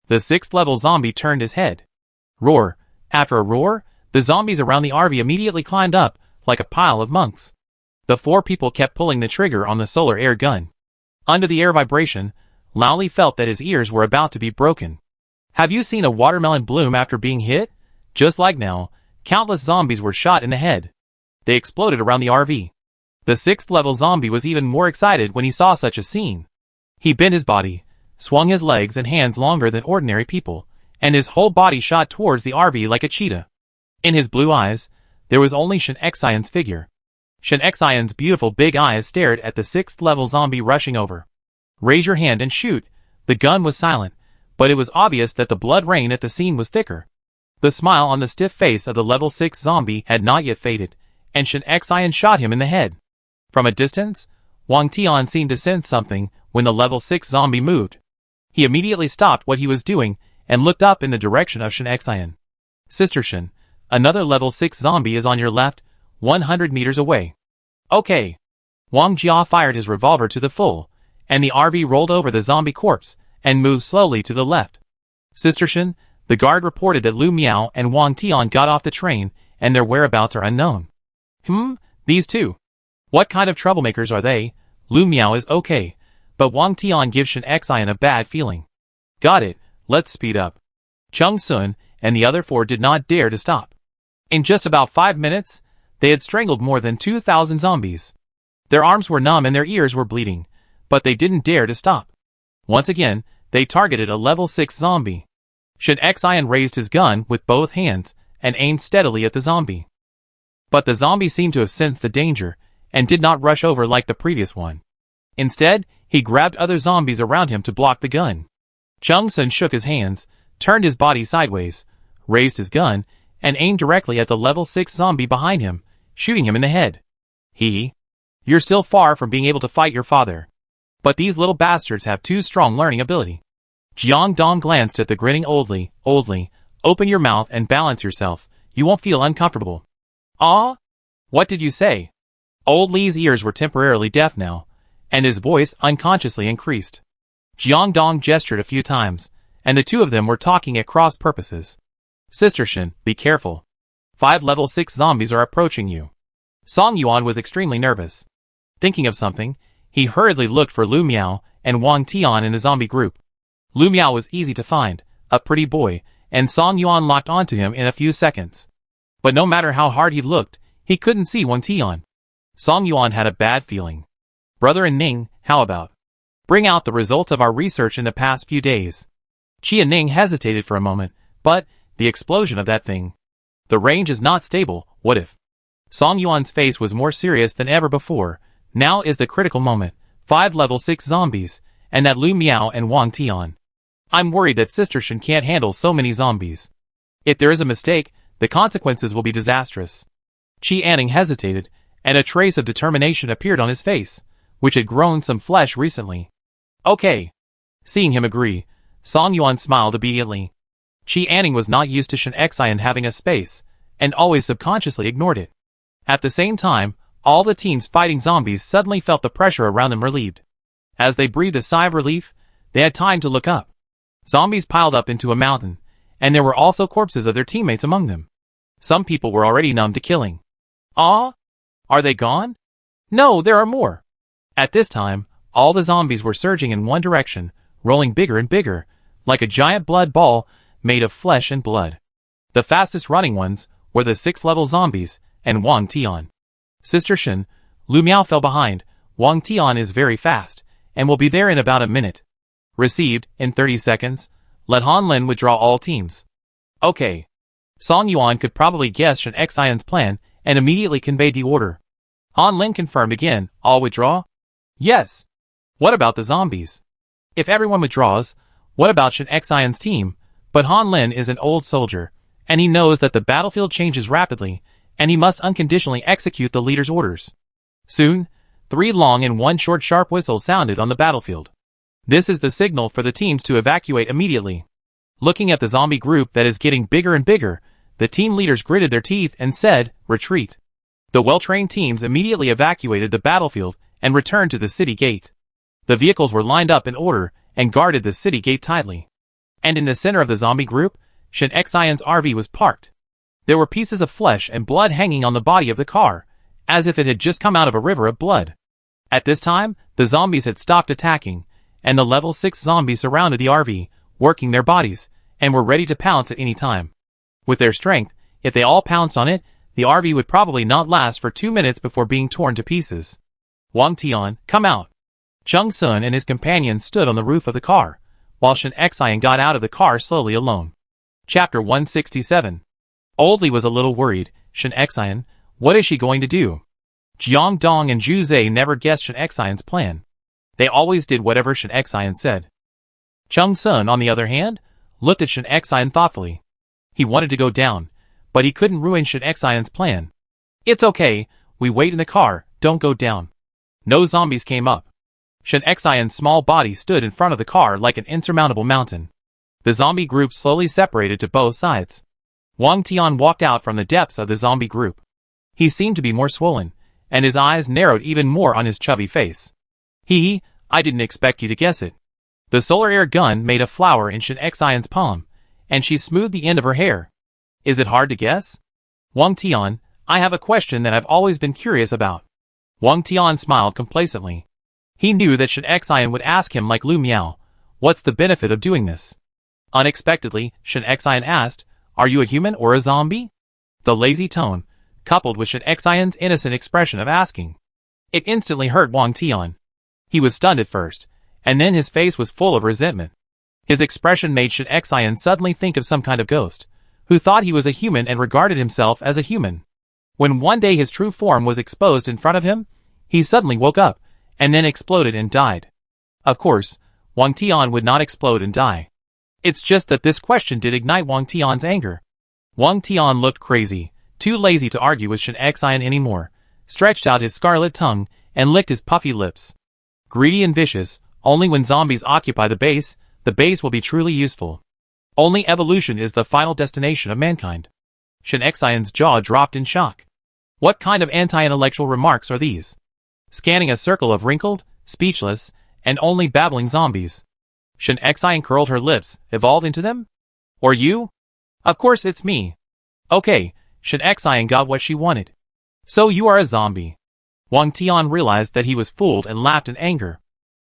The 6th level zombie turned his head. Roar. After a roar, the zombies around the RV immediately climbed up, like a pile of monks. The 4 people kept pulling the trigger on the solar air gun. Under the air vibration, Lao Li felt that his ears were about to be broken. Have you seen a watermelon bloom after being hit? Just like now, countless zombies were shot in the head. They exploded around the RV. The 6th level zombie was even more excited when he saw such a scene. He bent his body, swung his legs and hands longer than ordinary people, and his whole body shot towards the RV like a cheetah. In his blue eyes, there was only Shen Xian's figure. Shen Xian's beautiful big eyes stared at the 6th level zombie rushing over. Raise your hand and shoot. The gun was silent, but it was obvious that the blood rain at the scene was thicker. The smile on the stiff face of the level 6 zombie had not yet faded, and Shen Xian shot him in the head. From a distance, Wang Tian seemed to sense something when the level 6 zombie moved. He immediately stopped what he was doing and looked up in the direction of Shen Xian. Sister Shen, another level 6 zombie is on your left, 100 meters away. Okay. Wang Jia fired his revolver to the full, and the RV rolled over the zombie corpse and moved slowly to the left. Sister Shen, the guard reported that Lu Miao and Wang Tian got off the train and their whereabouts are unknown. These two. What kind of troublemakers are they? Lu Miao is okay, but Wang Tian gives Shen Xian a bad feeling. Got it, let's speed up. Chung Sun and the other 4 did not dare to stop. In just about 5 minutes, they had strangled more than 2,000 zombies. Their arms were numb and their ears were bleeding, but they didn't dare to stop. Once again, they targeted a level 6 zombie. Shen Xian raised his gun with both hands and aimed steadily at the zombie. But the zombie seemed to have sensed the danger and did not rush over like the previous one. Instead, he grabbed other zombies around him to block the gun. Chung Sun shook his hands, turned his body sideways, raised his gun, and aimed directly at the level 6 zombie behind him, shooting him in the head. You're still far from being able to fight your father. But these little bastards have too strong learning ability. Jiang Dong glanced at the grinning Oldly, open your mouth and balance yourself, you won't feel uncomfortable. Ah? What did you say? Old Li's ears were temporarily deaf now, and his voice unconsciously increased. Jiang Dong gestured a few times, and the two of them were talking at cross purposes. Sister Shen, be careful. 5 level 6 zombies are approaching you. Song Yuan was extremely nervous. Thinking of something, he hurriedly looked for Lu Miao and Wang Tian in the zombie group. Lu Miao was easy to find, a pretty boy, and Song Yuan locked onto him in a few seconds. But no matter how hard he looked, he couldn't see Wang Tian. Song Yuan had a bad feeling. Brother and Ning, how about? Bring out the results of our research in the past few days. Qi and Ning hesitated for a moment, but, the explosion of that thing. The range is not stable, what if? Song Yuan's face was more serious than ever before. Now is the critical moment. 5 level 6 zombies, and that Lu Miao and Wang Tian. I'm worried that Sister Shen can't handle so many zombies. If there is a mistake, the consequences will be disastrous. Qi Anning hesitated, and a trace of determination appeared on his face, which had grown some flesh recently. Okay. Seeing him agree, Song Yuan smiled obediently. Qi Anning was not used to Shen Xian having a space, and always subconsciously ignored it. At the same time, all the teams fighting zombies suddenly felt the pressure around them relieved. As they breathed a sigh of relief, they had time to look up. Zombies piled up into a mountain, and there were also corpses of their teammates among them. Some people were already numb to killing. Ah? Are they gone? No, there are more. At this time, all the zombies were surging in one direction, rolling bigger and bigger, like a giant blood ball made of flesh and blood. The fastest running ones were the 6th-level zombies and Wang Tian. Sister Shen, Lu Miao fell behind. Wang Tian is very fast, and will be there in about a minute. Received, in 30 seconds. Let Han Lin withdraw all teams. Okay. Song Yuan could probably guess Shen Xian's plan, and immediately conveyed the order. Han Lin confirmed again, all withdraw? Yes. What about the zombies? If everyone withdraws, what about Shen Xian's team? But Han Lin is an old soldier, and he knows that the battlefield changes rapidly, and he must unconditionally execute the leader's orders. Soon, 3 long and 1 short sharp whistles sounded on the battlefield. This is the signal for the teams to evacuate immediately. Looking at the zombie group that is getting bigger and bigger, the team leaders gritted their teeth and said, "Retreat." The well-trained teams immediately evacuated the battlefield and returned to the city gate. The vehicles were lined up in order and guarded the city gate tightly. And in the center of the zombie group, Shen Xian's RV was parked. There were pieces of flesh and blood hanging on the body of the car, as if it had just come out of a river of blood. At this time, the zombies had stopped attacking, and the level 6 zombies surrounded the RV, working their bodies, and were ready to pounce at any time. With their strength, if they all pounced on it, the RV would probably not last for 2 minutes before being torn to pieces. Wang Tian, come out. Chung Sun and his companion stood on the roof of the car, while Shen Xian got out of the car slowly alone. Chapter 167. Old Li was a little worried. Shen Xian, what is she going to do? Jiang Dong and Zhu Zai never guessed Shen Xian's plan. They always did whatever Shen Xian said. Chung Sun, on the other hand, looked at Shen Xian thoughtfully. He wanted to go down, but he couldn't ruin Shen Xian's plan. It's okay, we wait in the car, don't go down. No zombies came up. Shen Xian's small body stood in front of the car like an insurmountable mountain. The zombie group slowly separated to both sides. Wang Tian walked out from the depths of the zombie group. He seemed to be more swollen, and his eyes narrowed even more on his chubby face. I didn't expect you to guess it. The solar air gun made a flower in Shen Xian's palm, and she smoothed the end of her hair. Is it hard to guess? Wang Tian, I have a question that I've always been curious about. Wang Tian smiled complacently. He knew that Shen Xian would ask him like Lu Miao, what's the benefit of doing this? Unexpectedly, Shen Xian asked, are you a human or a zombie? The lazy tone, coupled with Shen Xian's innocent expression of asking. It instantly hurt Wang Tian. He was stunned at first, and then his face was full of resentment. His expression made Shen Xian suddenly think of some kind of ghost, who thought he was a human and regarded himself as a human. When one day his true form was exposed in front of him, he suddenly woke up, and then exploded and died. Of course, Wang Tian would not explode and die. It's just that this question did ignite Wang Tian's anger. Wang Tian looked crazy, too lazy to argue with Shen Xian anymore, stretched out his scarlet tongue, and licked his puffy lips. Greedy and vicious, only when zombies occupy the base will be truly useful. Only evolution is the final destination of mankind. Shen Xian's jaw dropped in shock. What kind of anti-intellectual remarks are these? Scanning a circle of wrinkled, speechless, and only babbling zombies. Shen Xian curled her lips, evolved into them? Or you? Of course it's me. Okay, Shen Xian got what she wanted. So you are a zombie. Wang Tian realized that he was fooled and laughed in anger.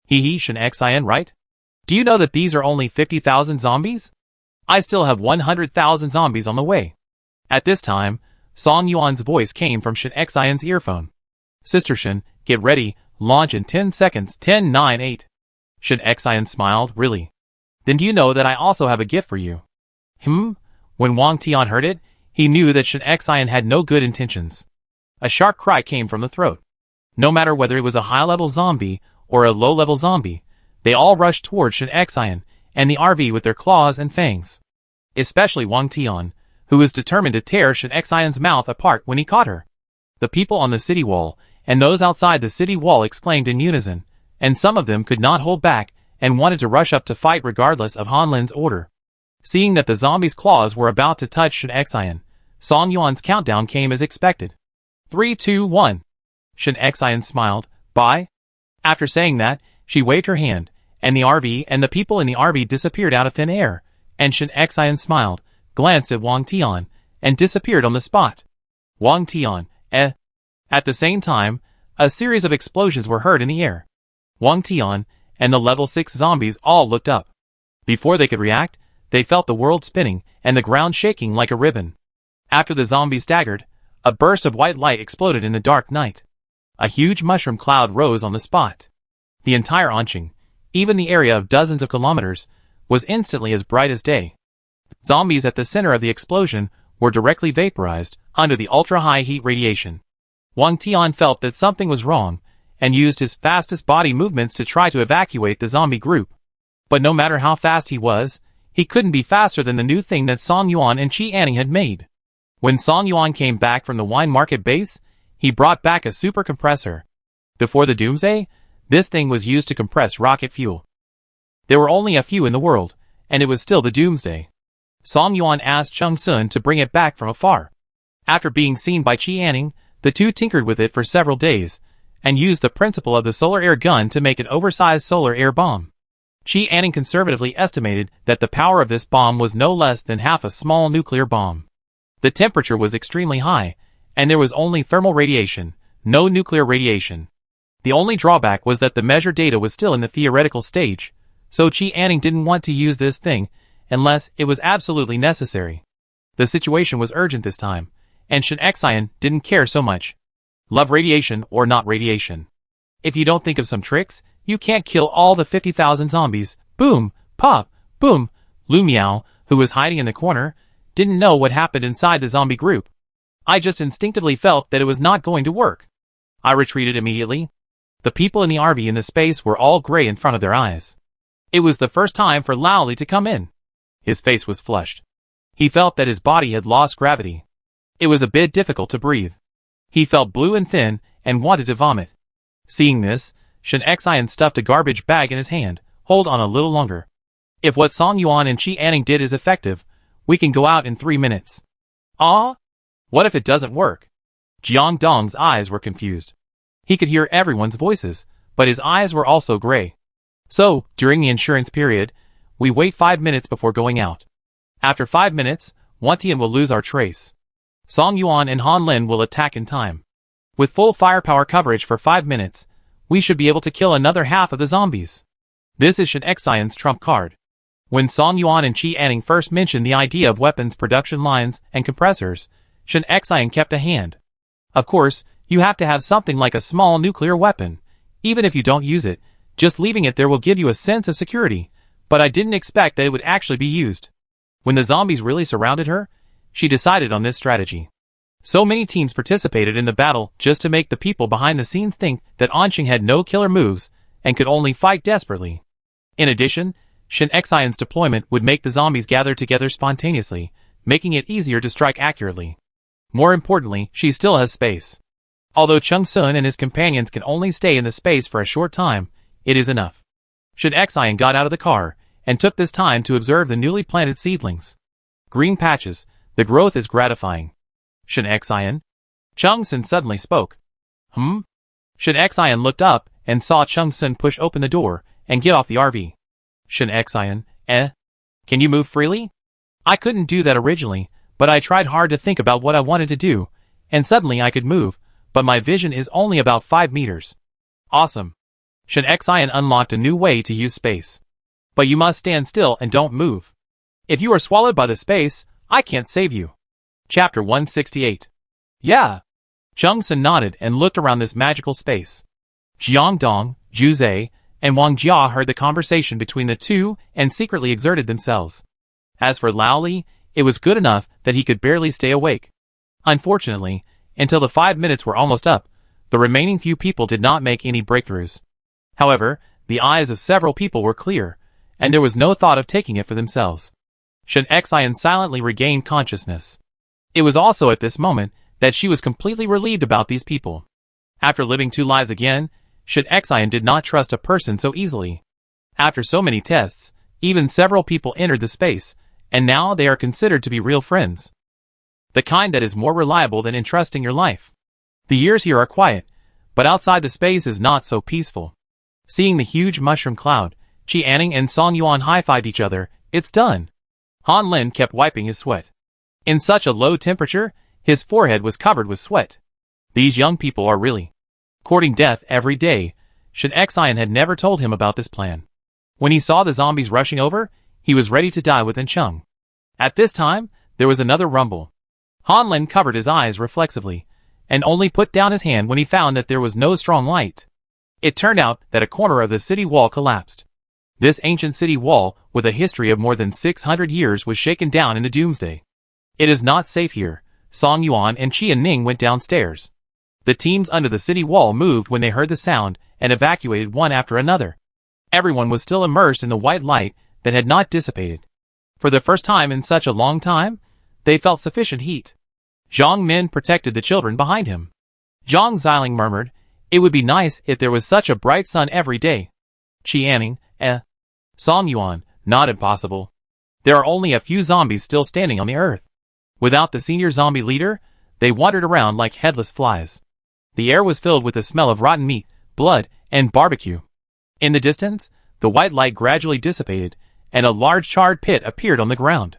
Shen Xian, right? Do you know that these are only 50,000 zombies? I still have 100,000 zombies on the way. At this time, Song Yuan's voice came from Shen Xian's earphone. Sister Shen, get ready, launch in 10 seconds, 10, 9, 8. Shen Xian smiled, really? Then do you know that I also have a gift for you? When Wang Tian heard it, he knew that Shen Xian had no good intentions. A sharp cry came from the throat. No matter whether it was a high-level zombie or a low-level zombie, they all rushed towards Shen Xian and the RV with their claws and fangs. Especially Wang Tian, who was determined to tear Shen Xian's mouth apart when he caught her. The people on the city wall and those outside the city wall exclaimed in unison, and some of them could not hold back and wanted to rush up to fight regardless of Han Lin's order. Seeing that the zombies' claws were about to touch Shen Xian, Song Yuan's countdown came as expected. 3, 2, 1. Shen Xian smiled. Bye. After saying that, she waved her hand, and the RV and the people in the RV disappeared out of thin air, and Shen Xian smiled, glanced at Wang Tian, and disappeared on the spot. Wang Tian, eh? At the same time, a series of explosions were heard in the air. Wang Tian and the level 6 zombies all looked up. Before they could react, they felt the world spinning and the ground shaking like a ribbon. After the zombies staggered, a burst of white light exploded in the dark night. A huge mushroom cloud rose on the spot. The entire Anqing, even the area of dozens of kilometers, was instantly as bright as day. Zombies at the center of the explosion were directly vaporized under the ultra-high heat radiation. Wang Tian felt that something was wrong and used his fastest body movements to try to evacuate the zombie group. But no matter how fast he was, he couldn't be faster than the new thing that Song Yuan and Qi Anning had made. When Song Yuan came back from the wine market base, he brought back a super compressor. Before the Doomsday, this thing was used to compress rocket fuel. There were only a few in the world, and it was still the Doomsday. Song Yuan asked Chung Sun to bring it back from afar. After being seen by Qi Anning, the two tinkered with it for several days, and used the principle of the solar air gun to make an oversized solar air bomb. Qi Anning conservatively estimated that the power of this bomb was no less than half a small nuclear bomb. The temperature was extremely high, and there was only thermal radiation, no nuclear radiation. The only drawback was that the measured data was still in the theoretical stage, so Qi Anning didn't want to use this thing unless it was absolutely necessary. The situation was urgent this time, and Shen Xian didn't care so much. Love radiation or not radiation. If you don't think of some tricks, you can't kill all the 50,000 zombies. Boom, pop, boom. Lu Miao, who was hiding in the corner, didn't know what happened inside the zombie group. I just instinctively felt that it was not going to work. I retreated immediately. The people in the RV in the space were all gray in front of their eyes. It was the first time for Lao Li to come in. His face was flushed. He felt that his body had lost gravity. It was a bit difficult to breathe. He felt blue and thin and wanted to vomit. Seeing this, Shen Xian stuffed a garbage bag in his hand. Hold on a little longer. If what Song Yuan and Qi Anning did is effective, we can go out in 3 minutes. Ah? What if it doesn't work? Jiang Dong's eyes were confused. He could hear everyone's voices, but his eyes were also gray. So, during the insurance period, we wait 5 minutes before going out. After 5 minutes, Wang Tian will lose our trace. Song Yuan and Han Lin will attack in time. With full firepower coverage for 5 minutes, we should be able to kill another half of the zombies. This is Shen Xian's trump card. When Song Yuan and Qi Anning first mentioned the idea of weapons production lines and compressors, Shen Xian kept a hand. Of course, you have to have something like a small nuclear weapon. Even if you don't use it, just leaving it there will give you a sense of security, but I didn't expect that it would actually be used. When the zombies really surrounded her, she decided on this strategy. So many teams participated in the battle just to make the people behind the scenes think that Anqing had no killer moves and could only fight desperately. In addition, Shen Xian's deployment would make the zombies gather together spontaneously, making it easier to strike accurately. More importantly, she still has space. Although Chung Sun and his companions can only stay in the space for a short time, it is enough. Shen Xian got out of the car and took this time to observe the newly planted seedlings. Green patches, the growth is gratifying. Shen Xian? Chung Sun suddenly spoke. Shen Xian looked up and saw Chung Sun push open the door and get off the RV. Shen Xian, can you move freely? I couldn't do that originally, but I tried hard to think about what I wanted to do, and suddenly I could move, but my vision is only about 5 meters. Awesome. Shen Xian unlocked a new way to use space. But you must stand still and don't move. If you are swallowed by the space, I can't save you. Chapter 168. Yeah. Chung Sun nodded and looked around this magical space. Jiang Dong, Zhu Zai, and Wang Jia heard the conversation between the two and secretly exerted themselves. As for Lao Li, It was good enough that he could barely stay awake. Unfortunately, until the 5 minutes were almost up, the remaining few people did not make any breakthroughs. However, the eyes of several people were clear, and there was no thought of taking it for themselves. Shen Xian silently regained consciousness. It was also at this moment that she was completely relieved about these people. After living 2 lives again, Shen Xian did not trust a person so easily. After so many tests, even several people entered the space, and now they are considered to be real friends. The kind that is more reliable than entrusting your life. The years here are quiet, but outside the space is not so peaceful. Seeing the huge mushroom cloud, Qi Anning and Song Yuan high-fived each other. It's done. Han Lin kept wiping his sweat. In such a low temperature, his forehead was covered with sweat. These young people are really courting death every day. Shen Xian had never told him about this plan. When he saw the zombies rushing over, he was ready to die within Chung. At this time, there was another rumble. Han Lin covered his eyes reflexively, and only put down his hand when he found that there was no strong light. It turned out that a corner of the city wall collapsed. This ancient city wall, with a history of more than 600 years, was shaken down in the Doomsday. It is not safe here. Song Yuan and Qi Ning went downstairs. The teams under the city wall moved when they heard the sound and evacuated one after another. Everyone was still immersed in the white light that had not dissipated. For the first time in such a long time, they felt sufficient heat. Zhang Min protected the children behind him. Zhang Xiling murmured, "It would be nice if there was such a bright sun every day." Qi Anning, Song Yuan, not impossible. There are only a few zombies still standing on the earth. Without the senior zombie leader, they wandered around like headless flies. The air was filled with the smell of rotten meat, blood, and barbecue. In the distance, the white light gradually dissipated, and a large charred pit appeared on the ground.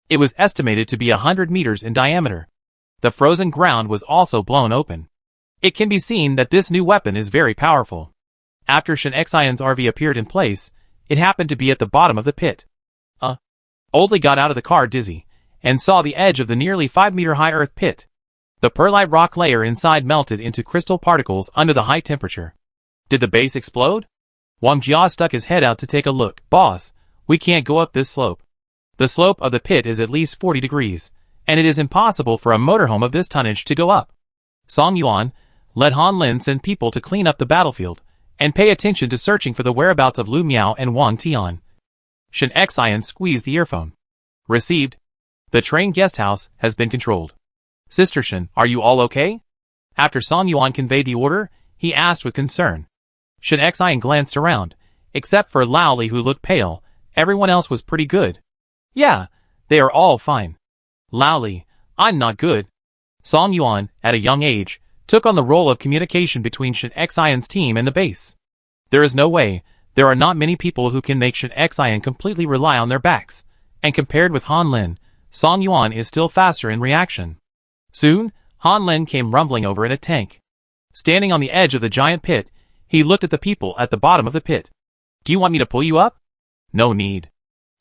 It was estimated to be 100 meters in diameter. The frozen ground was also blown open. It can be seen that this new weapon is very powerful. After Shen Xian's RV appeared in place, it happened to be at the bottom of the pit. Oldly got out of the car dizzy, and saw the edge of the nearly 5-meter-high earth pit. The perlite rock layer inside melted into crystal particles under the high temperature. Did the base explode? Wang Jia stuck his head out to take a look. "Boss, we can't go up this slope. The slope of the pit is at least 40 degrees, and it is impossible for a motorhome of this tonnage to go up." Song Yuan, let Han Lin send people to clean up the battlefield, and pay attention to searching for the whereabouts of Lu Miao and Wang Tian. Shen Xian squeezed the earphone. Received. The train guest house has been controlled. Sister Shen, are you all okay? After Song Yuan conveyed the order, he asked with concern. Shen Xian glanced around. Except for Lao Li, who looked pale, everyone else was pretty good. Yeah, they are all fine. Lao Li, I'm not good. Song Yuan, at a young age, took on the role of communication between Shen Xian's team and the base. There is no way. There are not many people who can make Shen Xian completely rely on their backs, and compared with Han Lin, Song Yuan is still faster in reaction. Soon, Han Lin came rumbling over in a tank. Standing on the edge of the giant pit, he looked at the people at the bottom of the pit. "Do you want me to pull you up?" "No need."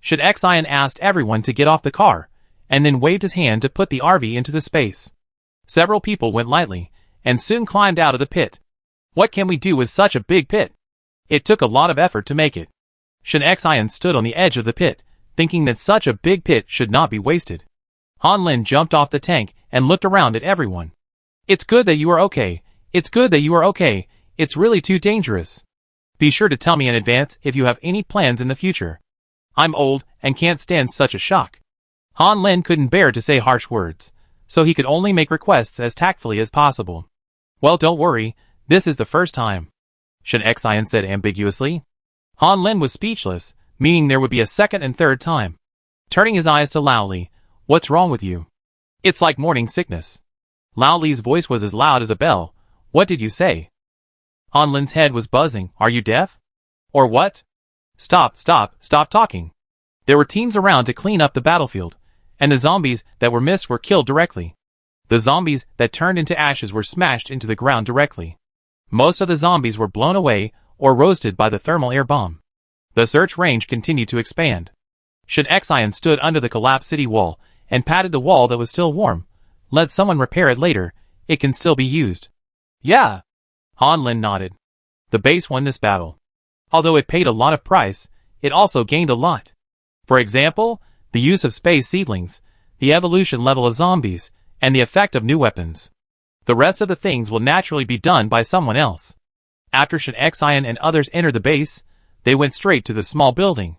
Shen Xian asked everyone to get off the car, and then waved his hand to put the RV into the space. Several people went lightly, and soon climbed out of the pit. What can we do with such a big pit? It took a lot of effort to make it. Shen Xian stood on the edge of the pit, thinking that such a big pit should not be wasted. Han Lin jumped off the tank and looked around at everyone. "It's good that you are okay. It's good that you are okay. It's really too dangerous. Be sure to tell me in advance if you have any plans in the future. I'm old and can't stand such a shock." Han Lin couldn't bear to say harsh words, so he could only make requests as tactfully as possible. "Well, don't worry, this is the first time," Shen Xian said ambiguously. Han Lin was speechless, meaning there would be a second and third time. Turning his eyes to Lao Li, "What's wrong with you?" "It's like morning sickness." Lao Li's voice was as loud as a bell. "What did you say?" Han Lin's head was buzzing. "Are you deaf? Or what?" Stop talking." There were teams around to clean up the battlefield, and the zombies that were missed were killed directly. The zombies that turned into ashes were smashed into the ground directly. Most of the zombies were blown away or roasted by the thermal air bomb. The search range continued to expand. Shen Xian stood under the collapsed city wall and patted the wall that was still warm. "Let someone repair it later. It can still be used." "Yeah." Han Lin nodded. The base won this battle. Although it paid a lot of price, it also gained a lot. For example, the use of space seedlings. the evolution level of zombies, and the effect of new weapons. The rest of the things will naturally be done by someone else. After Shen Xian and others entered the base, they went straight to the small building.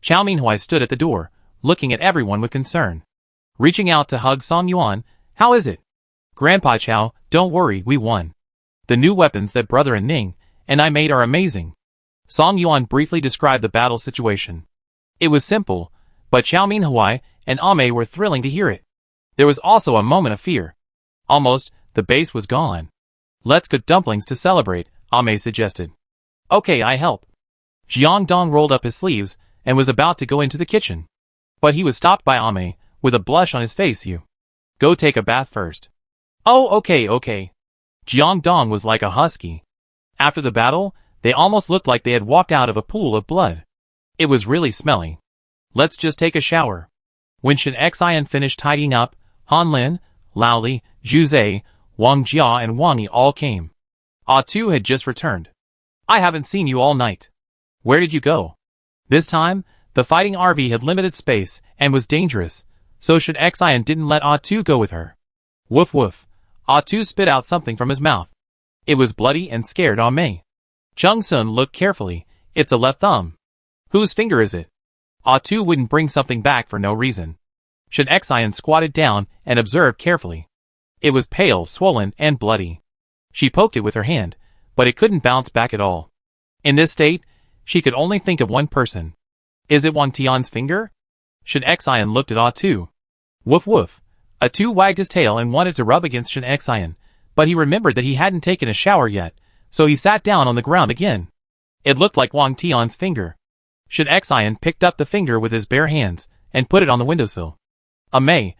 Chow Minhui stood at the door, looking at everyone with concern. Reaching out to hug Song Yuan, "How is it?" "Grandpa Chow, don't worry, we won. The new weapons that brother and Ning and I made are amazing." Song Yuan briefly described the battle situation. It was simple, but Chow Minhui and Ame were thrilling to hear it. There was also a moment of fear. Almost, the base was gone. "Let's cook dumplings to celebrate," Ame suggested. "Okay, I help." Jiang Dong rolled up his sleeves and was about to go into the kitchen. But he was stopped by Ame, with a blush on his face. "You go take a bath first." "Oh, okay. Jiang Dong was like a husky. After the battle, they almost looked like they had walked out of a pool of blood. It was really smelly. "Let's just take a shower." When Shen Xian finished tidying up, Han Lin, Lao Li, Zhu Zai, Wang Jia and Wang Yi all came. Tu had just returned. "I haven't seen you all night. Where did you go?" This time, the fighting RV had limited space and was dangerous, so Shen Xian didn't let Tu go with her. Woof woof. Tu spit out something from his mouth. It was bloody and scared Ame. Chung Sun looked carefully. "It's a left thumb." "Whose finger is it?" Tu wouldn't bring something back for no reason. Shen Xian squatted down and observed carefully. It was pale, swollen, and bloody. She poked it with her hand, but it couldn't bounce back at all. In this state, she could only think of one person. "Is it Wang Tian's finger?" Shen Xian looked at Tu. Woof woof. Tu wagged his tail and wanted to rub against Shen Xian, but he remembered that he hadn't taken a shower yet, so he sat down on the ground again. It looked like Wang Tian's finger. Shen Xian picked up the finger with his bare hands and put it on the windowsill. "Ame,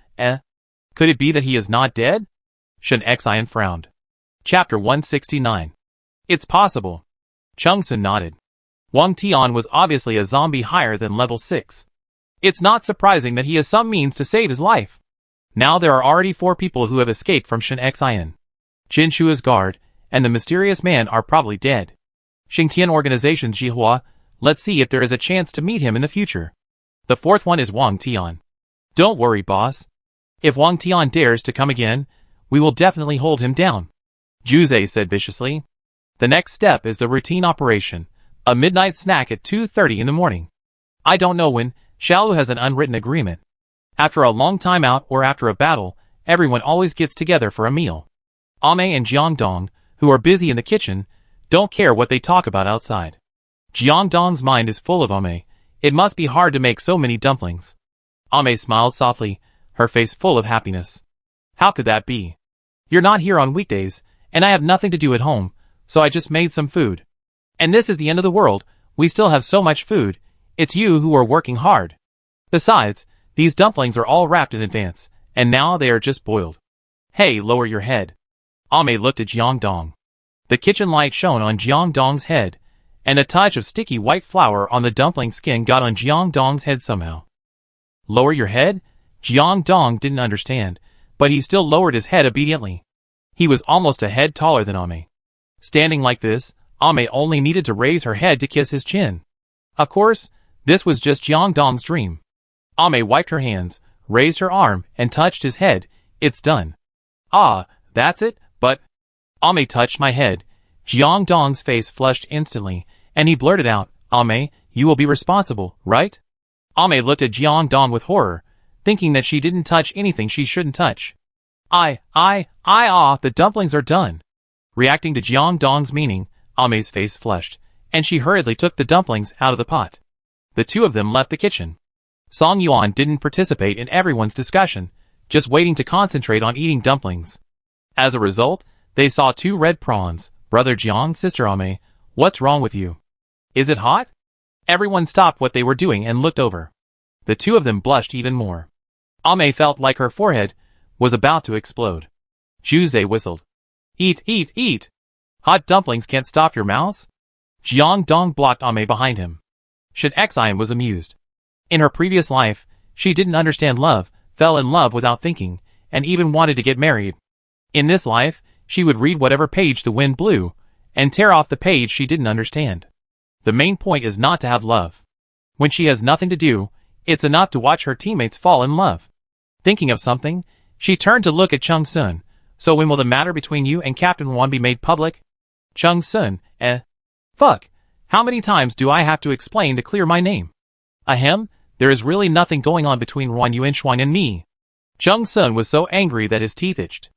could it be that he is not dead?" Shen Xian frowned. Chapter 169. "It's possible." Chung Sun nodded. Wang Tian was obviously a zombie higher than level 6. It's not surprising that he has some means to save his life. Now there are already 4 people who have escaped from Shen Xian. Jin Shua's guard and the mysterious man are probably dead. Xingtian Organization's Jihua, let's see if there is a chance to meet him in the future. The 4th one is Wang Tian. "Don't worry, boss. If Wang Tian dares to come again, we will definitely hold him down," Zhu Zai said viciously. "The next step is the routine operation, a midnight snack at 2:30 in the morning. I don't know when, Xiaolu has an unwritten agreement. After a long time out or after a battle, everyone always gets together for a meal. Ame and Jiang Dong, who are busy in the kitchen, don't care what they talk about outside. Jiang Dong's mind is full of Ame. It must be hard to make so many dumplings." Ame smiled softly, her face full of happiness. "How could that be? You're not here on weekdays, and I have nothing to do at home, so I just made some food. And this is the end of the world, we still have so much food, it's you who are working hard. Besides, these dumplings are all wrapped in advance, and now they are just boiled. Hey, lower your head." Ame looked at Jiang Dong. The kitchen light shone on Jiang Dong's head, and a touch of sticky white flour on the dumpling skin got on Jiang Dong's head somehow. "Lower your head?" Jiang Dong didn't understand, but he still lowered his head obediently. He was almost a head taller than Ame. Standing like this, Ame only needed to raise her head to kiss his chin. Of course, this was just Jiang Dong's dream. Ame wiped her hands, raised her arm, and touched his head. "It's done." "Ah, that's it, but..." Ame touched my head. Jiang Dong's face flushed instantly, and he blurted out, "Ame, you will be responsible, right?" Ame looked at Jiang Dong with horror, thinking that she didn't touch anything she shouldn't touch. The dumplings are done." Reacting to Jiang Dong's meaning, Ame's face flushed, and she hurriedly took the dumplings out of the pot. The 2 of them left the kitchen. Song Yuan didn't participate in everyone's discussion, just waiting to concentrate on eating dumplings. As a result, they saw 2 red prawns. "Brother Jiang, Sister Ame, what's wrong with you? Is it hot?" Everyone stopped what they were doing and looked over. The 2 of them blushed even more. Ame felt like her forehead was about to explode. Zhu Zai whistled. Eat. Hot dumplings can't stop your mouths?" Jiang Dong blocked Ame behind him. Shen Xian was amused. In her previous life, she didn't understand love, fell in love without thinking, and even wanted to get married. In this life, she would read whatever page the wind blew, and tear off the page she didn't understand. The main point is not to have love. When she has nothing to do, it's enough to watch her teammates fall in love. Thinking of something, she turned to look at Chung Sun. So when will the matter between you and Captain Wan be made public? Chung Sun, Fuck. How many times do I have to explain to clear my name? Ahem, there is really nothing going on between Wan Yuanxuan and me. Chung Sun was so angry that his teeth itched.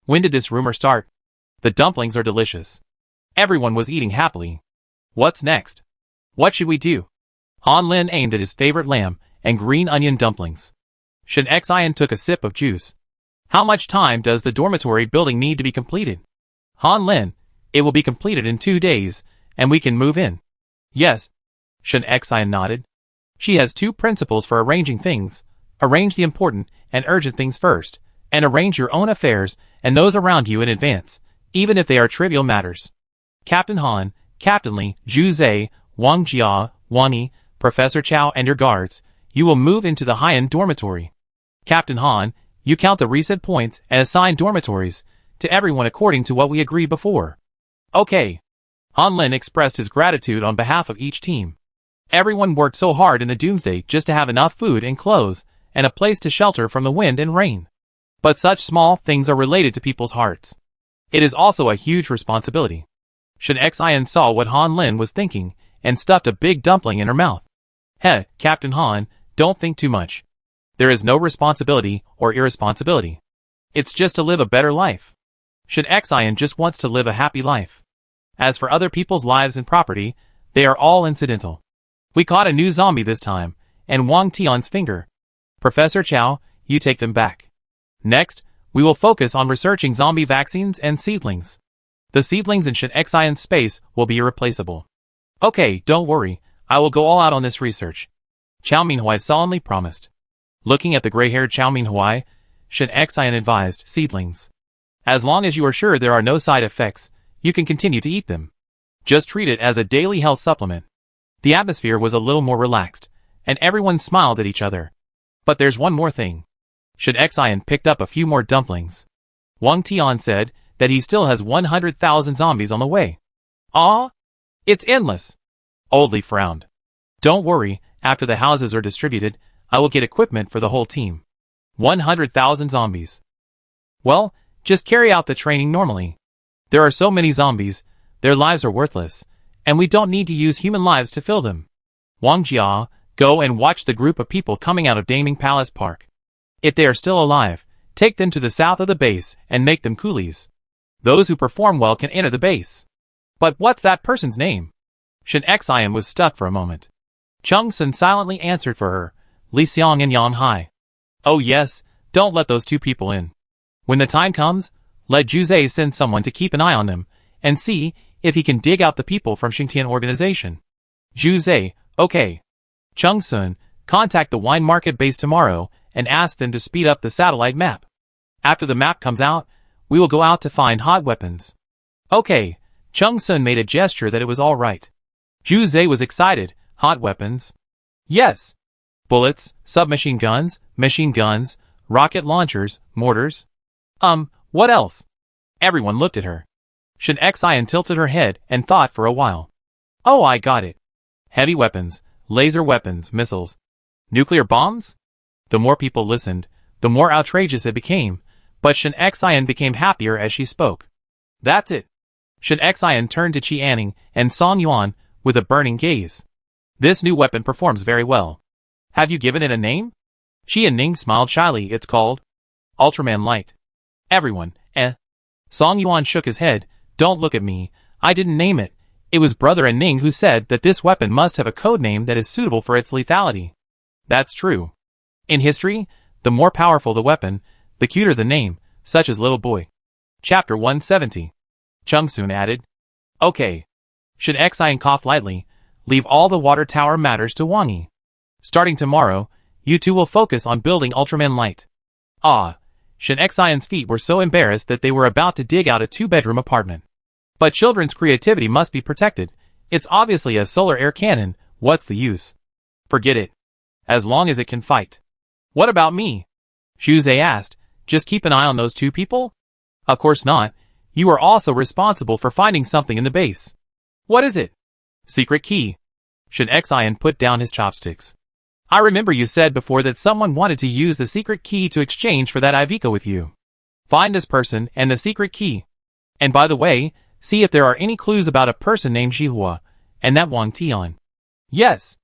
When did this rumor start? The dumplings are delicious. Everyone was eating happily. What's next? What should we do? Han Lin aimed at his favorite lamb and green onion dumplings. Shen Xian took a sip of juice. How much time does the dormitory building need to be completed? Han Lin, it will be completed in 2 days, and we can move in. Yes. Shen Xian nodded. She has 2 principles for arranging things. Arrange the important and urgent things first, and arrange your own affairs and those around you in advance, even if they are trivial matters. Captain Han, Captain Li, Zhu Zhe, Wang Jia, Wang Yi, Professor Chow and your guards, you will move into the high-end dormitory. Captain Han, you count the reset points and assign dormitories to everyone according to what we agreed before. Okay. Han Lin expressed his gratitude on behalf of each team. Everyone worked so hard in the Doomsday just to have enough food and clothes and a place to shelter from the wind and rain. But such small things are related to people's hearts. It is also a huge responsibility. Shen Xian saw what Han Lin was thinking and stuffed a big dumpling in her mouth. Heh, Captain Han, don't think too much. There is no responsibility or irresponsibility. It's just to live a better life. Shen Xian just wants to live a happy life. As for other people's lives and property, they are all incidental. We caught a new zombie this time, and Wang Tian's finger. Professor Chow, you take them back. Next, we will focus on researching zombie vaccines and seedlings. The seedlings in Shen Xian's space will be irreplaceable. Okay, don't worry, I will go all out on this research. Chow Minhui solemnly promised. Looking at the gray-haired Chow Minhui, Shen Xian advised seedlings. As long as you are sure there are no side effects, you can continue to eat them. Just treat it as a daily health supplement. The atmosphere was a little more relaxed, and everyone smiled at each other. But there's one more thing. Shen Xian picked up a few more dumplings. Wang Tian said that he still has 100,000 zombies on the way. Ah? It's endless. Old Li frowned. Don't worry, after the houses are distributed, I will get equipment for the whole team. 100,000 zombies. Well, just carry out the training normally. There are so many zombies, their lives are worthless, and we don't need to use human lives to fill them. Wang Jia, go and watch the group of people coming out of Daming Palace Park. If they are still alive, take them to the south of the base and make them coolies. Those who perform well can enter the base. But what's that person's name? Shen Xian was stuck for a moment. Chung Sun silently answered for her, Li Xiang and Yang Hai. Oh yes, don't let those 2 people in. When the time comes, let Zhu Zhe send someone to keep an eye on them, and see if he can dig out the people from Xingtian organization. Zhu Zhe, okay. Chung Sun, contact the wine market base tomorrow and ask them to speed up the satellite map. After the map comes out, we will go out to find hot weapons. Okay, Chung Sun made a gesture that it was all right. Zhu Zhe was excited. Hot weapons? Yes. Bullets, submachine guns, machine guns, rocket launchers, mortars. What else? Everyone looked at her. Shen Xian tilted her head and thought for a while. Oh, I got it. Heavy weapons, laser weapons, missiles. Nuclear bombs? The more people listened, the more outrageous it became, but Shen Xian became happier as she spoke. That's it. Shen Xian turned to Qi Anning and Song Yuan with a burning gaze. This new weapon performs very well. Have you given it a name? Qi Anning smiled shyly. It's called Ultraman Light. Everyone, Song Yuan shook his head. Don't look at me. I didn't name it. It was Brother Anning who said that this weapon must have a code name that is suitable for its lethality. That's true. In history, the more powerful the weapon, the cuter the name, such as Little Boy. Chapter 170. Chung Sun added. Okay. Shen Xian coughed lightly. Leave all the water tower matters to Wang Yi. Starting tomorrow, you 2 will focus on building Ultraman Light. Ah. Shen Xian's feet were so embarrassed that they were about to dig out a 2-bedroom apartment. But children's creativity must be protected. It's obviously a solar air cannon. What's the use? Forget it. As long as it can fight. What about me? Zhu Zhe asked. Just keep an eye on those 2 people? Of course not. You are also responsible for finding something in the base. What is it? Secret key. Shen Xian put down his chopsticks. I remember you said before that someone wanted to use the secret key to exchange for that Iveco with you. Find this person and the secret key. And by the way, see if there are any clues about a person named Jihua and that Wang Tian. Yes.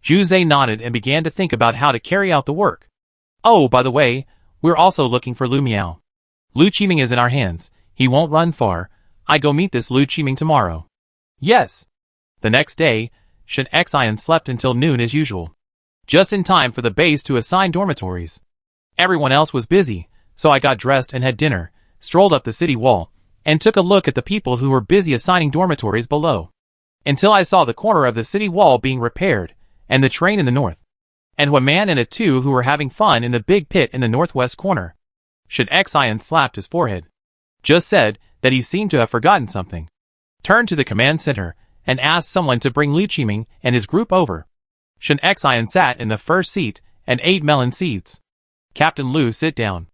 Zhu nodded and began to think about how to carry out the work. Oh, by the way, we're also looking for Lu Miao. Lu Qiming is in our hands. He won't run far. I go meet this Lu Qiming tomorrow. Yes. The next day, Shen Xian slept until noon as usual. Just in time for the base to assign dormitories. Everyone else was busy, so I got dressed and had dinner, strolled up the city wall, and took a look at the people who were busy assigning dormitories below. Until I saw the corner of the city wall being repaired, and the train in the north. And a man and a two who were having fun in the big pit in the northwest corner. Shen Xian slapped his forehead. Just said that he seemed to have forgotten something. Turned to the command center, and asked someone to bring Lu Qiming and his group over. Shen Xian sat in the first seat, and ate melon seeds. Captain Lu sit down.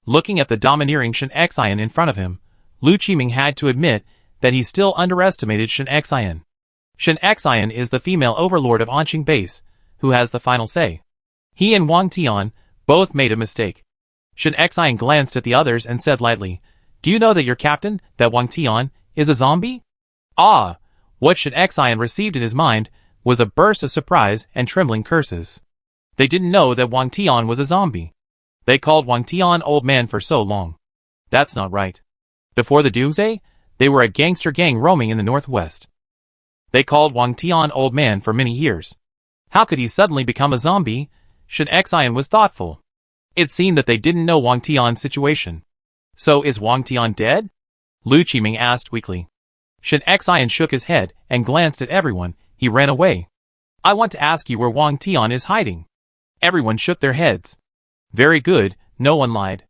Looking at the domineering Shen Xian in front of him, Lu Qiming had to admit that he still underestimated Shen Xian. Shen Xian is the female overlord of Anqing Base, who has the final say. He and Wang Tian both made a mistake. Shen Xian glanced at the others and said lightly, "Do you know that your captain, that Wang Tian, is a zombie?" Ah! What Shen Xian received in his mind was a burst of surprise and trembling curses. They didn't know that Wang Tian was a zombie. They called Wang Tian old man for so long. That's not right. Before the Doomsday, they were a gangster gang roaming in the northwest. They called Wang Tian old man for many years. How could he suddenly become a zombie? Shen Xian was thoughtful. It seemed that they didn't know Wang Tian's situation. So is Wang Tian dead? Lu Qiming asked weakly. Shen Xian shook his head and glanced at everyone. He ran away. I want to ask you where Wang Tian is hiding. Everyone shook their heads. Very good, no one lied.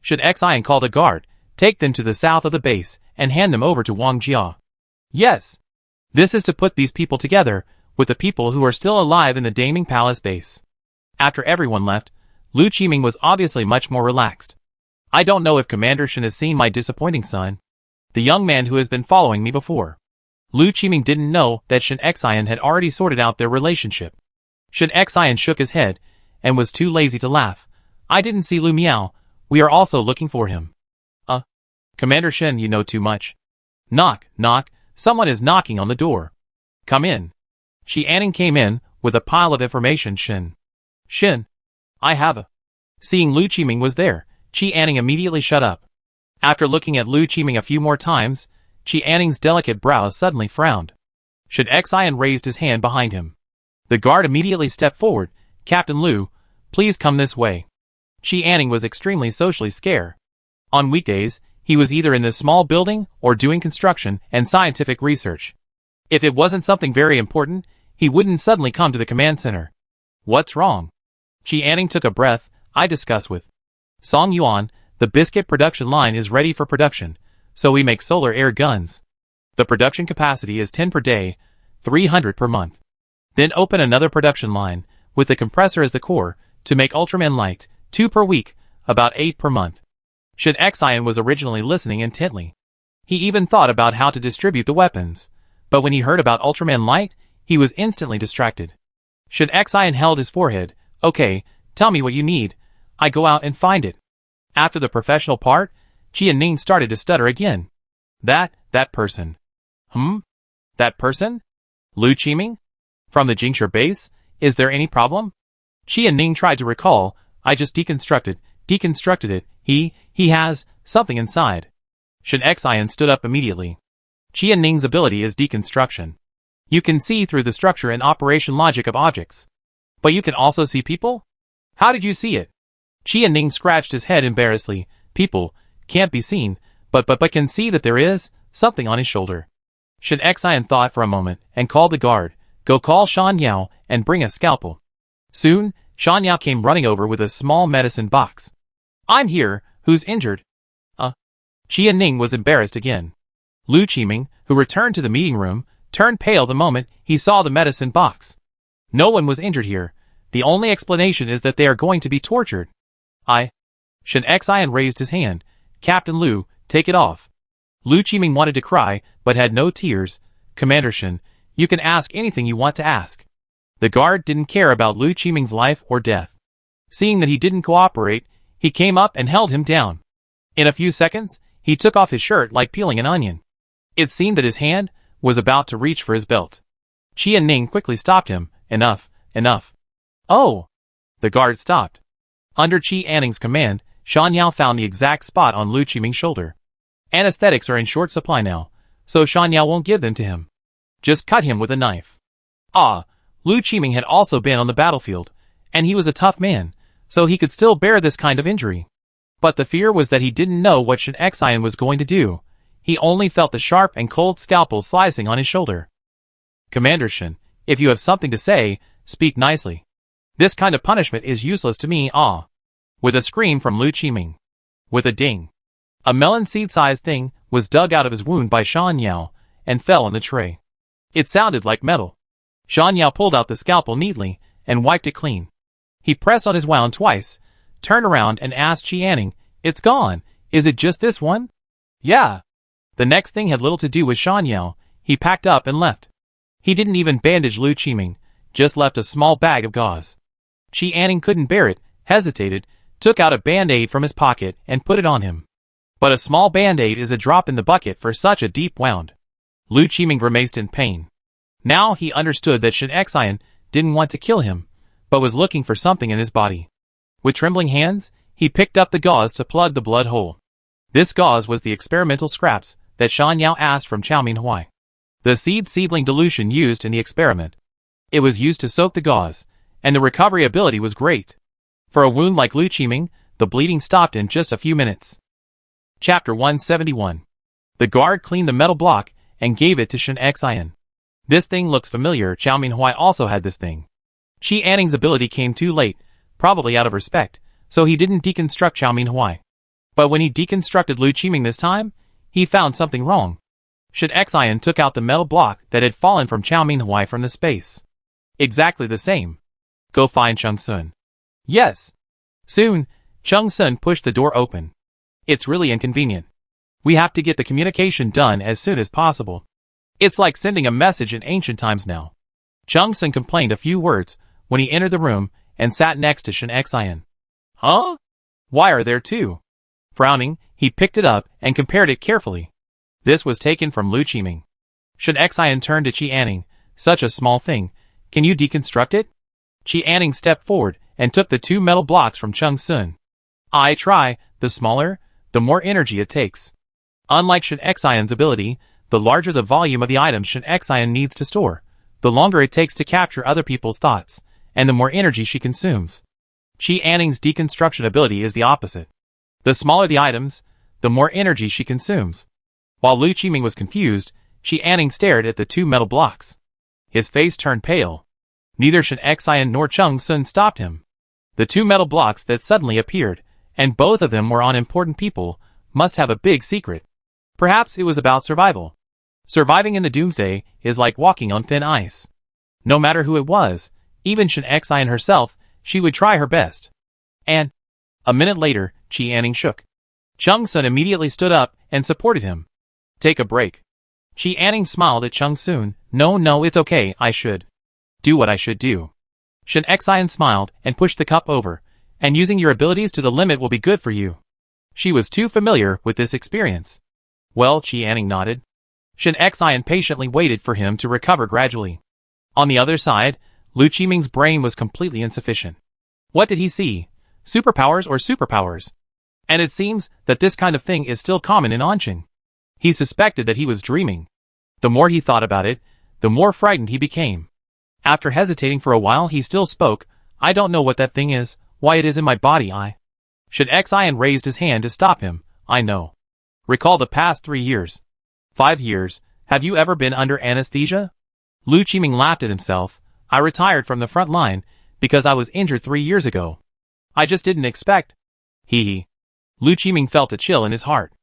Shen Xian called a guard, take them to the south of the base, and hand them over to Wang Jia. Yes. This is to put these people together with the people who are still alive in the Daming Palace base. After everyone left, Lu Qiming was obviously much more relaxed. I don't know if Commander Shen has seen my disappointing son, the young man who has been following me before. Lu Qiming didn't know that Shen Xian had already sorted out their relationship. Shen Xian shook his head and was too lazy to laugh. I didn't see Lu Miao. We are also looking for him. Commander Shen, you know too much. Knock, knock. Someone is knocking on the door. Come in. Shi Anning came in with a pile of information. Shen. I have a. Seeing Lu Qiming was there, Shi Anning immediately shut up. After looking at Lu Qiming a few more times, Shi Anning's delicate brows suddenly frowned. Shen Xian raised his hand behind him. The guard immediately stepped forward. Captain Lu, please come this way. Shi Anning was extremely socially scarce. On weekdays, he was either in this small building or doing construction and scientific research. If it wasn't something very important, he wouldn't suddenly come to the command center. What's wrong? Shi Anning took a breath. I discuss with Song Yuan, the biscuit production line is ready for production, so we make solar air guns. The production capacity is 10 per day, 300 per month. Then open another production line, with the compressor as the core, to make Ultraman Light, 2 per week, about 8 per month. Shen Xian was originally listening intently. He even thought about how to distribute the weapons, but when he heard about Ultraman Light, he was instantly distracted. Shen Xian held his forehead. Okay, tell me what you need. I go out and find it. After the professional part, Qi Ning started to stutter again. That person. That person? Lu Qiming? From the Jingshi base? Is there any problem? Qi Ning tried to recall. I just deconstructed it. He has something inside. Shen Xian stood up immediately. Qi Ning's ability is deconstruction. You can see through the structure and operation logic of objects. But you can also see people? How did you see it? Qi Ning scratched his head embarrassedly. People can't be seen, but can see that there is something on his shoulder. Shen Xian thought for a moment and called the guard. Go call Shan Yao and bring a scalpel. Soon, Shan Yao came running over with a small medicine box. I'm here, who's injured? Qi Ning was embarrassed again. Lu Qiming, who returned to the meeting room, turned pale the moment he saw the medicine box. No one was injured here. The only explanation is that they are going to be tortured. Shen Xian raised his hand. Captain Lu, take it off. Lu Qiming wanted to cry, but had no tears. Commander Shen, you can ask anything you want to ask. The guard didn't care about Lu Qiming's life or death. Seeing that he didn't cooperate, he came up and held him down. In a few seconds, he took off his shirt like peeling an onion. It seemed that his hand was about to reach for his belt. Qian Ning quickly stopped him. Enough, enough. Oh! The guard stopped. Under Qi Anning's command, Shan Yao found the exact spot on Lu Qiming's shoulder. Anesthetics are in short supply now, so Shan Yao won't give them to him. Just cut him with a knife. Ah, Lu Qiming had also been on the battlefield, and he was a tough man, so he could still bear this kind of injury. But the fear was that he didn't know what Shen Xian was going to do. He only felt the sharp and cold scalpel slicing on his shoulder. Commander Shen, if you have something to say, speak nicely. This kind of punishment is useless to me, ah. With a scream from Lu Qiming. With a ding. A melon seed-sized thing was dug out of his wound by Shan Yao and fell on the tray. It sounded like metal. Shan Yao pulled out the scalpel neatly and wiped it clean. He pressed on his wound twice, turned around and asked Qi Anning, "It's gone. Is it just this one?" "Yeah." The next thing had little to do with Shan Yao. He packed up and left. He didn't even bandage Lu Qiming, just left a small bag of gauze. Qi Anning couldn't bear it, hesitated, took out a band-aid from his pocket and put it on him. But a small band-aid is a drop in the bucket for such a deep wound. Lu Qiming grimaced in pain. Now he understood that Shen Xian didn't want to kill him, but was looking for something in his body. With trembling hands, he picked up the gauze to plug the blood hole. This gauze was the experimental scraps that Shan Yao asked from Chao Minhui. The seedling dilution used in the experiment. It was used to soak the gauze, and the recovery ability was great. For a wound like Lu Qiming, the bleeding stopped in just a few minutes. Chapter 171. The guard cleaned the metal block and gave it to Shen Xian. This thing looks familiar. Chao Minhui also had this thing. Qi Anning's ability came too late, probably out of respect, so he didn't deconstruct Chao Minhui. But when he deconstructed Lu Qiming this time, he found something wrong. Shen Xian took out the metal block that had fallen from Chao Minhui from the space. Exactly the same. Go find Chung Sun. Yes. Soon, Chung Sun pushed the door open. It's really inconvenient. We have to get the communication done as soon as possible. It's like sending a message in ancient times now. Chung Sun complained a few words when he entered the room and sat next to Shen Xian. Huh? Why are there two? Frowning, he picked it up and compared it carefully. This was taken from Lu Qiming. Shen Xian turned to Qi Anning. Such a small thing. Can you deconstruct it? Qi Anning stepped forward and took the two metal blocks from Chung Sun. I try. The smaller, the more energy it takes. Unlike Shen Xian's ability, the larger the volume of the items Shen Xian needs to store, the longer it takes to capture other people's thoughts, and the more energy she consumes. Qi Anning's deconstruction ability is the opposite. The smaller the items, the more energy she consumes. While Lu Qiming was confused, Qi Anning stared at the two metal blocks. His face turned pale. Neither Shen Xian nor Chung Sun stopped him. The two metal blocks that suddenly appeared, and both of them were on important people, must have a big secret. Perhaps it was about survival. Surviving in the Doomsday is like walking on thin ice. No matter who it was, even Shen Xian herself, she would try her best. And a minute later, Qi Anning shook. Chung Sun immediately stood up and supported him. Take a break. Qi Anning smiled at Chung Sun. No, it's okay. I should do what I should do. Shen Xian smiled and pushed the cup over, and using your abilities to the limit will be good for you. She was too familiar with this experience. Well, Qi Anning nodded. Shen Xian patiently waited for him to recover gradually. On the other side, Lu Qiming's brain was completely insufficient. What did he see? Superpowers or superpowers? And it seems that this kind of thing is still common in Anqing. He suspected that he was dreaming. The more he thought about it, the more frightened he became. After hesitating for a while, he still spoke. I don't know what that thing is, why it is in my body. Shen Xian raised his hand to stop him. I know. Recall the past 3 years. 5 years. Have you ever been under anesthesia? Lu Qiming laughed at himself. I retired from the front line because I was injured 3 years ago. I just didn't expect. Hee. Lu Qiming felt a chill in his heart.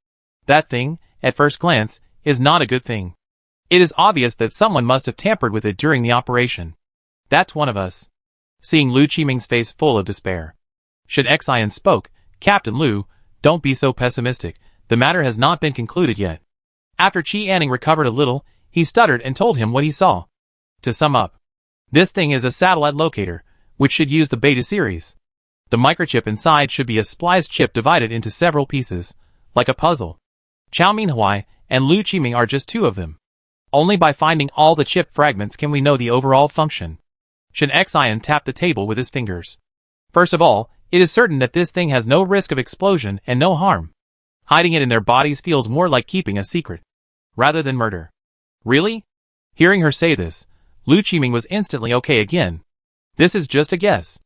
That thing, at first glance, is not a good thing. It is obvious that someone must have tampered with it during the operation. That's one of us. Seeing Lu Qiming's face full of despair, Shen Xian spoke. Captain Lu, don't be so pessimistic. The matter has not been concluded yet. After Qi Anning recovered a little, he stuttered and told him what he saw. To sum up, This thing is a satellite locator, which should use the beta series. The microchip inside should be a spliced chip divided into several pieces, like a puzzle. Chao Minhui and Lu Qiming are just two of them. Only by finding all the chip fragments can we know the overall function. Shen Xian tapped the table with his fingers. First of all, it is certain that this thing has no risk of explosion and no harm. Hiding it in their bodies feels more like keeping a secret, rather than murder. Really? Hearing her say this, Lu Qiming was instantly okay again. This is just a guess.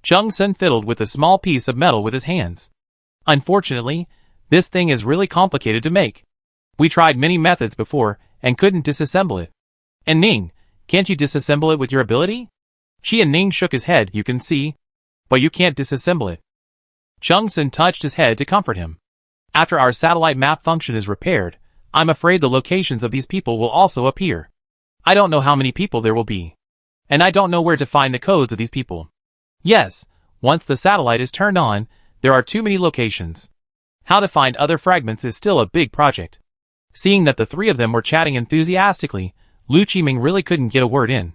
Chung Sun fiddled with a small piece of metal with his hands. Unfortunately, this thing is really complicated to make. We tried many methods before and couldn't disassemble it. And Ning, can't you disassemble it with your ability? She and Ning shook his head, you can see. But you can't disassemble it. Chung Sun touched his head to comfort him. After our satellite map function is repaired, I'm afraid the locations of these people will also appear. I don't know how many people there will be. And I don't know where to find the codes of these people. Yes, once the satellite is turned on, there are too many locations. How to find other fragments is still a big project. Seeing that the three of them were chatting enthusiastically, Lu Qiming really couldn't get a word in.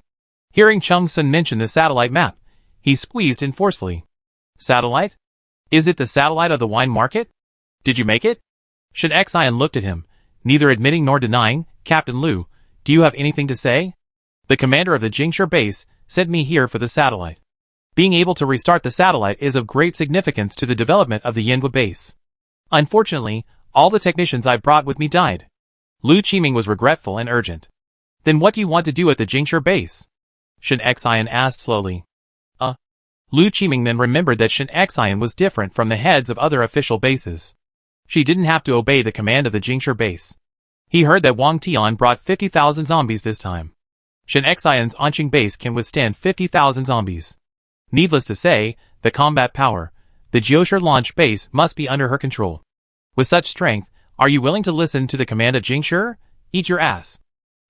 Hearing Chung Sun mention the satellite map, he squeezed in forcefully. Satellite? Is it the satellite of the wine market? Did you make it? Shen Xian looked at him, neither admitting nor denying. Captain Lu, do you have anything to say? The commander of the Jingshi base sent me here for the satellite. Being able to restart the satellite is of great significance to the development of the Yanhua base. Unfortunately, all the technicians I brought with me died. Lu Qiming was regretful and urgent. Then what do you want to do at the Jingshi base? Shen Xian asked slowly. Lu Qiming then remembered that Shen Xian was different from the heads of other official bases. She didn't have to obey the command of the Jingshi base. He heard that Wang Tian brought 50,000 zombies this time. Shen Xian's Anqing base can withstand 50,000 zombies. Needless to say, the combat power, the Jiushi launch base must be under her control. With such strength, are you willing to listen to the command of Jingshi? Eat your ass.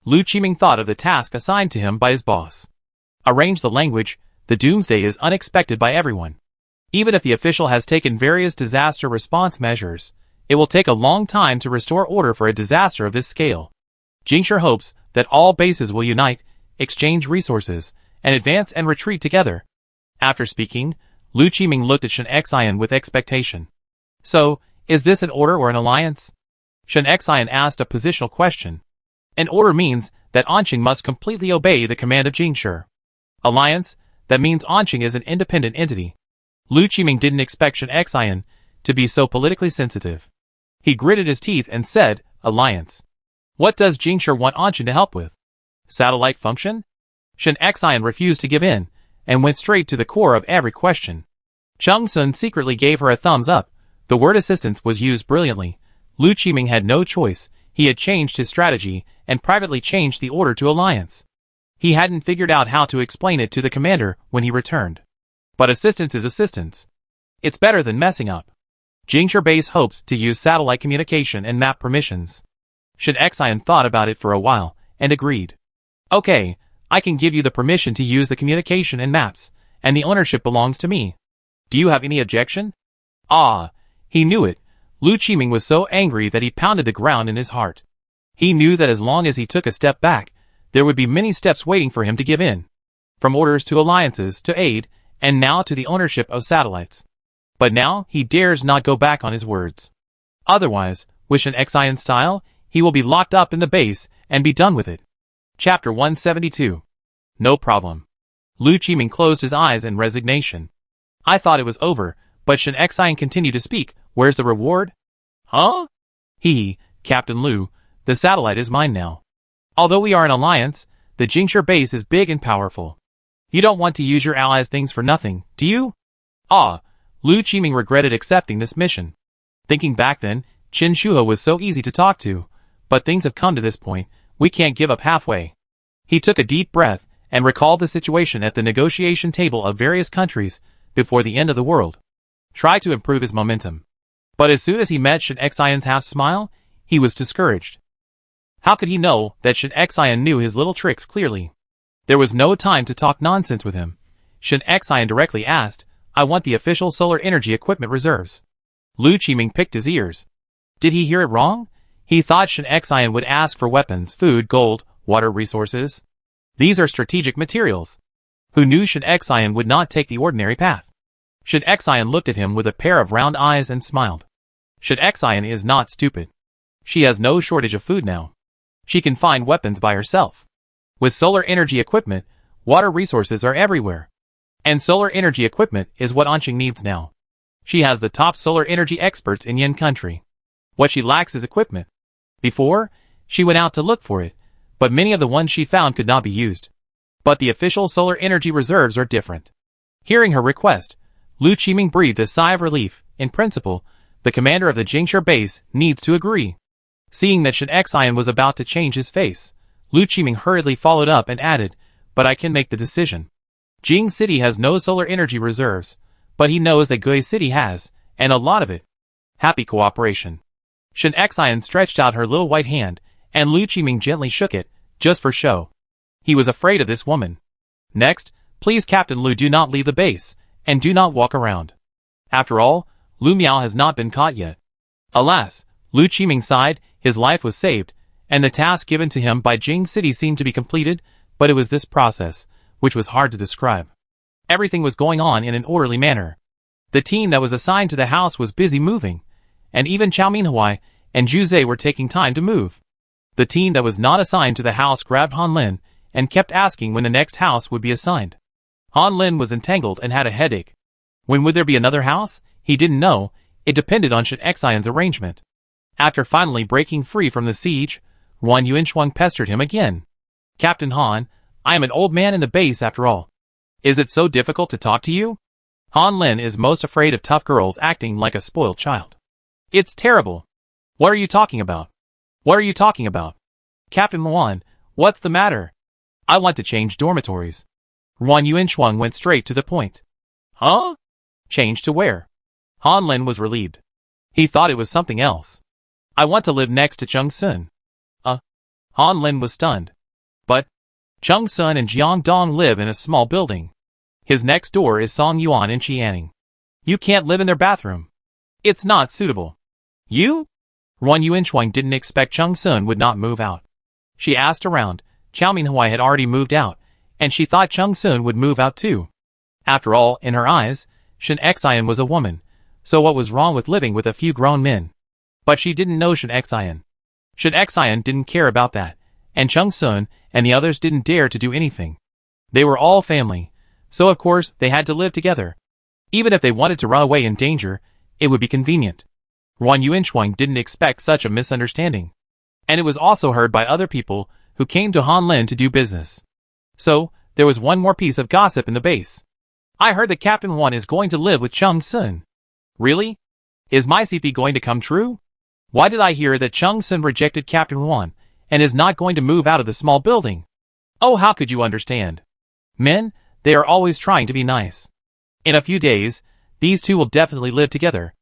Lu Qiming thought of the task assigned to him by his boss. Arrange the language. The Doomsday is unexpected by everyone. Even if the official has taken various disaster response measures, it will take a long time to restore order for a disaster of this scale. Jingshi hopes that all bases will unite, exchange resources, and advance and retreat together. After speaking, Lu Qiming looked at Shen Xian with expectation. So, is this an order or an alliance? Shen Xian asked a positional question. An order means that Anqing must completely obey the command of Jingshi. Alliance? That means Anqing is an independent entity. Lu Qiming didn't expect Shen Xian to be so politically sensitive. He gritted his teeth and said, Alliance. What does Jingshi want Anqing to help with? Satellite function? Shen Xian refused to give in, and went straight to the core of every question. Chung Sun secretly gave her a thumbs up. The word assistance was used brilliantly. Lu Qiming had no choice. He had changed his strategy, and privately changed the order to alliance. He hadn't figured out how to explain it to the commander when he returned. But assistance is assistance. It's better than messing up. Jingshi base hopes to use satellite communication and map permissions. Shen Xian thought about it for a while, and agreed. Okay, I can give you the permission to use the communication and maps, and the ownership belongs to me. Do you have any objection? Ah, he knew it. Lu Qiming was so angry that he pounded the ground in his heart. He knew that as long as he took a step back, there would be many steps waiting for him to give in. From orders to alliances to aid, and now to the ownership of satellites. But now, he dares not go back on his words. Otherwise, with Shen Xian style, he will be locked up in the base, and be done with it. Chapter 172. No problem. Lu Qiming closed his eyes in resignation. I thought it was over, but Shen Xian continued to speak. Where's the reward? Huh? Captain Lu, the satellite is mine now. Although we are an alliance, the Jingshi base is big and powerful. You don't want to use your allies' things for nothing, do you? Lu Qiming regretted accepting this mission. Thinking back then, Qin Shuhe was so easy to talk to, but things have come to this point, we can't give up halfway. He took a deep breath, and recalled the situation at the negotiation table of various countries, before the end of the world. Tried to improve his momentum. But as soon as he met Shen Xian's half-smile, he was discouraged. How could he know that Shen Xian knew his little tricks clearly? There was no time to talk nonsense with him. Shen Xian directly asked, I want the official solar energy equipment reserves. Lu Qiming picked his ears. Did he hear it wrong? He thought Shen Xian would ask for weapons, food, gold, water resources. These are strategic materials. Who knew Shin Xian would not take the ordinary path? Shin Xian looked at him with a pair of round eyes and smiled. Shin Xian is not stupid. She has no shortage of food now. She can find weapons by herself. With solar energy equipment, water resources are everywhere. And solar energy equipment is what Anqing needs now. She has the top solar energy experts in Yin country. What she lacks is equipment. Before, she went out to look for it, but many of the ones she found could not be used. But the official solar energy reserves are different. Hearing her request, Lu Qiming breathed a sigh of relief. In principle, the commander of the Jingshi base needs to agree. Seeing that Shin Xian was about to change his face, Lu Qiming hurriedly followed up and added, "But I can make the decision. Jing City has no solar energy reserves, but he knows that Gui City has, and a lot of it." Happy cooperation. Shin Xian stretched out her little white hand, and Lu Qiming gently shook it, just for show. He was afraid of this woman. Next, please Captain Lu, do not leave the base, and do not walk around. After all, Lu Miao has not been caught yet. Alas, Lu Qiming sighed, his life was saved, and the task given to him by Jing City seemed to be completed, but it was this process, which was hard to describe. Everything was going on in an orderly manner. The team that was assigned to the house was busy moving, and even Chao Minhuai and Zhu Zhe were taking time to move. The team that was not assigned to the house grabbed Han Lin, and kept asking when the next house would be assigned. Han Lin was entangled and had a headache. When would there be another house? He didn't know, it depended on Shin Xian's arrangement. After finally breaking free from the siege, Huan Yuanshuang pestered him again. "Captain Han, I am an old man in the base after all. Is it so difficult to talk to you?" Han Lin is most afraid of tough girls acting like a spoiled child. "It's terrible." "What are you talking about? What are you talking about?" "Captain Huan, what's the matter?" "I want to change dormitories." Huan Yuanshuang went straight to the point. "Huh? Change to where?" Han Lin was relieved. He thought it was something else. "I want to live next to Chung Sun." Han Lin was stunned. "But Chung Sun and Jiang Dong live in a small building. His next door is Song Yuan and Qianing. You can't live in their bathroom. It's not suitable." "You?" Huan Yuanshuang didn't expect Chung Sun would not move out. She asked around. Chao Minhuai had already moved out, and she thought Chung Sun would move out too. After all, in her eyes, Shin Xian was a woman, so what was wrong with living with a few grown men? But she didn't know Shin Xian. Shin Xian didn't care about that, and Chung Sun and the others didn't dare to do anything. They were all family, so of course they had to live together. Even if they wanted to run away in danger, it would be convenient. Huan Yuanshuang didn't expect such a misunderstanding. And it was also heard by other people who came to Han Lin to do business. So, there was one more piece of gossip in the base. "I heard that Captain Huan is going to live with Chung Sun." "Really? Is my CP going to come true? Why did I hear that Chung Sun rejected Captain Huan and is not going to move out of the small building?" "Oh, how could you understand? Men, they are always trying to be nice. In a few days, these two will definitely live together."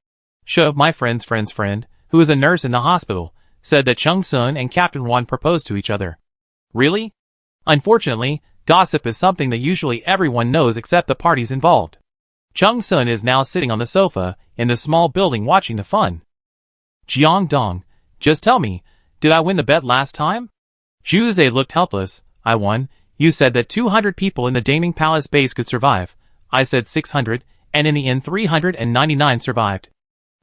Shu, my friend's friend, who is a nurse in the hospital, said that Chung Sun and Captain Huan proposed to each other. "Really?" Unfortunately, gossip is something that usually everyone knows except the parties involved. Chung Sun is now sitting on the sofa in the small building watching the fun. "Jiang Dong, just tell me, did I win the bet last time?" Zhu Zhe looked helpless. "I won. You said that 200 people in the Daming Palace base could survive. I said 600, and in the end 399 survived.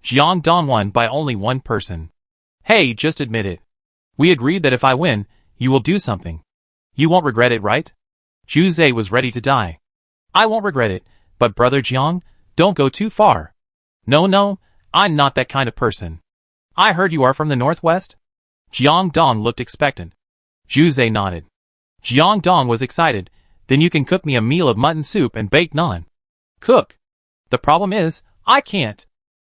Jiang Dong won by only one person. Hey, just admit it. We agreed that if I win, you will do something. You won't regret it, right?" Zhu Zhe was ready to die. "I won't regret it, but brother Jiang, don't go too far." No, I'm not that kind of person." "I heard you are from the northwest?" Jiang Dong looked expectant. Zhu Zhe nodded. Jiang Dong was excited. "Then you can cook me a meal of mutton soup and baked naan." "Cook? The problem is, I can't."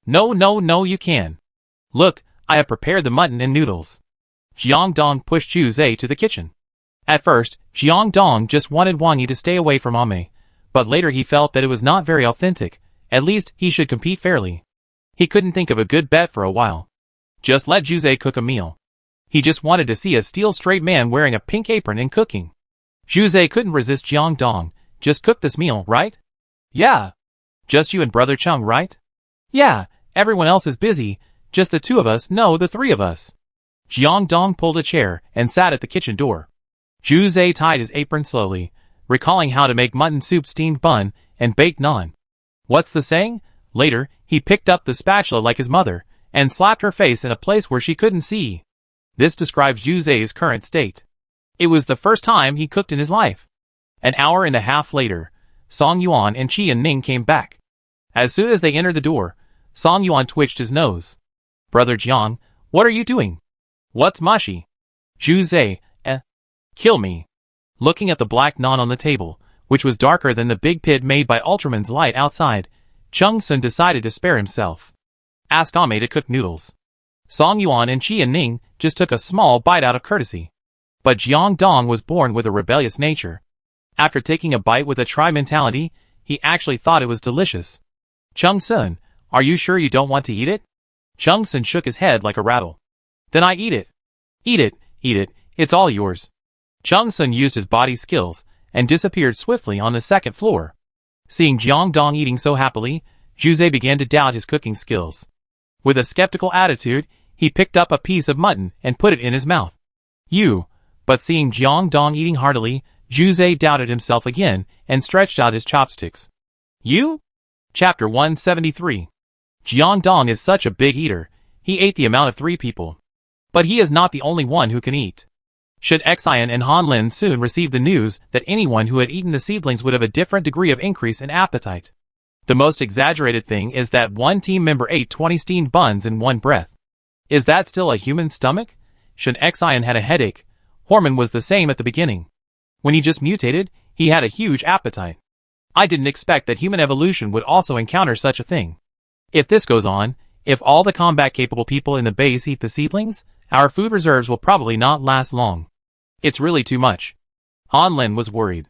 No, you can. Look, I have prepared the mutton and noodles." Jiang Dong pushed Zhu Zhe to the kitchen. At first, Jiang Dong just wanted Wang Yi to stay away from Ame, but later he felt that it was not very authentic. At least, he should compete fairly. He couldn't think of a good bet for a while. Just let Zhu Zhe cook a meal. He just wanted to see a steel-straight man wearing a pink apron and cooking. Zhu Zhe couldn't resist Jiang Dong. "Just cook this meal, right?" "Yeah." "Just you and brother Chung, right?" "Yeah, everyone else is busy. Just the two of us, no, the three of us." Jiang Dong pulled a chair and sat at the kitchen door. Zhu Zai tied his apron slowly, recalling how to make mutton soup, steamed bun, and baked naan. What's the saying? Later, he picked up the spatula like his mother, and slapped her face in a place where she couldn't see. This describes Zhu Zai's current state. It was the first time he cooked in his life. An hour and a half later, Song Yuan and Qi and Ning came back. As soon as they entered the door, Song Yuan twitched his nose. Brother Jiang, what are you doing? What's mushy? Zhu Zai, kill me. Looking at the black naan on the table, which was darker than the big pit made by Ultraman's light outside, Chung Sun decided to spare himself. Ask Ame to cook noodles. Song Yuan and Qi and Ning just took a small bite out of courtesy. But Jiang Dong was born with a rebellious nature. After taking a bite with a try mentality, he actually thought it was delicious. Chung Sun, are you sure you don't want to eat it? Chung Sun shook his head like a rattle. Then I eat it. Eat it, it's all yours. Chung Sun used his body skills and disappeared swiftly on the second floor. Seeing Jiang Dong eating so happily, Zhu Zai began to doubt his cooking skills. With a skeptical attitude, he picked up a piece of mutton and put it in his mouth. But seeing Jiang Dong eating heartily, Zhu Zai doubted himself again and stretched out his chopsticks. Chapter 173. Jiang Dong is such a big eater, he ate the amount of 3 people. But he is not the only one who can eat. Shen Xian and Han Lin soon received the news that anyone who had eaten the seedlings would have a different degree of increase in appetite. The most exaggerated thing is that one team member ate 20 steamed buns in one breath. Is that still a human stomach? Shen Xian had a headache. Horman was the same at the beginning. When he just mutated, he had a huge appetite. I didn't expect that human evolution would also encounter such a thing. If this goes on, if all the combat-capable people in the base eat the seedlings, our food reserves will probably not last long. It's really too much. Han Lin was worried.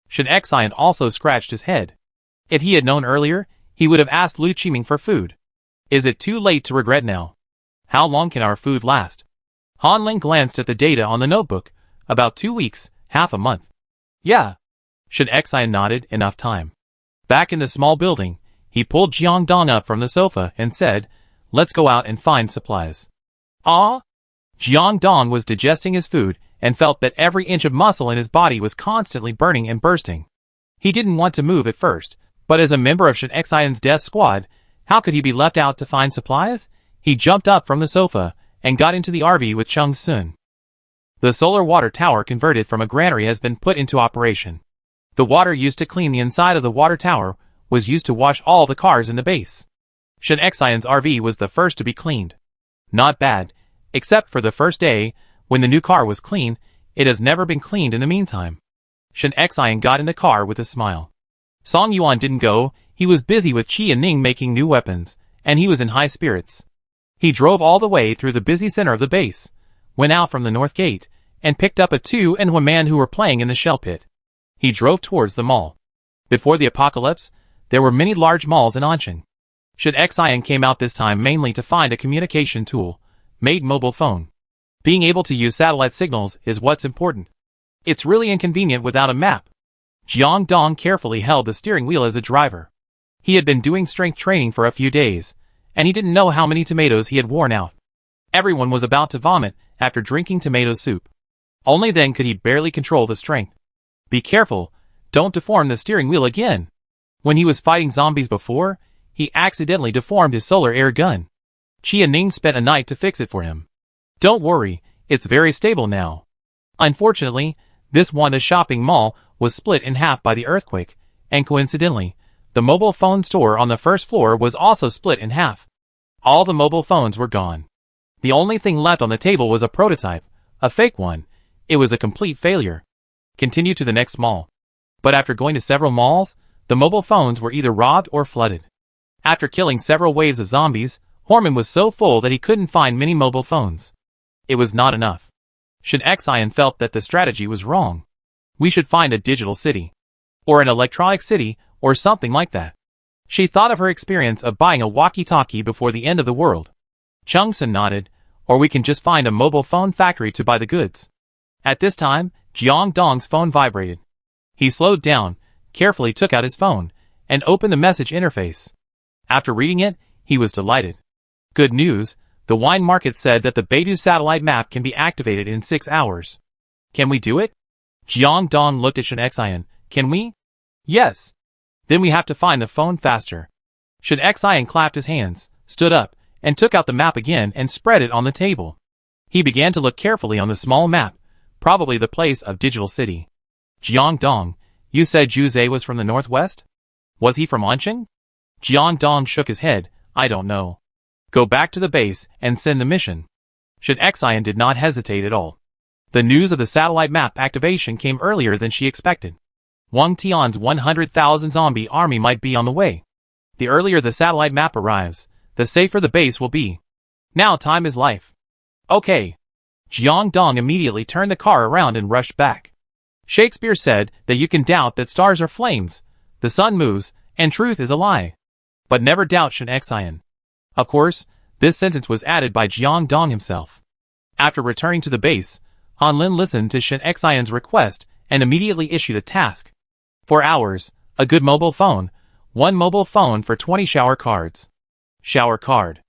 Shen Xian also scratched his head. If he had known earlier, he would have asked Lu Qiming for food. Is it too late to regret now? How long can our food last? Han Lin glanced at the data on the notebook. About 2 weeks, half a month. Yeah. Shen Xian nodded. Enough time. Back in the small building, he pulled Jiang Dong up from the sofa and said, let's go out and find supplies. Ah? Jiang Dong was digesting his food and felt that every inch of muscle in his body was constantly burning and bursting. He didn't want to move at first, but as a member of Shen Xian's death squad, how could he be left out to find supplies? He jumped up from the sofa and got into the RV with Chung Sun. The solar water tower converted from a granary has been put into operation. The water used to clean the inside of the water tower was used to wash all the cars in the base. Shen Xian's RV was the first to be cleaned. Not bad, except for the first day, when the new car was clean. It has never been cleaned in the meantime. Shen Xian got in the car with a smile. Song Yuan didn't go, he was busy with Qi and Ning making new weapons, and he was in high spirits. He drove all the way through the busy center of the base, went out from the north gate, and picked up a 2 and 1 man who were playing in the shell pit. He drove towards the mall. Before the apocalypse, there were many large malls in Anshan. Shen Xian came out this time mainly to find a communication tool, made mobile phone. Being able to use satellite signals is what's important. It's really inconvenient without a map. Jiang Dong carefully held the steering wheel as a driver. He had been doing strength training for a few days, and he didn't know how many tomatoes he had worn out. Everyone was about to vomit after drinking tomato soup. Only then could he barely control the strength. Be careful, don't deform the steering wheel again. When he was fighting zombies before, he accidentally deformed his solar air gun. Qi and Ning spent a night to fix it for him. Don't worry, it's very stable now. Unfortunately, this Wanda shopping mall was split in half by the earthquake, and coincidentally, the mobile phone store on the first floor was also split in half. All the mobile phones were gone. The only thing left on the table was a prototype, a fake one. It was a complete failure. Continue to the next mall. But after going to several malls, the mobile phones were either robbed or flooded. After killing several waves of zombies, Horman was so full that he couldn't find many mobile phones. It was not enough. Shen Xian felt that the strategy was wrong. We should find a digital city. Or an electronic city, or something like that. She thought of her experience of buying a walkie-talkie before the end of the world. Chung Sun nodded, or we can just find a mobile phone factory to buy the goods. At this time, Jiang Dong's phone vibrated. He slowed down, carefully took out his phone, and opened the message interface. After reading it, he was delighted. Good news, the wine market said that the Beidou satellite map can be activated in 6 hours. Can we do it? Jiang Dong looked at Shen Xian. Can we? Yes. Then we have to find the phone faster. Shen Xian clapped his hands, stood up, and took out the map again and spread it on the table. He began to look carefully on the small map, probably the place of Digital City. Jiang Dong, you said Zhu was from the northwest? Was he from Anqing? Jiang Dong shook his head. I don't know. Go back to the base and send the mission. Shen Xian did not hesitate at all. The news of the satellite map activation came earlier than she expected. Wang Tian's 100,000 zombie army might be on the way. The earlier the satellite map arrives, the safer the base will be. Now time is life. Okay. Jiang Dong immediately turned the car around and rushed back. Shakespeare said that you can doubt that stars are flames, the sun moves, and truth is a lie. But never doubt Shen Xian. Of course, this sentence was added by Jiang Dong himself. After returning to the base, Han Lin listened to Shen Xian's request and immediately issued a task. 4 hours, a good mobile phone, 1 mobile phone for 20 shower cards. Shower card.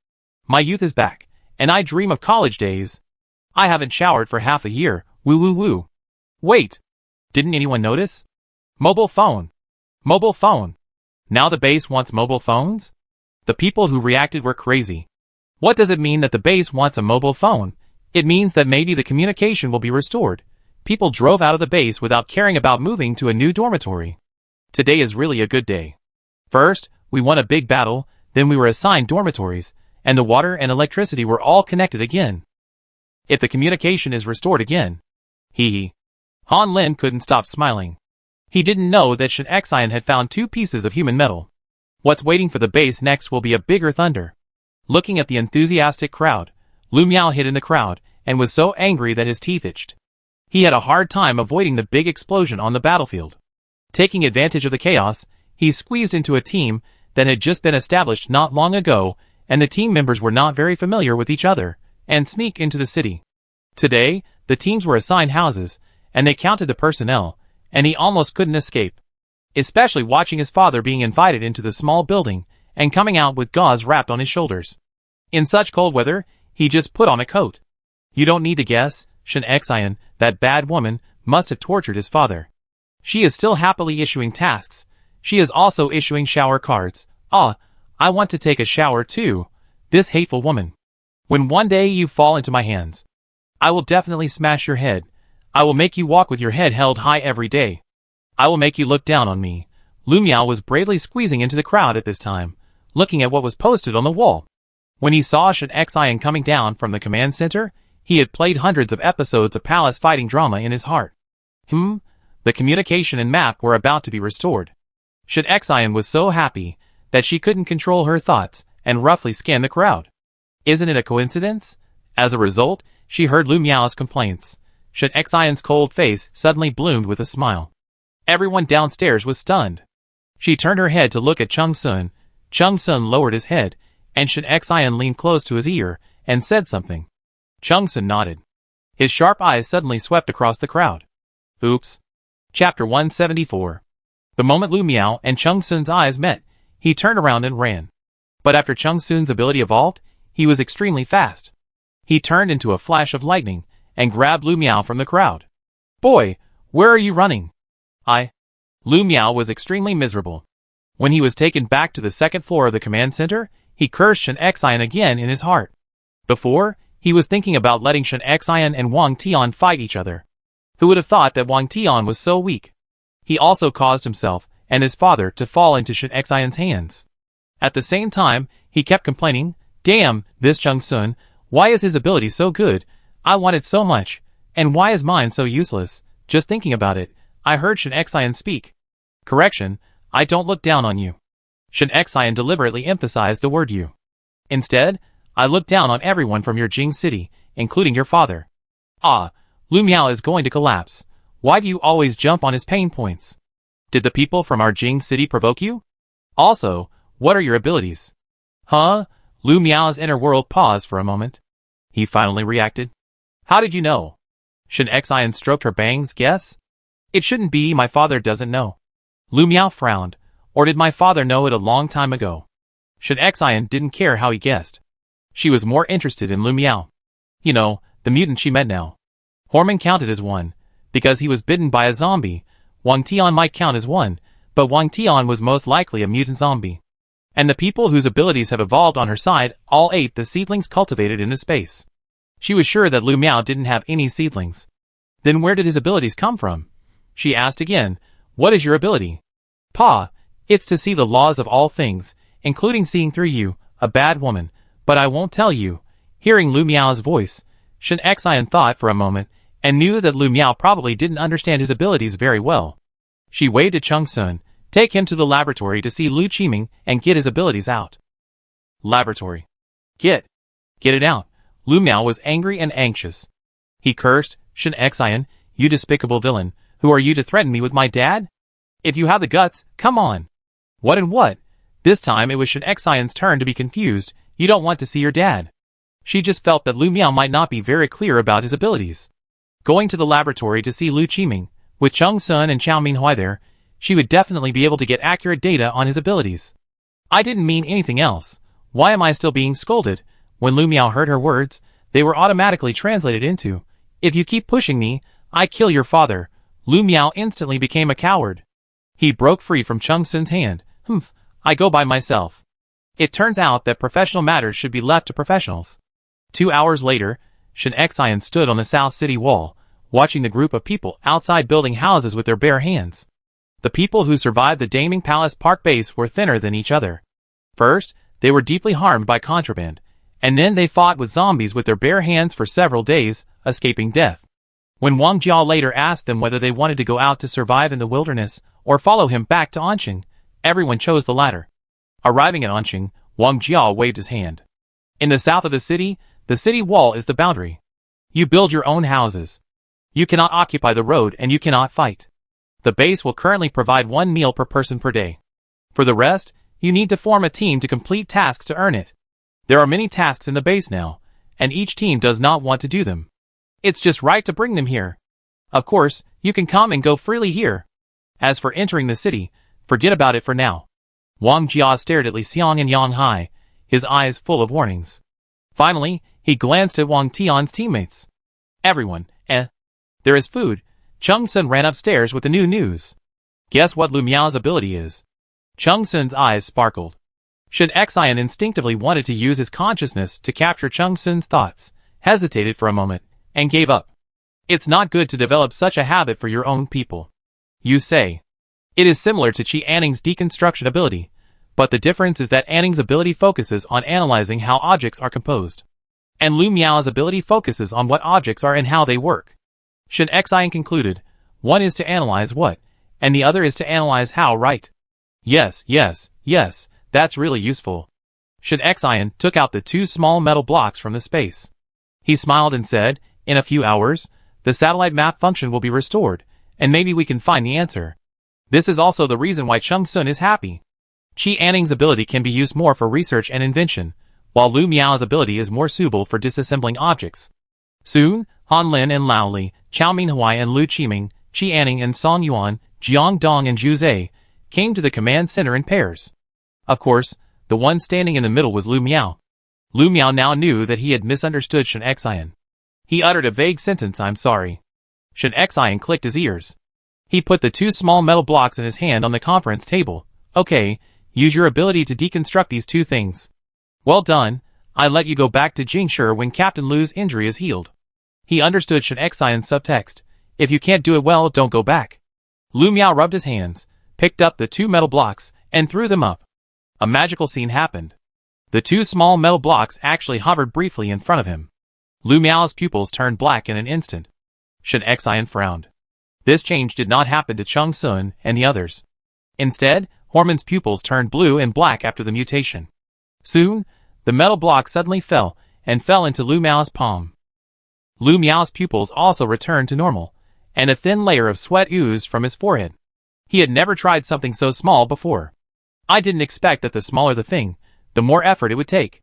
My youth is back, and I dream of college days. I haven't showered for half a year, woo woo woo. Wait. Didn't anyone notice? Mobile phone. Mobile phone. Now the base wants mobile phones? The people who reacted were crazy. What does it mean that the base wants a mobile phone? It means that maybe the communication will be restored. People drove out of the base without caring about moving to a new dormitory. Today is really a good day. First, we won a big battle, then we were assigned dormitories, and the water and electricity were all connected again. If the communication is restored again. Hee hee. Han Lin couldn't stop smiling. He didn't know that Shen Xian had found 2 pieces of human metal. What's waiting for the base next will be a bigger thunder. Looking at the enthusiastic crowd, Lu Miao hid in the crowd and was so angry that his teeth itched. He had a hard time avoiding the big explosion on the battlefield. Taking advantage of the chaos, he squeezed into a team that had just been established not long ago, and the team members were not very familiar with each other, and sneak into the city. Today, the teams were assigned houses, and they counted the personnel, and he almost couldn't escape. Especially watching his father being invited into the small building, and coming out with gauze wrapped on his shoulders. In such cold weather, he just put on a coat. You don't need to guess, Shen Xian, that bad woman, must have tortured his father. She is still happily issuing tasks. She is also issuing shower cards. Ah, I want to take a shower too. This hateful woman. When one day you fall into my hands, I will definitely smash your head. I will make you walk with your head held high every day. I will make you look down on me. Lu Miao was bravely squeezing into the crowd at this time, looking at what was posted on the wall. When he saw Shen Xian coming down from the command center, he had played hundreds of episodes of palace fighting drama in his heart. The communication and map were about to be restored. Shen Xian was so happy that she couldn't control her thoughts and roughly scanned the crowd. Isn't it a coincidence? As a result, she heard Lu Miao's complaints. Shen Xian's cold face suddenly bloomed with a smile. Everyone downstairs was stunned. She turned her head to look at Chung Sun. Chung Sun lowered his head, and Shen Xian leaned close to his ear and said something. Chung Sun nodded. His sharp eyes suddenly swept across the crowd. Oops. Chapter 174. The moment Lu Miao and Chung Sun's eyes met, he turned around and ran. But after Chung Sun's ability evolved, he was extremely fast. He turned into a flash of lightning and grabbed Lu Miao from the crowd. Boy, where are you running? Lu Miao was extremely miserable. When he was taken back to the second floor of the command center, he cursed Shen Xian again in his heart. Before, he was thinking about letting Shen Xian and Wang Tian fight each other. Who would have thought that Wang Tian was so weak? He also caused himself and his father to fall into Shen Xian's hands. At the same time, he kept complaining, damn, this Chung Sun, why is his ability so good? I want it so much. And why is mine so useless? Just thinking about it, I heard Shen Xian speak. Correction, I don't look down on you. Shen Xian deliberately emphasized the word you. Instead, I look down on everyone from your Jing city, including your father. Lu Miao is going to collapse. Why do you always jump on his pain points? Did the people from our Jing city provoke you? Also, what are your abilities? Lu Miao's inner world paused for a moment. He finally reacted. How did you know? Shen Xian stroked her bangs. Guess? It shouldn't be. My father doesn't know. Lu Miao frowned. Or did my father know it a long time ago? Shen Xian didn't care how he guessed. She was more interested in Lu Miao. You know, the mutant she met now. Horman counted as one. Because he was bitten by a zombie, Wang Tian might count as one, but Wang Tian was most likely a mutant zombie. And the people whose abilities have evolved on her side all ate the seedlings cultivated in the space. She was sure that Lu Miao didn't have any seedlings. Then where did his abilities come from? She asked again, "What is your ability?" "Pa, it's to see the laws of all things, including seeing through you, a bad woman, but I won't tell you." Hearing Lu Miao's voice, Shen Xian thought for a moment, and knew that Lu Miao probably didn't understand his abilities very well. She waved at Chung Sun, "Take him to the laboratory to see Lu Qiming and get his abilities out." Laboratory. Get it out. Lu Miao was angry and anxious. He cursed, "Shen Xian, you despicable villain, who are you to threaten me with my dad? If you have the guts, come on." "What and what?" This time it was Shen Xian's turn to be confused. "You don't want to see your dad." She just felt that Lu Miao might not be very clear about his abilities. Going to the laboratory to see Lu Qiming, with Chung Sun and Chao Minhui there, she would definitely be able to get accurate data on his abilities. "I didn't mean anything else. Why am I still being scolded?" When Lu Miao heard her words, they were automatically translated into, "If you keep pushing me, I kill your father." Lu Miao instantly became a coward. He broke free from Chung Sun's hand. I go by myself." It turns out that professional matters should be left to professionals. 2 hours later, Shen Xian stood on the South City wall, watching the group of people outside building houses with their bare hands. The people who survived the Daming Palace Park base were thinner than each other. First, they were deeply harmed by contraband, and then they fought with zombies with their bare hands for several days, escaping death. When Wang Jiao later asked them whether they wanted to go out to survive in the wilderness or follow him back to Anqing, everyone chose the latter. Arriving at Anqing, Wang Jiao waved his hand. In the south of the city wall is the boundary. You build your own houses. You cannot occupy the road and you cannot fight. The base will currently provide 1 meal per person per day. For the rest, you need to form a team to complete tasks to earn it. There are many tasks in the base now, and each team does not want to do them. It's just right to bring them here. Of course, you can come and go freely here. As for entering the city, forget about it for now. Wang Jia stared at Li Xiang and Yang Hai, his eyes full of warnings. Finally, he glanced at Wang Tian's teammates. "Everyone, there is food." Chung Sun ran upstairs with the new news. "Guess what Lu Miao's ability is?" Chung Sun's eyes sparkled. Shen Xian instinctively wanted to use his consciousness to capture Chung Sun's thoughts, hesitated for a moment, and gave up. "It's not good to develop such a habit for your own people." "You say?" It is similar to Qi Anning's deconstruction ability, but the difference is that Anning's ability focuses on analyzing how objects are composed, and Lu Miao's ability focuses on what objects are and how they work. Shen Xian concluded, one is to analyze what, and the other is to analyze how, right? Yes, that's really useful. Shen Xian took out the 2 small metal blocks from the space. He smiled and said, "In a few hours, the satellite map function will be restored, and maybe we can find the answer." This is also the reason why Chung Sun is happy. Qi Anning's ability can be used more for research and invention, while Lu Miao's ability is more suitable for disassembling objects. Soon, Han Lin and Lao Li, Chao Minhui and Lu Qiming, Qi Anning and Song Yuan, Jiang Dong and Zhu Zhe, came to the command center in pairs. Of course, the one standing in the middle was Lu Miao. Lu Miao now knew that he had misunderstood Shen Xian. He uttered a vague sentence, "I'm sorry." Shen Xian clicked his ears. He put the 2 small metal blocks in his hand on the conference table. "Okay, use your ability to deconstruct these 2 things." "Well done. I let you go back to Jingshi when Captain Lu's injury is healed." He understood Shen Xian's subtext. If you can't do it well, don't go back. Lu Miao rubbed his hands, picked up the 2 metal blocks, and threw them up. A magical scene happened. The 2 small metal blocks actually hovered briefly in front of him. Lu Miao's pupils turned black in an instant. Shen Xian frowned. This change did not happen to Chung Sun and the others. Instead, Horman's pupils turned blue and black after the mutation. Soon, the metal block suddenly fell into Lu Miao's palm. Lu Miao's pupils also returned to normal, and a thin layer of sweat oozed from his forehead. He had never tried something so small before. I didn't expect that the smaller the thing, the more effort it would take.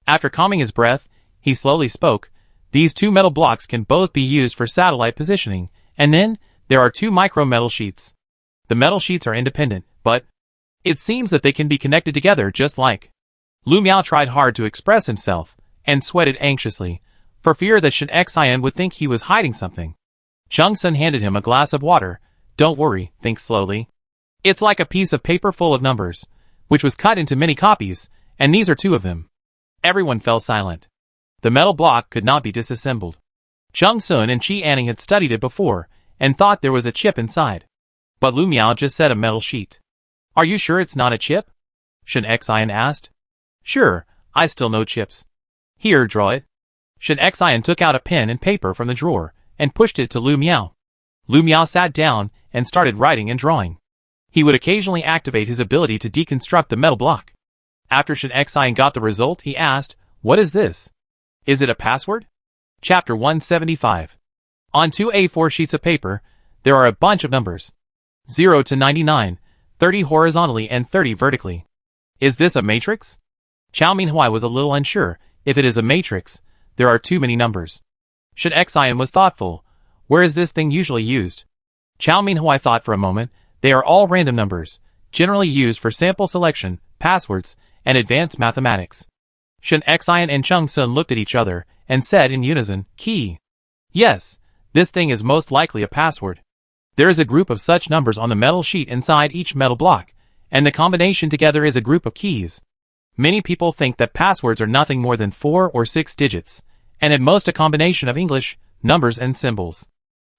After calming his breath, he slowly spoke. These 2 metal blocks can both be used for satellite positioning, and then, there are 2 micro metal sheets. The metal sheets are independent, but it seems that they can be connected together just like. Lu Miao tried hard to express himself, and sweated anxiously, for fear that Shen Xian would think he was hiding something. Chung Sun handed him a glass of water. Don't worry, think slowly. It's like a piece of paper full of numbers, which was cut into many copies, and these are 2 of them. Everyone fell silent. The metal block could not be disassembled. Chung Sun and Chi Anning had studied it before, and thought there was a chip inside. But Lu Miao just said a metal sheet. Are you sure it's not a chip? Shen Xian asked. Sure, I still know chips. Here, draw it. Shen Xian took out a pen and paper from the drawer, and pushed it to Lu Miao. Lu Miao sat down, and started writing and drawing. He would occasionally activate his ability to deconstruct the metal block. After Shen Xian got the result, he asked, What is this? Is it a password? Chapter 175. On 2 A4 sheets of paper, there are a bunch of numbers. 0 to 99, 30 horizontally and 30 vertically. Is this a matrix? Chao Minhui was a little unsure. If it is a matrix, there are too many numbers. Shen Xian was thoughtful. Where is this thing usually used? Chao Minhui thought for a moment. They are all random numbers, generally used for sample selection, passwords, and advanced mathematics. Shen Xian and Chung Sun looked at each other, and said in unison, Key. Yes, this thing is most likely a password. There is a group of such numbers on the metal sheet inside each metal block, and the combination together is a group of keys. Many people think that passwords are nothing more than 4 or 6 digits, and at most a combination of English, numbers and symbols.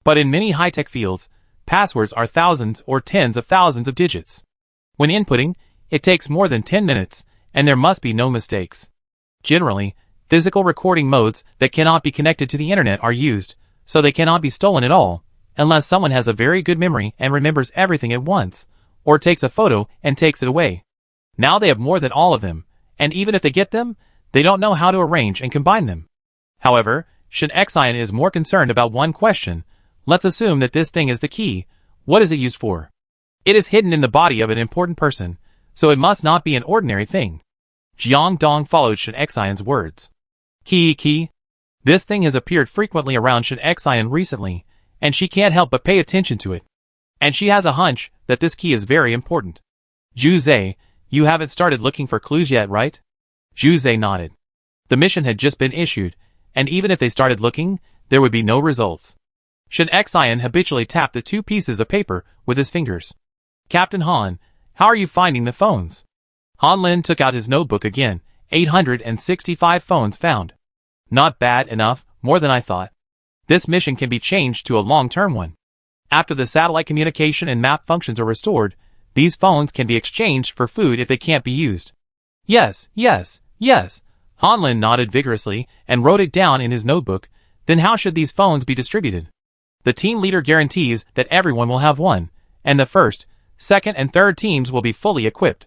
But in many high-tech fields, passwords are thousands or tens of thousands of digits. When inputting, it takes more than 10 minutes, and there must be no mistakes. Generally, physical recording modes that cannot be connected to the internet are used, so they cannot be stolen at all, unless someone has a very good memory and remembers everything at once, or takes a photo and takes it away. Now they have more than all of them, and even if they get them, they don't know how to arrange and combine them. However, Shen Xian is more concerned about one question. Let's assume that this thing is the key. What is it used for? It is hidden in the body of an important person, so it must not be an ordinary thing. Jiang Dong followed Shen Xian's words. Key. This thing has appeared frequently around Shen Xian recently, and she can't help but pay attention to it. And she has a hunch that this key is very important. Zhu Zhe, you haven't started looking for clues yet, right? Zhu Zhe nodded. The mission had just been issued, and even if they started looking, there would be no results. Shen Xian habitually tapped the 2 pieces of paper with his fingers. Captain Han, how are you finding the phones? Han Lin took out his notebook again. 865 phones found. Not bad enough, more than I thought. This mission can be changed to a long-term one. After the satellite communication and map functions are restored, these phones can be exchanged for food if they can't be used. Yes. Han Lin nodded vigorously and wrote it down in his notebook. Then how should these phones be distributed? The team leader guarantees that everyone will have one, and the first, second, and third teams will be fully equipped.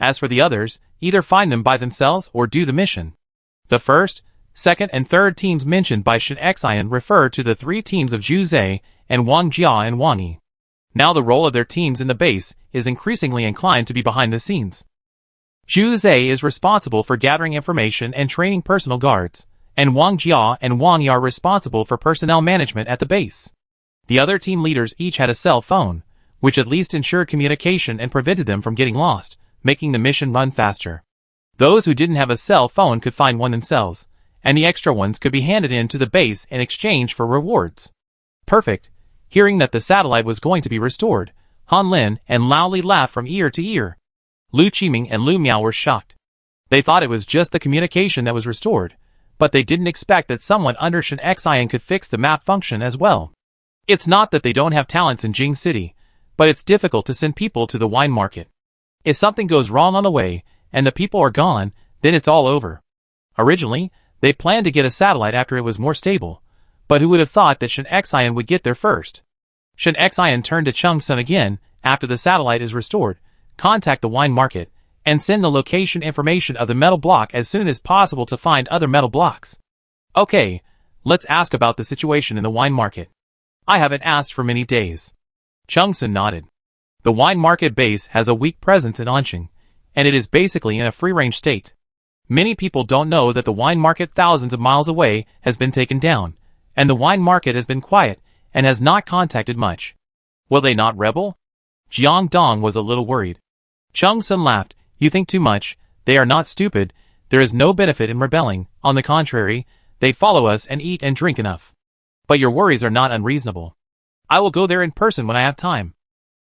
As for the others, either find them by themselves or do the mission. The first, second, and third teams mentioned by Shen Xian refer to the 3 teams of Zhu Zhe and Wang Jia and Wang Yi. Now the role of their teams in the base is increasingly inclined to be behind the scenes. Zhu Zhe is responsible for gathering information and training personal guards, and Wang Jia and Wang Yi are responsible for personnel management at the base. The other team leaders each had a cell phone, which at least ensured communication and prevented them from getting lost, making the mission run faster. Those who didn't have a cell phone could find one themselves, and the extra ones could be handed in to the base in exchange for rewards. Perfect. Hearing that the satellite was going to be restored, Han Lin and Lao Li laughed from ear to ear. Lu Qiming and Lu Miao were shocked. They thought it was just the communication that was restored, but they didn't expect that someone under Shen Xian could fix the map function as well. It's not that they don't have talents in Jing City, but it's difficult to send people to the wine market. If something goes wrong on the way, and the people are gone, then it's all over. Originally, they planned to get a satellite after it was more stable, but who would have thought that Shen Xian would get there first? Shen Xian turned to Chung Sun again. After the satellite is restored, contact the wine market, and send the location information of the metal block as soon as possible to find other metal blocks. Okay, let's ask about the situation in the wine market. I haven't asked for many days. Chung Sun nodded. The wine market base has a weak presence in Anqing, and it is basically in a free-range state. Many people don't know that the wine market thousands of miles away has been taken down, and the wine market has been quiet and has not contacted much. Will they not rebel? Jiang Dong was a little worried. Chung Sun laughed. You think too much. They are not stupid. There is no benefit in rebelling. On the contrary, they follow us and eat and drink enough. But your worries are not unreasonable. I will go there in person when I have time.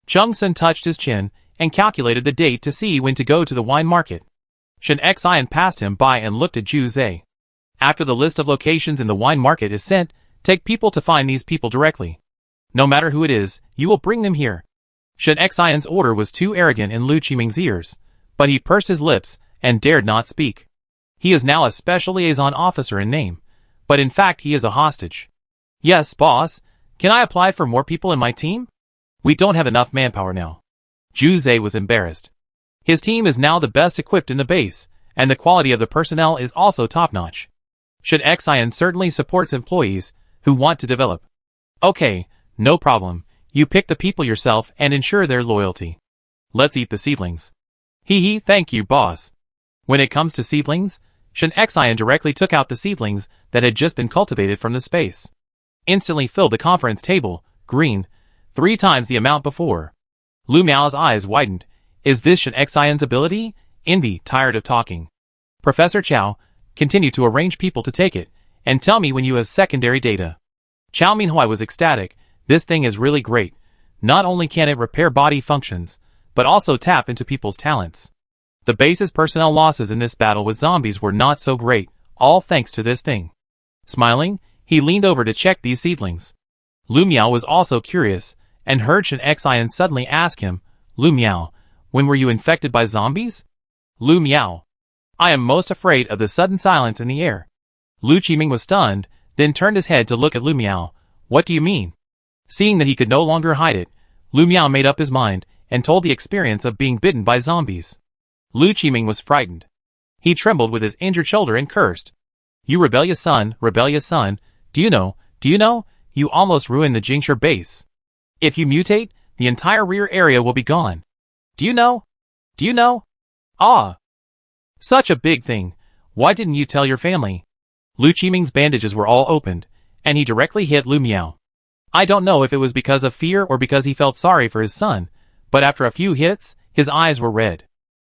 Chung Sun touched his chin and calculated the date to see when to go to the wine market. Shen Xian passed him by and looked at Zhu Zhe. After the list of locations in the wine market is sent, take people to find these people directly. No matter who it is, you will bring them here. Shen Xian's order was too arrogant in Lu Qiming's ears, but he pursed his lips and dared not speak. He is now a special liaison officer in name, but in fact he is a hostage. Yes, boss. Can I apply for more people in my team? We don't have enough manpower now. Zhu Zhe was embarrassed. His team is now the best equipped in the base, and the quality of the personnel is also top-notch. Shen Xian certainly supports employees who want to develop. Okay, no problem. You pick the people yourself and ensure their loyalty. Let's eat the seedlings. Hee, thank you, boss. When it comes to seedlings, Shen Xian directly took out the seedlings that had just been cultivated from the space. Instantly filled the conference table, green, 3 times the amount before. Lu Miao's eyes widened. Is this Shen Xian's ability? Envy, tired of talking. Professor Chow, continue to arrange people to take it, and tell me when you have secondary data. Chow Minhui was ecstatic. This thing is really great. Not only can it repair body functions, but also tap into people's talents. The base's personnel losses in this battle with zombies were not so great, all thanks to this thing. Smiling, he leaned over to check these seedlings. Lu Miao was also curious, and heard Shen Xian suddenly ask him, Lu Miao, when were you infected by zombies? Lu Miao. I am most afraid of the sudden silence in the air. Lu Qiming was stunned, then turned his head to look at Lu Miao. What do you mean? Seeing that he could no longer hide it, Lu Miao made up his mind and told the experience of being bitten by zombies. Lu Qiming was frightened. He trembled with his injured shoulder and cursed. You rebellious son, do you know, you almost ruined the Jingshi base. If you mutate, the entire rear area will be gone. Do you know? Ah! Such a big thing. Why didn't you tell your family? Lu Qiming's bandages were all opened, and he directly hit Lu Miao. I don't know if it was because of fear or because he felt sorry for his son, but after a few hits, his eyes were red.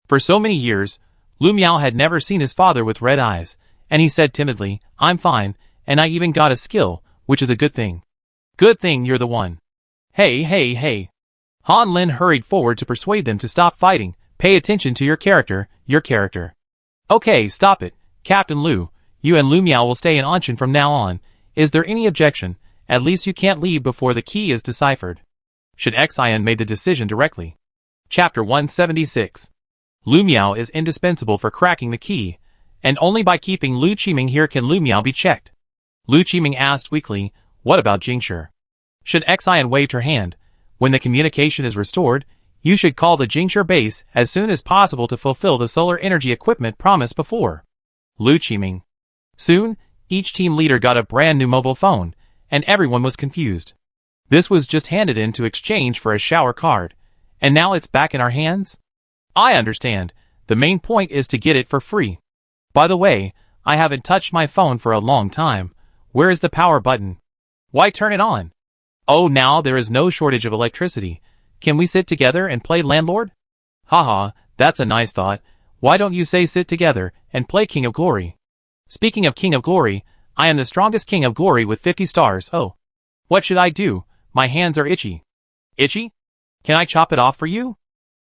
For so many years, Lu Miao had never seen his father with red eyes, and he said timidly, I'm fine, and I even got a skill, which is a good thing. Good thing you're the one. Hey. Han Lin hurried forward to persuade them to stop fighting. Pay attention to your character. Okay, stop it. Captain Lu, you and Lu Miao will stay in Anshan from now on. Is there any objection? At least you can't leave before the key is deciphered. Shen Xian made the decision directly. Chapter 176. Lu Miao is indispensable for cracking the key, and only by keeping Lu Qiming here can Lu Miao be checked. Lu Qiming asked weakly, what about Jingshi? Shen Xian waved her hand. When the communication is restored, you should call the Jingshi base as soon as possible to fulfill the solar energy equipment promised before. Lu Qiming. Soon, each team leader got a brand new mobile phone, and everyone was confused. This was just handed in to exchange for a shower card, and now it's back in our hands? I understand. The main point is to get it for free. By the way, I haven't touched my phone for a long time. Where is the power button? Why turn it on? Oh, now there is no shortage of electricity. Can we sit together and play landlord? Haha, that's a nice thought. Why don't you say sit together and play King of Glory? Speaking of King of Glory, I am the strongest King of Glory with 50 stars. Oh. What should I do? My hands are itchy. Itchy? Can I chop it off for you?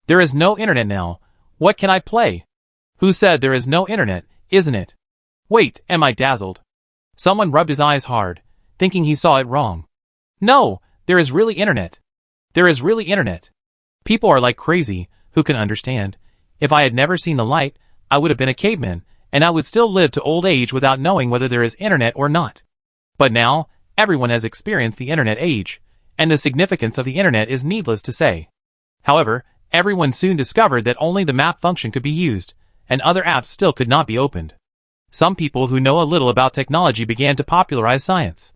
There is no internet now. What can I play? Who said there is no internet, isn't it? Wait, am I dazzled? Someone rubbed his eyes hard, thinking he saw it wrong. No, there is really internet. There is really internet. People are like crazy, who can understand? If I had never seen the light, I would have been a caveman, and I would still live to old age without knowing whether there is internet or not. But now, everyone has experienced the internet age, and the significance of the internet is needless to say. However, everyone soon discovered that only the map function could be used, and other apps still could not be opened. Some people who know a little about technology began to popularize science.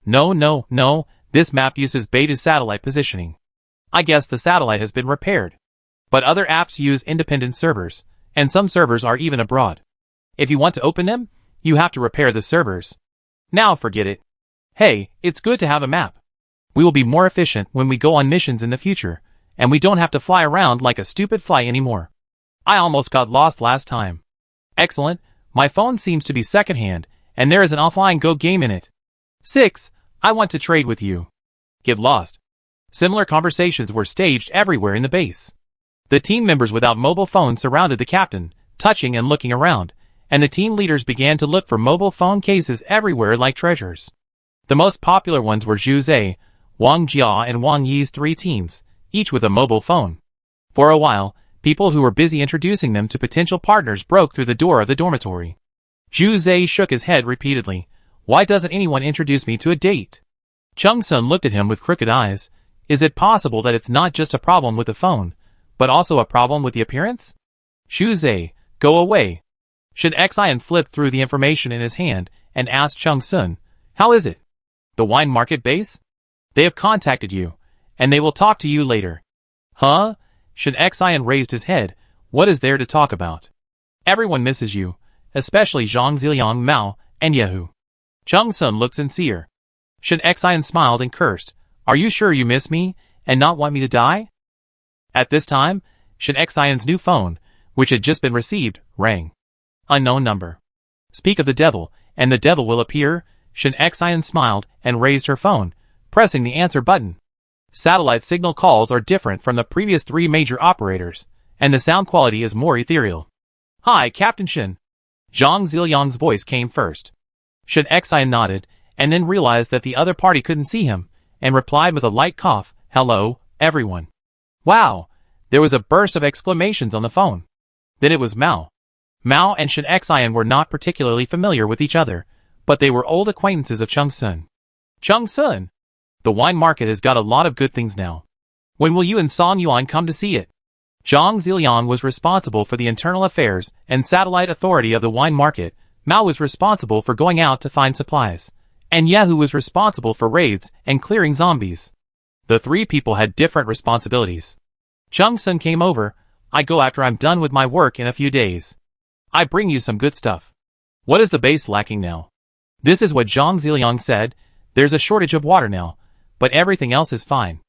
No, this map uses beta satellite positioning. I guess the satellite has been repaired. But other apps use independent servers, and some servers are even abroad. If you want to open them, you have to repair the servers. Now forget it. Hey, it's good to have a map. We will be more efficient when we go on missions in the future, and we don't have to fly around like a stupid fly anymore. I almost got lost last time. Excellent, my phone seems to be secondhand, and there is an offline Go game in it. 6. I want to trade with you. Get lost. Similar conversations were staged everywhere in the base. The team members without mobile phones surrounded the captain, touching and looking around, and the team leaders began to look for mobile phone cases everywhere like treasures. The most popular ones were Zhu Zhe, Wang Jia and Wang Yi's 3 teams, each with a mobile phone. For a while, people who were busy introducing them to potential partners broke through the door of the dormitory. Zhu Zhe shook his head repeatedly. Why doesn't anyone introduce me to a date? Chung Sun looked at him with crooked eyes. Is it possible that it's not just a problem with the phone, but also a problem with the appearance? Zhu Zhe, go away. Shin Xian flipped through the information in his hand and asked Chung Sun, how is it? The wine market base? They have contacted you, and they will talk to you later. Huh? Shin Xian raised his head. What is there to talk about? Everyone misses you, especially Zhang Ziliang, Mao, and Yehu. Chung Sun looked sincere. Shin Xian smiled and cursed. Are you sure you miss me, and not want me to die? At this time, Shin Xian's new phone, which had just been received, rang. Unknown number. Speak of the devil, and the devil will appear. Shin Xian smiled and raised her phone, pressing the answer button. Satellite signal calls are different from the previous 3 major operators, and the sound quality is more ethereal. Hi, Captain Shin. Zhang Ziliang's voice came first. Shin Xian nodded, and then realized that the other party couldn't see him, and replied with a light cough, hello, everyone. Wow! There was a burst of exclamations on the phone. Then it was Mao. Mao and Shin Xian were not particularly familiar with each other, but they were old acquaintances of Chung Sun. Chung Sun! The wine market has got a lot of good things now. When will you and Song Yuan come to see it? Zhang Ziliang was responsible for the internal affairs and satellite authority of the wine market. Mao was responsible for going out to find supplies, and Yehu was responsible for raids and clearing zombies. The 3 people had different responsibilities. Chung Sun came over. I go after I'm done with my work in a few days. I bring you some good stuff. What is the base lacking now? This is what Zhang Ziliang said. There's a shortage of water now, but everything else is fine.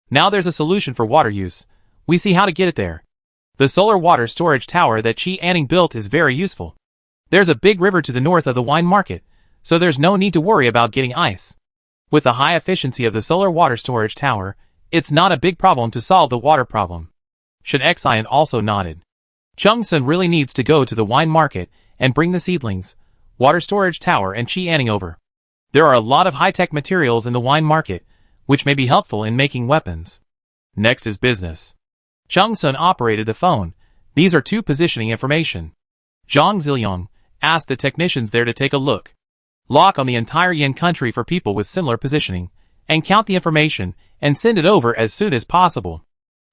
Now there's a solution for water use. We see how to get it there. The solar water storage tower that Qi Anning built is very useful. There's a big river to the north of the wine market, so there's no need to worry about getting ice. With the high efficiency of the solar water storage tower, it's not a big problem to solve the water problem. Shin Xian also nodded. Chung Sun really needs to go to the wine market and bring the seedlings, water storage tower and Qi Anning over. There are a lot of high-tech materials in the wine market, which may be helpful in making weapons. Next is business. Chung Sun operated the phone. These are 2 positioning information. Zhang Ziliang asked the technicians there to take a look. Lock on the entire Yin country for people with similar positioning, and count the information, and send it over as soon as possible.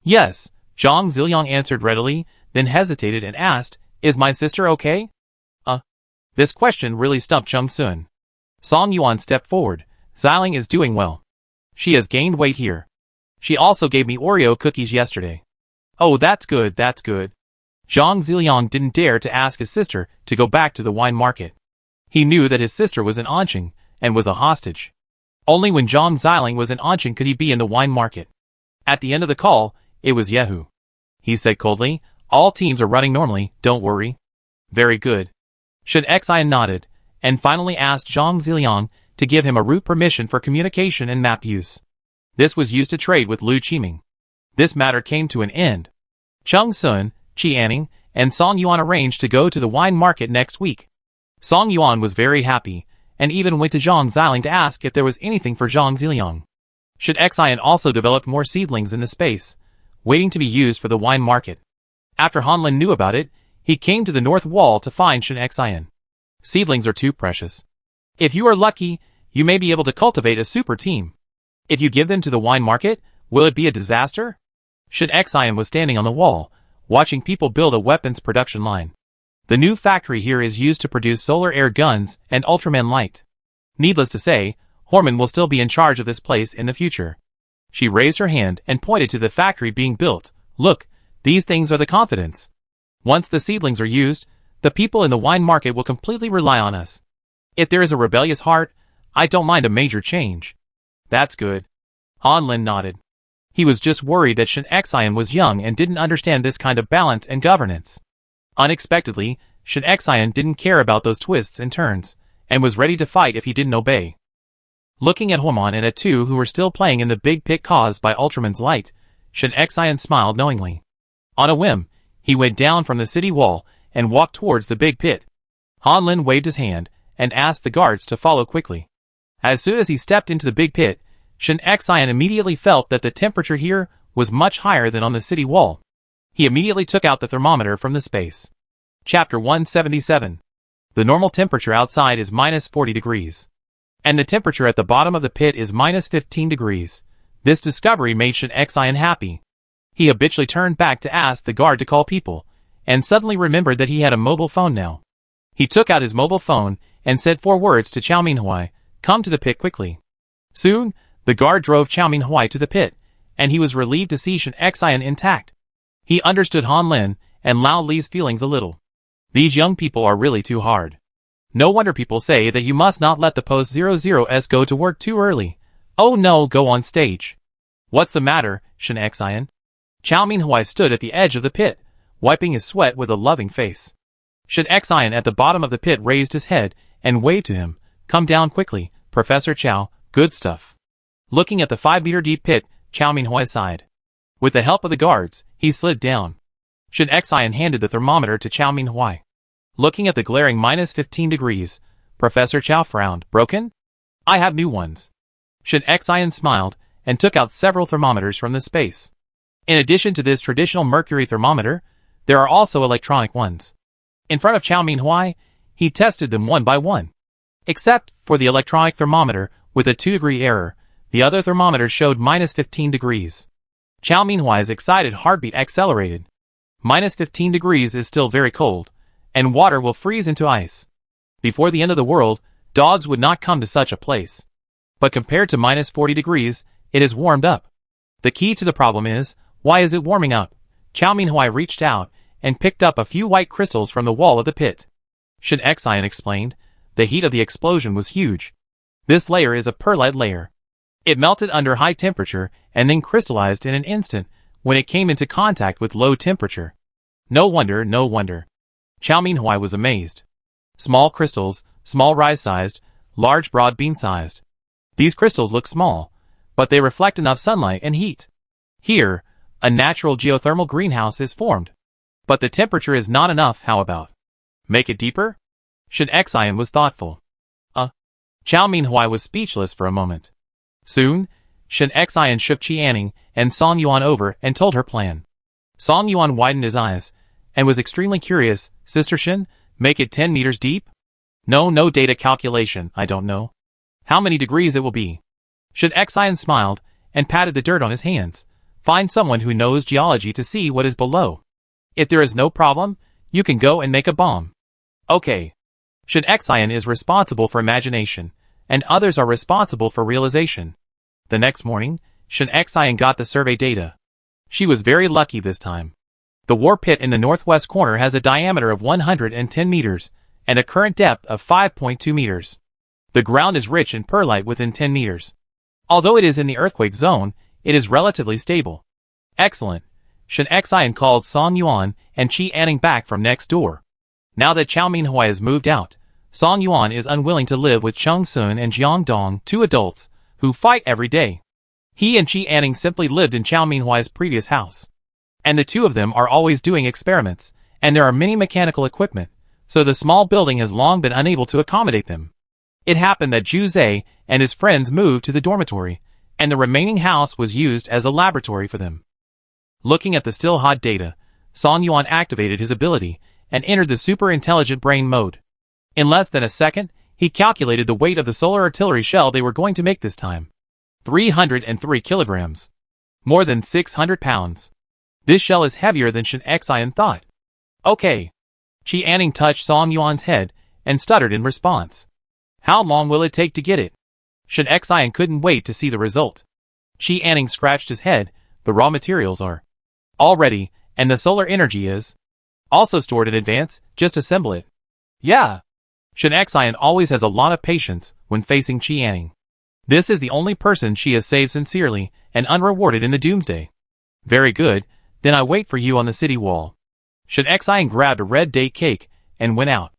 Yes, Zhang Ziliang answered readily, then hesitated and asked, is my sister okay? This question really stumped Chung Sun. Song Yuan stepped forward. Xiling is doing well. She has gained weight here. She also gave me Oreo cookies yesterday. Oh, that's good, that's good. Zhang Ziliang didn't dare to ask his sister to go back to the wine market. He knew that his sister was in Anqing, and was a hostage. Only when Zhang Xiling was in Anqing could he be in the wine market. At the end of the call, it was Yehu. He said coldly, all teams are running normally, don't worry. Very good. Shin Xian nodded, and finally asked Zhang Ziliang to give him a route permission for communication and map use. This was used to trade with Lu Qiming. This matter came to an end. Chung Sun, Qi Anning, and Song Yuan arranged to go to the wine market next week. Song Yuan was very happy, and even went to Zhang Xiling to ask if there was anything for Zhang Ziliang. Shin Xian also developed more seedlings in the space, waiting to be used for the wine market. After Hanlin knew about it, he came to the north wall to find Shin Xian. Seedlings are too precious. If you are lucky, you may be able to cultivate a super team. If you give them to the wine market, will it be a disaster? Shin Xian was standing on the wall, watching people build a weapons production line. The new factory here is used to produce solar air guns and Ultraman light. Needless to say, Horman will still be in charge of this place in the future. She raised her hand and pointed to the factory being built. Look, these things are the confidence. Once the seedlings are used, the people in the wine market will completely rely on us. If there is a rebellious heart, I don't mind a major change. That's good. Han Lin nodded. He was just worried that Shin Xian was young and didn't understand this kind of balance and governance. Unexpectedly, Shin Xian didn't care about those twists and turns, and was ready to fight if he didn't obey. Looking at Huaman and at two who were still playing in the big pit caused by Ultraman's light, Shen Xian smiled knowingly. On a whim, he went down from the city wall and walked towards the big pit. Han Lin waved his hand and asked the guards to follow quickly. As soon as he stepped into the big pit, Shen Xian immediately felt that the temperature here was much higher than on the city wall. He immediately took out the thermometer from the space. Chapter 177. The normal temperature outside is minus 40 degrees. And the temperature at the bottom of the pit is minus 15 degrees. This discovery made Shen Xian happy. He habitually turned back to ask the guard to call people, and suddenly remembered that he had a mobile phone now. He took out his mobile phone and said 4 words to Chao Minhui, "Come to the pit quickly." Soon, the guard drove Chao Minhui to the pit, and he was relieved to see Shen Xian intact. He understood Han Lin and Lao Li's feelings a little. These young people are really too hard. No wonder people say that you must not let the post 00s go to work too early. Oh no, go on stage. What's the matter, Shen Xian? Chao Minhui stood at the edge of the pit, wiping his sweat with a loving face. Shen Xian at the bottom of the pit raised his head and waved to him. "Come down quickly, Professor Chao, good stuff." Looking at the 5-meter deep pit, Chao Minhui sighed. With the help of the guards, he slid down. Shen Xian handed the thermometer to Chao Minhui. Looking at the glaring minus 15 degrees, Professor Chao frowned. "Broken? I have new ones." Shen Xian smiled and took out several thermometers from the space. In addition to this traditional mercury thermometer, there are also electronic ones. In front of Chao Minhui, he tested them one by one. Except for the electronic thermometer with a 2-degree error, the other thermometers showed minus 15 degrees. Chao Minhui's excited heartbeat accelerated. Minus 15 degrees is still very cold, and water will freeze into ice. Before the end of the world, dogs would not come to such a place. But compared to minus 40 degrees, it has warmed up. The key to the problem is, why is it warming up? Chao Minhui reached out and picked up a few white crystals from the wall of the pit. Shen Xian explained, the heat of the explosion was huge. This layer is a perlite layer. It melted under high temperature and then crystallized in an instant when it came into contact with low temperature. No wonder, no wonder. Chao Minhui was amazed. Small crystals, small rice-sized, large broad bean-sized. These crystals look small, but they reflect enough sunlight and heat. Here, a natural geothermal greenhouse is formed. But the temperature is not enough. How about make it deeper? Shen Xian was thoughtful. Chao Minhui was speechless for a moment. Soon, Shen Xian shook Qianing and Song Yuan over and told her plan. Song Yuan widened his eyes and was extremely curious. Sister Shen, make it 10 meters deep? No data calculation, I don't know. How many degrees it will be? Shen Xian smiled and patted the dirt on his hands. Find someone who knows geology to see what is below. If there is no problem, you can go and make a bomb. Okay. Shen Xian is responsible for imagination, and others are responsible for realization. The next morning, Shen Xian got the survey data. She was very lucky this time. The war pit in the northwest corner has a diameter of 110 meters, and a current depth of 5.2 meters. The ground is rich in perlite within 10 meters. Although it is in the earthquake zone, it is relatively stable. Excellent. Shen Xian called Song Yuan and Qi Anning back from next door. Now that Chao Minhui has moved out, Song Yuan is unwilling to live with Cheng Sun and Jiang Dong, 2 adults, who fight every day. He and Qi Anning simply lived in Chao Minhui's previous house. And the 2 of them are always doing experiments, and there are many mechanical equipment, so the small building has long been unable to accommodate them. It happened that Zhu Zhe and his friends moved to the dormitory, and the remaining house was used as a laboratory for them. Looking at the still hot data, Song Yuan activated his ability and entered the super intelligent brain mode. In less than a second, he calculated the weight of the solar artillery shell they were going to make this time. 303 kilograms. More than 600 pounds. This shell is heavier than Shen Xian thought. Okay. Qi Anning touched Song Yuan's head and stuttered in response. How long will it take to get it? Shen Xian couldn't wait to see the result. Qi Anning scratched his head. The raw materials are all ready, and the solar energy is also stored in advance. Just assemble it. Yeah. Shen Xian always has a lot of patience when facing Qi Anning. This is the only person she has saved sincerely and unrewarded in the Doomsday. Very good, then I wait for you on the city wall. Shen Xian grabbed a red date cake and went out.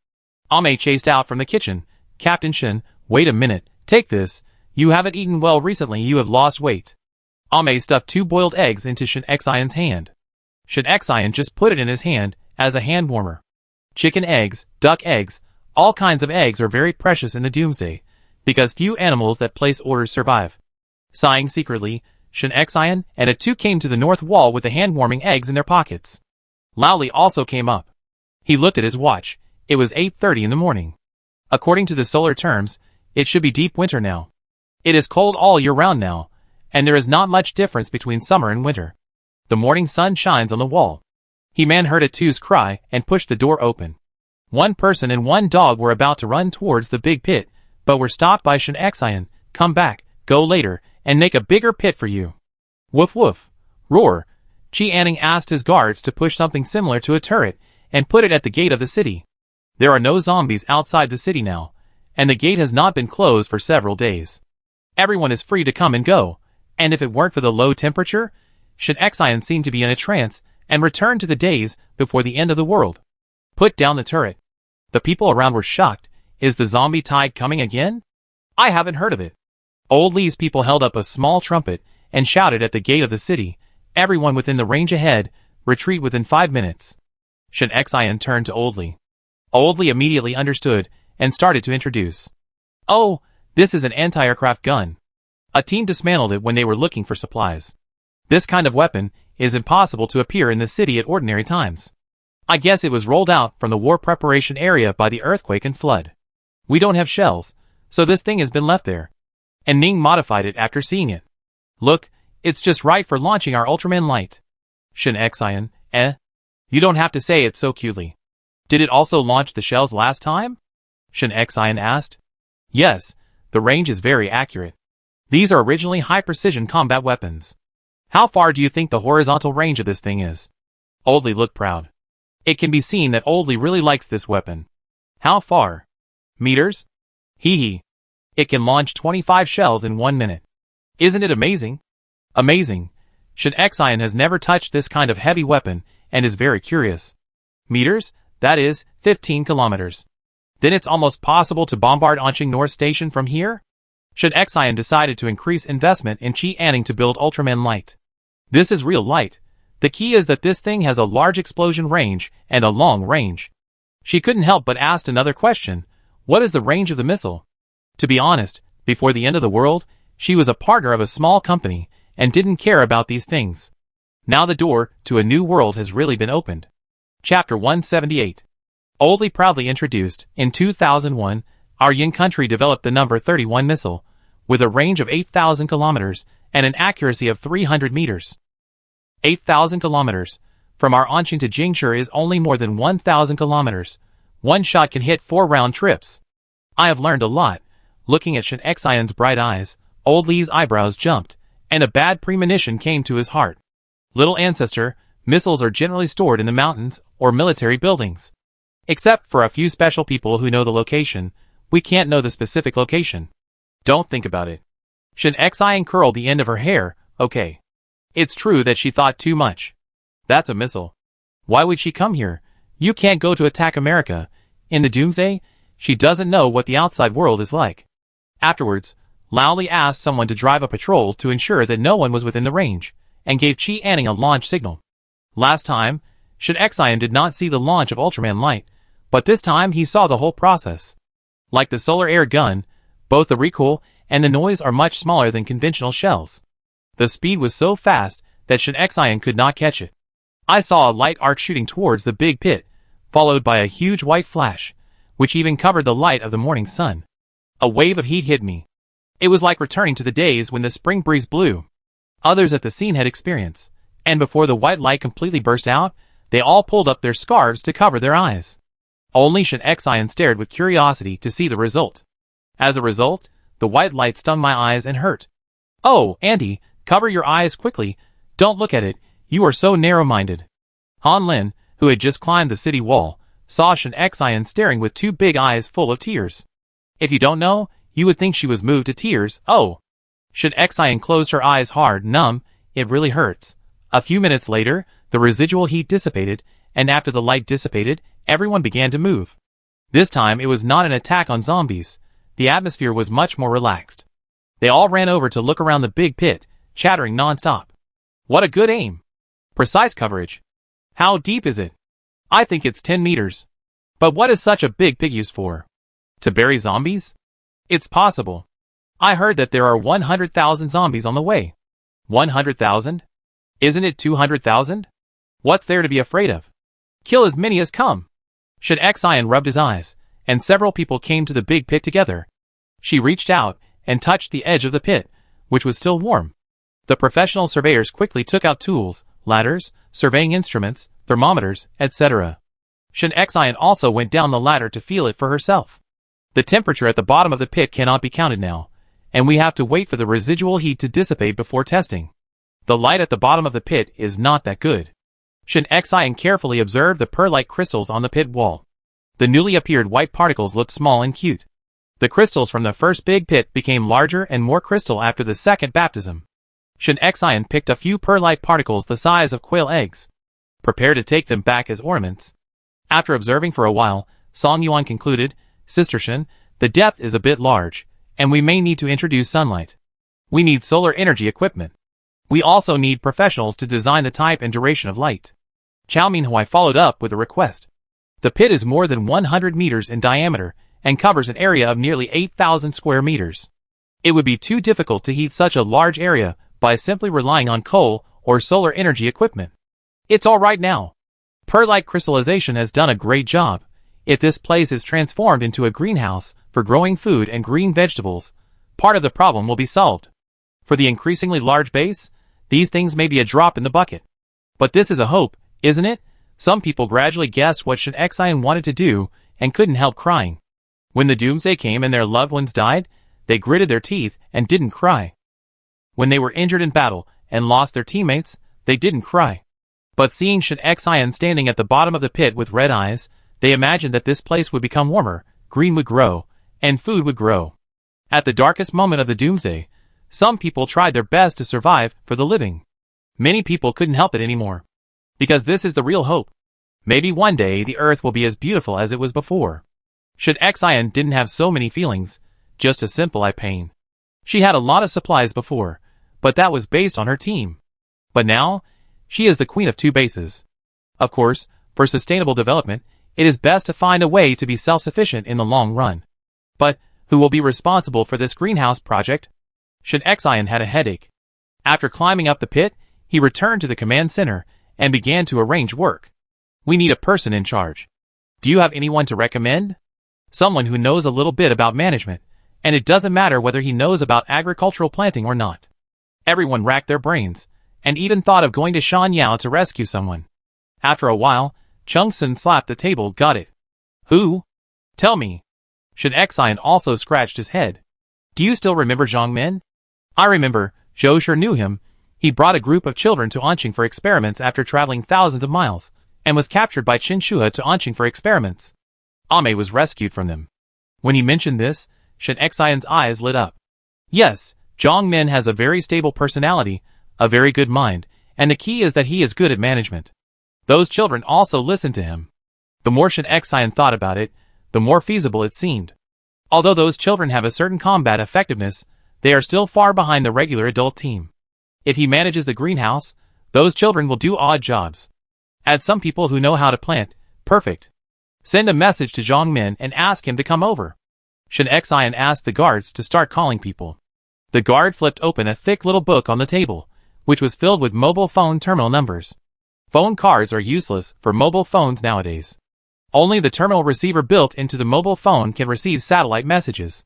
Ame chased out from the kitchen. Captain Shen, wait a minute, take this. You haven't eaten well recently, you have lost weight. Ame stuffed 2 boiled eggs into Shin Xian's hand. Shin Xian just put it in his hand as a hand warmer. Chicken eggs, duck eggs, all kinds of eggs are very precious in the Doomsday, because few animals that place orders survive. Sighing secretly, Shin Xian and A2 came to the north wall with the hand-warming eggs in their pockets. Laoli also came up. He looked at his watch. It was 8:30 in the morning. According to the solar terms, it should be deep winter now. It is cold all year round now, and there is not much difference between summer and winter. The morning sun shines on the wall. He-Man heard A2's cry and pushed the door open. One person and one dog were about to run towards the big pit, but were stopped by Shin Xian. Come back, go later, and make a bigger pit for you. Woof woof. Roar. Chi Anning asked his guards to push something similar to a turret, and put it at the gate of the city. There are no zombies outside the city now, and the gate has not been closed for several days. Everyone is free to come and go, and if it weren't for the low temperature, Shin Xian seemed to be in a trance, and returned to the days before the end of the world. Put down the turret. The people around were shocked. Is the zombie tide coming again? I haven't heard of it. Old Lee's people held up a small trumpet and shouted at the gate of the city, everyone within the range ahead, retreat within 5 minutes. Shin Xian turned to Old Lee. Old Lee immediately understood and started to introduce. Oh, this is an anti-aircraft gun. A team dismantled it when they were looking for supplies. This kind of weapon is impossible to appear in the city at ordinary times. I guess it was rolled out from the war preparation area by the earthquake and flood. We don't have shells, so this thing has been left there. And Ning modified it after seeing it. Look, it's just right for launching our Ultraman Light. Shin Xian, You don't have to say it so cutely. Did it also launch the shells last time? Shin Xian asked. Yes, the range is very accurate. These are originally high-precision combat weapons. How far do you think the horizontal range of this thing is? Old Lee looked proud. It can be seen that Old Lee really likes this weapon. How far? Meters? Hee hee. It can launch 25 shells in 1 minute. Isn't it amazing? Amazing. Shin Xian has never touched this kind of heavy weapon and is very curious. Meters? That is, 15 kilometers. Then it's almost possible to bombard Anqing North Station from here? Shin Xian decided to increase investment in Chi Anning to build Ultraman Light. This is real light. The key is that this thing has a large explosion range and a long range. She couldn't help but ask another question. What is the range of the missile? To be honest, before the end of the world, she was a partner of a small company and didn't care about these things. Now the door to a new world has really been opened. Chapter 178. Old Lee proudly introduced, in 2001, our Yin country developed the number 31 missile, with a range of 8,000 kilometers and an accuracy of 300 meters. 8,000 kilometers. From our Anqing to Jingshi is only more than 1,000 kilometers. One shot can hit 4 round trips. I have learned a lot. Looking at Shin Xian's bright eyes, Old Lee's eyebrows jumped, and a bad premonition came to his heart. Little ancestor, missiles are generally stored in the mountains or military buildings. Except for a few special people who know the location, we can't know the specific location. Don't think about it. Shin Xian curled the end of her hair. Okay. It's true that she thought too much. That's a missile. Why would she come here? You can't go to attack America. In the Doomsday, she doesn't know what the outside world is like. Afterwards, Laoli asked someone to drive a patrol to ensure that no one was within the range, and gave Chi Anning a launch signal. Last time, Shin Xian did not see the launch of Ultraman Light, but this time he saw the whole process. Like the solar air gun, both the recoil and the noise are much smaller than conventional shells. The speed was so fast that Shin Xian could not catch it. I saw a light arc shooting towards the big pit, followed by a huge white flash, which even covered the light of the morning sun. A wave of heat hit me. It was like returning to the days when the spring breeze blew. Others at the scene had experience, and before the white light completely burst out, they all pulled up their scarves to cover their eyes. Only Shin Xian stared with curiosity to see the result. As a result, the white light stung my eyes and hurt. Oh, Auntie, cover your eyes quickly. Don't look at it, you are so narrow-minded. Han Lin, who had just climbed the city wall, saw Shin Xian staring with 2 big eyes full of tears. If you don't know, you would think she was moved to tears. Oh! Shin Xian closed her eyes hard, numb. It really hurts. A few minutes later, the residual heat dissipated, and after the light dissipated, everyone began to move. This time it was not an attack on zombies. The atmosphere was much more relaxed. They all ran over to look around the big pit, chattering non-stop. What a good aim! Precise coverage. How deep is it? I think it's 10 meters. But what is such a big pit used for? To bury zombies? It's possible. I heard that there are 100,000 zombies on the way. 100,000? Isn't it 200,000? What's there to be afraid of? Kill as many as come. Shin Xian rubbed his eyes, and several people came to the big pit together. She reached out and touched the edge of the pit, which was still warm. The professional surveyors quickly took out tools, ladders, surveying instruments, thermometers, etc. Shin Xian also went down the ladder to feel it for herself. The temperature at the bottom of the pit cannot be counted now, and we have to wait for the residual heat to dissipate before testing. The light at the bottom of the pit is not that good. Shin Xian carefully observed the pearl-like crystals on the pit wall. The newly appeared white particles looked small and cute. The crystals from the first big pit became larger and more crystal after the second baptism. Shin Xian picked a few pearl-like particles the size of quail eggs. Prepare to take them back as ornaments. After observing for a while, Song Yuan concluded, Sister Shin, the depth is a bit large, and we may need to introduce sunlight. We need solar energy equipment. We also need professionals to design the type and duration of light. Chow Minhui followed up with a request. The pit is more than 100 meters in diameter and covers an area of nearly 8,000 square meters. It would be too difficult to heat such a large area by simply relying on coal or solar energy equipment. It's all right now. Pearlite crystallization has done a great job. If this place is transformed into a greenhouse for growing food and green vegetables, part of the problem will be solved. For the increasingly large base, these things may be a drop in the bucket. But this is a hope, isn't it? Some people gradually guessed what Shin Xian wanted to do and couldn't help crying. When the Doomsday came and their loved ones died, they gritted their teeth and didn't cry. When they were injured in battle and lost their teammates, they didn't cry. But seeing Shin Xian standing at the bottom of the pit with red eyes, they imagined that this place would become warmer, green would grow, and food would grow. At the darkest moment of the Doomsday, some people tried their best to survive for the living. Many people couldn't help it anymore. Because this is the real hope. Maybe one day the earth will be as beautiful as it was before. Shin Xian didn't have so many feelings, just a simple eye pain. She had a lot of supplies before, but that was based on her team. But now, she is the queen of two bases. Of course, for sustainable development, it is best to find a way to be self-sufficient in the long run. But, who will be responsible for this greenhouse project? Shin Xian had a headache. After climbing up the pit, he returned to the command center and began to arrange work. We need a person in charge. Do you have anyone to recommend? Someone who knows a little bit about management, and it doesn't matter whether he knows about agricultural planting or not. Everyone racked their brains, and even thought of going to Shanyao to rescue someone. After a while, Chung Sun slapped the table. Got it. Who? Tell me. Shin Xian also scratched his head. Do you still remember Zhang Min? I remember. Zhou sure knew him. He brought a group of children to Anqing for experiments after traveling thousands of miles, and was captured by Qin Shuhe to Anqing for experiments. Ame was rescued from them. When he mentioned this, Shin Xian's eyes lit up. Yes, Zhang Min has a very stable personality, a very good mind, and the key is that he is good at management. Those children also listened to him. The more Shin Xian thought about it, the more feasible it seemed. Although those children have a certain combat effectiveness, they are still far behind the regular adult team. If he manages the greenhouse, those children will do odd jobs. Add some people who know how to plant. Perfect. Send a message to Zhang Min and ask him to come over. Shin Xian asked the guards to start calling people. The guard flipped open a thick little book on the table, which was filled with mobile phone terminal numbers. Phone cards are useless for mobile phones nowadays. Only the terminal receiver built into the mobile phone can receive satellite messages.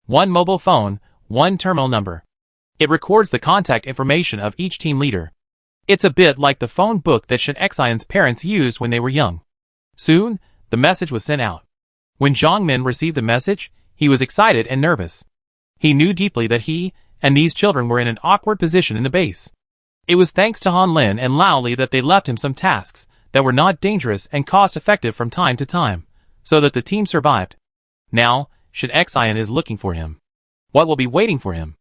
One mobile phone, one terminal number. It records the contact information of each team leader. It's a bit like the phone book that Shin Xian's parents used when they were young. Soon, the message was sent out. When Zhang Min received the message, he was excited and nervous. He knew deeply that he and these children were in an awkward position in the base. It was thanks to Han Lin and Lao Li that they left him some tasks that were not dangerous and cost-effective from time to time, so that the team survived. Now, Shin Xian is looking for him. What will be waiting for him?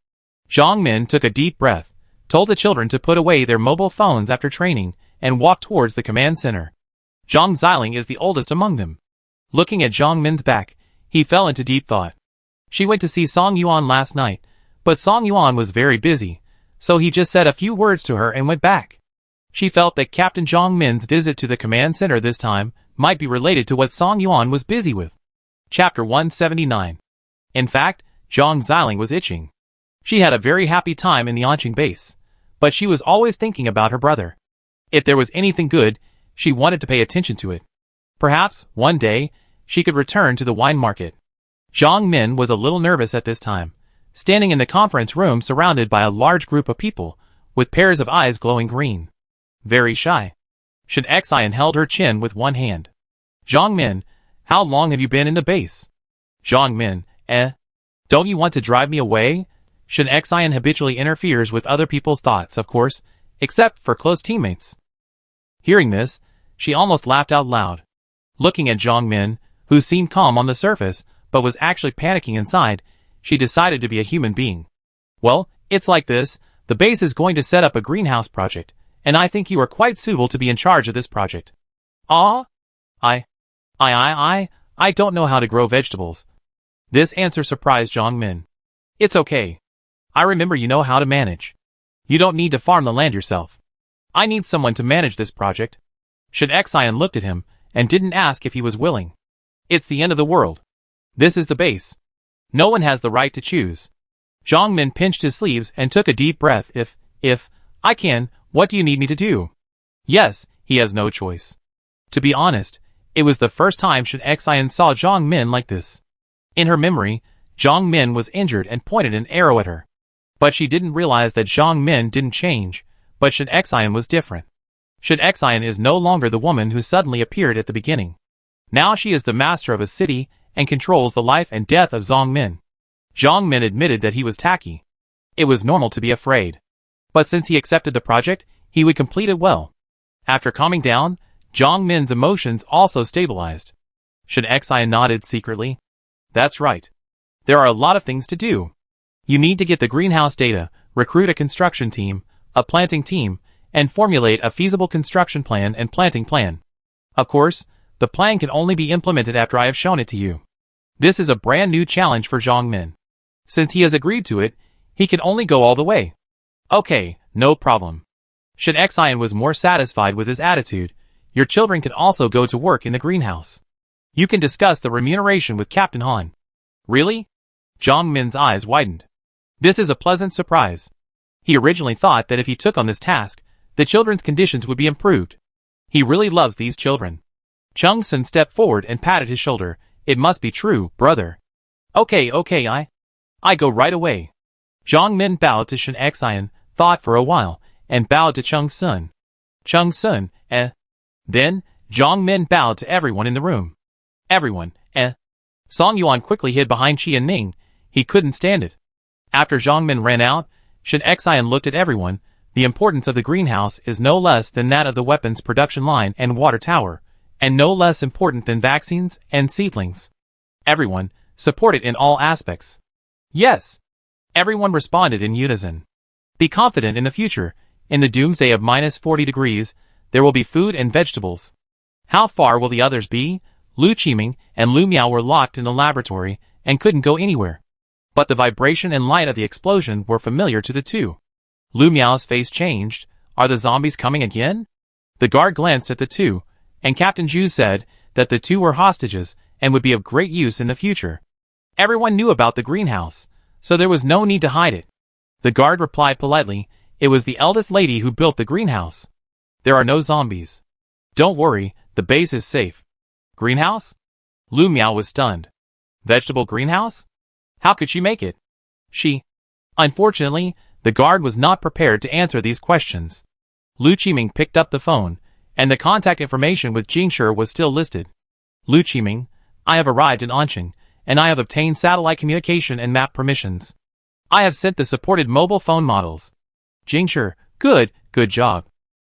Zhang Min took a deep breath, told the children to put away their mobile phones after training, and walked towards the command center. Zhang Xiling is the oldest among them. Looking at Zhang Min's back, he fell into deep thought. She went to see Song Yuan last night, But Song Yuan was very busy, so he just said a few words to her and went back. She felt that Captain Zhang Min's visit to the command center this time might be related to what Song Yuan was busy with. Chapter 179. In fact, Zhang Xiling was itching. She had a very happy time in the Anqing base, but she was always thinking about her brother. If there was anything good, she wanted to pay attention to it. Perhaps, one day, she could return to the wine market. Zhang Min was a little nervous at this time, standing in the conference room surrounded by a large group of people, with pairs of eyes glowing green. Very shy. Shen Xian held her chin with one hand. Zhang Min, how long have you been in the base? Zhang Min, don't you want to drive me away? Shen Xian habitually interferes with other people's thoughts, of course, except for close teammates. Hearing this, she almost laughed out loud. Looking at Zhang Min, who seemed calm on the surface, but was actually panicking inside, she decided to be a human being. Well, it's like this, the base is going to set up a greenhouse project, and I think you are quite suitable to be in charge of this project. I don't know how to grow vegetables. This answer surprised Zhang Min. It's okay. I remember you know how to manage. You don't need to farm the land yourself. I need someone to manage this project. Shen Xian looked at him, and didn't ask if he was willing. It's the end of the world. This is the base. No one has the right to choose. Zhang Min pinched his sleeves and took a deep breath. If I can, what do you need me to do? Yes, he has no choice. To be honest, it was the first time Shen Xian saw Zhang Min like this. In her memory, Zhang Min was injured and pointed an arrow at her. But she didn't realize that Zhang Min didn't change, but Shen Xian was different. Shen Xian is no longer the woman who suddenly appeared at the beginning. Now she is the master of a city and controls the life and death of Zhang Min. Zhang Min admitted that he was tacky. It was normal to be afraid. But since he accepted the project, he would complete it well. After calming down, Zhang Min's emotions also stabilized. Shen Xian nodded secretly. That's right. There are a lot of things to do. You need to get the greenhouse data, recruit a construction team, a planting team, and formulate a feasible construction plan and planting plan. Of course, the plan can only be implemented after I have shown it to you. This is a brand new challenge for Zhang Min. Since he has agreed to it, he can only go all the way. Okay, no problem. Shen Xian was more satisfied with his attitude. Your children can also go to work in the greenhouse. You can discuss the remuneration with Captain Han. Really? Zhang Min's eyes widened. This is a pleasant surprise. He originally thought that if he took on this task, the children's conditions would be improved. He really loves these children. Chung Sun stepped forward and patted his shoulder. It must be true, brother. Okay, I go right away. Zhang Min bowed to Shen Xian, thought for a while, and bowed to Chung Sun. Chung Sun, Then, Zhang Min bowed to everyone in the room. Everyone, Song Yuan quickly hid behind Qi and Ning. He couldn't stand it. After Zhang Min ran out, Shen Xian looked at everyone. The importance of the greenhouse is no less than that of the weapons production line and water tower, and no less important than vaccines and seedlings. Everyone, support it in all aspects. Yes. Everyone responded in unison. Be confident in the future. In the doomsday of -40 degrees, there will be food and vegetables. How far will the others be? Lu Qiming and Lu Miao were locked in the laboratory and couldn't go anywhere. But the vibration and light of the explosion were familiar to the two. Lu Miao's face changed. Are the zombies coming again? The guard glanced at the two, and Captain Zhu said that the two were hostages and would be of great use in the future. Everyone knew about the greenhouse, so there was no need to hide it. The guard replied politely, it was the eldest lady who built the greenhouse. There are no zombies. Don't worry, the base is safe. Greenhouse? Lu Miao was stunned. Vegetable greenhouse? How could she make it? Unfortunately, the guard was not prepared to answer these questions. Lu Qiming picked up the phone, and the contact information with Jingshi was still listed. Lu Qiming, I have arrived in Anqing, and I have obtained satellite communication and map permissions. I have sent the supported mobile phone models. Jingshi, good job.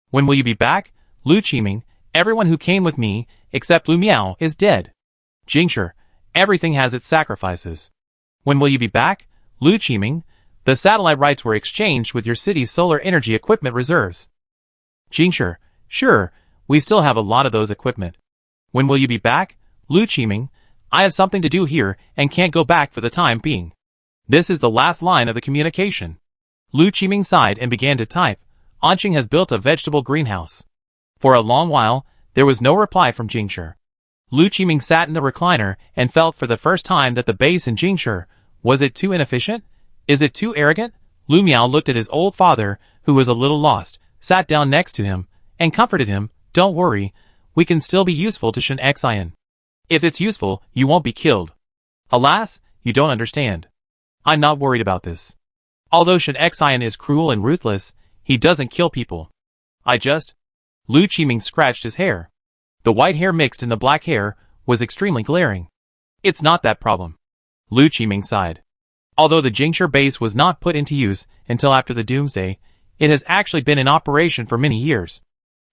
When will you be back? Lu Qiming, everyone who came with me, except Lu Miao, is dead. Jingshi, everything has its sacrifices. When will you be back? Lu Qiming, the satellite rights were exchanged with your city's solar energy equipment reserves. Jingshi, sure, we still have a lot of those equipment. When will you be back? Lu Qiming, I have something to do here and can't go back for the time being. This is the last line of the communication. Lu Qiming sighed and began to type. Anqing has built a vegetable greenhouse. For a long while, there was no reply from Jingshi. Lu Qiming sat in the recliner and felt for the first time that the base in Jingshi, was it too inefficient? Is it too arrogant? Lu Miao looked at his old father, who was a little lost, sat down next to him, and comforted him. Don't worry, we can still be useful to Shen Xian. If it's useful, you won't be killed. Alas, you don't understand. I'm not worried about this. Although Shen Xian is cruel and ruthless, he doesn't kill people. Lu Qiming scratched his hair. The white hair mixed in the black hair was extremely glaring. It's not that problem. Lu Qiming sighed. Although the Jingshi base was not put into use until after the Doomsday, it has actually been in operation for many years.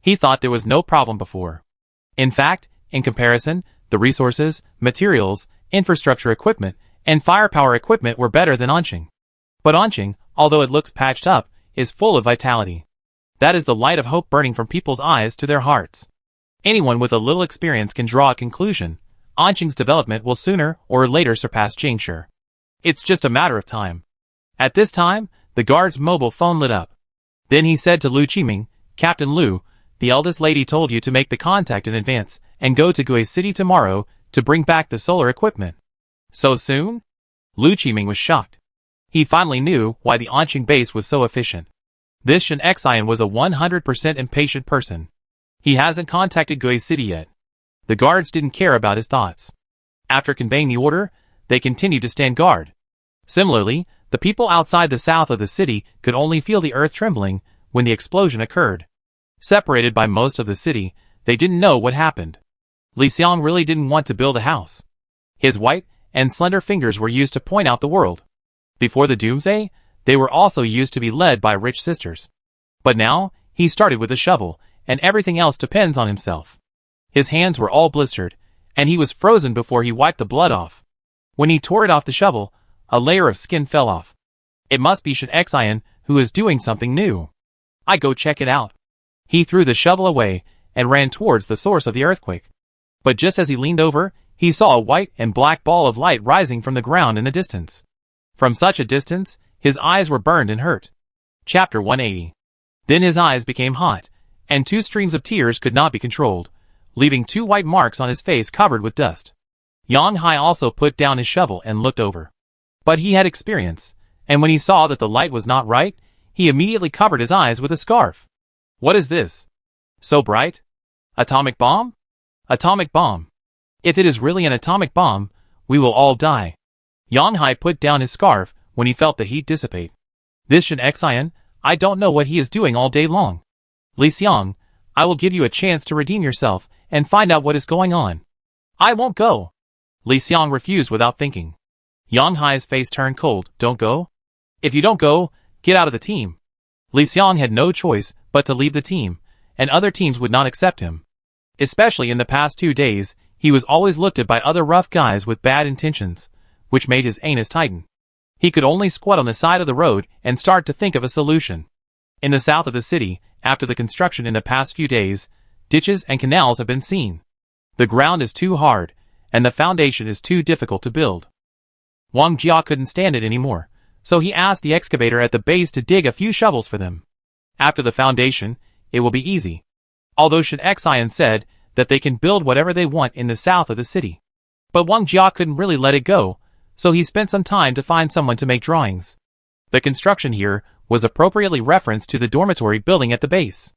He thought there was no problem before. In fact, in comparison, the resources, materials, infrastructure equipment, and firepower equipment were better than Anqing. But Anqing, although it looks patched up, is full of vitality. That is the light of hope burning from people's eyes to their hearts. Anyone with a little experience can draw a conclusion. Anqing's development will sooner or later surpass Jingshi. It's just a matter of time. At this time, the guard's mobile phone lit up. Then he said to Lu Qiming, Captain Lu, the eldest lady told you to make the contact in advance and go to Gui City tomorrow to bring back the solar equipment. So soon? Lu Qiming was shocked. He finally knew why the Anqing base was so efficient. This Shen Xian was a 100% impatient person. He hasn't contacted Gui City yet. The guards didn't care about his thoughts. After conveying the order, they continued to stand guard. Similarly, the people outside the south of the city could only feel the earth trembling when the explosion occurred. Separated by most of the city, they didn't know what happened. Li Xiang really didn't want to build a house. His white and slender fingers were used to point out the world. Before the Doomsday, they were also used to be led by rich sisters. But now, he started with a shovel, and everything else depends on himself. His hands were all blistered, and he was frozen before he wiped the blood off. When he tore it off the shovel, a layer of skin fell off. It must be Shen Xian who is doing something new. I go check it out. He threw the shovel away and ran towards the source of the earthquake. But just as he leaned over, he saw a white and black ball of light rising from the ground in the distance. From such a distance, his eyes were burned and hurt. Chapter 180. Then his eyes became hot, and 2 streams of tears could not be controlled, leaving 2 white marks on his face covered with dust. Yang Hai also put down his shovel and looked over. But he had experience, and when he saw that the light was not right, he immediately covered his eyes with a scarf. What is this? So bright? Atomic bomb? Atomic bomb. If it is really an atomic bomb, we will all die. Yang Hai put down his scarf when he felt the heat dissipate. This Shen Xian, I don't know what he is doing all day long. Li Xiang, I will give you a chance to redeem yourself and find out what is going on. I won't go. Li Xiang refused without thinking. Yang Hai's face turned cold. Don't go? If you don't go, get out of the team. Li Xiang had no choice but to leave the team, and other teams would not accept him. Especially in the past 2 days, he was always looked at by other rough guys with bad intentions, which made his anus tighten. He could only squat on the side of the road and start to think of a solution. In the south of the city, after the construction in the past few days, ditches and canals have been seen. The ground is too hard, and the foundation is too difficult to build. Wang Jia couldn't stand it anymore, so he asked the excavator at the base to dig a few shovels for them. After the foundation, it will be easy. Although Shen Xian said that they can build whatever they want in the south of the city. But Wang Jia couldn't really let it go, so he spent some time to find someone to make drawings. The construction here was appropriately referenced to the dormitory building at the base.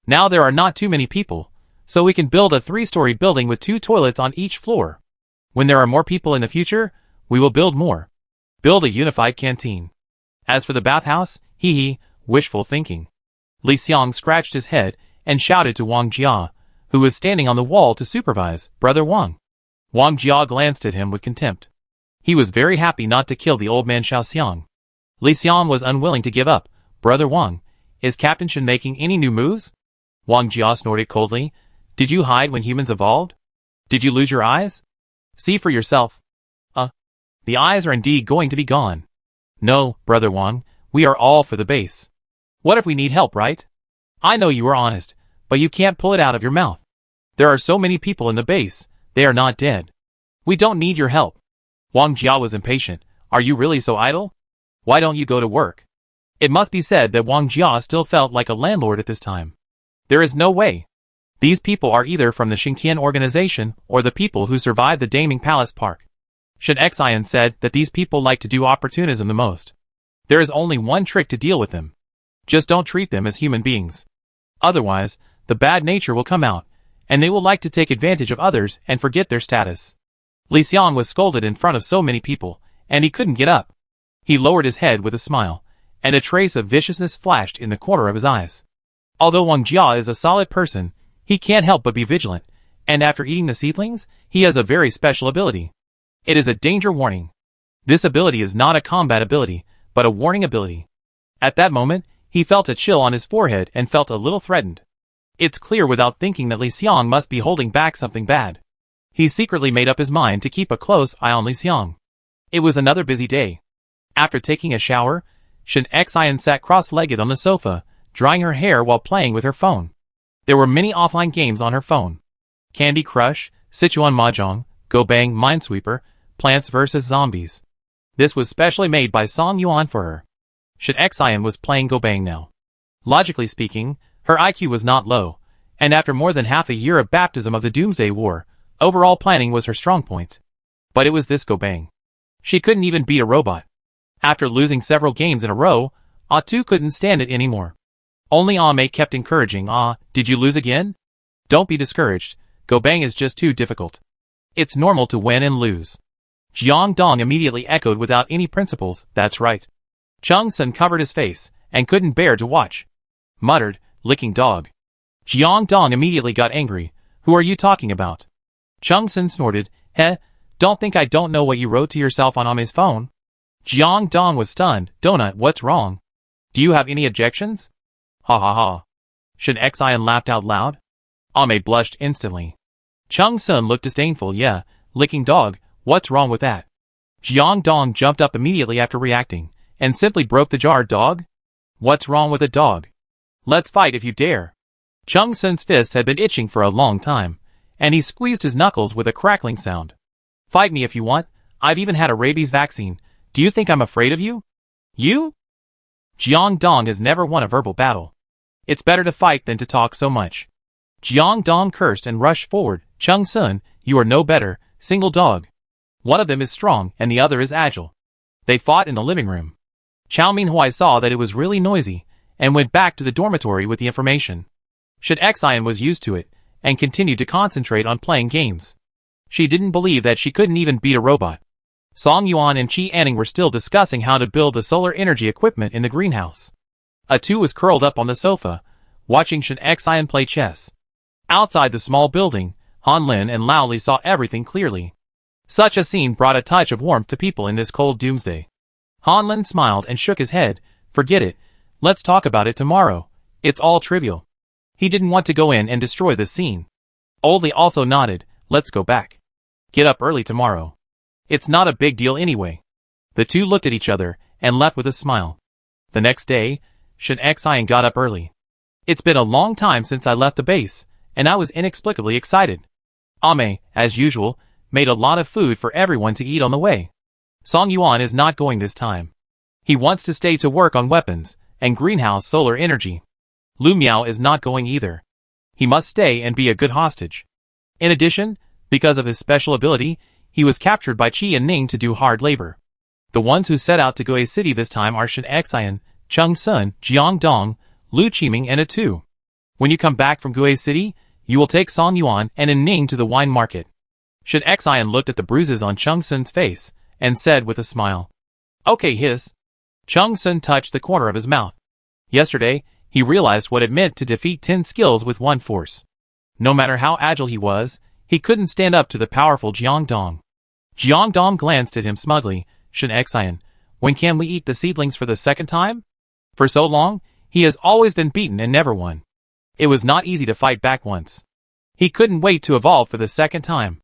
Now there are not too many people, so we can build a 3-story building with 2 toilets on each floor. When there are more people in the future, we will build more. Build a unified canteen. As for the bathhouse, wishful thinking. Li Xiang scratched his head and shouted to Wang Jia, who was standing on the wall to supervise, Brother Wang. Wang Jia glanced at him with contempt. He was very happy not to kill the old man Xiaoxiang. Li Xiang was unwilling to give up. Brother Wang, is Captain Shen making any new moves? Wang Jia snorted coldly. Did you hide when humans evolved? Did you lose your eyes? See for yourself. The eyes are indeed going to be gone. No, Brother Wang, we are all for the base. What if we need help, right? I know you are honest, but you can't pull it out of your mouth. There are so many people in the base, they are not dead. We don't need your help. Wang Jia was impatient. Are you really so idle? Why don't you go to work? It must be said that Wang Jia still felt like a landlord at this time. There is no way. These people are either from the Xingtian organization or the people who survived the Daming Palace Park. Shen Xian said that these people like to do opportunism the most. There is only one trick to deal with them. Just don't treat them as human beings. Otherwise, the bad nature will come out, and they will like to take advantage of others and forget their status. Li Xiang was scolded in front of so many people, and he couldn't get up. He lowered his head with a smile, and a trace of viciousness flashed in the corner of his eyes. Although Wang Jia is a solid person, he can't help but be vigilant, and after eating the seedlings, he has a very special ability. It is a danger warning. This ability is not a combat ability, but a warning ability. At that moment, he felt a chill on his forehead and felt a little threatened. It's clear without thinking that Li Xiang must be holding back something bad. He secretly made up his mind to keep a close eye on Li Xiang. It was another busy day. After taking a shower, Shen Xian sat cross-legged on the sofa, drying her hair while playing with her phone. There were many offline games on her phone. Candy Crush, Sichuan Mahjong, Go Bang Minesweeper, Plants vs. Zombies. This was specially made by Song Yuan for her. Shen Xian was playing Go Bang now. Logically speaking, her IQ was not low, and after more than half a year of baptism of the Doomsday War, overall planning was her strong point. But it was this Go Bang. She couldn't even beat a robot. After losing several games in a row, Tu couldn't stand it anymore. Only Ame kept encouraging, did you lose again? Don't be discouraged, Go Bang is just too difficult. It's normal to win and lose. Jiang Dong immediately echoed without any principles, that's right. Chung Sun covered his face, and couldn't bear to watch. Muttered, licking dog. Jiang Dong immediately got angry, who are you talking about? Chung Sun snorted, don't think I don't know what you wrote to yourself on Ame's phone? Jiang Dong was stunned, Donut, what's wrong? Do you have any objections? Ha ha ha. Shen Xian laughed out loud. Ame blushed instantly. Chung Sun looked disdainful, licking dog, what's wrong with that? Jiang Dong jumped up immediately after reacting, and simply broke the jar, dog? What's wrong with a dog? Let's fight if you dare. Chung Sun's fists had been itching for a long time, and he squeezed his knuckles with a crackling sound. Fight me if you want, I've even had a rabies vaccine, do you think I'm afraid of you? You? Jiang Dong has never won a verbal battle. It's better to fight than to talk so much. Jiang Dong cursed and rushed forward, Chung Sun, you are no better, single dog. One of them is strong and the other is agile. They fought in the living room. Chow Minhui saw that it was really noisy, and went back to the dormitory with the information. Shen Xian was used to it, and continued to concentrate on playing games. She didn't believe that she couldn't even beat a robot. Song Yuan and Qi Anning were still discussing how to build the solar energy equipment in the greenhouse. Tu was curled up on the sofa, watching Shen Xian play chess. Outside the small building, Han Lin and Lao Li saw everything clearly. Such a scene brought a touch of warmth to people in this cold doomsday. Han Lin smiled and shook his head, forget it, let's talk about it tomorrow, it's all trivial. He didn't want to go in and destroy the scene. Old Li also nodded, let's go back. Get up early tomorrow. It's not a big deal anyway. The two looked at each other, and left with a smile. The next day, Shen Xian got up early. It's been a long time since I left the base, and I was inexplicably excited. Ame, as usual, made a lot of food for everyone to eat on the way. Song Yuan is not going this time. He wants to stay to work on weapons, and greenhouse solar energy. Lu Miao is not going either. He must stay and be a good hostage. In addition, because of his special ability, he was captured by Qi and Ning to do hard labor. The ones who set out to Gue City this time are Shen Xian, Chung Sun, Jiang Dong, Lu Qiming and Tu. When you come back from Gue City, you will take Song Yuan and Ning to the wine market. Shen Xian looked at the bruises on Chung Sun's face, and said with a smile. Okay, hiss. Chung Sun touched the corner of his mouth. Yesterday, he realized what it meant to defeat 10 skills with one force. No matter how agile he was, he couldn't stand up to the powerful Jiang Dong. Jiang Dong glanced at him smugly, Shen Xian, when can we eat the seedlings for the second time? For so long, he has always been beaten and never won. It was not easy to fight back once. He couldn't wait to evolve for the second time.